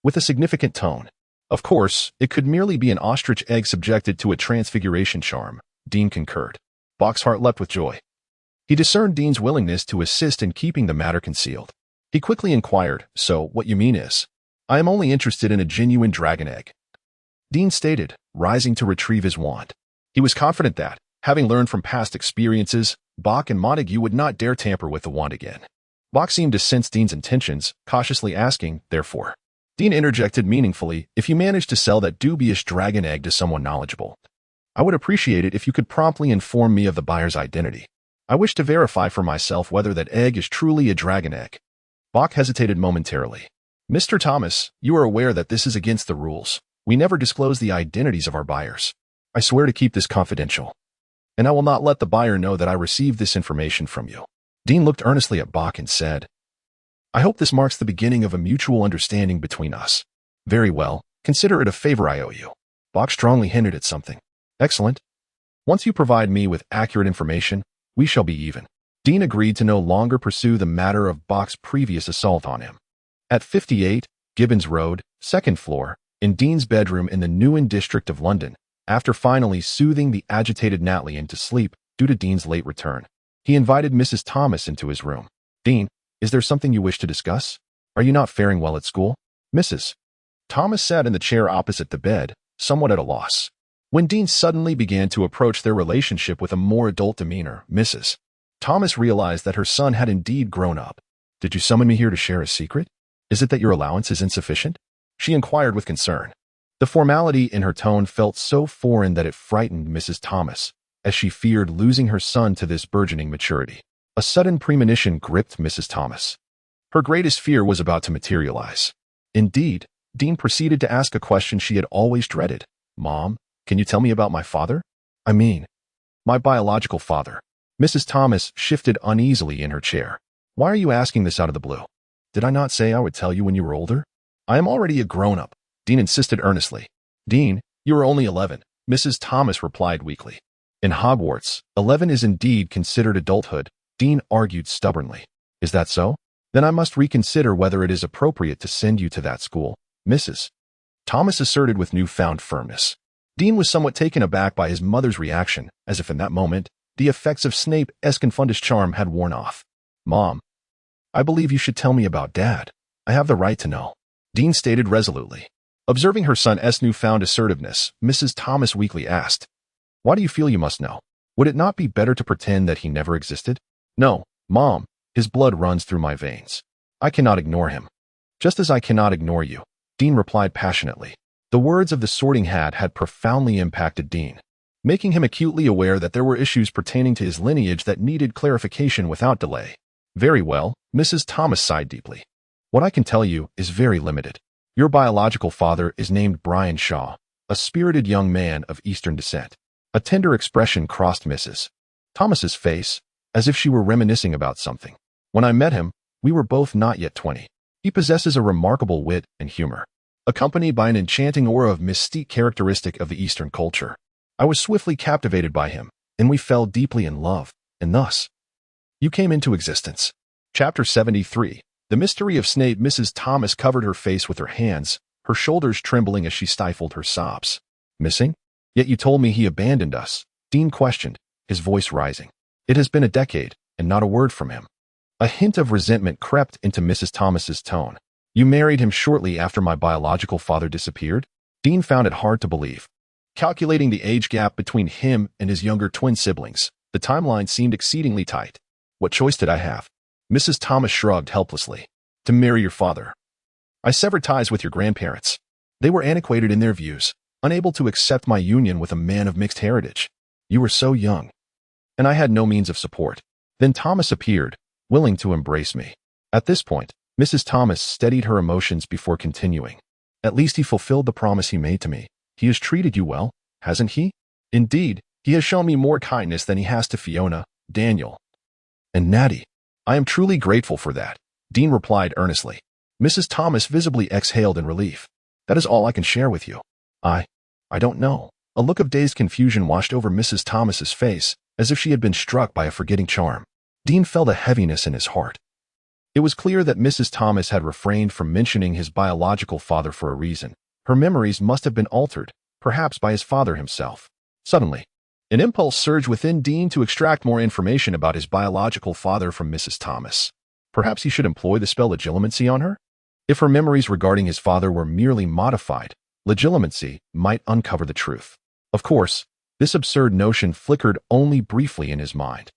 with a significant tone. "Of course, it could merely be an ostrich egg subjected to a transfiguration charm," Dean concurred. Bach's heart leapt with joy. He discerned Dean's willingness to assist in keeping the matter concealed. He quickly inquired, "So, what you mean is?" "I am only interested in a genuine dragon egg," Dean stated, rising to retrieve his wand. He was confident that, having learned from past experiences, Bach and Montague would not dare tamper with the wand again. Bach seemed to sense Dean's intentions, cautiously asking, therefore. Dean interjected meaningfully, "If you manage to sell that dubious dragon egg to someone knowledgeable, I would appreciate it if you could promptly inform me of the buyer's identity. I wish to verify for myself whether that egg is truly a dragon egg." Bach hesitated momentarily. "Mr. Thomas, you are aware that this is against the rules. We never disclose the identities of our buyers. I swear to keep this confidential, and I will not let the buyer know that I received this information from you." Dean looked earnestly at Bach and said, "I hope this marks the beginning of a mutual understanding between us." "Very well, consider it a favor I owe you." Bach strongly hinted at something. "Excellent. Once you provide me with accurate information, we shall be even." Dean agreed to no longer pursue the matter of Bach's previous assault on him. At 58, Gibbons Road, 2nd floor, in Dean's bedroom in the Newen district of London, after finally soothing the agitated Natalie into sleep, due to Dean's late return. He invited Mrs. Thomas into his room. "Dean, is there something you wish to discuss? Are you not faring well at school?" Mrs. Thomas sat in the chair opposite the bed, somewhat at a loss. When Dean suddenly began to approach their relationship with a more adult demeanor, Mrs. Thomas realized that her son had indeed grown up. "Did you summon me here to share a secret? Is it that your allowance is insufficient?" she inquired with concern. The formality in her tone felt so foreign that it frightened Mrs. Thomas, as she feared losing her son to this burgeoning maturity. A sudden premonition gripped Mrs. Thomas. Her greatest fear was about to materialize. Indeed, Dean proceeded to ask a question she had always dreaded. "Mom, can you tell me about my father? I mean, my biological father." Mrs. Thomas shifted uneasily in her chair. "Why are you asking this out of the blue? Did I not say I would tell you when you were older?" "I am already a grown-up," Dean insisted earnestly. "Dean, you are only 11, Mrs. Thomas replied weakly. "In Hogwarts, 11 is indeed considered adulthood," Dean argued stubbornly. "Is that so? Then I must reconsider whether it is appropriate to send you to that school," Mrs. Thomas asserted with newfound firmness. Dean was somewhat taken aback by his mother's reaction, as if in that moment, the effects of Snape's confounded charm had worn off. "Mom, I believe you should tell me about Dad. I have the right to know," Dean stated resolutely. Observing her son's newfound assertiveness, Mrs. Thomas weakly asked, "Why do you feel you must know? Would it not be better to pretend that he never existed?" "No, Mom, his blood runs through my veins. I cannot ignore him. Just as I cannot ignore you," Dean replied passionately. The words of the Sorting Hat had profoundly impacted Dean, making him acutely aware that there were issues pertaining to his lineage that needed clarification without delay. "Very well," Mrs. Thomas sighed deeply. "What I can tell you is very limited. Your biological father is named Brian Shaw, a spirited young man of Eastern descent." A tender expression crossed Mrs. Thomas's face, as if she were reminiscing about something. "When I met him, we were both not yet 20. He possesses a remarkable wit and humor, accompanied by an enchanting aura of mystique characteristic of the Eastern culture. I was swiftly captivated by him, and we fell deeply in love, and thus, you came into existence." Chapter 73. The Mystery of Snape. Mrs. Thomas covered her face with her hands, her shoulders trembling as she stifled her sobs. "Missing? Yet you told me he abandoned us," Dean questioned, his voice rising. "It has been a decade, and not a word from him." A hint of resentment crept into Mrs. Thomas's tone. "You married him shortly after my biological father disappeared?" Dean found it hard to believe. Calculating the age gap between him and his younger twin siblings, the timeline seemed exceedingly tight. "What choice did I have?" Mrs. Thomas shrugged helplessly. "To marry your father. I severed ties with your grandparents. They were antiquated in their views, unable to accept my union with a man of mixed heritage. You were so young, and I had no means of support. Then Thomas appeared, willing to embrace me." At this point, Mrs. Thomas steadied her emotions before continuing. "At least he fulfilled the promise he made to me. He has treated you well, hasn't he?" "Indeed, he has shown me more kindness than he has to Fiona, Daniel, and Natty. I am truly grateful for that," Dean replied earnestly. Mrs. Thomas visibly exhaled in relief. "That is all I can share with you. I don't know." A look of dazed confusion washed over Mrs. Thomas's face, as if she had been struck by a forgetting charm. Dean felt a heaviness in his heart. It was clear that Mrs. Thomas had refrained from mentioning his biological father for a reason. Her memories must have been altered, perhaps by his father himself. Suddenly, an impulse surged within Dean to extract more information about his biological father from Mrs. Thomas. Perhaps he should employ the spell Legilimency on her? If her memories regarding his father were merely modified, Legilimency might uncover the truth. Of course, this absurd notion flickered only briefly in his mind.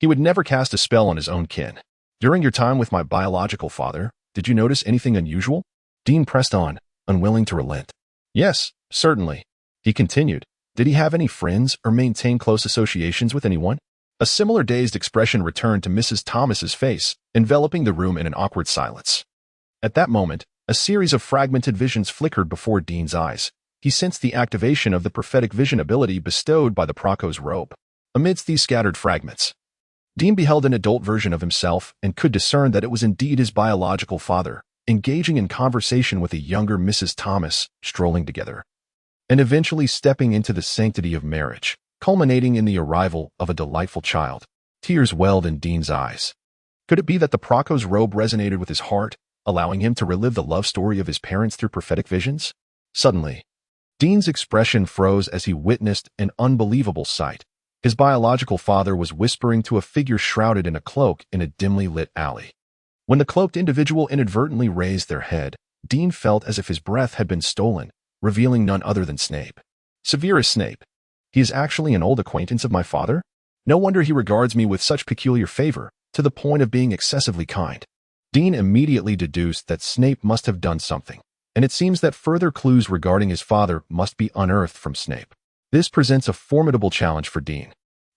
He would never cast a spell on his own kin. "During your time with my biological father, did you notice anything unusual?" Dean pressed on, unwilling to relent. "Yes, certainly," he continued. "Did he have any friends or maintain close associations with anyone?" A similar dazed expression returned to Mrs. Thomas's face, enveloping the room in an awkward silence. At that moment, a series of fragmented visions flickered before Dean's eyes. He sensed the activation of the prophetic vision ability bestowed by the Praco's robe. Amidst these scattered fragments, Dean beheld an adult version of himself and could discern that it was indeed his biological father, engaging in conversation with a younger Mrs. Thomas, strolling together, and eventually stepping into the sanctity of marriage, culminating in the arrival of a delightful child. Tears welled in Dean's eyes. Could it be that the Praco's robe resonated with his heart, allowing him to relive the love story of his parents through prophetic visions? Suddenly, Dean's expression froze as he witnessed an unbelievable sight. His biological father was whispering to a figure shrouded in a cloak in a dimly lit alley. When the cloaked individual inadvertently raised their head, Dean felt as if his breath had been stolen, revealing none other than Snape. Severus Snape. He is actually an old acquaintance of my father? No wonder he regards me with such peculiar favor, to the point of being excessively kind. Dean immediately deduced that Snape must have done something, and it seems that further clues regarding his father must be unearthed from Snape. This presents a formidable challenge for Dean.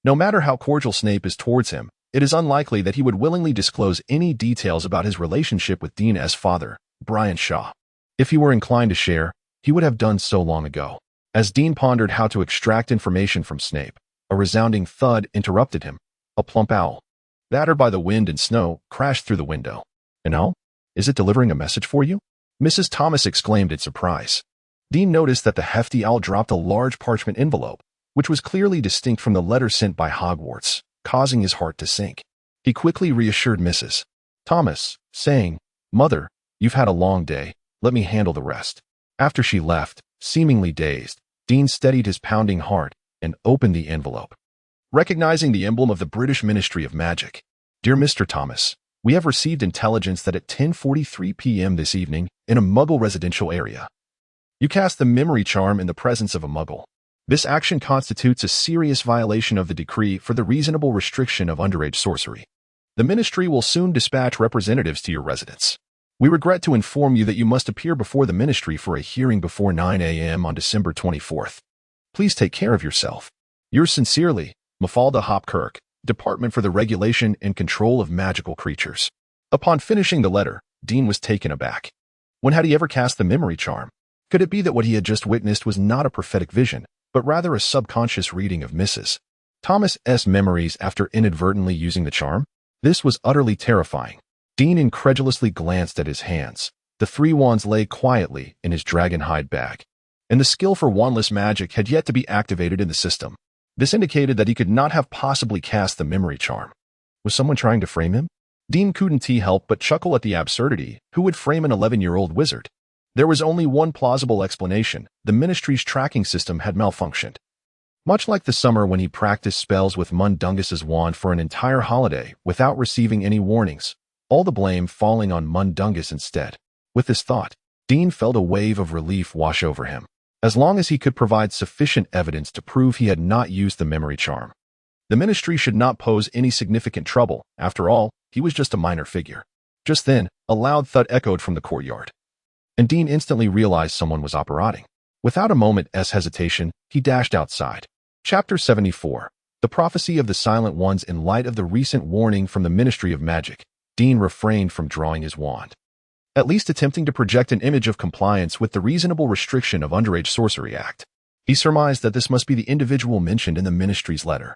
No matter how cordial Snape is towards him, it is unlikely that he would willingly disclose any details about his relationship with Dean's father, Brian Shaw. If he were inclined to share, he would have done so long ago. As Dean pondered how to extract information from Snape, a resounding thud interrupted him. A plump owl, battered by the wind and snow, crashed through the window. An owl? Is it delivering a message for you? Mrs. Thomas exclaimed in surprise. Dean noticed that the hefty owl dropped a large parchment envelope, which was clearly distinct from the letter sent by Hogwarts, causing his heart to sink. He quickly reassured Mrs. Thomas, saying, "Mother, you've had a long day, let me handle the rest." After she left, seemingly dazed, Dean steadied his pounding heart and opened the envelope. Recognizing the emblem of the British Ministry of Magic, "Dear Mr. Thomas, we have received intelligence that at 10:43 p.m. this evening, in a Muggle residential area, you cast the memory charm in the presence of a Muggle. This action constitutes a serious violation of the decree for the reasonable restriction of underage sorcery. The Ministry will soon dispatch representatives to your residence. We regret to inform you that you must appear before the Ministry for a hearing before 9 a.m. on December 24th. Please take care of yourself. Yours sincerely, Mafalda Hopkirk, Department for the Regulation and Control of Magical Creatures." Upon finishing the letter, Dean was taken aback. When had he ever cast the memory charm? Could it be that what he had just witnessed was not a prophetic vision, but rather a subconscious reading of Mrs. Thomas's memories after inadvertently using the charm? This was utterly terrifying. Dean incredulously glanced at his hands. The 3 wands lay quietly in his dragonhide bag, and the skill for wandless magic had yet to be activated in the system. This indicated that he could not have possibly cast the memory charm. Was someone trying to frame him? Dean couldn't help but chuckle at the absurdity. Who would frame an 11-year-old wizard? There was only one plausible explanation: the Ministry's tracking system had malfunctioned. Much like the summer when he practiced spells with Mundungus's wand for an entire holiday without receiving any warnings, all the blame falling on Mundungus instead. With this thought, Dean felt a wave of relief wash over him. As long as he could provide sufficient evidence to prove he had not used the memory charm, the Ministry should not pose any significant trouble. After all, he was just a minor figure. Just then, a loud thud echoed from the courtyard, and Dean instantly realized someone was operating. Without a moment's hesitation, he dashed outside. Chapter 74. The Prophecy of the Silent Ones. In light of the recent warning from the Ministry of Magic, Dean refrained from drawing his wand, at least attempting to project an image of compliance with the Reasonable Restriction of Underage Sorcery Act. He surmised that this must be the individual mentioned in the Ministry's letter,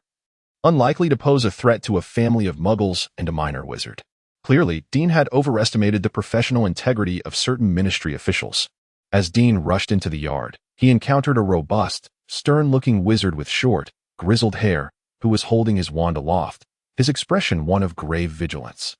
unlikely to pose a threat to a family of Muggles and a minor wizard. Clearly, Dean had overestimated the professional integrity of certain Ministry officials. As Dean rushed into the yard, he encountered a robust, stern-looking wizard with short, grizzled hair, who was holding his wand aloft, his expression one of grave vigilance.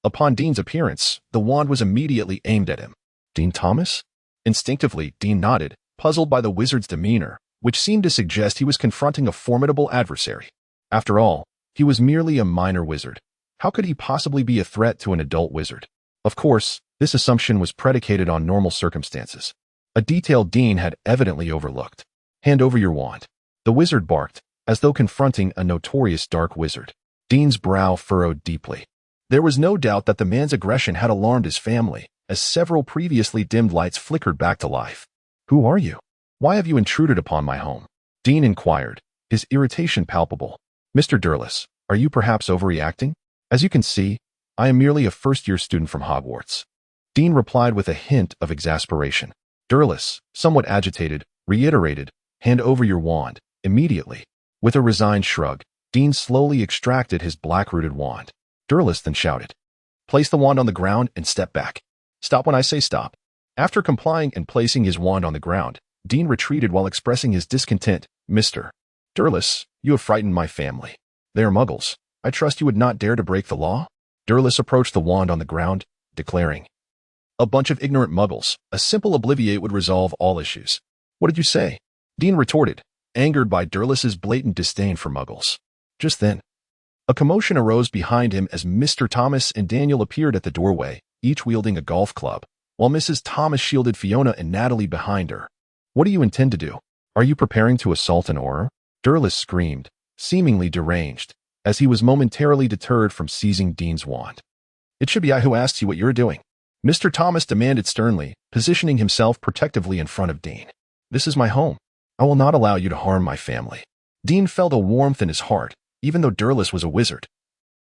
Upon Dean's appearance, the wand was immediately aimed at him. "Dean Thomas?" Instinctively, Dean nodded, puzzled by the wizard's demeanor, which seemed to suggest he was confronting a formidable adversary. After all, he was merely a minor wizard. How could he possibly be a threat to an adult wizard? Of course, this assumption was predicated on normal circumstances, a detail Dean had evidently overlooked. "Hand over your wand," the wizard barked, as though confronting a notorious dark wizard. Dean's brow furrowed deeply. There was no doubt that the man's aggression had alarmed his family, as several previously dimmed lights flickered back to life. "Who are you? Why have you intruded upon my home?" Dean inquired, his irritation palpable. "Mr. Durless, are you perhaps overreacting? As you can see, I am merely a first-year student from Hogwarts." Dean replied with a hint of exasperation. Durless, somewhat agitated, reiterated, "Hand over your wand, immediately." With a resigned shrug, Dean slowly extracted his black-rooted wand. Durless then shouted, "Place the wand on the ground and step back. Stop when I say stop." After complying and placing his wand on the ground, Dean retreated while expressing his discontent. "Mr. Durless, you have frightened my family. They are Muggles. I trust you would not dare to break the law?" Durless approached the wand on the ground, declaring, "A bunch of ignorant Muggles. A simple obliviate would resolve all issues." "What did you say?" Dean retorted, angered by Durlus's blatant disdain for muggles. Just then, a commotion arose behind him as Mr. Thomas and Daniel appeared at the doorway, each wielding a golf club, while Mrs. Thomas shielded Fiona and Natalie behind her. "What do you intend to do? Are you preparing to assault an Auror?" Durlus screamed, seemingly deranged, as he was momentarily deterred from seizing Dean's wand. "It should be I who asks you what you're doing," Mr. Thomas demanded sternly, positioning himself protectively in front of Dean. "This is my home. I will not allow you to harm my family." Dean felt a warmth in his heart, even though Durlus was a wizard.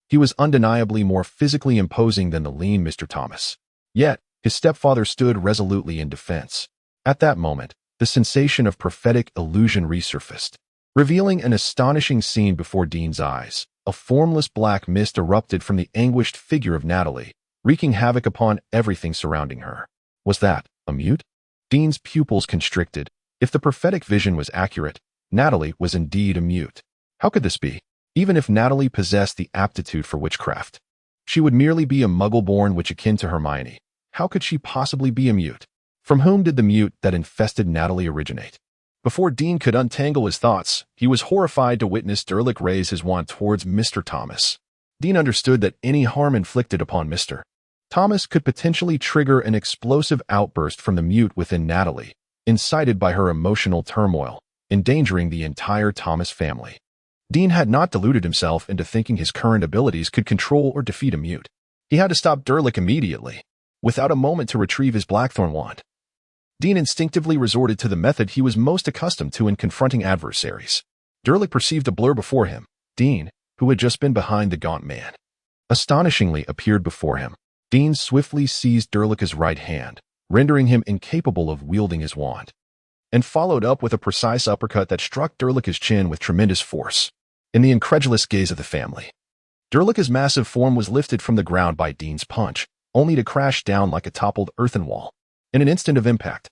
He was undeniably more physically imposing than the lean Mr. Thomas. Yet, his stepfather stood resolutely in defense. At that moment, the sensation of prophetic illusion resurfaced, revealing an astonishing scene before Dean's eyes. A formless black mist erupted from the anguished figure of Natalie, wreaking havoc upon everything surrounding her. Was that a mute? Dean's pupils constricted. If the prophetic vision was accurate, Natalie was indeed a mute. How could this be? Even if Natalie possessed the aptitude for witchcraft, she would merely be a muggle-born witch akin to Hermione. How could she possibly be a mute? From whom did the mute that infested Natalie originate? Before Dean could untangle his thoughts, he was horrified to witness Durlus raise his wand towards Mr. Thomas. Dean understood that any harm inflicted upon Mr. Thomas could potentially trigger an explosive outburst from the mute within Natalie, incited by her emotional turmoil, endangering the entire Thomas family. Dean had not deluded himself into thinking his current abilities could control or defeat a mute. He had to stop Durlus immediately, without a moment to retrieve his Blackthorn wand. Dean instinctively resorted to the method he was most accustomed to in confronting adversaries. Durlus perceived a blur before him. Dean, who had just been behind the gaunt man, astonishingly appeared before him. Dean swiftly seized Durlus's right hand, rendering him incapable of wielding his wand, and followed up with a precise uppercut that struck Durlus's chin with tremendous force. In the incredulous gaze of the family, Durlus's massive form was lifted from the ground by Dean's punch, only to crash down like a toppled earthen wall. In an instant of impact,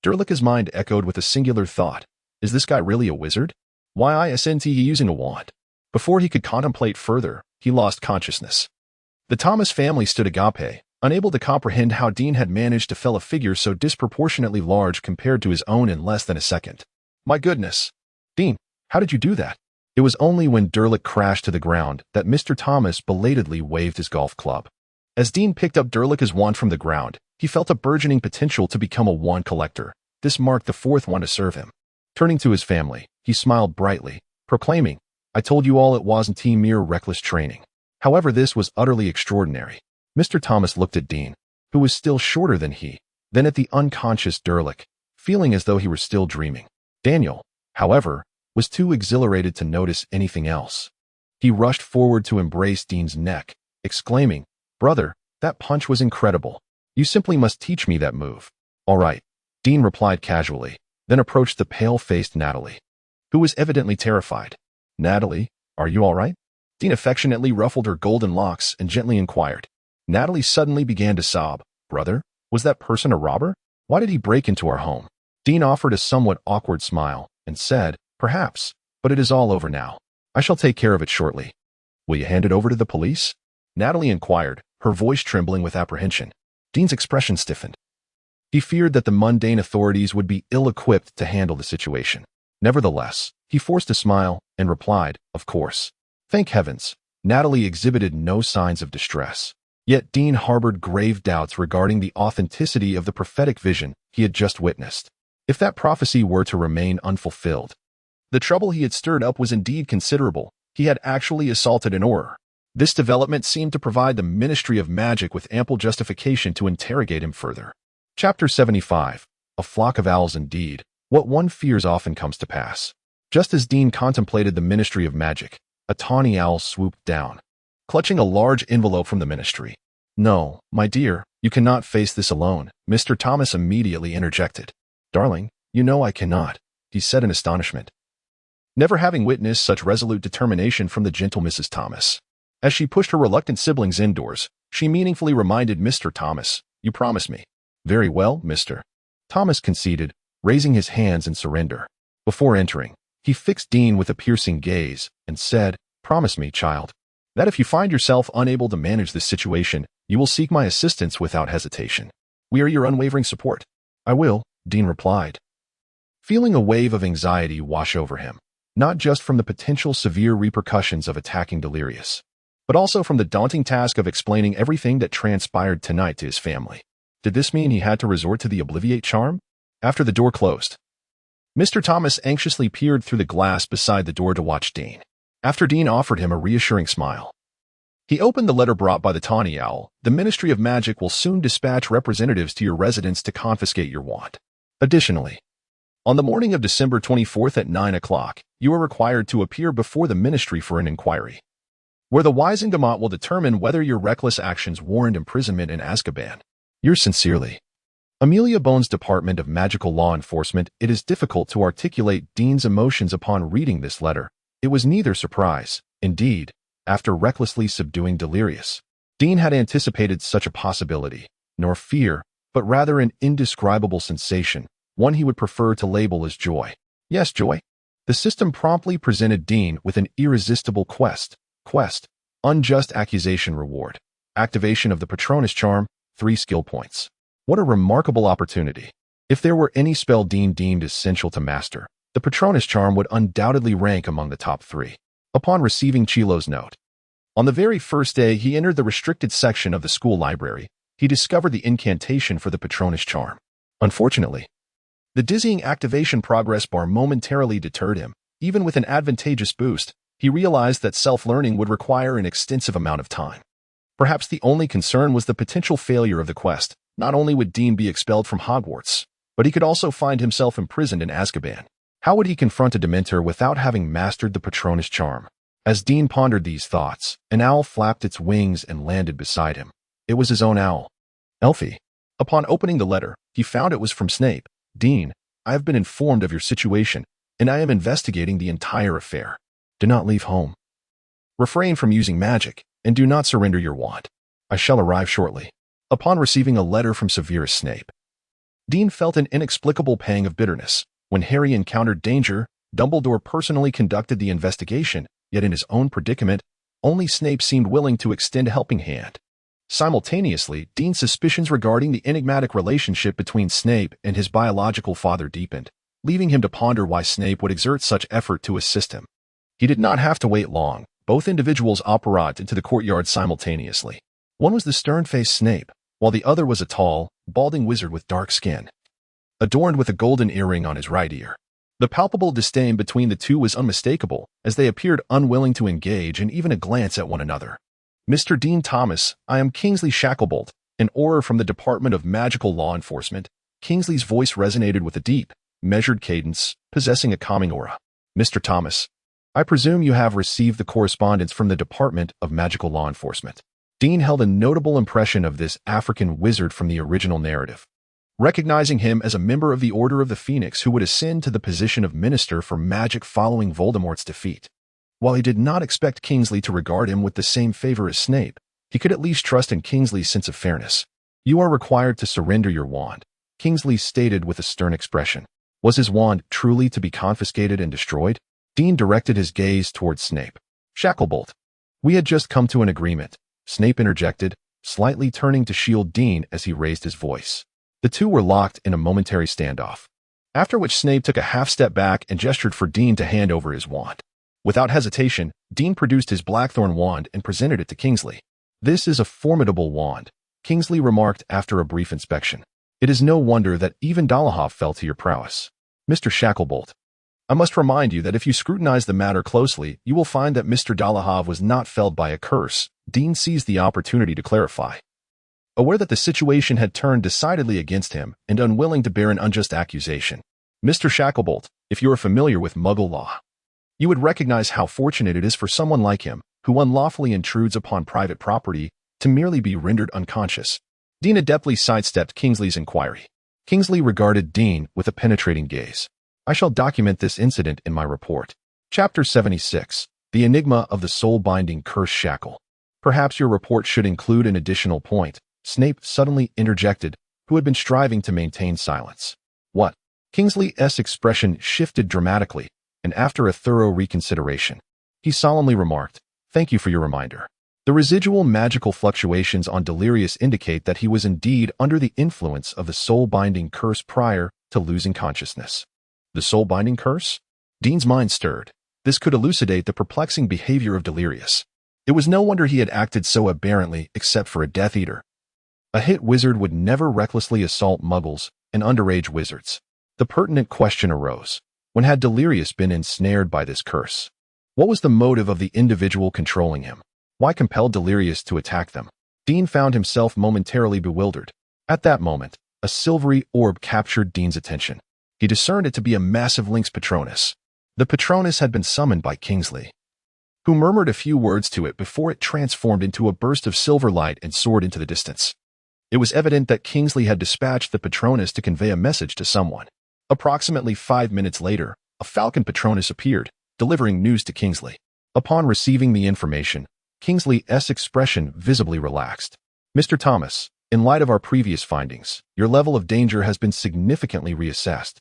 Durlus's mind echoed with a singular thought: is this guy really a wizard? Why isn't he using a wand? Before he could contemplate further, he lost consciousness. The Thomas family stood agape, unable to comprehend how Dean had managed to fell a figure so disproportionately large compared to his own in less than a second. "My goodness! Dean, how did you do that?" It was only when Durlus crashed to the ground that Mr. Thomas belatedly waved his golf club. As Dean picked up Durlus's wand from the ground, he felt a burgeoning potential to become a wand collector. This marked the fourth one to serve him. Turning to his family, he smiled brightly, proclaiming, "I told you all it wasn't mere reckless training." However, this was utterly extraordinary. Mr. Thomas looked at Dean, who was still shorter than he, then at the unconscious Durlus, feeling as though he were still dreaming. Daniel, however, was too exhilarated to notice anything else. He rushed forward to embrace Dean's neck, exclaiming, "Brother, that punch was incredible. You simply must teach me that move." "All right," Dean replied casually, then approached the pale-faced Natalie, who was evidently terrified. "Natalie, are you all right?" Dean affectionately ruffled her golden locks and gently inquired. Natalie suddenly began to sob. "Brother, was that person a robber? Why did he break into our home?" Dean offered a somewhat awkward smile and said, "Perhaps, but it is all over now. I shall take care of it shortly." "Will you hand it over to the police?" Natalie inquired, her voice trembling with apprehension. Dean's expression stiffened. He feared that the mundane authorities would be ill-equipped to handle the situation. Nevertheless, he forced a smile and replied, "Of course." Thank heavens, Natalie exhibited no signs of distress. Yet Dean harbored grave doubts regarding the authenticity of the prophetic vision he had just witnessed. If that prophecy were to remain unfulfilled, the trouble he had stirred up was indeed considerable. He had actually assaulted an Auror. This development seemed to provide the Ministry of Magic with ample justification to interrogate him further. Chapter 75. A flock of owls indeed. What one fears often comes to pass. Just as Dean contemplated the Ministry of Magic, a tawny owl swooped down, clutching a large envelope from the ministry. "No, my dear, you cannot face this alone," Mr. Thomas immediately interjected. "Darling, you know I cannot," he said in astonishment, never having witnessed such resolute determination from the gentle Mrs. Thomas. As she pushed her reluctant siblings indoors, she meaningfully reminded Mr. Thomas, "You promised me." "Very well, Mr. Thomas conceded, raising his hands in surrender. Before entering, he fixed Dean with a piercing gaze and said, "Promise me, child, that if you find yourself unable to manage this situation, you will seek my assistance without hesitation. We are your unwavering support." "I will," Dean replied, feeling a wave of anxiety wash over him, not just from the potential severe repercussions of attacking Delirious, but also from the daunting task of explaining everything that transpired tonight to his family. Did this mean he had to resort to the Obliviate charm? After the door closed, Mr. Thomas anxiously peered through the glass beside the door to watch Dean. After Dean offered him a reassuring smile, he opened the letter brought by the Tawny Owl. The Ministry of Magic will soon dispatch representatives to your residence to confiscate your wand. Additionally, on the morning of December 24th at 9 o'clock, you are required to appear before the Ministry for an inquiry, where the Wisengamot will determine whether your reckless actions warrant imprisonment in Azkaban. Yours sincerely, Amelia Bones, Department of Magical Law Enforcement. It is difficult to articulate Dean's emotions upon reading this letter. It was neither surprise. Indeed, after recklessly subduing Delirious, Dean had anticipated such a possibility, nor fear, but rather an indescribable sensation, one he would prefer to label as joy. Yes, joy. The system promptly presented Dean with an irresistible quest, unjust accusation reward, activation of the Patronus charm, 3 skill points. What a remarkable opportunity. If there were any spell Dean deemed essential to master, the Patronus charm would undoubtedly rank among the top 3. Upon receiving Chilo's note, on the very first day he entered the restricted section of the school library, he discovered the incantation for the Patronus charm. Unfortunately, the dizzying activation progress bar momentarily deterred him. Even with an advantageous boost, he realized that self-learning would require an extensive amount of time. Perhaps the only concern was the potential failure of the quest. Not only would Dean be expelled from Hogwarts, but he could also find himself imprisoned in Azkaban. How would he confront a Dementor without having mastered the Patronus charm? As Dean pondered these thoughts, an owl flapped its wings and landed beside him. It was his own owl, Elfie. Upon opening the letter, he found it was from Snape. Dean, I have been informed of your situation, and I am investigating the entire affair. Do not leave home. Refrain from using magic, and do not surrender your wand. I shall arrive shortly. Upon receiving a letter from Severus Snape, Dean felt an inexplicable pang of bitterness. When Harry encountered danger, Dumbledore personally conducted the investigation, yet in his own predicament, only Snape seemed willing to extend a helping hand. Simultaneously, Dean's suspicions regarding the enigmatic relationship between Snape and his biological father deepened, leaving him to ponder why Snape would exert such effort to assist him. He did not have to wait long. Both individuals apparat into the courtyard simultaneously. One was the stern-faced Snape, while the other was a tall, balding wizard with dark skin, adorned with a golden earring on his right ear. The palpable disdain between the two was unmistakable, as they appeared unwilling to engage in even a glance at one another. Mr. Dean Thomas, I am Kingsley Shacklebolt, an Auror from the Department of Magical Law Enforcement. Kingsley's voice resonated with a deep, measured cadence, possessing a calming aura. Mr. Thomas, I presume you have received the correspondence from the Department of Magical Law Enforcement. Dean held a notable impression of this African wizard from the original narrative, recognizing him as a member of the Order of the Phoenix who would ascend to the position of Minister for Magic following Voldemort's defeat. While he did not expect Kingsley to regard him with the same favor as Snape, he could at least trust in Kingsley's sense of fairness. You are required to surrender your wand, Kingsley stated with a stern expression. Was his wand truly to be confiscated and destroyed? Dean directed his gaze towards Snape. Shacklebolt. We had just come to an agreement, Snape interjected, slightly turning to shield Dean as he raised his voice. The two were locked in a momentary standoff, after which Snape took a half step back and gestured for Dean to hand over his wand. Without hesitation, Dean produced his Blackthorn wand and presented it to Kingsley. This is a formidable wand, Kingsley remarked after a brief inspection. It is no wonder that even Dolohov fell to your prowess. Mr. Shacklebolt, I must remind you that if you scrutinize the matter closely, you will find that Mr. Dolohov was not felled by a curse. Dean seized the opportunity to clarify. Aware that the situation had turned decidedly against him and unwilling to bear an unjust accusation. Mr. Shacklebolt, if you are familiar with Muggle law, you would recognize how fortunate it is for someone like him, who unlawfully intrudes upon private property, to merely be rendered unconscious. Dean adeptly sidestepped Kingsley's inquiry. Kingsley regarded Dean with a penetrating gaze. I shall document this incident in my report. Chapter 76. The Enigma of the Soul-Binding Curse Shackle. Perhaps your report should include an additional point, Snape suddenly interjected, who had been striving to maintain silence. What? Kingsley's expression shifted dramatically, and after a thorough reconsideration, he solemnly remarked, Thank you for your reminder. The residual magical fluctuations on Delirious indicate that he was indeed under the influence of the soul-binding curse prior to losing consciousness. The soul-binding curse? Dean's mind stirred. This could elucidate the perplexing behavior of Delirious. It was no wonder he had acted so aberrantly except for a Death Eater. A hit wizard would never recklessly assault muggles and underage wizards. The pertinent question arose. When had Delirious been ensnared by this curse? What was the motive of the individual controlling him? Why compel Delirious to attack them? Dean found himself momentarily bewildered. At that moment, a silvery orb captured Dean's attention. He discerned it to be a massive Lynx Patronus. The Patronus had been summoned by Kingsley, who murmured a few words to it before it transformed into a burst of silver light and soared into the distance. It was evident that Kingsley had dispatched the Patronus to convey a message to someone. Approximately 5 minutes later, a Falcon Patronus appeared, delivering news to Kingsley. Upon receiving the information, Kingsley's expression visibly relaxed. Mr. Thomas, in light of our previous findings, your level of danger has been significantly reassessed.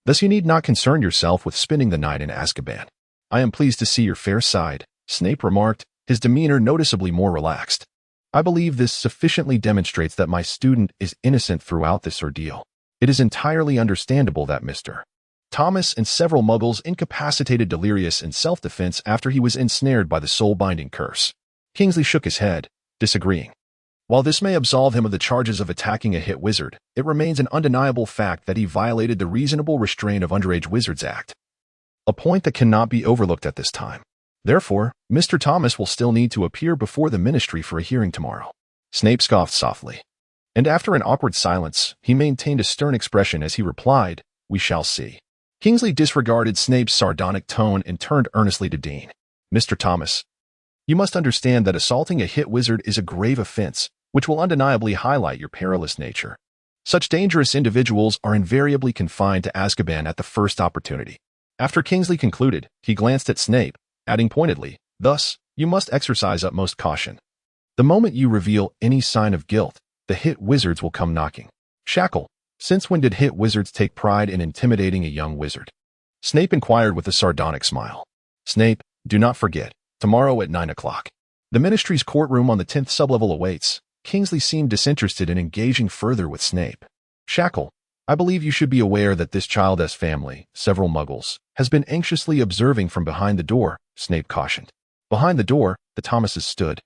Thus you need not concern yourself with spending the night in Azkaban. I am pleased to see your fair side, Snape remarked, his demeanor noticeably more relaxed. I believe this sufficiently demonstrates that my student is innocent throughout this ordeal. It is entirely understandable that Mr. Thomas and several muggles incapacitated Delirious in self-defense after he was ensnared by the soul-binding curse. Kingsley shook his head, disagreeing. While this may absolve him of the charges of attacking a hit wizard, it remains an undeniable fact that he violated the Reasonable Restraint of Underage Wizards Act, a point that cannot be overlooked at this time. Therefore, Mr. Thomas will still need to appear before the Ministry for a hearing tomorrow. Snape scoffed softly. And after an awkward silence, he maintained a stern expression as he replied, "We shall see." Kingsley disregarded Snape's sardonic tone and turned earnestly to Dean. "Mr. Thomas, you must understand that assaulting a hit wizard is a grave offense, which will undeniably highlight your perilous nature. Such dangerous individuals are invariably confined to Azkaban at the first opportunity." After Kingsley concluded, he glanced at Snape, adding pointedly, "Thus, you must exercise utmost caution. The moment you reveal any sign of guilt, the hit wizards will come knocking." "Shackle, since when did hit wizards take pride in intimidating a young wizard?" Snape inquired with a sardonic smile. "Snape, do not forget, tomorrow at 9 o'clock. The Ministry's courtroom on the 10th sublevel awaits." Kingsley seemed disinterested in engaging further with Snape. "Shackle, I believe you should be aware that this child's family, several muggles, has been anxiously observing from behind the door," Snape cautioned. Behind the door, the Thomases stood,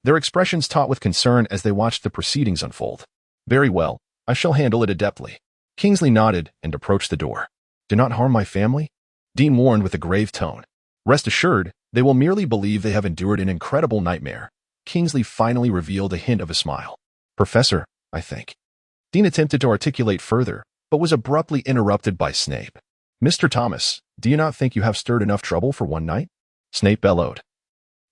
their expressions taut with concern as they watched the proceedings unfold. "Very well, I shall handle it adeptly." Kingsley nodded and approached the door. "Do not harm my family," Dean warned with a grave tone. "Rest assured, they will merely believe they have endured an incredible nightmare." Kingsley finally revealed a hint of a smile. "Professor, I think." Dean attempted to articulate further, but was abruptly interrupted by Snape. "Mr. Thomas, do you not think you have stirred enough trouble for one night?" Snape bellowed,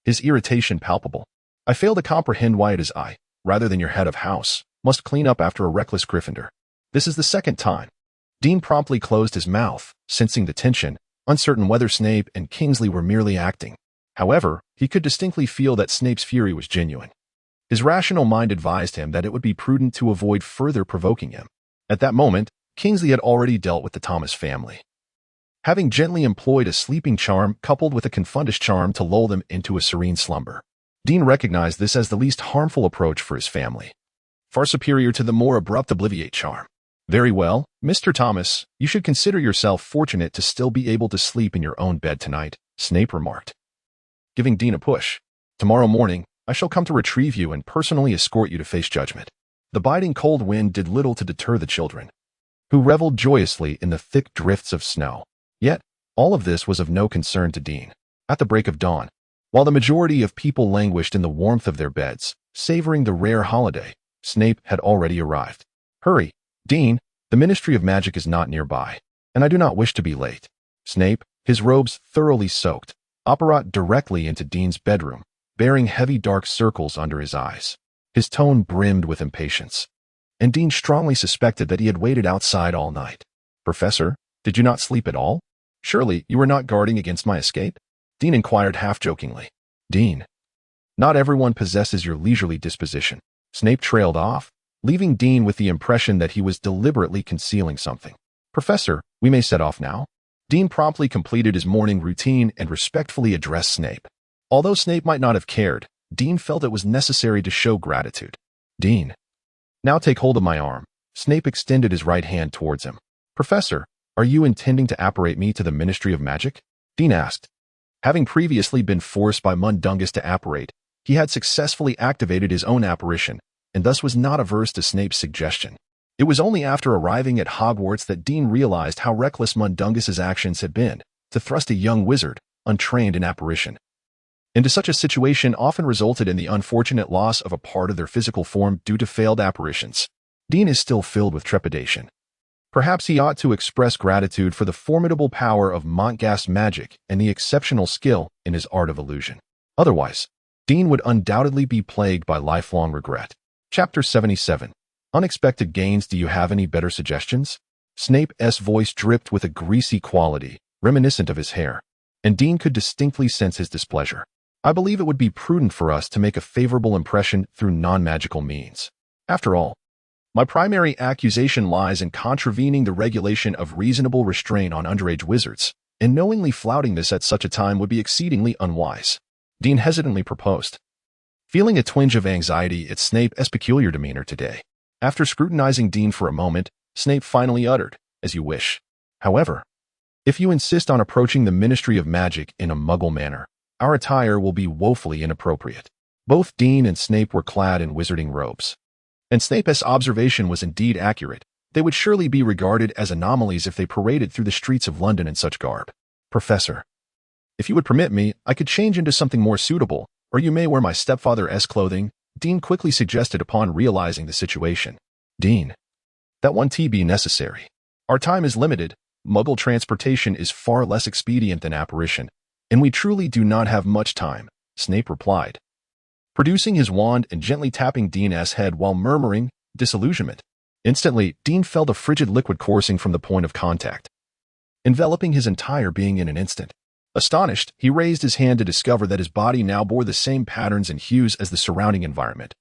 his irritation palpable. "I fail to comprehend why it is I, rather than your head of house, must clean up after a reckless Gryffindor. This is the second time." Dean promptly closed his mouth, sensing the tension, uncertain whether Snape and Kingsley were merely acting. However, he could distinctly feel that Snape's fury was genuine. His rational mind advised him that it would be prudent to avoid further provoking him. At that moment, Kingsley had already dealt with the Thomas family, having gently employed a sleeping charm coupled with a confundish charm to lull them into a serene slumber. Dean recognized this as the least harmful approach for his family, far superior to the more abrupt obliviate charm. "Very well, Mr. Thomas, you should consider yourself fortunate to still be able to sleep in your own bed tonight," Snape remarked, giving Dean a push. "Tomorrow morning, I shall come to retrieve you and personally escort you to face judgment." The biting cold wind did little to deter the children, who reveled joyously in the thick drifts of snow. Yet, all of this was of no concern to Dean. At the break of dawn, while the majority of people languished in the warmth of their beds, savoring the rare holiday, Snape had already arrived. "Hurry, Dean, the Ministry of Magic is not nearby, and I do not wish to be late." Snape, his robes thoroughly soaked, apparat directly into Dean's bedroom, bearing heavy dark circles under his eyes. His tone brimmed with impatience, and Dean strongly suspected that he had waited outside all night. "Professor, did you not sleep at all? Surely you were not guarding against my escape?" Dean inquired half-jokingly. "Dean, not everyone possesses your leisurely disposition." Snape trailed off, leaving Dean with the impression that he was deliberately concealing something. "Professor, we may set off now." Dean promptly completed his morning routine and respectfully addressed Snape. Although Snape might not have cared, Dean felt it was necessary to show gratitude. "Dean, now take hold of my arm." Snape extended his right hand towards him. "Professor, Are you intending to apparate me to the Ministry of Magic? Dean asked. Having previously been forced by Mundungus to apparate, he had successfully activated his own apparition, and thus was not averse to Snape's suggestion. It was only after arriving at Hogwarts that Dean realized how reckless Mundungus's actions had been, to thrust a young wizard, untrained in apparition, into such a situation often resulted in the unfortunate loss of a part of their physical form due to failed apparitions. Dean is still filled with trepidation. Perhaps he ought to express gratitude for the formidable power of Montgast's magic and the exceptional skill in his art of illusion. Otherwise, Dean would undoubtedly be plagued by lifelong regret. Chapter 77. Unexpected gains. Do you have any better suggestions? Snape's voice dripped with a greasy quality, reminiscent of his hair, and Dean could distinctly sense his displeasure. I believe it would be prudent for us to make a favorable impression through non-magical means. After all, my primary accusation lies in contravening the regulation of reasonable restraint on underage wizards, and knowingly flouting this at such a time would be exceedingly unwise. Dean hesitantly proposed, feeling a twinge of anxiety at Snape's peculiar demeanor today. After scrutinizing Dean for a moment, Snape finally uttered, "As you wish. However, if you insist on approaching the Ministry of Magic in a Muggle manner, our attire will be woefully inappropriate." Both Dean and Snape were clad in wizarding robes. And Snape's observation was indeed accurate. They would surely be regarded as anomalies if they paraded through the streets of London in such garb. "Professor, if you would permit me, I could change into something more suitable, or you may wear my stepfather's clothing," Dean quickly suggested upon realizing the situation. "Dean, that won't be necessary. Our time is limited. Muggle transportation is far less expedient than apparition, and we truly do not have much time," Snape replied, producing his wand and gently tapping Dean's head while murmuring, "Disillusionment." Instantly, Dean felt a frigid liquid coursing from the point of contact, enveloping his entire being in an instant. Astonished, he raised his hand to discover that his body now bore the same patterns and hues as the surrounding environment,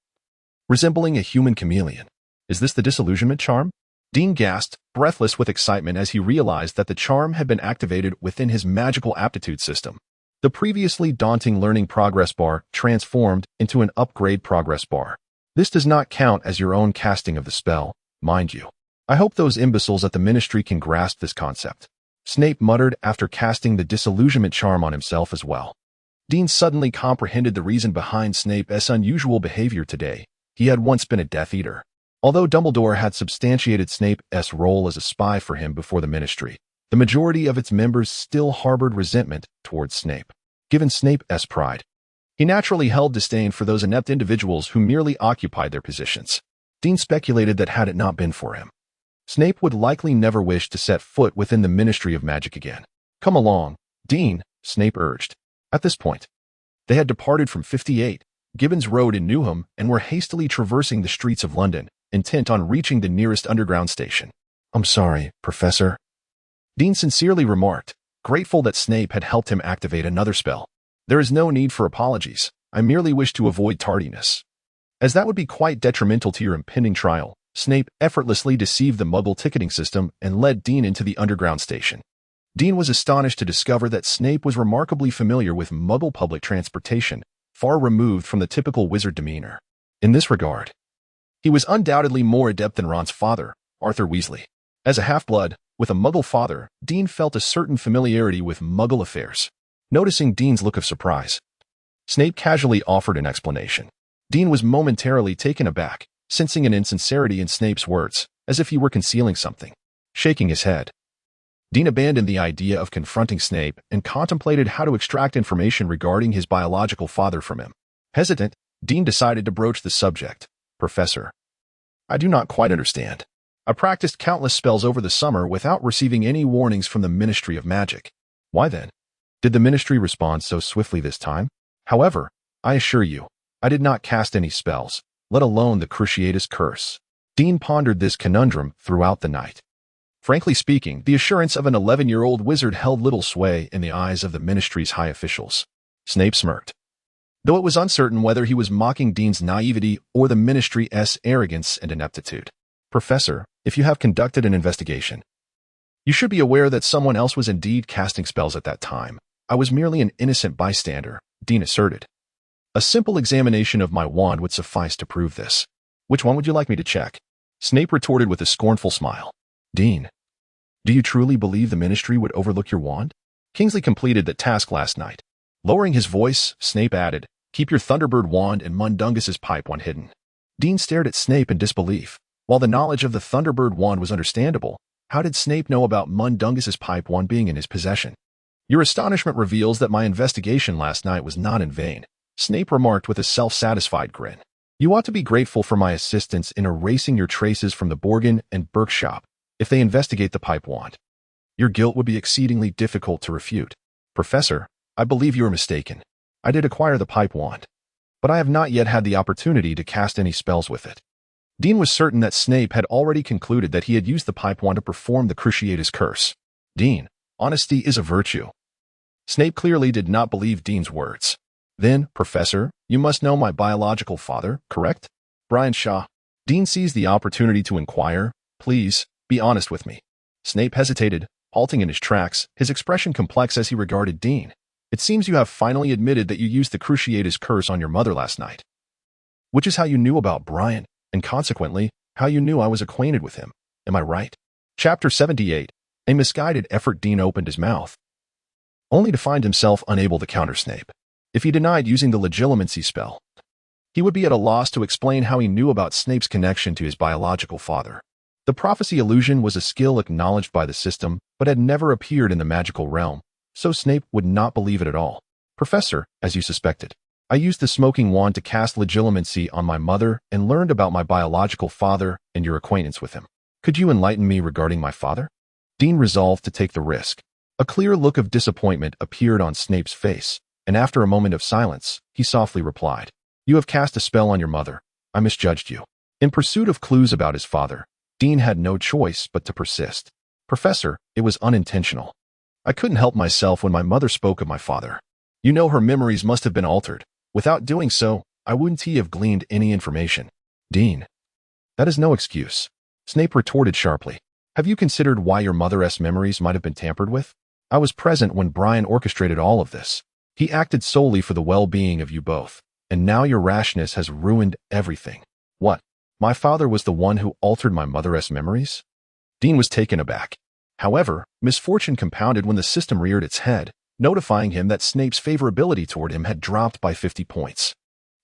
resembling a human chameleon. "Is this the disillusionment charm?" Dean gasped, breathless with excitement as he realized that the charm had been activated within his magical aptitude system. The previously daunting learning progress bar transformed into an upgrade progress bar. "This does not count as your own casting of the spell, mind you. I hope those imbeciles at the Ministry can grasp this concept," Snape muttered after casting the disillusionment charm on himself as well. Dean suddenly comprehended the reason behind Snape's unusual behavior today. He had once been a Death Eater. Although Dumbledore had substantiated Snape's role as a spy for him before the Ministry, the majority of its members still harbored resentment towards Snape. Given Snape's pride, he naturally held disdain for those inept individuals who merely occupied their positions. Dean speculated that had it not been for him, Snape would likely never wish to set foot within the Ministry of Magic again. "Come along, Dean," Snape urged. At this point, they had departed from 58 Gibbons Road in Newham and were hastily traversing the streets of London, intent on reaching the nearest underground station. "I'm sorry, Professor," Dean sincerely remarked, grateful that Snape had helped him activate another spell. "There is no need for apologies. I merely wish to avoid tardiness, as that would be quite detrimental to your impending trial." Snape effortlessly deceived the Muggle ticketing system and led Dean into the underground station. Dean was astonished to discover that Snape was remarkably familiar with Muggle public transportation, far removed from the typical wizard demeanor. In this regard, he was undoubtedly more adept than Ron's father, Arthur Weasley. As a half-blood, with a Muggle father, Dean felt a certain familiarity with Muggle affairs. Noticing Dean's look of surprise, Snape casually offered an explanation. Dean was momentarily taken aback, sensing an insincerity in Snape's words, as if he were concealing something. Shaking his head, Dean abandoned the idea of confronting Snape and contemplated how to extract information regarding his biological father from him. Hesitant, Dean decided to broach the subject. "Professor, I do not quite understand. I practiced countless spells over the summer without receiving any warnings from the Ministry of Magic. Why then did the Ministry respond so swiftly this time? However, I assure you, I did not cast any spells, let alone the Cruciatus Curse." Dean pondered this conundrum throughout the night. Frankly speaking, the assurance of an 11-year-old wizard held little sway in the eyes of the Ministry's high officials. Snape smirked, though it was uncertain whether he was mocking Dean's naivety or the Ministry's arrogance and ineptitude. "Professor, if you have conducted an investigation, you should be aware that someone else was indeed casting spells at that time. I was merely an innocent bystander," Dean asserted. "A simple examination of my wand would suffice to prove this." "Which one would you like me to check?" Snape retorted with a scornful smile. "Dean, Do you truly believe the Ministry would overlook your wand? Kingsley completed that task last night. Lowering his voice, Snape added, "Keep your Thunderbird wand and Mundungus's pipe wand hidden." Dean stared at Snape in disbelief. While the knowledge of the Thunderbird wand was understandable, how did Snape know about Mundungus's pipe wand being in his possession? "Your astonishment reveals that my investigation last night was not in vain," Snape remarked with a self-satisfied grin. "You ought to be grateful for my assistance in erasing your traces from the Borgin and Burke shop if they investigate the pipe wand. Your guilt would be exceedingly difficult to refute. Professor, I believe you are mistaken. I did acquire the pipe wand, but I have not yet had the opportunity to cast any spells with it." Dean was certain that Snape had already concluded that he had used the pipe wand to perform the Cruciatus Curse. "Dean, honesty is a virtue." Snape clearly did not believe Dean's words. "Then, Professor, you must know my biological father, correct?" "Brian Shaw." Dean seized the opportunity to inquire, "Please, be honest with me." Snape hesitated, halting in his tracks, his expression complex as he regarded Dean. "It seems you have finally admitted that you used the Cruciatus Curse on your mother last night. Which is how you knew about Brian, and consequently, how you knew I was acquainted with him. Am I right?" Chapter 78. A misguided effort. Dean opened his mouth, only to find himself unable to counter Snape. If he denied using the legilimency spell, he would be at a loss to explain how he knew about Snape's connection to his biological father. The prophecy illusion was a skill acknowledged by the system, but had never appeared in the magical realm, so Snape would not believe it at all. "Professor, as you suspected, I used the smoking wand to cast legilimency on my mother and learned about my biological father and your acquaintance with him. Could you enlighten me regarding my father?" Dean resolved to take the risk. A clear look of disappointment appeared on Snape's face, and after a moment of silence, he softly replied, "You have cast a spell on your mother. I misjudged you." In pursuit of clues about his father, Dean had no choice but to persist. "Professor, it was unintentional. I couldn't help myself when my mother spoke of my father. You know her memories must have been altered. Without doing so, I wouldn't have gleaned any information." "Dean, that is no excuse," Snape retorted sharply. "Have you considered why your mother's memories might have been tampered with? I was present when Brian orchestrated all of this. He acted solely for the well-being of you both, and now your rashness has ruined everything." "What? My father was the one who altered my mother's memories?" Dean was taken aback. However, misfortune compounded when the system reared its head, notifying him that Snape's favorability toward him had dropped by 50 points.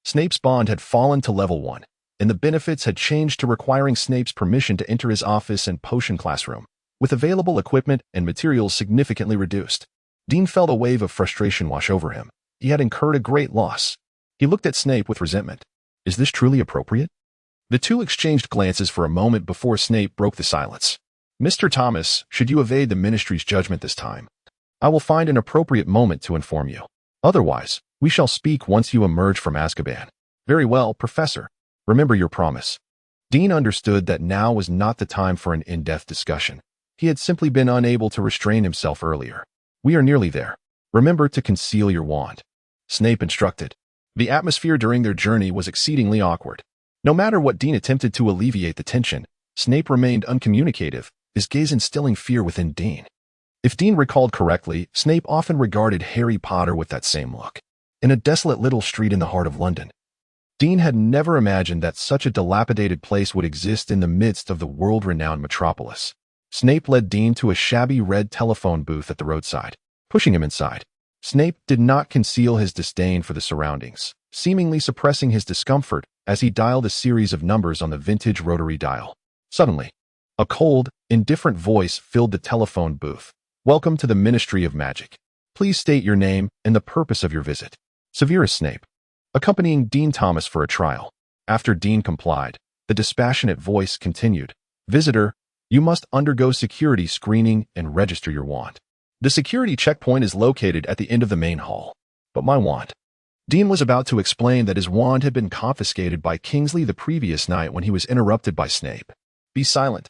Snape's bond had fallen to level 1, and the benefits had changed to requiring Snape's permission to enter his office and potion classroom, with available equipment and materials significantly reduced. Dean felt a wave of frustration wash over him. He had incurred a great loss. He looked at Snape with resentment. "Is this truly appropriate?" The two exchanged glances for a moment before Snape broke the silence. "Mr. Thomas, should you evade the Ministry's judgment this time, I will find an appropriate moment to inform you. Otherwise, we shall speak once you emerge from Azkaban." "Very well, Professor. Remember your promise." Dean understood that now was not the time for an in-depth discussion. He had simply been unable to restrain himself earlier. "We are nearly there. Remember to conceal your wand," Snape instructed. The atmosphere during their journey was exceedingly awkward. No matter what Dean attempted to alleviate the tension, Snape remained uncommunicative, his gaze instilling fear within Dean. If Dean recalled correctly, Snape often regarded Harry Potter with that same look. In a desolate little street in the heart of London, Dean had never imagined that such a dilapidated place would exist in the midst of the world-renowned metropolis. Snape led Dean to a shabby red telephone booth at the roadside. Pushing him inside, Snape did not conceal his disdain for the surroundings, seemingly suppressing his discomfort as he dialed a series of numbers on the vintage rotary dial. Suddenly, a cold, indifferent voice filled the telephone booth. "Welcome to the Ministry of Magic. Please state your name and the purpose of your visit." Severus Snape, accompanying Dean Thomas for a trial. After Dean complied, the dispassionate voice continued, "Visitor, you must undergo security screening and register your wand. The security checkpoint is located at the end of the main hall." "But my wand." Dean was about to explain that his wand had been confiscated by Kingsley the previous night when he was interrupted by Snape. "Be silent."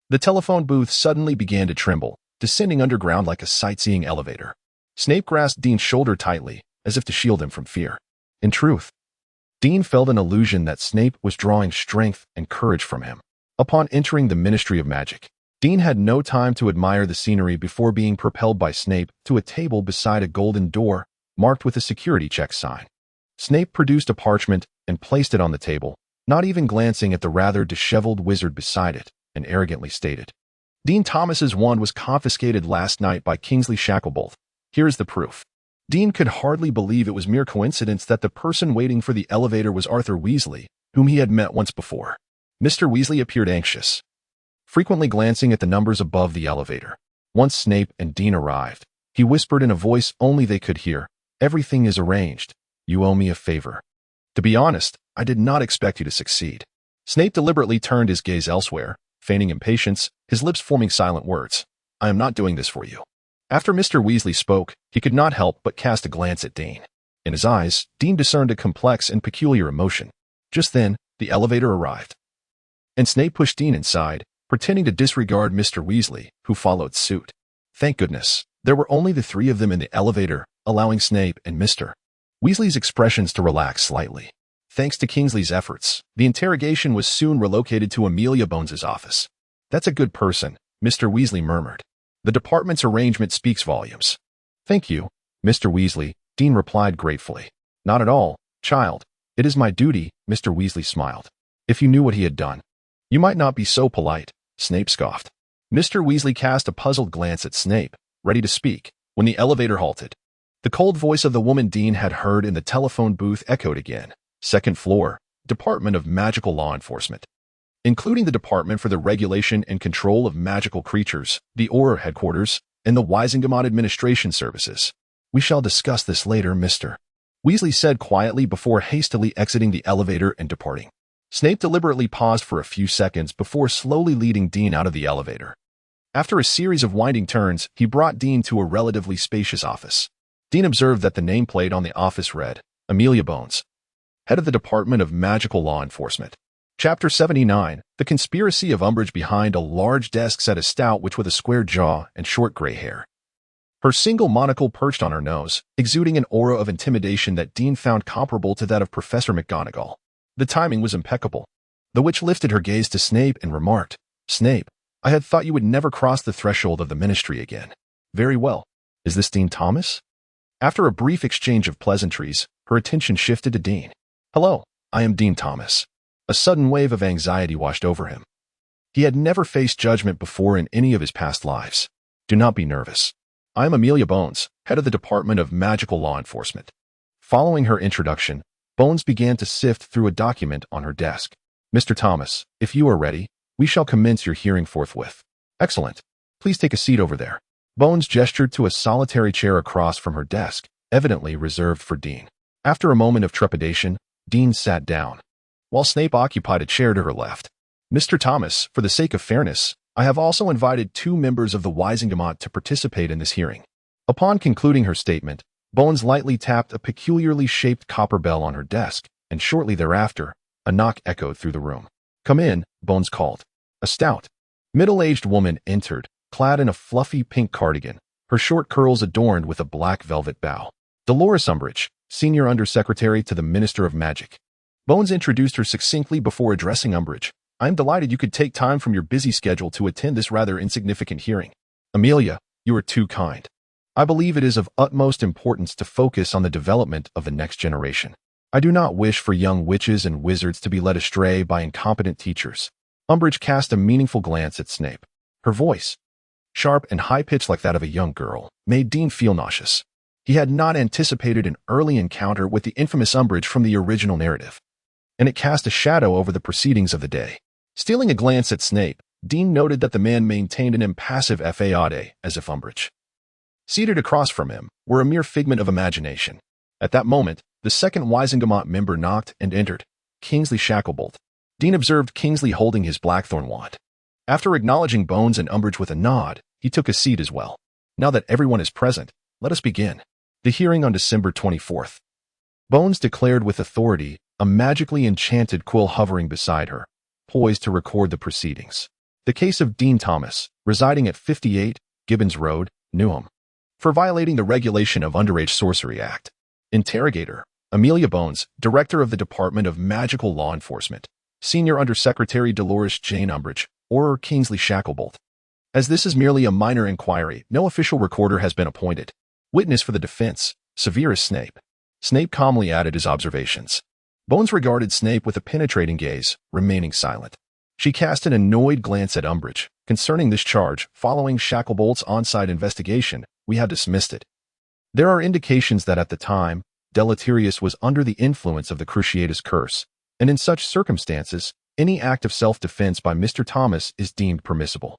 The telephone booth suddenly began to tremble, descending underground like a sightseeing elevator. Snape grasped Dean's shoulder tightly, as if to shield him from fear. In truth, Dean felt an illusion that Snape was drawing strength and courage from him. Upon entering the Ministry of Magic, Dean had no time to admire the scenery before being propelled by Snape to a table beside a golden door marked with a security check sign. Snape produced a parchment and placed it on the table, not even glancing at the rather disheveled wizard beside it, and arrogantly stated, Dean Thomas's wand was confiscated last night by Kingsley Shacklebolt. Here is the proof. Dean could hardly believe it was mere coincidence that the person waiting for the elevator was Arthur Weasley, whom he had met once before. Mr. Weasley appeared anxious, frequently glancing at the numbers above the elevator. Once Snape and Dean arrived, he whispered in a voice only they could hear, "Everything is arranged. You owe me a favor." To be honest, I did not expect you to succeed. Snape deliberately turned his gaze elsewhere, feigning impatience, his lips forming silent words. "I am not doing this for you." After Mr. Weasley spoke, he could not help but cast a glance at Dean. In his eyes, Dean discerned a complex and peculiar emotion. Just then, the elevator arrived, and Snape pushed Dean inside, pretending to disregard Mr. Weasley, who followed suit. Thank goodness, there were only the three of them in the elevator, allowing Snape and Mr. Weasley's expressions to relax slightly. Thanks to Kingsley's efforts, the interrogation was soon relocated to Amelia Bones's office. "That's a good person," Mr. Weasley murmured. "The department's arrangement speaks volumes." "Thank you, Mr. Weasley," Dean replied gratefully. "Not at all, child. It is my duty," Mr. Weasley smiled. "If you knew what he had done, you might not be so polite," Snape scoffed. Mr. Weasley cast a puzzled glance at Snape, ready to speak, when the elevator halted. The cold voice of the woman Dean had heard in the telephone booth echoed again. "Second floor, Department of Magical Law Enforcement, including the Department for the Regulation and Control of Magical Creatures, the Auror Headquarters, and the Wisingamot Administration Services. We shall discuss this later, Mr. Weasley said quietly before hastily exiting the elevator and departing. Snape deliberately paused for a few seconds before slowly leading Dean out of the elevator. After a series of winding turns, he brought Dean to a relatively spacious office. Dean observed that the nameplate on the office read, "Amelia Bones, Head of the Department of Magical Law Enforcement." Chapter 79, The Conspiracy of Umbridge. Behind a large desk sat a stout witch with a square jaw and short gray hair. Her single monocle perched on her nose, exuding an aura of intimidation that Dean found comparable to that of Professor McGonagall. The timing was impeccable. The witch lifted her gaze to Snape and remarked, "Snape, I had thought you would never cross the threshold of the Ministry again." "Very well. Is this Dean Thomas?" After a brief exchange of pleasantries, her attention shifted to Dean. "Hello, I am Dean Thomas." A sudden wave of anxiety washed over him. He had never faced judgment before in any of his past lives. "Do not be nervous. I am Amelia Bones, Head of the Department of Magical Law Enforcement." Following her introduction, Bones began to sift through a document on her desk. "Mr. Thomas, if you are ready, we shall commence your hearing forthwith." "Excellent. Please take a seat over there." Bones gestured to a solitary chair across from her desk, evidently reserved for Dean. After a moment of trepidation, Dean sat down, while Snape occupied a chair to her left. "Mr. Thomas, for the sake of fairness, I have also invited 2 members of the Wisingamot to participate in this hearing." Upon concluding her statement, Bones lightly tapped a peculiarly shaped copper bell on her desk, and shortly thereafter, a knock echoed through the room. "Come in," Bones called. A stout, middle-aged woman entered, clad in a fluffy pink cardigan, her short curls adorned with a black velvet bow. "Dolores Umbridge, Senior Undersecretary to the Minister of Magic." Bones introduced her succinctly before addressing Umbridge. "I am delighted you could take time from your busy schedule to attend this rather insignificant hearing. Amelia, you are too kind. I believe it is of utmost importance to focus on the development of the next generation. I do not wish for young witches and wizards to be led astray by incompetent teachers." Umbridge cast a meaningful glance at Snape. Her voice, sharp and high-pitched like that of a young girl, made Dean feel nauseous. He had not anticipated an early encounter with the infamous Umbridge from the original narrative, and it cast a shadow over the proceedings of the day. Stealing a glance at Snape, Dean noted that the man maintained an impassive faade, as if Umbridge, seated across from him, were a mere figment of imagination. At that moment, the second Wisingamot member knocked and entered, Kingsley Shacklebolt. Dean observed Kingsley holding his blackthorn wand. After acknowledging Bones and Umbridge with a nod, he took a seat as well. "Now that everyone is present, let us begin the hearing on December 24th. Bones declared with authority, a magically enchanted quill hovering beside her, poised to record the proceedings. The case of Dean Thomas, residing at 58 Gibbons Road, Newham, for violating the regulation of Underage Sorcery Act. Interrogator, Amelia Bones, Director of the Department of Magical Law Enforcement. Senior Undersecretary Dolores Jane Umbridge, or Kingsley Shacklebolt. As this is merely a minor inquiry, no official recorder has been appointed. Witness for the defense, Severus Snape." Snape calmly added his observations. Bones regarded Snape with a penetrating gaze, remaining silent. She cast an annoyed glance at Umbridge, Concerning this charge, following Shacklebolt's on-site investigation, we have dismissed it. There are indications that at the time, Deleterious was under the influence of the Cruciatus Curse, and in such circumstances, any act of self-defense by Mr. Thomas is deemed permissible.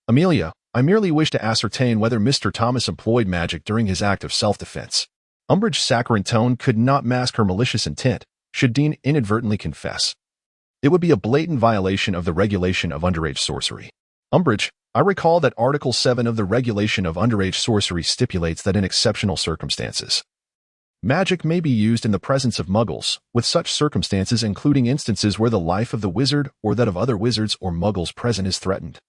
Amelia, I merely wish to ascertain whether Mr. Thomas employed magic during his act of self-defense. Umbridge's saccharine tone could not mask her malicious intent, should Dean inadvertently confess. It would be a blatant violation of the regulation of underage sorcery. Umbridge, I recall that Article 7 of the Regulation of Underage Sorcery stipulates that in exceptional circumstances, magic may be used in the presence of muggles, with such circumstances including instances where the life of the wizard or that of other wizards or muggles present is threatened.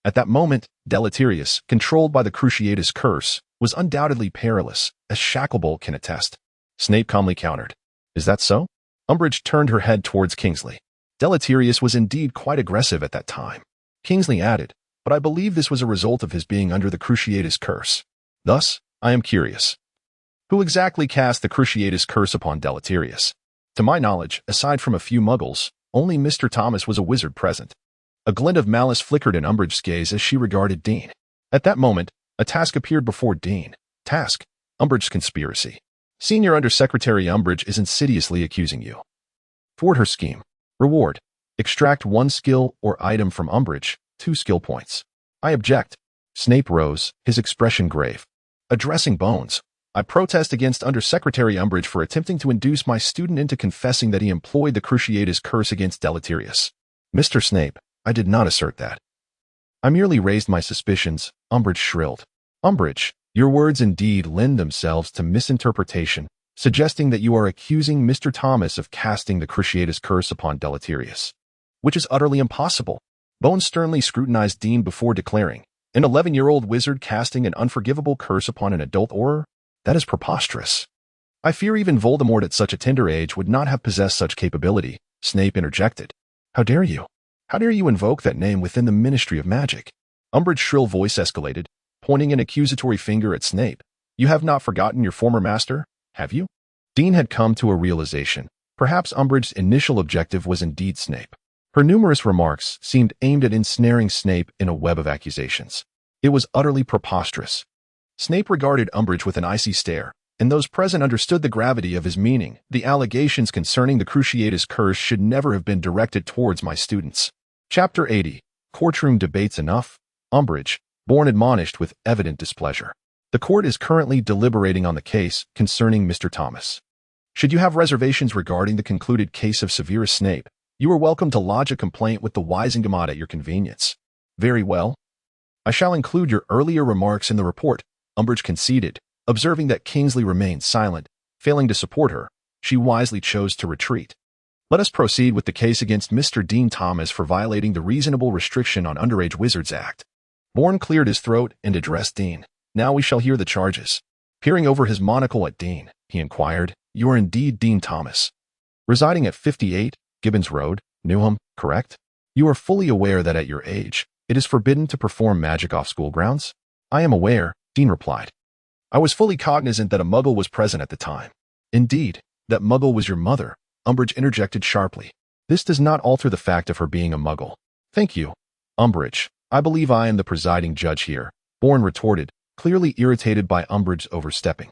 At that moment, Deleterious, controlled by the Cruciatus Curse, was undoubtedly perilous, as Shacklebolt can attest. Snape calmly countered. Is that so? Umbridge turned her head towards Kingsley. Deleterious was indeed quite aggressive at that time. Kingsley added, but I believe this was a result of his being under the Cruciatus Curse. Thus, I am curious. Who exactly cast the Cruciatus Curse upon Deleterious? To my knowledge, aside from a few muggles, only Mr. Thomas was a wizard present. A glint of malice flickered in Umbridge's gaze as she regarded Dean. At that moment, a task appeared before Dean. Task: Umbridge's conspiracy. Senior Undersecretary Umbridge is insidiously accusing you. Thwart her scheme. Reward: extract 1 skill or item from Umbridge, 2 skill points. I object. Snape rose, his expression grave. Addressing Bones, I protest against Undersecretary Umbridge for attempting to induce my student into confessing that he employed the Cruciatus Curse against Deleterious. Mr. Snape, I did not assert that. I merely raised my suspicions, Umbridge shrilled. Umbridge, your words indeed lend themselves to misinterpretation, suggesting that you are accusing Mr. Thomas of casting the Cruciatus Curse upon Deleterious, which is utterly impossible. Bones sternly scrutinized Dean before declaring, an 11-year-old wizard casting an unforgivable curse upon an adult auror? That is preposterous. I fear even Voldemort at such a tender age would not have possessed such capability, Snape interjected. How dare you? How dare you invoke that name within the Ministry of Magic? Umbridge's shrill voice escalated, pointing an accusatory finger at Snape. You have not forgotten your former master, have you? Dean had come to a realization. Perhaps Umbridge's initial objective was indeed Snape. Her numerous remarks seemed aimed at ensnaring Snape in a web of accusations. It was utterly preposterous. Snape regarded Umbridge with an icy stare, and those present understood the gravity of his meaning. The allegations concerning the Cruciatus Curse should never have been directed towards my students. Chapter 80. Courtroom Debates Enough. Umbridge, born admonished with evident displeasure. The court is currently deliberating on the case concerning Mr. Thomas. Should you have reservations regarding the concluded case of Severus Snape, you are welcome to lodge a complaint with the Wisingamot at your convenience. Very well. I shall include your earlier remarks in the report, Umbridge conceded. Observing that Kingsley remained silent, failing to support her, she wisely chose to retreat. Let us proceed with the case against Mr. Dean Thomas for violating the Reasonable Restriction on Underage Wizards Act. Bourne cleared his throat and addressed Dean. Now we shall hear the charges. Peering over his monocle at Dean, he inquired, You are indeed Dean Thomas, residing at 58 Gibbons Road, Newham, correct? You are fully aware that at your age, it is forbidden to perform magic off school grounds? I am aware, Dean replied. I was fully cognizant that a muggle was present at the time. Indeed, that muggle was your mother, Umbridge interjected sharply. This does not alter the fact of her being a muggle. Thank you, Umbridge. I believe I am the presiding judge here, Bourne retorted, clearly irritated by Umbridge's overstepping.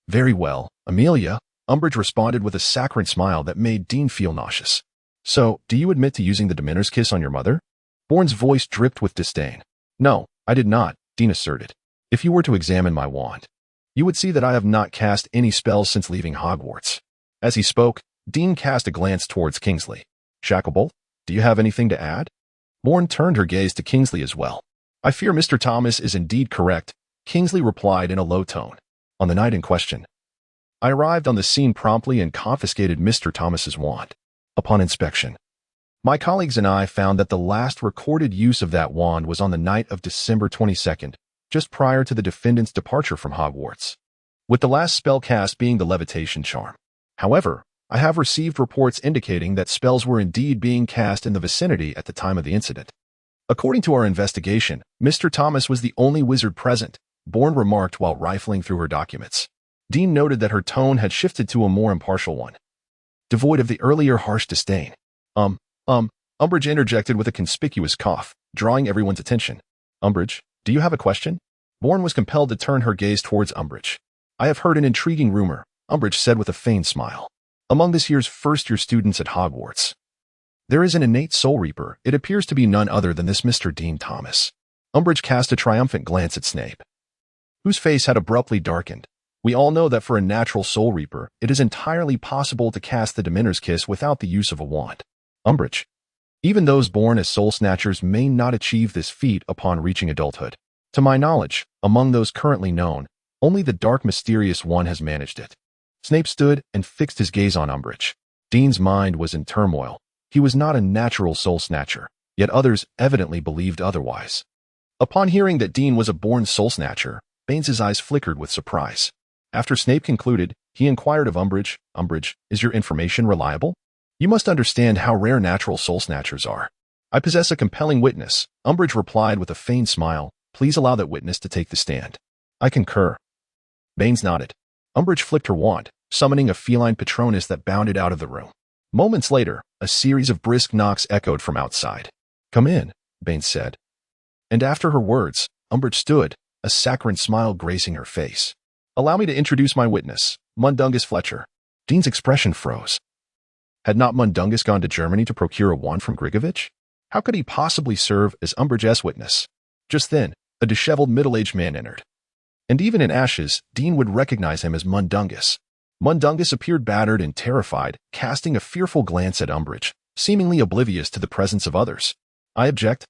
Very well, Amelia, Umbridge responded with a saccharine smile that made Dean feel nauseous. So, do you admit to using the Dementor's kiss on your mother? Bourne's voice dripped with disdain. No, I did not, Dean asserted. If you were to examine my wand, you would see that I have not cast any spells since leaving Hogwarts. As he spoke, Dean cast a glance towards Kingsley. Shacklebolt, do you have anything to add? Bourne turned her gaze to Kingsley as well. I fear Mr. Thomas is indeed correct, Kingsley replied in a low tone. On the night in question, I arrived on the scene promptly and confiscated Mr. Thomas's wand. Upon inspection, my colleagues and I found that the last recorded use of that wand was on the night of December 22nd, just prior to the defendant's departure from Hogwarts, with the last spell cast being the levitation charm. However, I have received reports indicating that spells were indeed being cast in the vicinity at the time of the incident. According to our investigation, Mr. Thomas was the only wizard present, Bourne remarked while rifling through her documents. Dean noted that her tone had shifted to a more impartial one, devoid of the earlier harsh disdain. Umbridge interjected with a conspicuous cough, drawing everyone's attention. Umbridge, do you have a question? Bourne was compelled to turn her gaze towards Umbridge. I have heard an intriguing rumor, Umbridge said with a feigned smile. Among this year's first-year students at Hogwarts, there is an innate soul reaper. It appears to be none other than this Mr. Dean Thomas. Umbridge cast a triumphant glance at Snape, whose face had abruptly darkened. We all know that for a natural soul reaper, it is entirely possible to cast the Dementor's Kiss without the use of a wand. Umbridge, even those born as soul snatchers may not achieve this feat upon reaching adulthood. To my knowledge, among those currently known, only the dark mysterious one has managed it. Snape stood and fixed his gaze on Umbridge. Dean's mind was in turmoil. He was not a natural soul snatcher, yet others evidently believed otherwise. Upon hearing that Dean was a born soul snatcher, Baines's eyes flickered with surprise. After Snape concluded, he inquired of Umbridge, Umbridge, is your information reliable? You must understand how rare natural soul snatchers are. I possess a compelling witness, Umbridge replied with a feigned smile. Please allow that witness to take the stand. I concur. Baines nodded. Umbridge flicked her wand, summoning a feline Patronus that bounded out of the room. Moments later, a series of brisk knocks echoed from outside. Come in, Baines said. And after her words, Umbridge stood, a saccharine smile gracing her face. Allow me to introduce my witness, Mundungus Fletcher. Dean's expression froze. Had not Mundungus gone to Germany to procure a wand from Grigovich? How could he possibly serve as Umbridge's witness? Just then, a disheveled middle-aged man entered. And even in ashes, Dean would recognize him as Mundungus. Mundungus appeared battered and terrified, casting a fearful glance at Umbridge, seemingly oblivious to the presence of others. I object,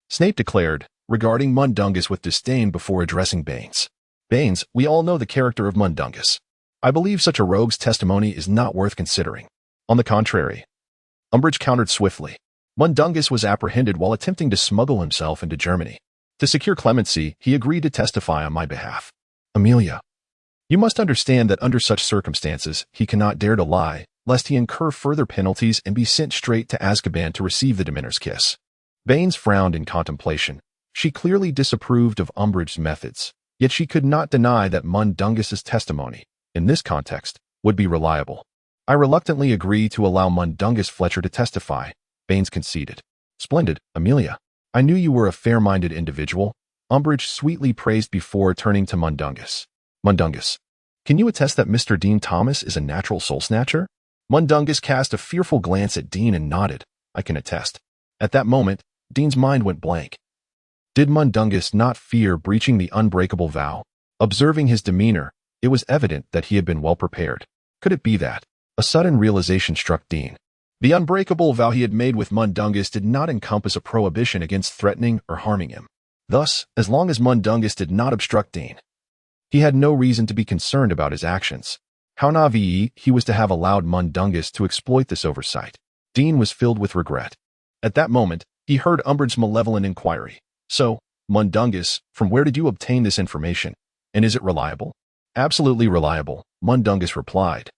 Snape declared, regarding Mundungus with disdain before addressing Baines. Baines, we all know the character of Mundungus. I believe such a rogue's testimony is not worth considering. On the contrary, Umbridge countered swiftly. Mundungus was apprehended while attempting to smuggle himself into Germany. To secure clemency, he agreed to testify on my behalf. Amelia, you must understand that under such circumstances, he cannot dare to lie, lest he incur further penalties and be sent straight to Azkaban to receive the Dementor's Kiss. Baines frowned in contemplation. She clearly disapproved of Umbridge's methods, yet she could not deny that Mundungus's testimony, in this context, would be reliable. I reluctantly agree to allow Mundungus Fletcher to testify, Baines conceded. Splendid, Amelia. I knew you were a fair-minded individual, Umbridge sweetly praised before turning to Mundungus. Mundungus, can you attest that Mr. Dean Thomas is a natural soul snatcher? Mundungus cast a fearful glance at Dean and nodded. I can attest. At that moment, Dean's mind went blank. Did Mundungus not fear breaching the unbreakable vow? Observing his demeanor, it was evident that he had been well prepared. Could it be that? A sudden realization struck Dean. The unbreakable vow he had made with Mundungus did not encompass a prohibition against threatening or harming him. Thus, as long as Mundungus did not obstruct Dean, he had no reason to be concerned about his actions. How naive he was to have allowed Mundungus to exploit this oversight. Dean was filled with regret. At that moment, he heard Umbridge's malevolent inquiry. So, Mundungus, from where did you obtain this information? And is it reliable? Absolutely reliable, Mundungus replied,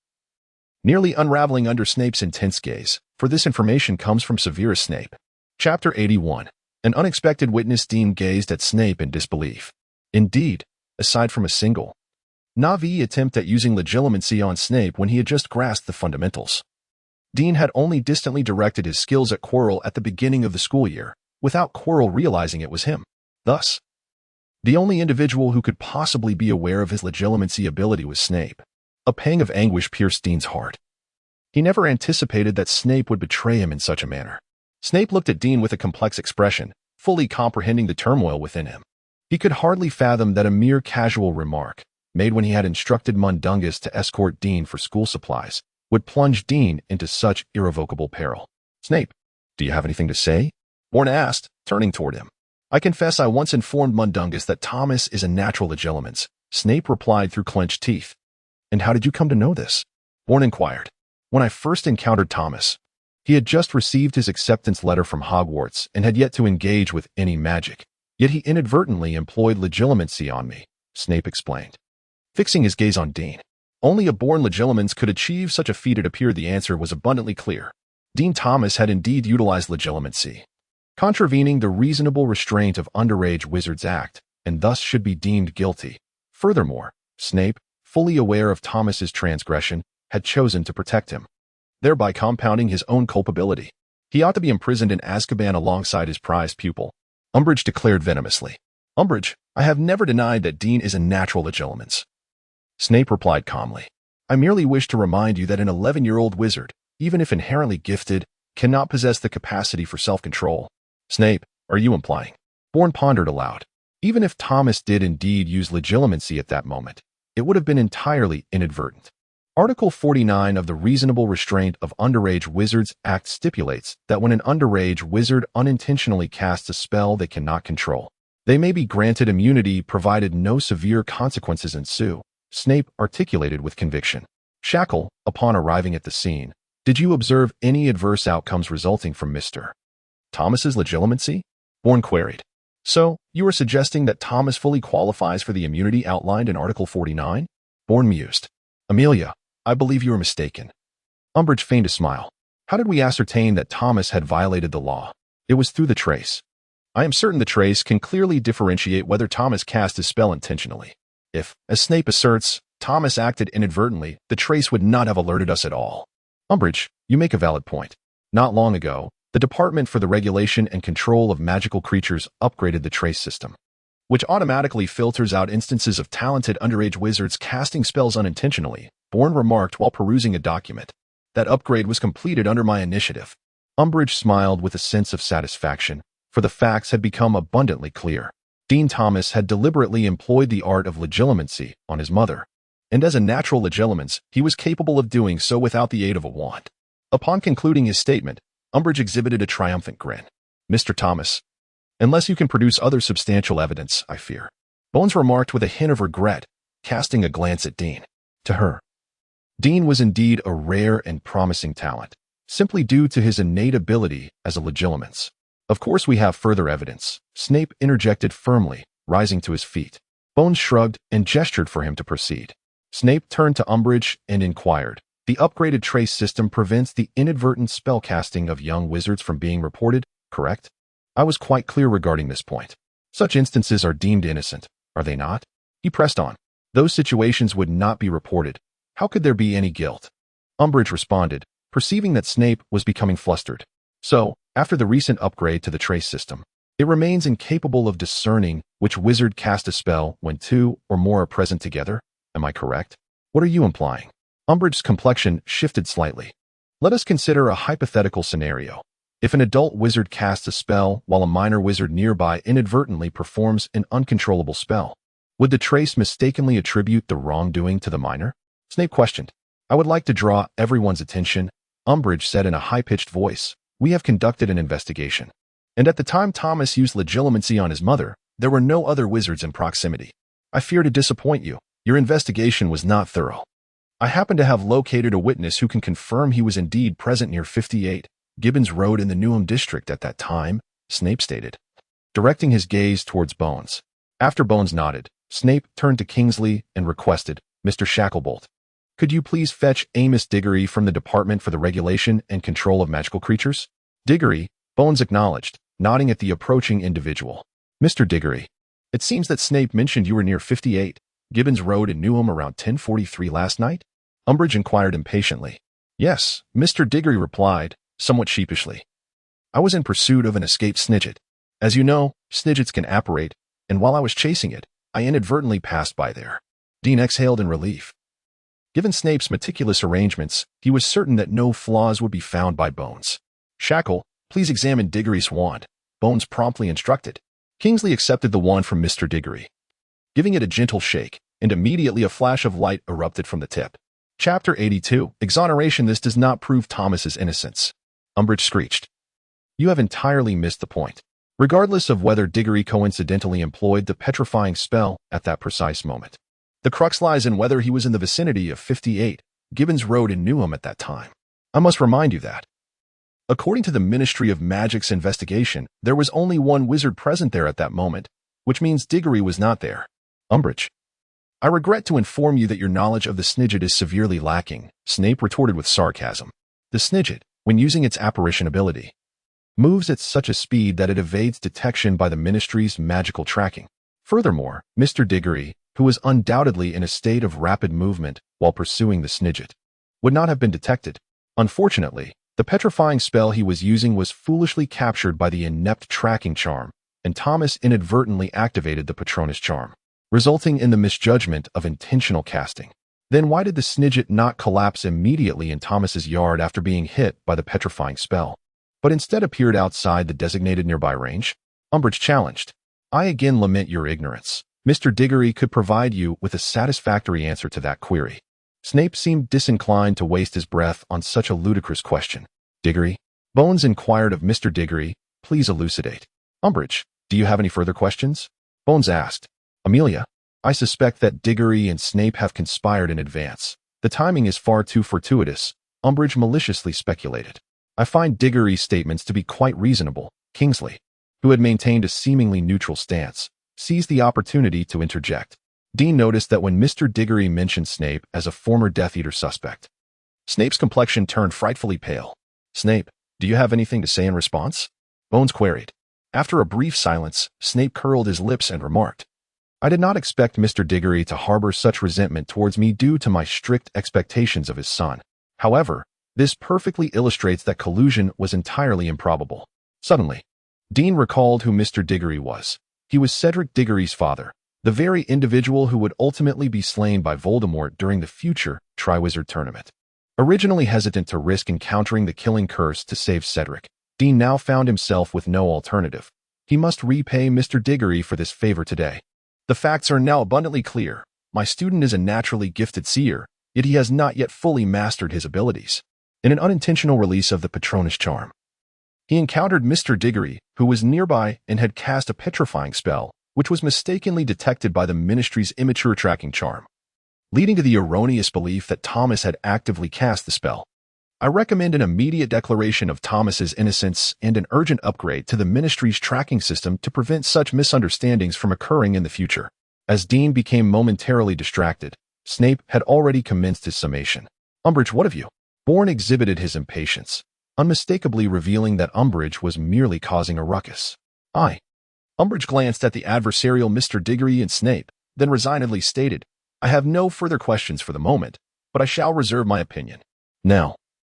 nearly unraveling under Snape's intense gaze, for this information comes from Severus Snape. Chapter 81. An unexpected witness. Dean gazed at Snape in disbelief. Indeed, aside from a single naive attempt at using legilimency on Snape when he had just grasped the fundamentals, Dean had only distantly directed his skills at Quirrell at the beginning of the school year, without Quirrell realizing it was him. Thus, the only individual who could possibly be aware of his legilimency ability was Snape. A pang of anguish pierced Dean's heart. He never anticipated that Snape would betray him in such a manner. Snape looked at Dean with a complex expression, fully comprehending the turmoil within him. He could hardly fathom that a mere casual remark, made when he had instructed Mundungus to escort Dean for school supplies, would plunge Dean into such irrevocable peril. Snape, do you have anything to say? Bourne asked, turning toward him. I confess I once informed Mundungus that Thomas is a natural legilimens, Snape replied through clenched teeth. And how did you come to know this? Bourne inquired. When I first encountered Thomas, he had just received his acceptance letter from Hogwarts and had yet to engage with any magic. Yet he inadvertently employed legilimency on me, Snape explained, fixing his gaze on Dean. Only a born legilimens could achieve such a feat. It appeared the answer was abundantly clear. Dean Thomas had indeed utilized legilimency, contravening the reasonable restraint of Underage Wizards Act, and thus should be deemed guilty. Furthermore, Snape, fully aware of Thomas's transgression, had chosen to protect him, thereby compounding his own culpability. He ought to be imprisoned in Azkaban alongside his prized pupil. Umbridge declared venomously. Umbridge, I have never denied that Dean is a natural legilimens. Snape replied calmly. I merely wish to remind you that an 11-year-old wizard, even if inherently gifted, cannot possess the capacity for self-control. Snape, are you implying? Bourne pondered aloud. Even if Thomas did indeed use legilimency at that moment, it would have been entirely inadvertent. Article 49 of the Reasonable Restraint of Underage Wizards Act stipulates that when an underage wizard unintentionally casts a spell they cannot control, they may be granted immunity provided no severe consequences ensue, Snape articulated with conviction. Shackle, upon arriving at the scene, did you observe any adverse outcomes resulting from Mr. Thomas's legilimency? Bourne queried. So, you are suggesting that Thomas fully qualifies for the immunity outlined in Article 49? Bourne mused. Amelia, I believe you are mistaken. Umbridge feigned a smile. How did we ascertain that Thomas had violated the law? It was through the trace. I am certain the trace can clearly differentiate whether Thomas cast his spell intentionally. If, as Snape asserts, Thomas acted inadvertently, the trace would not have alerted us at all. Umbridge, you make a valid point. Not long ago, the Department for the Regulation and Control of Magical Creatures upgraded the trace system, which automatically filters out instances of talented underage wizards casting spells unintentionally, Bourne remarked while perusing a document. That upgrade was completed under my initiative. Umbridge smiled with a sense of satisfaction, for the facts had become abundantly clear. Dean Thomas had deliberately employed the art of legilimency on his mother, and as a natural legilimens, he was capable of doing so without the aid of a wand. Upon concluding his statement, Umbridge exhibited a triumphant grin. Mr. Thomas, unless you can produce other substantial evidence, I fear. Bones remarked with a hint of regret, casting a glance at Dean. To her, Dean was indeed a rare and promising talent, simply due to his innate ability as a legilimens. Of course we have further evidence, Snape interjected firmly, rising to his feet. Bones shrugged and gestured for him to proceed. Snape turned to Umbridge and inquired. The upgraded trace system prevents the inadvertent spellcasting of young wizards from being reported, correct? I was quite clear regarding this point. Such instances are deemed innocent, are they not? He pressed on. Those situations would not be reported. How could there be any guilt? Umbridge responded, perceiving that Snape was becoming flustered. So, after the recent upgrade to the trace system, it remains incapable of discerning which wizard cast a spell when two or more are present together? Am I correct? What are you implying? Umbridge's complexion shifted slightly. Let us consider a hypothetical scenario. If an adult wizard casts a spell while a minor wizard nearby inadvertently performs an uncontrollable spell, would the trace mistakenly attribute the wrongdoing to the minor? Snape questioned. I would like to draw everyone's attention, Umbridge said in a high-pitched voice. We have conducted an investigation. And at the time Thomas used legilimency on his mother, there were no other wizards in proximity. I fear to disappoint you. Your investigation was not thorough. I happen to have located a witness who can confirm he was indeed present near 58 Gibbons Road in the Newham district at that time, Snape stated, directing his gaze towards Bones. After Bones nodded, Snape turned to Kingsley and requested, Mr. Shacklebolt, could you please fetch Amos Diggory from the Department for the Regulation and Control of Magical Creatures? Diggory, Bones acknowledged, nodding at the approaching individual. Mr. Diggory, it seems that Snape mentioned you were near 58 Gibbons Road in Newham around 10:43 last night? Umbridge inquired impatiently. Yes, Mr. Diggory replied, somewhat sheepishly. I was in pursuit of an escaped Snidget. As you know, Snidgets can apparate, and while I was chasing it, I inadvertently passed by there. Dean exhaled in relief. Given Snape's meticulous arrangements, he was certain that no flaws would be found by Bones. Shackle, please examine Diggory's wand, Bones promptly instructed. Kingsley accepted the wand from Mr. Diggory, giving it a gentle shake, and immediately a flash of light erupted from the tip. Chapter 82, Exoneration. This does not prove Thomas's innocence. Umbridge screeched. You have entirely missed the point. Regardless of whether Diggory coincidentally employed the petrifying spell at that precise moment, the crux lies in whether he was in the vicinity of 58 Gibbons Road in Newham at that time. I must remind you that, according to the Ministry of Magic's investigation, there was only one wizard present there at that moment, which means Diggory was not there. Umbridge, I regret to inform you that your knowledge of the Snidget is severely lacking, Snape retorted with sarcasm. The Snidget, when using its apparition ability, moves at such a speed that it evades detection by the Ministry's magical tracking. Furthermore, Mr. Diggory, who was undoubtedly in a state of rapid movement while pursuing the Snidget, would not have been detected. Unfortunately, the petrifying spell he was using was foolishly captured by the inept tracking charm, and Thomas inadvertently activated the Patronus charm, resulting in the misjudgment of intentional casting. Then why did the Snidget not collapse immediately in Thomas's yard after being hit by the petrifying spell, but instead appeared outside the designated nearby range? Umbridge challenged. I again lament your ignorance. Mr. Diggory could provide you with a satisfactory answer to that query. Snape seemed disinclined to waste his breath on such a ludicrous question. Diggory? Bones inquired of Mr. Diggory. Please elucidate. Umbridge, do you have any further questions? Bones asked. Amelia, I suspect that Diggory and Snape have conspired in advance. The timing is far too fortuitous, Umbridge maliciously speculated. I find Diggory's statements to be quite reasonable. Kingsley, who had maintained a seemingly neutral stance, seized the opportunity to interject. Dean noticed that when Mr. Diggory mentioned Snape as a former Death Eater suspect, Snape's complexion turned frightfully pale. Snape, do you have anything to say in response? Bones queried. After a brief silence, Snape curled his lips and remarked, I did not expect Mr. Diggory to harbor such resentment towards me due to my strict expectations of his son. However, this perfectly illustrates that collusion was entirely improbable. Suddenly, Dean recalled who Mr. Diggory was. He was Cedric Diggory's father, the very individual who would ultimately be slain by Voldemort during the future Triwizard Tournament. Originally hesitant to risk encountering the killing curse to save Cedric, Dean now found himself with no alternative. He must repay Mr. Diggory for this favor today. The facts are now abundantly clear. My student is a naturally gifted seer, yet he has not yet fully mastered his abilities. In an unintentional release of the Patronus charm, he encountered Mr. Diggory, who was nearby and had cast a petrifying spell, which was mistakenly detected by the Ministry's immature tracking charm, leading to the erroneous belief that Thomas had actively cast the spell. I recommend an immediate declaration of Thomas's innocence and an urgent upgrade to the Ministry's tracking system to prevent such misunderstandings from occurring in the future. As Dean became momentarily distracted, Snape had already commenced his summation. Umbridge, what of you? Bourne exhibited his impatience, unmistakably revealing that Umbridge was merely causing a ruckus. Umbridge glanced at the adversarial Mr. Diggory and Snape, then resignedly stated, I have no further questions for the moment, but I shall reserve my opinion. Now,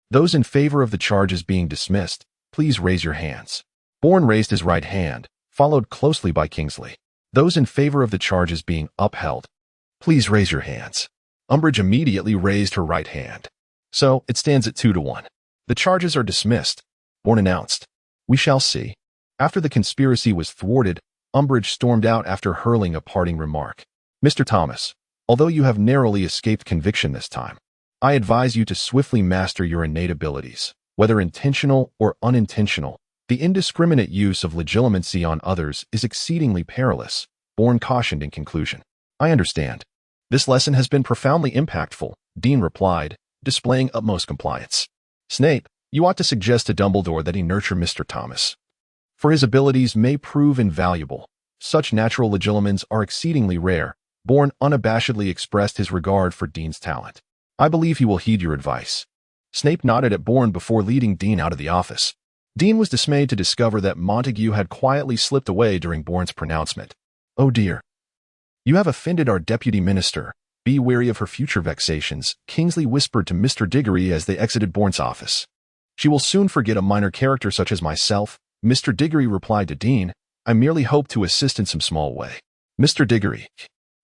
those in favor of the charges being dismissed, please raise your hands. Bourne raised his right hand, followed closely by Kingsley. Those in favor of the charges being upheld, please raise your hands. Umbridge immediately raised her right hand. So, it stands at 2-1. The charges are dismissed, Bourne announced. We shall see. After the conspiracy was thwarted, Umbridge stormed out after hurling a parting remark. Mr. Thomas, although you have narrowly escaped conviction this time, I advise you to swiftly master your innate abilities, whether intentional or unintentional. The indiscriminate use of legilimency on others is exceedingly perilous, Bourne cautioned in conclusion. I understand. This lesson has been profoundly impactful, Dean replied, displaying utmost compliance. Snape, you ought to suggest to Dumbledore that he nurture Mr. Thomas, for his abilities may prove invaluable. Such natural legilimens are exceedingly rare. Bourne unabashedly expressed his regard for Dean's talent. I believe he will heed your advice. Snape nodded at Bourne before leading Dean out of the office. Dean was dismayed to discover that Montague had quietly slipped away during Bourne's pronouncement. Oh dear. You have offended our deputy minister. Be wary of her future vexations, Kingsley whispered to Mr. Diggory as they exited Bourne's office. She will soon forget a minor character such as myself, Mr. Diggory replied to Dean. I merely hope to assist in some small way. Mr. Diggory,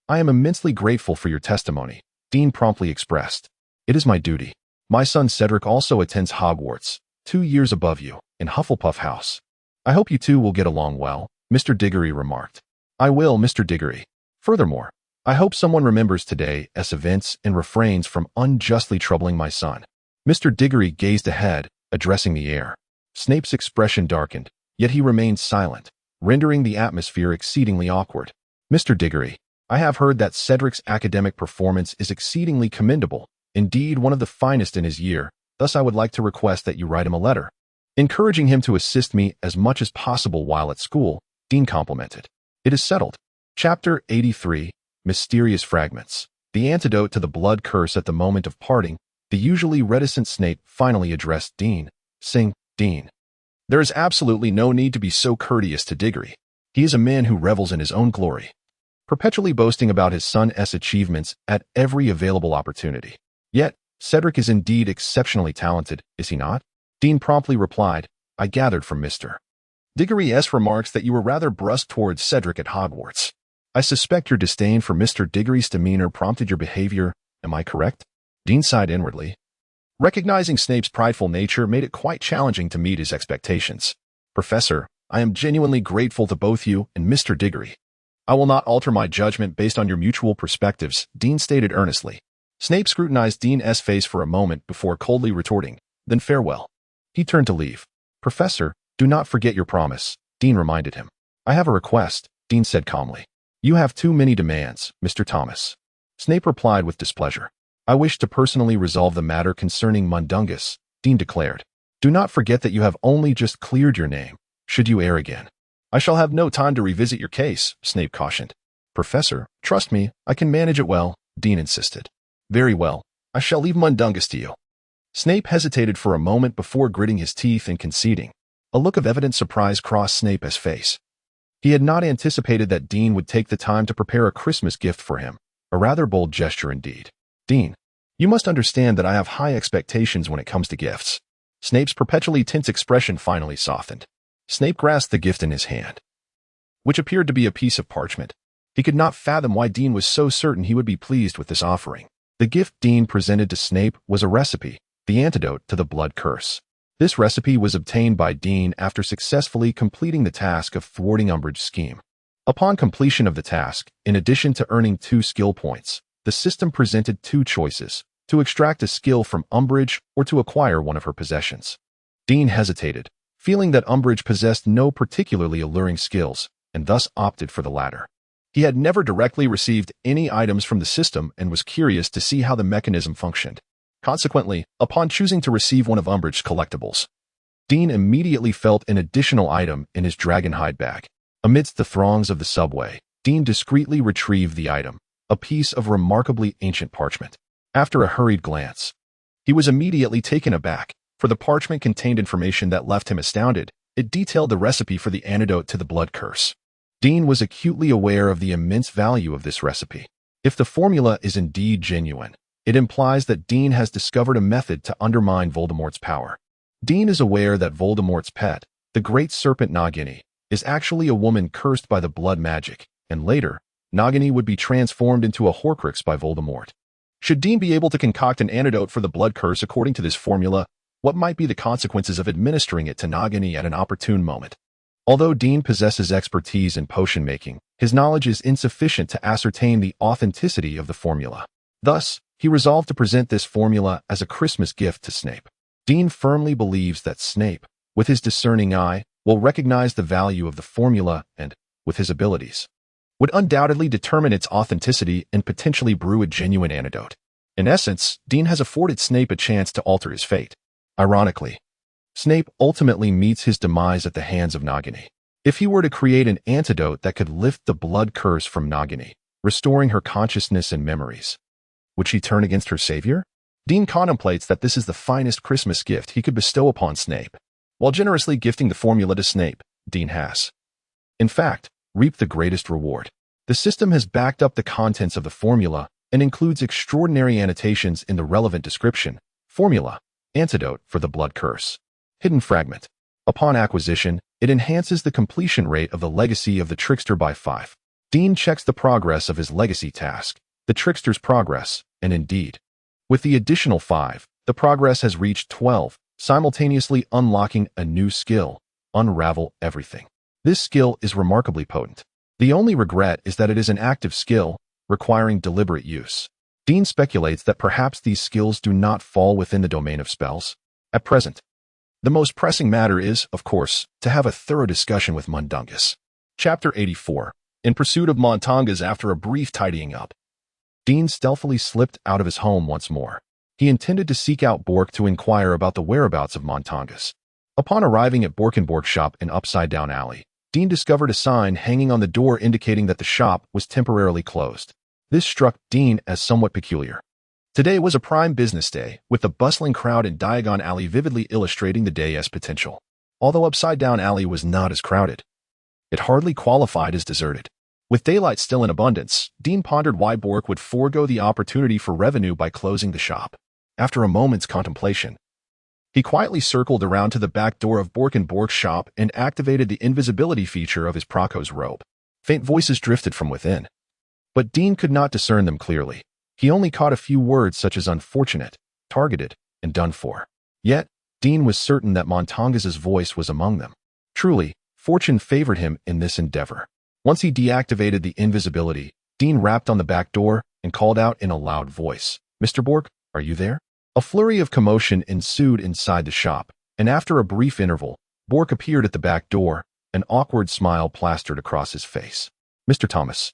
I am immensely grateful for your testimony, Dean promptly expressed. It is my duty. My son Cedric also attends Hogwarts, 2 years above you, in Hufflepuff House. I hope you two will get along well, Mr. Diggory remarked. I will, Mr. Diggory. Furthermore, I hope someone remembers today as events and refrains from unjustly troubling my son. Mr. Diggory gazed ahead, addressing the air. Snape's expression darkened, yet he remained silent, rendering the atmosphere exceedingly awkward. Mr. Diggory, I have heard that Cedric's academic performance is exceedingly commendable, indeed one of the finest in his year, thus I would like to request that you write him a letter, encouraging him to assist me as much as possible while at school, Dean complimented. It is settled. Chapter 83, Mysterious Fragments. The antidote to the blood curse. At the moment of parting, the usually reticent Snape finally addressed Dean, saying, Dean, there is absolutely no need to be so courteous to Diggory. He is a man who revels in his own glory, perpetually boasting about his son's achievements at every available opportunity. Yet, Cedric is indeed exceptionally talented, is he not? Dean promptly replied, I gathered from Mr. Diggory S. remarks that you were rather brusque towards Cedric at Hogwarts. I suspect your disdain for Mr. Diggory's demeanor prompted your behavior, am I correct? Dean sighed inwardly. Recognizing Snape's prideful nature made it quite challenging to meet his expectations. Professor, I am genuinely grateful to both you and Mr. Diggory. I will not alter my judgment based on your mutual perspectives, Dean stated earnestly. Snape scrutinized Dean's face for a moment before coldly retorting, then farewell. He turned to leave. Professor, do not forget your promise, Dean reminded him. I have a request, Dean said calmly. You have too many demands, Mr. Thomas. Snape replied with displeasure. I wish to personally resolve the matter concerning Mundungus, Dean declared. Do not forget that you have only just cleared your name, should you err again. I shall have no time to revisit your case, Snape cautioned. Professor, trust me, I can manage it well, Dean insisted. Very well, I shall leave Mundungus to you. Snape hesitated for a moment before gritting his teeth and conceding. A look of evident surprise crossed Snape's face. He had not anticipated that Dean would take the time to prepare a Christmas gift for him, a rather bold gesture indeed. Dean, you must understand that I have high expectations when it comes to gifts. Snape's perpetually tense expression finally softened. Snape grasped the gift in his hand, which appeared to be a piece of parchment. He could not fathom why Dean was so certain he would be pleased with this offering. The gift Dean presented to Snape was a recipe, the antidote to the blood curse. This recipe was obtained by Dean after successfully completing the task of thwarting Umbridge's scheme. Upon completion of the task, in addition to earning 2 skill points, the system presented 2 choices, to extract a skill from Umbridge or to acquire one of her possessions. Dean hesitated, feeling that Umbridge possessed no particularly alluring skills, and thus opted for the latter. He had never directly received any items from the system and was curious to see how the mechanism functioned. Consequently, upon choosing to receive one of Umbridge's collectibles, Dean immediately felt an additional item in his dragonhide bag. Amidst the throngs of the subway, Dean discreetly retrieved the item, a piece of remarkably ancient parchment. After a hurried glance, he was immediately taken aback, for the parchment contained information that left him astounded. It detailed the recipe for the antidote to the blood curse. Dean was acutely aware of the immense value of this recipe. If the formula is indeed genuine, it implies that Dean has discovered a method to undermine Voldemort's power. Dean is aware that Voldemort's pet, the great serpent Nagini, is actually a woman cursed by the blood magic, and later, Nagini would be transformed into a Horcrux by Voldemort. Should Dean be able to concoct an antidote for the blood curse according to this formula, what might be the consequences of administering it to Nagini at an opportune moment? Although Dean possesses expertise in potion making, his knowledge is insufficient to ascertain the authenticity of the formula. Thus, he resolved to present this formula as a Christmas gift to Snape. Dean firmly believes that Snape, with his discerning eye, will recognize the value of the formula and, with his abilities, would undoubtedly determine its authenticity and potentially brew a genuine antidote. In essence, Dean has afforded Snape a chance to alter his fate. Ironically, Snape ultimately meets his demise at the hands of Nagini. If he were to create an antidote that could lift the blood curse from Nagini, restoring her consciousness and memories, would she turn against her savior? Dean contemplates that this is the finest Christmas gift he could bestow upon Snape. While generously gifting the formula to Snape, Dean has, in fact, reaped the greatest reward. The system has backed up the contents of the formula and includes extraordinary annotations in the relevant description. Formula, antidote for the blood curse. Hidden fragment. Upon acquisition, it enhances the completion rate of the legacy of the trickster by 5. Dean checks the progress of his legacy task, the trickster's progress, and indeed, with the additional 5, the progress has reached 12, simultaneously unlocking a new skill, Unravel Everything. This skill is remarkably potent. The only regret is that it is an active skill, requiring deliberate use. Dean speculates that perhaps these skills do not fall within the domain of spells. At present, the most pressing matter is, of course, to have a thorough discussion with Mundungus. Chapter 84. In pursuit of Montangas after a brief tidying up, Dean stealthily slipped out of his home once more. He intended to seek out Bork to inquire about the whereabouts of Montangas. Upon arriving at Bork's shop in Upside Down Alley, Dean discovered a sign hanging on the door indicating that the shop was temporarily closed. This struck Dean as somewhat peculiar. Today was a prime business day, with the bustling crowd in Diagon Alley vividly illustrating the day's potential. Although Upside Down Alley was not as crowded, it hardly qualified as deserted. With daylight still in abundance, Dean pondered why Bork would forego the opportunity for revenue by closing the shop. After a moment's contemplation, He quietly circled around to the back door of Bork and Bork's shop and activated the invisibility feature of his Proco's robe. Faint voices drifted from within, but Dean could not discern them clearly. He only caught a few words such as unfortunate, targeted, and done for. Yet, Dean was certain that Montangus' voice was among them. Truly, fortune favored him in this endeavor. Once he deactivated the invisibility, Dean rapped on the back door and called out in a loud voice, "Mr. Bork, are you there?" A flurry of commotion ensued inside the shop, and after a brief interval, Bork appeared at the back door, an awkward smile plastered across his face. "Mr. Thomas,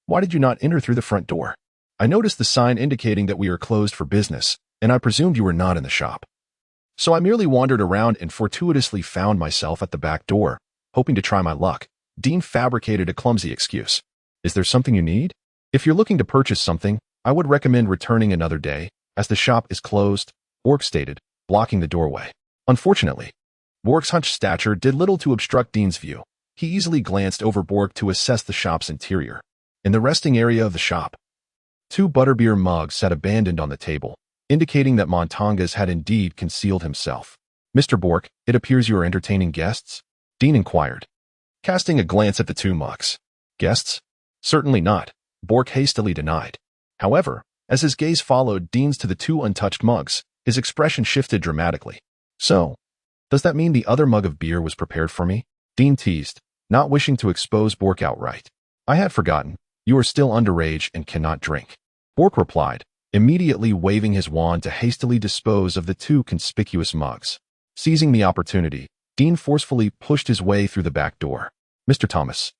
why did you not enter through the front door? I noticed the sign indicating that we are closed for business, and I presumed you were not in the shop. So I merely wandered around and fortuitously found myself at the back door, hoping to try my luck." Dean fabricated a clumsy excuse. "Is there something you need? If you're looking to purchase something, I would recommend returning another day, as the shop is closed," Bork stated, blocking the doorway. Unfortunately, Bork's hunched stature did little to obstruct Dean's view. He easily glanced over Bork to assess the shop's interior. In the resting area of the shop, 2 butterbeer mugs sat abandoned on the table, indicating that Montangus had indeed concealed himself. "Mr. Bork, it appears you are entertaining guests?" Dean inquired, casting a glance at the 2 mugs. "Guests? Certainly not," Bork hastily denied. However, as his gaze followed Dean's to the 2 untouched mugs, his expression shifted dramatically. "So, does that mean the other mug of beer was prepared for me?" Dean teased, not wishing to expose Bork outright. "I had forgotten. You are still underage and cannot drink," Bork replied, immediately waving his wand to hastily dispose of the 2 conspicuous mugs. Seizing the opportunity, Dean forcefully pushed his way through the back door. "Mr. Thomas,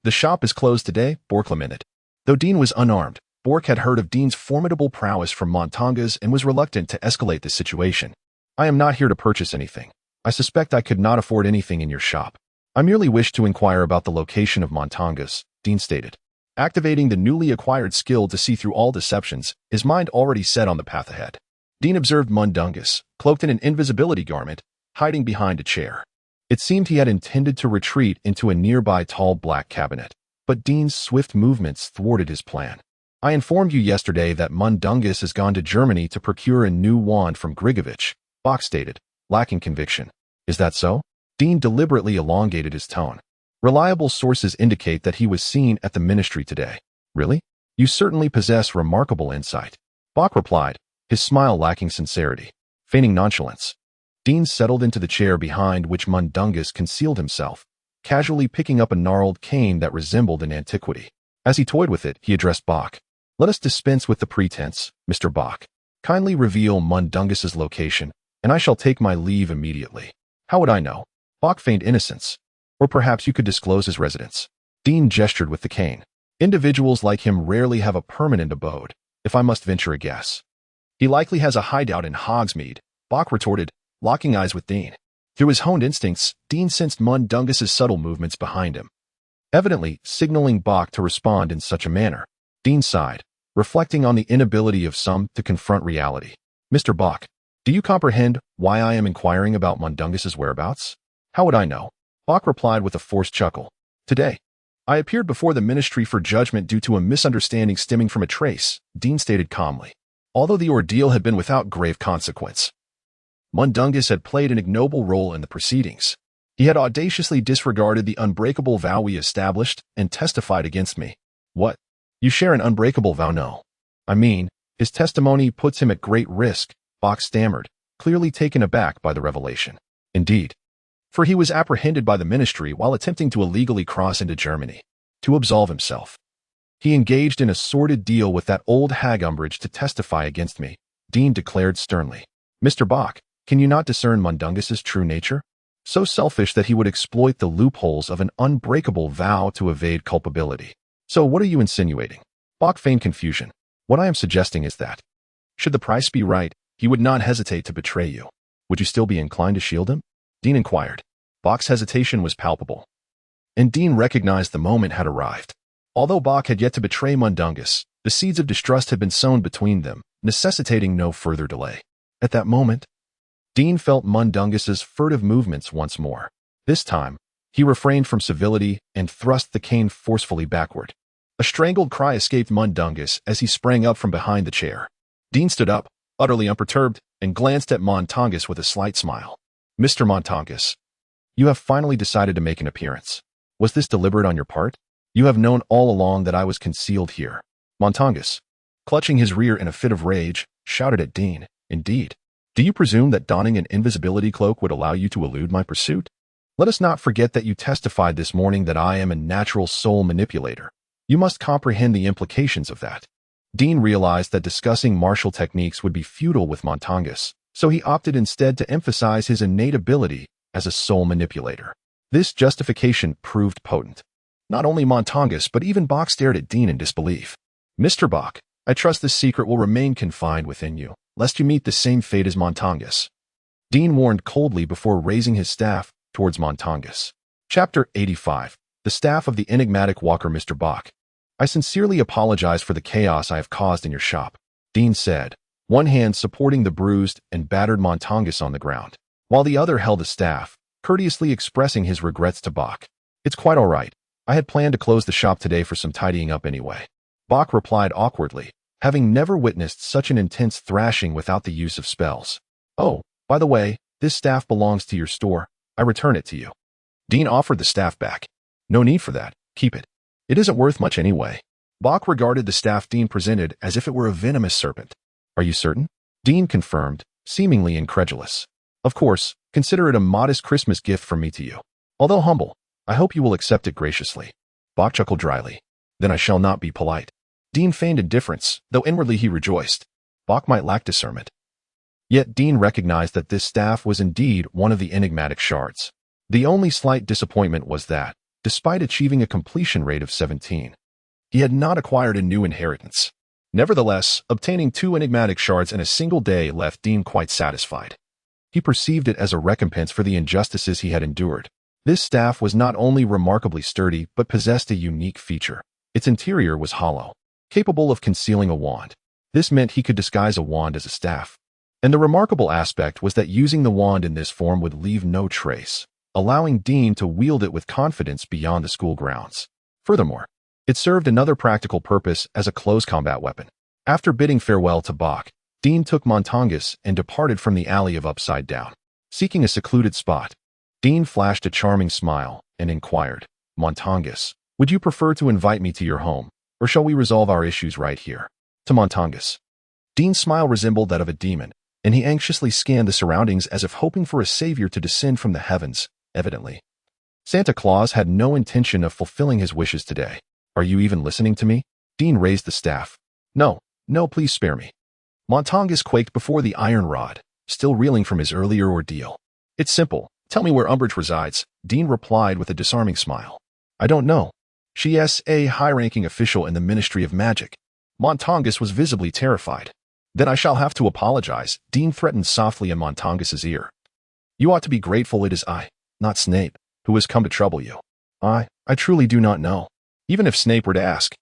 the shop is closed today," Bork lamented. Though Dean was unarmed, Bork had heard of Dean's formidable prowess from Montangus and was reluctant to escalate the situation. "I am not here to purchase anything. I suspect I could not afford anything in your shop. I merely wish to inquire about the location of Montangus," Dean stated. Activating the newly acquired skill to see through all deceptions, his mind already set on the path ahead. Dean observed Mundungus, cloaked in an invisibility garment, hiding behind a chair. It seemed he had intended to retreat into a nearby tall black cabinet, but Dean's swift movements thwarted his plan. "I informed you yesterday that Mundungus has gone to Germany to procure a new wand from Grigovich," Bach stated, lacking conviction. "Is that so?" Dean deliberately elongated his tone. "Reliable sources indicate that he was seen at the ministry today." "Really? You certainly possess remarkable insight," Bach replied, his smile lacking sincerity. Feigning nonchalance, Dean settled into the chair behind which Mundungus concealed himself, casually picking up a gnarled cane that resembled an antiquity. As he toyed with it, he addressed Bach. "Let us dispense with the pretense, Mr. Bach. Kindly reveal Mundungus's location, and I shall take my leave immediately." "How would I know?" Bach feigned innocence. "Or perhaps you could disclose his residence." Dean gestured with the cane. "Individuals like him rarely have a permanent abode, if I must venture a guess." "He likely has a hideout in Hogsmeade," Bach retorted, locking eyes with Dean. Through his honed instincts, Dean sensed Mundungus's subtle movements behind him, evidently signaling Bach to respond in such a manner. Dean sighed, reflecting on the inability of some to confront reality. "Mr. Bach, do you comprehend why I am inquiring about Mundungus's whereabouts?" "How would I know?" Bach replied with a forced chuckle. "Today, I appeared before the ministry for judgment due to a misunderstanding stemming from a trace," Dean stated calmly. Although the ordeal had been without grave consequence, Mundungus had played an ignoble role in the proceedings. He had audaciously disregarded the unbreakable vow we established and testified against me. "What? You share an unbreakable vow?" "No. I mean, his testimony puts him at great risk," Bach stammered, clearly taken aback by the revelation. "Indeed. For he was apprehended by the ministry while attempting to illegally cross into Germany. To absolve himself, he engaged in a sordid deal with that old hag Umbridge to testify against me," Dean declared sternly. "Mr. Bach, can you not discern Mundungus's true nature? So selfish that he would exploit the loopholes of an unbreakable vow to evade culpability. So what are you insinuating?" Bach feigned confusion. "What I am suggesting is that, should the price be right, he would not hesitate to betray you. Would you still be inclined to shield him?" Dean inquired. Bach's hesitation was palpable, and Dean recognized the moment had arrived. Although Bach had yet to betray Mundungus, the seeds of distrust had been sown between them, necessitating no further delay. At that moment, Dean felt Mundungus's furtive movements once more. This time, he refrained from civility and thrust the cane forcefully backward. A strangled cry escaped Mundungus as he sprang up from behind the chair. Dean stood up, utterly unperturbed, and glanced at Montangus with a slight smile. Mr. Montangus, you have finally decided to make an appearance. Was this deliberate on your part? You have known all along that I was concealed here. Montangus, clutching his rear in a fit of rage, shouted at Dean. Indeed. Do you presume that donning an invisibility cloak would allow you to elude my pursuit? Let us not forget that you testified this morning that I am a natural soul manipulator. You must comprehend the implications of that. Dean realized that discussing martial techniques would be futile with Montangus, so he opted instead to emphasize his innate ability as a soul manipulator. This justification proved potent. Not only Montangus, but even Bach stared at Dean in disbelief. Mr. Bach, I trust this secret will remain confined within you, lest you meet the same fate as Montangus. Dean warned coldly before raising his staff towards Montangus. Chapter 85. The Staff of the Enigmatic Walker. Mr. Bach, I sincerely apologize for the chaos I have caused in your shop, Dean said, one hand supporting the bruised and battered Montangus on the ground, while the other held the staff, courteously expressing his regrets to Bach. It's quite all right. I had planned to close the shop today for some tidying up anyway. Bach replied awkwardly, having never witnessed such an intense thrashing without the use of spells. Oh, by the way, this staff belongs to your store. I return it to you. Dean offered the staff back. No need for that. Keep it. It isn't worth much anyway. Bach regarded the staff Dean presented as if it were a venomous serpent. Are you certain? Dean confirmed, seemingly incredulous. Of course, consider it a modest Christmas gift from me to you. Although humble, I hope you will accept it graciously. Bach chuckled dryly. Then I shall not be polite. Dean feigned indifference, though inwardly he rejoiced. Bach might lack discernment. Yet Dean recognized that this staff was indeed one of the enigmatic shards. The only slight disappointment was that, despite achieving a completion rate of 17, he had not acquired a new inheritance. Nevertheless, obtaining 2 enigmatic shards in a single day left Dean quite satisfied. He perceived it as a recompense for the injustices he had endured. This staff was not only remarkably sturdy, but possessed a unique feature. Its interior was hollow, capable of concealing a wand. This meant he could disguise a wand as a staff. And the remarkable aspect was that using the wand in this form would leave no trace, allowing Dean to wield it with confidence beyond the school grounds. Furthermore, it served another practical purpose as a close combat weapon. After bidding farewell to Bach, Dean took Montangus and departed from the alley of Upside Down. Seeking a secluded spot, Dean flashed a charming smile and inquired, Montangus, would you prefer to invite me to your home, or shall we resolve our issues right here? To Montangus. Dean's smile resembled that of a demon, and he anxiously scanned the surroundings as if hoping for a savior to descend from the heavens, evidently. Santa Claus had no intention of fulfilling his wishes today. Are you even listening to me? Dean raised the staff. No, please spare me. Montangus quaked before the iron rod, still reeling from his earlier ordeal. It's simple. Tell me where Umbridge resides, Dean replied with a disarming smile. I don't know. She is a high-ranking official in the Ministry of Magic. Montangus was visibly terrified. Then I shall have to apologize, Dean threatened softly in Montangus's ear. You ought to be grateful it is I, not Snape, who has come to trouble you. I truly do not know. Even if Snape were to ask,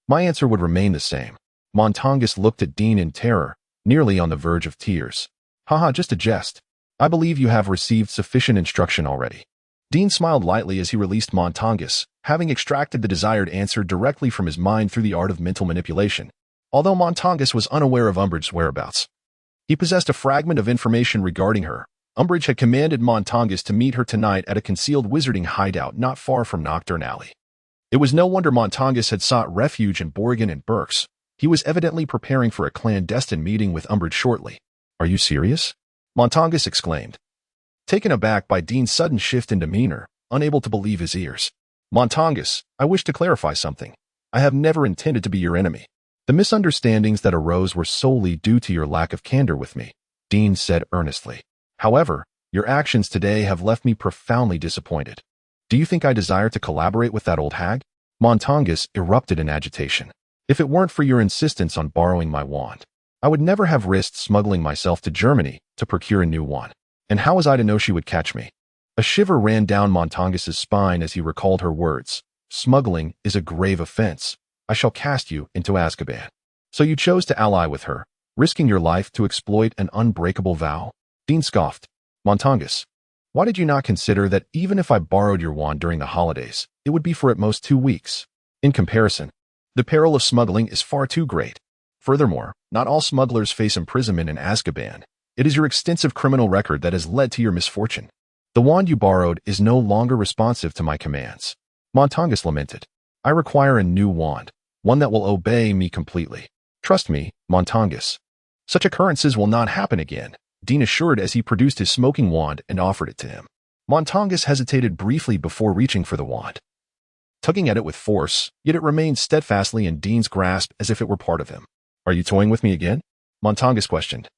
my answer would remain the same. Montangus looked at Dean in terror, nearly on the verge of tears. Haha, just a jest. I believe you have received sufficient instruction already. Dean smiled lightly as he released Montangus, having extracted the desired answer directly from his mind through the art of mental manipulation. Although Montangus was unaware of Umbridge's whereabouts, he possessed a fragment of information regarding her. Umbridge had commanded Montangus to meet her tonight at a concealed wizarding hideout not far from Knockturn Alley. It was no wonder Montangus had sought refuge in Borgin and Berks. He was evidently preparing for a clandestine meeting with Umbridge shortly. Are you serious? Montangus exclaimed, taken aback by Dean's sudden shift in demeanor, unable to believe his ears. Montangus, I wish to clarify something. I have never intended to be your enemy. The misunderstandings that arose were solely due to your lack of candor with me, Dean said earnestly. However, your actions today have left me profoundly disappointed. Do you think I desire to collaborate with that old hag? Montangus erupted in agitation. If it weren't for your insistence on borrowing my wand, I would never have risked smuggling myself to Germany to procure a new one. And how was I to know she would catch me? A shiver ran down Montangus's spine as he recalled her words. Smuggling is a grave offense. I shall cast you into Azkaban. So you chose to ally with her, risking your life to exploit an unbreakable vow? Dean scoffed. Montangus, why did you not consider that even if I borrowed your wand during the holidays, it would be for at most 2 weeks? In comparison, the peril of smuggling is far too great. Furthermore, not all smugglers face imprisonment in Azkaban, It is your extensive criminal record that has led to your misfortune. The wand you borrowed is no longer responsive to my commands. Montangus lamented. I require a new wand, one that will obey me completely. Trust me, Montangus. Such occurrences will not happen again, Dean assured as he produced his smoking wand and offered it to him. Montangus hesitated briefly before reaching for the wand, tugging at it with force, yet it remained steadfastly in Dean's grasp as if it were part of him. Are you toying with me again? Montangus questioned,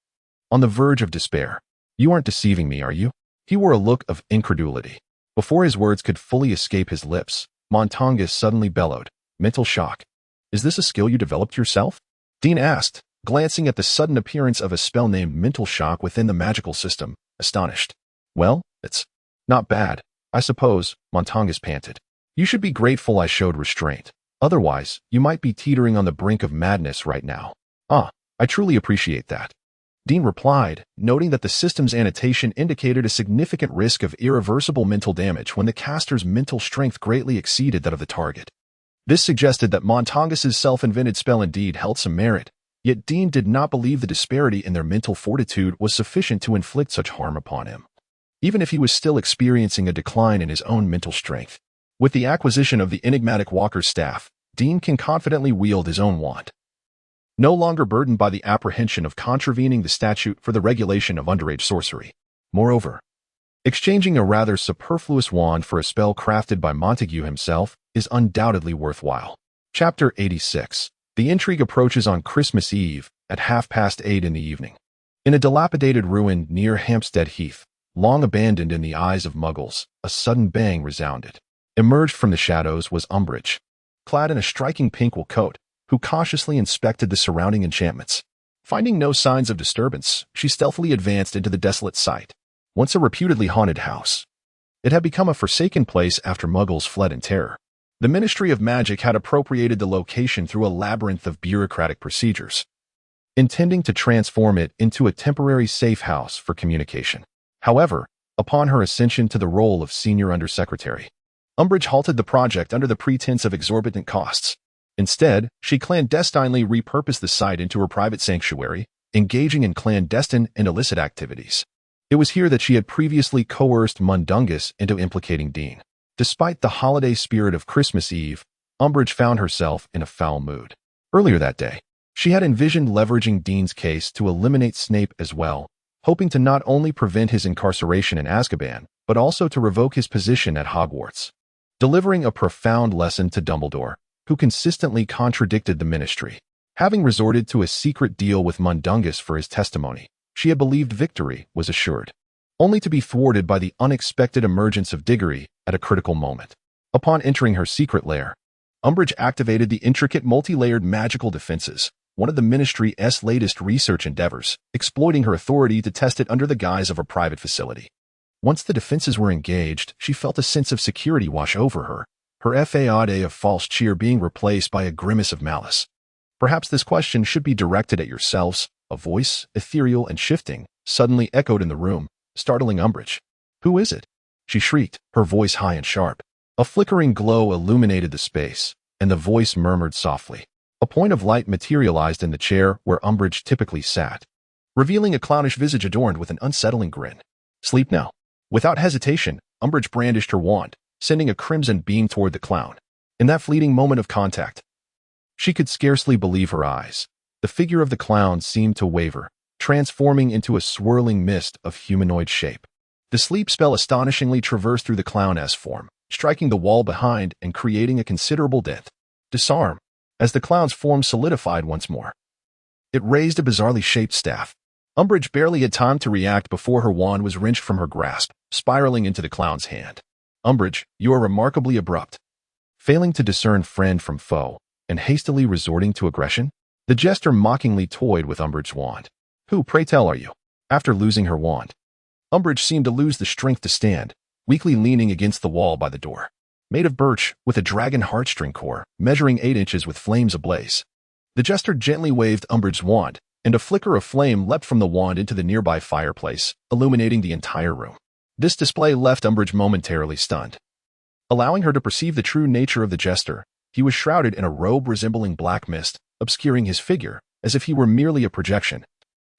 on the verge of despair. You aren't deceiving me, are you? He wore a look of incredulity. Before his words could fully escape his lips, Montangus suddenly bellowed, mental shock. Is this a skill you developed yourself? Dean asked, glancing at the sudden appearance of a spell named mental shock within the magical system, astonished. Well, it's not bad, I suppose, Montangus panted. You should be grateful I showed restraint. Otherwise, you might be teetering on the brink of madness right now. Ah, I truly appreciate that. Dean replied, noting that the system's annotation indicated a significant risk of irreversible mental damage when the caster's mental strength greatly exceeded that of the target. This suggested that Montangus's self-invented spell indeed held some merit, yet Dean did not believe the disparity in their mental fortitude was sufficient to inflict such harm upon him, even if he was still experiencing a decline in his own mental strength. With the acquisition of the enigmatic Walker's staff, Dean can confidently wield his own wand, no longer burdened by the apprehension of contravening the statute for the regulation of underage sorcery. Moreover, exchanging a rather superfluous wand for a spell crafted by Montague himself is undoubtedly worthwhile. Chapter 86. The intrigue approaches on Christmas Eve at 8:30 in the evening. In a dilapidated ruin near Hampstead Heath, long abandoned in the eyes of Muggles, a sudden bang resounded. Emerged from the shadows was Umbridge, clad in a striking pink wool coat, who cautiously inspected the surrounding enchantments. Finding no signs of disturbance, she stealthily advanced into the desolate site. Once a reputedly haunted house, it had become a forsaken place after Muggles fled in terror. The Ministry of Magic had appropriated the location through a labyrinth of bureaucratic procedures, intending to transform it into a temporary safe house for communication. However, upon her ascension to the role of senior undersecretary, Umbridge halted the project under the pretense of exorbitant costs. Instead, she clandestinely repurposed the site into her private sanctuary, engaging in clandestine and illicit activities. It was here that she had previously coerced Mundungus into implicating Dean. Despite the holiday spirit of Christmas Eve, Umbridge found herself in a foul mood. Earlier that day, she had envisioned leveraging Dean's case to eliminate Snape as well, hoping to not only prevent his incarceration in Azkaban, but also to revoke his position at Hogwarts, delivering a profound lesson to Dumbledore, who consistently contradicted the Ministry. Having resorted to a secret deal with Mundungus for his testimony, she had believed victory was assured, only to be thwarted by the unexpected emergence of Diggory at a critical moment. Upon entering her secret lair, Umbridge activated the intricate multi-layered magical defenses, one of the Ministry's latest research endeavors, exploiting her authority to test it under the guise of a private facility. Once the defenses were engaged, she felt a sense of security wash over her, her facade of false cheer being replaced by a grimace of malice. Perhaps this question should be directed at yourselves. A voice, ethereal and shifting, suddenly echoed in the room, startling Umbridge. Who is it? She shrieked, her voice high and sharp. A flickering glow illuminated the space, and the voice murmured softly. A point of light materialized in the chair where Umbridge typically sat, revealing a clownish visage adorned with an unsettling grin. Sleep now. Without hesitation, Umbridge brandished her wand, sending a crimson beam toward the clown. In that fleeting moment of contact, she could scarcely believe her eyes. The figure of the clown seemed to waver, transforming into a swirling mist of humanoid shape. The sleep spell astonishingly traversed through the clown's form, striking the wall behind and creating a considerable dent. Disarm. As the clown's form solidified once more, it raised a bizarrely shaped staff. Umbridge barely had time to react before her wand was wrenched from her grasp, spiraling into the clown's hand. Umbridge, you are remarkably abrupt. Failing to discern friend from foe, and hastily resorting to aggression, the jester mockingly toyed with Umbridge's wand. Who, pray tell, are you? After losing her wand, Umbridge seemed to lose the strength to stand, weakly leaning against the wall by the door. Made of birch, with a dragon heartstring core, measuring 8 inches with flames ablaze. The jester gently waved Umbridge's wand, and a flicker of flame leapt from the wand into the nearby fireplace, illuminating the entire room. This display left Umbridge momentarily stunned. Allowing her to perceive the true nature of the jester, he was shrouded in a robe resembling black mist, obscuring his figure, as if he were merely a projection.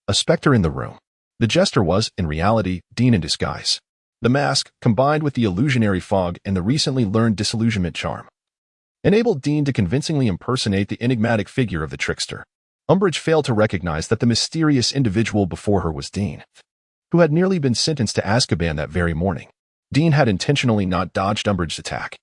A specter in the room. The jester was, in reality, Dean in disguise. The mask, combined with the illusionary fog and the recently learned disillusionment charm, enabled Dean to convincingly impersonate the enigmatic figure of the trickster. Umbridge failed to recognize that the mysterious individual before her was Dean, who had nearly been sentenced to Azkaban that very morning. Dean had intentionally not dodged Umbridge's attack,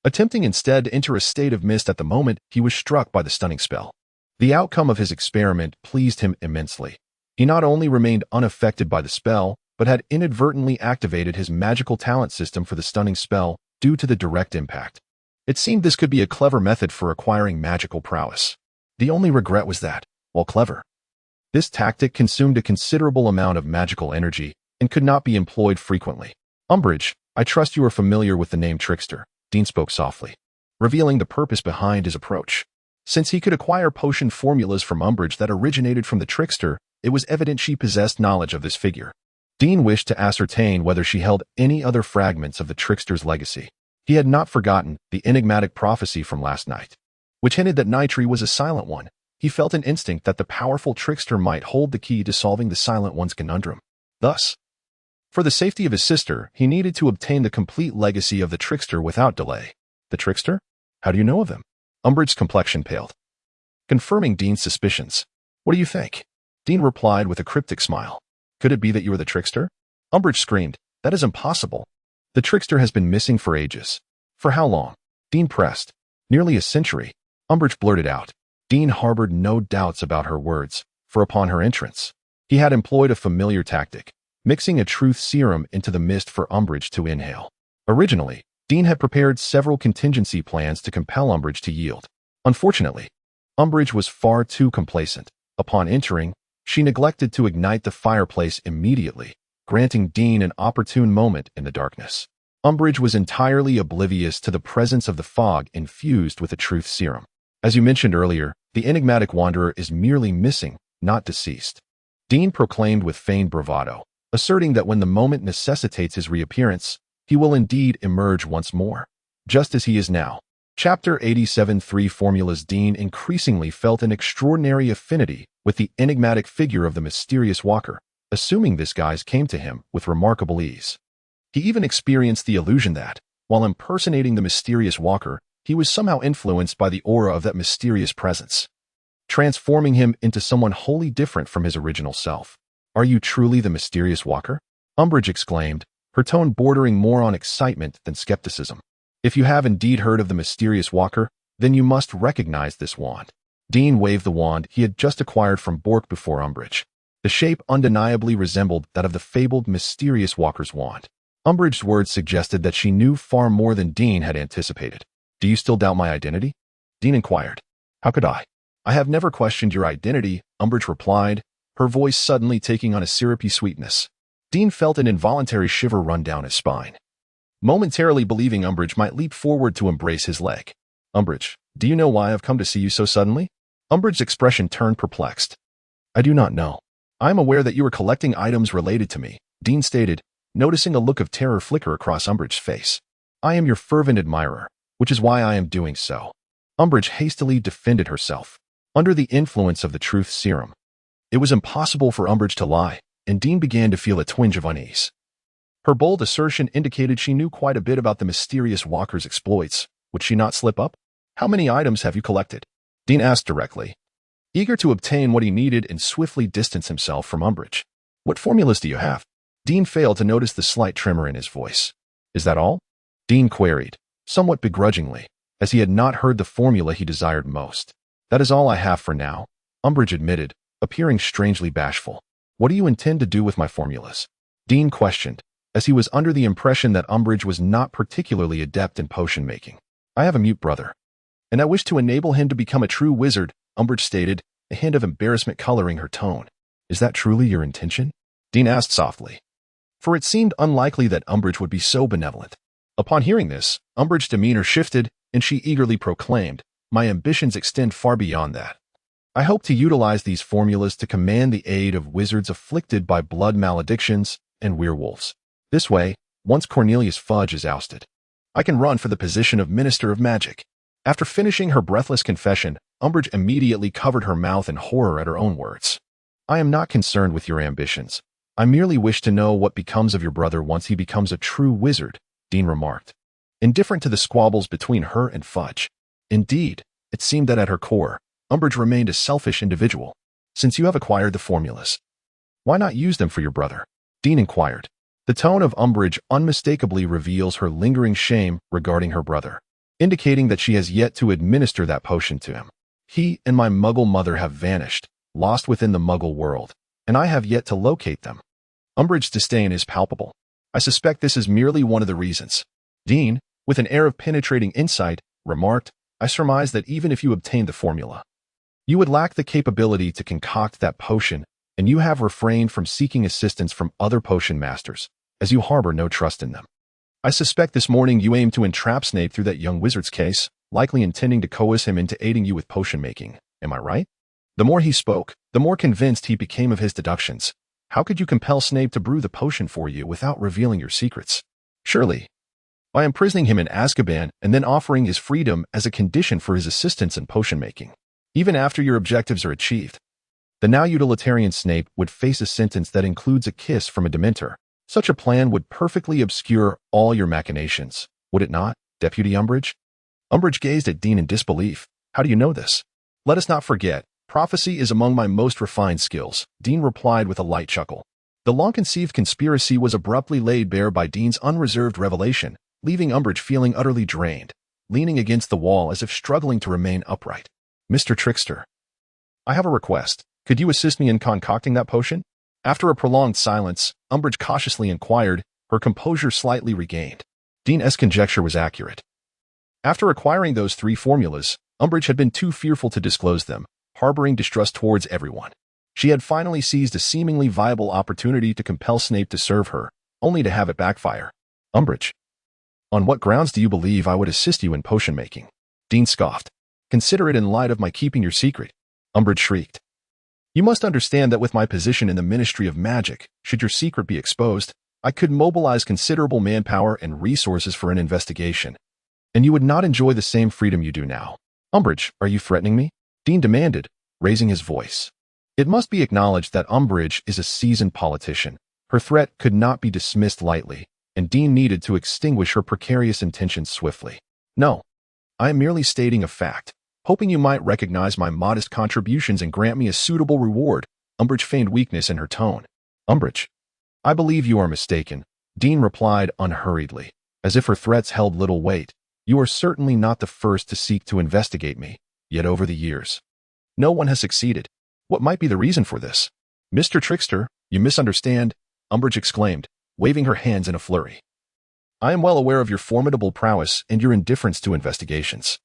attempting instead to enter a state of mist at the moment he was struck by the stunning spell. The outcome of his experiment pleased him immensely. He not only remained unaffected by the spell, but had inadvertently activated his magical talent system for the stunning spell due to the direct impact. It seemed this could be a clever method for acquiring magical prowess. The only regret was that, while clever, this tactic consumed a considerable amount of magical energy and could not be employed frequently. Umbridge, I trust you are familiar with the name Trickster, Dean spoke softly, revealing the purpose behind his approach. Since he could acquire potion formulas from Umbridge that originated from the Trickster, it was evident she possessed knowledge of this figure. Dean wished to ascertain whether she held any other fragments of the Trickster's legacy. He had not forgotten the enigmatic prophecy from last night, which hinted that Nitri was a Silent One. He felt an instinct that the powerful Trickster might hold the key to solving the Silent One's conundrum. Thus, for the safety of his sister, he needed to obtain the complete legacy of the Trickster without delay. The Trickster? How do you know of him? Umbridge's complexion paled, confirming Dean's suspicions. What do you think? Dean replied with a cryptic smile. Could it be that you are the Trickster? Umbridge screamed. That is impossible. The Trickster has been missing for ages. For how long? Dean pressed. Nearly a century. Umbridge blurted out. Dean harbored no doubts about her words, for upon her entrance, he had employed a familiar tactic, mixing a truth serum into the mist for Umbridge to inhale. Originally, Dean had prepared several contingency plans to compel Umbridge to yield. Unfortunately, Umbridge was far too complacent. Upon entering, she neglected to ignite the fireplace immediately, granting Dean an opportune moment in the darkness. Umbridge was entirely oblivious to the presence of the fog infused with the truth serum. As you mentioned earlier, the enigmatic wanderer is merely missing, not deceased, Dean proclaimed with feigned bravado, asserting that when the moment necessitates his reappearance, he will indeed emerge once more, just as he is now. Chapter 87 3 Formulas. Dean increasingly felt an extraordinary affinity with the enigmatic figure of the mysterious walker, assuming this guise came to him with remarkable ease. He even experienced the illusion that, while impersonating the mysterious walker, he was somehow influenced by the aura of that mysterious presence, transforming him into someone wholly different from his original self. Are you truly the mysterious walker? Umbridge exclaimed, her tone bordering more on excitement than skepticism. If you have indeed heard of the mysterious walker, then you must recognize this wand. Dean waved the wand he had just acquired from Bork before Umbridge. The shape undeniably resembled that of the fabled mysterious walker's wand. Umbridge's words suggested that she knew far more than Dean had anticipated. Do you still doubt my identity? Dean inquired. How could I? I have never questioned your identity, Umbridge replied, her voice suddenly taking on a syrupy sweetness. Dean felt an involuntary shiver run down his spine, momentarily believing Umbridge might leap forward to embrace his leg. Umbridge, do you know why I've come to see you so suddenly? Umbridge's expression turned perplexed. I do not know. I am aware that you are collecting items related to me, Dean stated, noticing a look of terror flicker across Umbridge's face. I am your fervent admirer, which is why I am doing so. Umbridge hastily defended herself. Under the influence of the truth serum, it was impossible for Umbridge to lie, and Dean began to feel a twinge of unease. Her bold assertion indicated she knew quite a bit about the mysterious walker's exploits. Would she not slip up? How many items have you collected? Dean asked directly, eager to obtain what he needed and swiftly distance himself from Umbridge. What formulas do you have? Dean failed to notice the slight tremor in his voice. Is that all? Dean queried, somewhat begrudgingly, as he had not heard the formula he desired most. That is all I have for now, Umbridge admitted, appearing strangely bashful. What do you intend to do with my formulas? Dean questioned, as he was under the impression that Umbridge was not particularly adept in potion making. I have a mute brother, and I wish to enable him to become a true wizard, Umbridge stated, a hint of embarrassment coloring her tone. Is that truly your intention? Dean asked softly, for it seemed unlikely that Umbridge would be so benevolent. Upon hearing this, Umbridge's demeanor shifted, and she eagerly proclaimed, my ambitions extend far beyond that. I hope to utilize these formulas to command the aid of wizards afflicted by blood maledictions and werewolves. This way, once Cornelius Fudge is ousted, I can run for the position of Minister of Magic. After finishing her breathless confession, Umbridge immediately covered her mouth in horror at her own words. I am not concerned with your ambitions, I merely wish to know what becomes of your brother once he becomes a true wizard, Dean remarked, indifferent to the squabbles between her and Fudge. Indeed, it seemed that at her core, Umbridge remained a selfish individual. Since you have acquired the formulas, why not use them for your brother? Dean inquired. The tone of Umbridge unmistakably reveals her lingering shame regarding her brother, indicating that she has yet to administer that potion to him. He and my Muggle mother have vanished, lost within the Muggle world, and I have yet to locate them. Umbridge's disdain is palpable. I suspect this is merely one of the reasons. Dean, with an air of penetrating insight, remarked, I surmise that even if you obtained the formula, you would lack the capability to concoct that potion, and you have refrained from seeking assistance from other potion masters, as you harbor no trust in them. I suspect this morning you aimed to entrap Snape through that young wizard's case, likely intending to coerce him into aiding you with potion making. Am I right? The more he spoke, the more convinced he became of his deductions. How could you compel Snape to brew the potion for you without revealing your secrets? Surely, by imprisoning him in Azkaban and then offering his freedom as a condition for his assistance in potion making, even after your objectives are achieved. The now utilitarian Snape would face a sentence that includes a kiss from a Dementor. Such a plan would perfectly obscure all your machinations, would it not, Deputy Umbridge? Umbridge gazed at Dean in disbelief. How do you know this? Let us not forget, prophecy is among my most refined skills, Dean replied with a light chuckle. The long-conceived conspiracy was abruptly laid bare by Dean's unreserved revelation, leaving Umbridge feeling utterly drained, leaning against the wall as if struggling to remain upright. Mr. Trickster, I have a request. Could you assist me in concocting that potion? After a prolonged silence, Umbridge cautiously inquired, her composure slightly regained. Dean's conjecture was accurate. After acquiring those 3 formulas, Umbridge had been too fearful to disclose them, harboring distrust towards everyone. She had finally seized a seemingly viable opportunity to compel Snape to serve her, only to have it backfire. Umbridge, on what grounds do you believe I would assist you in potion making? Dean scoffed. Consider it in light of my keeping your secret. Umbridge shrieked. You must understand that with my position in the Ministry of Magic, should your secret be exposed, I could mobilize considerable manpower and resources for an investigation, and you would not enjoy the same freedom you do now. Umbridge, are you threatening me? Dean demanded, raising his voice. It must be acknowledged that Umbridge is a seasoned politician. Her threat could not be dismissed lightly, and Dean needed to extinguish her precarious intentions swiftly. No, I am merely stating a fact, hoping you might recognize my modest contributions and grant me a suitable reward. Umbridge feigned weakness in her tone. Umbridge, I believe you are mistaken, Dean replied unhurriedly, as if her threats held little weight. You are certainly not the first to seek to investigate me, yet over the years, no one has succeeded. What might be the reason for this? Mr. Trickster, you misunderstand, Umbridge exclaimed, waving her hands in a flurry. I am well aware of your formidable prowess and your indifference to investigations.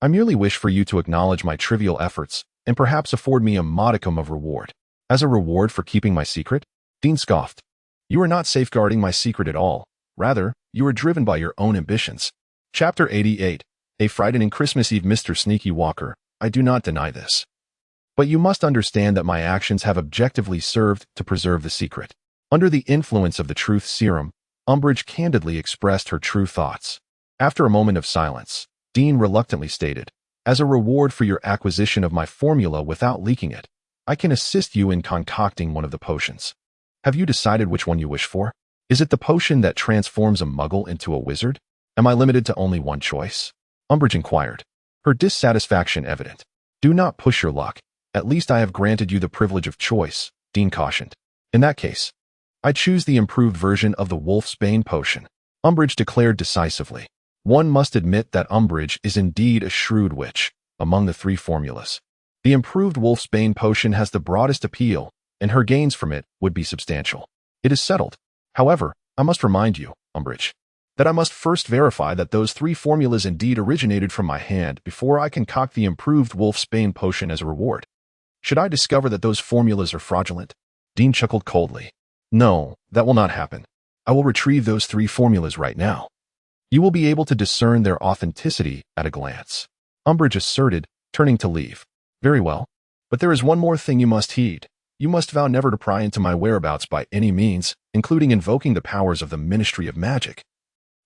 I merely wish for you to acknowledge my trivial efforts and perhaps afford me a modicum of reward. As a reward for keeping my secret? Dean scoffed. You are not safeguarding my secret at all. Rather, you are driven by your own ambitions. Chapter 88. A frightening Christmas Eve. Mr. Sneaky Walker, I do not deny this. But you must understand that my actions have objectively served to preserve the secret. Under the influence of the truth serum, Umbridge candidly expressed her true thoughts. After a moment of silence, Dean reluctantly stated, as a reward for your acquisition of my formula without leaking it, I can assist you in concocting one of the potions. Have you decided which one you wish for? Is it the potion that transforms a muggle into a wizard? Am I limited to only one choice? Umbridge inquired, her dissatisfaction evident. Do not push your luck. At least I have granted you the privilege of choice, Dean cautioned. In that case, I choose the improved version of the Wolf's Bane potion, Umbridge declared decisively. One must admit that Umbridge is indeed a shrewd witch. Among the 3 formulas, the improved Wolf's Bane potion has the broadest appeal, and her gains from it would be substantial. It is settled. However, I must remind you, Umbridge, that I must first verify that those 3 formulas indeed originated from my hand before I concoct the improved Wolf's Bane potion as a reward. Should I discover that those formulas are fraudulent? Dean chuckled coldly. No, that will not happen. I will retrieve those 3 formulas right now. You will be able to discern their authenticity at a glance, Umbridge asserted, turning to leave. Very well, but there is one more thing you must heed. You must vow never to pry into my whereabouts by any means, including invoking the powers of the Ministry of Magic.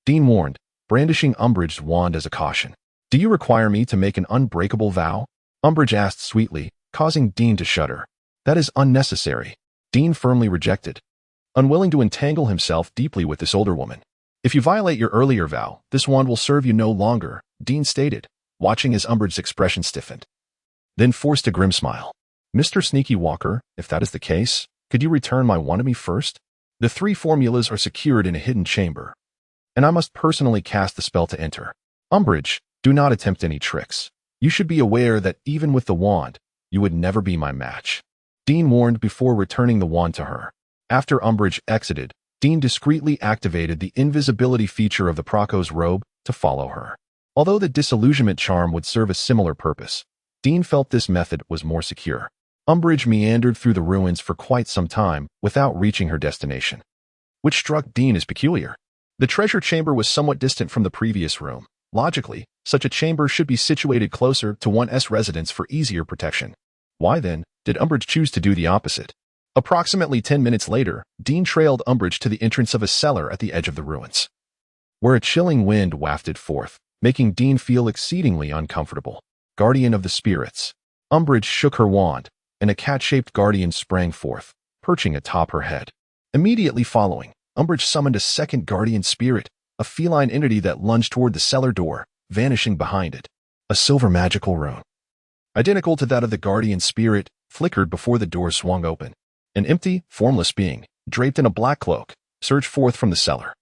Dean warned, brandishing Umbridge's wand as a caution. Do you require me to make an unbreakable vow? Umbridge asked sweetly, causing Dean to shudder. That is unnecessary, Dean firmly rejected. unwilling to entangle himself deeply with this older woman. "If you violate your earlier vow, this wand will serve you no longer," Dean stated, watching as Umbridge's expression stiffened. Then forced a grim smile. "Mr. Sneaky Walker, if that is the case, could you return my wand to me first? The 3 formulas are secured in a hidden chamber, and I must personally cast the spell to enter. Umbridge, do not attempt any tricks. You should be aware that even with the wand, you would never be my match," Dean warned before returning the wand to her. After Umbridge exited, Dean discreetly activated the invisibility feature of the Praco's robe to follow her. Although the disillusionment charm would serve a similar purpose, Dean felt this method was more secure. Umbridge meandered through the ruins for quite some time without reaching her destination, which struck Dean as peculiar. The treasure chamber was somewhat distant from the previous room. Logically, such a chamber should be situated closer to one's residence for easier protection. Why then did Umbridge choose to do the opposite? Approximately 10 minutes later, Dean trailed Umbridge to the entrance of a cellar at the edge of the ruins, where a chilling wind wafted forth, making Dean feel exceedingly uncomfortable. Guardian of the Spirits. Umbridge shook her wand, and a cat-shaped guardian sprang forth, perching atop her head. Immediately following, Umbridge summoned a second guardian spirit, a feline entity that lunged toward the cellar door, vanishing behind it. A silver magical rune, identical to that of the guardian spirit, flickered before the door swung open. An empty, formless being, draped in a black cloak, surged forth from the cellar.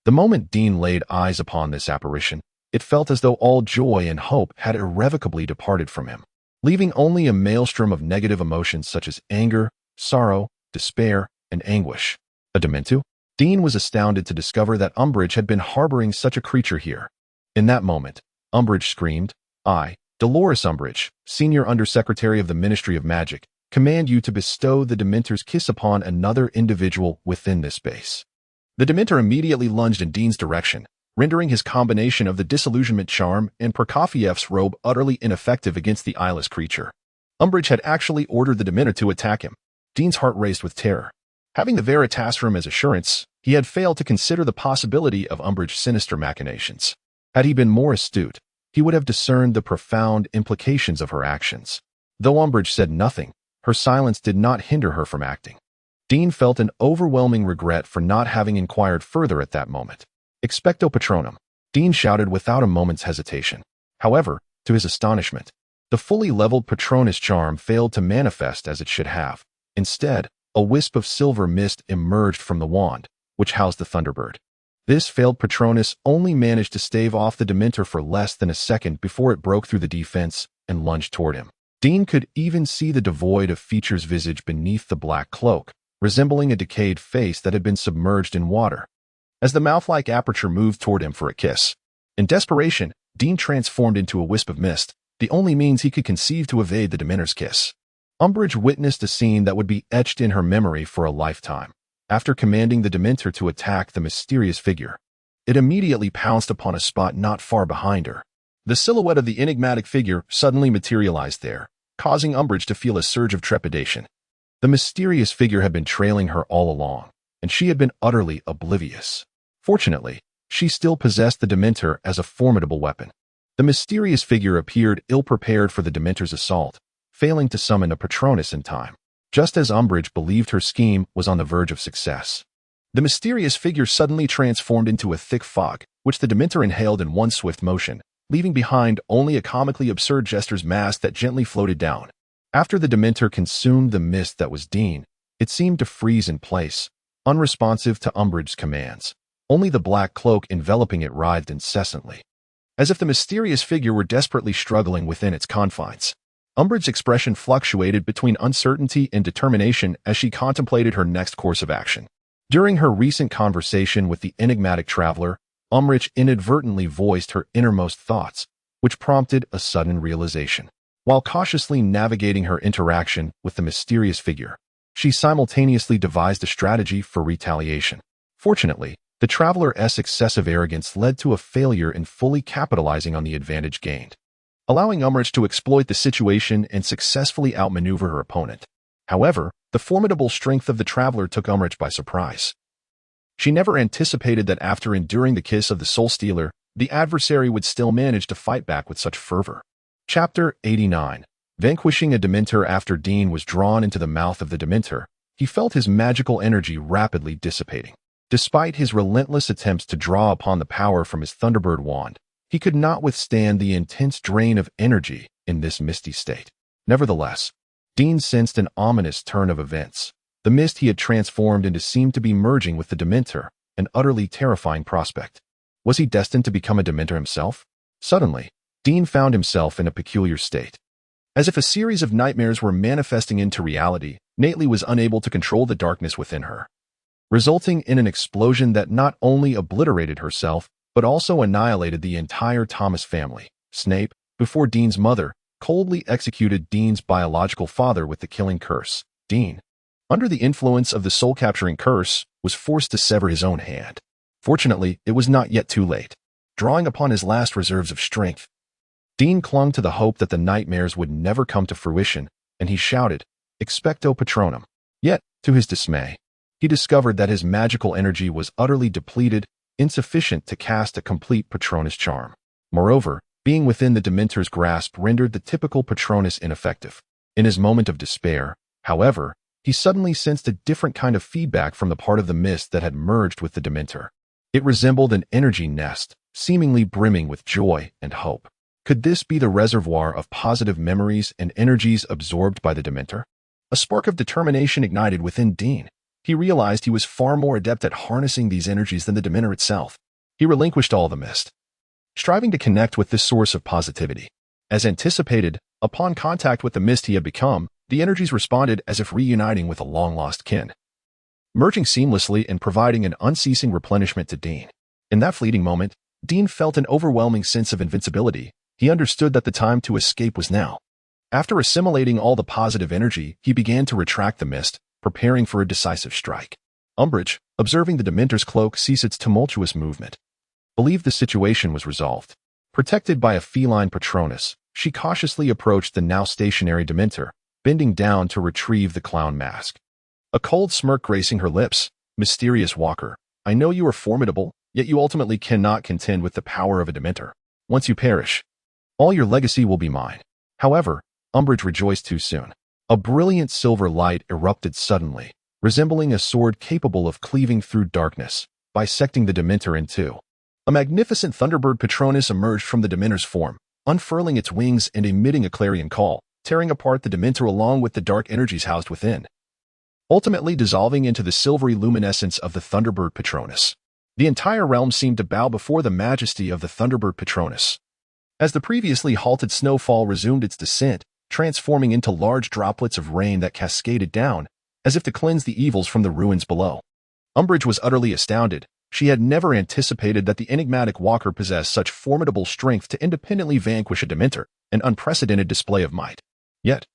The moment Dean laid eyes upon this apparition, it felt as though all joy and hope had irrevocably departed from him, leaving only a maelstrom of negative emotions such as anger, sorrow, despair, and anguish. A Dementu? Dean was astounded to discover that Umbridge had been harboring such a creature here. In that moment, Umbridge screamed, "I, Dolores Umbridge, Senior Undersecretary of the Ministry of Magic, command you to bestow the Dementor's kiss upon another individual within this space." The Dementor immediately lunged in Dean's direction, rendering his combination of the disillusionment charm and Prokofiev's robe utterly ineffective against the eyeless creature. Umbridge had actually ordered the Dementor to attack him. Dean's heart raced with terror. Having the Veritaserum as assurance, he had failed to consider the possibility of Umbridge's sinister machinations. Had he been more astute, he would have discerned the profound implications of her actions. Though Umbridge said nothing, her silence did not hinder her from acting. Dean felt an overwhelming regret for not having inquired further at that moment. "Expecto Patronum," Dean shouted without a moment's hesitation. However, to his astonishment, the fully leveled Patronus charm failed to manifest as it should have. Instead, a wisp of silver mist emerged from the wand, which housed the Thunderbird. This failed Patronus only managed to stave off the Dementor for less than a second before it broke through the defense and lunged toward him. Dean could even see the devoid of features visage beneath the black cloak, resembling a decayed face that had been submerged in water, as the mouth-like aperture moved toward him for a kiss. In desperation, Dean transformed into a wisp of mist, the only means he could conceive to evade the Dementor's kiss. Umbridge witnessed a scene that would be etched in her memory for a lifetime. After commanding the Dementor to attack the mysterious figure, it immediately pounced upon a spot not far behind her. The silhouette of the enigmatic figure suddenly materialized there, causing Umbridge to feel a surge of trepidation. The mysterious figure had been trailing her all along, and she had been utterly oblivious. Fortunately, she still possessed the Dementor as a formidable weapon. The mysterious figure appeared ill-prepared for the Dementor's assault, failing to summon a Patronus in time, just as Umbridge believed her scheme was on the verge of success. The mysterious figure suddenly transformed into a thick fog, which the Dementor inhaled in one swift motion, leaving behind only a comically absurd jester's mask that gently floated down. After the Dementor consumed the mist that was Dean, it seemed to freeze in place, unresponsive to Umbridge's commands. Only the black cloak enveloping it writhed incessantly, as if the mysterious figure were desperately struggling within its confines. Umbridge's expression fluctuated between uncertainty and determination as she contemplated her next course of action. During her recent conversation with the enigmatic traveler, Umbridge inadvertently voiced her innermost thoughts, which prompted a sudden realization. While cautiously navigating her interaction with the mysterious figure, she simultaneously devised a strategy for retaliation. Fortunately, the traveler's excessive arrogance led to a failure in fully capitalizing on the advantage gained, allowing Umbridge to exploit the situation and successfully outmaneuver her opponent. However, the formidable strength of the traveler took Umbridge by surprise. She never anticipated that after enduring the kiss of the Soul Stealer, the adversary would still manage to fight back with such fervor. Chapter 89. Vanquishing a Dementor. After Dean was drawn into the mouth of the Dementor, he felt his magical energy rapidly dissipating. Despite his relentless attempts to draw upon the power from his Thunderbird wand, he could not withstand the intense drain of energy in this misty state. Nevertheless, Dean sensed an ominous turn of events. The mist he had transformed into seemed to be merging with the Dementor, an utterly terrifying prospect. Was he destined to become a Dementor himself? Suddenly, Dean found himself in a peculiar state. As if a series of nightmares were manifesting into reality, Nately was unable to control the darkness within her, resulting in an explosion that not only obliterated herself, but also annihilated the entire Thomas family. Snape, before Dean's mother, coldly executed Dean's biological father with the killing curse. Dean, under the influence of the soul-capturing curse, was forced to sever his own hand. Fortunately, it was not yet too late. Drawing upon his last reserves of strength, Dean clung to the hope that the nightmares would never come to fruition, and he shouted, "Expecto Patronum." Yet, to his dismay, he discovered that his magical energy was utterly depleted, insufficient to cast a complete Patronus charm. Moreover, being within the Dementor's grasp rendered the typical Patronus ineffective. In his moment of despair, however, he suddenly sensed a different kind of feedback from the part of the mist that had merged with the Dementor. It resembled an energy nest, seemingly brimming with joy and hope. Could this be the reservoir of positive memories and energies absorbed by the Dementor? A spark of determination ignited within Dean. He realized he was far more adept at harnessing these energies than the Dementor itself. He relinquished all the mist, striving to connect with this source of positivity. As anticipated, upon contact with the mist he had become, the energies responded as if reuniting with a long-lost kin, merging seamlessly and providing an unceasing replenishment to Dean. In that fleeting moment, Dean felt an overwhelming sense of invincibility. He understood that the time to escape was now. After assimilating all the positive energy, he began to retract the mist, preparing for a decisive strike. Umbridge, observing the Dementor's cloak cease its tumultuous movement, believed the situation was resolved. Protected by a feline Patronus, she cautiously approached the now stationary Dementor, bending down to retrieve the clown mask. A cold smirk gracing her lips. "Mysterious Walker, I know you are formidable, yet you ultimately cannot contend with the power of a Dementor. Once you perish, all your legacy will be mine." However, Umbridge rejoiced too soon. A brilliant silver light erupted suddenly, resembling a sword capable of cleaving through darkness, bisecting the Dementor in two. A magnificent Thunderbird Patronus emerged from the Dementor's form, unfurling its wings and emitting a clarion call, tearing apart the Dementor along with the dark energies housed within, ultimately dissolving into the silvery luminescence of the Thunderbird Patronus. The entire realm seemed to bow before the majesty of the Thunderbird Patronus. As the previously halted snowfall resumed its descent, transforming into large droplets of rain that cascaded down, as if to cleanse the evils from the ruins below. Umbridge was utterly astounded. She had never anticipated that the enigmatic walker possessed such formidable strength to independently vanquish a Dementor, an unprecedented display of might. Yet,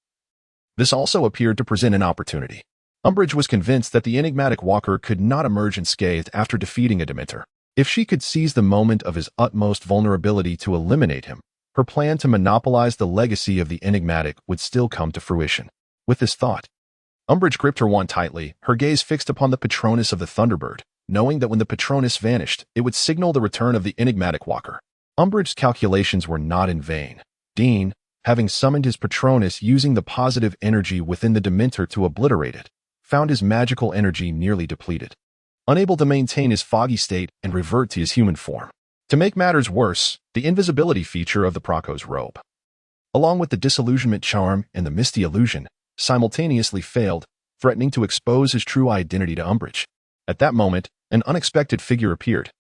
this also appeared to present an opportunity. Umbridge was convinced that the enigmatic walker could not emerge unscathed after defeating a Dementor. If she could seize the moment of his utmost vulnerability to eliminate him, her plan to monopolize the legacy of the enigmatic would still come to fruition. With this thought, Umbridge gripped her wand tightly, her gaze fixed upon the Patronus of the Thunderbird, knowing that when the Patronus vanished, it would signal the return of the enigmatic walker. Umbridge's calculations were not in vain. Dean, having summoned his Patronus using the positive energy within the Dementor to obliterate it, found his magical energy nearly depleted, unable to maintain his foggy state and revert to his human form. To make matters worse, the invisibility feature of the Praco's robe, along with the disillusionment charm and the misty illusion, simultaneously failed, threatening to expose his true identity to Umbridge. At that moment, an unexpected figure appeared,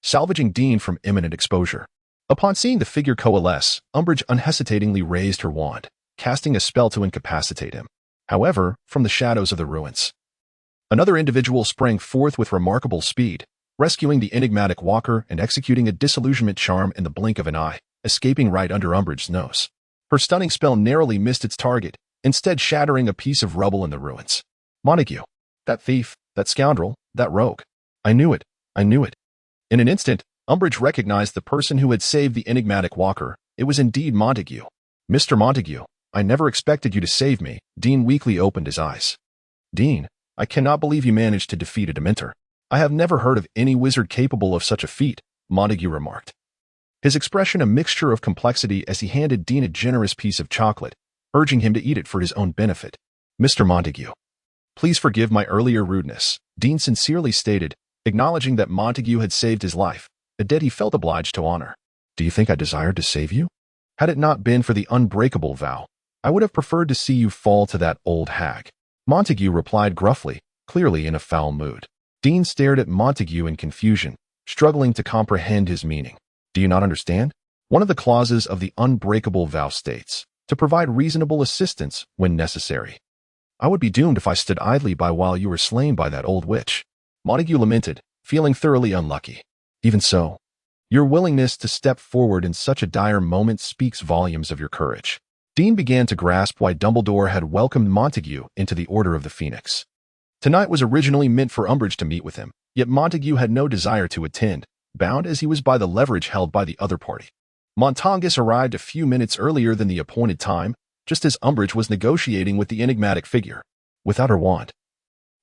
salvaging Dean from imminent exposure. Upon seeing the figure coalesce, Umbridge unhesitatingly raised her wand, casting a spell to incapacitate him. However, from the shadows of the ruins, another individual sprang forth with remarkable speed, rescuing the enigmatic walker and executing a disillusionment charm in the blink of an eye, escaping right under Umbridge's nose. Her stunning spell narrowly missed its target, instead shattering a piece of rubble in the ruins. "Montague, that thief, that scoundrel, that rogue. I knew it, I knew it." In an instant, Umbridge recognized the person who had saved the enigmatic walker. It was indeed Montague. "Mr. Montague, I never expected you to save me." Dean weakly opened his eyes. "Dean, I cannot believe you managed to defeat a Dementor. I have never heard of any wizard capable of such a feat," Montague remarked, his expression a mixture of complexity as he handed Dean a generous piece of chocolate, urging him to eat it for his own benefit. "Mr. Montague, Please forgive my earlier rudeness, Dean sincerely stated, acknowledging that Montague had saved his life, a debt he felt obliged to honor. Do you think I desired to save you? Had it not been for the unbreakable vow, I would have preferred to see you fall to that old hag. Montague replied gruffly, clearly in a foul mood. Dean stared at Montague in confusion, struggling to comprehend his meaning. Do you not understand? One of the clauses of the unbreakable vow states, to provide reasonable assistance when necessary. I would be doomed if I stood idly by while you were slain by that old witch. Montague lamented, feeling thoroughly unlucky. Even so, your willingness to step forward in such a dire moment speaks volumes of your courage. Dean began to grasp why Dumbledore had welcomed Montague into the Order of the Phoenix. Tonight was originally meant for Umbridge to meet with him, yet Montague had no desire to attend, bound as he was by the leverage held by the other party. Montangus arrived a few minutes earlier than the appointed time, just as Umbridge was negotiating with the enigmatic figure. Without her wand,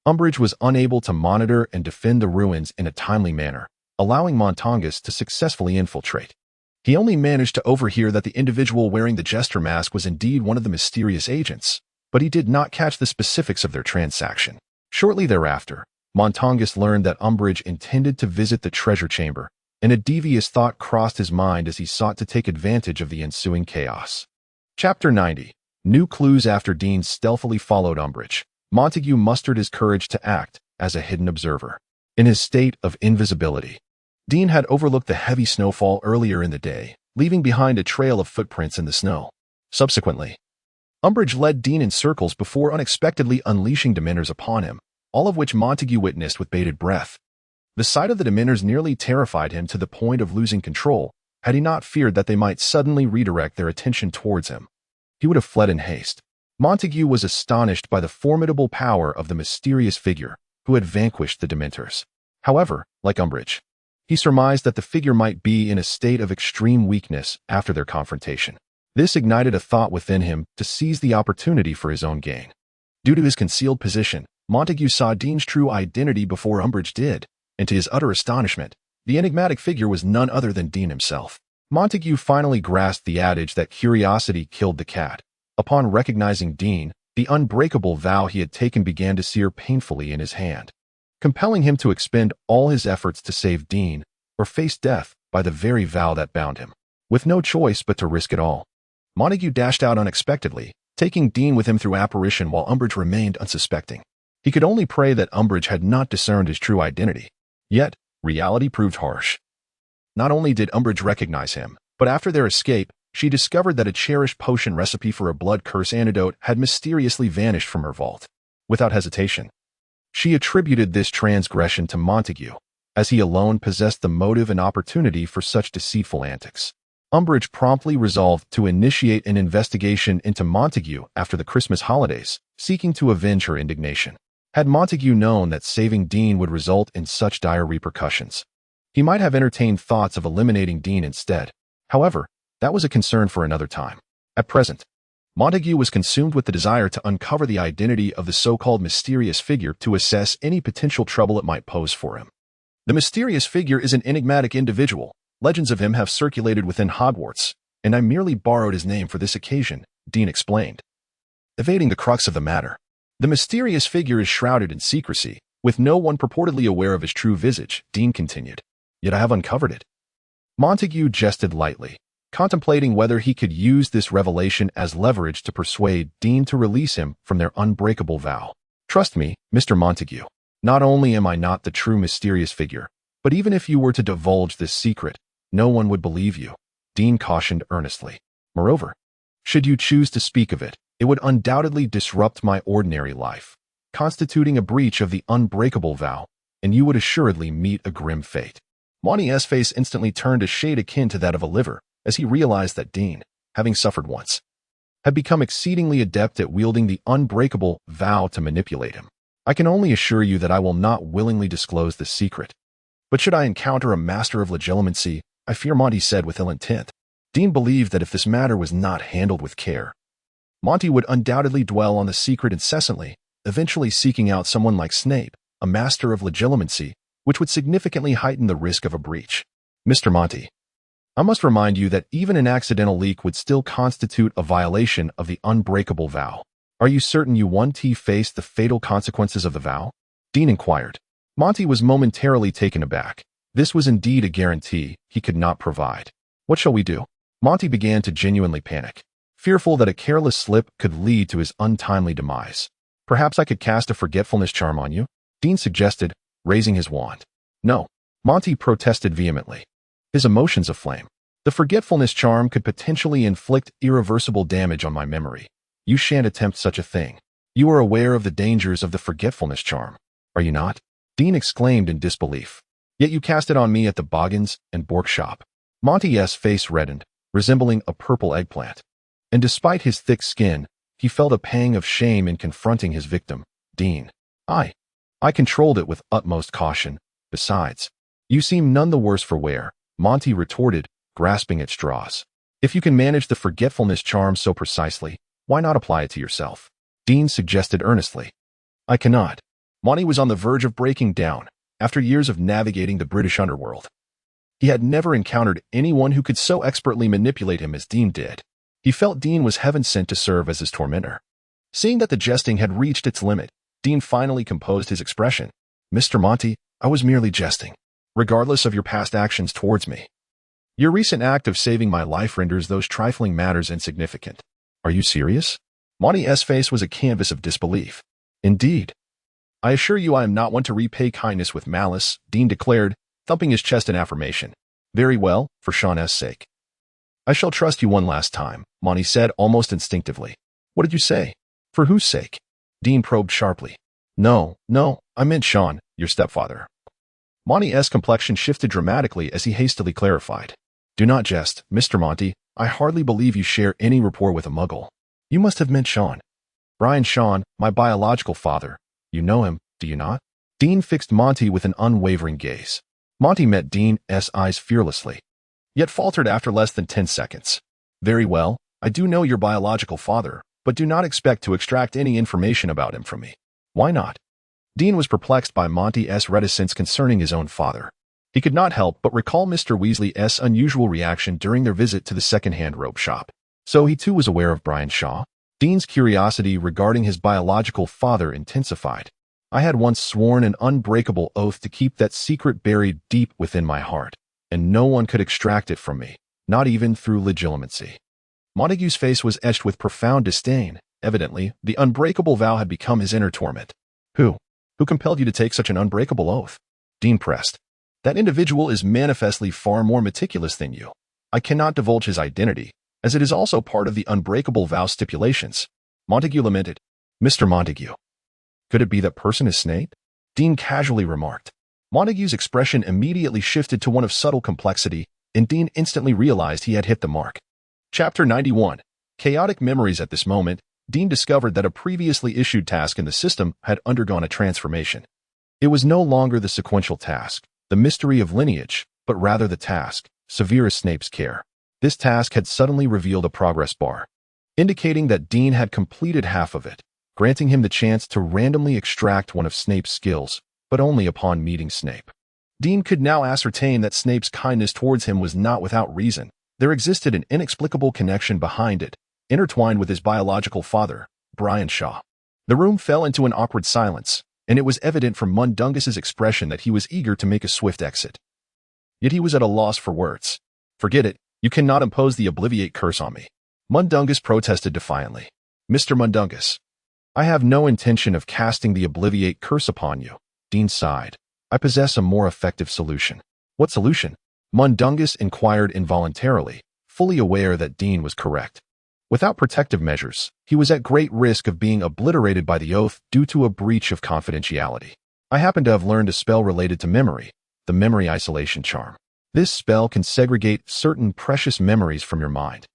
Umbridge was unable to monitor and defend the ruins in a timely manner, allowing Montangus to successfully infiltrate. He only managed to overhear that the individual wearing the jester mask was indeed one of the mysterious agents, but he did not catch the specifics of their transaction. Shortly thereafter, Montangus learned that Umbridge intended to visit the treasure chamber, and a devious thought crossed his mind as he sought to take advantage of the ensuing chaos. Chapter 90. New clues. After Dean stealthily followed Umbridge, Montague mustered his courage to act as a hidden observer. In his state of invisibility, Dean had overlooked the heavy snowfall earlier in the day, leaving behind a trail of footprints in the snow. Subsequently, Umbridge led Dean in circles before unexpectedly unleashing Dementors upon him, all of which Montague witnessed with bated breath. The sight of the Dementors nearly terrified him to the point of losing control, had he not feared that they might suddenly redirect their attention towards him. He would have fled in haste. Montague was astonished by the formidable power of the mysterious figure who had vanquished the Dementors. However, like Umbridge, he surmised that the figure might be in a state of extreme weakness after their confrontation. This ignited a thought within him to seize the opportunity for his own gain. Due to his concealed position, Montague saw Dean's true identity before Umbridge did, and to his utter astonishment, the enigmatic figure was none other than Dean himself. Montague finally grasped the adage that curiosity killed the cat. Upon recognizing Dean, the unbreakable vow he had taken began to sear painfully in his hand, compelling him to expend all his efforts to save Dean or face death by the very vow that bound him. With no choice but to risk it all, Montague dashed out unexpectedly, taking Dean with him through apparition while Umbridge remained unsuspecting. He could only pray that Umbridge had not discerned his true identity. Yet, reality proved harsh. Not only did Umbridge recognize him, but after their escape, she discovered that a cherished potion recipe for a blood curse antidote had mysteriously vanished from her vault. Without hesitation, she attributed this transgression to Montague, as he alone possessed the motive and opportunity for such deceitful antics. Umbridge promptly resolved to initiate an investigation into Montague after the Christmas holidays, seeking to avenge her indignation. Had Montague known that saving Dean would result in such dire repercussions, he might have entertained thoughts of eliminating Dean instead. However, that was a concern for another time. At present, Montague was consumed with the desire to uncover the identity of the so-called mysterious figure to assess any potential trouble it might pose for him. The mysterious figure is an enigmatic individual. Legends of him have circulated within Hogwarts, and I merely borrowed his name for this occasion, Dean explained. Evading the crux of the matter, the mysterious figure is shrouded in secrecy, with no one purportedly aware of his true visage, Dean continued. Yet I have uncovered it. Montague jested lightly, contemplating whether he could use this revelation as leverage to persuade Dean to release him from their unbreakable vow. Trust me, Mr. Montague, not only am I not the true mysterious figure, but even if you were to divulge this secret, no one would believe you, Dean cautioned earnestly. Moreover, should you choose to speak of it, it would undoubtedly disrupt my ordinary life, constituting a breach of the unbreakable vow, and you would assuredly meet a grim fate. Monty's face instantly turned a shade akin to that of a liver, as he realized that Dean, having suffered once, had become exceedingly adept at wielding the unbreakable vow to manipulate him. I can only assure you that I will not willingly disclose this secret. But should I encounter a master of legilimency, I fear, Monty said with ill intent. Dean believed that if this matter was not handled with care, Monty would undoubtedly dwell on the secret incessantly, eventually seeking out someone like Snape, a master of legilimency, which would significantly heighten the risk of a breach. Mr. Monty, I must remind you that even an accidental leak would still constitute a violation of the unbreakable vow. Are you certain you want to face the fatal consequences of the vow? Dean inquired. Monty was momentarily taken aback. This was indeed a guarantee he could not provide. What shall we do? Monty began to genuinely panic, fearful that a careless slip could lead to his untimely demise. Perhaps I could cast a forgetfulness charm on you? Dean suggested, raising his wand. No. Monty protested vehemently, his emotions aflame. The forgetfulness charm could potentially inflict irreversible damage on my memory. You shan't attempt such a thing. You are aware of the dangers of the forgetfulness charm, are you not? Dean exclaimed in disbelief. Yet you cast it on me at the Boggins and Bork shop. Monty's face reddened, resembling a purple eggplant. And despite his thick skin, he felt a pang of shame in confronting his victim, Dean. I controlled it with utmost caution. Besides, you seem none the worse for wear, Monty retorted, grasping at straws. If you can manage the forgetfulness charm so precisely, why not apply it to yourself? Dean suggested earnestly. I cannot. Monty was on the verge of breaking down after years of navigating the British underworld. He had never encountered anyone who could so expertly manipulate him as Dean did. He felt Dean was heaven sent to serve as his tormentor. Seeing that the jesting had reached its limit, Dean finally composed his expression. Mr. Monty, I was merely jesting, regardless of your past actions towards me. Your recent act of saving my life renders those trifling matters insignificant. Are you serious? Monty's face was a canvas of disbelief. Indeed. I assure you I am not one to repay kindness with malice, Dean declared, thumping his chest in affirmation. Very well, for Sean's sake. I shall trust you one last time, Monty said almost instinctively. What did you say? For whose sake? Dean probed sharply. No, I meant Sean, your stepfather. Monty's complexion shifted dramatically as he hastily clarified. Do not jest, Mr. Monty. I hardly believe you share any rapport with a muggle. You must have meant Sean. Brian Sean, my biological father. You know him, do you not? Dean fixed Monty with an unwavering gaze. Monty met Dean's eyes fearlessly, yet faltered after less than 10 seconds. Very well, I do know your biological father, but do not expect to extract any information about him from me. Why not? Dean was perplexed by Monty's reticence concerning his own father. He could not help but recall Mr. Weasley's unusual reaction during their visit to the second-hand robe shop. So he too was aware of Brian Shaw. Dean's curiosity regarding his biological father intensified. I had once sworn an unbreakable oath to keep that secret buried deep within my heart, and no one could extract it from me, not even through legilimency. Montague's face was etched with profound disdain. Evidently, the unbreakable vow had become his inner torment. Who compelled you to take such an unbreakable oath? Dean pressed. That individual is manifestly far more meticulous than you. I cannot divulge his identity, as it is also part of the unbreakable vow stipulations. Montague lamented. Mr. Montague. Could it be that person is Snape? Dean casually remarked. Montague's expression immediately shifted to one of subtle complexity, and Dean instantly realized he had hit the mark. Chapter 91. Chaotic memories. At this moment, Dean discovered that a previously issued task in the system had undergone a transformation. It was no longer the sequential task, the mystery of lineage, but rather the task, Severus Snape's care. This task had suddenly revealed a progress bar, indicating that Dean had completed half of it, granting him the chance to randomly extract one of Snape's skills, but only upon meeting Snape. Dean could now ascertain that Snape's kindness towards him was not without reason. There existed an inexplicable connection behind it, intertwined with his biological father, Brian Shaw. The room fell into an awkward silence, and it was evident from Mundungus's expression that he was eager to make a swift exit. Yet he was at a loss for words. Forget it, you cannot impose the Obliviate curse on me. Mundungus protested defiantly. Mr. Mundungus, I have no intention of casting the Obliviate curse upon you. Dean sighed. I possess a more effective solution. What solution? Mundungus inquired involuntarily, fully aware that Dean was correct. Without protective measures, he was at great risk of being obliterated by the oath due to a breach of confidentiality. I happen to have learned a spell related to memory, the memory isolation charm. This spell can segregate certain precious memories from your mind,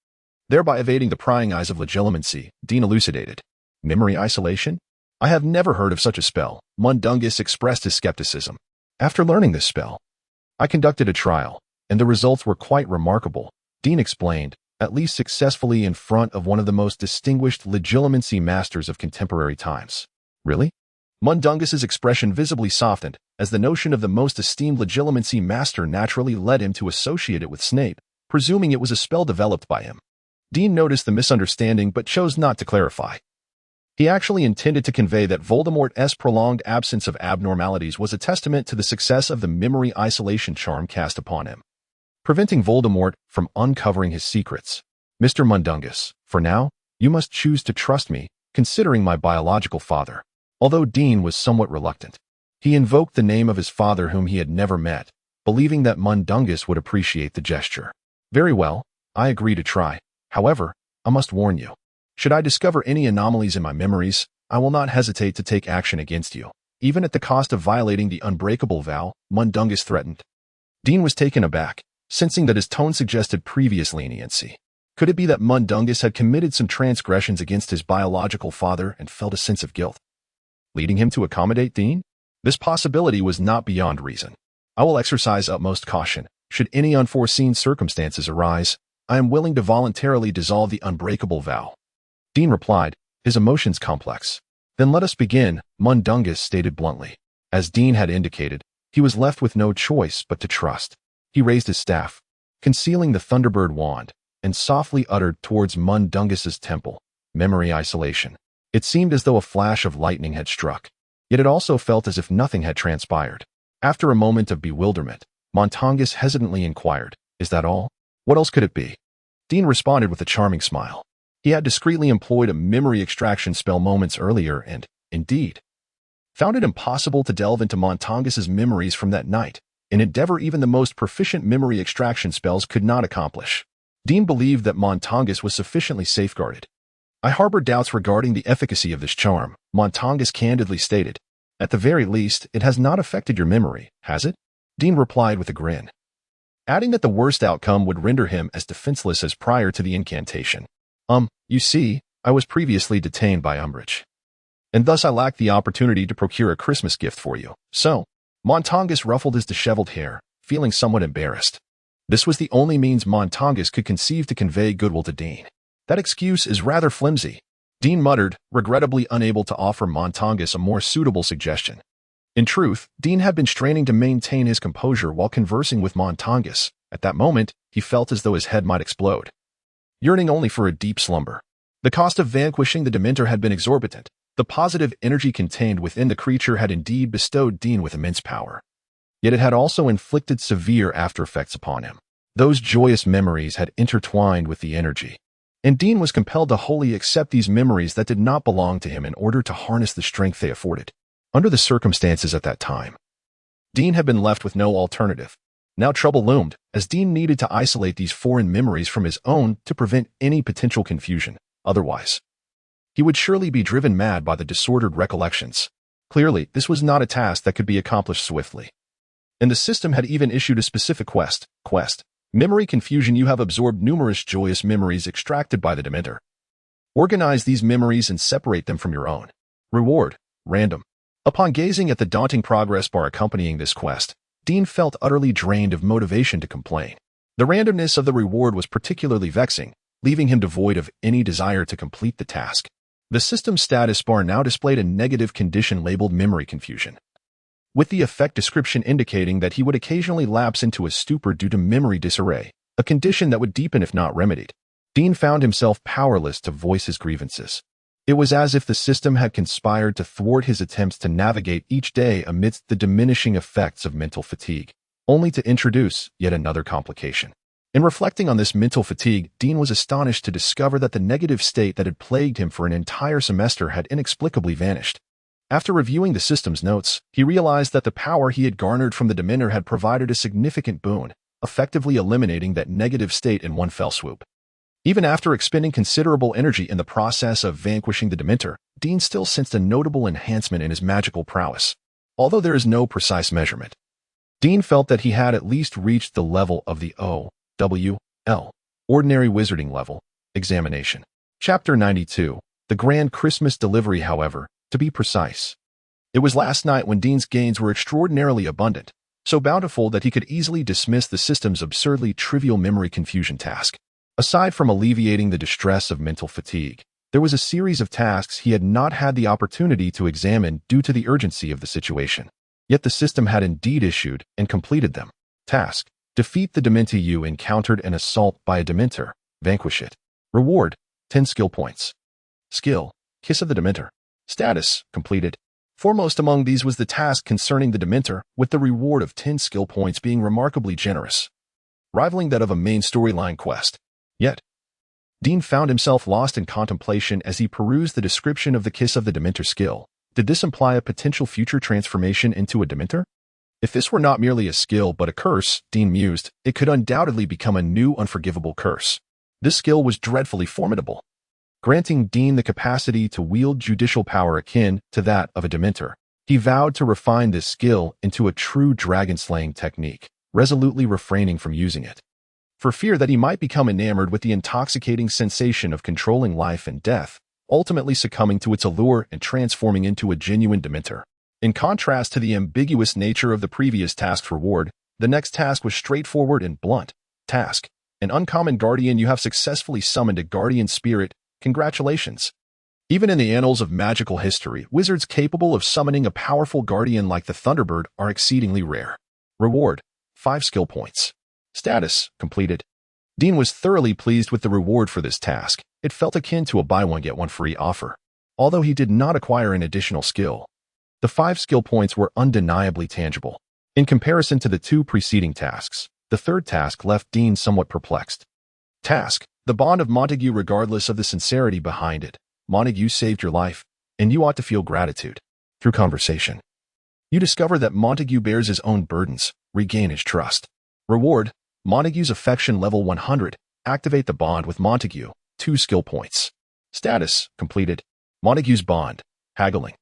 thereby evading the prying eyes of legilimency, Dean elucidated. Memory isolation? I have never heard of such a spell. Mundungus expressed his skepticism. After learning this spell, I conducted a trial, and the results were quite remarkable, Dean explained, at least successfully in front of one of the most distinguished legilimency masters of contemporary times. Really? Mundungus's expression visibly softened, as the notion of the most esteemed legilimency master naturally led him to associate it with Snape, presuming it was a spell developed by him. Dean noticed the misunderstanding but chose not to clarify. He actually intended to convey that Voldemort's prolonged absence of abnormalities was a testament to the success of the memory isolation charm cast upon him, preventing Voldemort from uncovering his secrets. Mr. Mundungus, for now, you must choose to trust me, considering my biological father. Although Dean was somewhat reluctant, he invoked the name of his father whom he had never met, believing that Mundungus would appreciate the gesture. Very well, I agree to try. However, I must warn you. Should I discover any anomalies in my memories, I will not hesitate to take action against you, even at the cost of violating the unbreakable vow, Mundungus threatened. Dean was taken aback, sensing that his tone suggested previous leniency. Could it be that Mundungus had committed some transgressions against his biological father and felt a sense of guilt, leading him to accommodate Dean? This possibility was not beyond reason. I will exercise utmost caution. Should any unforeseen circumstances arise, I am willing to voluntarily dissolve the unbreakable vow. Dean replied, his emotions complex. Then let us begin, Mundungus stated bluntly. As Dean had indicated, he was left with no choice but to trust. He raised his staff, concealing the Thunderbird wand, and softly uttered towards Mundungus's temple, memory isolation. It seemed as though a flash of lightning had struck, yet it also felt as if nothing had transpired. After a moment of bewilderment, Mundungus hesitantly inquired, is that all? What else could it be? Dean responded with a charming smile. He had discreetly employed a memory extraction spell moments earlier and, indeed, found it impossible to delve into Mundungus's memories from that night, an endeavor even the most proficient memory extraction spells could not accomplish. Dean believed that Mundungus was sufficiently safeguarded. I harbor doubts regarding the efficacy of this charm, Mundungus candidly stated. At the very least, it has not affected your memory, has it? Dean replied with a grin, adding that the worst outcome would render him as defenseless as prior to the incantation. You see, I was previously detained by Umbridge, and thus I lacked the opportunity to procure a Christmas gift for you. So, Mundungus ruffled his disheveled hair, feeling somewhat embarrassed. This was the only means Mundungus could conceive to convey goodwill to Dean. That excuse is rather flimsy, Dean muttered, regrettably unable to offer Mundungus a more suitable suggestion. In truth, Dean had been straining to maintain his composure while conversing with Mundungus. At that moment, he felt as though his head might explode, yearning only for a deep slumber. The cost of vanquishing the Dementor had been exorbitant. The positive energy contained within the creature had indeed bestowed Dean with immense power. Yet it had also inflicted severe after-effects upon him. Those joyous memories had intertwined with the energy, and Dean was compelled to wholly accept these memories that did not belong to him in order to harness the strength they afforded. Under the circumstances at that time, Dean had been left with no alternative. Now trouble loomed, as Dean needed to isolate these foreign memories from his own to prevent any potential confusion. Otherwise, he would surely be driven mad by the disordered recollections. Clearly, this was not a task that could be accomplished swiftly. And the system had even issued a specific quest. Memory confusion. You have absorbed numerous joyous memories extracted by the Dementor. Organize these memories and separate them from your own. Reward, random. Upon gazing at the daunting progress bar accompanying this quest, Dean felt utterly drained of motivation to complain. The randomness of the reward was particularly vexing, leaving him devoid of any desire to complete the task. The system's status bar now displayed a negative condition labeled memory confusion, with the effect description indicating that he would occasionally lapse into a stupor due to memory disarray, a condition that would deepen if not remedied. Dean found himself powerless to voice his grievances. It was as if the system had conspired to thwart his attempts to navigate each day amidst the diminishing effects of mental fatigue, only to introduce yet another complication. In reflecting on this mental fatigue, Dean was astonished to discover that the negative state that had plagued him for an entire semester had inexplicably vanished. After reviewing the system's notes, he realized that the power he had garnered from the Dementor had provided a significant boon, effectively eliminating that negative state in one fell swoop. Even after expending considerable energy in the process of vanquishing the Dementor, Dean still sensed a notable enhancement in his magical prowess. Although there is no precise measurement, Dean felt that he had at least reached the level of the OWL, Ordinary Wizarding Level, examination. Chapter 92, The Grand Christmas Delivery. However, to be precise, it was last night when Dean's gains were extraordinarily abundant, so bountiful that he could easily dismiss the system's absurdly trivial memory confusion task. Aside from alleviating the distress of mental fatigue, there was a series of tasks he had not had the opportunity to examine due to the urgency of the situation. Yet the system had indeed issued and completed them. Task: defeat the Dementor you encountered an assault by a Dementor. Vanquish it. Reward: 10 skill points. Skill: Kiss of the Dementor. Status completed. Foremost among these was the task concerning the Dementor, with the reward of 10 skill points being remarkably generous, rivaling that of a main storyline quest. Yet, Dean found himself lost in contemplation as he perused the description of the Kiss of the Dementor skill. Did this imply a potential future transformation into a Dementor? If this were not merely a skill but a curse, Dean mused, it could undoubtedly become a new unforgivable curse. This skill was dreadfully formidable, granting Dean the capacity to wield judicial power akin to that of a Dementor. He vowed to refine this skill into a true dragon-slaying technique, resolutely refraining from using it, for fear that he might become enamored with the intoxicating sensation of controlling life and death, ultimately succumbing to its allure and transforming into a genuine Dementor. In contrast to the ambiguous nature of the previous task's reward, the next task was straightforward and blunt. Task: an uncommon guardian. You have successfully summoned a guardian spirit. Congratulations. Even in the annals of magical history, wizards capable of summoning a powerful guardian like the Thunderbird are exceedingly rare. Reward: 5 skill points. Status completed. Dean was thoroughly pleased with the reward for this task. It felt akin to a buy one get one free offer. Although he did not acquire an additional skill, the 5 skill points were undeniably tangible. In comparison to the 2 preceding tasks, the third task left Dean somewhat perplexed. Task: the bond of Montague. Regardless of the sincerity behind it, Montague saved your life, and you ought to feel gratitude. Through conversation, you discover that Montague bears his own burdens. Regain his trust. Reward: Montague's affection level 100. Activate the bond with Montague. 2 skill points. Status completed. Montague's bond. Haggling.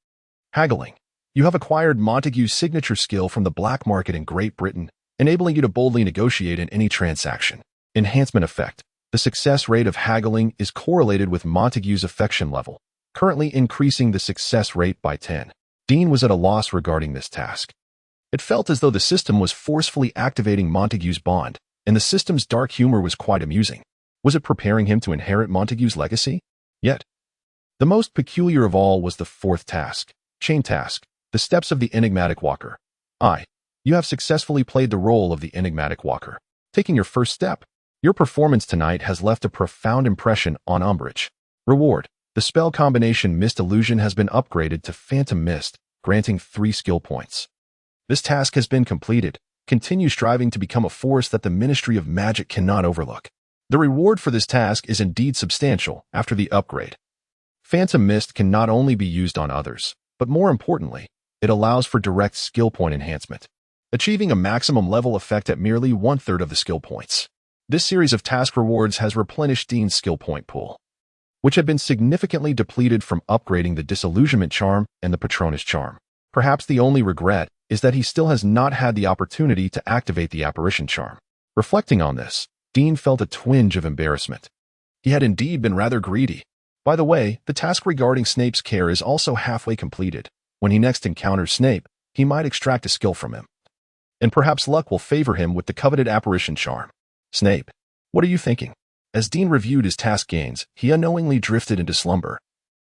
Haggling. You have acquired Montague's signature skill from the black market in Great Britain, enabling you to boldly negotiate in any transaction. Enhancement effect. The success rate of haggling is correlated with Montague's affection level, currently increasing the success rate by 10. Dean was at a loss regarding this task. It felt as though the system was forcefully activating Montague's bond, and the system's dark humor was quite amusing. Was it preparing him to inherit Montague's legacy? Yet, the most peculiar of all was the fourth task. Chain task: the steps of the enigmatic walker. You have successfully played the role of the enigmatic walker, taking your first step. Your performance tonight has left a profound impression on Umbridge. Reward: the spell combination Mist Illusion has been upgraded to Phantom Mist, granting 3 skill points. This task has been completed. Continue striving to become a force that the Ministry of Magic cannot overlook. The reward for this task is indeed substantial after the upgrade. Phantom Mist can not only be used on others, but more importantly, it allows for direct skill point enhancement, achieving a maximum level effect at merely 1/3 of the skill points. This series of task rewards has replenished Dean's skill point pool, which had been significantly depleted from upgrading the Disillusionment Charm and the Patronus Charm. Perhaps the only regret is that he still has not had the opportunity to activate the Apparition Charm. Reflecting on this, Dean felt a twinge of embarrassment. He had indeed been rather greedy. By the way, the task regarding Snape's care is also halfway completed. When he next encounters Snape, he might extract a skill from him, and perhaps luck will favor him with the coveted Apparition Charm. Snape, what are you thinking? As Dean reviewed his task gains, he unknowingly drifted into slumber,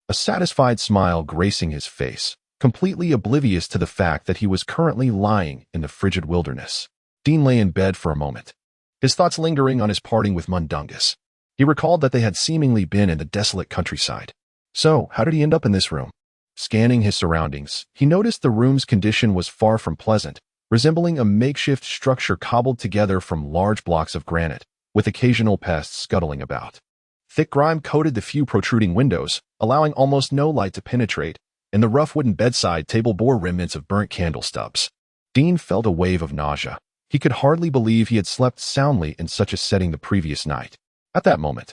a satisfied smile gracing his face, completely oblivious to the fact that he was currently lying in the frigid wilderness. Dean lay in bed for a moment, his thoughts lingering on his parting with Mundungus. He recalled that they had seemingly been in the desolate countryside. So, how did he end up in this room? Scanning his surroundings, he noticed the room's condition was far from pleasant, resembling a makeshift structure cobbled together from large blocks of granite, with occasional pests scuttling about. Thick grime coated the few protruding windows, allowing almost no light to penetrate, and the rough wooden bedside table bore remnants of burnt candle stubs. Dean felt a wave of nausea. He could hardly believe he had slept soundly in such a setting the previous night. At that moment,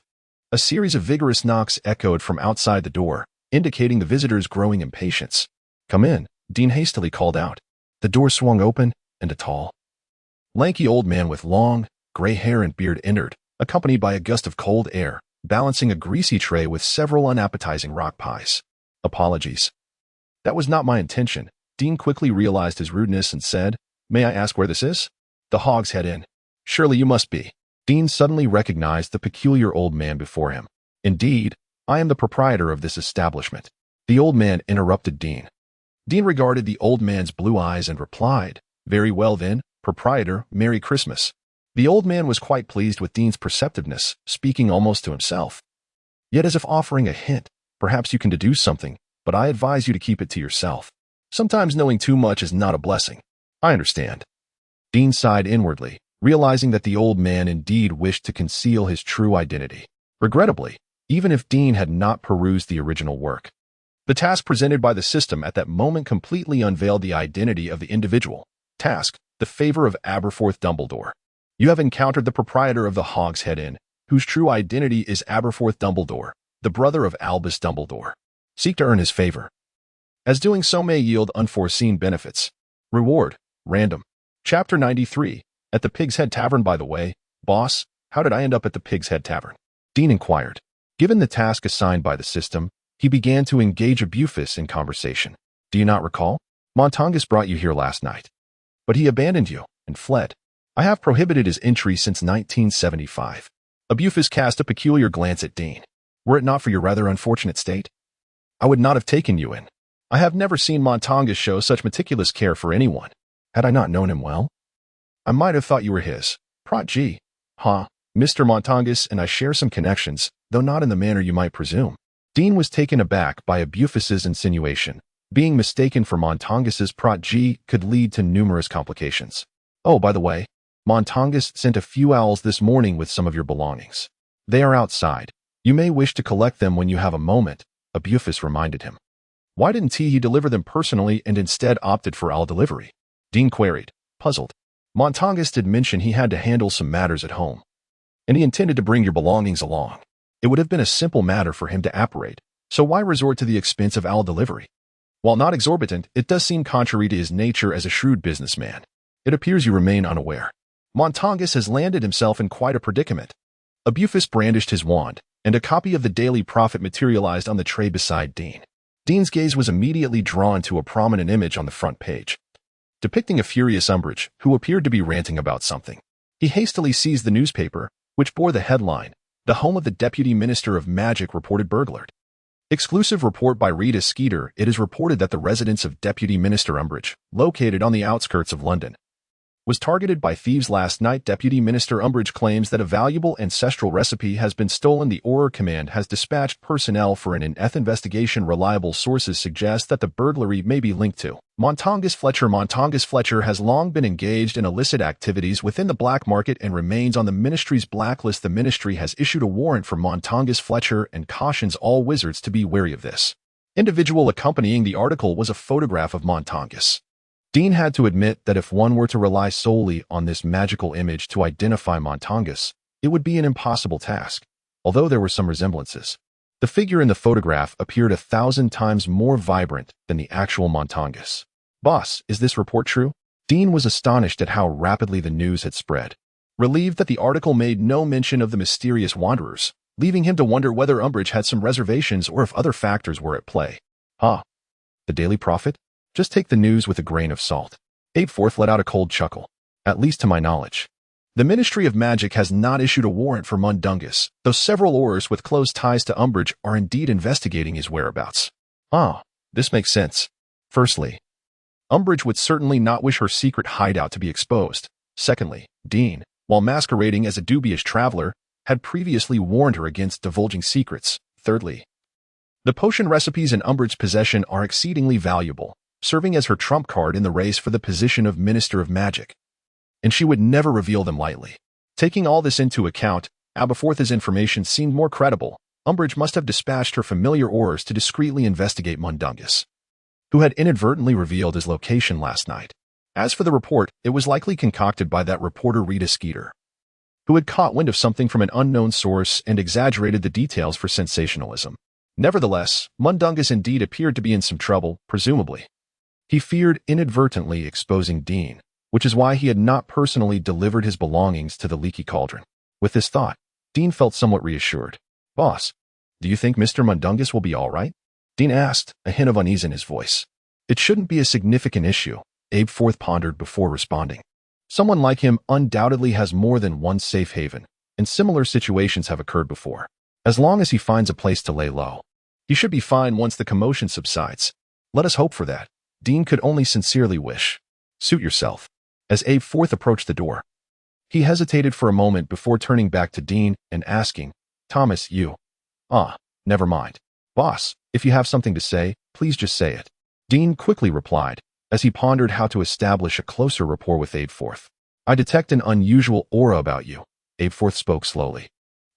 a series of vigorous knocks echoed from outside the door, indicating the visitor's growing impatience. "Come in," Dean hastily called out. The door swung open, and a tall, lanky old man with long, gray hair and beard entered, accompanied by a gust of cold air, balancing a greasy tray with several unappetizing rock pies. "Apologies. That was not my intention." Dean quickly realized his rudeness and said, "May I ask where this is?" "The Hog's Head Inn. Surely you must be." Dean suddenly recognized the peculiar old man before him. "Indeed, I am the proprietor of this establishment." The old man interrupted Dean. Dean regarded the old man's blue eyes and replied, "Very well then, proprietor, Merry Christmas." The old man was quite pleased with Dean's perceptiveness, speaking almost to himself. Yet as if offering a hint, Perhaps you can deduce something, but I advise you to keep it to yourself. Sometimes knowing too much is not a blessing. I understand. Dean sighed inwardly, realizing that the old man indeed wished to conceal his true identity. Regrettably, even if Dean had not perused the original work, the task presented by the system at that moment completely unveiled the identity of the individual. Task: the favor of Aberforth Dumbledore. You have encountered the proprietor of the Hogshead Inn, whose true identity is Aberforth Dumbledore, the brother of Albus Dumbledore. Seek to earn his favor, as doing so may yield unforeseen benefits. Reward: random. Chapter 93. At the Pig's Head Tavern. By the way, boss, how did I end up at the Pig's Head Tavern? Dean inquired. Given the task assigned by the system, he began to engage Bufus in conversation. Do you not recall? Montangus brought you here last night, but he abandoned you and fled. I have prohibited his entry since 1975. Bufus cast a peculiar glance at Dean. Were it not for your rather unfortunate state, I would not have taken you in. I have never seen Montangus show such meticulous care for anyone. Had I not known him well, I might have thought you were his protege. Mr. Montangus and I share some connections, though not in the manner you might presume. Dean was taken aback by Bufus's insinuation. Being mistaken for Montangus's protege could lead to numerous complications. Oh, by the way, Montangus sent a few owls this morning with some of your belongings. They are outside. You may wish to collect them when you have a moment, Bufus reminded him. Why didn't he deliver them personally and instead opted for owl delivery? Dean queried, puzzled. Montangus did mention he had to handle some matters at home, and he intended to bring your belongings along. It would have been a simple matter for him to apparate, so why resort to the expense of owl delivery? While not exorbitant, it does seem contrary to his nature as a shrewd businessman. It appears you remain unaware. Montangus has landed himself in quite a predicament. Bufus brandished his wand, and a copy of the Daily Prophet materialized on the tray beside Dean. Dean's gaze was immediately drawn to a prominent image on the front page, depicting a furious Umbridge who appeared to be ranting about something. He hastily seized the newspaper, which bore the headline, "The Home of the Deputy Minister of Magic Reported Burglared." Exclusive report by Rita Skeeter. It is reported that the residence of Deputy Minister Umbridge, located on the outskirts of London, was targeted by thieves last night. Deputy Minister Umbridge claims that a valuable ancestral recipe has been stolen. The Auror Command has dispatched personnel for an in-depth investigation. Reliable sources suggest that the burglary may be linked to Montangus Fletcher. Montangus Fletcher has long been engaged in illicit activities within the black market and remains on the Ministry's blacklist. The Ministry has issued a warrant for Montangus Fletcher and cautions all wizards to be wary of this individual. Accompanying the article was a photograph of Montangus. Dean had to admit that if one were to rely solely on this magical image to identify Montangus, it would be an impossible task, although there were some resemblances. The figure in the photograph appeared 1,000 times more vibrant than the actual Montangus. Boss, is this report true? Dean was astonished at how rapidly the news had spread, relieved that the article made no mention of the mysterious wanderers, leaving him to wonder whether Umbridge had some reservations or if other factors were at play. The Daily Prophet? Just take the news with a grain of salt. Abeforth let out a cold chuckle. At least to my knowledge, the Ministry of Magic has not issued a warrant for Mundungus, though several Aurors with close ties to Umbridge are indeed investigating his whereabouts. This makes sense. Firstly, Umbridge would certainly not wish her secret hideout to be exposed. Secondly, Dean, while masquerading as a dubious traveler, had previously warned her against divulging secrets. Thirdly, the potion recipes in Umbridge's possession are exceedingly valuable, serving as her trump card in the race for the position of Minister of Magic, and she would never reveal them lightly. Taking all this into account, Aberforth's information seemed more credible. Umbridge must have dispatched her familiar Aurors to discreetly investigate Mundungus, who had inadvertently revealed his location last night. As for the report, it was likely concocted by that reporter Rita Skeeter, who had caught wind of something from an unknown source and exaggerated the details for sensationalism. Nevertheless, Mundungus indeed appeared to be in some trouble, presumably. He feared inadvertently exposing Dean, which is why he had not personally delivered his belongings to the leaky cauldron. With this thought, Dean felt somewhat reassured. Boss, do you think Mr. Mundungus will be all right? Dean asked, a hint of unease in his voice. It shouldn't be a significant issue, Abeforth pondered before responding. Someone like him undoubtedly has more than one safe haven, and similar situations have occurred before. As long as he finds a place to lay low, he should be fine once the commotion subsides. Let us hope for that. Dean could only sincerely wish. Suit yourself. As Abeforth approached the door, he hesitated for a moment before turning back to Dean and asking, Thomas, you? Never mind. Boss, if you have something to say, please just say it. Dean quickly replied, as he pondered how to establish a closer rapport with Abeforth. I detect an unusual aura about you, Abeforth spoke slowly,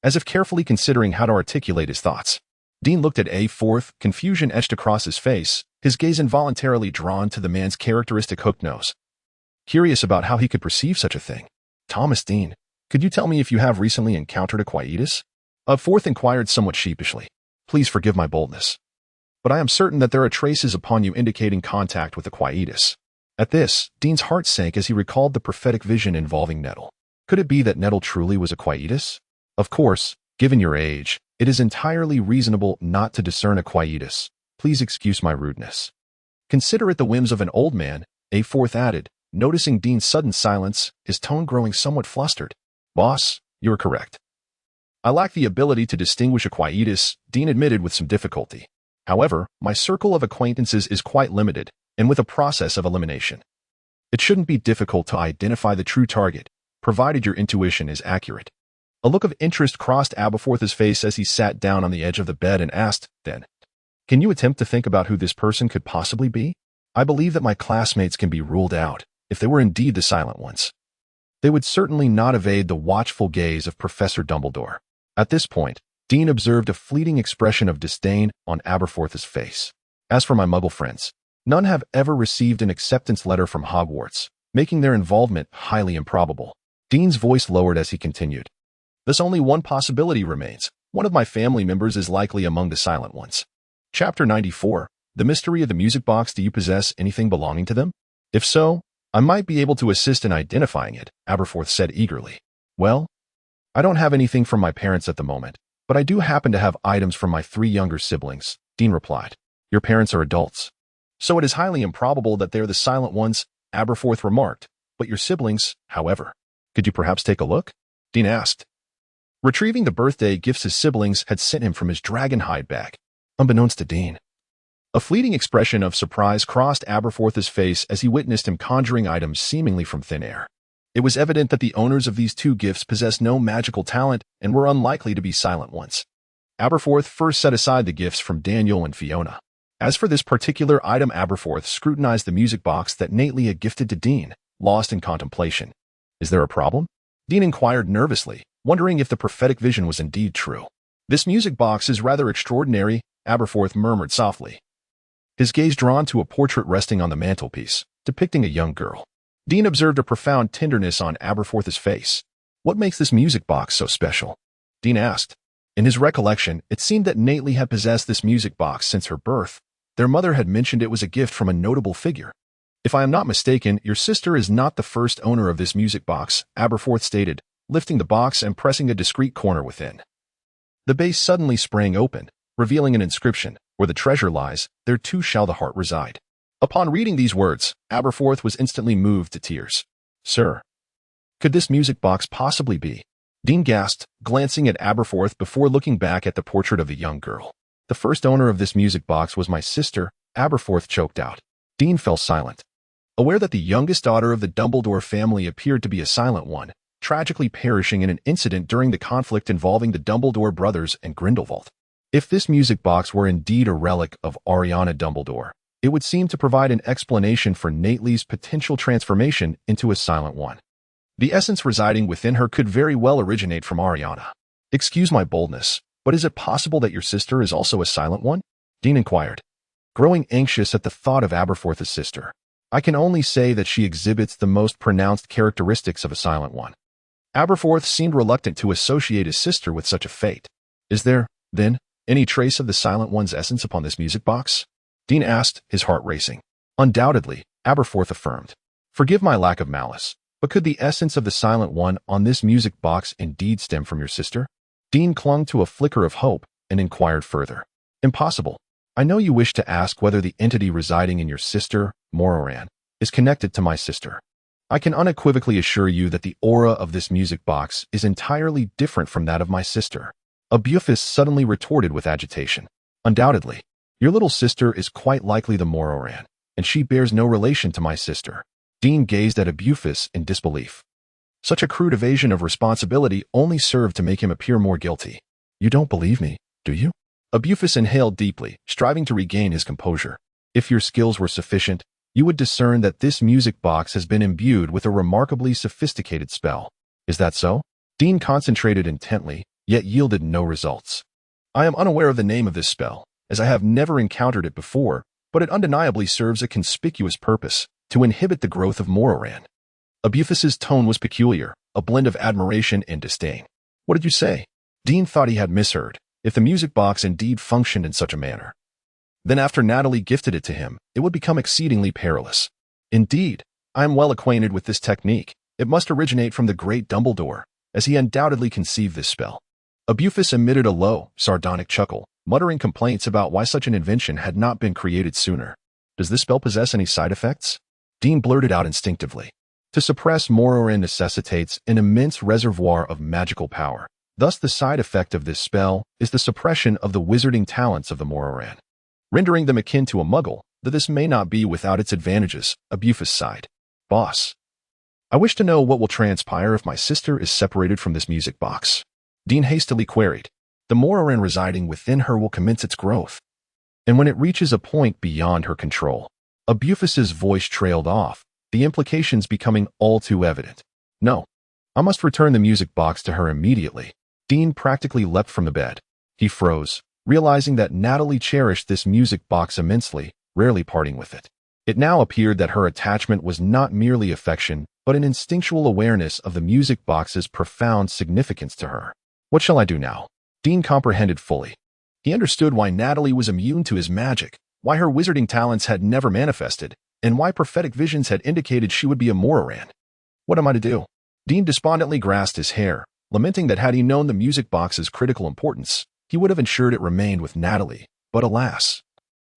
as if carefully considering how to articulate his thoughts. Dean looked at Abeforth, confusion etched across his face, his gaze involuntarily drawn to the man's characteristic hooked nose. Curious about how he could perceive such a thing. Thomas Dean, could you tell me if you have recently encountered a quietus? Abeforth inquired somewhat sheepishly. Please forgive my boldness, but I am certain that there are traces upon you indicating contact with a quietus. At this, Dean's heart sank as he recalled the prophetic vision involving Nettle. Could it be that Nettle truly was a quietus? Of course, given your age, it is entirely reasonable not to discern a quietus. Please excuse my rudeness. Consider it the whims of an old man, Abeforth added, noticing Dean's sudden silence, his tone growing somewhat flustered. Boss, you're correct. I lack the ability to distinguish a quietus, Dean admitted with some difficulty. However, my circle of acquaintances is quite limited, and with a process of elimination. It shouldn't be difficult to identify the true target, provided your intuition is accurate. A look of interest crossed Abeforth's face as he sat down on the edge of the bed and asked, then, can you attempt to think about who this person could possibly be? I believe that my classmates can be ruled out, if they were indeed the Silent Ones. They would certainly not evade the watchful gaze of Professor Dumbledore. At this point, Dean observed a fleeting expression of disdain on Aberforth's face. As for my Muggle friends, none have ever received an acceptance letter from Hogwarts, making their involvement highly improbable. Dean's voice lowered as he continued. Thus only one possibility remains. One of my family members is likely among the Silent Ones. Chapter 94. The Mystery of the Music Box. Do you possess anything belonging to them? If so, I might be able to assist in identifying it, Aberforth said eagerly. Well, I don't have anything from my parents at the moment, but I do happen to have items from my 3 younger siblings, Dean replied. Your parents are adults, so it is highly improbable that they're the Silent Ones, Aberforth remarked. But your siblings, however. Could you perhaps take a look? Dean asked, retrieving the birthday gifts his siblings had sent him from his dragonhide bag. Unbeknownst to Dean, a fleeting expression of surprise crossed Aberforth's face as he witnessed him conjuring items seemingly from thin air. It was evident that the owners of these 2 gifts possessed no magical talent and were unlikely to be Silent Ones. Aberforth first set aside the gifts from Daniel and Fiona. As for this particular item, Aberforth scrutinized the music box that Nately had gifted to Dean, lost in contemplation. Is there a problem? Dean inquired nervously, wondering if the prophetic vision was indeed true. This music box is rather extraordinary, Aberforth murmured softly, his gaze drawn to a portrait resting on the mantelpiece, depicting a young girl. Dean observed a profound tenderness on Aberforth's face. What makes this music box so special? Dean asked. In his recollection, it seemed that Nately had possessed this music box since her birth. Their mother had mentioned it was a gift from a notable figure. If I am not mistaken, your sister is not the first owner of this music box, Aberforth stated, lifting the box and pressing a discreet corner within. The base suddenly sprang open, revealing an inscription, where the treasure lies, there too shall the heart reside. Upon reading these words, Aberforth was instantly moved to tears. Sir, could this music box possibly be? Dean gasped, glancing at Aberforth before looking back at the portrait of the young girl. The first owner of this music box was my sister, Aberforth choked out. Dean fell silent. Aware that the youngest daughter of the Dumbledore family appeared to be a Silent One, tragically perishing in an incident during the conflict involving the Dumbledore brothers and Grindelwald. If this music box were indeed a relic of Ariana Dumbledore, it would seem to provide an explanation for Nately's potential transformation into a Silent One. The essence residing within her could very well originate from Ariana. Excuse my boldness, but is it possible that your sister is also a Silent One? Dean inquired, growing anxious at the thought of Aberforth's sister. I can only say that she exhibits the most pronounced characteristics of a Silent One. Aberforth seemed reluctant to associate his sister with such a fate. Is there, then, any trace of the Silent One's essence upon this music box? Dean asked, his heart racing. Undoubtedly, Aberforth affirmed. Forgive my lack of malice, but could the essence of the Silent One on this music box indeed stem from your sister? Dean clung to a flicker of hope and inquired further. Impossible. I know you wish to ask whether the entity residing in your sister, Mororan, is connected to my sister. I can unequivocally assure you that the aura of this music box is entirely different from that of my sister. Aberforth suddenly retorted with agitation. Undoubtedly, your little sister is quite likely the Mororan, and she bears no relation to my sister. Dean gazed at Aberforth in disbelief. Such a crude evasion of responsibility only served to make him appear more guilty. You don't believe me, do you? Abufus inhaled deeply, striving to regain his composure. If your skills were sufficient, you would discern that this music box has been imbued with a remarkably sophisticated spell. Is that so? Dean concentrated intently, yet yielded no results. I am unaware of the name of this spell, as I have never encountered it before, but it undeniably serves a conspicuous purpose, to inhibit the growth of Mororan. Abufus's tone was peculiar, a blend of admiration and disdain. What did you say? Dean thought he had misheard. If the music box indeed functioned in such a manner, then after Natalie gifted it to him, it would become exceedingly perilous. Indeed, I am well acquainted with this technique. It must originate from the great Dumbledore, as he undoubtedly conceived this spell. Abufus emitted a low, sardonic chuckle, muttering complaints about why such an invention had not been created sooner. Does this spell possess any side effects? Dean blurted out instinctively. To suppress Mororan necessitates an immense reservoir of magical power. Thus, the side effect of this spell is the suppression of the wizarding talents of the Mororan, rendering them akin to a muggle, though this may not be without its advantages. Abufus sighed. Boss, I wish to know what will transpire if my sister is separated from this music box. Dean hastily queried. The Mororan residing within her will commence its growth, and when it reaches a point beyond her control. Abufus's voice trailed off, the implications becoming all too evident. No, I must return the music box to her immediately. Dean practically leapt from the bed. He froze, realizing that Natalie cherished this music box immensely, rarely parting with it. It now appeared that her attachment was not merely affection, but an instinctual awareness of the music box's profound significance to her. What shall I do now? Dean comprehended fully. He understood why Natalie was immune to his magic, why her wizarding talents had never manifested, and why prophetic visions had indicated she would be a Mororan. What am I to do? Dean despondently grasped his hair, lamenting that had he known the music box's critical importance, he would have ensured it remained with Natalie, but alas,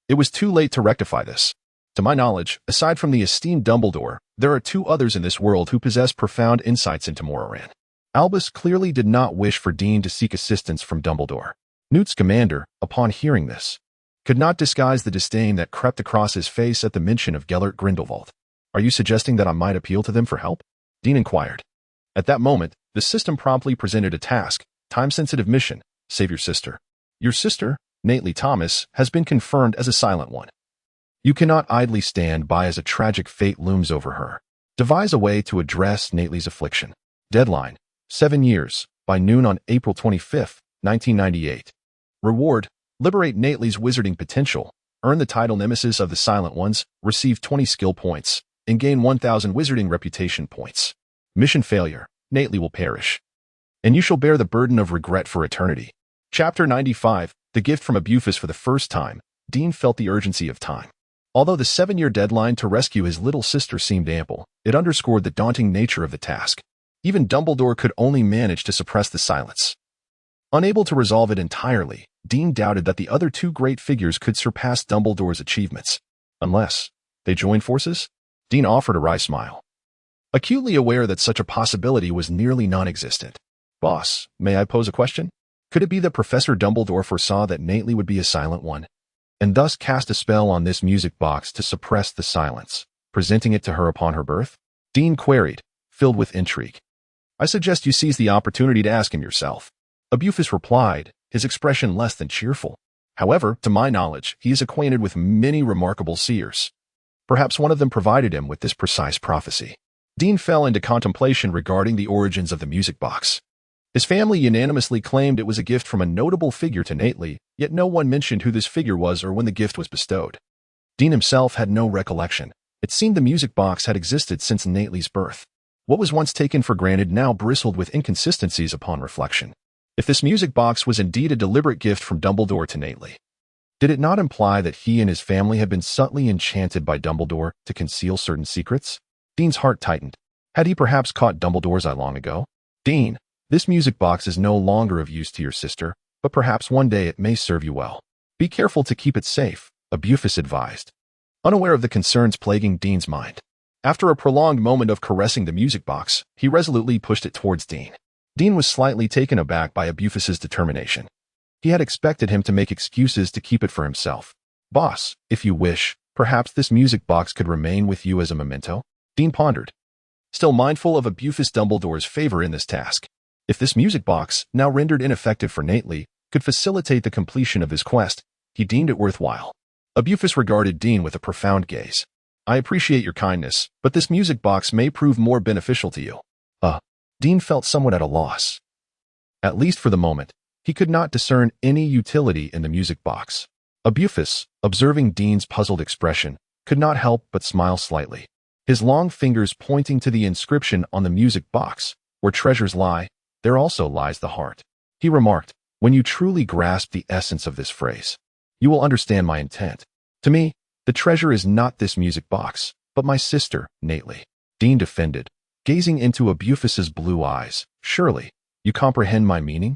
it was too late to rectify this. To my knowledge, aside from the esteemed Dumbledore, there are two others in this world who possess profound insights into Mororan. Albus clearly did not wish for Dean to seek assistance from Dumbledore. Newt's commander, upon hearing this, could not disguise the disdain that crept across his face at the mention of Gellert Grindelwald. Are you suggesting that I might appeal to them for help? Dean inquired. At that moment, the system promptly presented a task, time-sensitive mission, save your sister. Your sister, Nately Thomas, has been confirmed as a silent one. You cannot idly stand by as a tragic fate looms over her. Devise a way to address Nately's affliction. Deadline, 7 years, by noon on April 25, 1998. Reward, liberate Nately's wizarding potential, earn the title Nemesis of the Silent Ones, receive 20 skill points, and gain 1,000 wizarding reputation points. Mission failure, Nately will perish, and you shall bear the burden of regret for eternity. Chapter 95, The Gift from Abufus. For the first time, Dean felt the urgency of time. Although the 7-year deadline to rescue his little sister seemed ample, it underscored the daunting nature of the task. Even Dumbledore could only manage to suppress the silence. Unable to resolve it entirely, Dean doubted that the other two great figures could surpass Dumbledore's achievements. Unless they joined forces? Dean offered a wry smile, acutely aware that such a possibility was nearly non-existent. Boss, may I pose a question? Could it be that Professor Dumbledore foresaw that Nately would be a silent one, and thus cast a spell on this music box to suppress the silence, presenting it to her upon her birth? Dean queried, filled with intrigue. I suggest you seize the opportunity to ask him yourself. Abufus replied, his expression less than cheerful. However, to my knowledge, he is acquainted with many remarkable seers. Perhaps one of them provided him with this precise prophecy. Dean fell into contemplation regarding the origins of the music box. His family unanimously claimed it was a gift from a notable figure to Nately, yet no one mentioned who this figure was or when the gift was bestowed. Dean himself had no recollection. It seemed the music box had existed since Nately's birth. What was once taken for granted now bristled with inconsistencies upon reflection. If this music box was indeed a deliberate gift from Dumbledore to Nately, did it not imply that he and his family had been subtly enchanted by Dumbledore to conceal certain secrets? Dean's heart tightened. Had he perhaps caught Dumbledore's eye long ago? Dean, this music box is no longer of use to your sister, but perhaps one day it may serve you well. Be careful to keep it safe, Abufus advised, unaware of the concerns plaguing Dean's mind. After a prolonged moment of caressing the music box, he resolutely pushed it towards Dean. Dean was slightly taken aback by Abufus's determination. He had expected him to make excuses to keep it for himself. Boss, if you wish, perhaps this music box could remain with you as a memento? Dean pondered, still mindful of Abufus Dumbledore's favor in this task. If this music box, now rendered ineffective for Nately, could facilitate the completion of his quest, he deemed it worthwhile. Bufus regarded Dean with a profound gaze. I appreciate your kindness, but this music box may prove more beneficial to you. Dean felt somewhat at a loss. At least for the moment, he could not discern any utility in the music box. Bufus, observing Dean's puzzled expression, could not help but smile slightly. His long fingers pointing to the inscription on the music box, where treasures lie, there also lies the heart. He remarked, when you truly grasp the essence of this phrase, you will understand my intent. To me, the treasure is not this music box, but my sister, Nately. Dean defended, gazing into Bufus's blue eyes. Surely, you comprehend my meaning?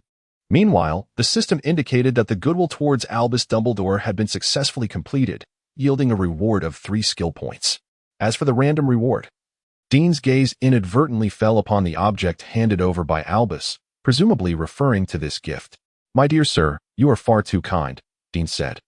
Meanwhile, the system indicated that the goodwill towards Albus Dumbledore had been successfully completed, yielding a reward of 3 skill points. As for the random reward, Dean's gaze inadvertently fell upon the object handed over by Albus, presumably referring to this gift. My dear sir, you are far too kind, Dean said.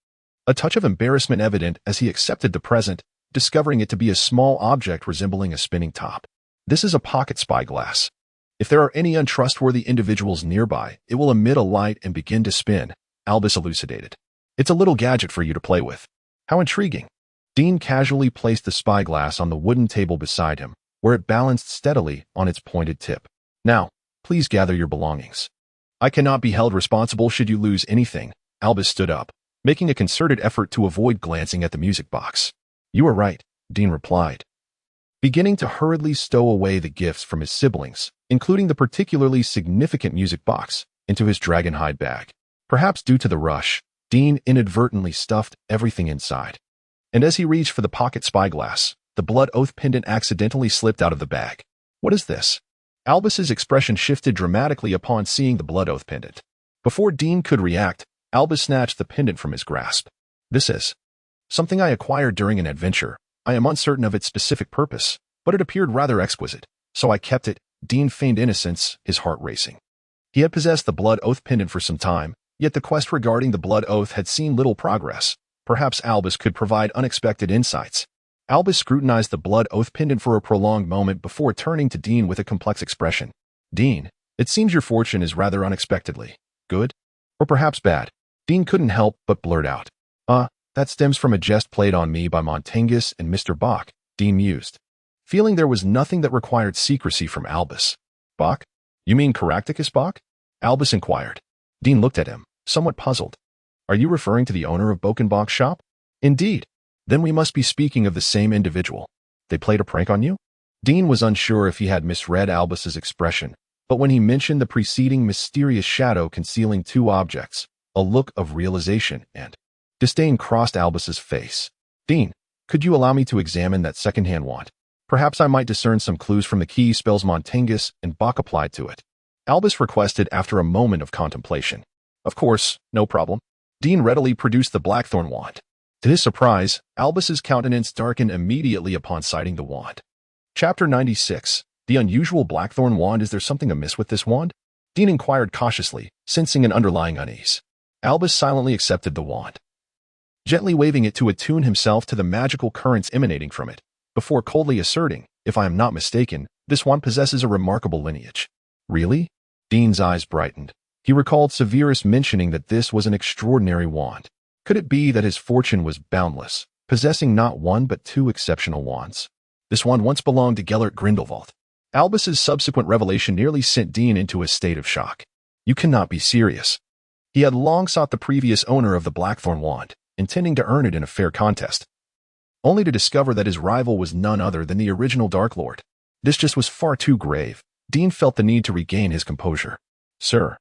A touch of embarrassment evident as he accepted the present, discovering it to be a small object resembling a spinning top. This is a pocket spyglass. If there are any untrustworthy individuals nearby, it will emit a light and begin to spin, Albus elucidated. It's a little gadget for you to play with. How intriguing. Dean casually placed the spyglass on the wooden table beside him, where it balanced steadily on its pointed tip. Now, please gather your belongings. I cannot be held responsible should you lose anything. Albus stood up, making a concerted effort to avoid glancing at the music box. You are right, Dean replied, beginning to hurriedly stow away the gifts from his siblings, including the particularly significant music box, into his dragonhide bag. Perhaps due to the rush, Dean inadvertently stuffed everything inside. And as he reached for the pocket spyglass, the blood oath pendant accidentally slipped out of the bag. What is this? Albus's expression shifted dramatically upon seeing the blood oath pendant. Before Dean could react, Albus snatched the pendant from his grasp. This is something I acquired during an adventure. I am uncertain of its specific purpose, but it appeared rather exquisite, so I kept it. Dean feigned innocence, his heart racing. He had possessed the blood oath pendant for some time, yet the quest regarding the blood oath had seen little progress. Perhaps Albus could provide unexpected insights. Albus scrutinized the blood oath pendant for a prolonged moment before turning to Dean with a complex expression. Dean, it seems your fortune is rather unexpectedly good, or perhaps bad. Dean couldn't help but blurt out. That stems from a jest played on me by Montangus and Mr. Bach, Dean mused, feeling there was nothing that required secrecy from Albus. Bach? You mean Caractacus Bach? Albus inquired. Dean looked at him, somewhat puzzled. Are you referring to the owner of Bokenbach's shop? Indeed. Then we must be speaking of the same individual. They played a prank on you? Dean was unsure if he had misread Albus's expression, but when he mentioned the preceding mysterious shadow concealing 2 objects, a look of realization and disdain crossed Albus's face. Dean, could you allow me to examine that second-hand wand? Perhaps I might discern some clues from the key spells Montangus and Bach applied to it. Albus requested after a moment of contemplation. Of course, no problem. Dean readily produced the Blackthorn wand. To his surprise, Albus's countenance darkened immediately upon sighting the wand. Chapter 96. The unusual Blackthorn wand. Is there something amiss with this wand? Dean inquired cautiously, sensing an underlying unease. Albus silently accepted the wand, gently waving it to attune himself to the magical currents emanating from it, before coldly asserting, if I am not mistaken, this wand possesses a remarkable lineage. Really? Dean's eyes brightened. He recalled Severus mentioning that this was an extraordinary wand. Could it be that his fortune was boundless, possessing not 1 but 2 exceptional wands? This wand once belonged to Gellert Grindelwald. Albus's subsequent revelation nearly sent Dean into a state of shock. You cannot be serious. He had long sought the previous owner of the Blackthorn wand, intending to earn it in a fair contest, only to discover that his rival was none other than the original Dark Lord. This just was far too grave. Dean felt the need to regain his composure. Sir,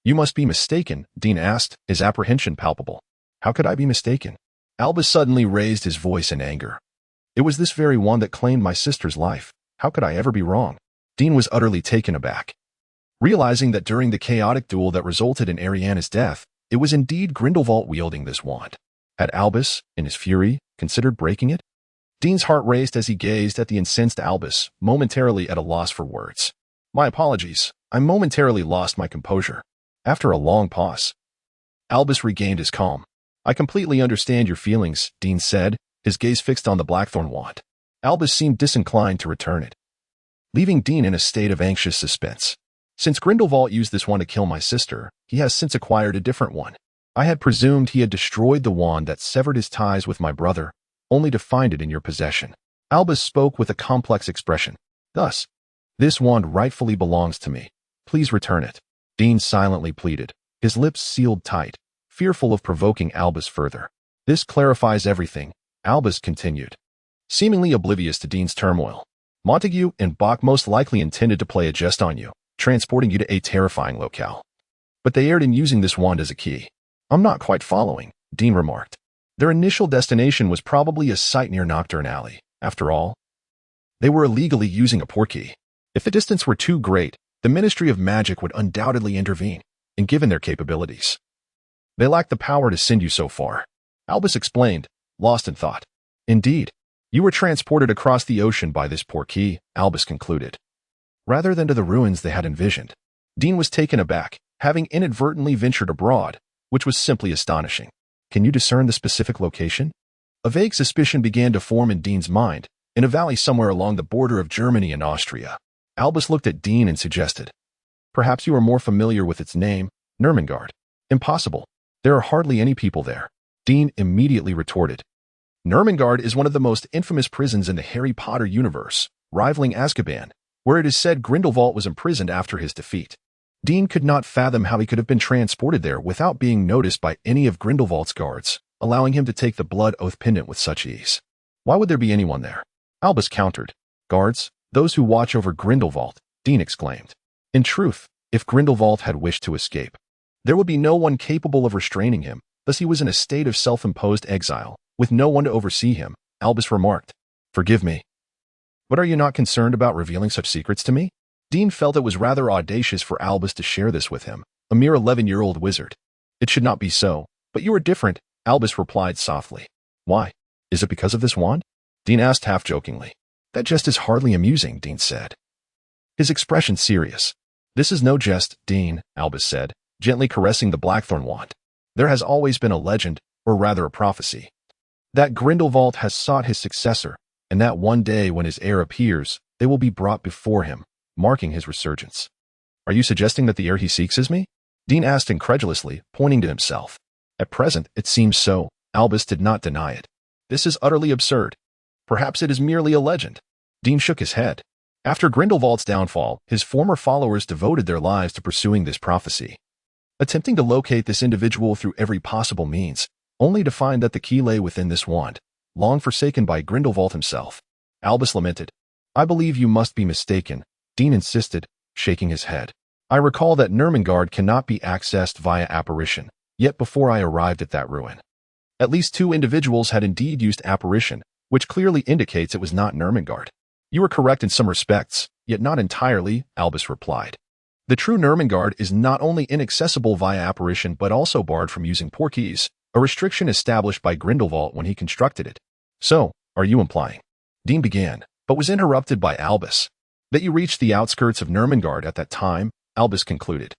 you must be mistaken, Dean asked, his apprehension palpable. How could I be mistaken? Albus suddenly raised his voice in anger. It was this very wand that claimed my sister's life. How could I ever be wrong? Dean was utterly taken aback, realizing that during the chaotic duel that resulted in Ariana's death, it was indeed Grindelwald wielding this wand. Had Albus, in his fury, considered breaking it? Dean's heart raced as he gazed at the incensed Albus, momentarily at a loss for words. My apologies, I momentarily lost my composure. After a long pause, Albus regained his calm. I completely understand your feelings, Dean said, his gaze fixed on the Blackthorn wand. Albus seemed disinclined to return it, leaving Dean in a state of anxious suspense. Since Grindelwald used this wand to kill my sister, he has since acquired a different one. I had presumed he had destroyed the wand that severed his ties with my brother, only to find it in your possession. Albus spoke with a complex expression. Thus, this wand rightfully belongs to me. Please return it. Dean silently pleaded, his lips sealed tight, fearful of provoking Albus further. This clarifies everything, Albus continued, seemingly oblivious to Dean's turmoil. Montague and Bach most likely intended to play a jest on you, transporting you to a terrifying locale. But they erred in using this wand as a key. I'm not quite following, Dean remarked. Their initial destination was probably a site near Nocturne Alley. After all, they were illegally using a portkey. If the distance were too great, the Ministry of Magic would undoubtedly intervene, and given their capabilities, they lacked the power to send you so far. Albus explained, lost in thought. Indeed, you were transported across the ocean by this portkey, Albus concluded, rather than to the ruins they had envisioned. Dean was taken aback, having inadvertently ventured abroad, which was simply astonishing. Can you discern the specific location? A vague suspicion began to form in Dean's mind, in a valley somewhere along the border of Germany and Austria. Albus looked at Dean and suggested, perhaps you are more familiar with its name, Nurmengard. Impossible. There are hardly any people there. Dean immediately retorted. Nurmengard is one of the most infamous prisons in the Harry Potter universe, rivaling Azkaban, where it is said Grindelwald was imprisoned after his defeat. Dean could not fathom how he could have been transported there without being noticed by any of Grindelwald's guards, allowing him to take the blood oath pendant with such ease. Why would there be anyone there? Albus countered. Guards, those who watch over Grindelwald, Dean exclaimed. In truth, if Grindelwald had wished to escape, there would be no one capable of restraining him, thus he was in a state of self-imposed exile, with no one to oversee him, Albus remarked. Forgive me. But are you not concerned about revealing such secrets to me? Dean felt it was rather audacious for Albus to share this with him, a mere 11-year-old wizard. It should not be so, but you are different, Albus replied softly. Why? Is it because of this wand? Dean asked half-jokingly. That jest is hardly amusing, Dean said, his expression serious. This is no jest, Dean, Albus said, gently caressing the blackthorn wand. There has always been a legend, or rather a prophecy, that Grindelwald has sought his successor, and that one day when his heir appears, they will be brought before him, marking his resurgence. Are you suggesting that the heir he seeks is me? Dean asked incredulously, pointing to himself. At present, it seems so. Albus did not deny it. This is utterly absurd. Perhaps it is merely a legend. Dean shook his head. After Grindelwald's downfall, his former followers devoted their lives to pursuing this prophecy, attempting to locate this individual through every possible means, only to find that the key lay within this wand, long forsaken by Grindelwald himself. Albus lamented. I believe you must be mistaken, Dean insisted, shaking his head. I recall that Nurmengard cannot be accessed via apparition, yet before I arrived at that ruin, at least 2 individuals had indeed used apparition, which clearly indicates it was not Nurmengard. You are correct in some respects, yet not entirely, Albus replied. The true Nurmengard is not only inaccessible via apparition but also barred from using portkeys, a restriction established by Grindelwald when he constructed it. So, are you implying? Dean began, but was interrupted by Albus. That you reached the outskirts of Nurmengard at that time, Albus concluded.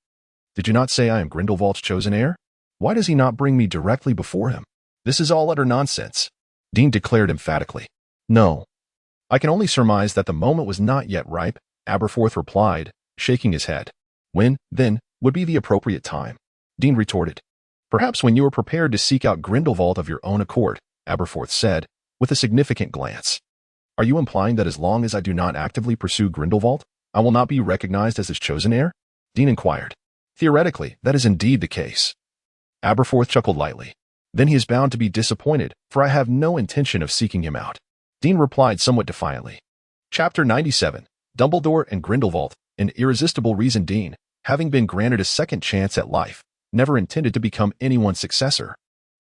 Did you not say I am Grindelwald's chosen heir? Why does he not bring me directly before him? This is all utter nonsense, Dean declared emphatically. No. I can only surmise that the moment was not yet ripe, Aberforth replied, shaking his head. When, then, would be the appropriate time? Dean retorted. Perhaps when you are prepared to seek out Grindelwald of your own accord, Aberforth said, with a significant glance. Are you implying that as long as I do not actively pursue Grindelwald, I will not be recognized as his chosen heir? Dean inquired. Theoretically, that is indeed the case. Aberforth chuckled lightly. Then he is bound to be disappointed, for I have no intention of seeking him out. Dean replied somewhat defiantly. Chapter 97. Dumbledore and Grindelwald, an irresistible reason. Dean, having been granted a second chance at life, never intended to become anyone's successor.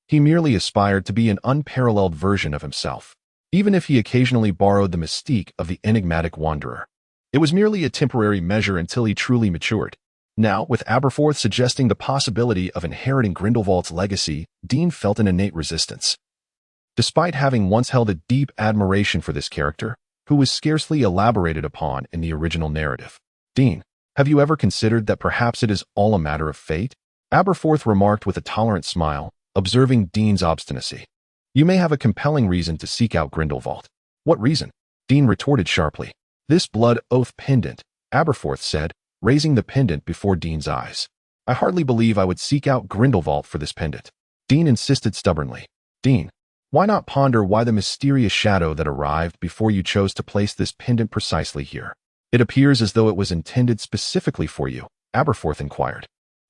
He merely aspired to be an unparalleled version of himself, even if he occasionally borrowed the mystique of the enigmatic wanderer. It was merely a temporary measure until he truly matured. Now, with Aberforth suggesting the possibility of inheriting Grindelwald's legacy, Dean felt an innate resistance. Despite having once held a deep admiration for this character, who was scarcely elaborated upon in the original narrative. Dean, have you ever considered that perhaps it is all a matter of fate? Aberforth remarked with a tolerant smile, observing Dean's obstinacy. You may have a compelling reason to seek out Grindelwald. What reason? Dean retorted sharply. This blood oath pendant, Aberforth said, raising the pendant before Dean's eyes. I hardly believe I would seek out Grindelwald for this pendant. Dean insisted stubbornly. Dean, why not ponder why the mysterious shadow that arrived before you chose to place this pendant precisely here? It appears as though it was intended specifically for you, Aberforth inquired.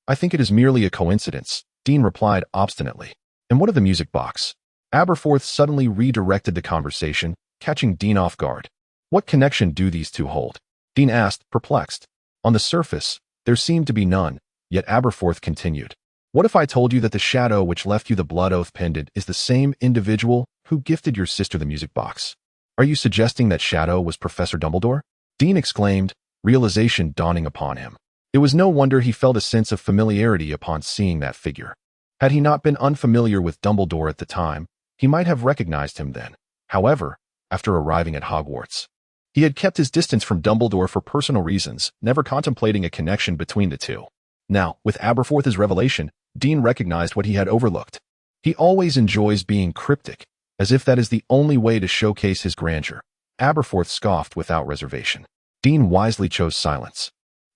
I think it is merely a coincidence, Dean replied obstinately. And what of the music box? Aberforth suddenly redirected the conversation, catching Dean off guard. What connection do these two hold? Dean asked, perplexed. On the surface, there seemed to be none, yet Aberforth continued. What if I told you that the shadow which left you the blood oath pendant is the same individual who gifted your sister the music box? Are you suggesting that shadow was Professor Dumbledore? Dean exclaimed, realization dawning upon him. It was no wonder he felt a sense of familiarity upon seeing that figure. Had he not been unfamiliar with Dumbledore at the time, he might have recognized him then. However, after arriving at Hogwarts, he had kept his distance from Dumbledore for personal reasons, never contemplating a connection between the two. Now, with Aberforth's revelation, Dean recognized what he had overlooked. He always enjoys being cryptic, as if that is the only way to showcase his grandeur. Aberforth scoffed without reservation. Dean wisely chose silence,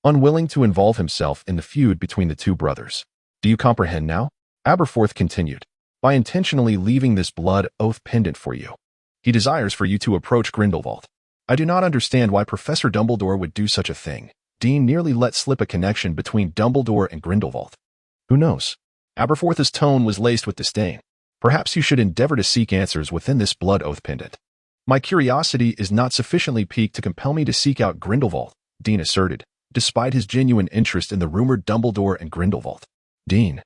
unwilling to involve himself in the feud between the two brothers. Do you comprehend now? Aberforth continued. By intentionally leaving this blood oath pendant for you, he desires for you to approach Grindelwald. I do not understand why Professor Dumbledore would do such a thing. Dean nearly let slip a connection between Dumbledore and Grindelwald. Who knows? Aberforth's tone was laced with disdain. Perhaps you should endeavor to seek answers within this blood oath pendant. My curiosity is not sufficiently piqued to compel me to seek out Grindelwald, Dean asserted, despite his genuine interest in the rumored Dumbledore and Grindelwald. Dean,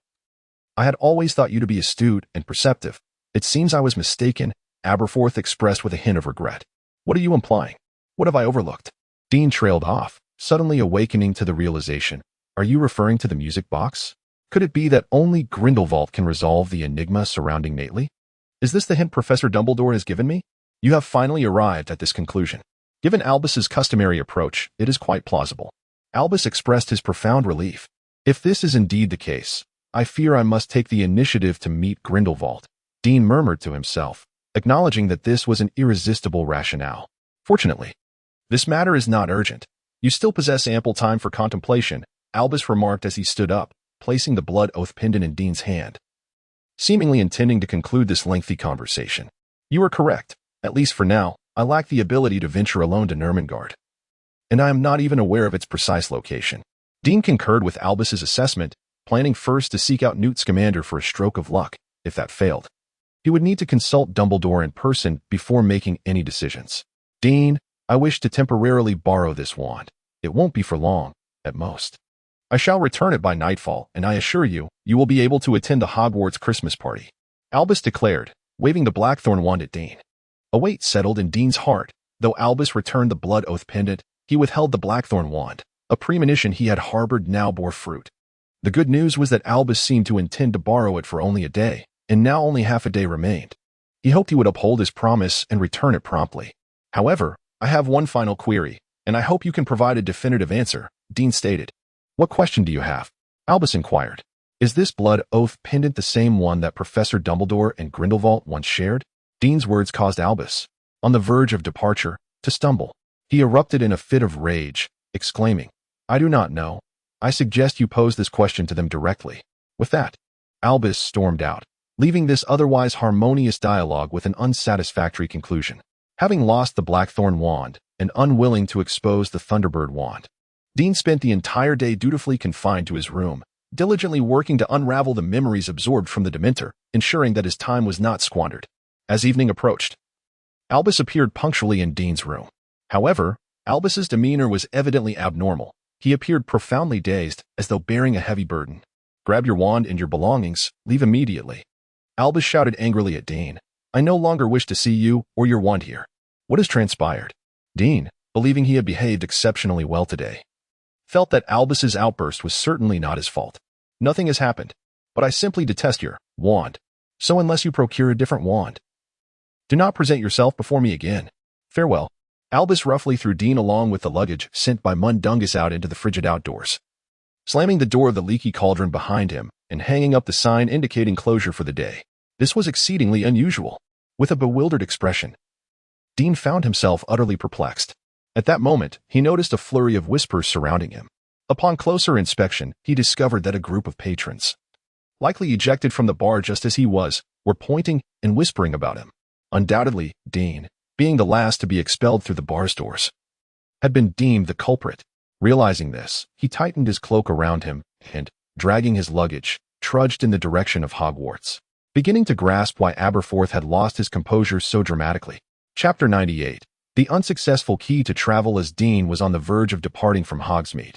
I had always thought you to be astute and perceptive. It seems I was mistaken, Aberforth expressed with a hint of regret. What are you implying? What have I overlooked? Dean trailed off, suddenly awakening to the realization. Are you referring to the music box? Could it be that only Grindelwald can resolve the enigma surrounding Nately? Is this the hint Professor Dumbledore has given me? You have finally arrived at this conclusion. Given Albus's customary approach, it is quite plausible. Albus expressed his profound relief. If this is indeed the case, I fear I must take the initiative to meet Grindelwald, Dean murmured to himself, acknowledging that this was an irresistible rationale. Fortunately, this matter is not urgent. You still possess ample time for contemplation, Albus remarked as he stood up, placing the blood oath pendant in Dean's hand, seemingly intending to conclude this lengthy conversation. You are correct. At least for now, I lack the ability to venture alone to Nurmengard, and I am not even aware of its precise location. Dean concurred with Albus's assessment, planning first to seek out Newt Scamander for a stroke of luck. If that failed, he would need to consult Dumbledore in person before making any decisions. Dean, I wish to temporarily borrow this wand. It won't be for long, at most. I shall return it by nightfall, and I assure you, you will be able to attend the Hogwarts Christmas party, Albus declared, waving the Blackthorn wand at Dean. A weight settled in Dean's heart. Though Albus returned the blood oath pendant, he withheld the Blackthorn wand. A premonition he had harbored now bore fruit. The good news was that Albus seemed to intend to borrow it for only a day, and now only half a day remained. He hoped he would uphold his promise and return it promptly. However, I have one final query, and I hope you can provide a definitive answer, Dean stated. What question do you have? Albus inquired. Is this blood oath pendant the same one that Professor Dumbledore and Grindelwald once shared? Dean's words caused Albus, on the verge of departure, to stumble. He erupted in a fit of rage, exclaiming, I do not know. I suggest you pose this question to them directly. With that, Albus stormed out, leaving this otherwise harmonious dialogue with an unsatisfactory conclusion. Having lost the Blackthorn wand and unwilling to expose the Thunderbird wand, Dean spent the entire day dutifully confined to his room, diligently working to unravel the memories absorbed from the Dementor, ensuring that his time was not squandered. As evening approached, Albus appeared punctually in Dean's room. However, Albus's demeanor was evidently abnormal. He appeared profoundly dazed, as though bearing a heavy burden. Grab your wand and your belongings, leave immediately. Albus shouted angrily at Dean. I no longer wish to see you or your wand here. What has transpired? Dean, believing he had behaved exceptionally well today, felt that Albus's outburst was certainly not his fault. Nothing has happened, but I simply detest your wand. So unless you procure a different wand, do not present yourself before me again. Farewell. Albus roughly threw Dean along with the luggage sent by Mundungus out into the frigid outdoors, slamming the door of the leaky cauldron behind him and hanging up the sign indicating closure for the day. This was exceedingly unusual. With a bewildered expression, Dean found himself utterly perplexed. At that moment, he noticed a flurry of whispers surrounding him. Upon closer inspection, he discovered that a group of patrons, likely ejected from the bar just as he was, were pointing and whispering about him. Undoubtedly, Dean, being the last to be expelled through the bar's doors, had been deemed the culprit. Realizing this, he tightened his cloak around him and, dragging his luggage, trudged in the direction of Hogwarts, beginning to grasp why Aberforth had lost his composure so dramatically. Chapter 98. The unsuccessful key to travel. As Dean was on the verge of departing from Hogsmeade,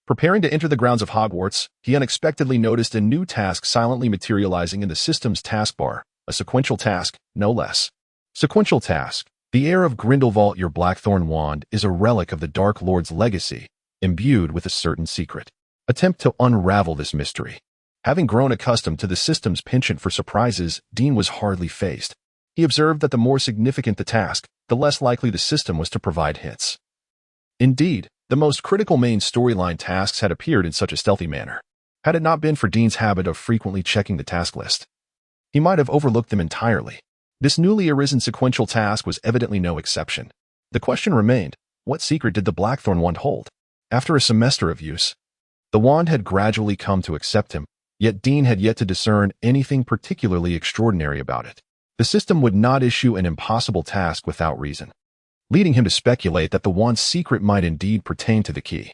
preparing to enter the grounds of Hogwarts, he unexpectedly noticed a new task silently materializing in the system's taskbar, a sequential task, no less. Sequential task. The heir of Grindelwald, your Blackthorn wand is a relic of the Dark Lord's legacy, imbued with a certain secret. Attempt to unravel this mystery. Having grown accustomed to the system's penchant for surprises, Dean was hardly fazed. He observed that the more significant the task, the less likely the system was to provide hints. Indeed, the most critical main storyline tasks had appeared in such a stealthy manner. Had it not been for Dean's habit of frequently checking the task list, he might have overlooked them entirely. This newly arisen sequential task was evidently no exception. The question remained, what secret did the Blackthorn wand hold? After a semester of use, the wand had gradually come to accept him, yet Dean had yet to discern anything particularly extraordinary about it. The system would not issue an impossible task without reason, leading him to speculate that the wand's secret might indeed pertain to the key.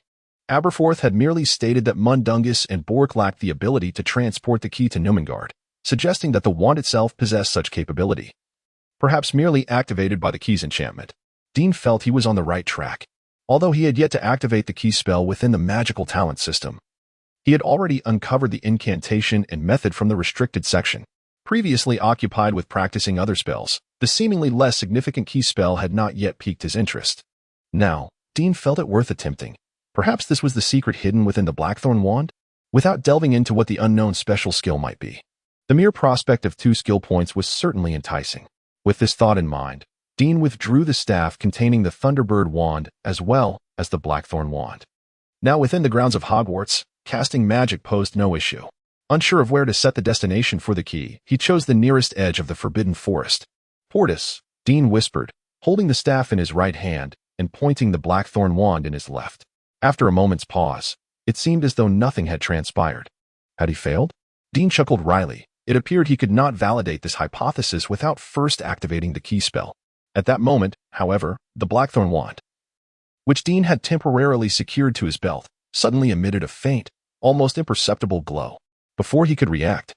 Aberforth had merely stated that Mundungus and Bork lacked the ability to transport the key to Numengard, suggesting that the wand itself possessed such capability, perhaps merely activated by the key's enchantment. Dean felt he was on the right track. Although he had yet to activate the key spell within the magical talent system, he had already uncovered the incantation and method from the restricted section. Previously occupied with practicing other spells, the seemingly less significant key spell had not yet piqued his interest. Now, Dean felt it worth attempting. Perhaps this was the secret hidden within the Blackthorn wand? Without delving into what the unknown special skill might be, the mere prospect of 2 skill points was certainly enticing. With this thought in mind, Dean withdrew the staff containing the Thunderbird wand as well as the Blackthorn wand. Now within the grounds of Hogwarts, casting magic posed no issue. Unsure of where to set the destination for the key, he chose the nearest edge of the Forbidden Forest. Portus, Dean whispered, holding the staff in his right hand and pointing the Blackthorn wand in his left. After a moment's pause, it seemed as though nothing had transpired. Had he failed? Dean chuckled wryly. It appeared he could not validate this hypothesis without first activating the key spell. At that moment, however, the Blackthorn wand, which Dean had temporarily secured to his belt, suddenly emitted a faint, almost imperceptible glow. Before he could react,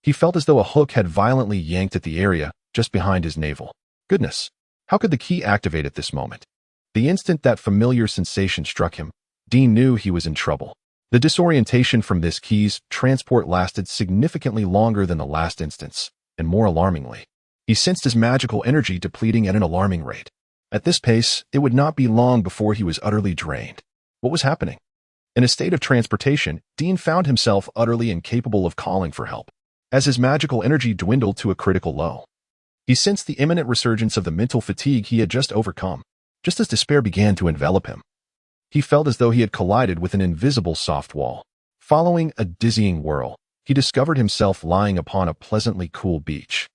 he felt as though a hook had violently yanked at the area just behind his navel. Goodness, how could the key activate at this moment? The instant that familiar sensation struck him, Dean knew he was in trouble. The disorientation from this key's transport lasted significantly longer than the last instance, and more alarmingly, he sensed his magical energy depleting at an alarming rate. At this pace, it would not be long before he was utterly drained. What was happening? In a state of transportation, Dean found himself utterly incapable of calling for help, as his magical energy dwindled to a critical low. He sensed the imminent resurgence of the mental fatigue he had just overcome, just as despair began to envelop him. He felt as though he had collided with an invisible soft wall. Following a dizzying whirl, he discovered himself lying upon a pleasantly cool beach,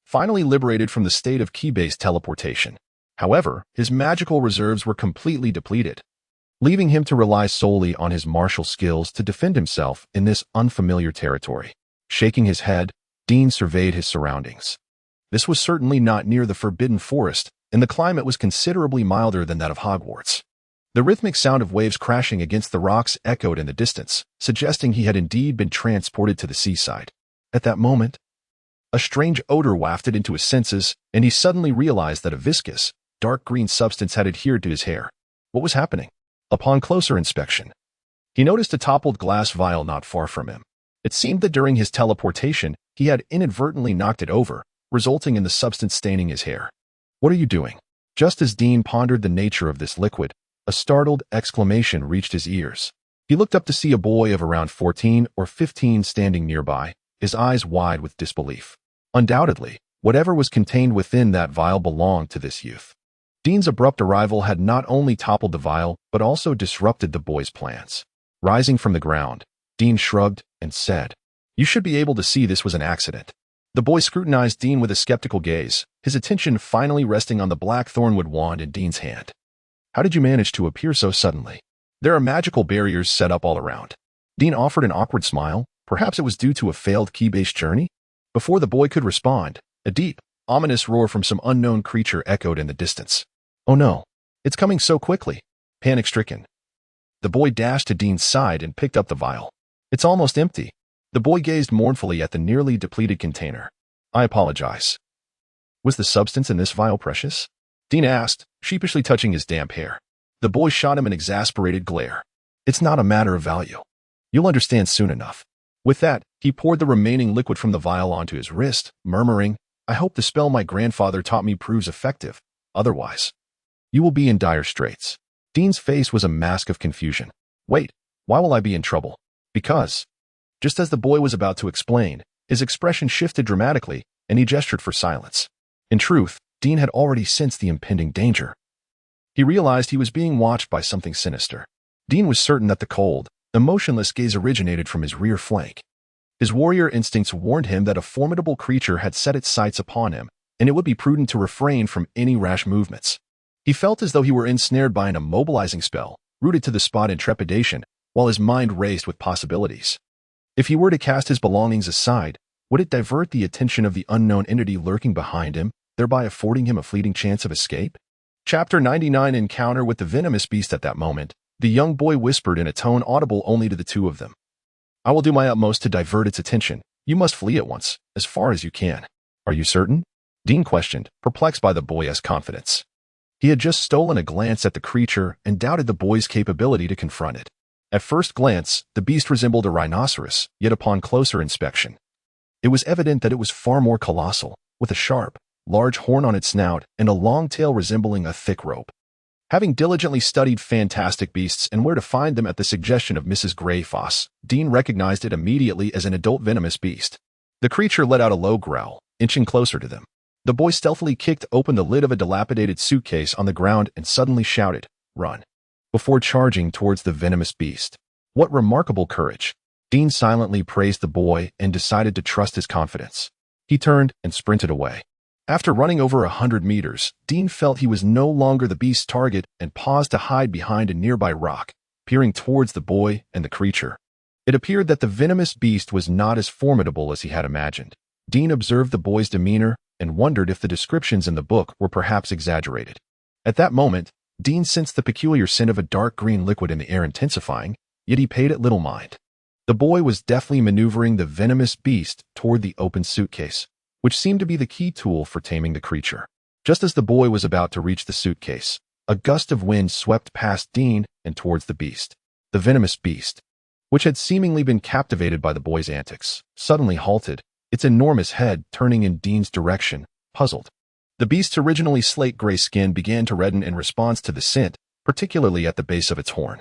finally liberated from the state of key-based teleportation. However, his magical reserves were completely depleted, leaving him to rely solely on his martial skills to defend himself in this unfamiliar territory. Shaking his head, Dean surveyed his surroundings. This was certainly not near the Forbidden Forest, and the climate was considerably milder than that of Hogwarts. The rhythmic sound of waves crashing against the rocks echoed in the distance, suggesting he had indeed been transported to the seaside. At that moment, a strange odor wafted into his senses, and he suddenly realized that a viscous, dark green substance had adhered to his hair. What was happening? Upon closer inspection, he noticed a toppled glass vial not far from him. It seemed that during his teleportation, he had inadvertently knocked it over, resulting in the substance staining his hair. What are you doing? Just as Dean pondered the nature of this liquid, a startled exclamation reached his ears. He looked up to see a boy of around 14 or 15 standing nearby, his eyes wide with disbelief. Undoubtedly, whatever was contained within that vial belonged to this youth. Dean's abrupt arrival had not only toppled the vial, but also disrupted the boy's plans. Rising from the ground, Dean shrugged and said, "You should be able to see this was an accident." The boy scrutinized Dean with a skeptical gaze, his attention finally resting on the black thornwood wand in Dean's hand. "How did you manage to appear so suddenly?" There are magical barriers set up all around. Dean offered an awkward smile. Perhaps it was due to a failed key-based journey? Before the boy could respond, a deep, ominous roar from some unknown creature echoed in the distance. Oh no, it's coming so quickly. Panic-stricken, the boy dashed to Dean's side and picked up the vial. It's almost empty. The boy gazed mournfully at the nearly depleted container. I apologize. Was the substance in this vial precious? Dean asked, sheepishly touching his damp hair. The boy shot him an exasperated glare. It's not a matter of value. You'll understand soon enough. With that, he poured the remaining liquid from the vial onto his wrist, murmuring, I hope the spell my grandfather taught me proves effective. Otherwise, you will be in dire straits. Dean's face was a mask of confusion. Wait, why will I be in trouble? Because, just as the boy was about to explain, his expression shifted dramatically, and he gestured for silence. In truth, Dean had already sensed the impending danger. He realized he was being watched by something sinister. Dean was certain that the cold, emotionless gaze originated from his rear flank. His warrior instincts warned him that a formidable creature had set its sights upon him, and it would be prudent to refrain from any rash movements. He felt as though he were ensnared by an immobilizing spell, rooted to the spot in trepidation, while his mind raced with possibilities. If he were to cast his belongings aside, would it divert the attention of the unknown entity lurking behind him, thereby affording him a fleeting chance of escape? Chapter 99 Encounter with the Venomous Beast. At that moment, the young boy whispered in a tone audible only to the two of them. I will do my utmost to divert its attention. You must flee at once, as far as you can. Are you certain? Dean questioned, perplexed by the boy's confidence. He had just stolen a glance at the creature and doubted the boy's capability to confront it. At first glance, the beast resembled a rhinoceros, yet upon closer inspection, it was evident that it was far more colossal, with a sharp, large horn on its snout and a long tail resembling a thick rope. Having diligently studied fantastic beasts and where to find them at the suggestion of Mrs. Greyfoss, Dean recognized it immediately as an adult venomous beast. The creature let out a low growl, inching closer to them. The boy stealthily kicked open the lid of a dilapidated suitcase on the ground and suddenly shouted, "Run!" before charging towards the venomous beast. What remarkable courage! Dean silently praised the boy and decided to trust his confidence. He turned and sprinted away. After running over 100 meters, Dean felt he was no longer the beast's target and paused to hide behind a nearby rock, peering towards the boy and the creature. It appeared that the venomous beast was not as formidable as he had imagined. Dean observed the boy's demeanor and wondered if the descriptions in the book were perhaps exaggerated. At that moment, Dean sensed the peculiar scent of a dark green liquid in the air intensifying, yet he paid it little mind. The boy was deftly maneuvering the venomous beast toward the open suitcase, which seemed to be the key tool for taming the creature. Just as the boy was about to reach the suitcase, a gust of wind swept past Dean and towards the beast. The venomous beast, which had seemingly been captivated by the boy's antics, suddenly halted, its enormous head turning in Dean's direction, puzzled. The beast's originally slate-gray skin began to redden in response to the scent, particularly at the base of its horn,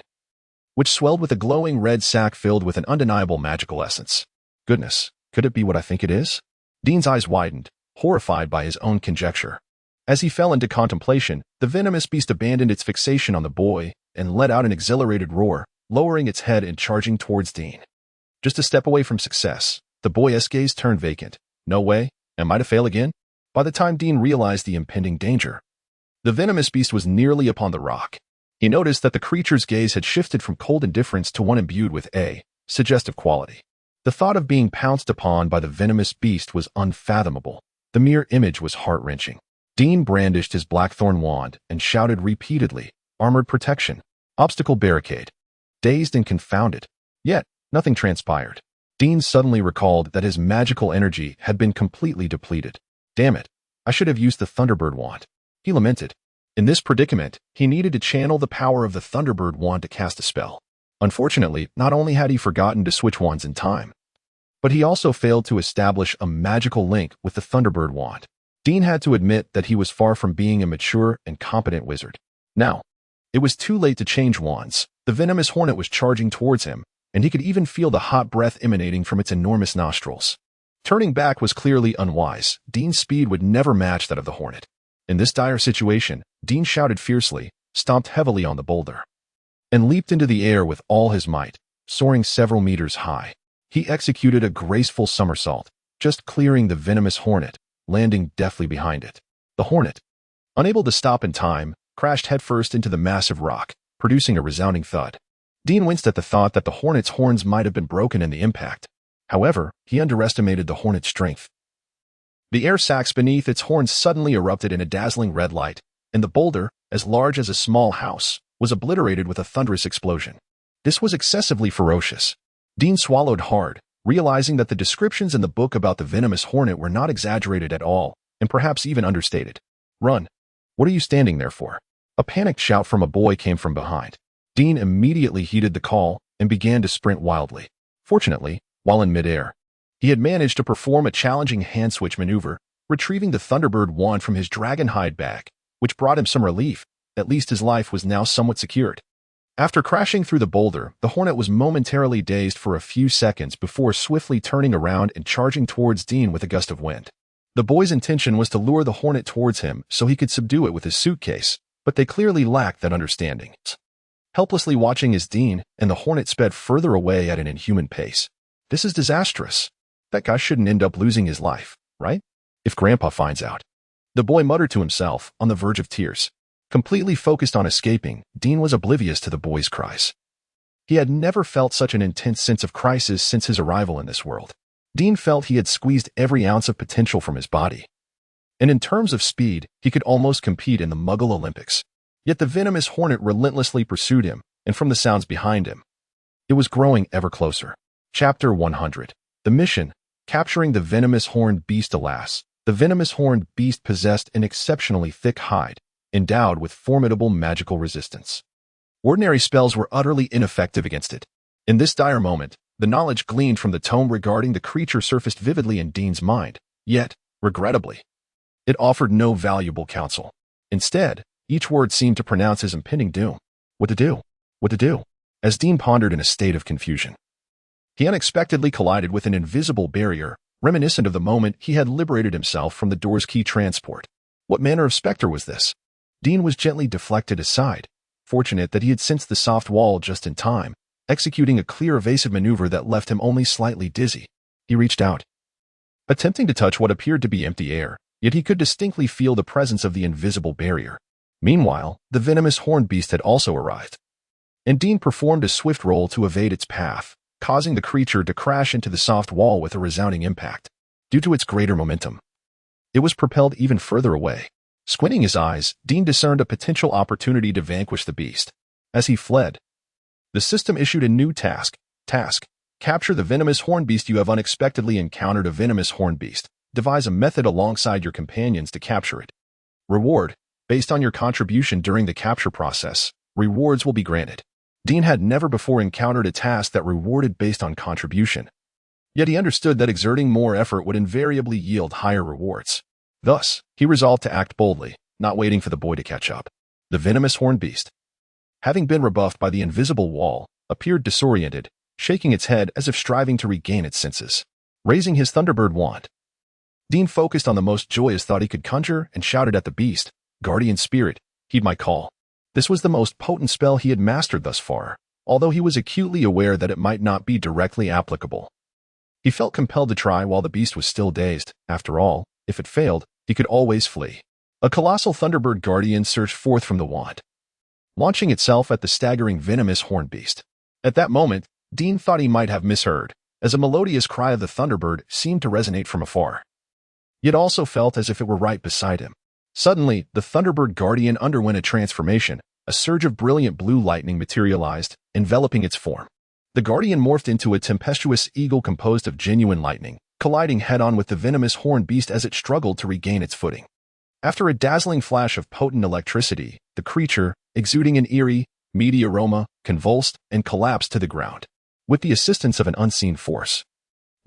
which swelled with a glowing red sac filled with an undeniable magical essence. Goodness, could it be what I think it is? Dean's eyes widened, horrified by his own conjecture. As he fell into contemplation, the venomous beast abandoned its fixation on the boy and let out an exhilarated roar, lowering its head and charging towards Dean. Just a step away from success, the boy's gaze turned vacant. No way, am I to fail again? By the time Dean realized the impending danger, the venomous beast was nearly upon the rock. He noticed that the creature's gaze had shifted from cold indifference to one imbued with a suggestive quality. The thought of being pounced upon by the venomous beast was unfathomable. The mere image was heart-wrenching. Dean brandished his blackthorn wand and shouted repeatedly, "Armored protection! Obstacle barricade!" Dazed and confounded. Yet, nothing transpired. Dean suddenly recalled that his magical energy had been completely depleted. Damn it, I should have used the Thunderbird wand. He lamented. In this predicament, he needed to channel the power of the Thunderbird wand to cast a spell. Unfortunately, not only had he forgotten to switch wands in time, but he also failed to establish a magical link with the Thunderbird wand. Dean had to admit that he was far from being a mature and competent wizard. Now, it was too late to change wands. The venomous hornet was charging towards him, and he could even feel the hot breath emanating from its enormous nostrils. Turning back was clearly unwise. Dean's speed would never match that of the hornet. In this dire situation, Dean shouted fiercely, stomped heavily on the boulder, and leaped into the air with all his might, soaring several meters high. He executed a graceful somersault, just clearing the venomous hornet, landing deftly behind it. The hornet, unable to stop in time, crashed headfirst into the massive rock, producing a resounding thud. Dean winced at the thought that the hornet's horns might have been broken in the impact. However, he underestimated the hornet's strength. The air sacs beneath its horns suddenly erupted in a dazzling red light, and the boulder, as large as a small house, was obliterated with a thunderous explosion. This was excessively ferocious. Dean swallowed hard, realizing that the descriptions in the book about the venomous hornet were not exaggerated at all, and perhaps even understated. "Run! What are you standing there for?" A panicked shout from a boy came from behind. Dean immediately heeded the call and began to sprint wildly. Fortunately, while in midair, he had managed to perform a challenging hand switch maneuver, retrieving the Thunderbird wand from his dragon hide bag, which brought him some relief. At least his life was now somewhat secured. After crashing through the boulder, the hornet was momentarily dazed for a few seconds before swiftly turning around and charging towards Dean with a gust of wind. The boy's intention was to lure the hornet towards him so he could subdue it with his suitcase, but they clearly lacked that understanding. Helplessly watching as Dean and the hornet sped further away at an inhuman pace. This is disastrous. That guy shouldn't end up losing his life, right? If Grandpa finds out. The boy muttered to himself, on the verge of tears. Completely focused on escaping, Dean was oblivious to the boy's cries. He had never felt such an intense sense of crisis since his arrival in this world. Dean felt he had squeezed every ounce of potential from his body. And in terms of speed, he could almost compete in the Muggle Olympics. Yet the venomous hornet relentlessly pursued him, and from the sounds behind him, it was growing ever closer. Chapter 100. The mission, capturing the venomous horned beast. Alas, the venomous horned beast possessed an exceptionally thick hide, endowed with formidable magical resistance. Ordinary spells were utterly ineffective against it. In this dire moment, the knowledge gleaned from the tome regarding the creature surfaced vividly in Dean's mind, yet, regrettably, it offered no valuable counsel. Instead, each word seemed to pronounce his impending doom. What to do? What to do? As Dean pondered in a state of confusion, he unexpectedly collided with an invisible barrier, reminiscent of the moment he had liberated himself from the door's key transport. What manner of specter was this? Dean was gently deflected aside, fortunate that he had sensed the soft wall just in time, executing a clear evasive maneuver that left him only slightly dizzy. He reached out, attempting to touch what appeared to be empty air, yet he could distinctly feel the presence of the invisible barrier. Meanwhile, the venomous horned beast had also arrived, and Dean performed a swift roll to evade its path, causing the creature to crash into the soft wall with a resounding impact. Due to its greater momentum, it was propelled even further away. Squinting his eyes, Dean discerned a potential opportunity to vanquish the beast. As he fled, the system issued a new task. Capture the venomous horned beast. You have unexpectedly encountered a venomous horned beast. Devise a method alongside your companions to capture it. Reward. Based on your contribution during the capture process, rewards will be granted. Dean had never before encountered a task that rewarded based on contribution. Yet he understood that exerting more effort would invariably yield higher rewards. Thus, he resolved to act boldly, not waiting for the boy to catch up. The venomous horned beast, having been rebuffed by the invisible wall, appeared disoriented, shaking its head as if striving to regain its senses. Raising his Thunderbird wand, Dean focused on the most joyous thought he could conjure and shouted at the beast, "Guardian Spirit, heed my call." This was the most potent spell he had mastered thus far, although he was acutely aware that it might not be directly applicable. He felt compelled to try while the beast was still dazed. After all, if it failed, he could always flee. A colossal Thunderbird Guardian surged forth from the wand, launching itself at the staggering venomous horned beast. At that moment, Dean thought he might have misheard, as a melodious cry of the Thunderbird seemed to resonate from afar. Yet also felt as if it were right beside him. Suddenly, the Thunderbird Guardian underwent a transformation. A surge of brilliant blue lightning materialized, enveloping its form. The Guardian morphed into a tempestuous eagle composed of genuine lightning, colliding head-on with the venomous horned beast as it struggled to regain its footing. After a dazzling flash of potent electricity, the creature, exuding an eerie, meaty aroma, convulsed and collapsed to the ground. With the assistance of an unseen force,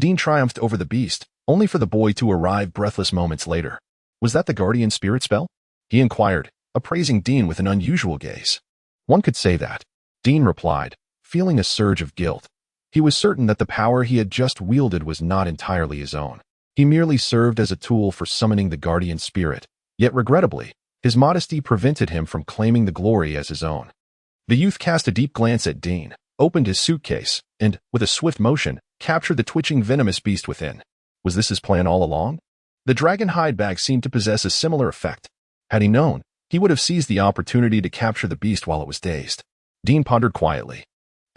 Dean triumphed over the beast, only for the boy to arrive breathless moments later. Was that the Guardian Spirit spell? He inquired, appraising Dean with an unusual gaze. One could say that, Dean replied, feeling a surge of guilt. He was certain that the power he had just wielded was not entirely his own. He merely served as a tool for summoning the Guardian Spirit, yet regrettably, his modesty prevented him from claiming the glory as his own. The youth cast a deep glance at Dean, opened his suitcase, and, with a swift motion, captured the twitching venomous beast within. Was this his plan all along? The dragon hide bag seemed to possess a similar effect. Had he known, he would have seized the opportunity to capture the beast while it was dazed. Dean pondered quietly.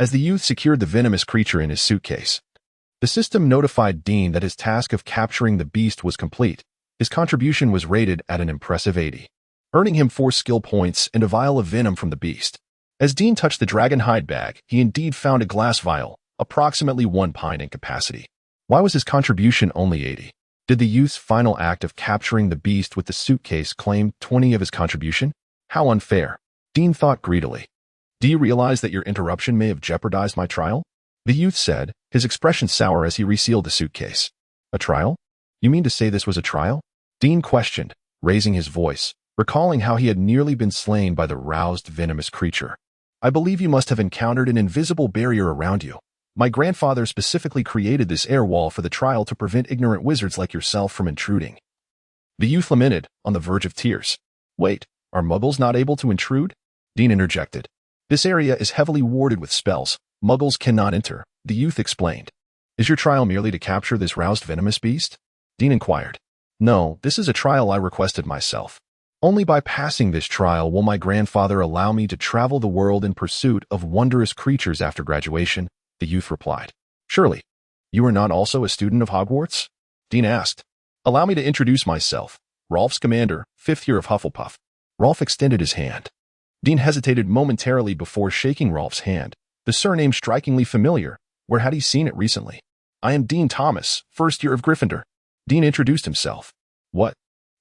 As the youth secured the venomous creature in his suitcase, the system notified Dean that his task of capturing the beast was complete. His contribution was rated at an impressive 80, earning him 4 skill points and a vial of venom from the beast. As Dean touched the dragon hide bag, he indeed found a glass vial, approximately 1 pint in capacity. Why was his contribution only 80? Did the youth's final act of capturing the beast with the suitcase claim 20 of his contribution? How unfair. Dean thought greedily. Do you realize that your interruption may have jeopardized my trial? The youth said, his expression sour as he resealed the suitcase. A trial? You mean to say this was a trial? Dean questioned, raising his voice, recalling how he had nearly been slain by the roused venomous creature. I believe you must have encountered an invisible barrier around you. My grandfather specifically created this air wall for the trial to prevent ignorant wizards like yourself from intruding. The youth lamented, on the verge of tears. Wait, are muggles not able to intrude? Dean interjected. This area is heavily warded with spells. Muggles cannot enter, the youth explained. Is your trial merely to capture this roused venomous beast? Dean inquired. No, this is a trial I requested myself. Only by passing this trial will my grandfather allow me to travel the world in pursuit of wondrous creatures after graduation, the youth replied. Surely, you are not also a student of Hogwarts? Dean asked. Allow me to introduce myself. Rolf Scamander, 5th year of Hufflepuff. Rolf extended his hand. Dean hesitated momentarily before shaking Rolf's hand, the surname strikingly familiar. Where had he seen it recently? I am Dean Thomas, 1st year of Gryffindor. Dean introduced himself. What?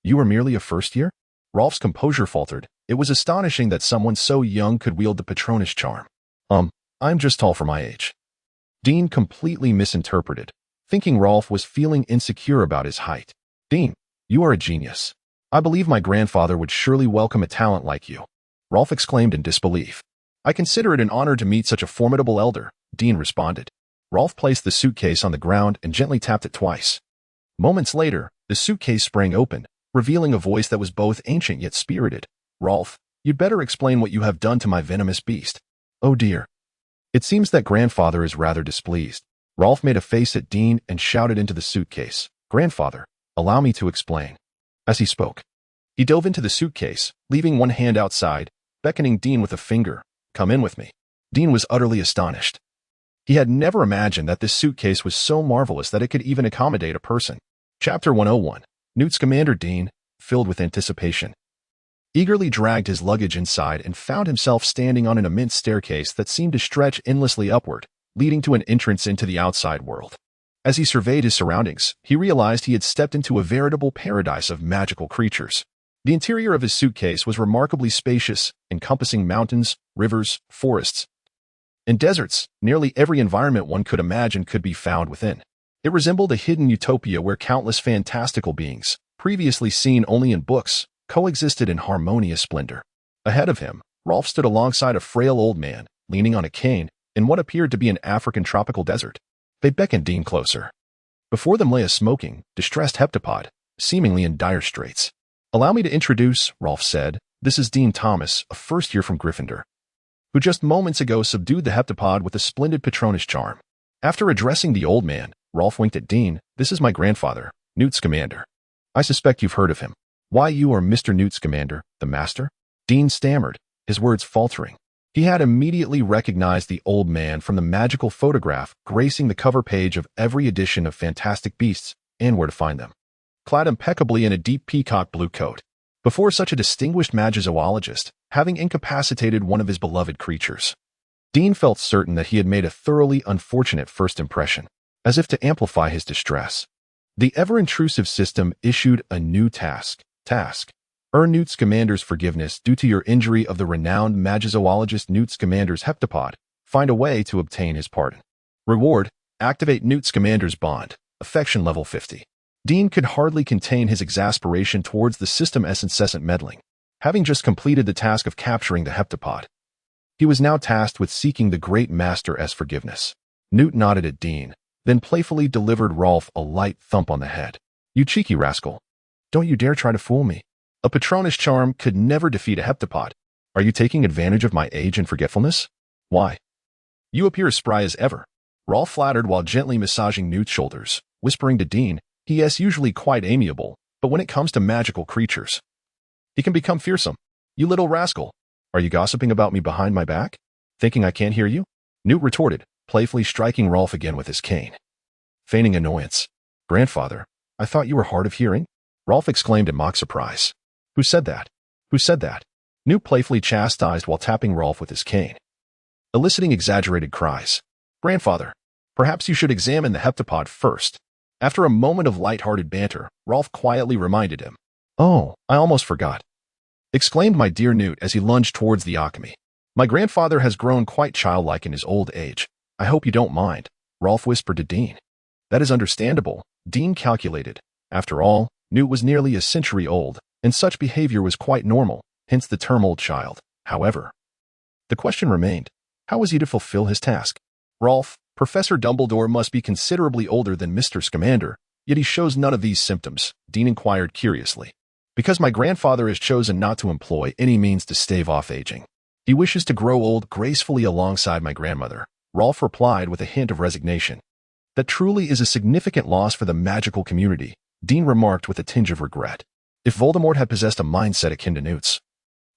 You are merely a 1st year? Rolf's composure faltered. It was astonishing that someone so young could wield the Patronus charm. I'm just tall for my age. Dean completely misinterpreted, thinking Rolf was feeling insecure about his height. Dean, you are a genius. I believe my grandfather would surely welcome a talent like you. Rolf exclaimed in disbelief. I consider it an honor to meet such a formidable elder, Dean responded. Rolf placed the suitcase on the ground and gently tapped it twice. Moments later, the suitcase sprang open, revealing a voice that was both ancient yet spirited. Rolf, you'd better explain what you have done to my venomous beast. Oh dear. It seems that grandfather is rather displeased. Rolf made a face at Dean and shouted into the suitcase. Grandfather, allow me to explain. As he spoke, he dove into the suitcase, leaving one hand outside, beckoning Dean with a finger. Come in with me. Dean was utterly astonished. He had never imagined that this suitcase was so marvelous that it could even accommodate a person. Chapter 101. Newt Scamander. Dean, filled with anticipation, eagerly dragged his luggage inside and found himself standing on an immense staircase that seemed to stretch endlessly upward, leading to an entrance into the outside world. As he surveyed his surroundings, he realized he had stepped into a veritable paradise of magical creatures. The interior of his suitcase was remarkably spacious, encompassing mountains, rivers, forests, and deserts. Nearly every environment one could imagine could be found within. It resembled a hidden utopia where countless fantastical beings, previously seen only in books, coexisted in harmonious splendor. Ahead of him, Rolf stood alongside a frail old man, leaning on a cane, in what appeared to be an African tropical desert. They beckoned Dean closer. Before them lay a smoking, distressed heptapod, seemingly in dire straits. Allow me to introduce, Rolf said. This is Dean Thomas, a 1st year from Gryffindor, who just moments ago subdued the heptapod with a splendid Patronus charm. After addressing the old man, Rolf winked at Dean. This is my grandfather, Newt Scamander. I suspect you've heard of him. Why, you are Mr. Newt Scamander, the master? Dean stammered, his words faltering. He had immediately recognized the old man from the magical photograph gracing the cover page of every edition of Fantastic Beasts and where to find them. Clad impeccably in a deep peacock blue coat, before such a distinguished magizoologist, having incapacitated one of his beloved creatures. Dean felt certain that he had made a thoroughly unfortunate first impression. As if to amplify his distress, the ever-intrusive system issued a new task. Earn Newt Scamander's forgiveness due to your injury of the renowned magizoologist Newt Scamander's heptapod. Find a way to obtain his pardon. Reward, activate Newt Scamander's bond, affection level 50. Dean could hardly contain his exasperation towards the system's incessant meddling. Having just completed the task of capturing the heptapod, he was now tasked with seeking the great master's forgiveness. Newt nodded at Dean, then playfully delivered Rolf a light thump on the head. You cheeky rascal. Don't you dare try to fool me. A Patronus charm could never defeat a heptapod. Are you taking advantage of my age and forgetfulness? Why? You appear as spry as ever. Rolf flattered while gently massaging Newt's shoulders, whispering to Dean, he is usually quite amiable, but when it comes to magical creatures, he can become fearsome. You little rascal. Are you gossiping about me behind my back? Thinking I can't hear you? Newt retorted, playfully striking Rolf again with his cane. Feigning annoyance. Grandfather, I thought you were hard of hearing? Rolf exclaimed in mock surprise. Who said that? Who said that? Newt playfully chastised while tapping Rolf with his cane, eliciting exaggerated cries. Grandfather, perhaps you should examine the heptapod first. After a moment of light-hearted banter, Rolf quietly reminded him. Oh, I almost forgot, exclaimed my dear Newt as he lunged towards the alchemy. My grandfather has grown quite childlike in his old age. I hope you don't mind, Rolf whispered to Dean. That is understandable, Dean calculated. After all, Newt was nearly a century old, and such behavior was quite normal, hence the term old child. However, the question remained, how was he to fulfill his task? Rolf, Professor Dumbledore must be considerably older than Mr. Scamander, yet he shows none of these symptoms, Dean inquired curiously. Because my grandfather has chosen not to employ any means to stave off aging. He wishes to grow old gracefully alongside my grandmother, Rolf replied with a hint of resignation. That truly is a significant loss for the magical community, Dean remarked with a tinge of regret. If Voldemort had possessed a mindset akin to Newt's,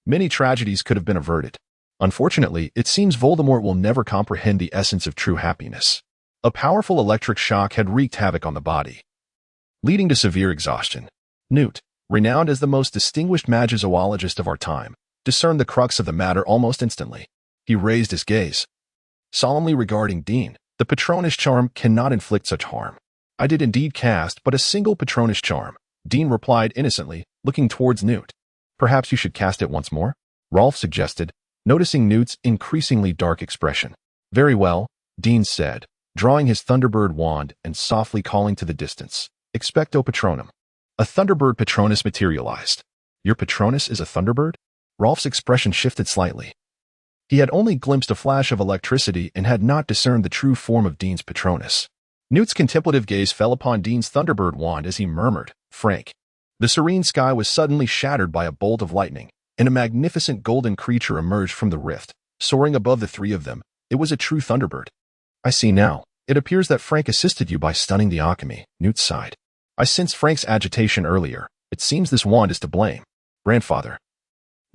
many tragedies could have been averted. Unfortunately, it seems Voldemort will never comprehend the essence of true happiness. A powerful electric shock had wreaked havoc on the body, leading to severe exhaustion. Newt, renowned as the most distinguished magizoologist of our time, discerned the crux of the matter almost instantly. He raised his gaze, solemnly regarding Dean. The Patronus charm cannot inflict such harm. I did indeed cast but a single Patronus charm, Dean replied innocently, looking towards Newt. Perhaps you should cast it once more, Rolf suggested, noticing Newt's increasingly dark expression. Very well, Dean said, drawing his Thunderbird wand and softly calling to the distance, Expecto Patronum. A Thunderbird Patronus materialized. Your Patronus is a Thunderbird? Rolf's expression shifted slightly. He had only glimpsed a flash of electricity and had not discerned the true form of Dean's Patronus. Newt's contemplative gaze fell upon Dean's Thunderbird wand as he murmured, Frank. The serene sky was suddenly shattered by a bolt of lightning, and a magnificent golden creature emerged from the rift, soaring above the three of them. It was a true Thunderbird. I see now. It appears that Frank assisted you by stunning the alchemy, Newt sighed. I sensed Frank's agitation earlier. It seems this wand is to blame. Grandfather.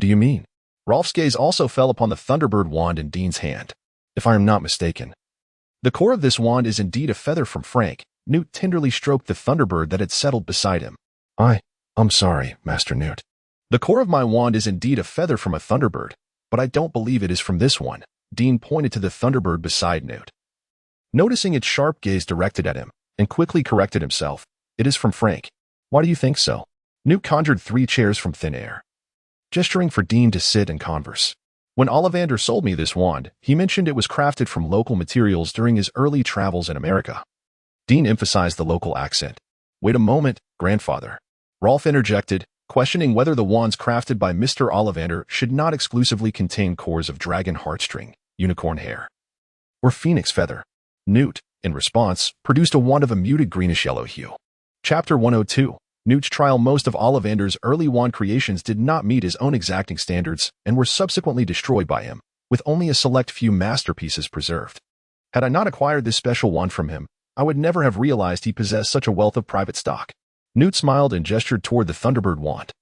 Do you mean? Rolf's gaze also fell upon the Thunderbird wand in Dean's hand. If I am not mistaken, the core of this wand is indeed a feather from Frank. Newt tenderly stroked the Thunderbird that had settled beside him. I'm sorry, Master Newt. The core of my wand is indeed a feather from a Thunderbird, but I don't believe it is from this one. Dean pointed to the Thunderbird beside Newt, noticing its sharp gaze directed at him, and quickly corrected himself. It is from Frank. Why do you think so? Newt conjured 3 chairs from thin air, gesturing for Dean to sit and converse. When Ollivander sold me this wand, he mentioned it was crafted from local materials during his early travels in America. Dean emphasized the local accent. Wait a moment, grandfather. Rolf interjected, questioning whether the wands crafted by Mr. Ollivander should not exclusively contain cores of dragon heartstring, unicorn hair, or phoenix feather. Newt, in response, produced a wand of a muted greenish-yellow hue. Chapter 102. Newt's trial. Most of Ollivander's early wand creations did not meet his own exacting standards and were subsequently destroyed by him, with only a select few masterpieces preserved. Had I not acquired this special wand from him, I would never have realized he possessed such a wealth of private stock. Newt smiled and gestured toward the Thunderbird wand,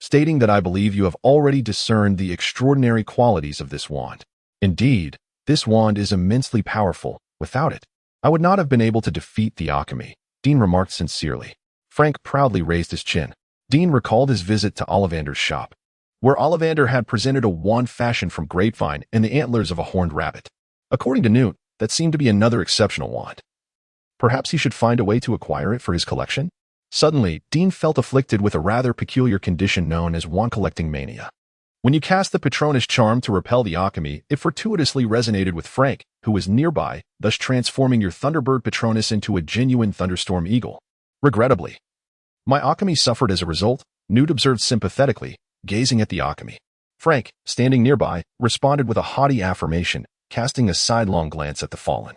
stating that I believe you have already discerned the extraordinary qualities of this wand. Indeed, this wand is immensely powerful. Without it, I would not have been able to defeat the alchemy, Dean remarked sincerely. Frank proudly raised his chin. Dean recalled his visit to Ollivander's shop, where Ollivander had presented a wand fashioned from grapevine and the antlers of a horned rabbit. According to Newt, that seemed to be another exceptional wand. Perhaps he should find a way to acquire it for his collection? Suddenly, Dean felt afflicted with a rather peculiar condition known as wand-collecting mania. When you cast the Patronus charm to repel the alchemy, it fortuitously resonated with Frank, who was nearby, thus transforming your Thunderbird Patronus into a genuine thunderstorm eagle. Regrettably, my alchemy suffered as a result, Newt observed sympathetically, gazing at the alchemy. Frank, standing nearby, responded with a haughty affirmation, casting a sidelong glance at the fallen.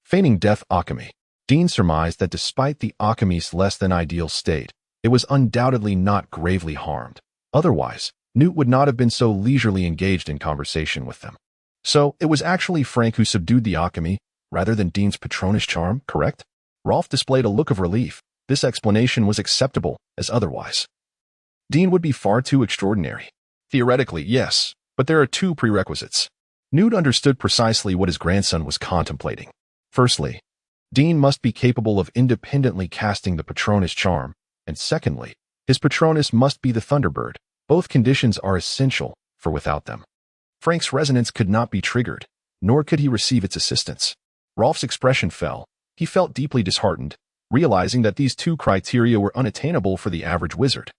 Feigning death alchemy. Dean surmised that despite the alchemy's less-than-ideal state, it was undoubtedly not gravely harmed. Otherwise, Newt would not have been so leisurely engaged in conversation with them. So, it was actually Frank who subdued the alchemy, rather than Dean's Patronus charm, correct? Rolf displayed a look of relief. This explanation was acceptable, as otherwise Dean would be far too extraordinary. Theoretically, yes, but there are 2 prerequisites. Newt understood precisely what his grandson was contemplating. Firstly, Dean must be capable of independently casting the Patronus charm, and secondly, his Patronus must be the Thunderbird. Both conditions are essential, for without them, Frank's resonance could not be triggered, nor could he receive its assistance. Rolf's expression fell. He felt deeply disheartened, realizing that these two criteria were unattainable for the average wizard.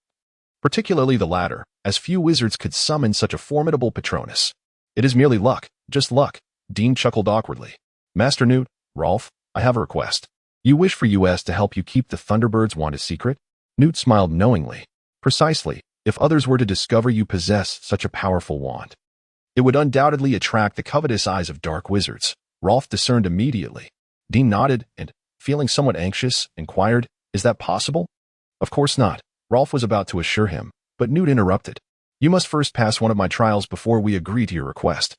Particularly the latter, as few wizards could summon such a formidable Patronus. It is merely luck, just luck, Dean chuckled awkwardly. Master Newt, Rolf, I have a request. You wish for us to help you keep the Thunderbird's wand a secret? Newt smiled knowingly. Precisely, if others were to discover you possess such a powerful wand, it would undoubtedly attract the covetous eyes of dark wizards. Rolf discerned immediately. Dean nodded and, feeling somewhat anxious, inquired, Is that possible? Of course not, Rolf was about to assure him, but Newt interrupted. You must first pass one of my trials before we agree to your request.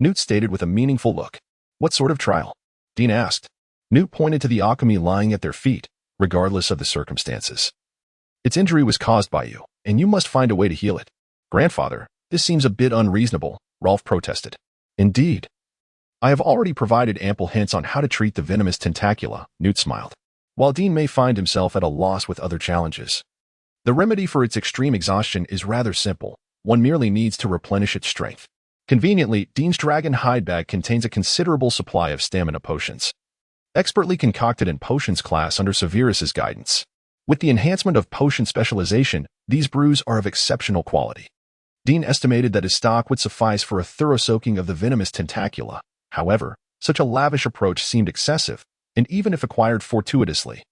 Newt stated with a meaningful look. What sort of trial? Dean asked. Newt pointed to the alchemy lying at their feet, regardless of the circumstances. Its injury was caused by you, and you must find a way to heal it. Grandfather, this seems a bit unreasonable, Rolf protested. Indeed. I have already provided ample hints on how to treat the venomous tentacula, Newt smiled. While Dean may find himself at a loss with other challenges, the remedy for its extreme exhaustion is rather simple. One merely needs to replenish its strength. Conveniently, Dean's dragon hide bag contains a considerable supply of stamina potions, expertly concocted in potions class under Sirius's guidance. With the enhancement of potion specialization, these brews are of exceptional quality. Dean estimated that his stock would suffice for a thorough soaking of the venomous tentacula. However, such a lavish approach seemed excessive, and even if acquired fortuitously,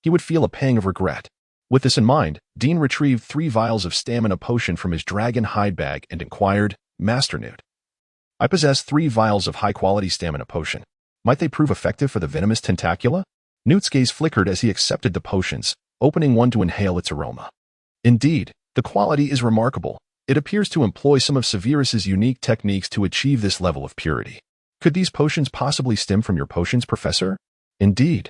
he would feel a pang of regret. With this in mind, Dean retrieved 3 vials of stamina potion from his dragon hide bag and inquired, Master Newt, I possess 3 vials of high-quality stamina potion. Might they prove effective for the venomous tentacula? Newt's gaze flickered as he accepted the potions, opening one to inhale its aroma. Indeed, the quality is remarkable. It appears to employ some of Sirius's unique techniques to achieve this level of purity. Could these potions possibly stem from your potions, Professor? Indeed.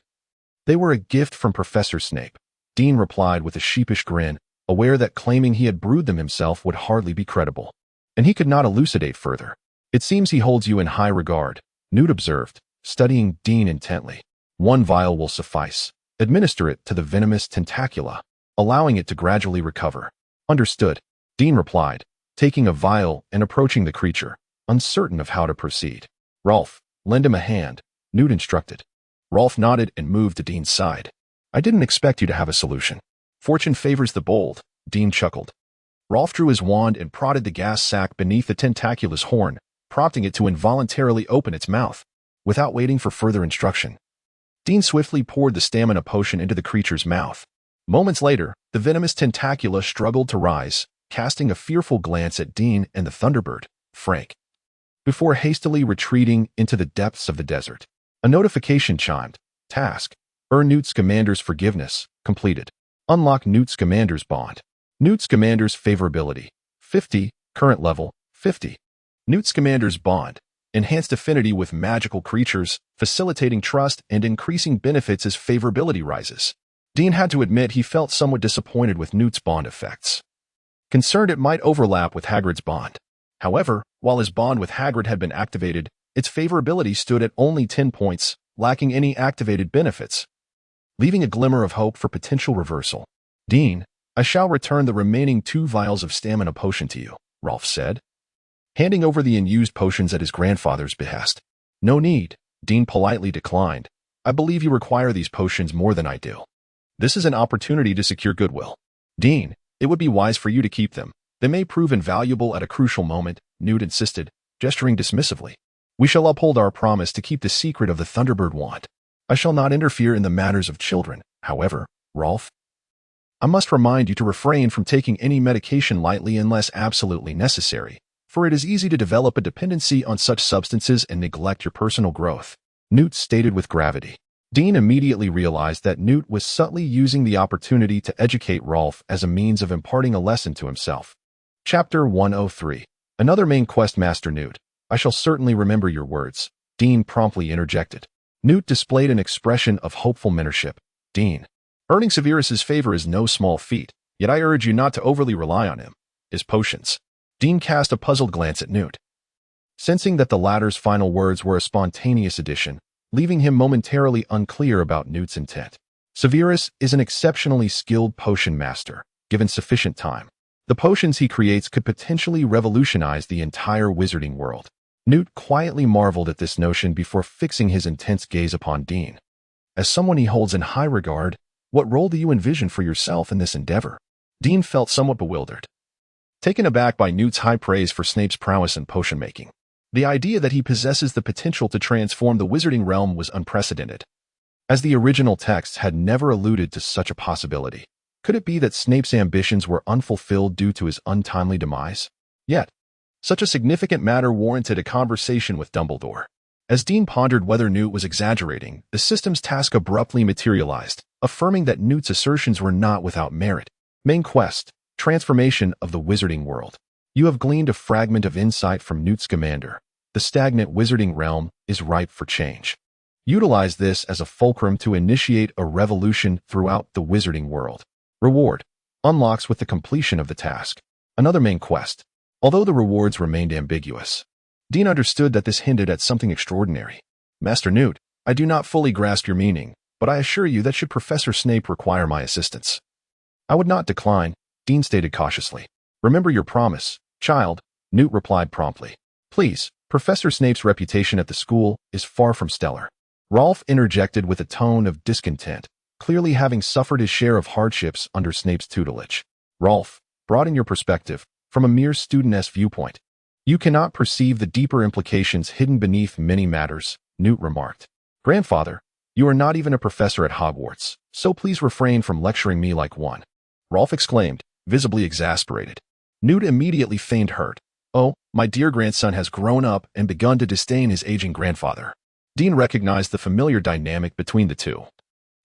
They were a gift from Professor Snape, Dean replied with a sheepish grin, aware that claiming he had brewed them himself would hardly be credible. And he could not elucidate further. It seems he holds you in high regard, Newt observed, studying Dean intently. 1 vial will suffice. Administer it to the venomous tentacula, allowing it to gradually recover. Understood, Dean replied, taking a vial and approaching the creature, uncertain of how to proceed. Rolf, lend him a hand, Newt instructed. Rolf nodded and moved to Dean's side. I didn't expect you to have a solution. Fortune favors the bold, Dean chuckled. Rolf drew his wand and prodded the gas sac beneath the tentacula's horn, prompting it to involuntarily open its mouth. Without waiting for further instruction, Dean swiftly poured the stamina potion into the creature's mouth. Moments later, the venomous tentacula struggled to rise, casting a fearful glance at Dean and the Thunderbird, Frank, before hastily retreating into the depths of the desert. A notification chimed. Task: Earn Newt's Commander's Forgiveness. Completed. Unlock Newt's Commander's Bond. Newt's Commander's Favorability. 50. Current level, 50. Newt's Commander's Bond. Enhanced affinity with magical creatures, facilitating trust and increasing benefits as favorability rises. Dean had to admit he felt somewhat disappointed with Newt's bond effects, concerned it might overlap with Hagrid's bond. However, while his bond with Hagrid had been activated, its favorability stood at only 10 points, lacking any activated benefits, leaving a glimmer of hope for potential reversal. Dean, I shall return the remaining 2 vials of stamina potion to you, Rolf said, handing over the unused potions at his grandfather's behest. No need, Dean politely declined. I believe you require these potions more than I do. This is an opportunity to secure goodwill. Dean, it would be wise for you to keep them. They may prove invaluable at a crucial moment, Newt insisted, gesturing dismissively. We shall uphold our promise to keep the secret of the Thunderbird wand. I shall not interfere in the matters of children. However, Rolf, I must remind you to refrain from taking any medication lightly unless absolutely necessary, for it is easy to develop a dependency on such substances and neglect your personal growth, Newt stated with gravity. Dean immediately realized that Newt was subtly using the opportunity to educate Rolf as a means of imparting a lesson to himself. Chapter 103. Another main quest, Master Newt. I shall certainly remember your words, Dean promptly interjected. Newt displayed an expression of hopeful mentorship. Dean, earning Sirius's favor is no small feat, yet I urge you not to overly rely on him. His potions. Dean cast a puzzled glance at Newt. sensing that the latter's final words were a spontaneous addition, leaving him momentarily unclear about Newt's intent. Sirius is an exceptionally skilled potion master, given sufficient time. The potions he creates could potentially revolutionize the entire wizarding world. Newt quietly marveled at this notion before fixing his intense gaze upon Dean. As someone he holds in high regard, what role do you envision for yourself in this endeavor? Dean felt somewhat bewildered, taken aback by Newt's high praise for Snape's prowess in potion making. The idea that he possesses the potential to transform the wizarding realm was unprecedented, as the original text had never alluded to such a possibility. Could it be that Snape's ambitions were unfulfilled due to his untimely demise? Yet, such a significant matter warranted a conversation with Dumbledore. As Dean pondered whether Newt was exaggerating, the system's task abruptly materialized, affirming that Newt's assertions were not without merit. Main quest: transformation of the wizarding world. You have gleaned a fragment of insight from Newt's commander. The stagnant wizarding realm is ripe for change. Utilize this as a fulcrum to initiate a revolution throughout the wizarding world. Reward: unlocks with the completion of the task. Another main quest. Although the rewards remained ambiguous, Dean understood that this hinted at something extraordinary. Master Newt, I do not fully grasp your meaning, but I assure you that should Professor Snape require my assistance, I would not decline, Dean stated cautiously. Remember your promise, child, Newt replied promptly. Please, Professor Snape's reputation at the school is far from stellar. Rolf interjected with a tone of discontent, clearly having suffered his share of hardships under Snape's tutelage. Rolf, broaden your perspective. From a mere student's viewpoint, you cannot perceive the deeper implications hidden beneath many matters, Newt remarked. Grandfather, you are not even a professor at Hogwarts, so please refrain from lecturing me like one, Rolf exclaimed, visibly exasperated. Newt immediately feigned hurt. Oh, my dear grandson has grown up and begun to disdain his aging grandfather. Dean recognized the familiar dynamic between the two,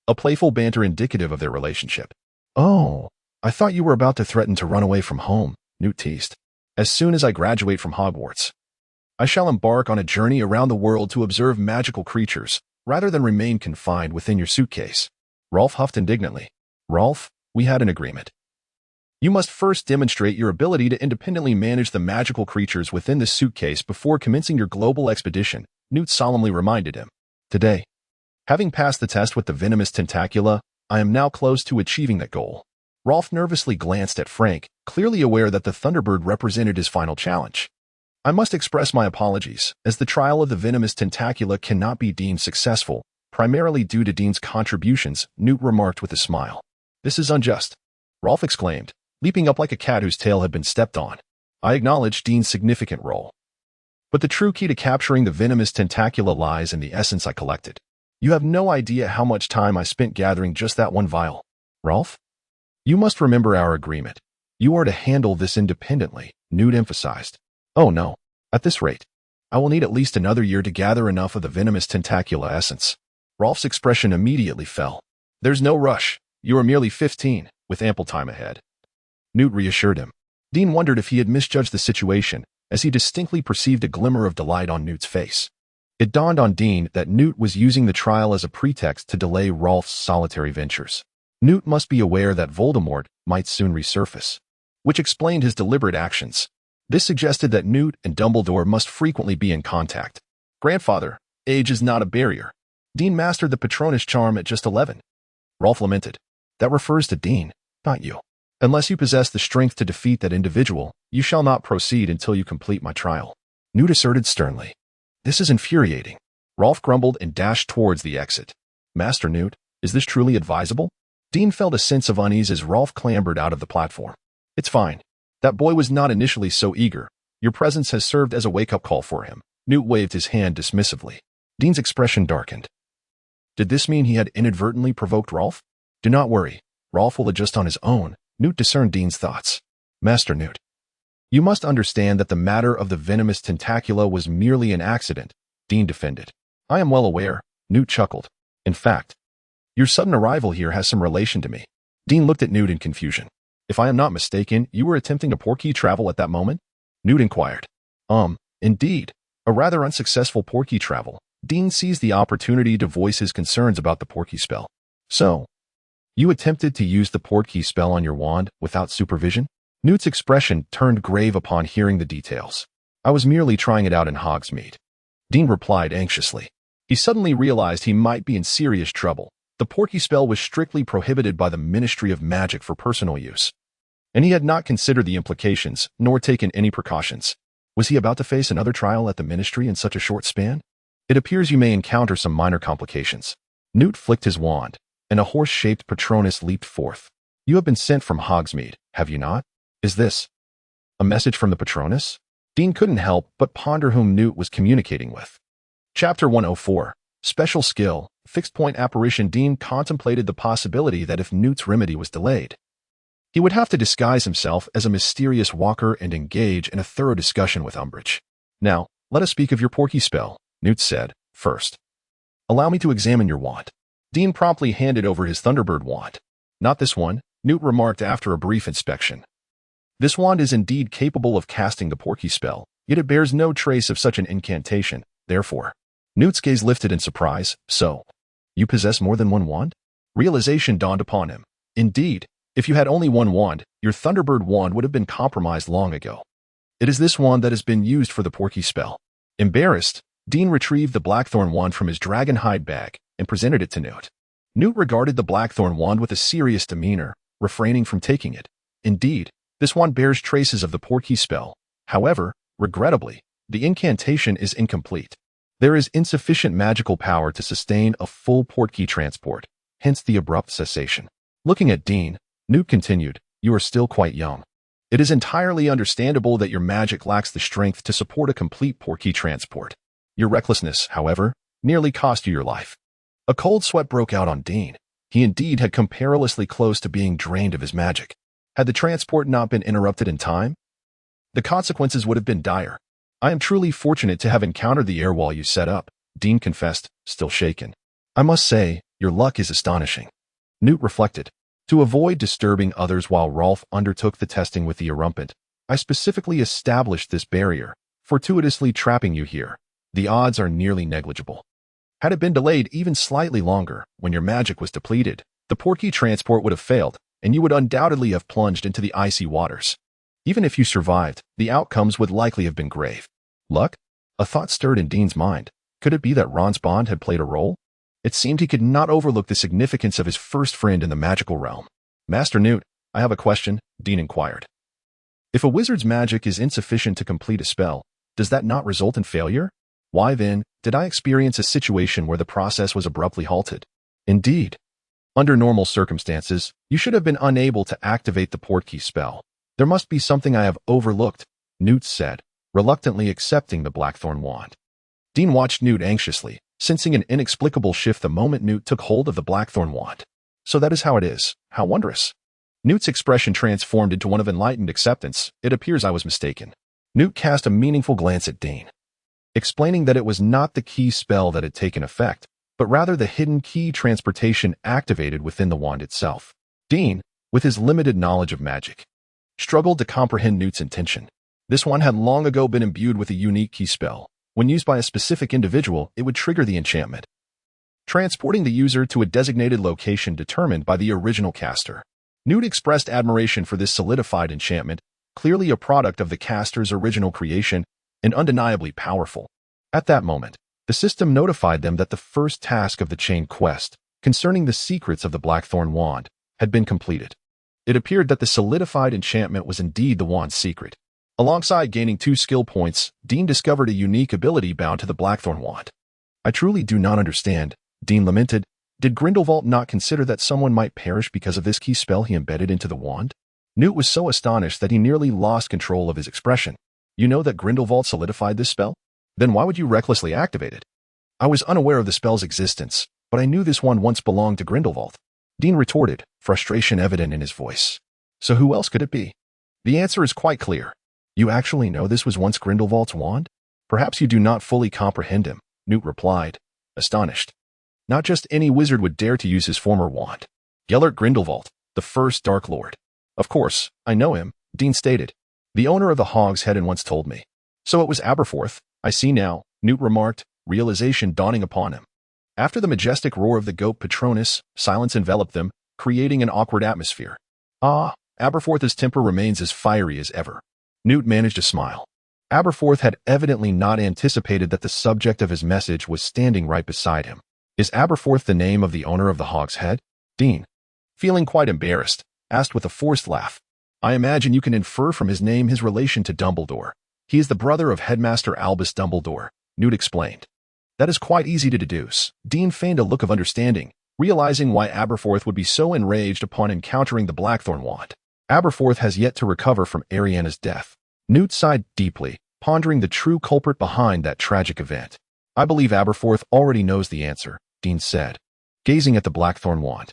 a playful banter indicative of their relationship. Oh, I thought you were about to threaten to run away from home, Newt teased. As soon as I graduate from Hogwarts, I shall embark on a journey around the world to observe magical creatures, rather than remain confined within your suitcase. Rolf huffed indignantly. Rolf, we had an agreement. You must first demonstrate your ability to independently manage the magical creatures within the suitcase before commencing your global expedition, Newt solemnly reminded him. Today, having passed the test with the venomous tentacula, I am now close to achieving that goal. Rolf nervously glanced at Frank, clearly aware that the Thunderbird represented his final challenge. I must express my apologies, as the trial of the venomous tentacula cannot be deemed successful, primarily due to Dean's contributions, Newt remarked with a smile. This is unjust, Rolf exclaimed, leaping up like a cat whose tail had been stepped on. I acknowledge Dean's significant role, but the true key to capturing the venomous tentacula lies in the essence I collected. You have no idea how much time I spent gathering just that one vial. Rolf? You must remember our agreement. You are to handle this independently, Newt emphasized. Oh no, at this rate, I will need at least another year to gather enough of the venomous tentacula essence. Rolf's expression immediately fell. There's no rush. You are merely 15, with ample time ahead, Newt reassured him. Dean wondered if he had misjudged the situation, as he distinctly perceived a glimmer of delight on Newt's face. It dawned on Dean that Newt was using the trial as a pretext to delay Rolf's solitary ventures. Newt must be aware that Voldemort might soon resurface, which explained his deliberate actions. This suggested that Newt and Dumbledore must frequently be in contact. Grandfather, age is not a barrier. Dean mastered the Patronus charm at just 11. Rolf lamented. That refers to Dean, not you. Unless you possess the strength to defeat that individual, you shall not proceed until you complete my trial, Newt asserted sternly. This is infuriating. Rolf grumbled and dashed towards the exit. Master Newt, is this truly advisable? Dean felt a sense of unease as Rolf clambered out of the platform. It's fine. That boy was not initially so eager. Your presence has served as a wake-up call for him. Newt waved his hand dismissively. Dean's expression darkened. Did this mean he had inadvertently provoked Rolf? Do not worry. Rolf will adjust on his own. Newt discerned Dean's thoughts. Master Newt, you must understand that the matter of the venomous tentacula was merely an accident, Dean defended. I am well aware, Newt chuckled. In fact, your sudden arrival here has some relation to me. Dean looked at Newt in confusion. If I am not mistaken, you were attempting a portkey travel at that moment? Newt inquired. Indeed. A rather unsuccessful portkey travel. Dean seized the opportunity to voice his concerns about the portkey spell. So, you attempted to use the portkey spell on your wand without supervision? Newt's expression turned grave upon hearing the details. I was merely trying it out in Hogsmeade, Dean replied anxiously. He suddenly realized he might be in serious trouble. The porky spell was strictly prohibited by the Ministry of Magic for personal use, and he had not considered the implications, nor taken any precautions. Was he about to face another trial at the Ministry in such a short span? It appears you may encounter some minor complications. Newt flicked his wand, and a horse-shaped Patronus leaped forth. You have been sent from Hogsmeade, have you not? Is this a message from the Patronus? Dean couldn't help but ponder whom Newt was communicating with. Chapter 104. Special Skill, Fixed Point Apparition. Dean contemplated the possibility that if Newt's remedy was delayed, he would have to disguise himself as a mysterious walker and engage in a thorough discussion with Umbridge. Now, let us speak of your porky spell, Newt said. First, allow me to examine your wand. Dean promptly handed over his Thunderbird wand. Not this one, Newt remarked after a brief inspection. This wand is indeed capable of casting the porky spell, yet it bears no trace of such an incantation. Therefore, Newt's gaze lifted in surprise. So, you possess more than one wand? Realization dawned upon him. Indeed, if you had only one wand, your Thunderbird wand would have been compromised long ago. It is this wand that has been used for the porky spell. Embarrassed, Dean retrieved the Blackthorn wand from his dragon hide bag and presented it to Newt. Newt regarded the Blackthorn wand with a serious demeanor, refraining from taking it. Indeed, this wand bears traces of the porky spell. However, regrettably, the incantation is incomplete. There is insufficient magical power to sustain a full portkey transport, hence the abrupt cessation. Looking at Dean, Newt continued, you are still quite young. It is entirely understandable that your magic lacks the strength to support a complete portkey transport. Your recklessness, however, nearly cost you your life. A cold sweat broke out on Dean. He indeed had come perilously close to being drained of his magic. Had the transport not been interrupted in time, the consequences would have been dire. I am truly fortunate to have encountered the air wall you set up, Dean confessed, still shaken. I must say, your luck is astonishing. Newt reflected. To avoid disturbing others while Rolf undertook the testing with the Erumpent, I specifically established this barrier, fortuitously trapping you here. The odds are nearly negligible. Had it been delayed even slightly longer, when your magic was depleted, the portkey transport would have failed, and you would undoubtedly have plunged into the icy waters. Even if you survived, the outcomes would likely have been grave. Luck? A thought stirred in Dean's mind. Could it be that Ron's bond had played a role? It seemed he could not overlook the significance of his first friend in the magical realm. Master Newt, I have a question, Dean inquired. If a wizard's magic is insufficient to complete a spell, does that not result in failure? Why then, did I experience a situation where the process was abruptly halted? Indeed. Under normal circumstances, you should have been unable to activate the portkey spell. There must be something I have overlooked, Newt said, reluctantly accepting the Blackthorn wand. Dean watched Newt anxiously, sensing an inexplicable shift the moment Newt took hold of the Blackthorn wand. So that is how it is. How wondrous. Newt's expression transformed into one of enlightened acceptance. It appears I was mistaken. Newt cast a meaningful glance at Dean, explaining that it was not the key spell that had taken effect, but rather the hidden key transportation activated within the wand itself. Dean, with his limited knowledge of magic, struggled to comprehend Newt's intention. This wand had long ago been imbued with a unique key spell. When used by a specific individual, it would trigger the enchantment, transporting the user to a designated location determined by the original caster. Newt expressed admiration for this solidified enchantment, clearly a product of the caster's original creation and undeniably powerful. At that moment, the system notified them that the first task of the chain quest, concerning the secrets of the Blackthorn wand, had been completed. It appeared that the solidified enchantment was indeed the wand's secret. Alongside gaining 2 skill points, Dean discovered a unique ability bound to the Blackthorn wand. I truly do not understand, Dean lamented. Did Grindelwald not consider that someone might perish because of this key spell he embedded into the wand? Newt was so astonished that he nearly lost control of his expression. You know that Grindelwald solidified this spell? Then why would you recklessly activate it? I was unaware of the spell's existence, but I knew this one once belonged to Grindelwald. Dean retorted, frustration evident in his voice. So who else could it be? The answer is quite clear. You actually know this was once Grindelwald's wand? Perhaps you do not fully comprehend him, Newt replied, astonished. Not just any wizard would dare to use his former wand. Gellert Grindelwald, the first Dark Lord. Of course, I know him, Dean stated. The owner of the Hog's Head once told me. So it was Aberforth, I see now, Newt remarked, realization dawning upon him. After the majestic roar of the goat Patronus, silence enveloped them, creating an awkward atmosphere. Ah, Aberforth's temper remains as fiery as ever. Newt managed a smile. Aberforth had evidently not anticipated that the subject of his message was standing right beside him. Is Aberforth the name of the owner of the Hog's Head? Dean, feeling quite embarrassed, asked with a forced laugh. I imagine you can infer from his name his relation to Dumbledore. He is the brother of Headmaster Albus Dumbledore, Newt explained. That is quite easy to deduce. Dean feigned a look of understanding, realizing why Aberforth would be so enraged upon encountering the Blackthorn wand. Aberforth has yet to recover from Ariana's death. Newt sighed deeply, pondering the true culprit behind that tragic event. I believe Aberforth already knows the answer, Dean said, gazing at the Blackthorn wand.